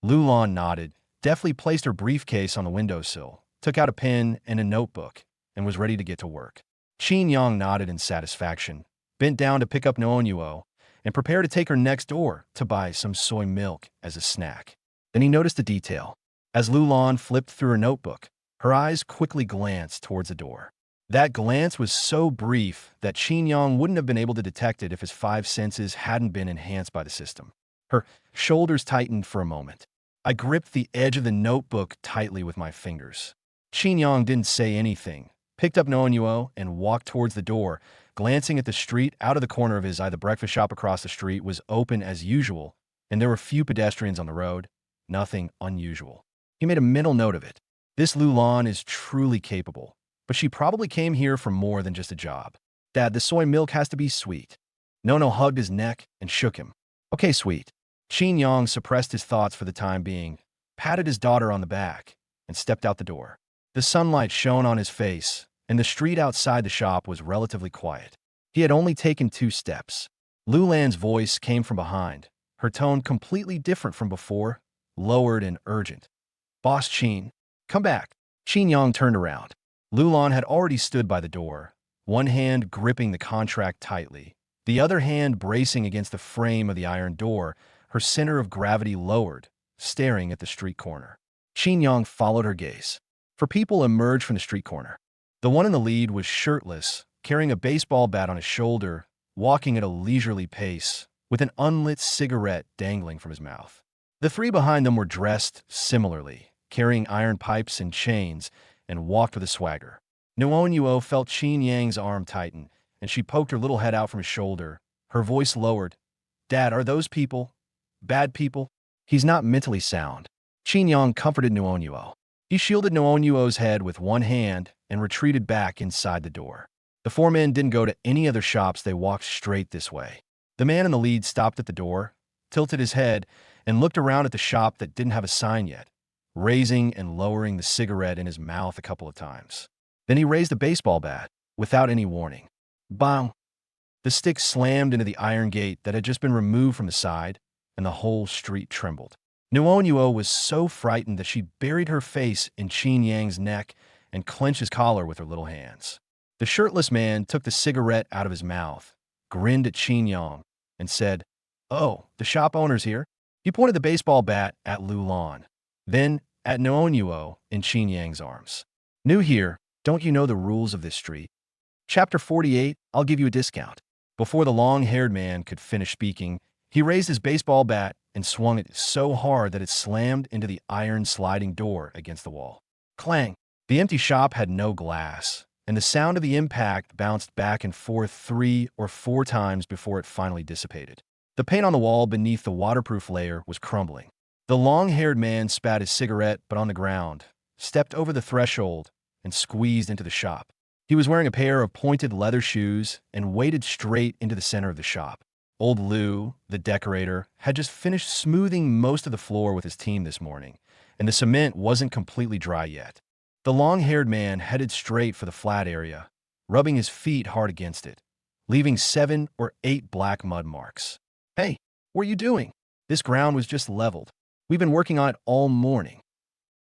Lu Lan nodded, deftly placed her briefcase on the windowsill, took out a pen and a notebook, and was ready to get to work. Qin Yang nodded in satisfaction, bent down to pick up Nuonyuo, and prepared to take her next door to buy some soy milk as a snack. Then he noticed a detail. As Lu Lan flipped through her notebook, her eyes quickly glanced towards the door. That glance was so brief that Qin Yang wouldn't have been able to detect it if his 5 senses hadn't been enhanced by the system. Her shoulders tightened for a moment. I gripped the edge of the notebook tightly with my fingers. Qin Yang didn't say anything, picked up Nuonyuo, and walked towards the door, glancing at the street out of the corner of his eye. The breakfast shop across the street was open as usual, and there were few pedestrians on the road. Nothing unusual. He made a mental note of it. This Lu Lan is truly capable, but she probably came here for more than just a job. "Dad, the soy milk has to be sweet." Nono hugged his neck and shook him. "Okay, sweet." Qin Yang suppressed his thoughts for the time being, patted his daughter on the back, and stepped out the door. The sunlight shone on his face, and the street outside the shop was relatively quiet. He had only taken 2 steps. Lu Lan's voice came from behind, her tone completely different from before, lowered and urgent. "Boss Qin, come back." Qin Yang turned around. Lu Lan had already stood by the door, one hand gripping the contract tightly, the other hand bracing against the frame of the iron door, her center of gravity lowered, staring at the street corner. Qin Yang followed her gaze. 4 people emerged from the street corner. The one in the lead was shirtless, carrying a baseball bat on his shoulder, walking at a leisurely pace, with an unlit cigarette dangling from his mouth. The 3 behind them were dressed similarly, carrying iron pipes and chains, and walked with a swagger. Nuonyuo felt Qin Yang's arm tighten, and she poked her little head out from his shoulder, her voice lowered. "Dad, are those people bad people?" "He's not mentally sound." Qin Yang comforted Nuonyuo. He shielded Noonyuo's head with one hand and retreated back inside the door. The four men didn't go to any other shops, they walked straight this way. The man in the lead stopped at the door, tilted his head, and looked around at the shop that didn't have a sign yet, raising and lowering the cigarette in his mouth a couple of times. Then he raised a baseball bat, without any warning. Bang! The stick slammed into the iron gate that had just been removed from the side, and the whole street trembled. Noonyuo was so frightened that she buried her face in Qin Yang's neck and clenched his collar with her little hands. The shirtless man took the cigarette out of his mouth, grinned at Qin Yang, and said, "Oh, the shop owner's here." He pointed the baseball bat at Lu Lan, then at Noonyuo in Qin Yang's arms. "New here, don't you know the rules of this street?" Chapter 48, I'll give you a discount. Before the long-haired man could finish speaking, he raised his baseball bat and swung it so hard that it slammed into the iron sliding door against the wall. Clang! The empty shop had no glass, and the sound of the impact bounced back and forth 3 or 4 times before it finally dissipated. The paint on the wall beneath the waterproof layer was crumbling. The long-haired man spat his cigarette but on the ground, stepped over the threshold, and squeezed into the shop. He was wearing a pair of pointed leather shoes and waded straight into the center of the shop. Old Lou, the decorator, had just finished smoothing most of the floor with his team this morning, and the cement wasn't completely dry yet. The long-haired man headed straight for the flat area, rubbing his feet hard against it, leaving 7 or 8 black mud marks. "Hey, what are you doing? This ground was just leveled. We've been working on it all morning."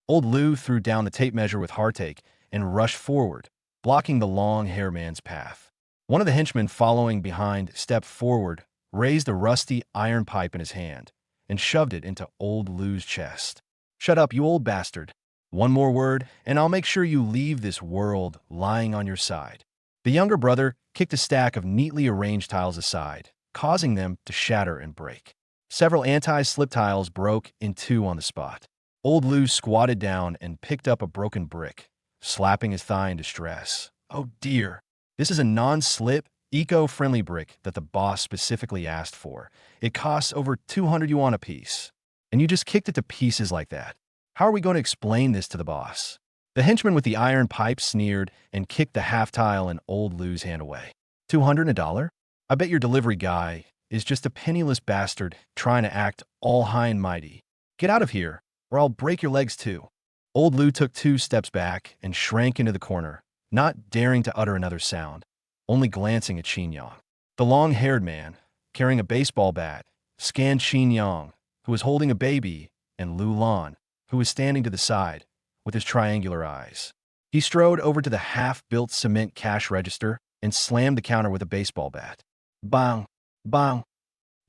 Old Lou threw down the tape measure with heartache and rushed forward, blocking the long-haired man's path. One of the henchmen following behind stepped forward, raised a rusty iron pipe in his hand, and shoved it into old Lou's chest. "Shut up, you old bastard. One more word, and I'll make sure you leave this world lying on your side." The younger brother kicked a stack of neatly arranged tiles aside, causing them to shatter and break. Several anti-slip tiles broke in 2 on the spot. Old Lou squatted down and picked up a broken brick, slapping his thigh in distress. "Oh dear, this is a non-slip, eco-friendly brick that the boss specifically asked for. It costs over 200 yuan a piece. And you just kicked it to pieces like that. How are we going to explain this to the boss?" The henchman with the iron pipe sneered and kicked the half tile in old Lou's hand away. $200? I bet your delivery guy is just a penniless bastard trying to act all high and mighty. Get out of here, or I'll break your legs too. Old Lou took 2 steps back and shrank into the corner, not daring to utter another sound, only glancing at Qin Yang. The long-haired man, carrying a baseball bat, scanned Qin Yang, who was holding a baby, and Lu Lan, who was standing to the side, with his triangular eyes. He strode over to the half-built cement cash register and slammed the counter with a baseball bat. Bang! Bang!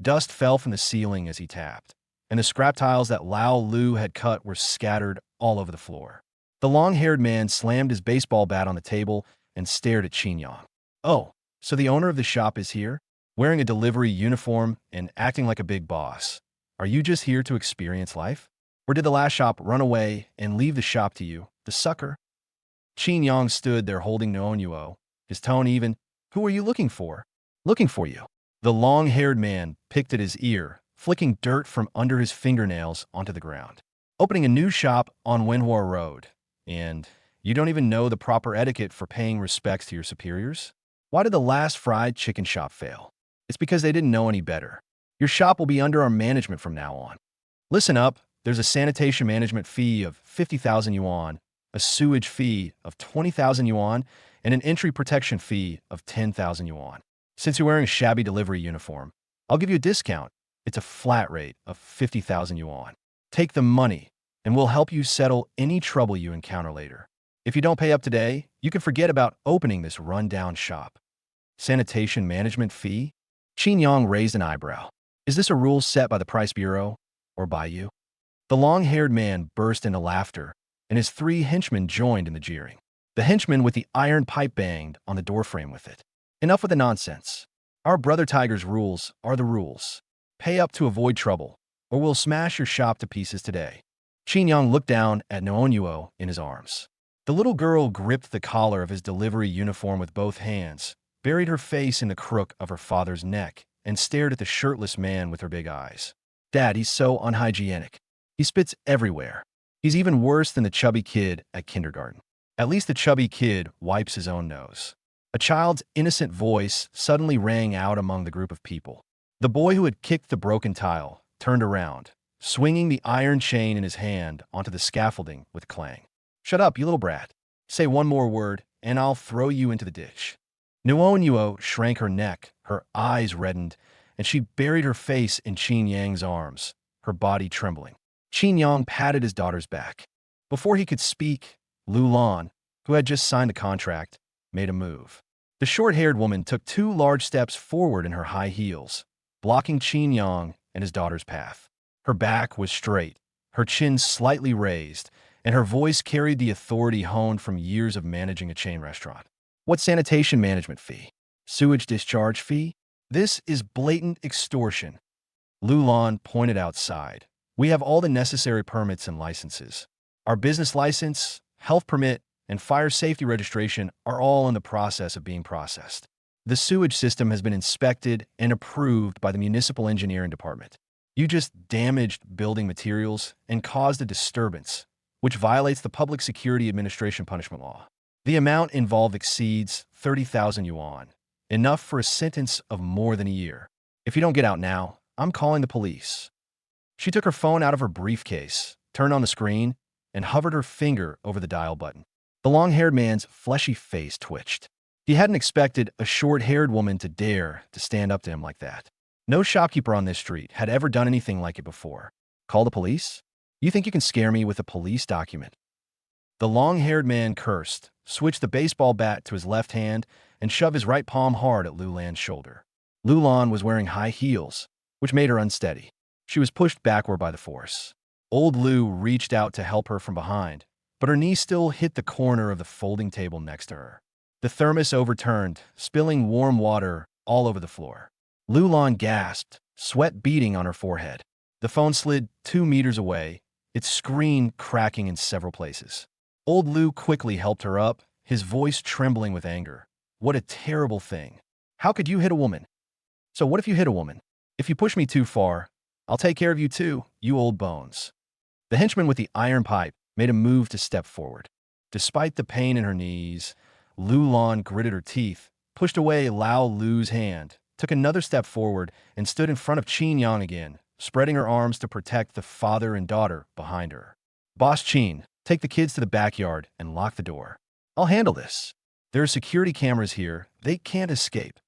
Dust fell from the ceiling as he tapped, and the scrap tiles that Lao Lu had cut were scattered all over the floor. The long-haired man slammed his baseball bat on the table and stared at Qin Yang. "Oh, so the owner of the shop is here, wearing a delivery uniform and acting like a big boss. Are you just here to experience life? Or did the last shop run away and leave the shop to you, the sucker?" Qin Yang stood there holding Noonyuo, his tone even. "Who are you looking for?" "Looking for you." The long-haired man picked at his ear, flicking dirt from under his fingernails onto the ground. "Opening a new shop on Wenhua Road. And you don't even know the proper etiquette for paying respects to your superiors? Why did the last fried chicken shop fail? It's because they didn't know any better. Your shop will be under our management from now on. Listen up, there's a sanitation management fee of 50,000 yuan, a sewage fee of 20,000 yuan, and an entry protection fee of 10,000 yuan. Since you're wearing a shabby delivery uniform, I'll give you a discount. It's a flat rate of 50,000 yuan. Take the money, and we'll help you settle any trouble you encounter later. If you don't pay up today, you can forget about opening this run-down shop." Sanitation management fee? Qin Yang raised an eyebrow. Is this a rule set by the Price Bureau, or by you? The long-haired man burst into laughter, and his 3 henchmen joined in the jeering. The henchman with the iron pipe banged on the doorframe with it. "Enough with the nonsense. Our brother Tiger's rules are the rules. Pay up to avoid trouble, or we'll smash your shop to pieces today." Qin Yang looked down at Noonyuo in his arms. The little girl gripped the collar of his delivery uniform with both hands, buried her face in the crook of her father's neck, and stared at the shirtless man with her big eyes. "Dad, he's so unhygienic. He spits everywhere. He's even worse than the chubby kid at kindergarten. At least the chubby kid wipes his own nose. A child's innocent voice suddenly rang out among the group of people. The boy who had kicked the broken tile turned around, swinging the iron chain in his hand onto the scaffolding with clang. "Shut up, you little brat. Say one more word, and I'll throw you into the ditch." Nuo shrank her neck, her eyes reddened, and she buried her face in Qin Yang's arms, her body trembling. Qin Yang patted his daughter's back. Before he could speak, Lu Lan, who had just signed the contract, made a move. The short-haired woman took 2 large steps forward in her high heels, blocking Qin Yang and his daughter's path. Her back was straight, her chin slightly raised, and her voice carried the authority honed from years of managing a chain restaurant. "What sanitation management fee? Sewage discharge fee? This is blatant extortion." Lu Lan pointed outside. "We have all the necessary permits and licenses. Our business license, health permit, and fire safety registration are all in the process of being processed. The sewage system has been inspected and approved by the municipal engineering department. You just damaged building materials and caused a disturbance, which violates the Public Security Administration punishment law. The amount involved exceeds 30,000 yuan, enough for a sentence of more than a year. If you don't get out now, I'm calling the police." She took her phone out of her briefcase, turned on the screen, and hovered her finger over the dial button. The long-haired man's fleshy face twitched. He hadn't expected a short-haired woman to dare to stand up to him like that. No shopkeeper on this street had ever done anything like it before. "Call the police? You think you can scare me with a police document?" The long-haired man cursed, switched the baseball bat to his left hand, and shoved his right palm hard at Lu Lan's shoulder. Lu Lan was wearing high heels, which made her unsteady. She was pushed backward by the force. Old Lu reached out to help her from behind, but her knee still hit the corner of the folding table next to her. The thermos overturned, spilling warm water all over the floor. Lu Lan gasped, sweat beading on her forehead. The phone slid 2 meters away, its screen cracking in several places. Old Lu quickly helped her up, his voice trembling with anger. "What a terrible thing. How could you hit a woman? So what if you hit a woman? If you push me too far, I'll take care of you too, you old bones." The henchman with the iron pipe made a move to step forward. Despite the pain in her knees, Lu Lan gritted her teeth, pushed away Lao Lu's hand, took another step forward, and stood in front of Qin Yang again, spreading her arms to protect the father and daughter behind her. "Boss Qin, take the kids to the backyard and lock the door. I'll handle this. There are security cameras here. They can't escape."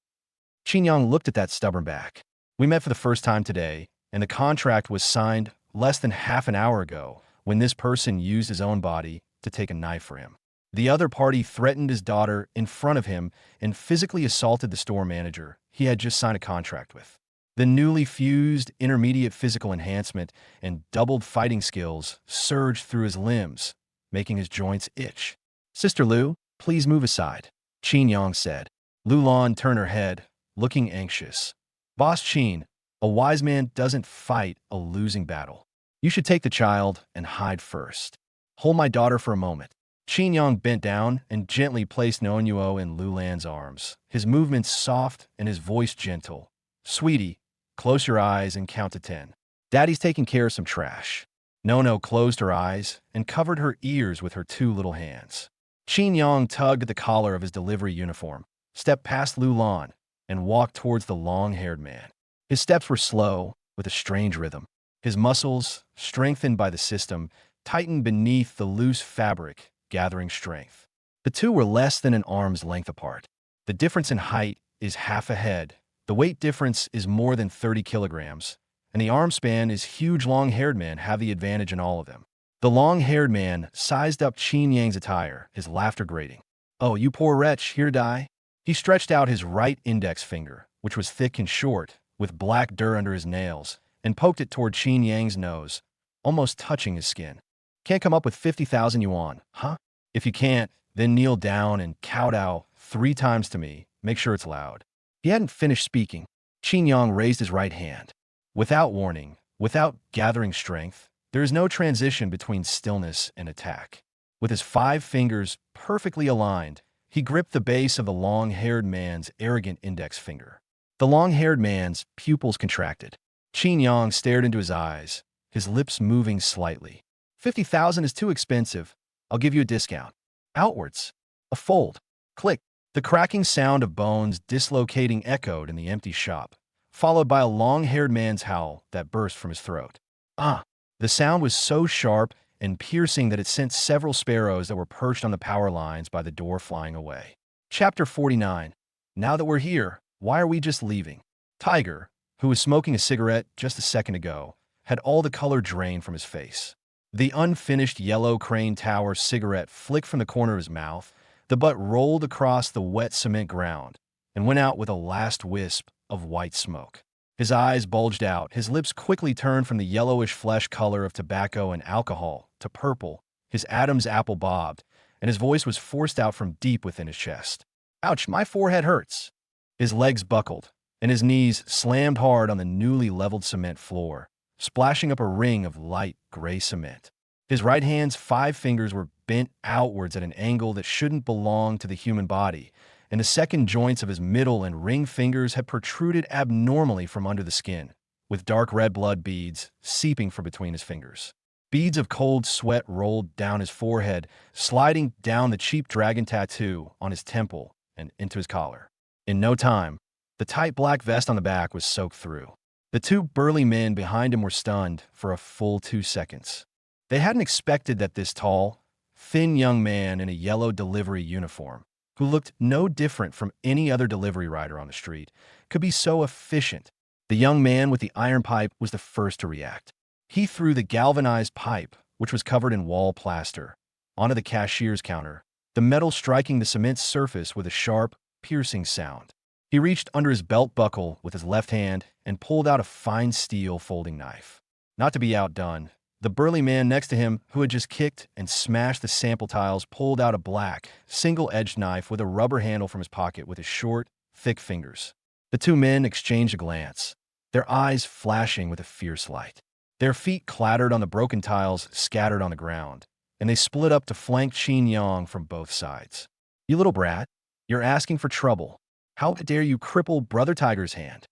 Qin Yang looked at that stubborn back. "We met for the first time today, and the contract was signed less than half an hour ago when this person used his own body to take a knife for him. The other party threatened his daughter in front of him and physically assaulted the store manager he had just signed a contract with. The newly fused intermediate physical enhancement and doubled fighting skills surged through his limbs, making his joints itch. "Sister Lu, please move aside," Qin Yang said. Lu Lan turned her head, looking anxious. "Boss Qin, a wise man doesn't fight a losing battle. You should take the child and hide first. Hold my daughter for a moment." Qin Yang bent down and gently placed Nuo in Lu Lan's arms, his movements soft and his voice gentle. "Sweetie, close your eyes and count to 10. Daddy's taking care of some trash." Nono closed her eyes and covered her ears with her 2 little hands. Qin Yang tugged at the collar of his delivery uniform, stepped past Lu Lan, and walked towards the long-haired man. His steps were slow, with a strange rhythm. His muscles, strengthened by the system, tightened beneath the loose fabric, gathering strength. The two were less than an arm's length apart. The difference in height is half a head. The weight difference is more than 30 kilograms, and the arm span is huge. Long-haired men have the advantage in all of them. The long-haired man sized up Qin Yang's attire, his laughter grating. "Oh, you poor wretch, here to die?" He stretched out his right index finger, which was thick and short, with black dirt under his nails, and poked it toward Qin Yang's nose, almost touching his skin. "Can't come up with 50,000 yuan, huh? If you can't, then kneel down and kowtow 3 times to me. Make sure it's loud." He hadn't finished speaking. Qin Yang raised his right hand. Without warning, without gathering strength, there is no transition between stillness and attack. With his 5 fingers perfectly aligned, he gripped the base of the long-haired man's arrogant index finger. The long-haired man's pupils contracted. Qin Yang stared into his eyes, his lips moving slightly. 50,000 is too expensive. I'll give you a discount. Outwards. A fold. Click. The cracking sound of bones dislocating echoed in the empty shop, followed by a long-haired man's howl that burst from his throat. Ah! The sound was so sharp and piercing that it sent several sparrows that were perched on the power lines by the door flying away. Chapter 49. Now that we're here, why are we just leaving? Tiger, who was smoking a cigarette just a second ago, had all the color drained from his face. The unfinished yellow crane tower cigarette flicked from the corner of his mouth, the butt rolled across the wet cement ground, and went out with a last wisp of white smoke. His eyes bulged out, his lips quickly turned from the yellowish flesh color of tobacco and alcohol to purple, his Adam's apple bobbed, and his voice was forced out from deep within his chest. Ouch, my forehead hurts. His legs buckled, and his knees slammed hard on the newly leveled cement floor, splashing up a ring of light gray cement. His right hand's 5 fingers were bent outwards at an angle that shouldn't belong to the human body, and the second joints of his middle and ring fingers had protruded abnormally from under the skin, with dark red blood beads seeping from between his fingers. Beads of cold sweat rolled down his forehead, sliding down the cheap dragon tattoo on his temple and into his collar. In no time, the tight black vest on the back was soaked through. The 2 burly men behind him were stunned for a full 2 seconds. They hadn't expected that this tall, thin young man in a yellow delivery uniform, who looked no different from any other delivery rider on the street, could be so efficient. The young man with the iron pipe was the first to react. He threw the galvanized pipe, which was covered in wall plaster, onto the cashier's counter, the metal striking the cement surface with a sharp, piercing sound. He reached under his belt buckle with his left hand and pulled out a fine steel folding knife. Not to be outdone, the burly man next to him, who had just kicked and smashed the sample tiles, pulled out a black, single-edged knife with a rubber handle from his pocket with his short, thick fingers. The 2 men exchanged a glance, their eyes flashing with a fierce light. Their feet clattered on the broken tiles scattered on the ground, and they split up to flank Qin Yang from both sides. "You little brat, you're asking for trouble. How dare you cripple Brother Tiger's hand?"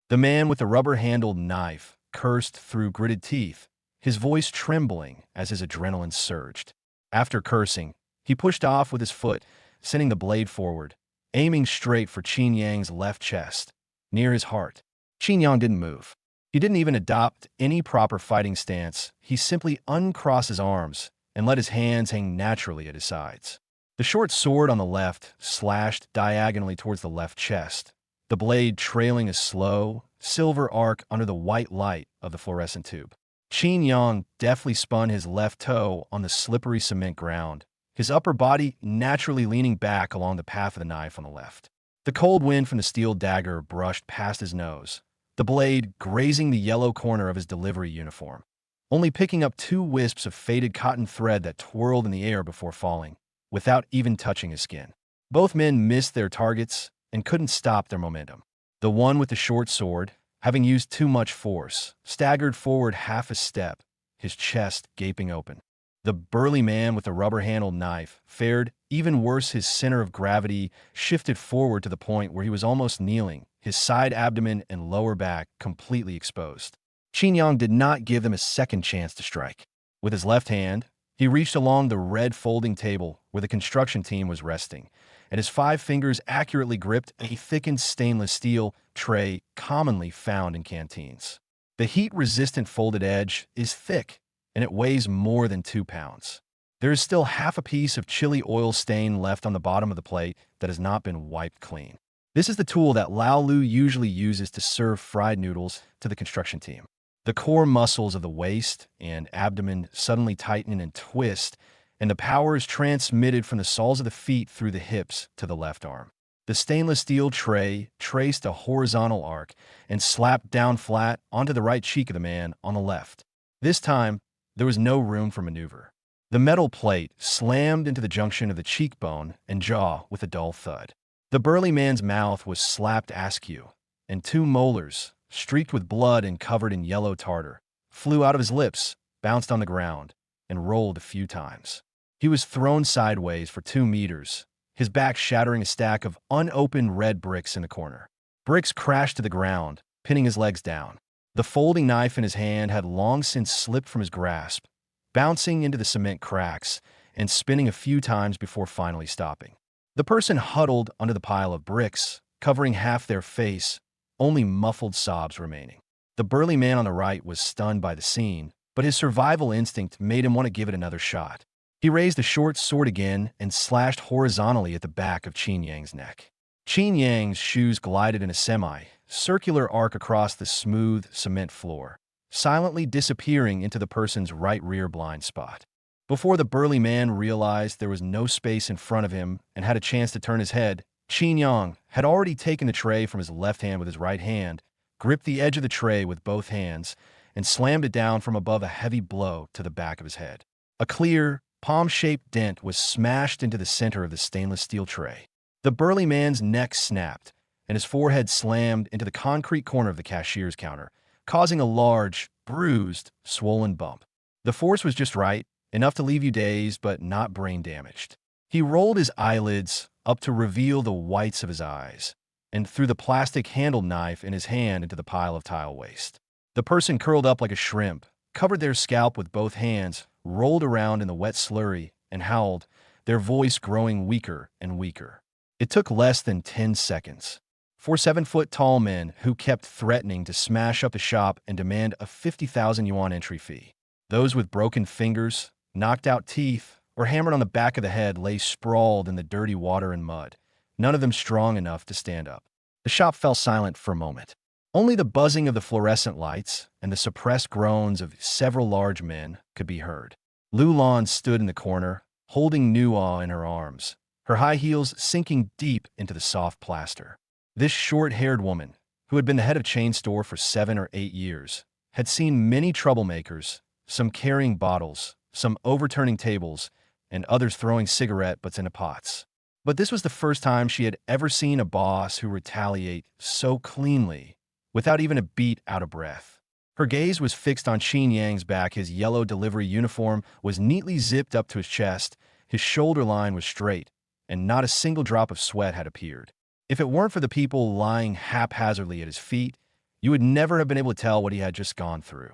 The man with the rubber-handled knife cursed through gritted teeth, his voice trembling as his adrenaline surged. After cursing, he pushed off with his foot, sending the blade forward, aiming straight for Qin Yang's left chest, near his heart. Qin Yang didn't move. He didn't even adopt any proper fighting stance. He simply uncrossed his arms and let his hands hang naturally at his sides. The short sword on the left slashed diagonally towards the left chest, the blade trailing a slow, silver arc under the white light of the fluorescent tube. Qin Yang deftly spun his left toe on the slippery cement ground, his upper body naturally leaning back along the path of the knife on the left. The cold wind from the steel dagger brushed past his nose, the blade grazing the yellow corner of his delivery uniform, only picking up 2 wisps of faded cotton thread that twirled in the air before falling, without even touching his skin. Both men missed their targets and couldn't stop their momentum. The one with the short sword, having used too much force, staggered forward half a step, his chest gaping open. The burly man with the rubber-handled knife fared even worse. His center of gravity shifted forward to the point where he was almost kneeling, his side abdomen and lower back completely exposed. Qin Yang did not give them a second chance to strike. With his left hand, he reached along the red folding table where the construction team was resting, and his 5 fingers accurately gripped a thickened stainless steel tray commonly found in canteens. The heat-resistant folded edge is thick, and it weighs more than 2 pounds. There is still half a piece of chili oil stain left on the bottom of the plate that has not been wiped clean. This is the tool that Lao Lu usually uses to serve fried noodles to the construction team. The core muscles of the waist and abdomen suddenly tighten and twist, and the power is transmitted from the soles of the feet through the hips to the left arm. The stainless steel tray traced a horizontal arc and slapped down flat onto the right cheek of the man on the left. This time, there was no room for maneuver. The metal plate slammed into the junction of the cheekbone and jaw with a dull thud. The burly man's mouth was slapped askew, and 2 molars, streaked with blood and covered in yellow tartar, flew out of his lips, bounced on the ground, and rolled a few times. He was thrown sideways for 2 meters, his back shattering a stack of unopened red bricks in the corner. Bricks crashed to the ground, pinning his legs down. The folding knife in his hand had long since slipped from his grasp, bouncing into the cement cracks and spinning a few times before finally stopping. The person huddled under the pile of bricks, covering half their face, only muffled sobs remaining. The burly man on the right was stunned by the scene, but his survival instinct made him want to give it another shot. He raised the short sword again and slashed horizontally at the back of Qin Yang's neck. Qin Yang's shoes glided in a semi-circular arc across the smooth cement floor, silently disappearing into the person's right rear blind spot. Before the burly man realized there was no space in front of him and had a chance to turn his head, Qin Yang had already taken the tray from his left hand with his right hand, gripped the edge of the tray with both hands, and slammed it down from above a heavy blow to the back of his head. A clear, palm-shaped dent was smashed into the center of the stainless steel tray. The burly man's neck snapped, and his forehead slammed into the concrete corner of the cashier's counter, causing a large, bruised, swollen bump. The force was just right, enough to leave you dazed but not brain damaged. He rolled his eyelids up to reveal the whites of his eyes, and threw the plastic-handled knife in his hand into the pile of tile waste. The person curled up like a shrimp, covered their scalp with both hands, rolled around in the wet slurry, and howled, their voice growing weaker and weaker. It took less than 10 seconds. 4 7-foot-tall men who kept threatening to smash up the shop and demand a 50,000 yuan entry fee. Those with broken fingers, knocked out teeth, or hammered on the back of the head lay sprawled in the dirty water and mud, none of them strong enough to stand up. The shop fell silent for a moment. Only the buzzing of the fluorescent lights and the suppressed groans of several large men could be heard. Lu Lan stood in the corner, holding Nuo in her arms, her high heels sinking deep into the soft plaster. This short-haired woman, who had been the head of chain store for 7 or 8 years, had seen many troublemakers, some carrying bottles, some overturning tables, and others throwing cigarette butts into pots. But this was the first time she had ever seen a boss who retaliate so cleanly, without even a beat out of breath. Her gaze was fixed on Qin Yang's back. His yellow delivery uniform was neatly zipped up to his chest, his shoulder line was straight, and not a single drop of sweat had appeared. If it weren't for the people lying haphazardly at his feet, you would never have been able to tell what he had just gone through.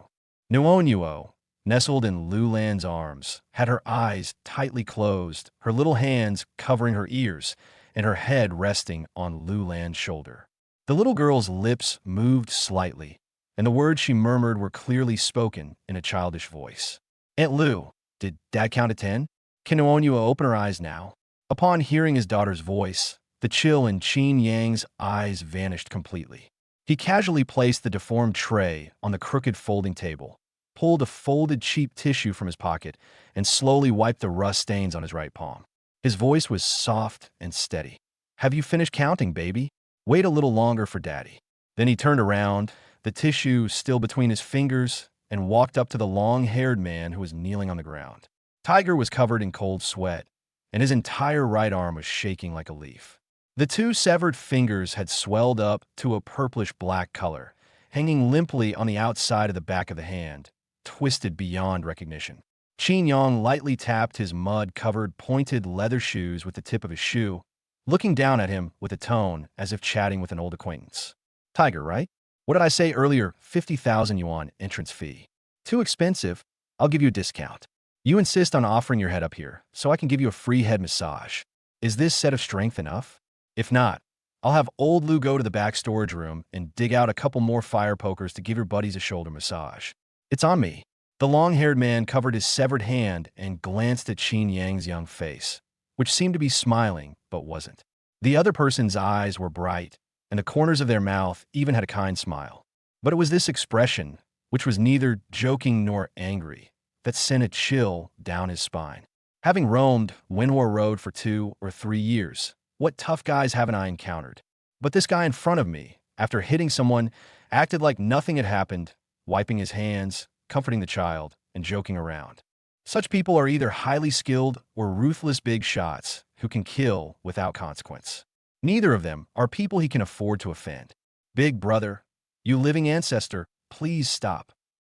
Nuo, nestled in Lu Lan's arms, had her eyes tightly closed, her little hands covering her ears, and her head resting on Lu Lan's shoulder. The little girl's lips moved slightly, and the words she murmured were clearly spoken in a childish voice. "Aunt Lu, did Dad count to 10? Can Nuo open her eyes now?" Upon hearing his daughter's voice, the chill in Qin Yang's eyes vanished completely. He casually placed the deformed tray on the crooked folding table, pulled a folded cheap tissue from his pocket, and slowly wiped the rust stains on his right palm. His voice was soft and steady. "Have you finished counting, baby? Wait a little longer for Daddy." Then he turned around, the tissue still between his fingers, and walked up to the long-haired man who was kneeling on the ground. Tiger was covered in cold sweat, and his entire right arm was shaking like a leaf. The 2 severed fingers had swelled up to a purplish-black color, hanging limply on the outside of the back of the hand, twisted beyond recognition. Qin Yang lightly tapped his mud-covered, pointed leather shoes with the tip of his shoe, looking down at him with a tone as if chatting with an old acquaintance. "Tiger, right? What did I say earlier? 50,000 yuan entrance fee. Too expensive? I'll give you a discount. You insist on offering your head up here, so I can give you a free head massage. Is this set of strength enough? If not, I'll have old Lu go to the back storage room and dig out a couple more fire pokers to give your buddies a shoulder massage. It's on me." The long-haired man covered his severed hand and glanced at Qin Yang's young face, which seemed to be smiling but wasn't. The other person's eyes were bright, and the corners of their mouth even had a kind smile. But it was this expression, which was neither joking nor angry, that sent a chill down his spine. Having roamed Wenhua Road for 2 or 3 years, what tough guys haven't I encountered? But this guy in front of me, after hitting someone, acted like nothing had happened, wiping his hands, comforting the child, and joking around. Such people are either highly skilled or ruthless big shots who can kill without consequence. Neither of them are people he can afford to offend. "Big brother, you living ancestor, please stop."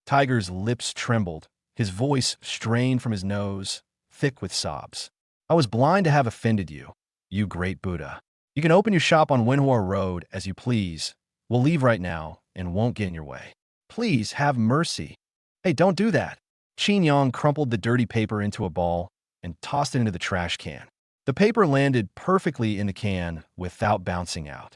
Tiger's lips trembled, his voice strained from his nose, thick with sobs. "I was blind to have offended you, you great Buddha. You can open your shop on Wenhua Road as you please. We'll leave right now and won't get in your way. Please have mercy." "Hey, don't do that. Qin Yang crumpled the dirty paper into a ball and tossed it into the trash can. The paper landed perfectly in the can without bouncing out.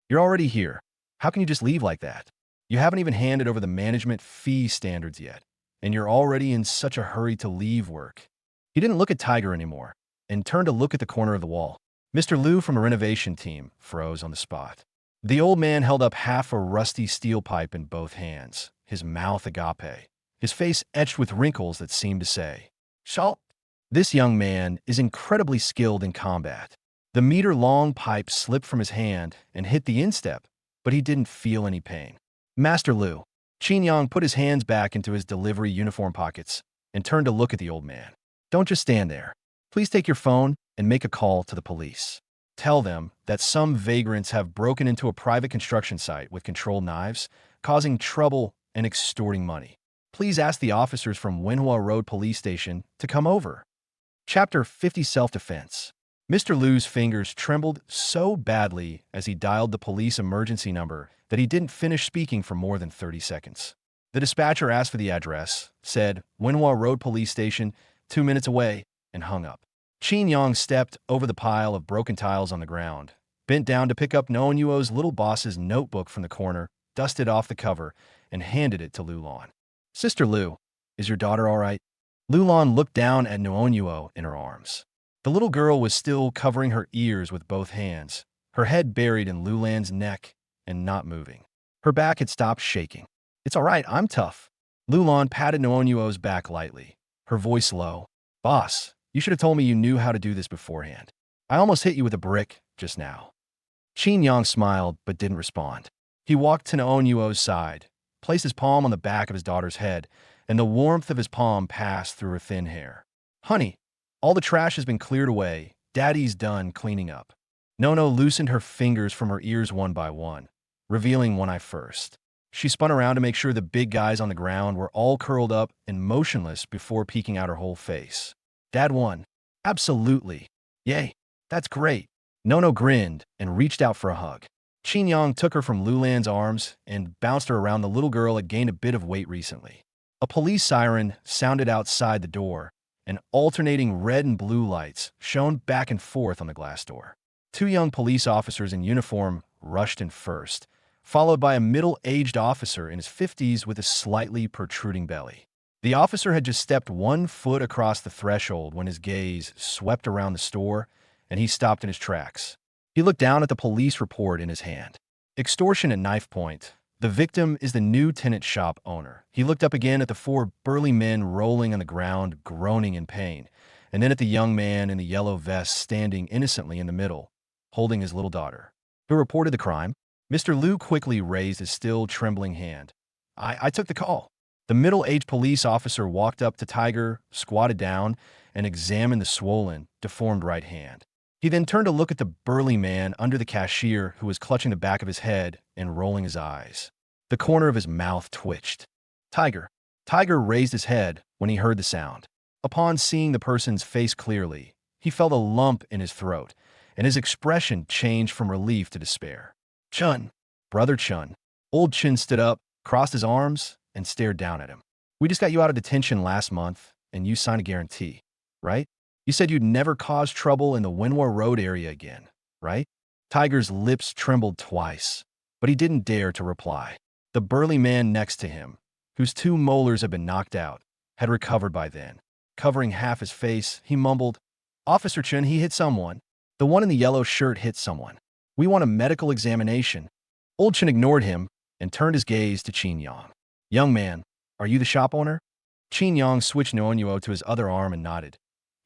You're already here. How can you just leave like that? You haven't even handed over the management fee standards yet, and you're already in such a hurry to leave work. He didn't look at Tiger anymore and turned to look at the corner of the wall. Mr. Liu from a renovation team froze on the spot. The old man held up half a rusty steel pipe in both hands, his mouth agape, his face etched with wrinkles that seemed to say, "Shalt." This young man is incredibly skilled in combat. The meter-long pipe slipped from his hand and hit the instep, but he didn't feel any pain. Master Liu. Qin Yang put his hands back into his delivery uniform pockets and turned to look at the old man. Don't just stand there. Please take your phone and make a call to the police. Tell them that some vagrants have broken into a private construction site with controlled knives, causing trouble and extorting money. Please ask the officers from Wenhua Road Police Station to come over. Chapter 50 Self-Defense. Mr. Liu's fingers trembled so badly as he dialed the police emergency number that he didn't finish speaking for more than 30 seconds. The dispatcher asked for the address, said, Wenhua Road Police Station, 2 minutes away, and hung up. Qin Yang stepped over the pile of broken tiles on the ground, bent down to pick up Noonyuo's little boss's notebook from the corner, dusted off the cover, and handed it to Lulan. Sister Liu, is your daughter all right? Lulan looked down at Noonyuo in her arms. The little girl was still covering her ears with both hands, her head buried in Lulan's neck and not moving. Her back had stopped shaking. It's all right, I'm tough. Lulan patted Noonyuo's back lightly, her voice low. Boss, you should have told me you knew how to do this beforehand. I almost hit you with a brick just now. Qin Yang smiled but didn't respond. He walked to Noonyuo's side, placed his palm on the back of his daughter's head, and the warmth of his palm passed through her thin hair. Honey, all the trash has been cleared away. Daddy's done cleaning up. Nono loosened her fingers from her ears one by one, revealing one eye first. She spun around to make sure the big guys on the ground were all curled up and motionless before peeking out her whole face. Dad won. Absolutely. Yay. That's great. Nono grinned and reached out for a hug. Qin Yang took her from Lulan's arms and bounced her around. The little girl had gained a bit of weight recently. A police siren sounded outside the door, and alternating red and blue lights shone back and forth on the glass door. 2 young police officers in uniform rushed in first, followed by a middle-aged officer in his 50s with a slightly protruding belly. The officer had just stepped 1 foot across the threshold when his gaze swept around the store, and he stopped in his tracks. He looked down at the police report in his hand. Extortion at knife point. The victim is the new tenant shop owner. He looked up again at the 4 burly men rolling on the ground, groaning in pain, and then at the young man in the yellow vest standing innocently in the middle, holding his little daughter. Who reported the crime? Mr. Liu quickly raised his still trembling hand. I took the call. The middle-aged police officer walked up to Tiger, squatted down, and examined the swollen, deformed right hand. He then turned to look at the burly man under the cashier who was clutching the back of his head and rolling his eyes. The corner of his mouth twitched. Tiger. Tiger raised his head when he heard the sound. Upon seeing the person's face clearly, he felt a lump in his throat, and his expression changed from relief to despair. Chun. Brother Chun. Old Chun stood up, crossed his arms, and stared down at him. We just got you out of detention last month, and you signed a guarantee, right? You said you'd never cause trouble in the Wenhua Road area again, right? Tiger's lips trembled twice, but he didn't dare to reply. The burly man next to him, whose 2 molars had been knocked out, had recovered by then. Covering half his face, he mumbled, Officer Chun, he hit someone. The one in the yellow shirt hit someone. We want a medical examination. Old Chun ignored him and turned his gaze to Qin Yang. Young man, are you the shop owner? Qin Yang switched Noonyuo to his other arm and nodded.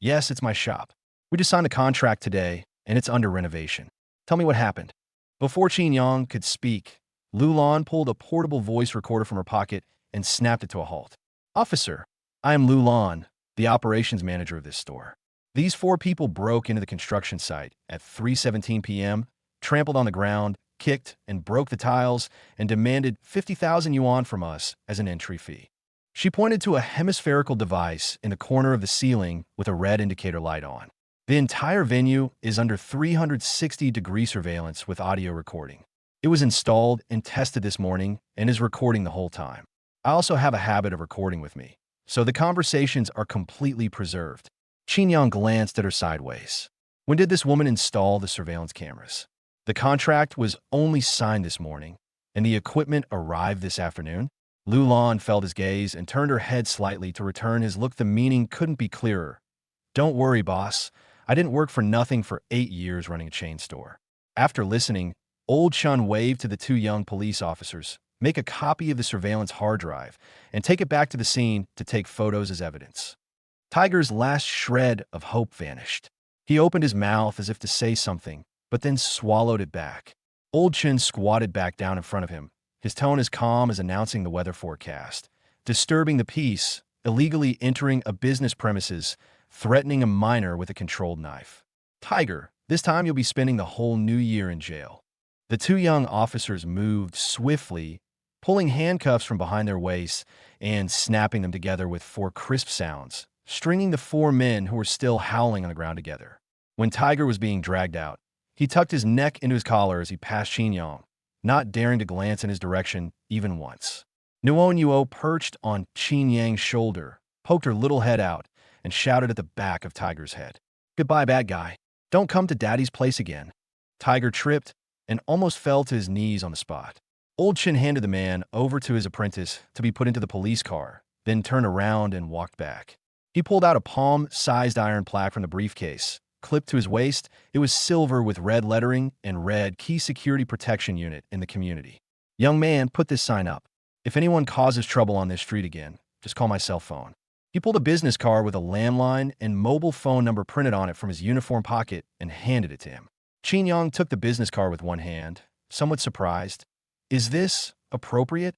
Yes, it's my shop. We just signed a contract today, and it's under renovation. Tell me what happened. Before Qin Yang could speak, Lulan pulled a portable voice recorder from her pocket and snapped it to a halt. Officer, I am Lulan, the operations manager of this store. These 4 people broke into the construction site at 3:17 p.m., trampled on the ground, kicked and broke the tiles, and demanded 50,000 yuan from us as an entry fee. She pointed to a hemispherical device in the corner of the ceiling with a red indicator light on. The entire venue is under 360-degree surveillance with audio recording. It was installed and tested this morning and is recording the whole time. I also have a habit of recording with me. so the conversations are completely preserved. Qin glanced at her sideways. When did this woman install the surveillance cameras? The contract was only signed this morning, and the equipment arrived this afternoon. Lu Lan felt his gaze and turned her head slightly to return his look. The meaning couldn't be clearer. Don't worry, boss. I didn't work for nothing for 8 years running a chain store. After listening, Old Chun waved to the two young police officers, make a copy of the surveillance hard drive, and take it back to the scene to take photos as evidence. Tiger's last shred of hope vanished. He opened his mouth as if to say something, but then swallowed it back. Old Chun squatted back down in front of him, his tone as calm as announcing the weather forecast. Disturbing the peace, illegally entering a business premises, threatening a minor with a controlled knife. Tiger, this time you'll be spending the whole new year in jail. The two young officers moved swiftly, pulling handcuffs from behind their waists and snapping them together with 4 crisp sounds, stringing the 4 men who were still howling on the ground together. When Tiger was being dragged out, he tucked his neck into his collar as he passed Qin, not daring to glance in his direction even once. Nuo Nuo perched on Qin shoulder, poked her little head out, and shouted at the back of Tiger's head. Goodbye, bad guy. Don't come to Daddy's place again. Tiger tripped and almost fell to his knees on the spot. Old Chin handed the man over to his apprentice to be put into the police car, then turned around and walked back. He pulled out a palm-sized iron plaque from the briefcase. Clipped to his waist, it was silver with red lettering and read Key Security Protection Unit in the community. Young man, put this sign up. If anyone causes trouble on this street again, just call my cell phone. He pulled a business card with a landline and mobile phone number printed on it from his uniform pocket and handed it to him. Qin Yang took the business card with one hand, somewhat surprised. Is this appropriate?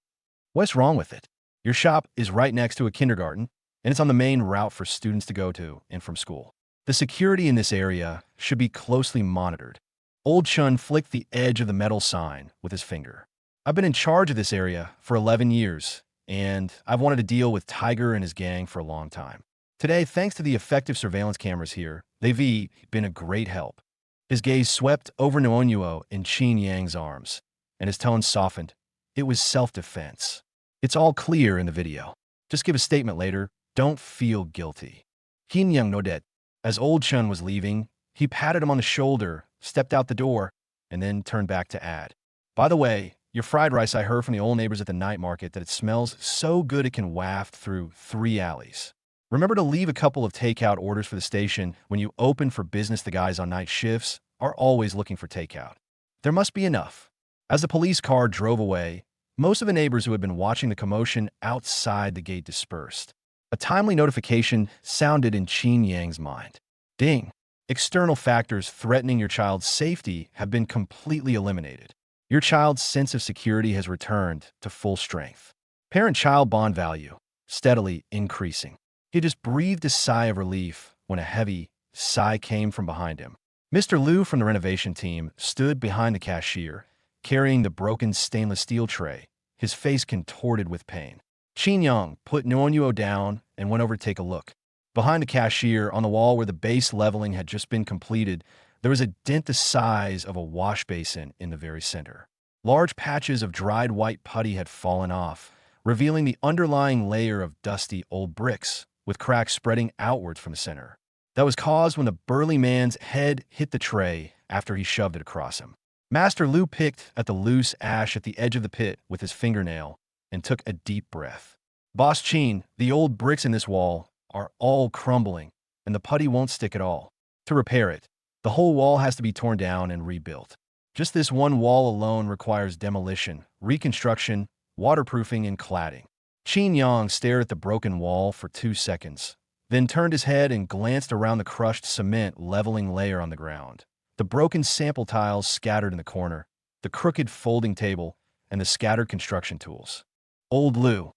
What's wrong with it? Your shop is right next to a kindergarten, and it's on the main route for students to go to and from school. The security in this area should be closely monitored. Old Chun flicked the edge of the metal sign with his finger. I've been in charge of this area for 11 years, and I've wanted to deal with Tiger and his gang for a long time. Today, thanks to the effective surveillance cameras here, they've been a great help. His gaze swept over Nuo in Qin Yang's arms, and his tone softened. It was self-defense. It's all clear in the video. Just give a statement later. Don't feel guilty. Qin Yang nodded. As Old Chun was leaving, he patted him on the shoulder, stepped out the door, and then turned back to add, by the way, your fried rice, I heard from the old neighbors at the night market that it smells so good it can waft through 3 alleys. Remember to leave a couple of takeout orders for the station when you open for business. The guys on night shifts are always looking for takeout. There must be enough. As the police car drove away, most of the neighbors who had been watching the commotion outside the gate dispersed. A timely notification sounded in Qin Yang's mind. Ding! External factors threatening your child's safety have been completely eliminated. Your child's sense of security has returned to full strength. Parent-child bond value, steadily increasing. He just breathed a sigh of relief when a heavy sigh came from behind him. Mr. Liu from the renovation team stood behind the cashier, carrying the broken stainless steel tray, his face contorted with pain. Qin Yang put Nuo down and went over to take a look. Behind the cashier, on the wall where the base leveling had just been completed, there was a dent the size of a wash basin in the very center. Large patches of dried white putty had fallen off, revealing the underlying layer of dusty old bricks, with cracks spreading outwards from the center. That was caused when the burly man's head hit the tray after he shoved it across him. Master Liu picked at the loose ash at the edge of the pit with his fingernail and took a deep breath. Boss Qin, the old bricks in this wall are all crumbling, and the putty won't stick at all. To repair it, the whole wall has to be torn down and rebuilt. Just this one wall alone requires demolition, reconstruction, waterproofing, and cladding. Qin Yang stared at the broken wall for 2 seconds, then turned his head and glanced around the crushed cement leveling layer on the ground. The broken sample tiles scattered in the corner, the crooked folding table, and the scattered construction tools. Old Liu,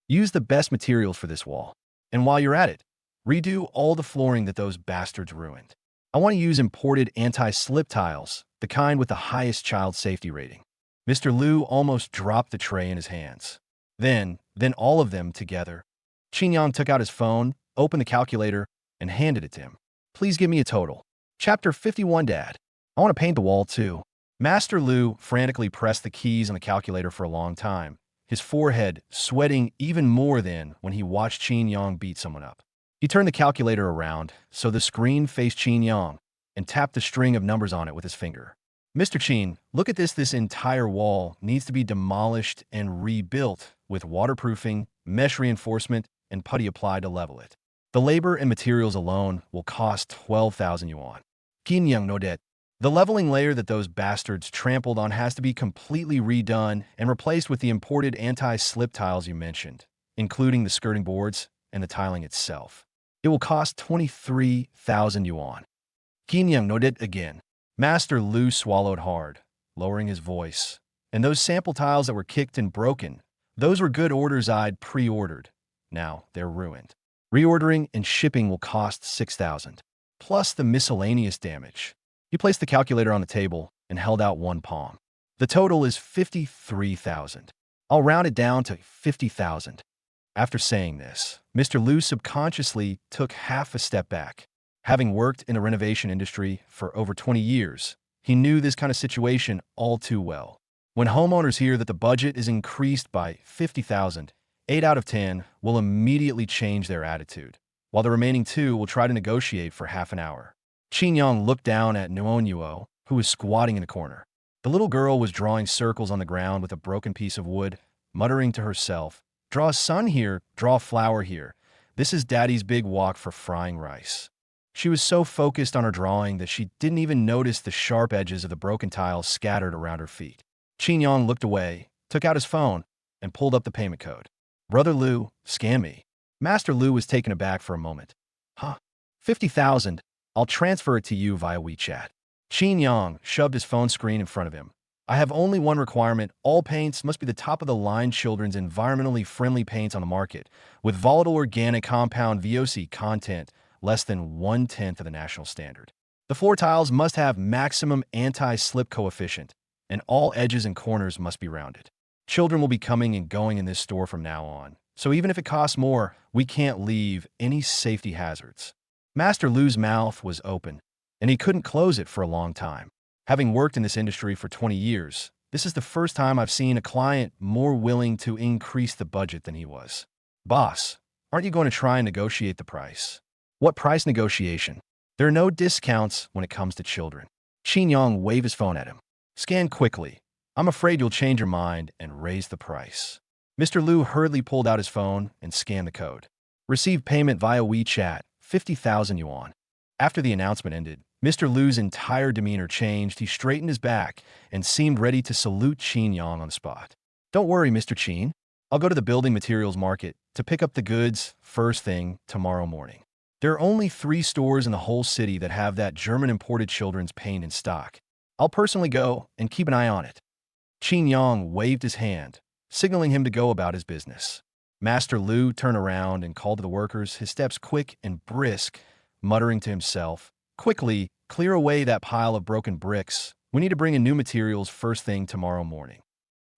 use the best materials for this wall. And while you're at it, redo all the flooring that those bastards ruined. I want to use imported anti-slip tiles, the kind with the highest child safety rating. Mr. Liu almost dropped the tray in his hands. Then all of them together. Qin Yang took out his phone, opened the calculator, and handed it to him. Please give me a total. Chapter 51, Dad. I want to paint the wall too. Master Liu frantically pressed the keys on the calculator for a long time, his forehead sweating even more than when he watched Qin Yang beat someone up. He turned the calculator around so the screen faced Qin Yang and tapped the string of numbers on it with his finger. Mr. Qin, look at this. This entire wall needs to be demolished and rebuilt with waterproofing, mesh reinforcement, and putty applied to level it. The labor and materials alone will cost 12,000 yuan. Qin Yang nodded. The leveling layer that those bastards trampled on has to be completely redone and replaced with the imported anti-slip tiles you mentioned, including the skirting boards and the tiling itself. It will cost 23,000 yuan. Qin Yang nodded again. Master Lu swallowed hard, lowering his voice. And those sample tiles that were kicked and broken, those were good orders I'd pre-ordered. Now they're ruined. Reordering and shipping will cost 6,000, plus the miscellaneous damage. He placed the calculator on the table and held out one palm. The total is 53,000. I'll round it down to 50,000. After saying this, Mr. Lu subconsciously took half a step back. Having worked in the renovation industry for over 20 years, he knew this kind of situation all too well. When homeowners hear that the budget is increased by 50,000, 8 out of 10 will immediately change their attitude, while the remaining 2 will try to negotiate for half an hour. Qin Yang looked down at Nuonyuo, who was squatting in the corner. The little girl was drawing circles on the ground with a broken piece of wood, muttering to herself, "Draw a sun here, draw a flower here. This is Daddy's big wok for frying rice." She was so focused on her drawing that she didn't even notice the sharp edges of the broken tiles scattered around her feet. Qin Yang looked away, took out his phone, and pulled up the payment code. "Brother Lu, scan me." Master Lu was taken aback for a moment. "Huh? 50,000? I'll transfer it to you via WeChat." Qin Yang shoved his phone screen in front of him. "I have only one requirement. All paints must be the top-of-the-line children's environmentally friendly paints on the market, with volatile organic compound VOC content less than 1/10 of the national standard. The floor tiles must have maximum anti-slip coefficient, and all edges and corners must be rounded. Children will be coming and going in this store from now on, so even if it costs more, we can't leave any safety hazards." Master Lu's mouth was open, and he couldn't close it for a long time. Having worked in this industry for 20 years, this is the first time I've seen a client more willing to increase the budget than he was. "Boss, aren't you going to try and negotiate the price?" "What price negotiation? There are no discounts when it comes to children." Qin Yang waved his phone at him. "Scan quickly. I'm afraid you'll change your mind and raise the price." Mr. Lu hurriedly pulled out his phone and scanned the code. "Receive payment via WeChat, 50,000 yuan. After the announcement ended, Mr. Lu's entire demeanor changed. He straightened his back and seemed ready to salute Qin Yang on the spot. "Don't worry, Mr. Qin. I'll go to the building materials market to pick up the goods first thing tomorrow morning. There are only 3 stores in the whole city that have that German-imported children's paint in stock. I'll personally go and keep an eye on it." Qin Yang waved his hand, signaling him to go about his business. Master Lu turned around and called to the workers, his steps quick and brisk, muttering to himself, "Quickly, clear away that pile of broken bricks. We need to bring in new materials first thing tomorrow morning."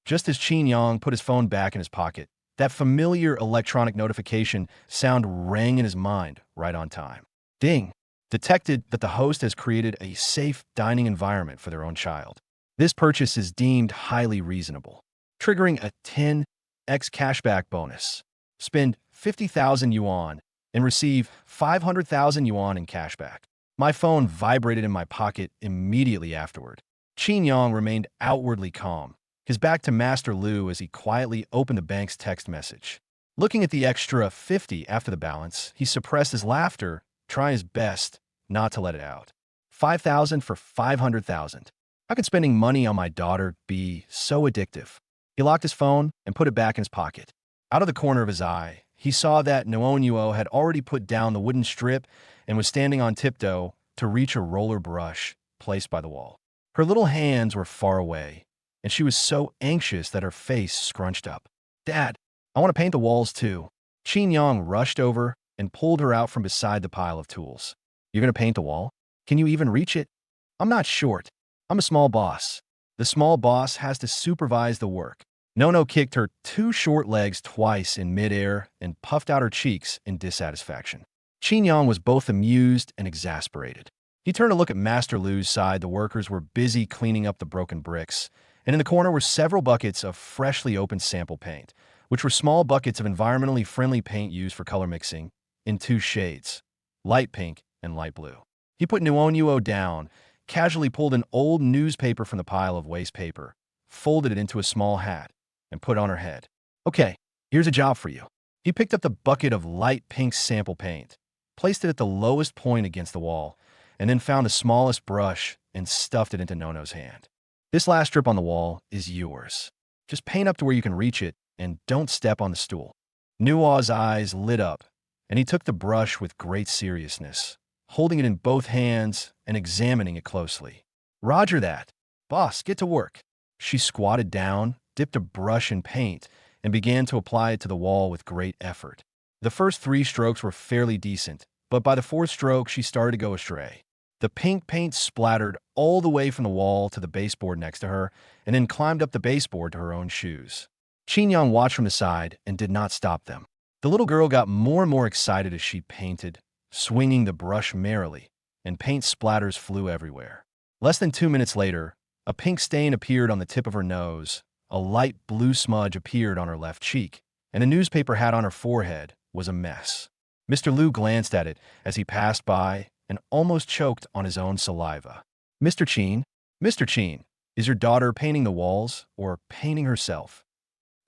Just as Qin Yang put his phone back in his pocket, that familiar electronic notification sound rang in his mind right on time. Ding! Detected that the host has created a safe dining environment for their own child. This purchase is deemed highly reasonable, triggering a 10x cashback bonus. Spend 50,000 yuan and receive 500,000 yuan in cashback. My phone vibrated in my pocket immediately afterward. Qin Yang remained outwardly calm, his back to Master Lu as he quietly opened the bank's text message. Looking at the extra 50 after the balance, he suppressed his laughter, trying his best not to let it out. 5,000 for 500,000. How could spending money on my daughter be so addictive? He locked his phone and put it back in his pocket. Out of the corner of his eye, he saw that Nuonyuo had already put down the wooden strip and was standing on tiptoe to reach a roller brush placed by the wall. Her little hands were far away, and she was so anxious that her face scrunched up. "Dad, I want to paint the walls too." Qin Yang rushed over and pulled her out from beside the pile of tools. "You're going to paint the wall? Can you even reach it?" "I'm not short. I'm a small boss. The small boss has to supervise the work." Nono kicked her 2 short legs twice in midair and puffed out her cheeks in dissatisfaction. Qin Yang was both amused and exasperated. He turned to look at Master Lu's side. The workers were busy cleaning up the broken bricks, And in the corner were several buckets of freshly opened sample paint, which were small buckets of environmentally friendly paint used for color mixing in two shades, light pink and light blue. He put Nuonuo down, casually pulled an old newspaper from the pile of waste paper, folded it into a small hat, and put it on her head. Okay, here's a job for you. He picked up the bucket of light pink sample paint, placed it at the lowest point against the wall, and then found the smallest brush and stuffed it into Nono's hand. This last strip on the wall is yours. Just paint up to where you can reach it, and don't step on the stool. Nuo's eyes lit up, and he took the brush with great seriousness, holding it in both hands and examining it closely. Roger that. Boss, get to work. She squatted down, dipped a brush in paint, and began to apply it to the wall with great effort. The first 3 strokes were fairly decent, but by the 4th stroke, she started to go astray. The pink paint splattered all the way from the wall to the baseboard next to her, and then climbed up the baseboard to her own shoes. Qin watched from the side and did not stop them. The little girl got more and more excited as she painted, swinging the brush merrily, and paint splatters flew everywhere. Less than 2 minutes later, a pink stain appeared on the tip of her nose, a light blue smudge appeared on her left cheek, and a newspaper hat on her forehead was a mess. Mr. Liu glanced at it as he passed by and almost choked on his own saliva. Mr. Qin, is your daughter painting the walls or painting herself?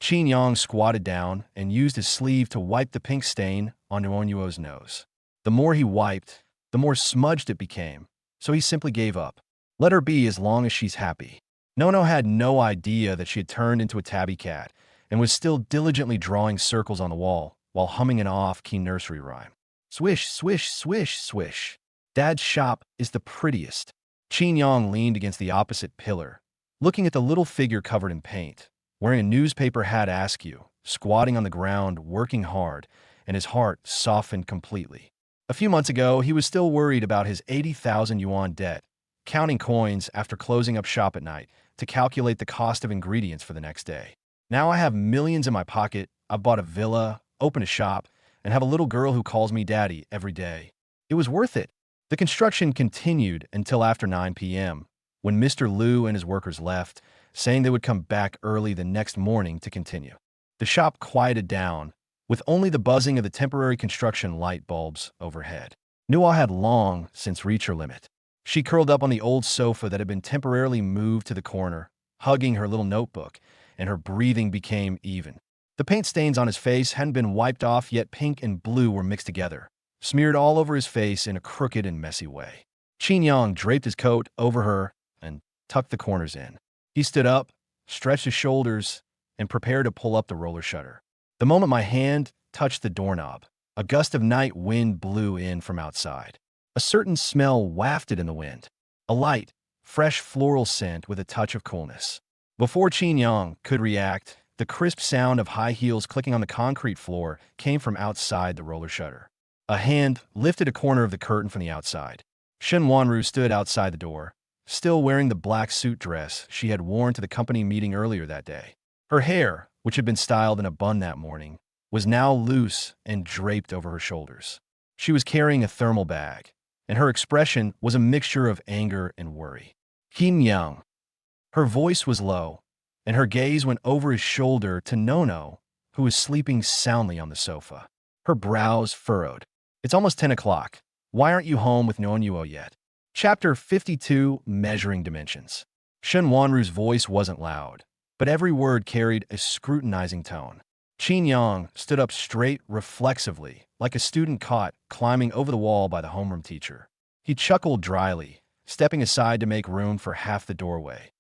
Qin Yang squatted down and used his sleeve to wipe the pink stain on Nuonuo's nose. The more he wiped, the more smudged it became, so he simply gave up. Let her be as long as she's happy. Nono had no idea that she had turned into a tabby cat and was still diligently drawing circles on the wall while humming an off-key nursery rhyme. Swish, swish, swish, swish. Dad's shop is the prettiest. Qin Yang leaned against the opposite pillar, looking at the little figure covered in paint, wearing a newspaper hat askew, squatting on the ground, working hard, and his heart softened completely. A few months ago, he was still worried about his 80,000 yuan debt, counting coins after closing up shop at night to calculate the cost of ingredients for the next day. Now I have millions in my pocket, I've bought a villa, opened a shop, and have a little girl who calls me daddy every day. It was worth it. The construction continued until after 9 p.m., when Mr. Liu and his workers left, saying they would come back early the next morning to continue. The shop quieted down, with only the buzzing of the temporary construction light bulbs overhead. Nuo had long since reached her limit. She curled up on the old sofa that had been temporarily moved to the corner, hugging her little notebook, and her breathing became even. The paint stains on his face hadn't been wiped off, yet pink and blue were mixed together, smeared all over his face in a crooked and messy way. Qin Yang draped his coat over her and tucked the corners in. He stood up, stretched his shoulders, and prepared to pull up the roller shutter. The moment my hand touched the doorknob, a gust of night wind blew in from outside. A certain smell wafted in the wind, a light, fresh floral scent with a touch of coolness. Before Qin Yang could react, the crisp sound of high heels clicking on the concrete floor came from outside the roller shutter. A hand lifted a corner of the curtain from the outside. Shen Wanru stood outside the door, still wearing the black suit dress she had worn to the company meeting earlier that day. Her hair, which had been styled in a bun that morning, was now loose and draped over her shoulders. She was carrying a thermal bag, and her expression was a mixture of anger and worry. Kim Yang. Her voice was low, and her gaze went over his shoulder to Nono, who was sleeping soundly on the sofa. Her brows furrowed. It's almost 10 o'clock. Why aren't you home with Nuonuo yet? Chapter 52, Measuring Dimensions. Shen Wanru's voice wasn't loud, but every word carried a scrutinizing tone. Qin Yang stood up straight reflexively, like a student caught climbing over the wall by the homeroom teacher. He chuckled dryly, stepping aside to make room for half the doorway.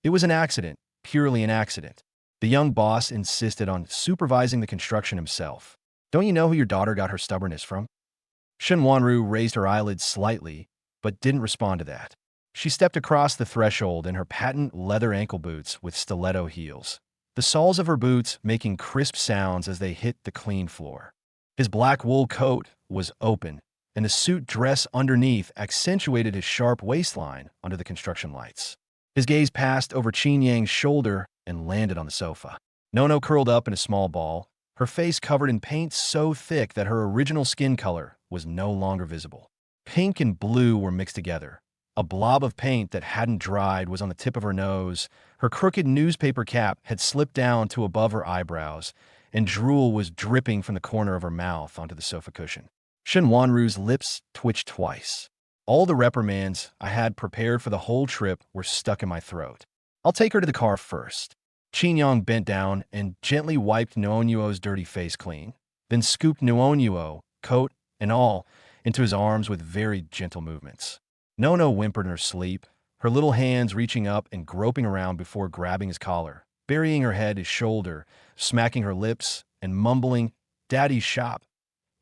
It was an accident, purely an accident. The young boss insisted on supervising the construction himself. Don't you know who your daughter got her stubbornness from? Shen Wanru raised her eyelids slightly, but didn't respond to that. She stepped across the threshold in her patent leather ankle boots with stiletto heels, the soles of her boots making crisp sounds as they hit the clean floor. His black wool coat was open, and the suit dress underneath accentuated his sharp waistline under the construction lights. His gaze passed over Qin Yang's shoulder and landed on the sofa. Nono curled up in a small ball, her face covered in paint so thick that her original skin color was no longer visible. Pink and blue were mixed together, A blob of paint that hadn't dried was on the tip of her nose. Her crooked newspaper cap had slipped down to above her eyebrows, and drool was dripping from the corner of her mouth onto the sofa cushion. Shen Wanru's lips twitched twice. All the reprimands I had prepared for the whole trip were stuck in my throat. I'll take her to the car first. Qin Yang bent down and gently wiped Nuonyuo's dirty face clean, then scooped Nuonyuo, coat and all, into his arms with very gentle movements. Nono whimpered in her sleep, her little hands reaching up and groping around before grabbing his collar, burying her head his shoulder, smacking her lips, and mumbling, "Daddy's shop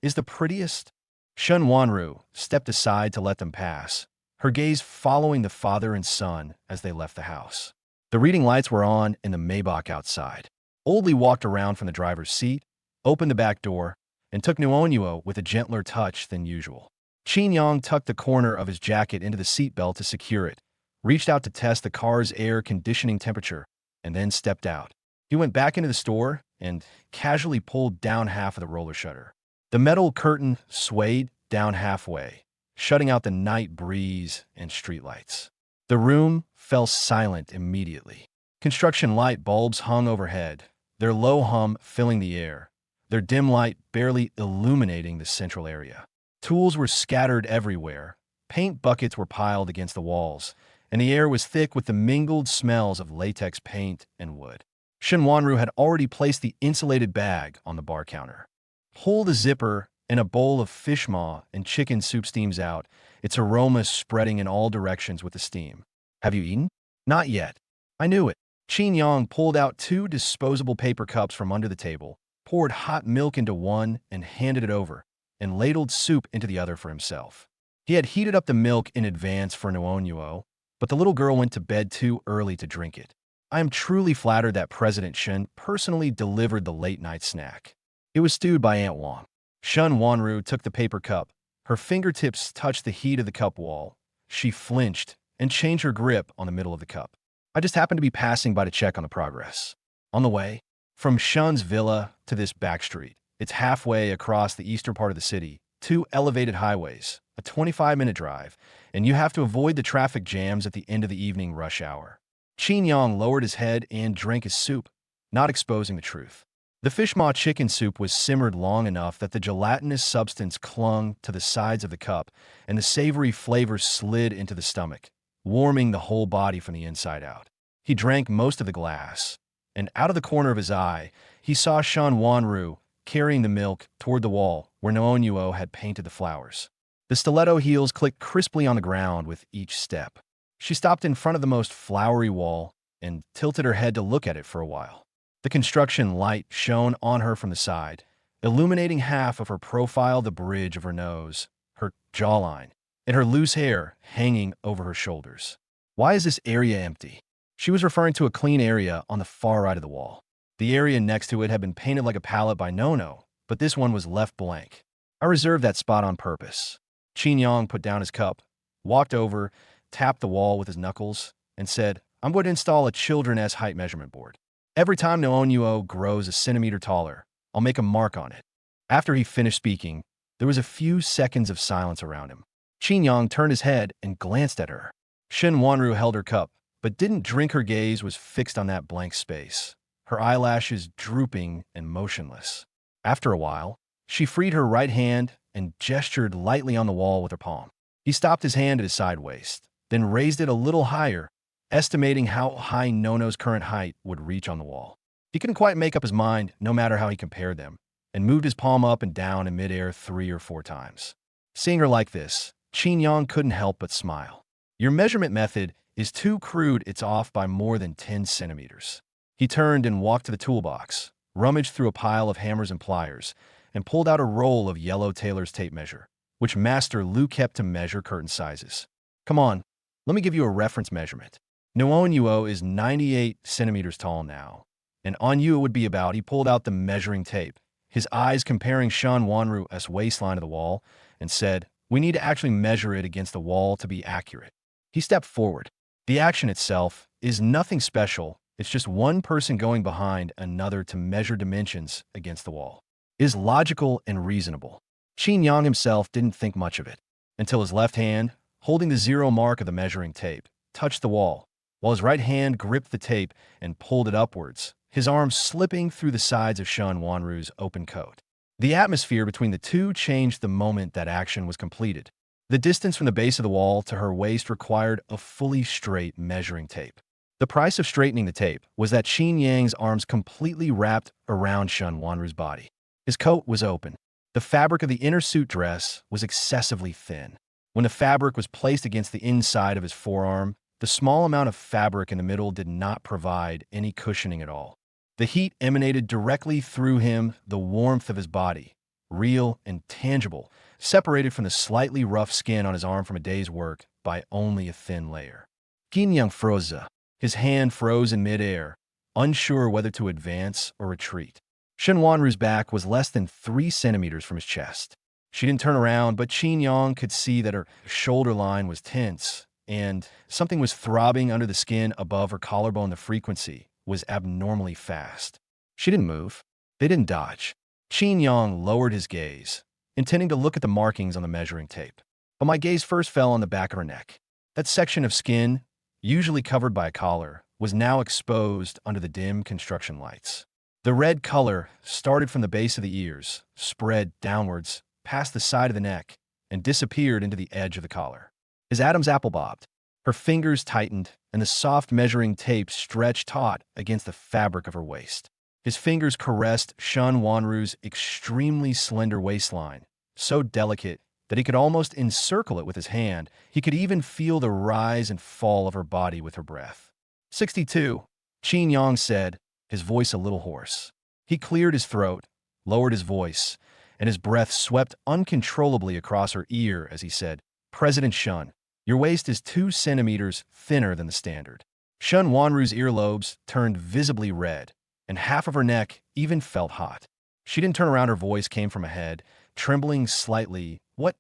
is the prettiest." Shen Wanru stepped aside to let them pass, her gaze following the father and son as they left the house. The reading lights were on in the Maybach outside. Oldly walked around from the driver's seat, opened the back door, and took Nuonyuo with a gentler touch than usual. Qin Yang tucked the corner of his jacket into the seatbelt to secure it, reached out to test the car's air conditioning temperature, and then stepped out. He went back into the store and casually pulled down half of the roller shutter. The metal curtain swayed down halfway, shutting out the night breeze and streetlights. The room fell silent immediately. Construction light bulbs hung overhead, their low hum filling the air, their dim light barely illuminating the central area. Tools were scattered everywhere, paint buckets were piled against the walls, and the air was thick with the mingled smells of latex paint and wood. Shen Wanru had already placed the insulated bag on the bar counter. Pull the zipper, and a bowl of fish maw and chicken soup steams out, its aroma spreading in all directions with the steam. "Have you eaten?" "Not yet." "I knew it." Qin Yang pulled out 2 disposable paper cups from under the table, poured hot milk into one and handed it over, and ladled soup into the other for himself. He had heated up the milk in advance for Nuonyuo, but the little girl went to bed too early to drink it. I am truly flattered that President Shen personally delivered the late-night snack. It was stewed by Aunt Wang. Shen Wanru took the paper cup. Her fingertips touched the heat of the cup wall. She flinched and changed her grip on the middle of the cup. "I just happened to be passing by to check on the progress." On the way, from Shen's villa to this back street, it's halfway across the eastern part of the city, 2 elevated highways, a 25-minute drive, and you have to avoid the traffic jams at the end of the evening rush hour. Qin Yang lowered his head and drank his soup, not exposing the truth. The fish maw chicken soup was simmered long enough that the gelatinous substance clung to the sides of the cup, and the savory flavor slid into the stomach, warming the whole body from the inside out. He drank most of the glass, and out of the corner of his eye, he saw Shen Wanru carrying the milk toward the wall where Nuonyuo had painted the flowers. The stiletto heels clicked crisply on the ground with each step. She stopped in front of the most flowery wall and tilted her head to look at it for a while. The construction light shone on her from the side, illuminating half of her profile, the bridge of her nose, her jawline, and her loose hair hanging over her shoulders. "Why is this area empty?" She was referring to a clean area on the far right of the wall. The area next to it had been painted like a palette by Nono, but this one was left blank. "I reserved that spot on purpose." Qin Yang put down his cup, walked over, tapped the wall with his knuckles, and said, "I'm going to install a children's height measurement board. Every time Nuonyuo grows a centimeter taller, I'll make a mark on it." After he finished speaking, there was a few seconds of silence around him. Qin Yang turned his head and glanced at her. Shen Wanru held her cup, but didn't drink. Her gaze was fixed on that blank space, her eyelashes drooping and motionless. After a while, she freed her right hand and gestured lightly on the wall with her palm. He stopped his hand at his side waist, then raised it a little higher, estimating how high Nono's current height would reach on the wall. He couldn't quite make up his mind, no matter how he compared them, and moved his palm up and down in midair 3 or 4 times. Seeing her like this, Qin Yang couldn't help but smile. "Your measurement method is too crude. It's off by more than 10 centimeters. He turned and walked to the toolbox, rummaged through a pile of hammers and pliers, and pulled out a roll of yellow tailor's tape measure, which Master Lu kept to measure curtain sizes. "Come on, let me give you a reference measurement. Nuonyuo is 98 centimeters tall now, and on you it would be about." He pulled out the measuring tape, his eyes comparing Shen Wanru's waistline to the wall, and said, "We need to actually measure it against the wall to be accurate." He stepped forward. The action itself is nothing special. It's just one person going behind another to measure dimensions against the wall. It is logical and reasonable. Qin Yang himself didn't think much of it, until his left hand, holding the zero mark of the measuring tape, touched the wall, while his right hand gripped the tape and pulled it upwards, his arms slipping through the sides of Shun Wanru's open coat. The atmosphere between the two changed the moment that action was completed. The distance from the base of the wall to her waist required a fully straight measuring tape. The price of straightening the tape was that Qin Yang's arms completely wrapped around Shun Wanru's body. His coat was open. The fabric of the inner suit dress was excessively thin. When the fabric was placed against the inside of his forearm, the small amount of fabric in the middle did not provide any cushioning at all. The heat emanated directly through him, the warmth of his body, real and tangible, separated from the slightly rough skin on his arm from a day's work by only a thin layer. Qin Yang froze. His hand froze in midair, unsure whether to advance or retreat. Shun Wanru's back was less than 3 centimeters from his chest. She didn't turn around, but Qin Yang could see that her shoulder line was tense, and something was throbbing under the skin above her collarbone. The frequency was abnormally fast. She didn't move. They didn't dodge. Qin Yang lowered his gaze, intending to look at the markings on the measuring tape. But my gaze first fell on the back of her neck. That section of skin, usually covered by a collar, was now exposed under the dim construction lights. The red color started from the base of the ears, spread downwards, past the side of the neck, and disappeared into the edge of the collar. His Adam's apple bobbed. Her fingers tightened, and the soft measuring tape stretched taut against the fabric of her waist. His fingers caressed Shun Wanru's extremely slender waistline, so delicate that he could almost encircle it with his hand. He could even feel the rise and fall of her body with her breath. 62, Qin Yang said, his voice a little hoarse. He cleared his throat, lowered his voice, and his breath swept uncontrollably across her ear as he said, President Shun, your waist is 2 centimeters thinner than the standard. Shun Wanru's earlobes turned visibly red, and half of her neck even felt hot. She didn't turn around. Her voice came from ahead, trembling slightly. What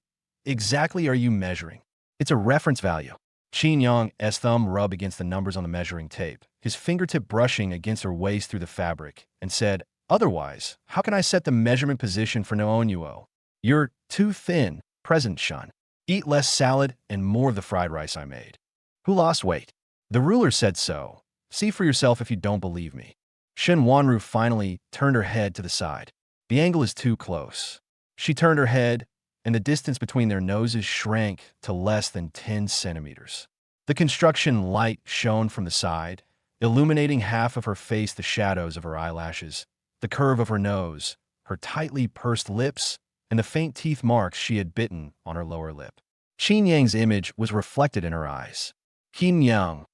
exactly are you measuring? It's a reference value. Qin Yang's thumb rubbed against the numbers on the measuring tape, his fingertip brushing against her waist through the fabric, and said, Otherwise, how can I set the measurement position for Noonyuo? You're too thin, President Shun. Eat less salad and more of the fried rice I made. Who lost weight? The ruler said so. See for yourself if you don't believe me. Shun Wanru finally turned her head to the side. The angle is too close. She turned her head, and the distance between their noses shrank to less than 10 centimeters. The construction light shone from the side, illuminating half of her face, the shadows of her eyelashes, the curve of her nose, her tightly pursed lips, and the faint teeth marks she had bitten on her lower lip. Qin Yang's image was reflected in her eyes. Qin Yang,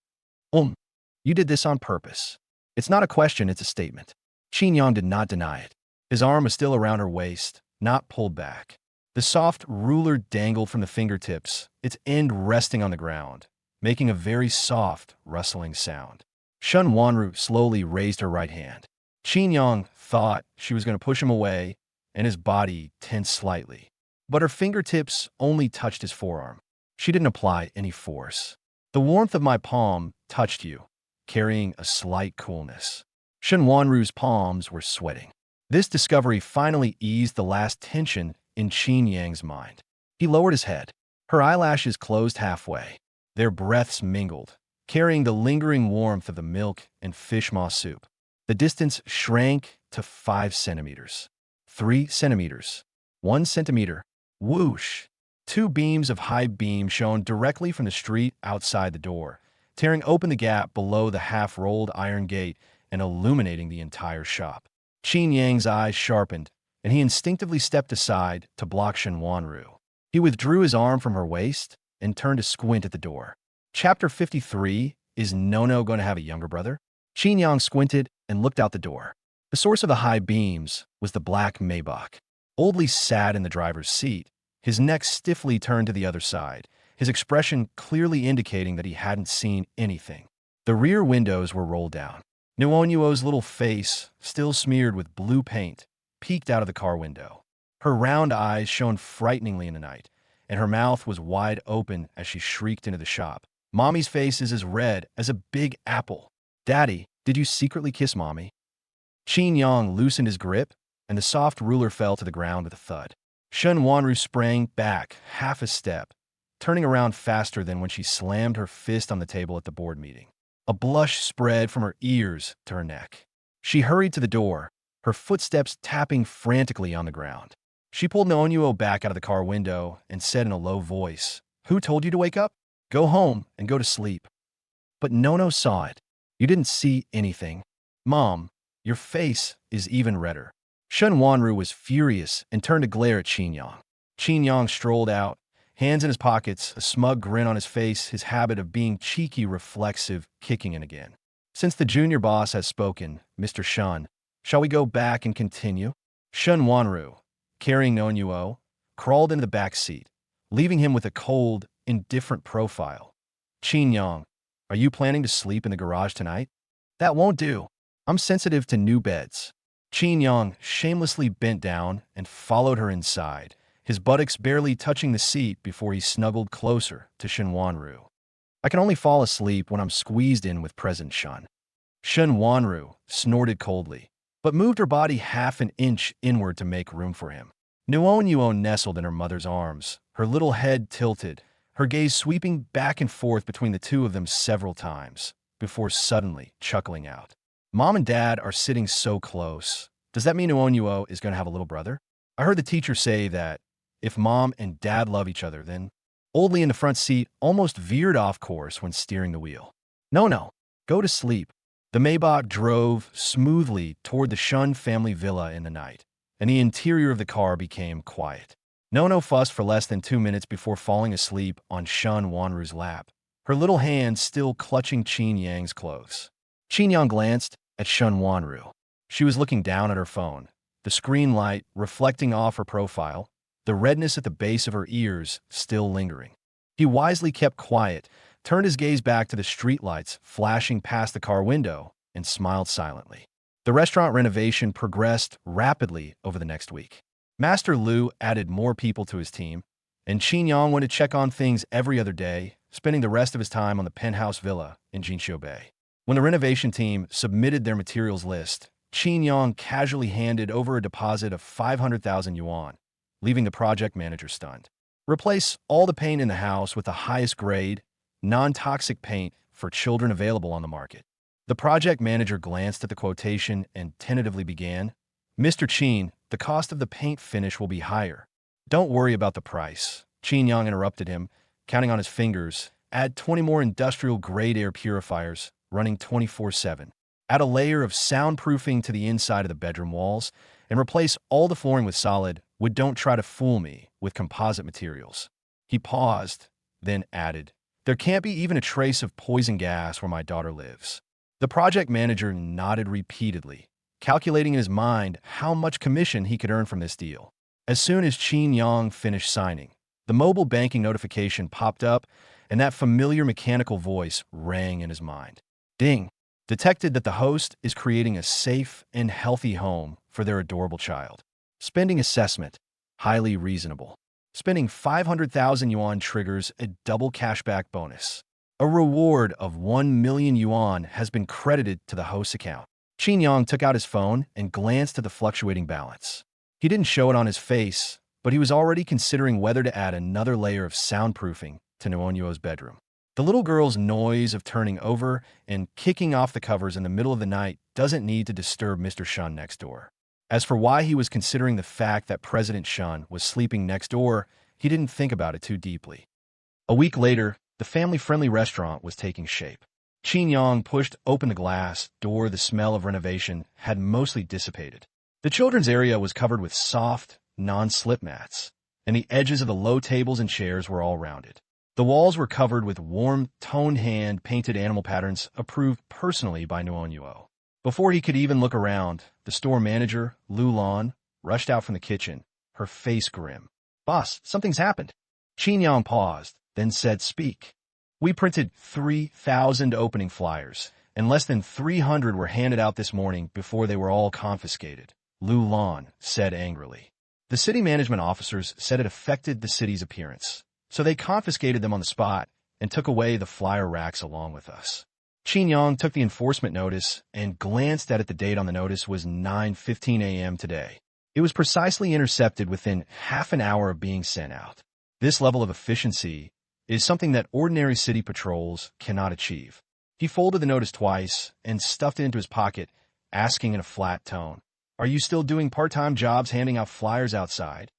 you did this on purpose. It's not a question, it's a statement. Qin Yang did not deny it. His arm was still around her waist, not pulled back. The soft ruler dangled from the fingertips, its end resting on the ground, making a very soft, rustling sound. Shun Wanru slowly raised her right hand. Qin Yang thought she was going to push him away, and his body tensed slightly. But her fingertips only touched his forearm. She didn't apply any force. The warmth of my palm touched you, carrying a slight coolness. Shun Wanru's palms were sweating. This discovery finally eased the last tension in Qin Yang's mind. He lowered his head. Her eyelashes closed halfway. Their breaths mingled, carrying the lingering warmth of the milk and fish maw soup. The distance shrank to 5 centimeters. 3 centimeters. 1 centimeter. Whoosh! 2 beams of high beam shone directly from the street outside the door, tearing open the gap below the half-rolled iron gate and illuminating the entire shop. Qin Yang's eyes sharpened, and he instinctively stepped aside to block Shun Wanru. He withdrew his arm from her waist and turned to squint at the door. Chapter 53, Is Nono going to have a younger brother? Qin Yang squinted and looked out the door. The source of the high beams was the black Maybach. Oldly sat in the driver's seat, his neck stiffly turned to the other side, his expression clearly indicating that he hadn't seen anything. The rear windows were rolled down. Noonyuo's little face, still smeared with blue paint, peeked out of the car window. Her round eyes shone frighteningly in the night, and her mouth was wide open as she shrieked into the shop. Mommy's face is as red as a big apple. Daddy, did you secretly kiss Mommy? Qin Yang loosened his grip, and the soft ruler fell to the ground with a thud. Shun Wanru sprang back half a step, turning around faster than when she slammed her fist on the table at the board meeting. A blush spread from her ears to her neck. She hurried to the door, her footsteps tapping frantically on the ground. She pulled Noonyuo back out of the car window and said in a low voice, "Who told you to wake up? Go home and go to sleep." But Nono saw it. "You didn't see anything. Mom, your face is even redder." Shen Wanru was furious and turned to glare at Qin Yang. Qin Yang strolled out, hands in his pockets, a smug grin on his face, his habit of being cheeky reflexive kicking in again. "Since the junior boss has spoken, Mr. Shen, shall we go back and continue?" Shen Wanru, carrying Noonyuo, crawled into the back seat, leaving him with a cold, indifferent profile. "Qin Yang, are you planning to sleep in the garage tonight?" "That won't do. I'm sensitive to new beds." Qin Yang shamelessly bent down and followed her inside, his buttocks barely touching the seat before he snuggled closer to Shen Wanru. "I can only fall asleep when I'm squeezed in with President Shen." Shen Wanru snorted coldly, but moved her body half an inch inward to make room for him. Noonyuo nestled in her mother's arms, her little head tilted, her gaze sweeping back and forth between the two of them several times, before suddenly chuckling out. "Mom and Dad are sitting so close. Does that mean Noonyuo is going to have a little brother? I heard the teacher say that if Mom and Dad love each other, then..." Oldly in the front seat almost veered off course when steering the wheel. "No, go to sleep." The Maybach drove smoothly toward the Shun family villa in the night, and the interior of the car became quiet. Nono fussed for less than 2 minutes before falling asleep on Shun Wanru's lap, her little hand still clutching Qin Yang's clothes. Qin Yang glanced at Shun Wanru. She was looking down at her phone, the screen light reflecting off her profile, the redness at the base of her ears still lingering. He wisely kept quiet, turned his gaze back to the streetlights flashing past the car window, and smiled silently. The restaurant renovation progressed rapidly over the next week. Master Liu added more people to his team, and Qin Yang went to check on things every other day, spending the rest of his time on the penthouse villa in Jinqiu Bay. When the renovation team submitted their materials list, Qin Yang casually handed over a deposit of 500,000 yuan, leaving the project manager stunned. "Replace all the paint in the house with the highest grade, non-toxic paint for children available on the market." The project manager glanced at the quotation and tentatively began, "Mr. Qin, the cost of the paint finish will be higher." "Don't worry about the price," Qin Yang interrupted him, counting on his fingers. "Add 20 more industrial-grade air purifiers, running 24/7. Add a layer of soundproofing to the inside of the bedroom walls, and replace all the flooring with solid wood. Don't try to fool me with composite materials." He paused, then added, "There can't be even a trace of poison gas where my daughter lives." The project manager nodded repeatedly, calculating in his mind how much commission he could earn from this deal. As soon as Qin Yang finished signing, the mobile banking notification popped up, and that familiar mechanical voice rang in his mind. Ding! Detected that the host is creating a safe and healthy home for their adorable child. Spending assessment, highly reasonable. Spending 500,000 yuan triggers a double cashback bonus. A reward of 1 million yuan has been credited to the host's account. Qin Yang took out his phone and glanced at the fluctuating balance. He didn't show it on his face, but he was already considering whether to add another layer of soundproofing to Noonyuo's bedroom. The little girl's noise of turning over and kicking off the covers in the middle of the night doesn't need to disturb Mr. Shun next door. As for why he was considering the fact that President Shun was sleeping next door, he didn't think about it too deeply. A week later, the family-friendly restaurant was taking shape. Qin Yang pushed open the glass door. The smell of renovation had mostly dissipated. The children's area was covered with soft, non-slip mats, and the edges of the low tables and chairs were all rounded. The walls were covered with warm, toned hand-painted animal patterns approved personally by Noonyuo. Before he could even look around, the store manager, Lu Lan, rushed out from the kitchen, her face grim. "Boss, something's happened." Qin Yang paused, then said, "Speak." "We printed 3,000 opening flyers, and less than 300 were handed out this morning before they were all confiscated," Lu Lan said angrily. "The city management officers said it affected the city's appearance, so they confiscated them on the spot and took away the flyer racks along with us." Qin Yang took the enforcement notice and glanced at it. The date on the notice was 9:15 a.m. today. It was precisely intercepted within half an hour of being sent out. This level of efficiency is something that ordinary city patrols cannot achieve. He folded the notice twice and stuffed it into his pocket, asking in a flat tone, "Are you still doing part-time jobs handing out flyers outside?"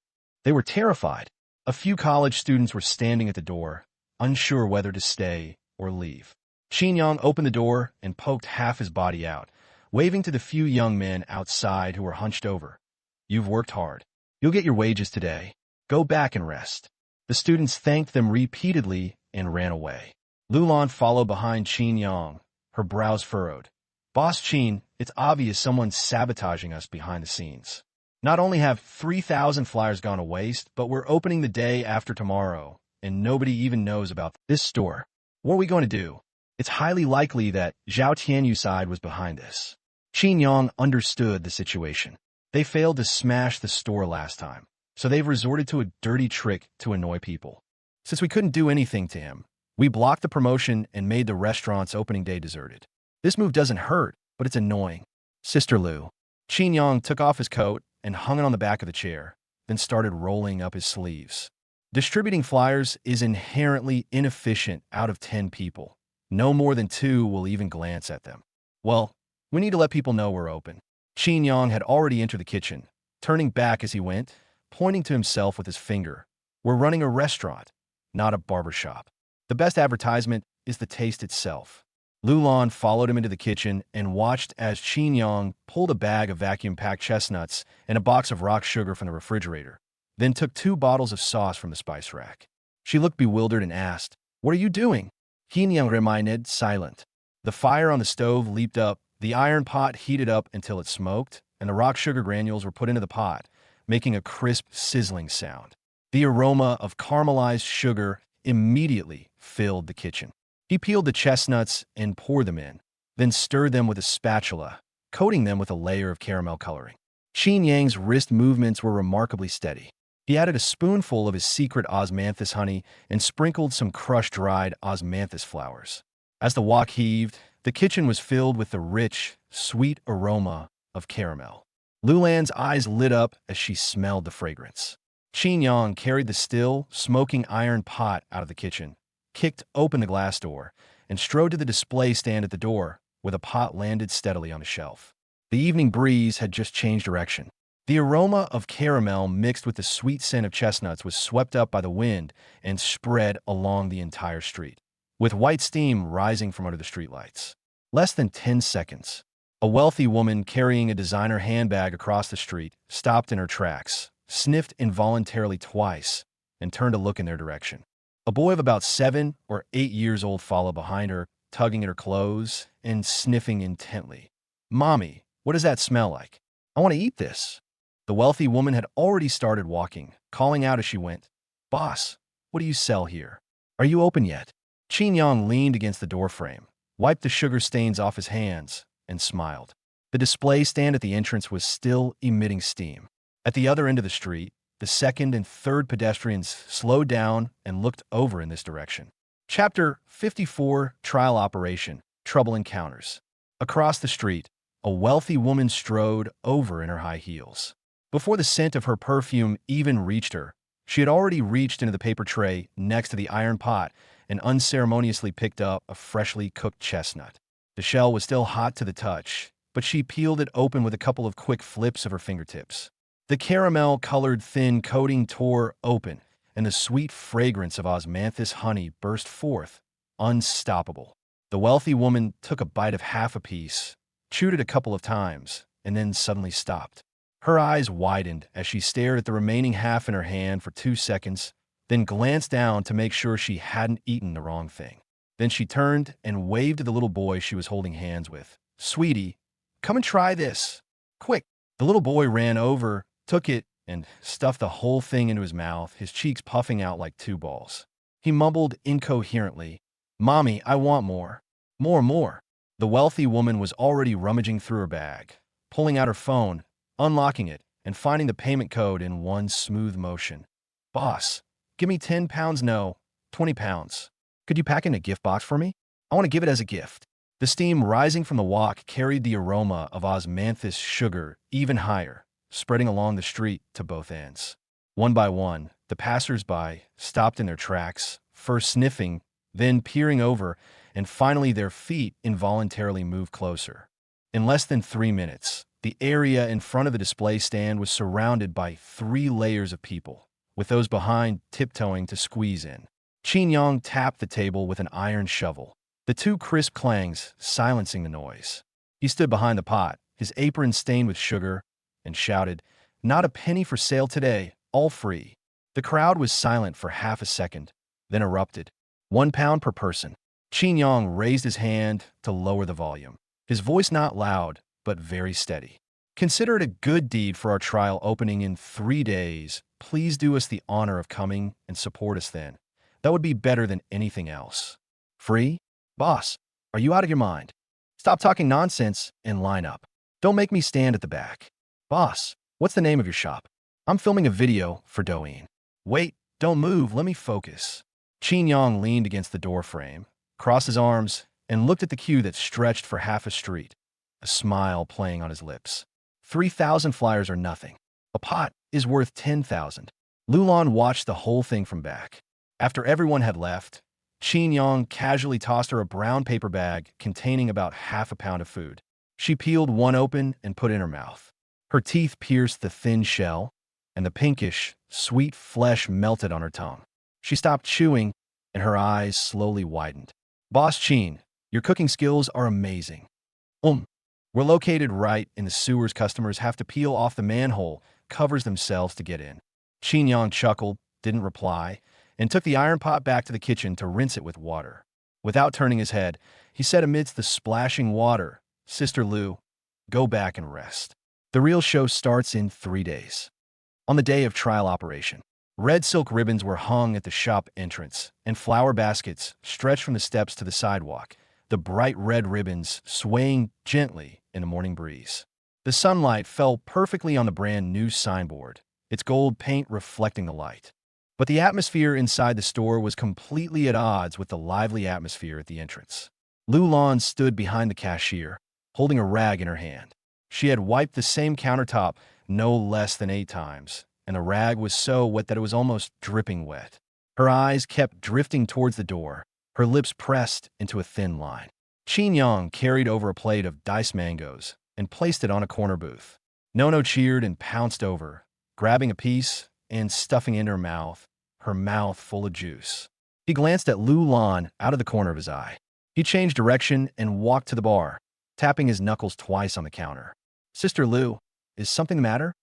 They were terrified. A few college students were standing at the door, unsure whether to stay or leave. Qin Yang opened the door and poked half his body out, waving to the few young men outside who were hunched over. "You've worked hard. You'll get your wages today. Go back and rest." The students thanked them repeatedly and ran away. Lulan followed behind Qin Yang, her brows furrowed. "Boss Qin, it's obvious someone's sabotaging us behind the scenes. Not only have 3,000 flyers gone to waste, but we're opening the day after tomorrow, and nobody even knows about this store. What are we going to do?" It's highly likely that Zhao Tianyu's side was behind this. Qin Yang understood the situation. They failed to smash the store last time, so they've resorted to a dirty trick to annoy people. Since we couldn't do anything to him, we blocked the promotion and made the restaurant's opening day deserted. This move doesn't hurt, but it's annoying. Sister Lu. Qin Yang took off his coat and hung it on the back of the chair, then started rolling up his sleeves. Distributing flyers is inherently inefficient out of 10 people. No more than 2 will even glance at them. Well, we need to let people know we're open. Qin Yang had already entered the kitchen, turning back as he went, pointing to himself with his finger. "We're running a restaurant, not a barbershop. The best advertisement is the taste itself." Lulan followed him into the kitchen and watched as Qin Yang pulled a bag of vacuum-packed chestnuts and a box of rock sugar from the refrigerator, then took 2 bottles of sauce from the spice rack. She looked bewildered and asked, "What are you doing?" Qin Yang remained silent. The fire on the stove leaped up, the iron pot heated up until it smoked, and the rock sugar granules were put into the pot, making a crisp, sizzling sound. The aroma of caramelized sugar immediately filled the kitchen. He peeled the chestnuts and poured them in, then stirred them with a spatula, coating them with a layer of caramel coloring. Qin Yang's wrist movements were remarkably steady. He added a spoonful of his secret osmanthus honey and sprinkled some crushed dried osmanthus flowers. As the wok heaved, the kitchen was filled with the rich, sweet aroma of caramel. Lulan's eyes lit up as she smelled the fragrance. Qin Yang carried the still, smoking iron pot out of the kitchen, kicked open the glass door, and strode to the display stand at the door, where the pot landed steadily on a shelf. The evening breeze had just changed direction. The aroma of caramel mixed with the sweet scent of chestnuts was swept up by the wind and spread along the entire street, with white steam rising from under the streetlights. Less than 10 seconds, a wealthy woman carrying a designer handbag across the street stopped in her tracks, sniffed involuntarily twice, and turned to look in their direction. A boy of about 7 or 8 years old followed behind her, tugging at her clothes and sniffing intently. "Mommy, what does that smell like? I want to eat this." The wealthy woman had already started walking, calling out as she went, "Boss, what do you sell here? Are you open yet?" Qin Yang leaned against the doorframe, wiped the sugar stains off his hands, and smiled. The display stand at the entrance was still emitting steam. At the other end of the street, the second and third pedestrians slowed down and looked over in this direction. Chapter 54, Trial Operation, Trouble Encounters. Across the street, a wealthy woman strode over in her high heels. Before the scent of her perfume even reached her, she had already reached into the paper tray next to the iron pot and unceremoniously picked up a freshly cooked chestnut. The shell was still hot to the touch, but she peeled it open with a couple of quick flips of her fingertips. The caramel-colored thin coating tore open, and the sweet fragrance of osmanthus honey burst forth, unstoppable. The wealthy woman took a bite of half a piece, chewed it a couple of times, and then suddenly stopped. Her eyes widened as she stared at the remaining half in her hand for 2 seconds, then glanced down to make sure she hadn't eaten the wrong thing. Then she turned and waved to the little boy she was holding hands with. "Sweetie, come and try this. Quick." The little boy ran over, took it, and stuffed the whole thing into his mouth, his cheeks puffing out like 2 balls. He mumbled incoherently, "Mommy, I want more. More." The wealthy woman was already rummaging through her bag, pulling out her phone, unlocking it, and finding the payment code in one smooth motion. "Boss, give me 10 pounds, no, 20 pounds. Could you pack in a gift box for me? I want to give it as a gift." The steam rising from the wok carried the aroma of osmanthus sugar even higher, spreading along the street to both ends. One by one, the passers-by stopped in their tracks, first sniffing, then peering over, and finally their feet involuntarily moved closer. In less than 3 minutes, the area in front of the display stand was surrounded by 3 layers of people, with those behind tiptoeing to squeeze in. Qin Yang tapped the table with an iron shovel, the 2 crisp clangs silencing the noise. He stood behind the pot, his apron stained with sugar, and shouted, "Not a penny for sale today, all free." The crowd was silent for half a second, then erupted. £1 per person. Qin Yang raised his hand to lower the volume, his voice not loud, but very steady. "Consider it a good deed for our trial opening in 3 days. Please do us the honor of coming and support us then. That would be better than anything else." "Free? Boss, are you out of your mind? Stop talking nonsense and line up. Don't make me stand at the back." "Boss, what's the name of your shop? I'm filming a video for Douyin." "Wait, don't move, let me focus." Qin Yang leaned against the door frame, crossed his arms, and looked at the queue that stretched for half a street, a smile playing on his lips. 3,000 flyers are nothing. A pot is worth 10,000. Lulan watched the whole thing from back. After everyone had left, Qin Yang casually tossed her a brown paper bag containing about half a pound of food. She peeled one open and put it in her mouth. Her teeth pierced the thin shell, and the pinkish, sweet flesh melted on her tongue. She stopped chewing, and her eyes slowly widened. "Boss Qin, your cooking skills are amazing. We're located right in the sewers. Customers have to peel off the manhole covers themselves to get in." Qin Yang chuckled, didn't reply, and took the iron pot back to the kitchen to rinse it with water. Without turning his head, he said amidst the splashing water, "Sister Lu, go back and rest. The real show starts in 3 days." On the day of trial operation, red silk ribbons were hung at the shop entrance, and flower baskets stretched from the steps to the sidewalk, the bright red ribbons swaying gently in the morning breeze. The sunlight fell perfectly on the brand new signboard, its gold paint reflecting the light. But the atmosphere inside the store was completely at odds with the lively atmosphere at the entrance. Lulan stood behind the cashier, holding a rag in her hand. She had wiped the same countertop no less than 8 times, and the rag was so wet that it was almost dripping wet. Her eyes kept drifting towards the door, her lips pressed into a thin line. Qin Yang carried over a plate of diced mangoes and placed it on a corner booth. Nono cheered and pounced over, grabbing a piece and stuffing it in her mouth full of juice. He glanced at Lulan out of the corner of his eye. He changed direction and walked to the bar, tapping his knuckles twice on the counter. "Sister Lu, is something the matter?"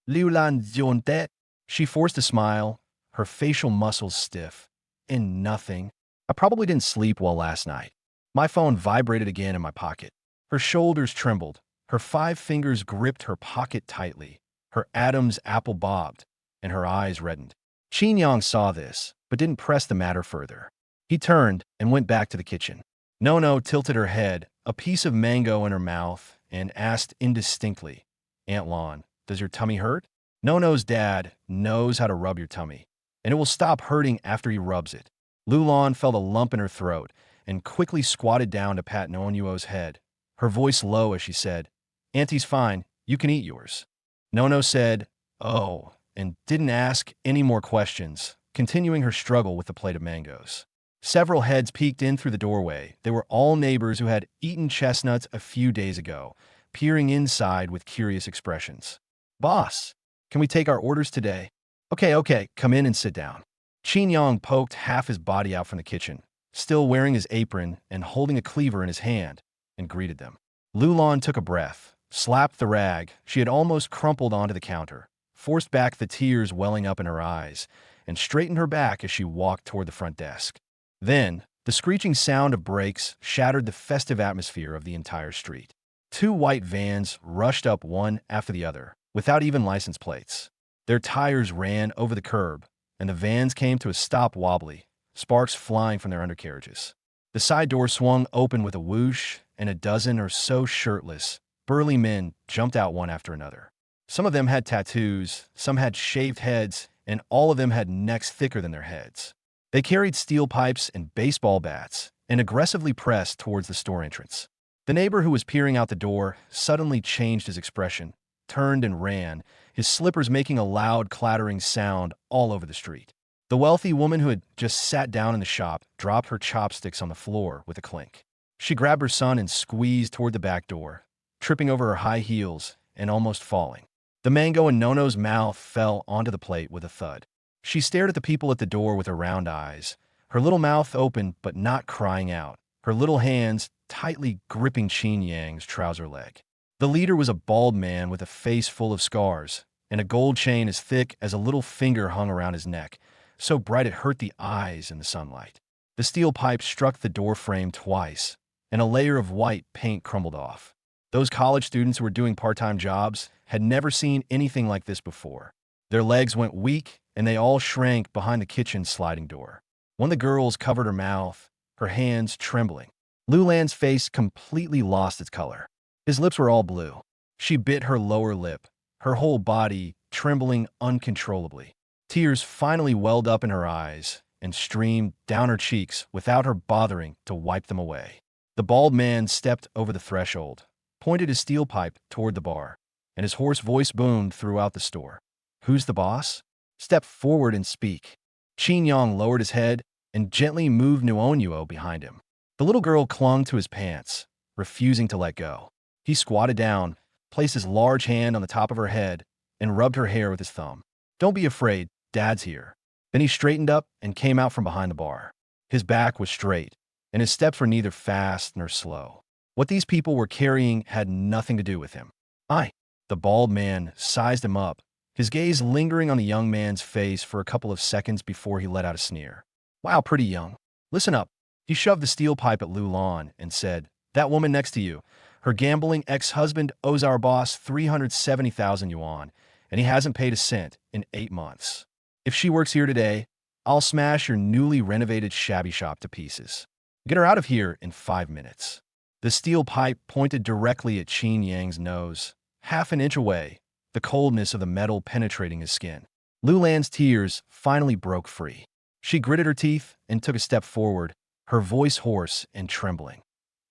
Lulan zionte. She forced a smile, her facial muscles stiff. "And nothing. I probably didn't sleep well last night." My phone vibrated again in my pocket. Her shoulders trembled. Her 5 fingers gripped her pocket tightly. Her Adam's apple bobbed, and her eyes reddened. Qin Yang saw this, but didn't press the matter further. He turned and went back to the kitchen. Nono tilted her head, a piece of mango in her mouth, and asked indistinctly, "Aunt Lon, does your tummy hurt?" Nono's dad knows how to rub your tummy, and it will stop hurting after he rubs it. Lulan felt a lump in her throat and quickly squatted down to pat Nonuo's head, her voice low as she said, "Auntie's fine, you can eat yours." Nono said, "Oh," and didn't ask any more questions, continuing her struggle with the plate of mangoes. Several heads peeked in through the doorway. They were all neighbors who had eaten chestnuts a few days ago, peering inside with curious expressions. "Boss, can we take our orders today?" Okay, come in and sit down." Qin Yang poked half his body out from the kitchen, still wearing his apron and holding a cleaver in his hand, and greeted them. Lulan took a breath, slapped the rag she had almost crumpled onto the counter, forced back the tears welling up in her eyes, and straightened her back as she walked toward the front desk. Then, the screeching sound of brakes shattered the festive atmosphere of the entire street. 2 white vans rushed up one after the other, without even license plates. Their tires ran over the curb, and the vans came to a stop wobbly, sparks flying from their undercarriages. The side door swung open with a whoosh, and a dozen or so shirtless, burly men jumped out one after another. Some of them had tattoos, some had shaved heads, and all of them had necks thicker than their heads. They carried steel pipes and baseball bats and aggressively pressed towards the store entrance. The neighbor who was peering out the door suddenly changed his expression, turned and ran, his slippers making a loud clattering sound all over the street. The wealthy woman who had just sat down in the shop dropped her chopsticks on the floor with a clink. She grabbed her son and squeezed toward the back door, tripping over her high heels and almost falling. The mango in Nono's mouth fell onto the plate with a thud. She stared at the people at the door with her round eyes, her little mouth open but not crying out, her little hands tightly gripping Qin Yang's trouser leg. The leader was a bald man with a face full of scars, and a gold chain as thick as a little finger hung around his neck, so bright it hurt the eyes in the sunlight. The steel pipe struck the door frame twice, and a layer of white paint crumbled off. Those college students who were doing part-time jobs had never seen anything like this before. Their legs went weak, and they all shrank behind the kitchen sliding door. One of the girls covered her mouth, her hands trembling. Lulan's face completely lost its color. His lips were all blue. She bit her lower lip, her whole body trembling uncontrollably. Tears finally welled up in her eyes and streamed down her cheeks without her bothering to wipe them away. The bald man stepped over the threshold, pointed his steel pipe toward the bar, and his hoarse voice boomed throughout the store. "Who's the boss? Step forward and speak." Qin Yang lowered his head and gently moved Nuonuo behind him. The little girl clung to his pants, refusing to let go. He squatted down, placed his large hand on the top of her head, and rubbed her hair with his thumb. "Don't be afraid, Dad's here." Then he straightened up and came out from behind the bar. His back was straight, and his steps were neither fast nor slow. What these people were carrying had nothing to do with him. The bald man sized him up, his gaze lingering on the young man's face for a couple of seconds before he let out a sneer. "Wow, pretty young. Listen up." He shoved the steel pipe at Lulan and said, "That woman next to you, her gambling ex-husband owes our boss 370,000 yuan, and he hasn't paid a cent in 8 months. If she works here today, I'll smash your newly renovated shabby shop to pieces. Get her out of here in 5 minutes." The steel pipe pointed directly at Qin Yang's nose, half an inch away, the coldness of the metal penetrating his skin. Lulan's tears finally broke free. She gritted her teeth and took a step forward, her voice hoarse and trembling.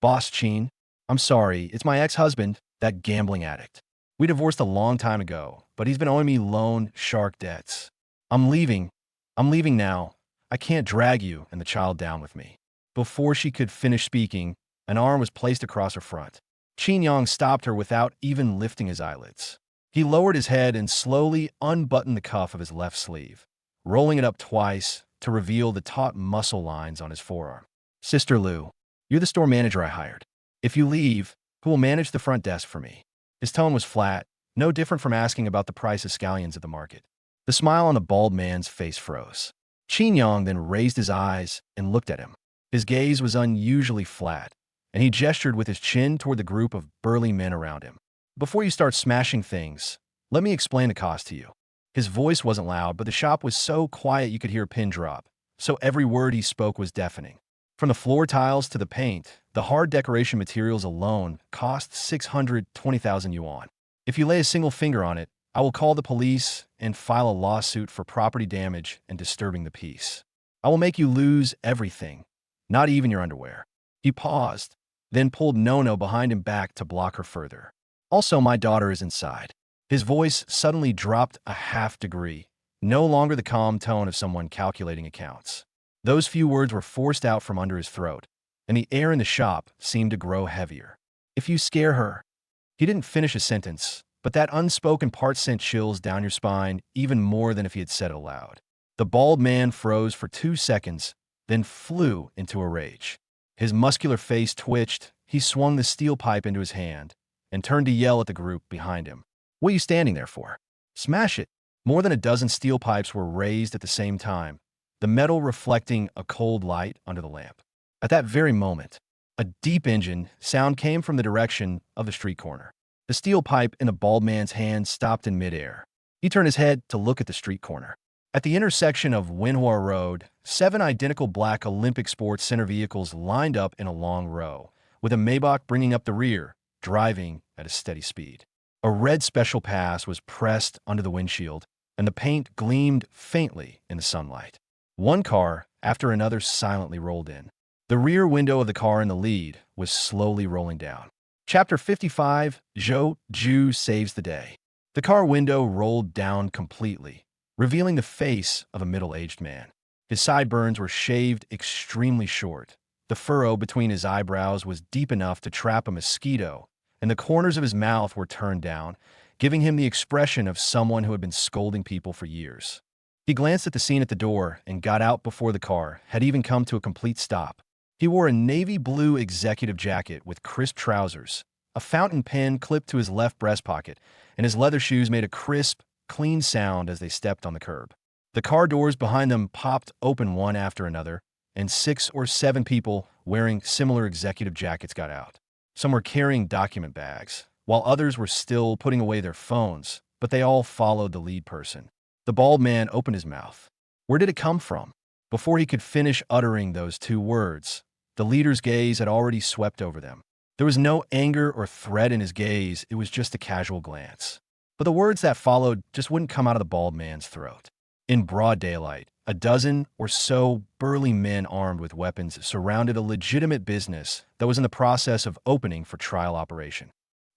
"Boss Qin, I'm sorry, it's my ex-husband, that gambling addict. We divorced a long time ago, but he's been owing me loan shark debts. I'm leaving now. I can't drag you and the child down with me." Before she could finish speaking, an arm was placed across her front. Qin Yang stopped her without even lifting his eyelids. He lowered his head and slowly unbuttoned the cuff of his left sleeve, rolling it up twice to reveal the taut muscle lines on his forearm. "Sister Lu, you're the store manager I hired. If you leave, who will manage the front desk for me?" His tone was flat, no different from asking about the price of scallions at the market. The smile on the bald man's face froze. Qin Yang then raised his eyes and looked at him. His gaze was unusually flat, and he gestured with his chin toward the group of burly men around him. "Before you start smashing things, let me explain the cost to you." His voice wasn't loud, but the shop was so quiet you could hear a pin drop, so every word he spoke was deafening. From the floor tiles to the paint, the hard decoration materials alone cost 620,000 yuan. If you lay a single finger on it, I will call the police and file a lawsuit for property damage and disturbing the peace. I will make you lose everything, not even your underwear." He paused, then pulled Nono behind him back to block her further. "Also, my daughter is inside." His voice suddenly dropped a half degree, no longer the calm tone of someone calculating accounts. Those few words were forced out from under his throat, and the air in the shop seemed to grow heavier. "If you scare her..." He didn't finish a sentence, but that unspoken part sent chills down your spine even more than if he had said it aloud. The bald man froze for 2 seconds, then flew into a rage. His muscular face twitched, he swung the steel pipe into his hand, and turned to yell at the group behind him. "What are you standing there for? Smash it!" More than a dozen steel pipes were raised at the same time, the metal reflecting a cold light under the lamp. At that very moment, a deep engine sound came from the direction of the street corner. The steel pipe in the bald man's hand stopped in midair. He turned his head to look at the street corner. At the intersection of Wenhua Road, 7 identical black Olympic Sports Center vehicles lined up in a long row, with a Maybach bringing up the rear, driving at a steady speed. A red special pass was pressed under the windshield, and the paint gleamed faintly in the sunlight. One car after another silently rolled in. The rear window of the car in the lead was slowly rolling down. Chapter 55, Zhou Ju Saves the Day. The car window rolled down completely, revealing the face of a middle-aged man. His sideburns were shaved extremely short. The furrow between his eyebrows was deep enough to trap a mosquito, and the corners of his mouth were turned down, giving him the expression of someone who had been scolding people for years. He glanced at the scene at the door and got out before the car had even come to a complete stop. He wore a navy blue executive jacket with crisp trousers, a fountain pen clipped to his left breast pocket, and his leather shoes made a crisp, clean sound as they stepped on the curb. The car doors behind them popped open one after another, and 6 or 7 people wearing similar executive jackets got out. Some were carrying document bags, while others were still putting away their phones, but they all followed the lead person. The bald man opened his mouth. Where did it come from? Before he could finish uttering those 2 words, the leader's gaze had already swept over them. There was no anger or threat in his gaze, it was just a casual glance. But the words that followed just wouldn't come out of the bald man's throat. In broad daylight, a dozen or so burly men armed with weapons surrounded a legitimate business that was in the process of opening for trial operation.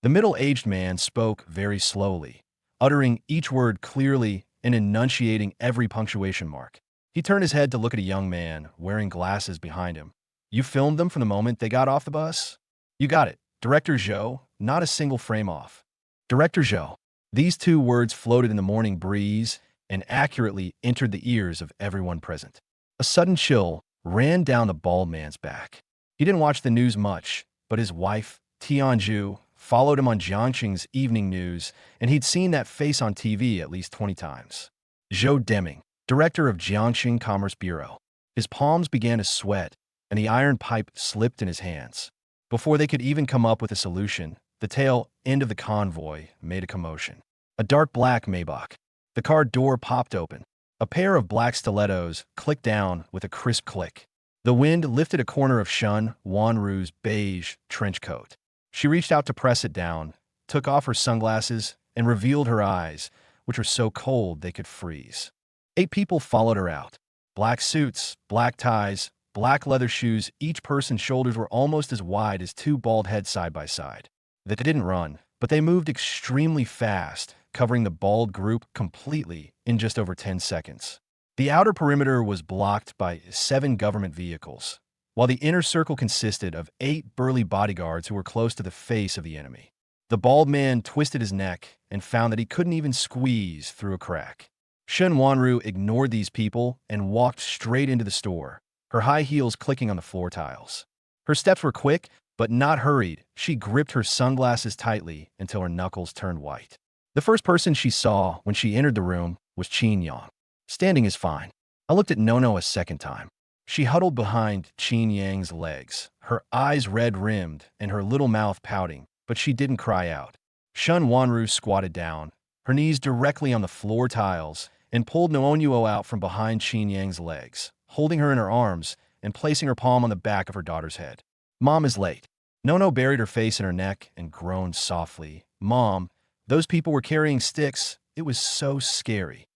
The middle-aged man spoke very slowly, uttering each word clearly and enunciating every punctuation mark. He turned his head to look at a young man wearing glasses behind him. You filmed them from the moment they got off the bus? You got it. Director Zhou, not a single frame off. Director Zhou. These 2 words floated in the morning breeze and accurately entered the ears of everyone present. A sudden chill ran down the bald man's back. He didn't watch the news much, but his wife, Tianju, followed him on Jiangxing's evening news, and he'd seen that face on TV at least 20 times. Zhou Deming, director of Jiangxing Commerce Bureau. His palms began to sweat, and the iron pipe slipped in his hands. Before they could even come up with a solution, the tail end of the convoy made a commotion. A dark black Maybach. The car door popped open. A pair of black stilettos clicked down with a crisp click. The wind lifted a corner of Shun Wanru's beige trench coat. She reached out to press it down, took off her sunglasses, and revealed her eyes, which were so cold they could freeze. 8 people followed her out. Black suits, black ties, black leather shoes, each person's shoulders were almost as wide as 2 bald heads side by side. They didn't run, but they moved extremely fast, covering the bald group completely in just over 10 seconds. The outer perimeter was blocked by 7 government vehicles, while the inner circle consisted of 8 burly bodyguards who were close to the face of the enemy. The bald man twisted his neck and found that he couldn't even squeeze through a crack. Shun Wanru ignored these people and walked straight into the store, her high heels clicking on the floor tiles. Her steps were quick, but not hurried. She gripped her sunglasses tightly until her knuckles turned white. The first person she saw when she entered the room was Qin Yang. Standing is fine. I looked at Nono a second time. She huddled behind Qin Yang's legs, her eyes red-rimmed and her little mouth pouting, but she didn't cry out. Shun Wanru squatted down, her knees directly on the floor tiles, and pulled Noonyuo out from behind Qin Yang's legs, holding her in her arms and placing her palm on the back of her daughter's head. Mom is late. Nono buried her face in her neck and groaned softly. Mom, those people were carrying sticks. It was so scary.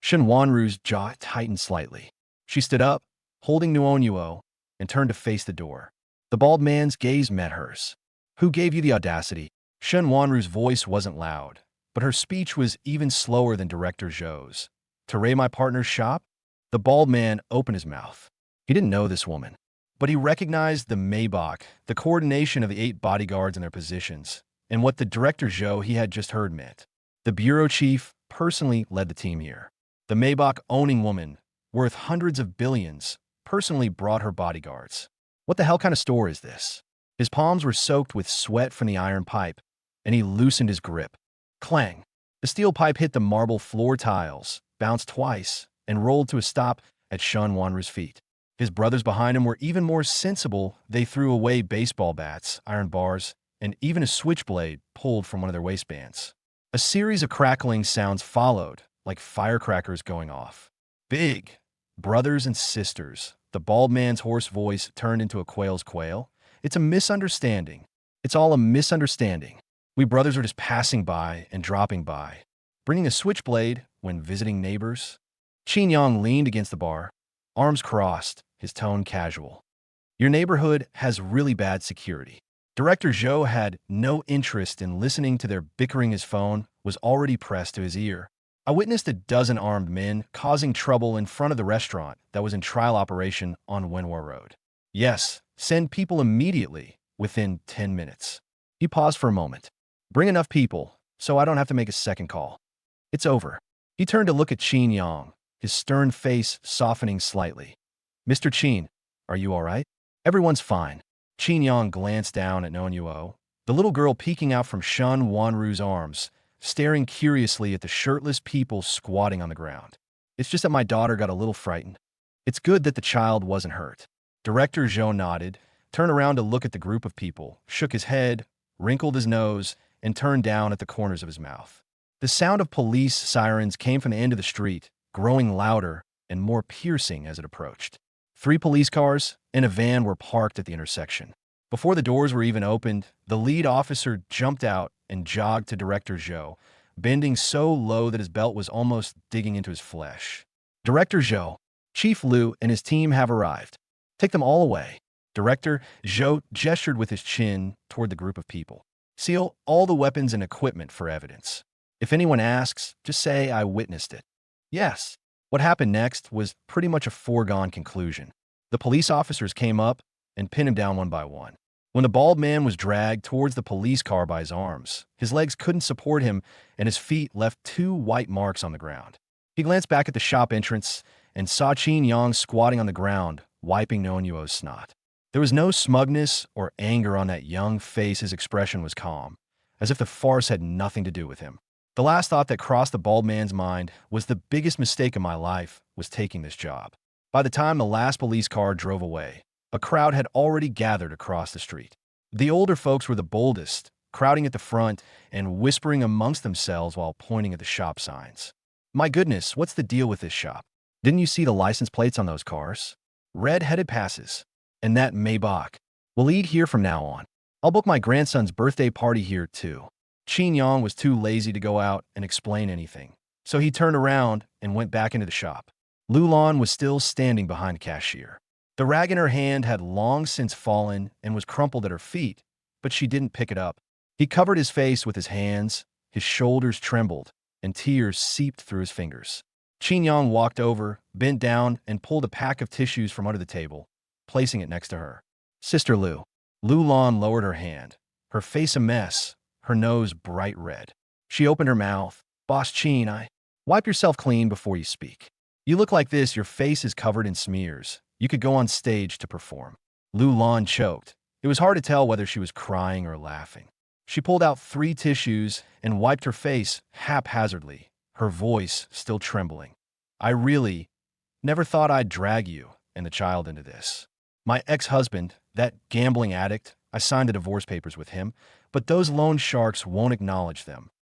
Shun Wanru's jaw tightened slightly. She stood up, holding Noonyuo, and turned to face the door. The bald man's gaze met hers. Who gave you the audacity? Shun Wanru's voice wasn't loud, but her speech was even slower than Director Zhou's. To raid my partner's shop? The bald man opened his mouth. He didn't know this woman, but he recognized the Maybach, the coordination of the 8 bodyguards in their positions, and what the Director Zhou he had just heard meant. The bureau chief personally led the team here. The Maybach-owning woman, worth hundreds of billions, personally brought her bodyguards. What the hell kind of store is this? His palms were soaked with sweat from the iron pipe, and he loosened his grip. Clang! The steel pipe hit the marble floor tiles, bounced twice, and rolled to a stop at Shun Wanru's feet. His brothers behind him were even more sensible. They threw away baseball bats, iron bars, and even a switchblade pulled from one of their waistbands. A series of crackling sounds followed, like firecrackers going off. Big! Brothers and sisters. The bald man's hoarse voice turned into a quail's quail. It's a misunderstanding. It's all a misunderstanding. We brothers are just passing by and dropping by, bringing a switchblade when visiting neighbors. Qin Yang leaned against the bar, arms crossed, his tone casual. Your neighborhood has really bad security. Director Zhou had no interest in listening to their bickering. His phone was already pressed to his ear. I witnessed a dozen armed men causing trouble in front of the restaurant that was in trial operation on Wenhua Road. Yes, send people immediately within 10 minutes. He paused for a moment. Bring enough people so I don't have to make a second call. It's over. He turned to look at Qin Yang, his stern face softening slightly. Mr. Qin, are you all right? Everyone's fine. Qin Yang glanced down at Nonyuo, the little girl peeking out from Shun Wanru's arms, staring curiously at the shirtless people squatting on the ground. It's just that my daughter got a little frightened. It's good that the child wasn't hurt. Director Zhou nodded, turned around to look at the group of people, shook his head, wrinkled his nose, and turned down at the corners of his mouth. The sound of police sirens came from the end of the street, growing louder and more piercing as it approached. 3 police cars and a van were parked at the intersection. Before the doors were even opened, the lead officer jumped out and jogged to Director Zhou, bending so low that his belt was almost digging into his flesh. Director Zhou, Chief Liu and his team have arrived. Take them all away. Director Zhou gestured with his chin toward the group of people. Seal all the weapons and equipment for evidence. If anyone asks, just say I witnessed it. Yes. What happened next was pretty much a foregone conclusion. The police officers came up and pinned him down one by one. When the bald man was dragged towards the police car by his arms, his legs couldn't support him and his feet left 2 white marks on the ground. He glanced back at the shop entrance and saw Qin Yang squatting on the ground, wiping Nonyuo's snot. There was no smugness or anger on that young face. His expression was calm, as if the farce had nothing to do with him. The last thought that crossed the bald man's mind was the biggest mistake of my life was taking this job. By the time the last police car drove away, a crowd had already gathered across the street. The older folks were the boldest, crowding at the front and whispering amongst themselves while pointing at the shop signs. My goodness, what's the deal with this shop? Didn't you see the license plates on those cars? Red-headed passes. And that Maybach. We'll eat here from now on. I'll book my grandson's birthday party here too. Qin Yang was too lazy to go out and explain anything, so he turned around and went back into the shop. Lulan was still standing behind the cashier. The rag in her hand had long since fallen and was crumpled at her feet, but she didn't pick it up. He covered his face with his hands, his shoulders trembled, and tears seeped through his fingers. Qin Yang walked over, bent down, and pulled a pack of tissues from under the table, placing it next to her. Sister Lu. Lulan lowered her hand, her face a mess, her nose bright red. She opened her mouth. Boss Qin, wipe yourself clean before you speak. You look like this, your face is covered in smears. You could go on stage to perform. Lulan choked. It was hard to tell whether she was crying or laughing. She pulled out 3 tissues and wiped her face haphazardly, her voice still trembling. I really never thought I'd drag you and the child into this. My ex-husband, that gambling addict, I signed the divorce papers with him, but those loan sharks won't acknowledge them.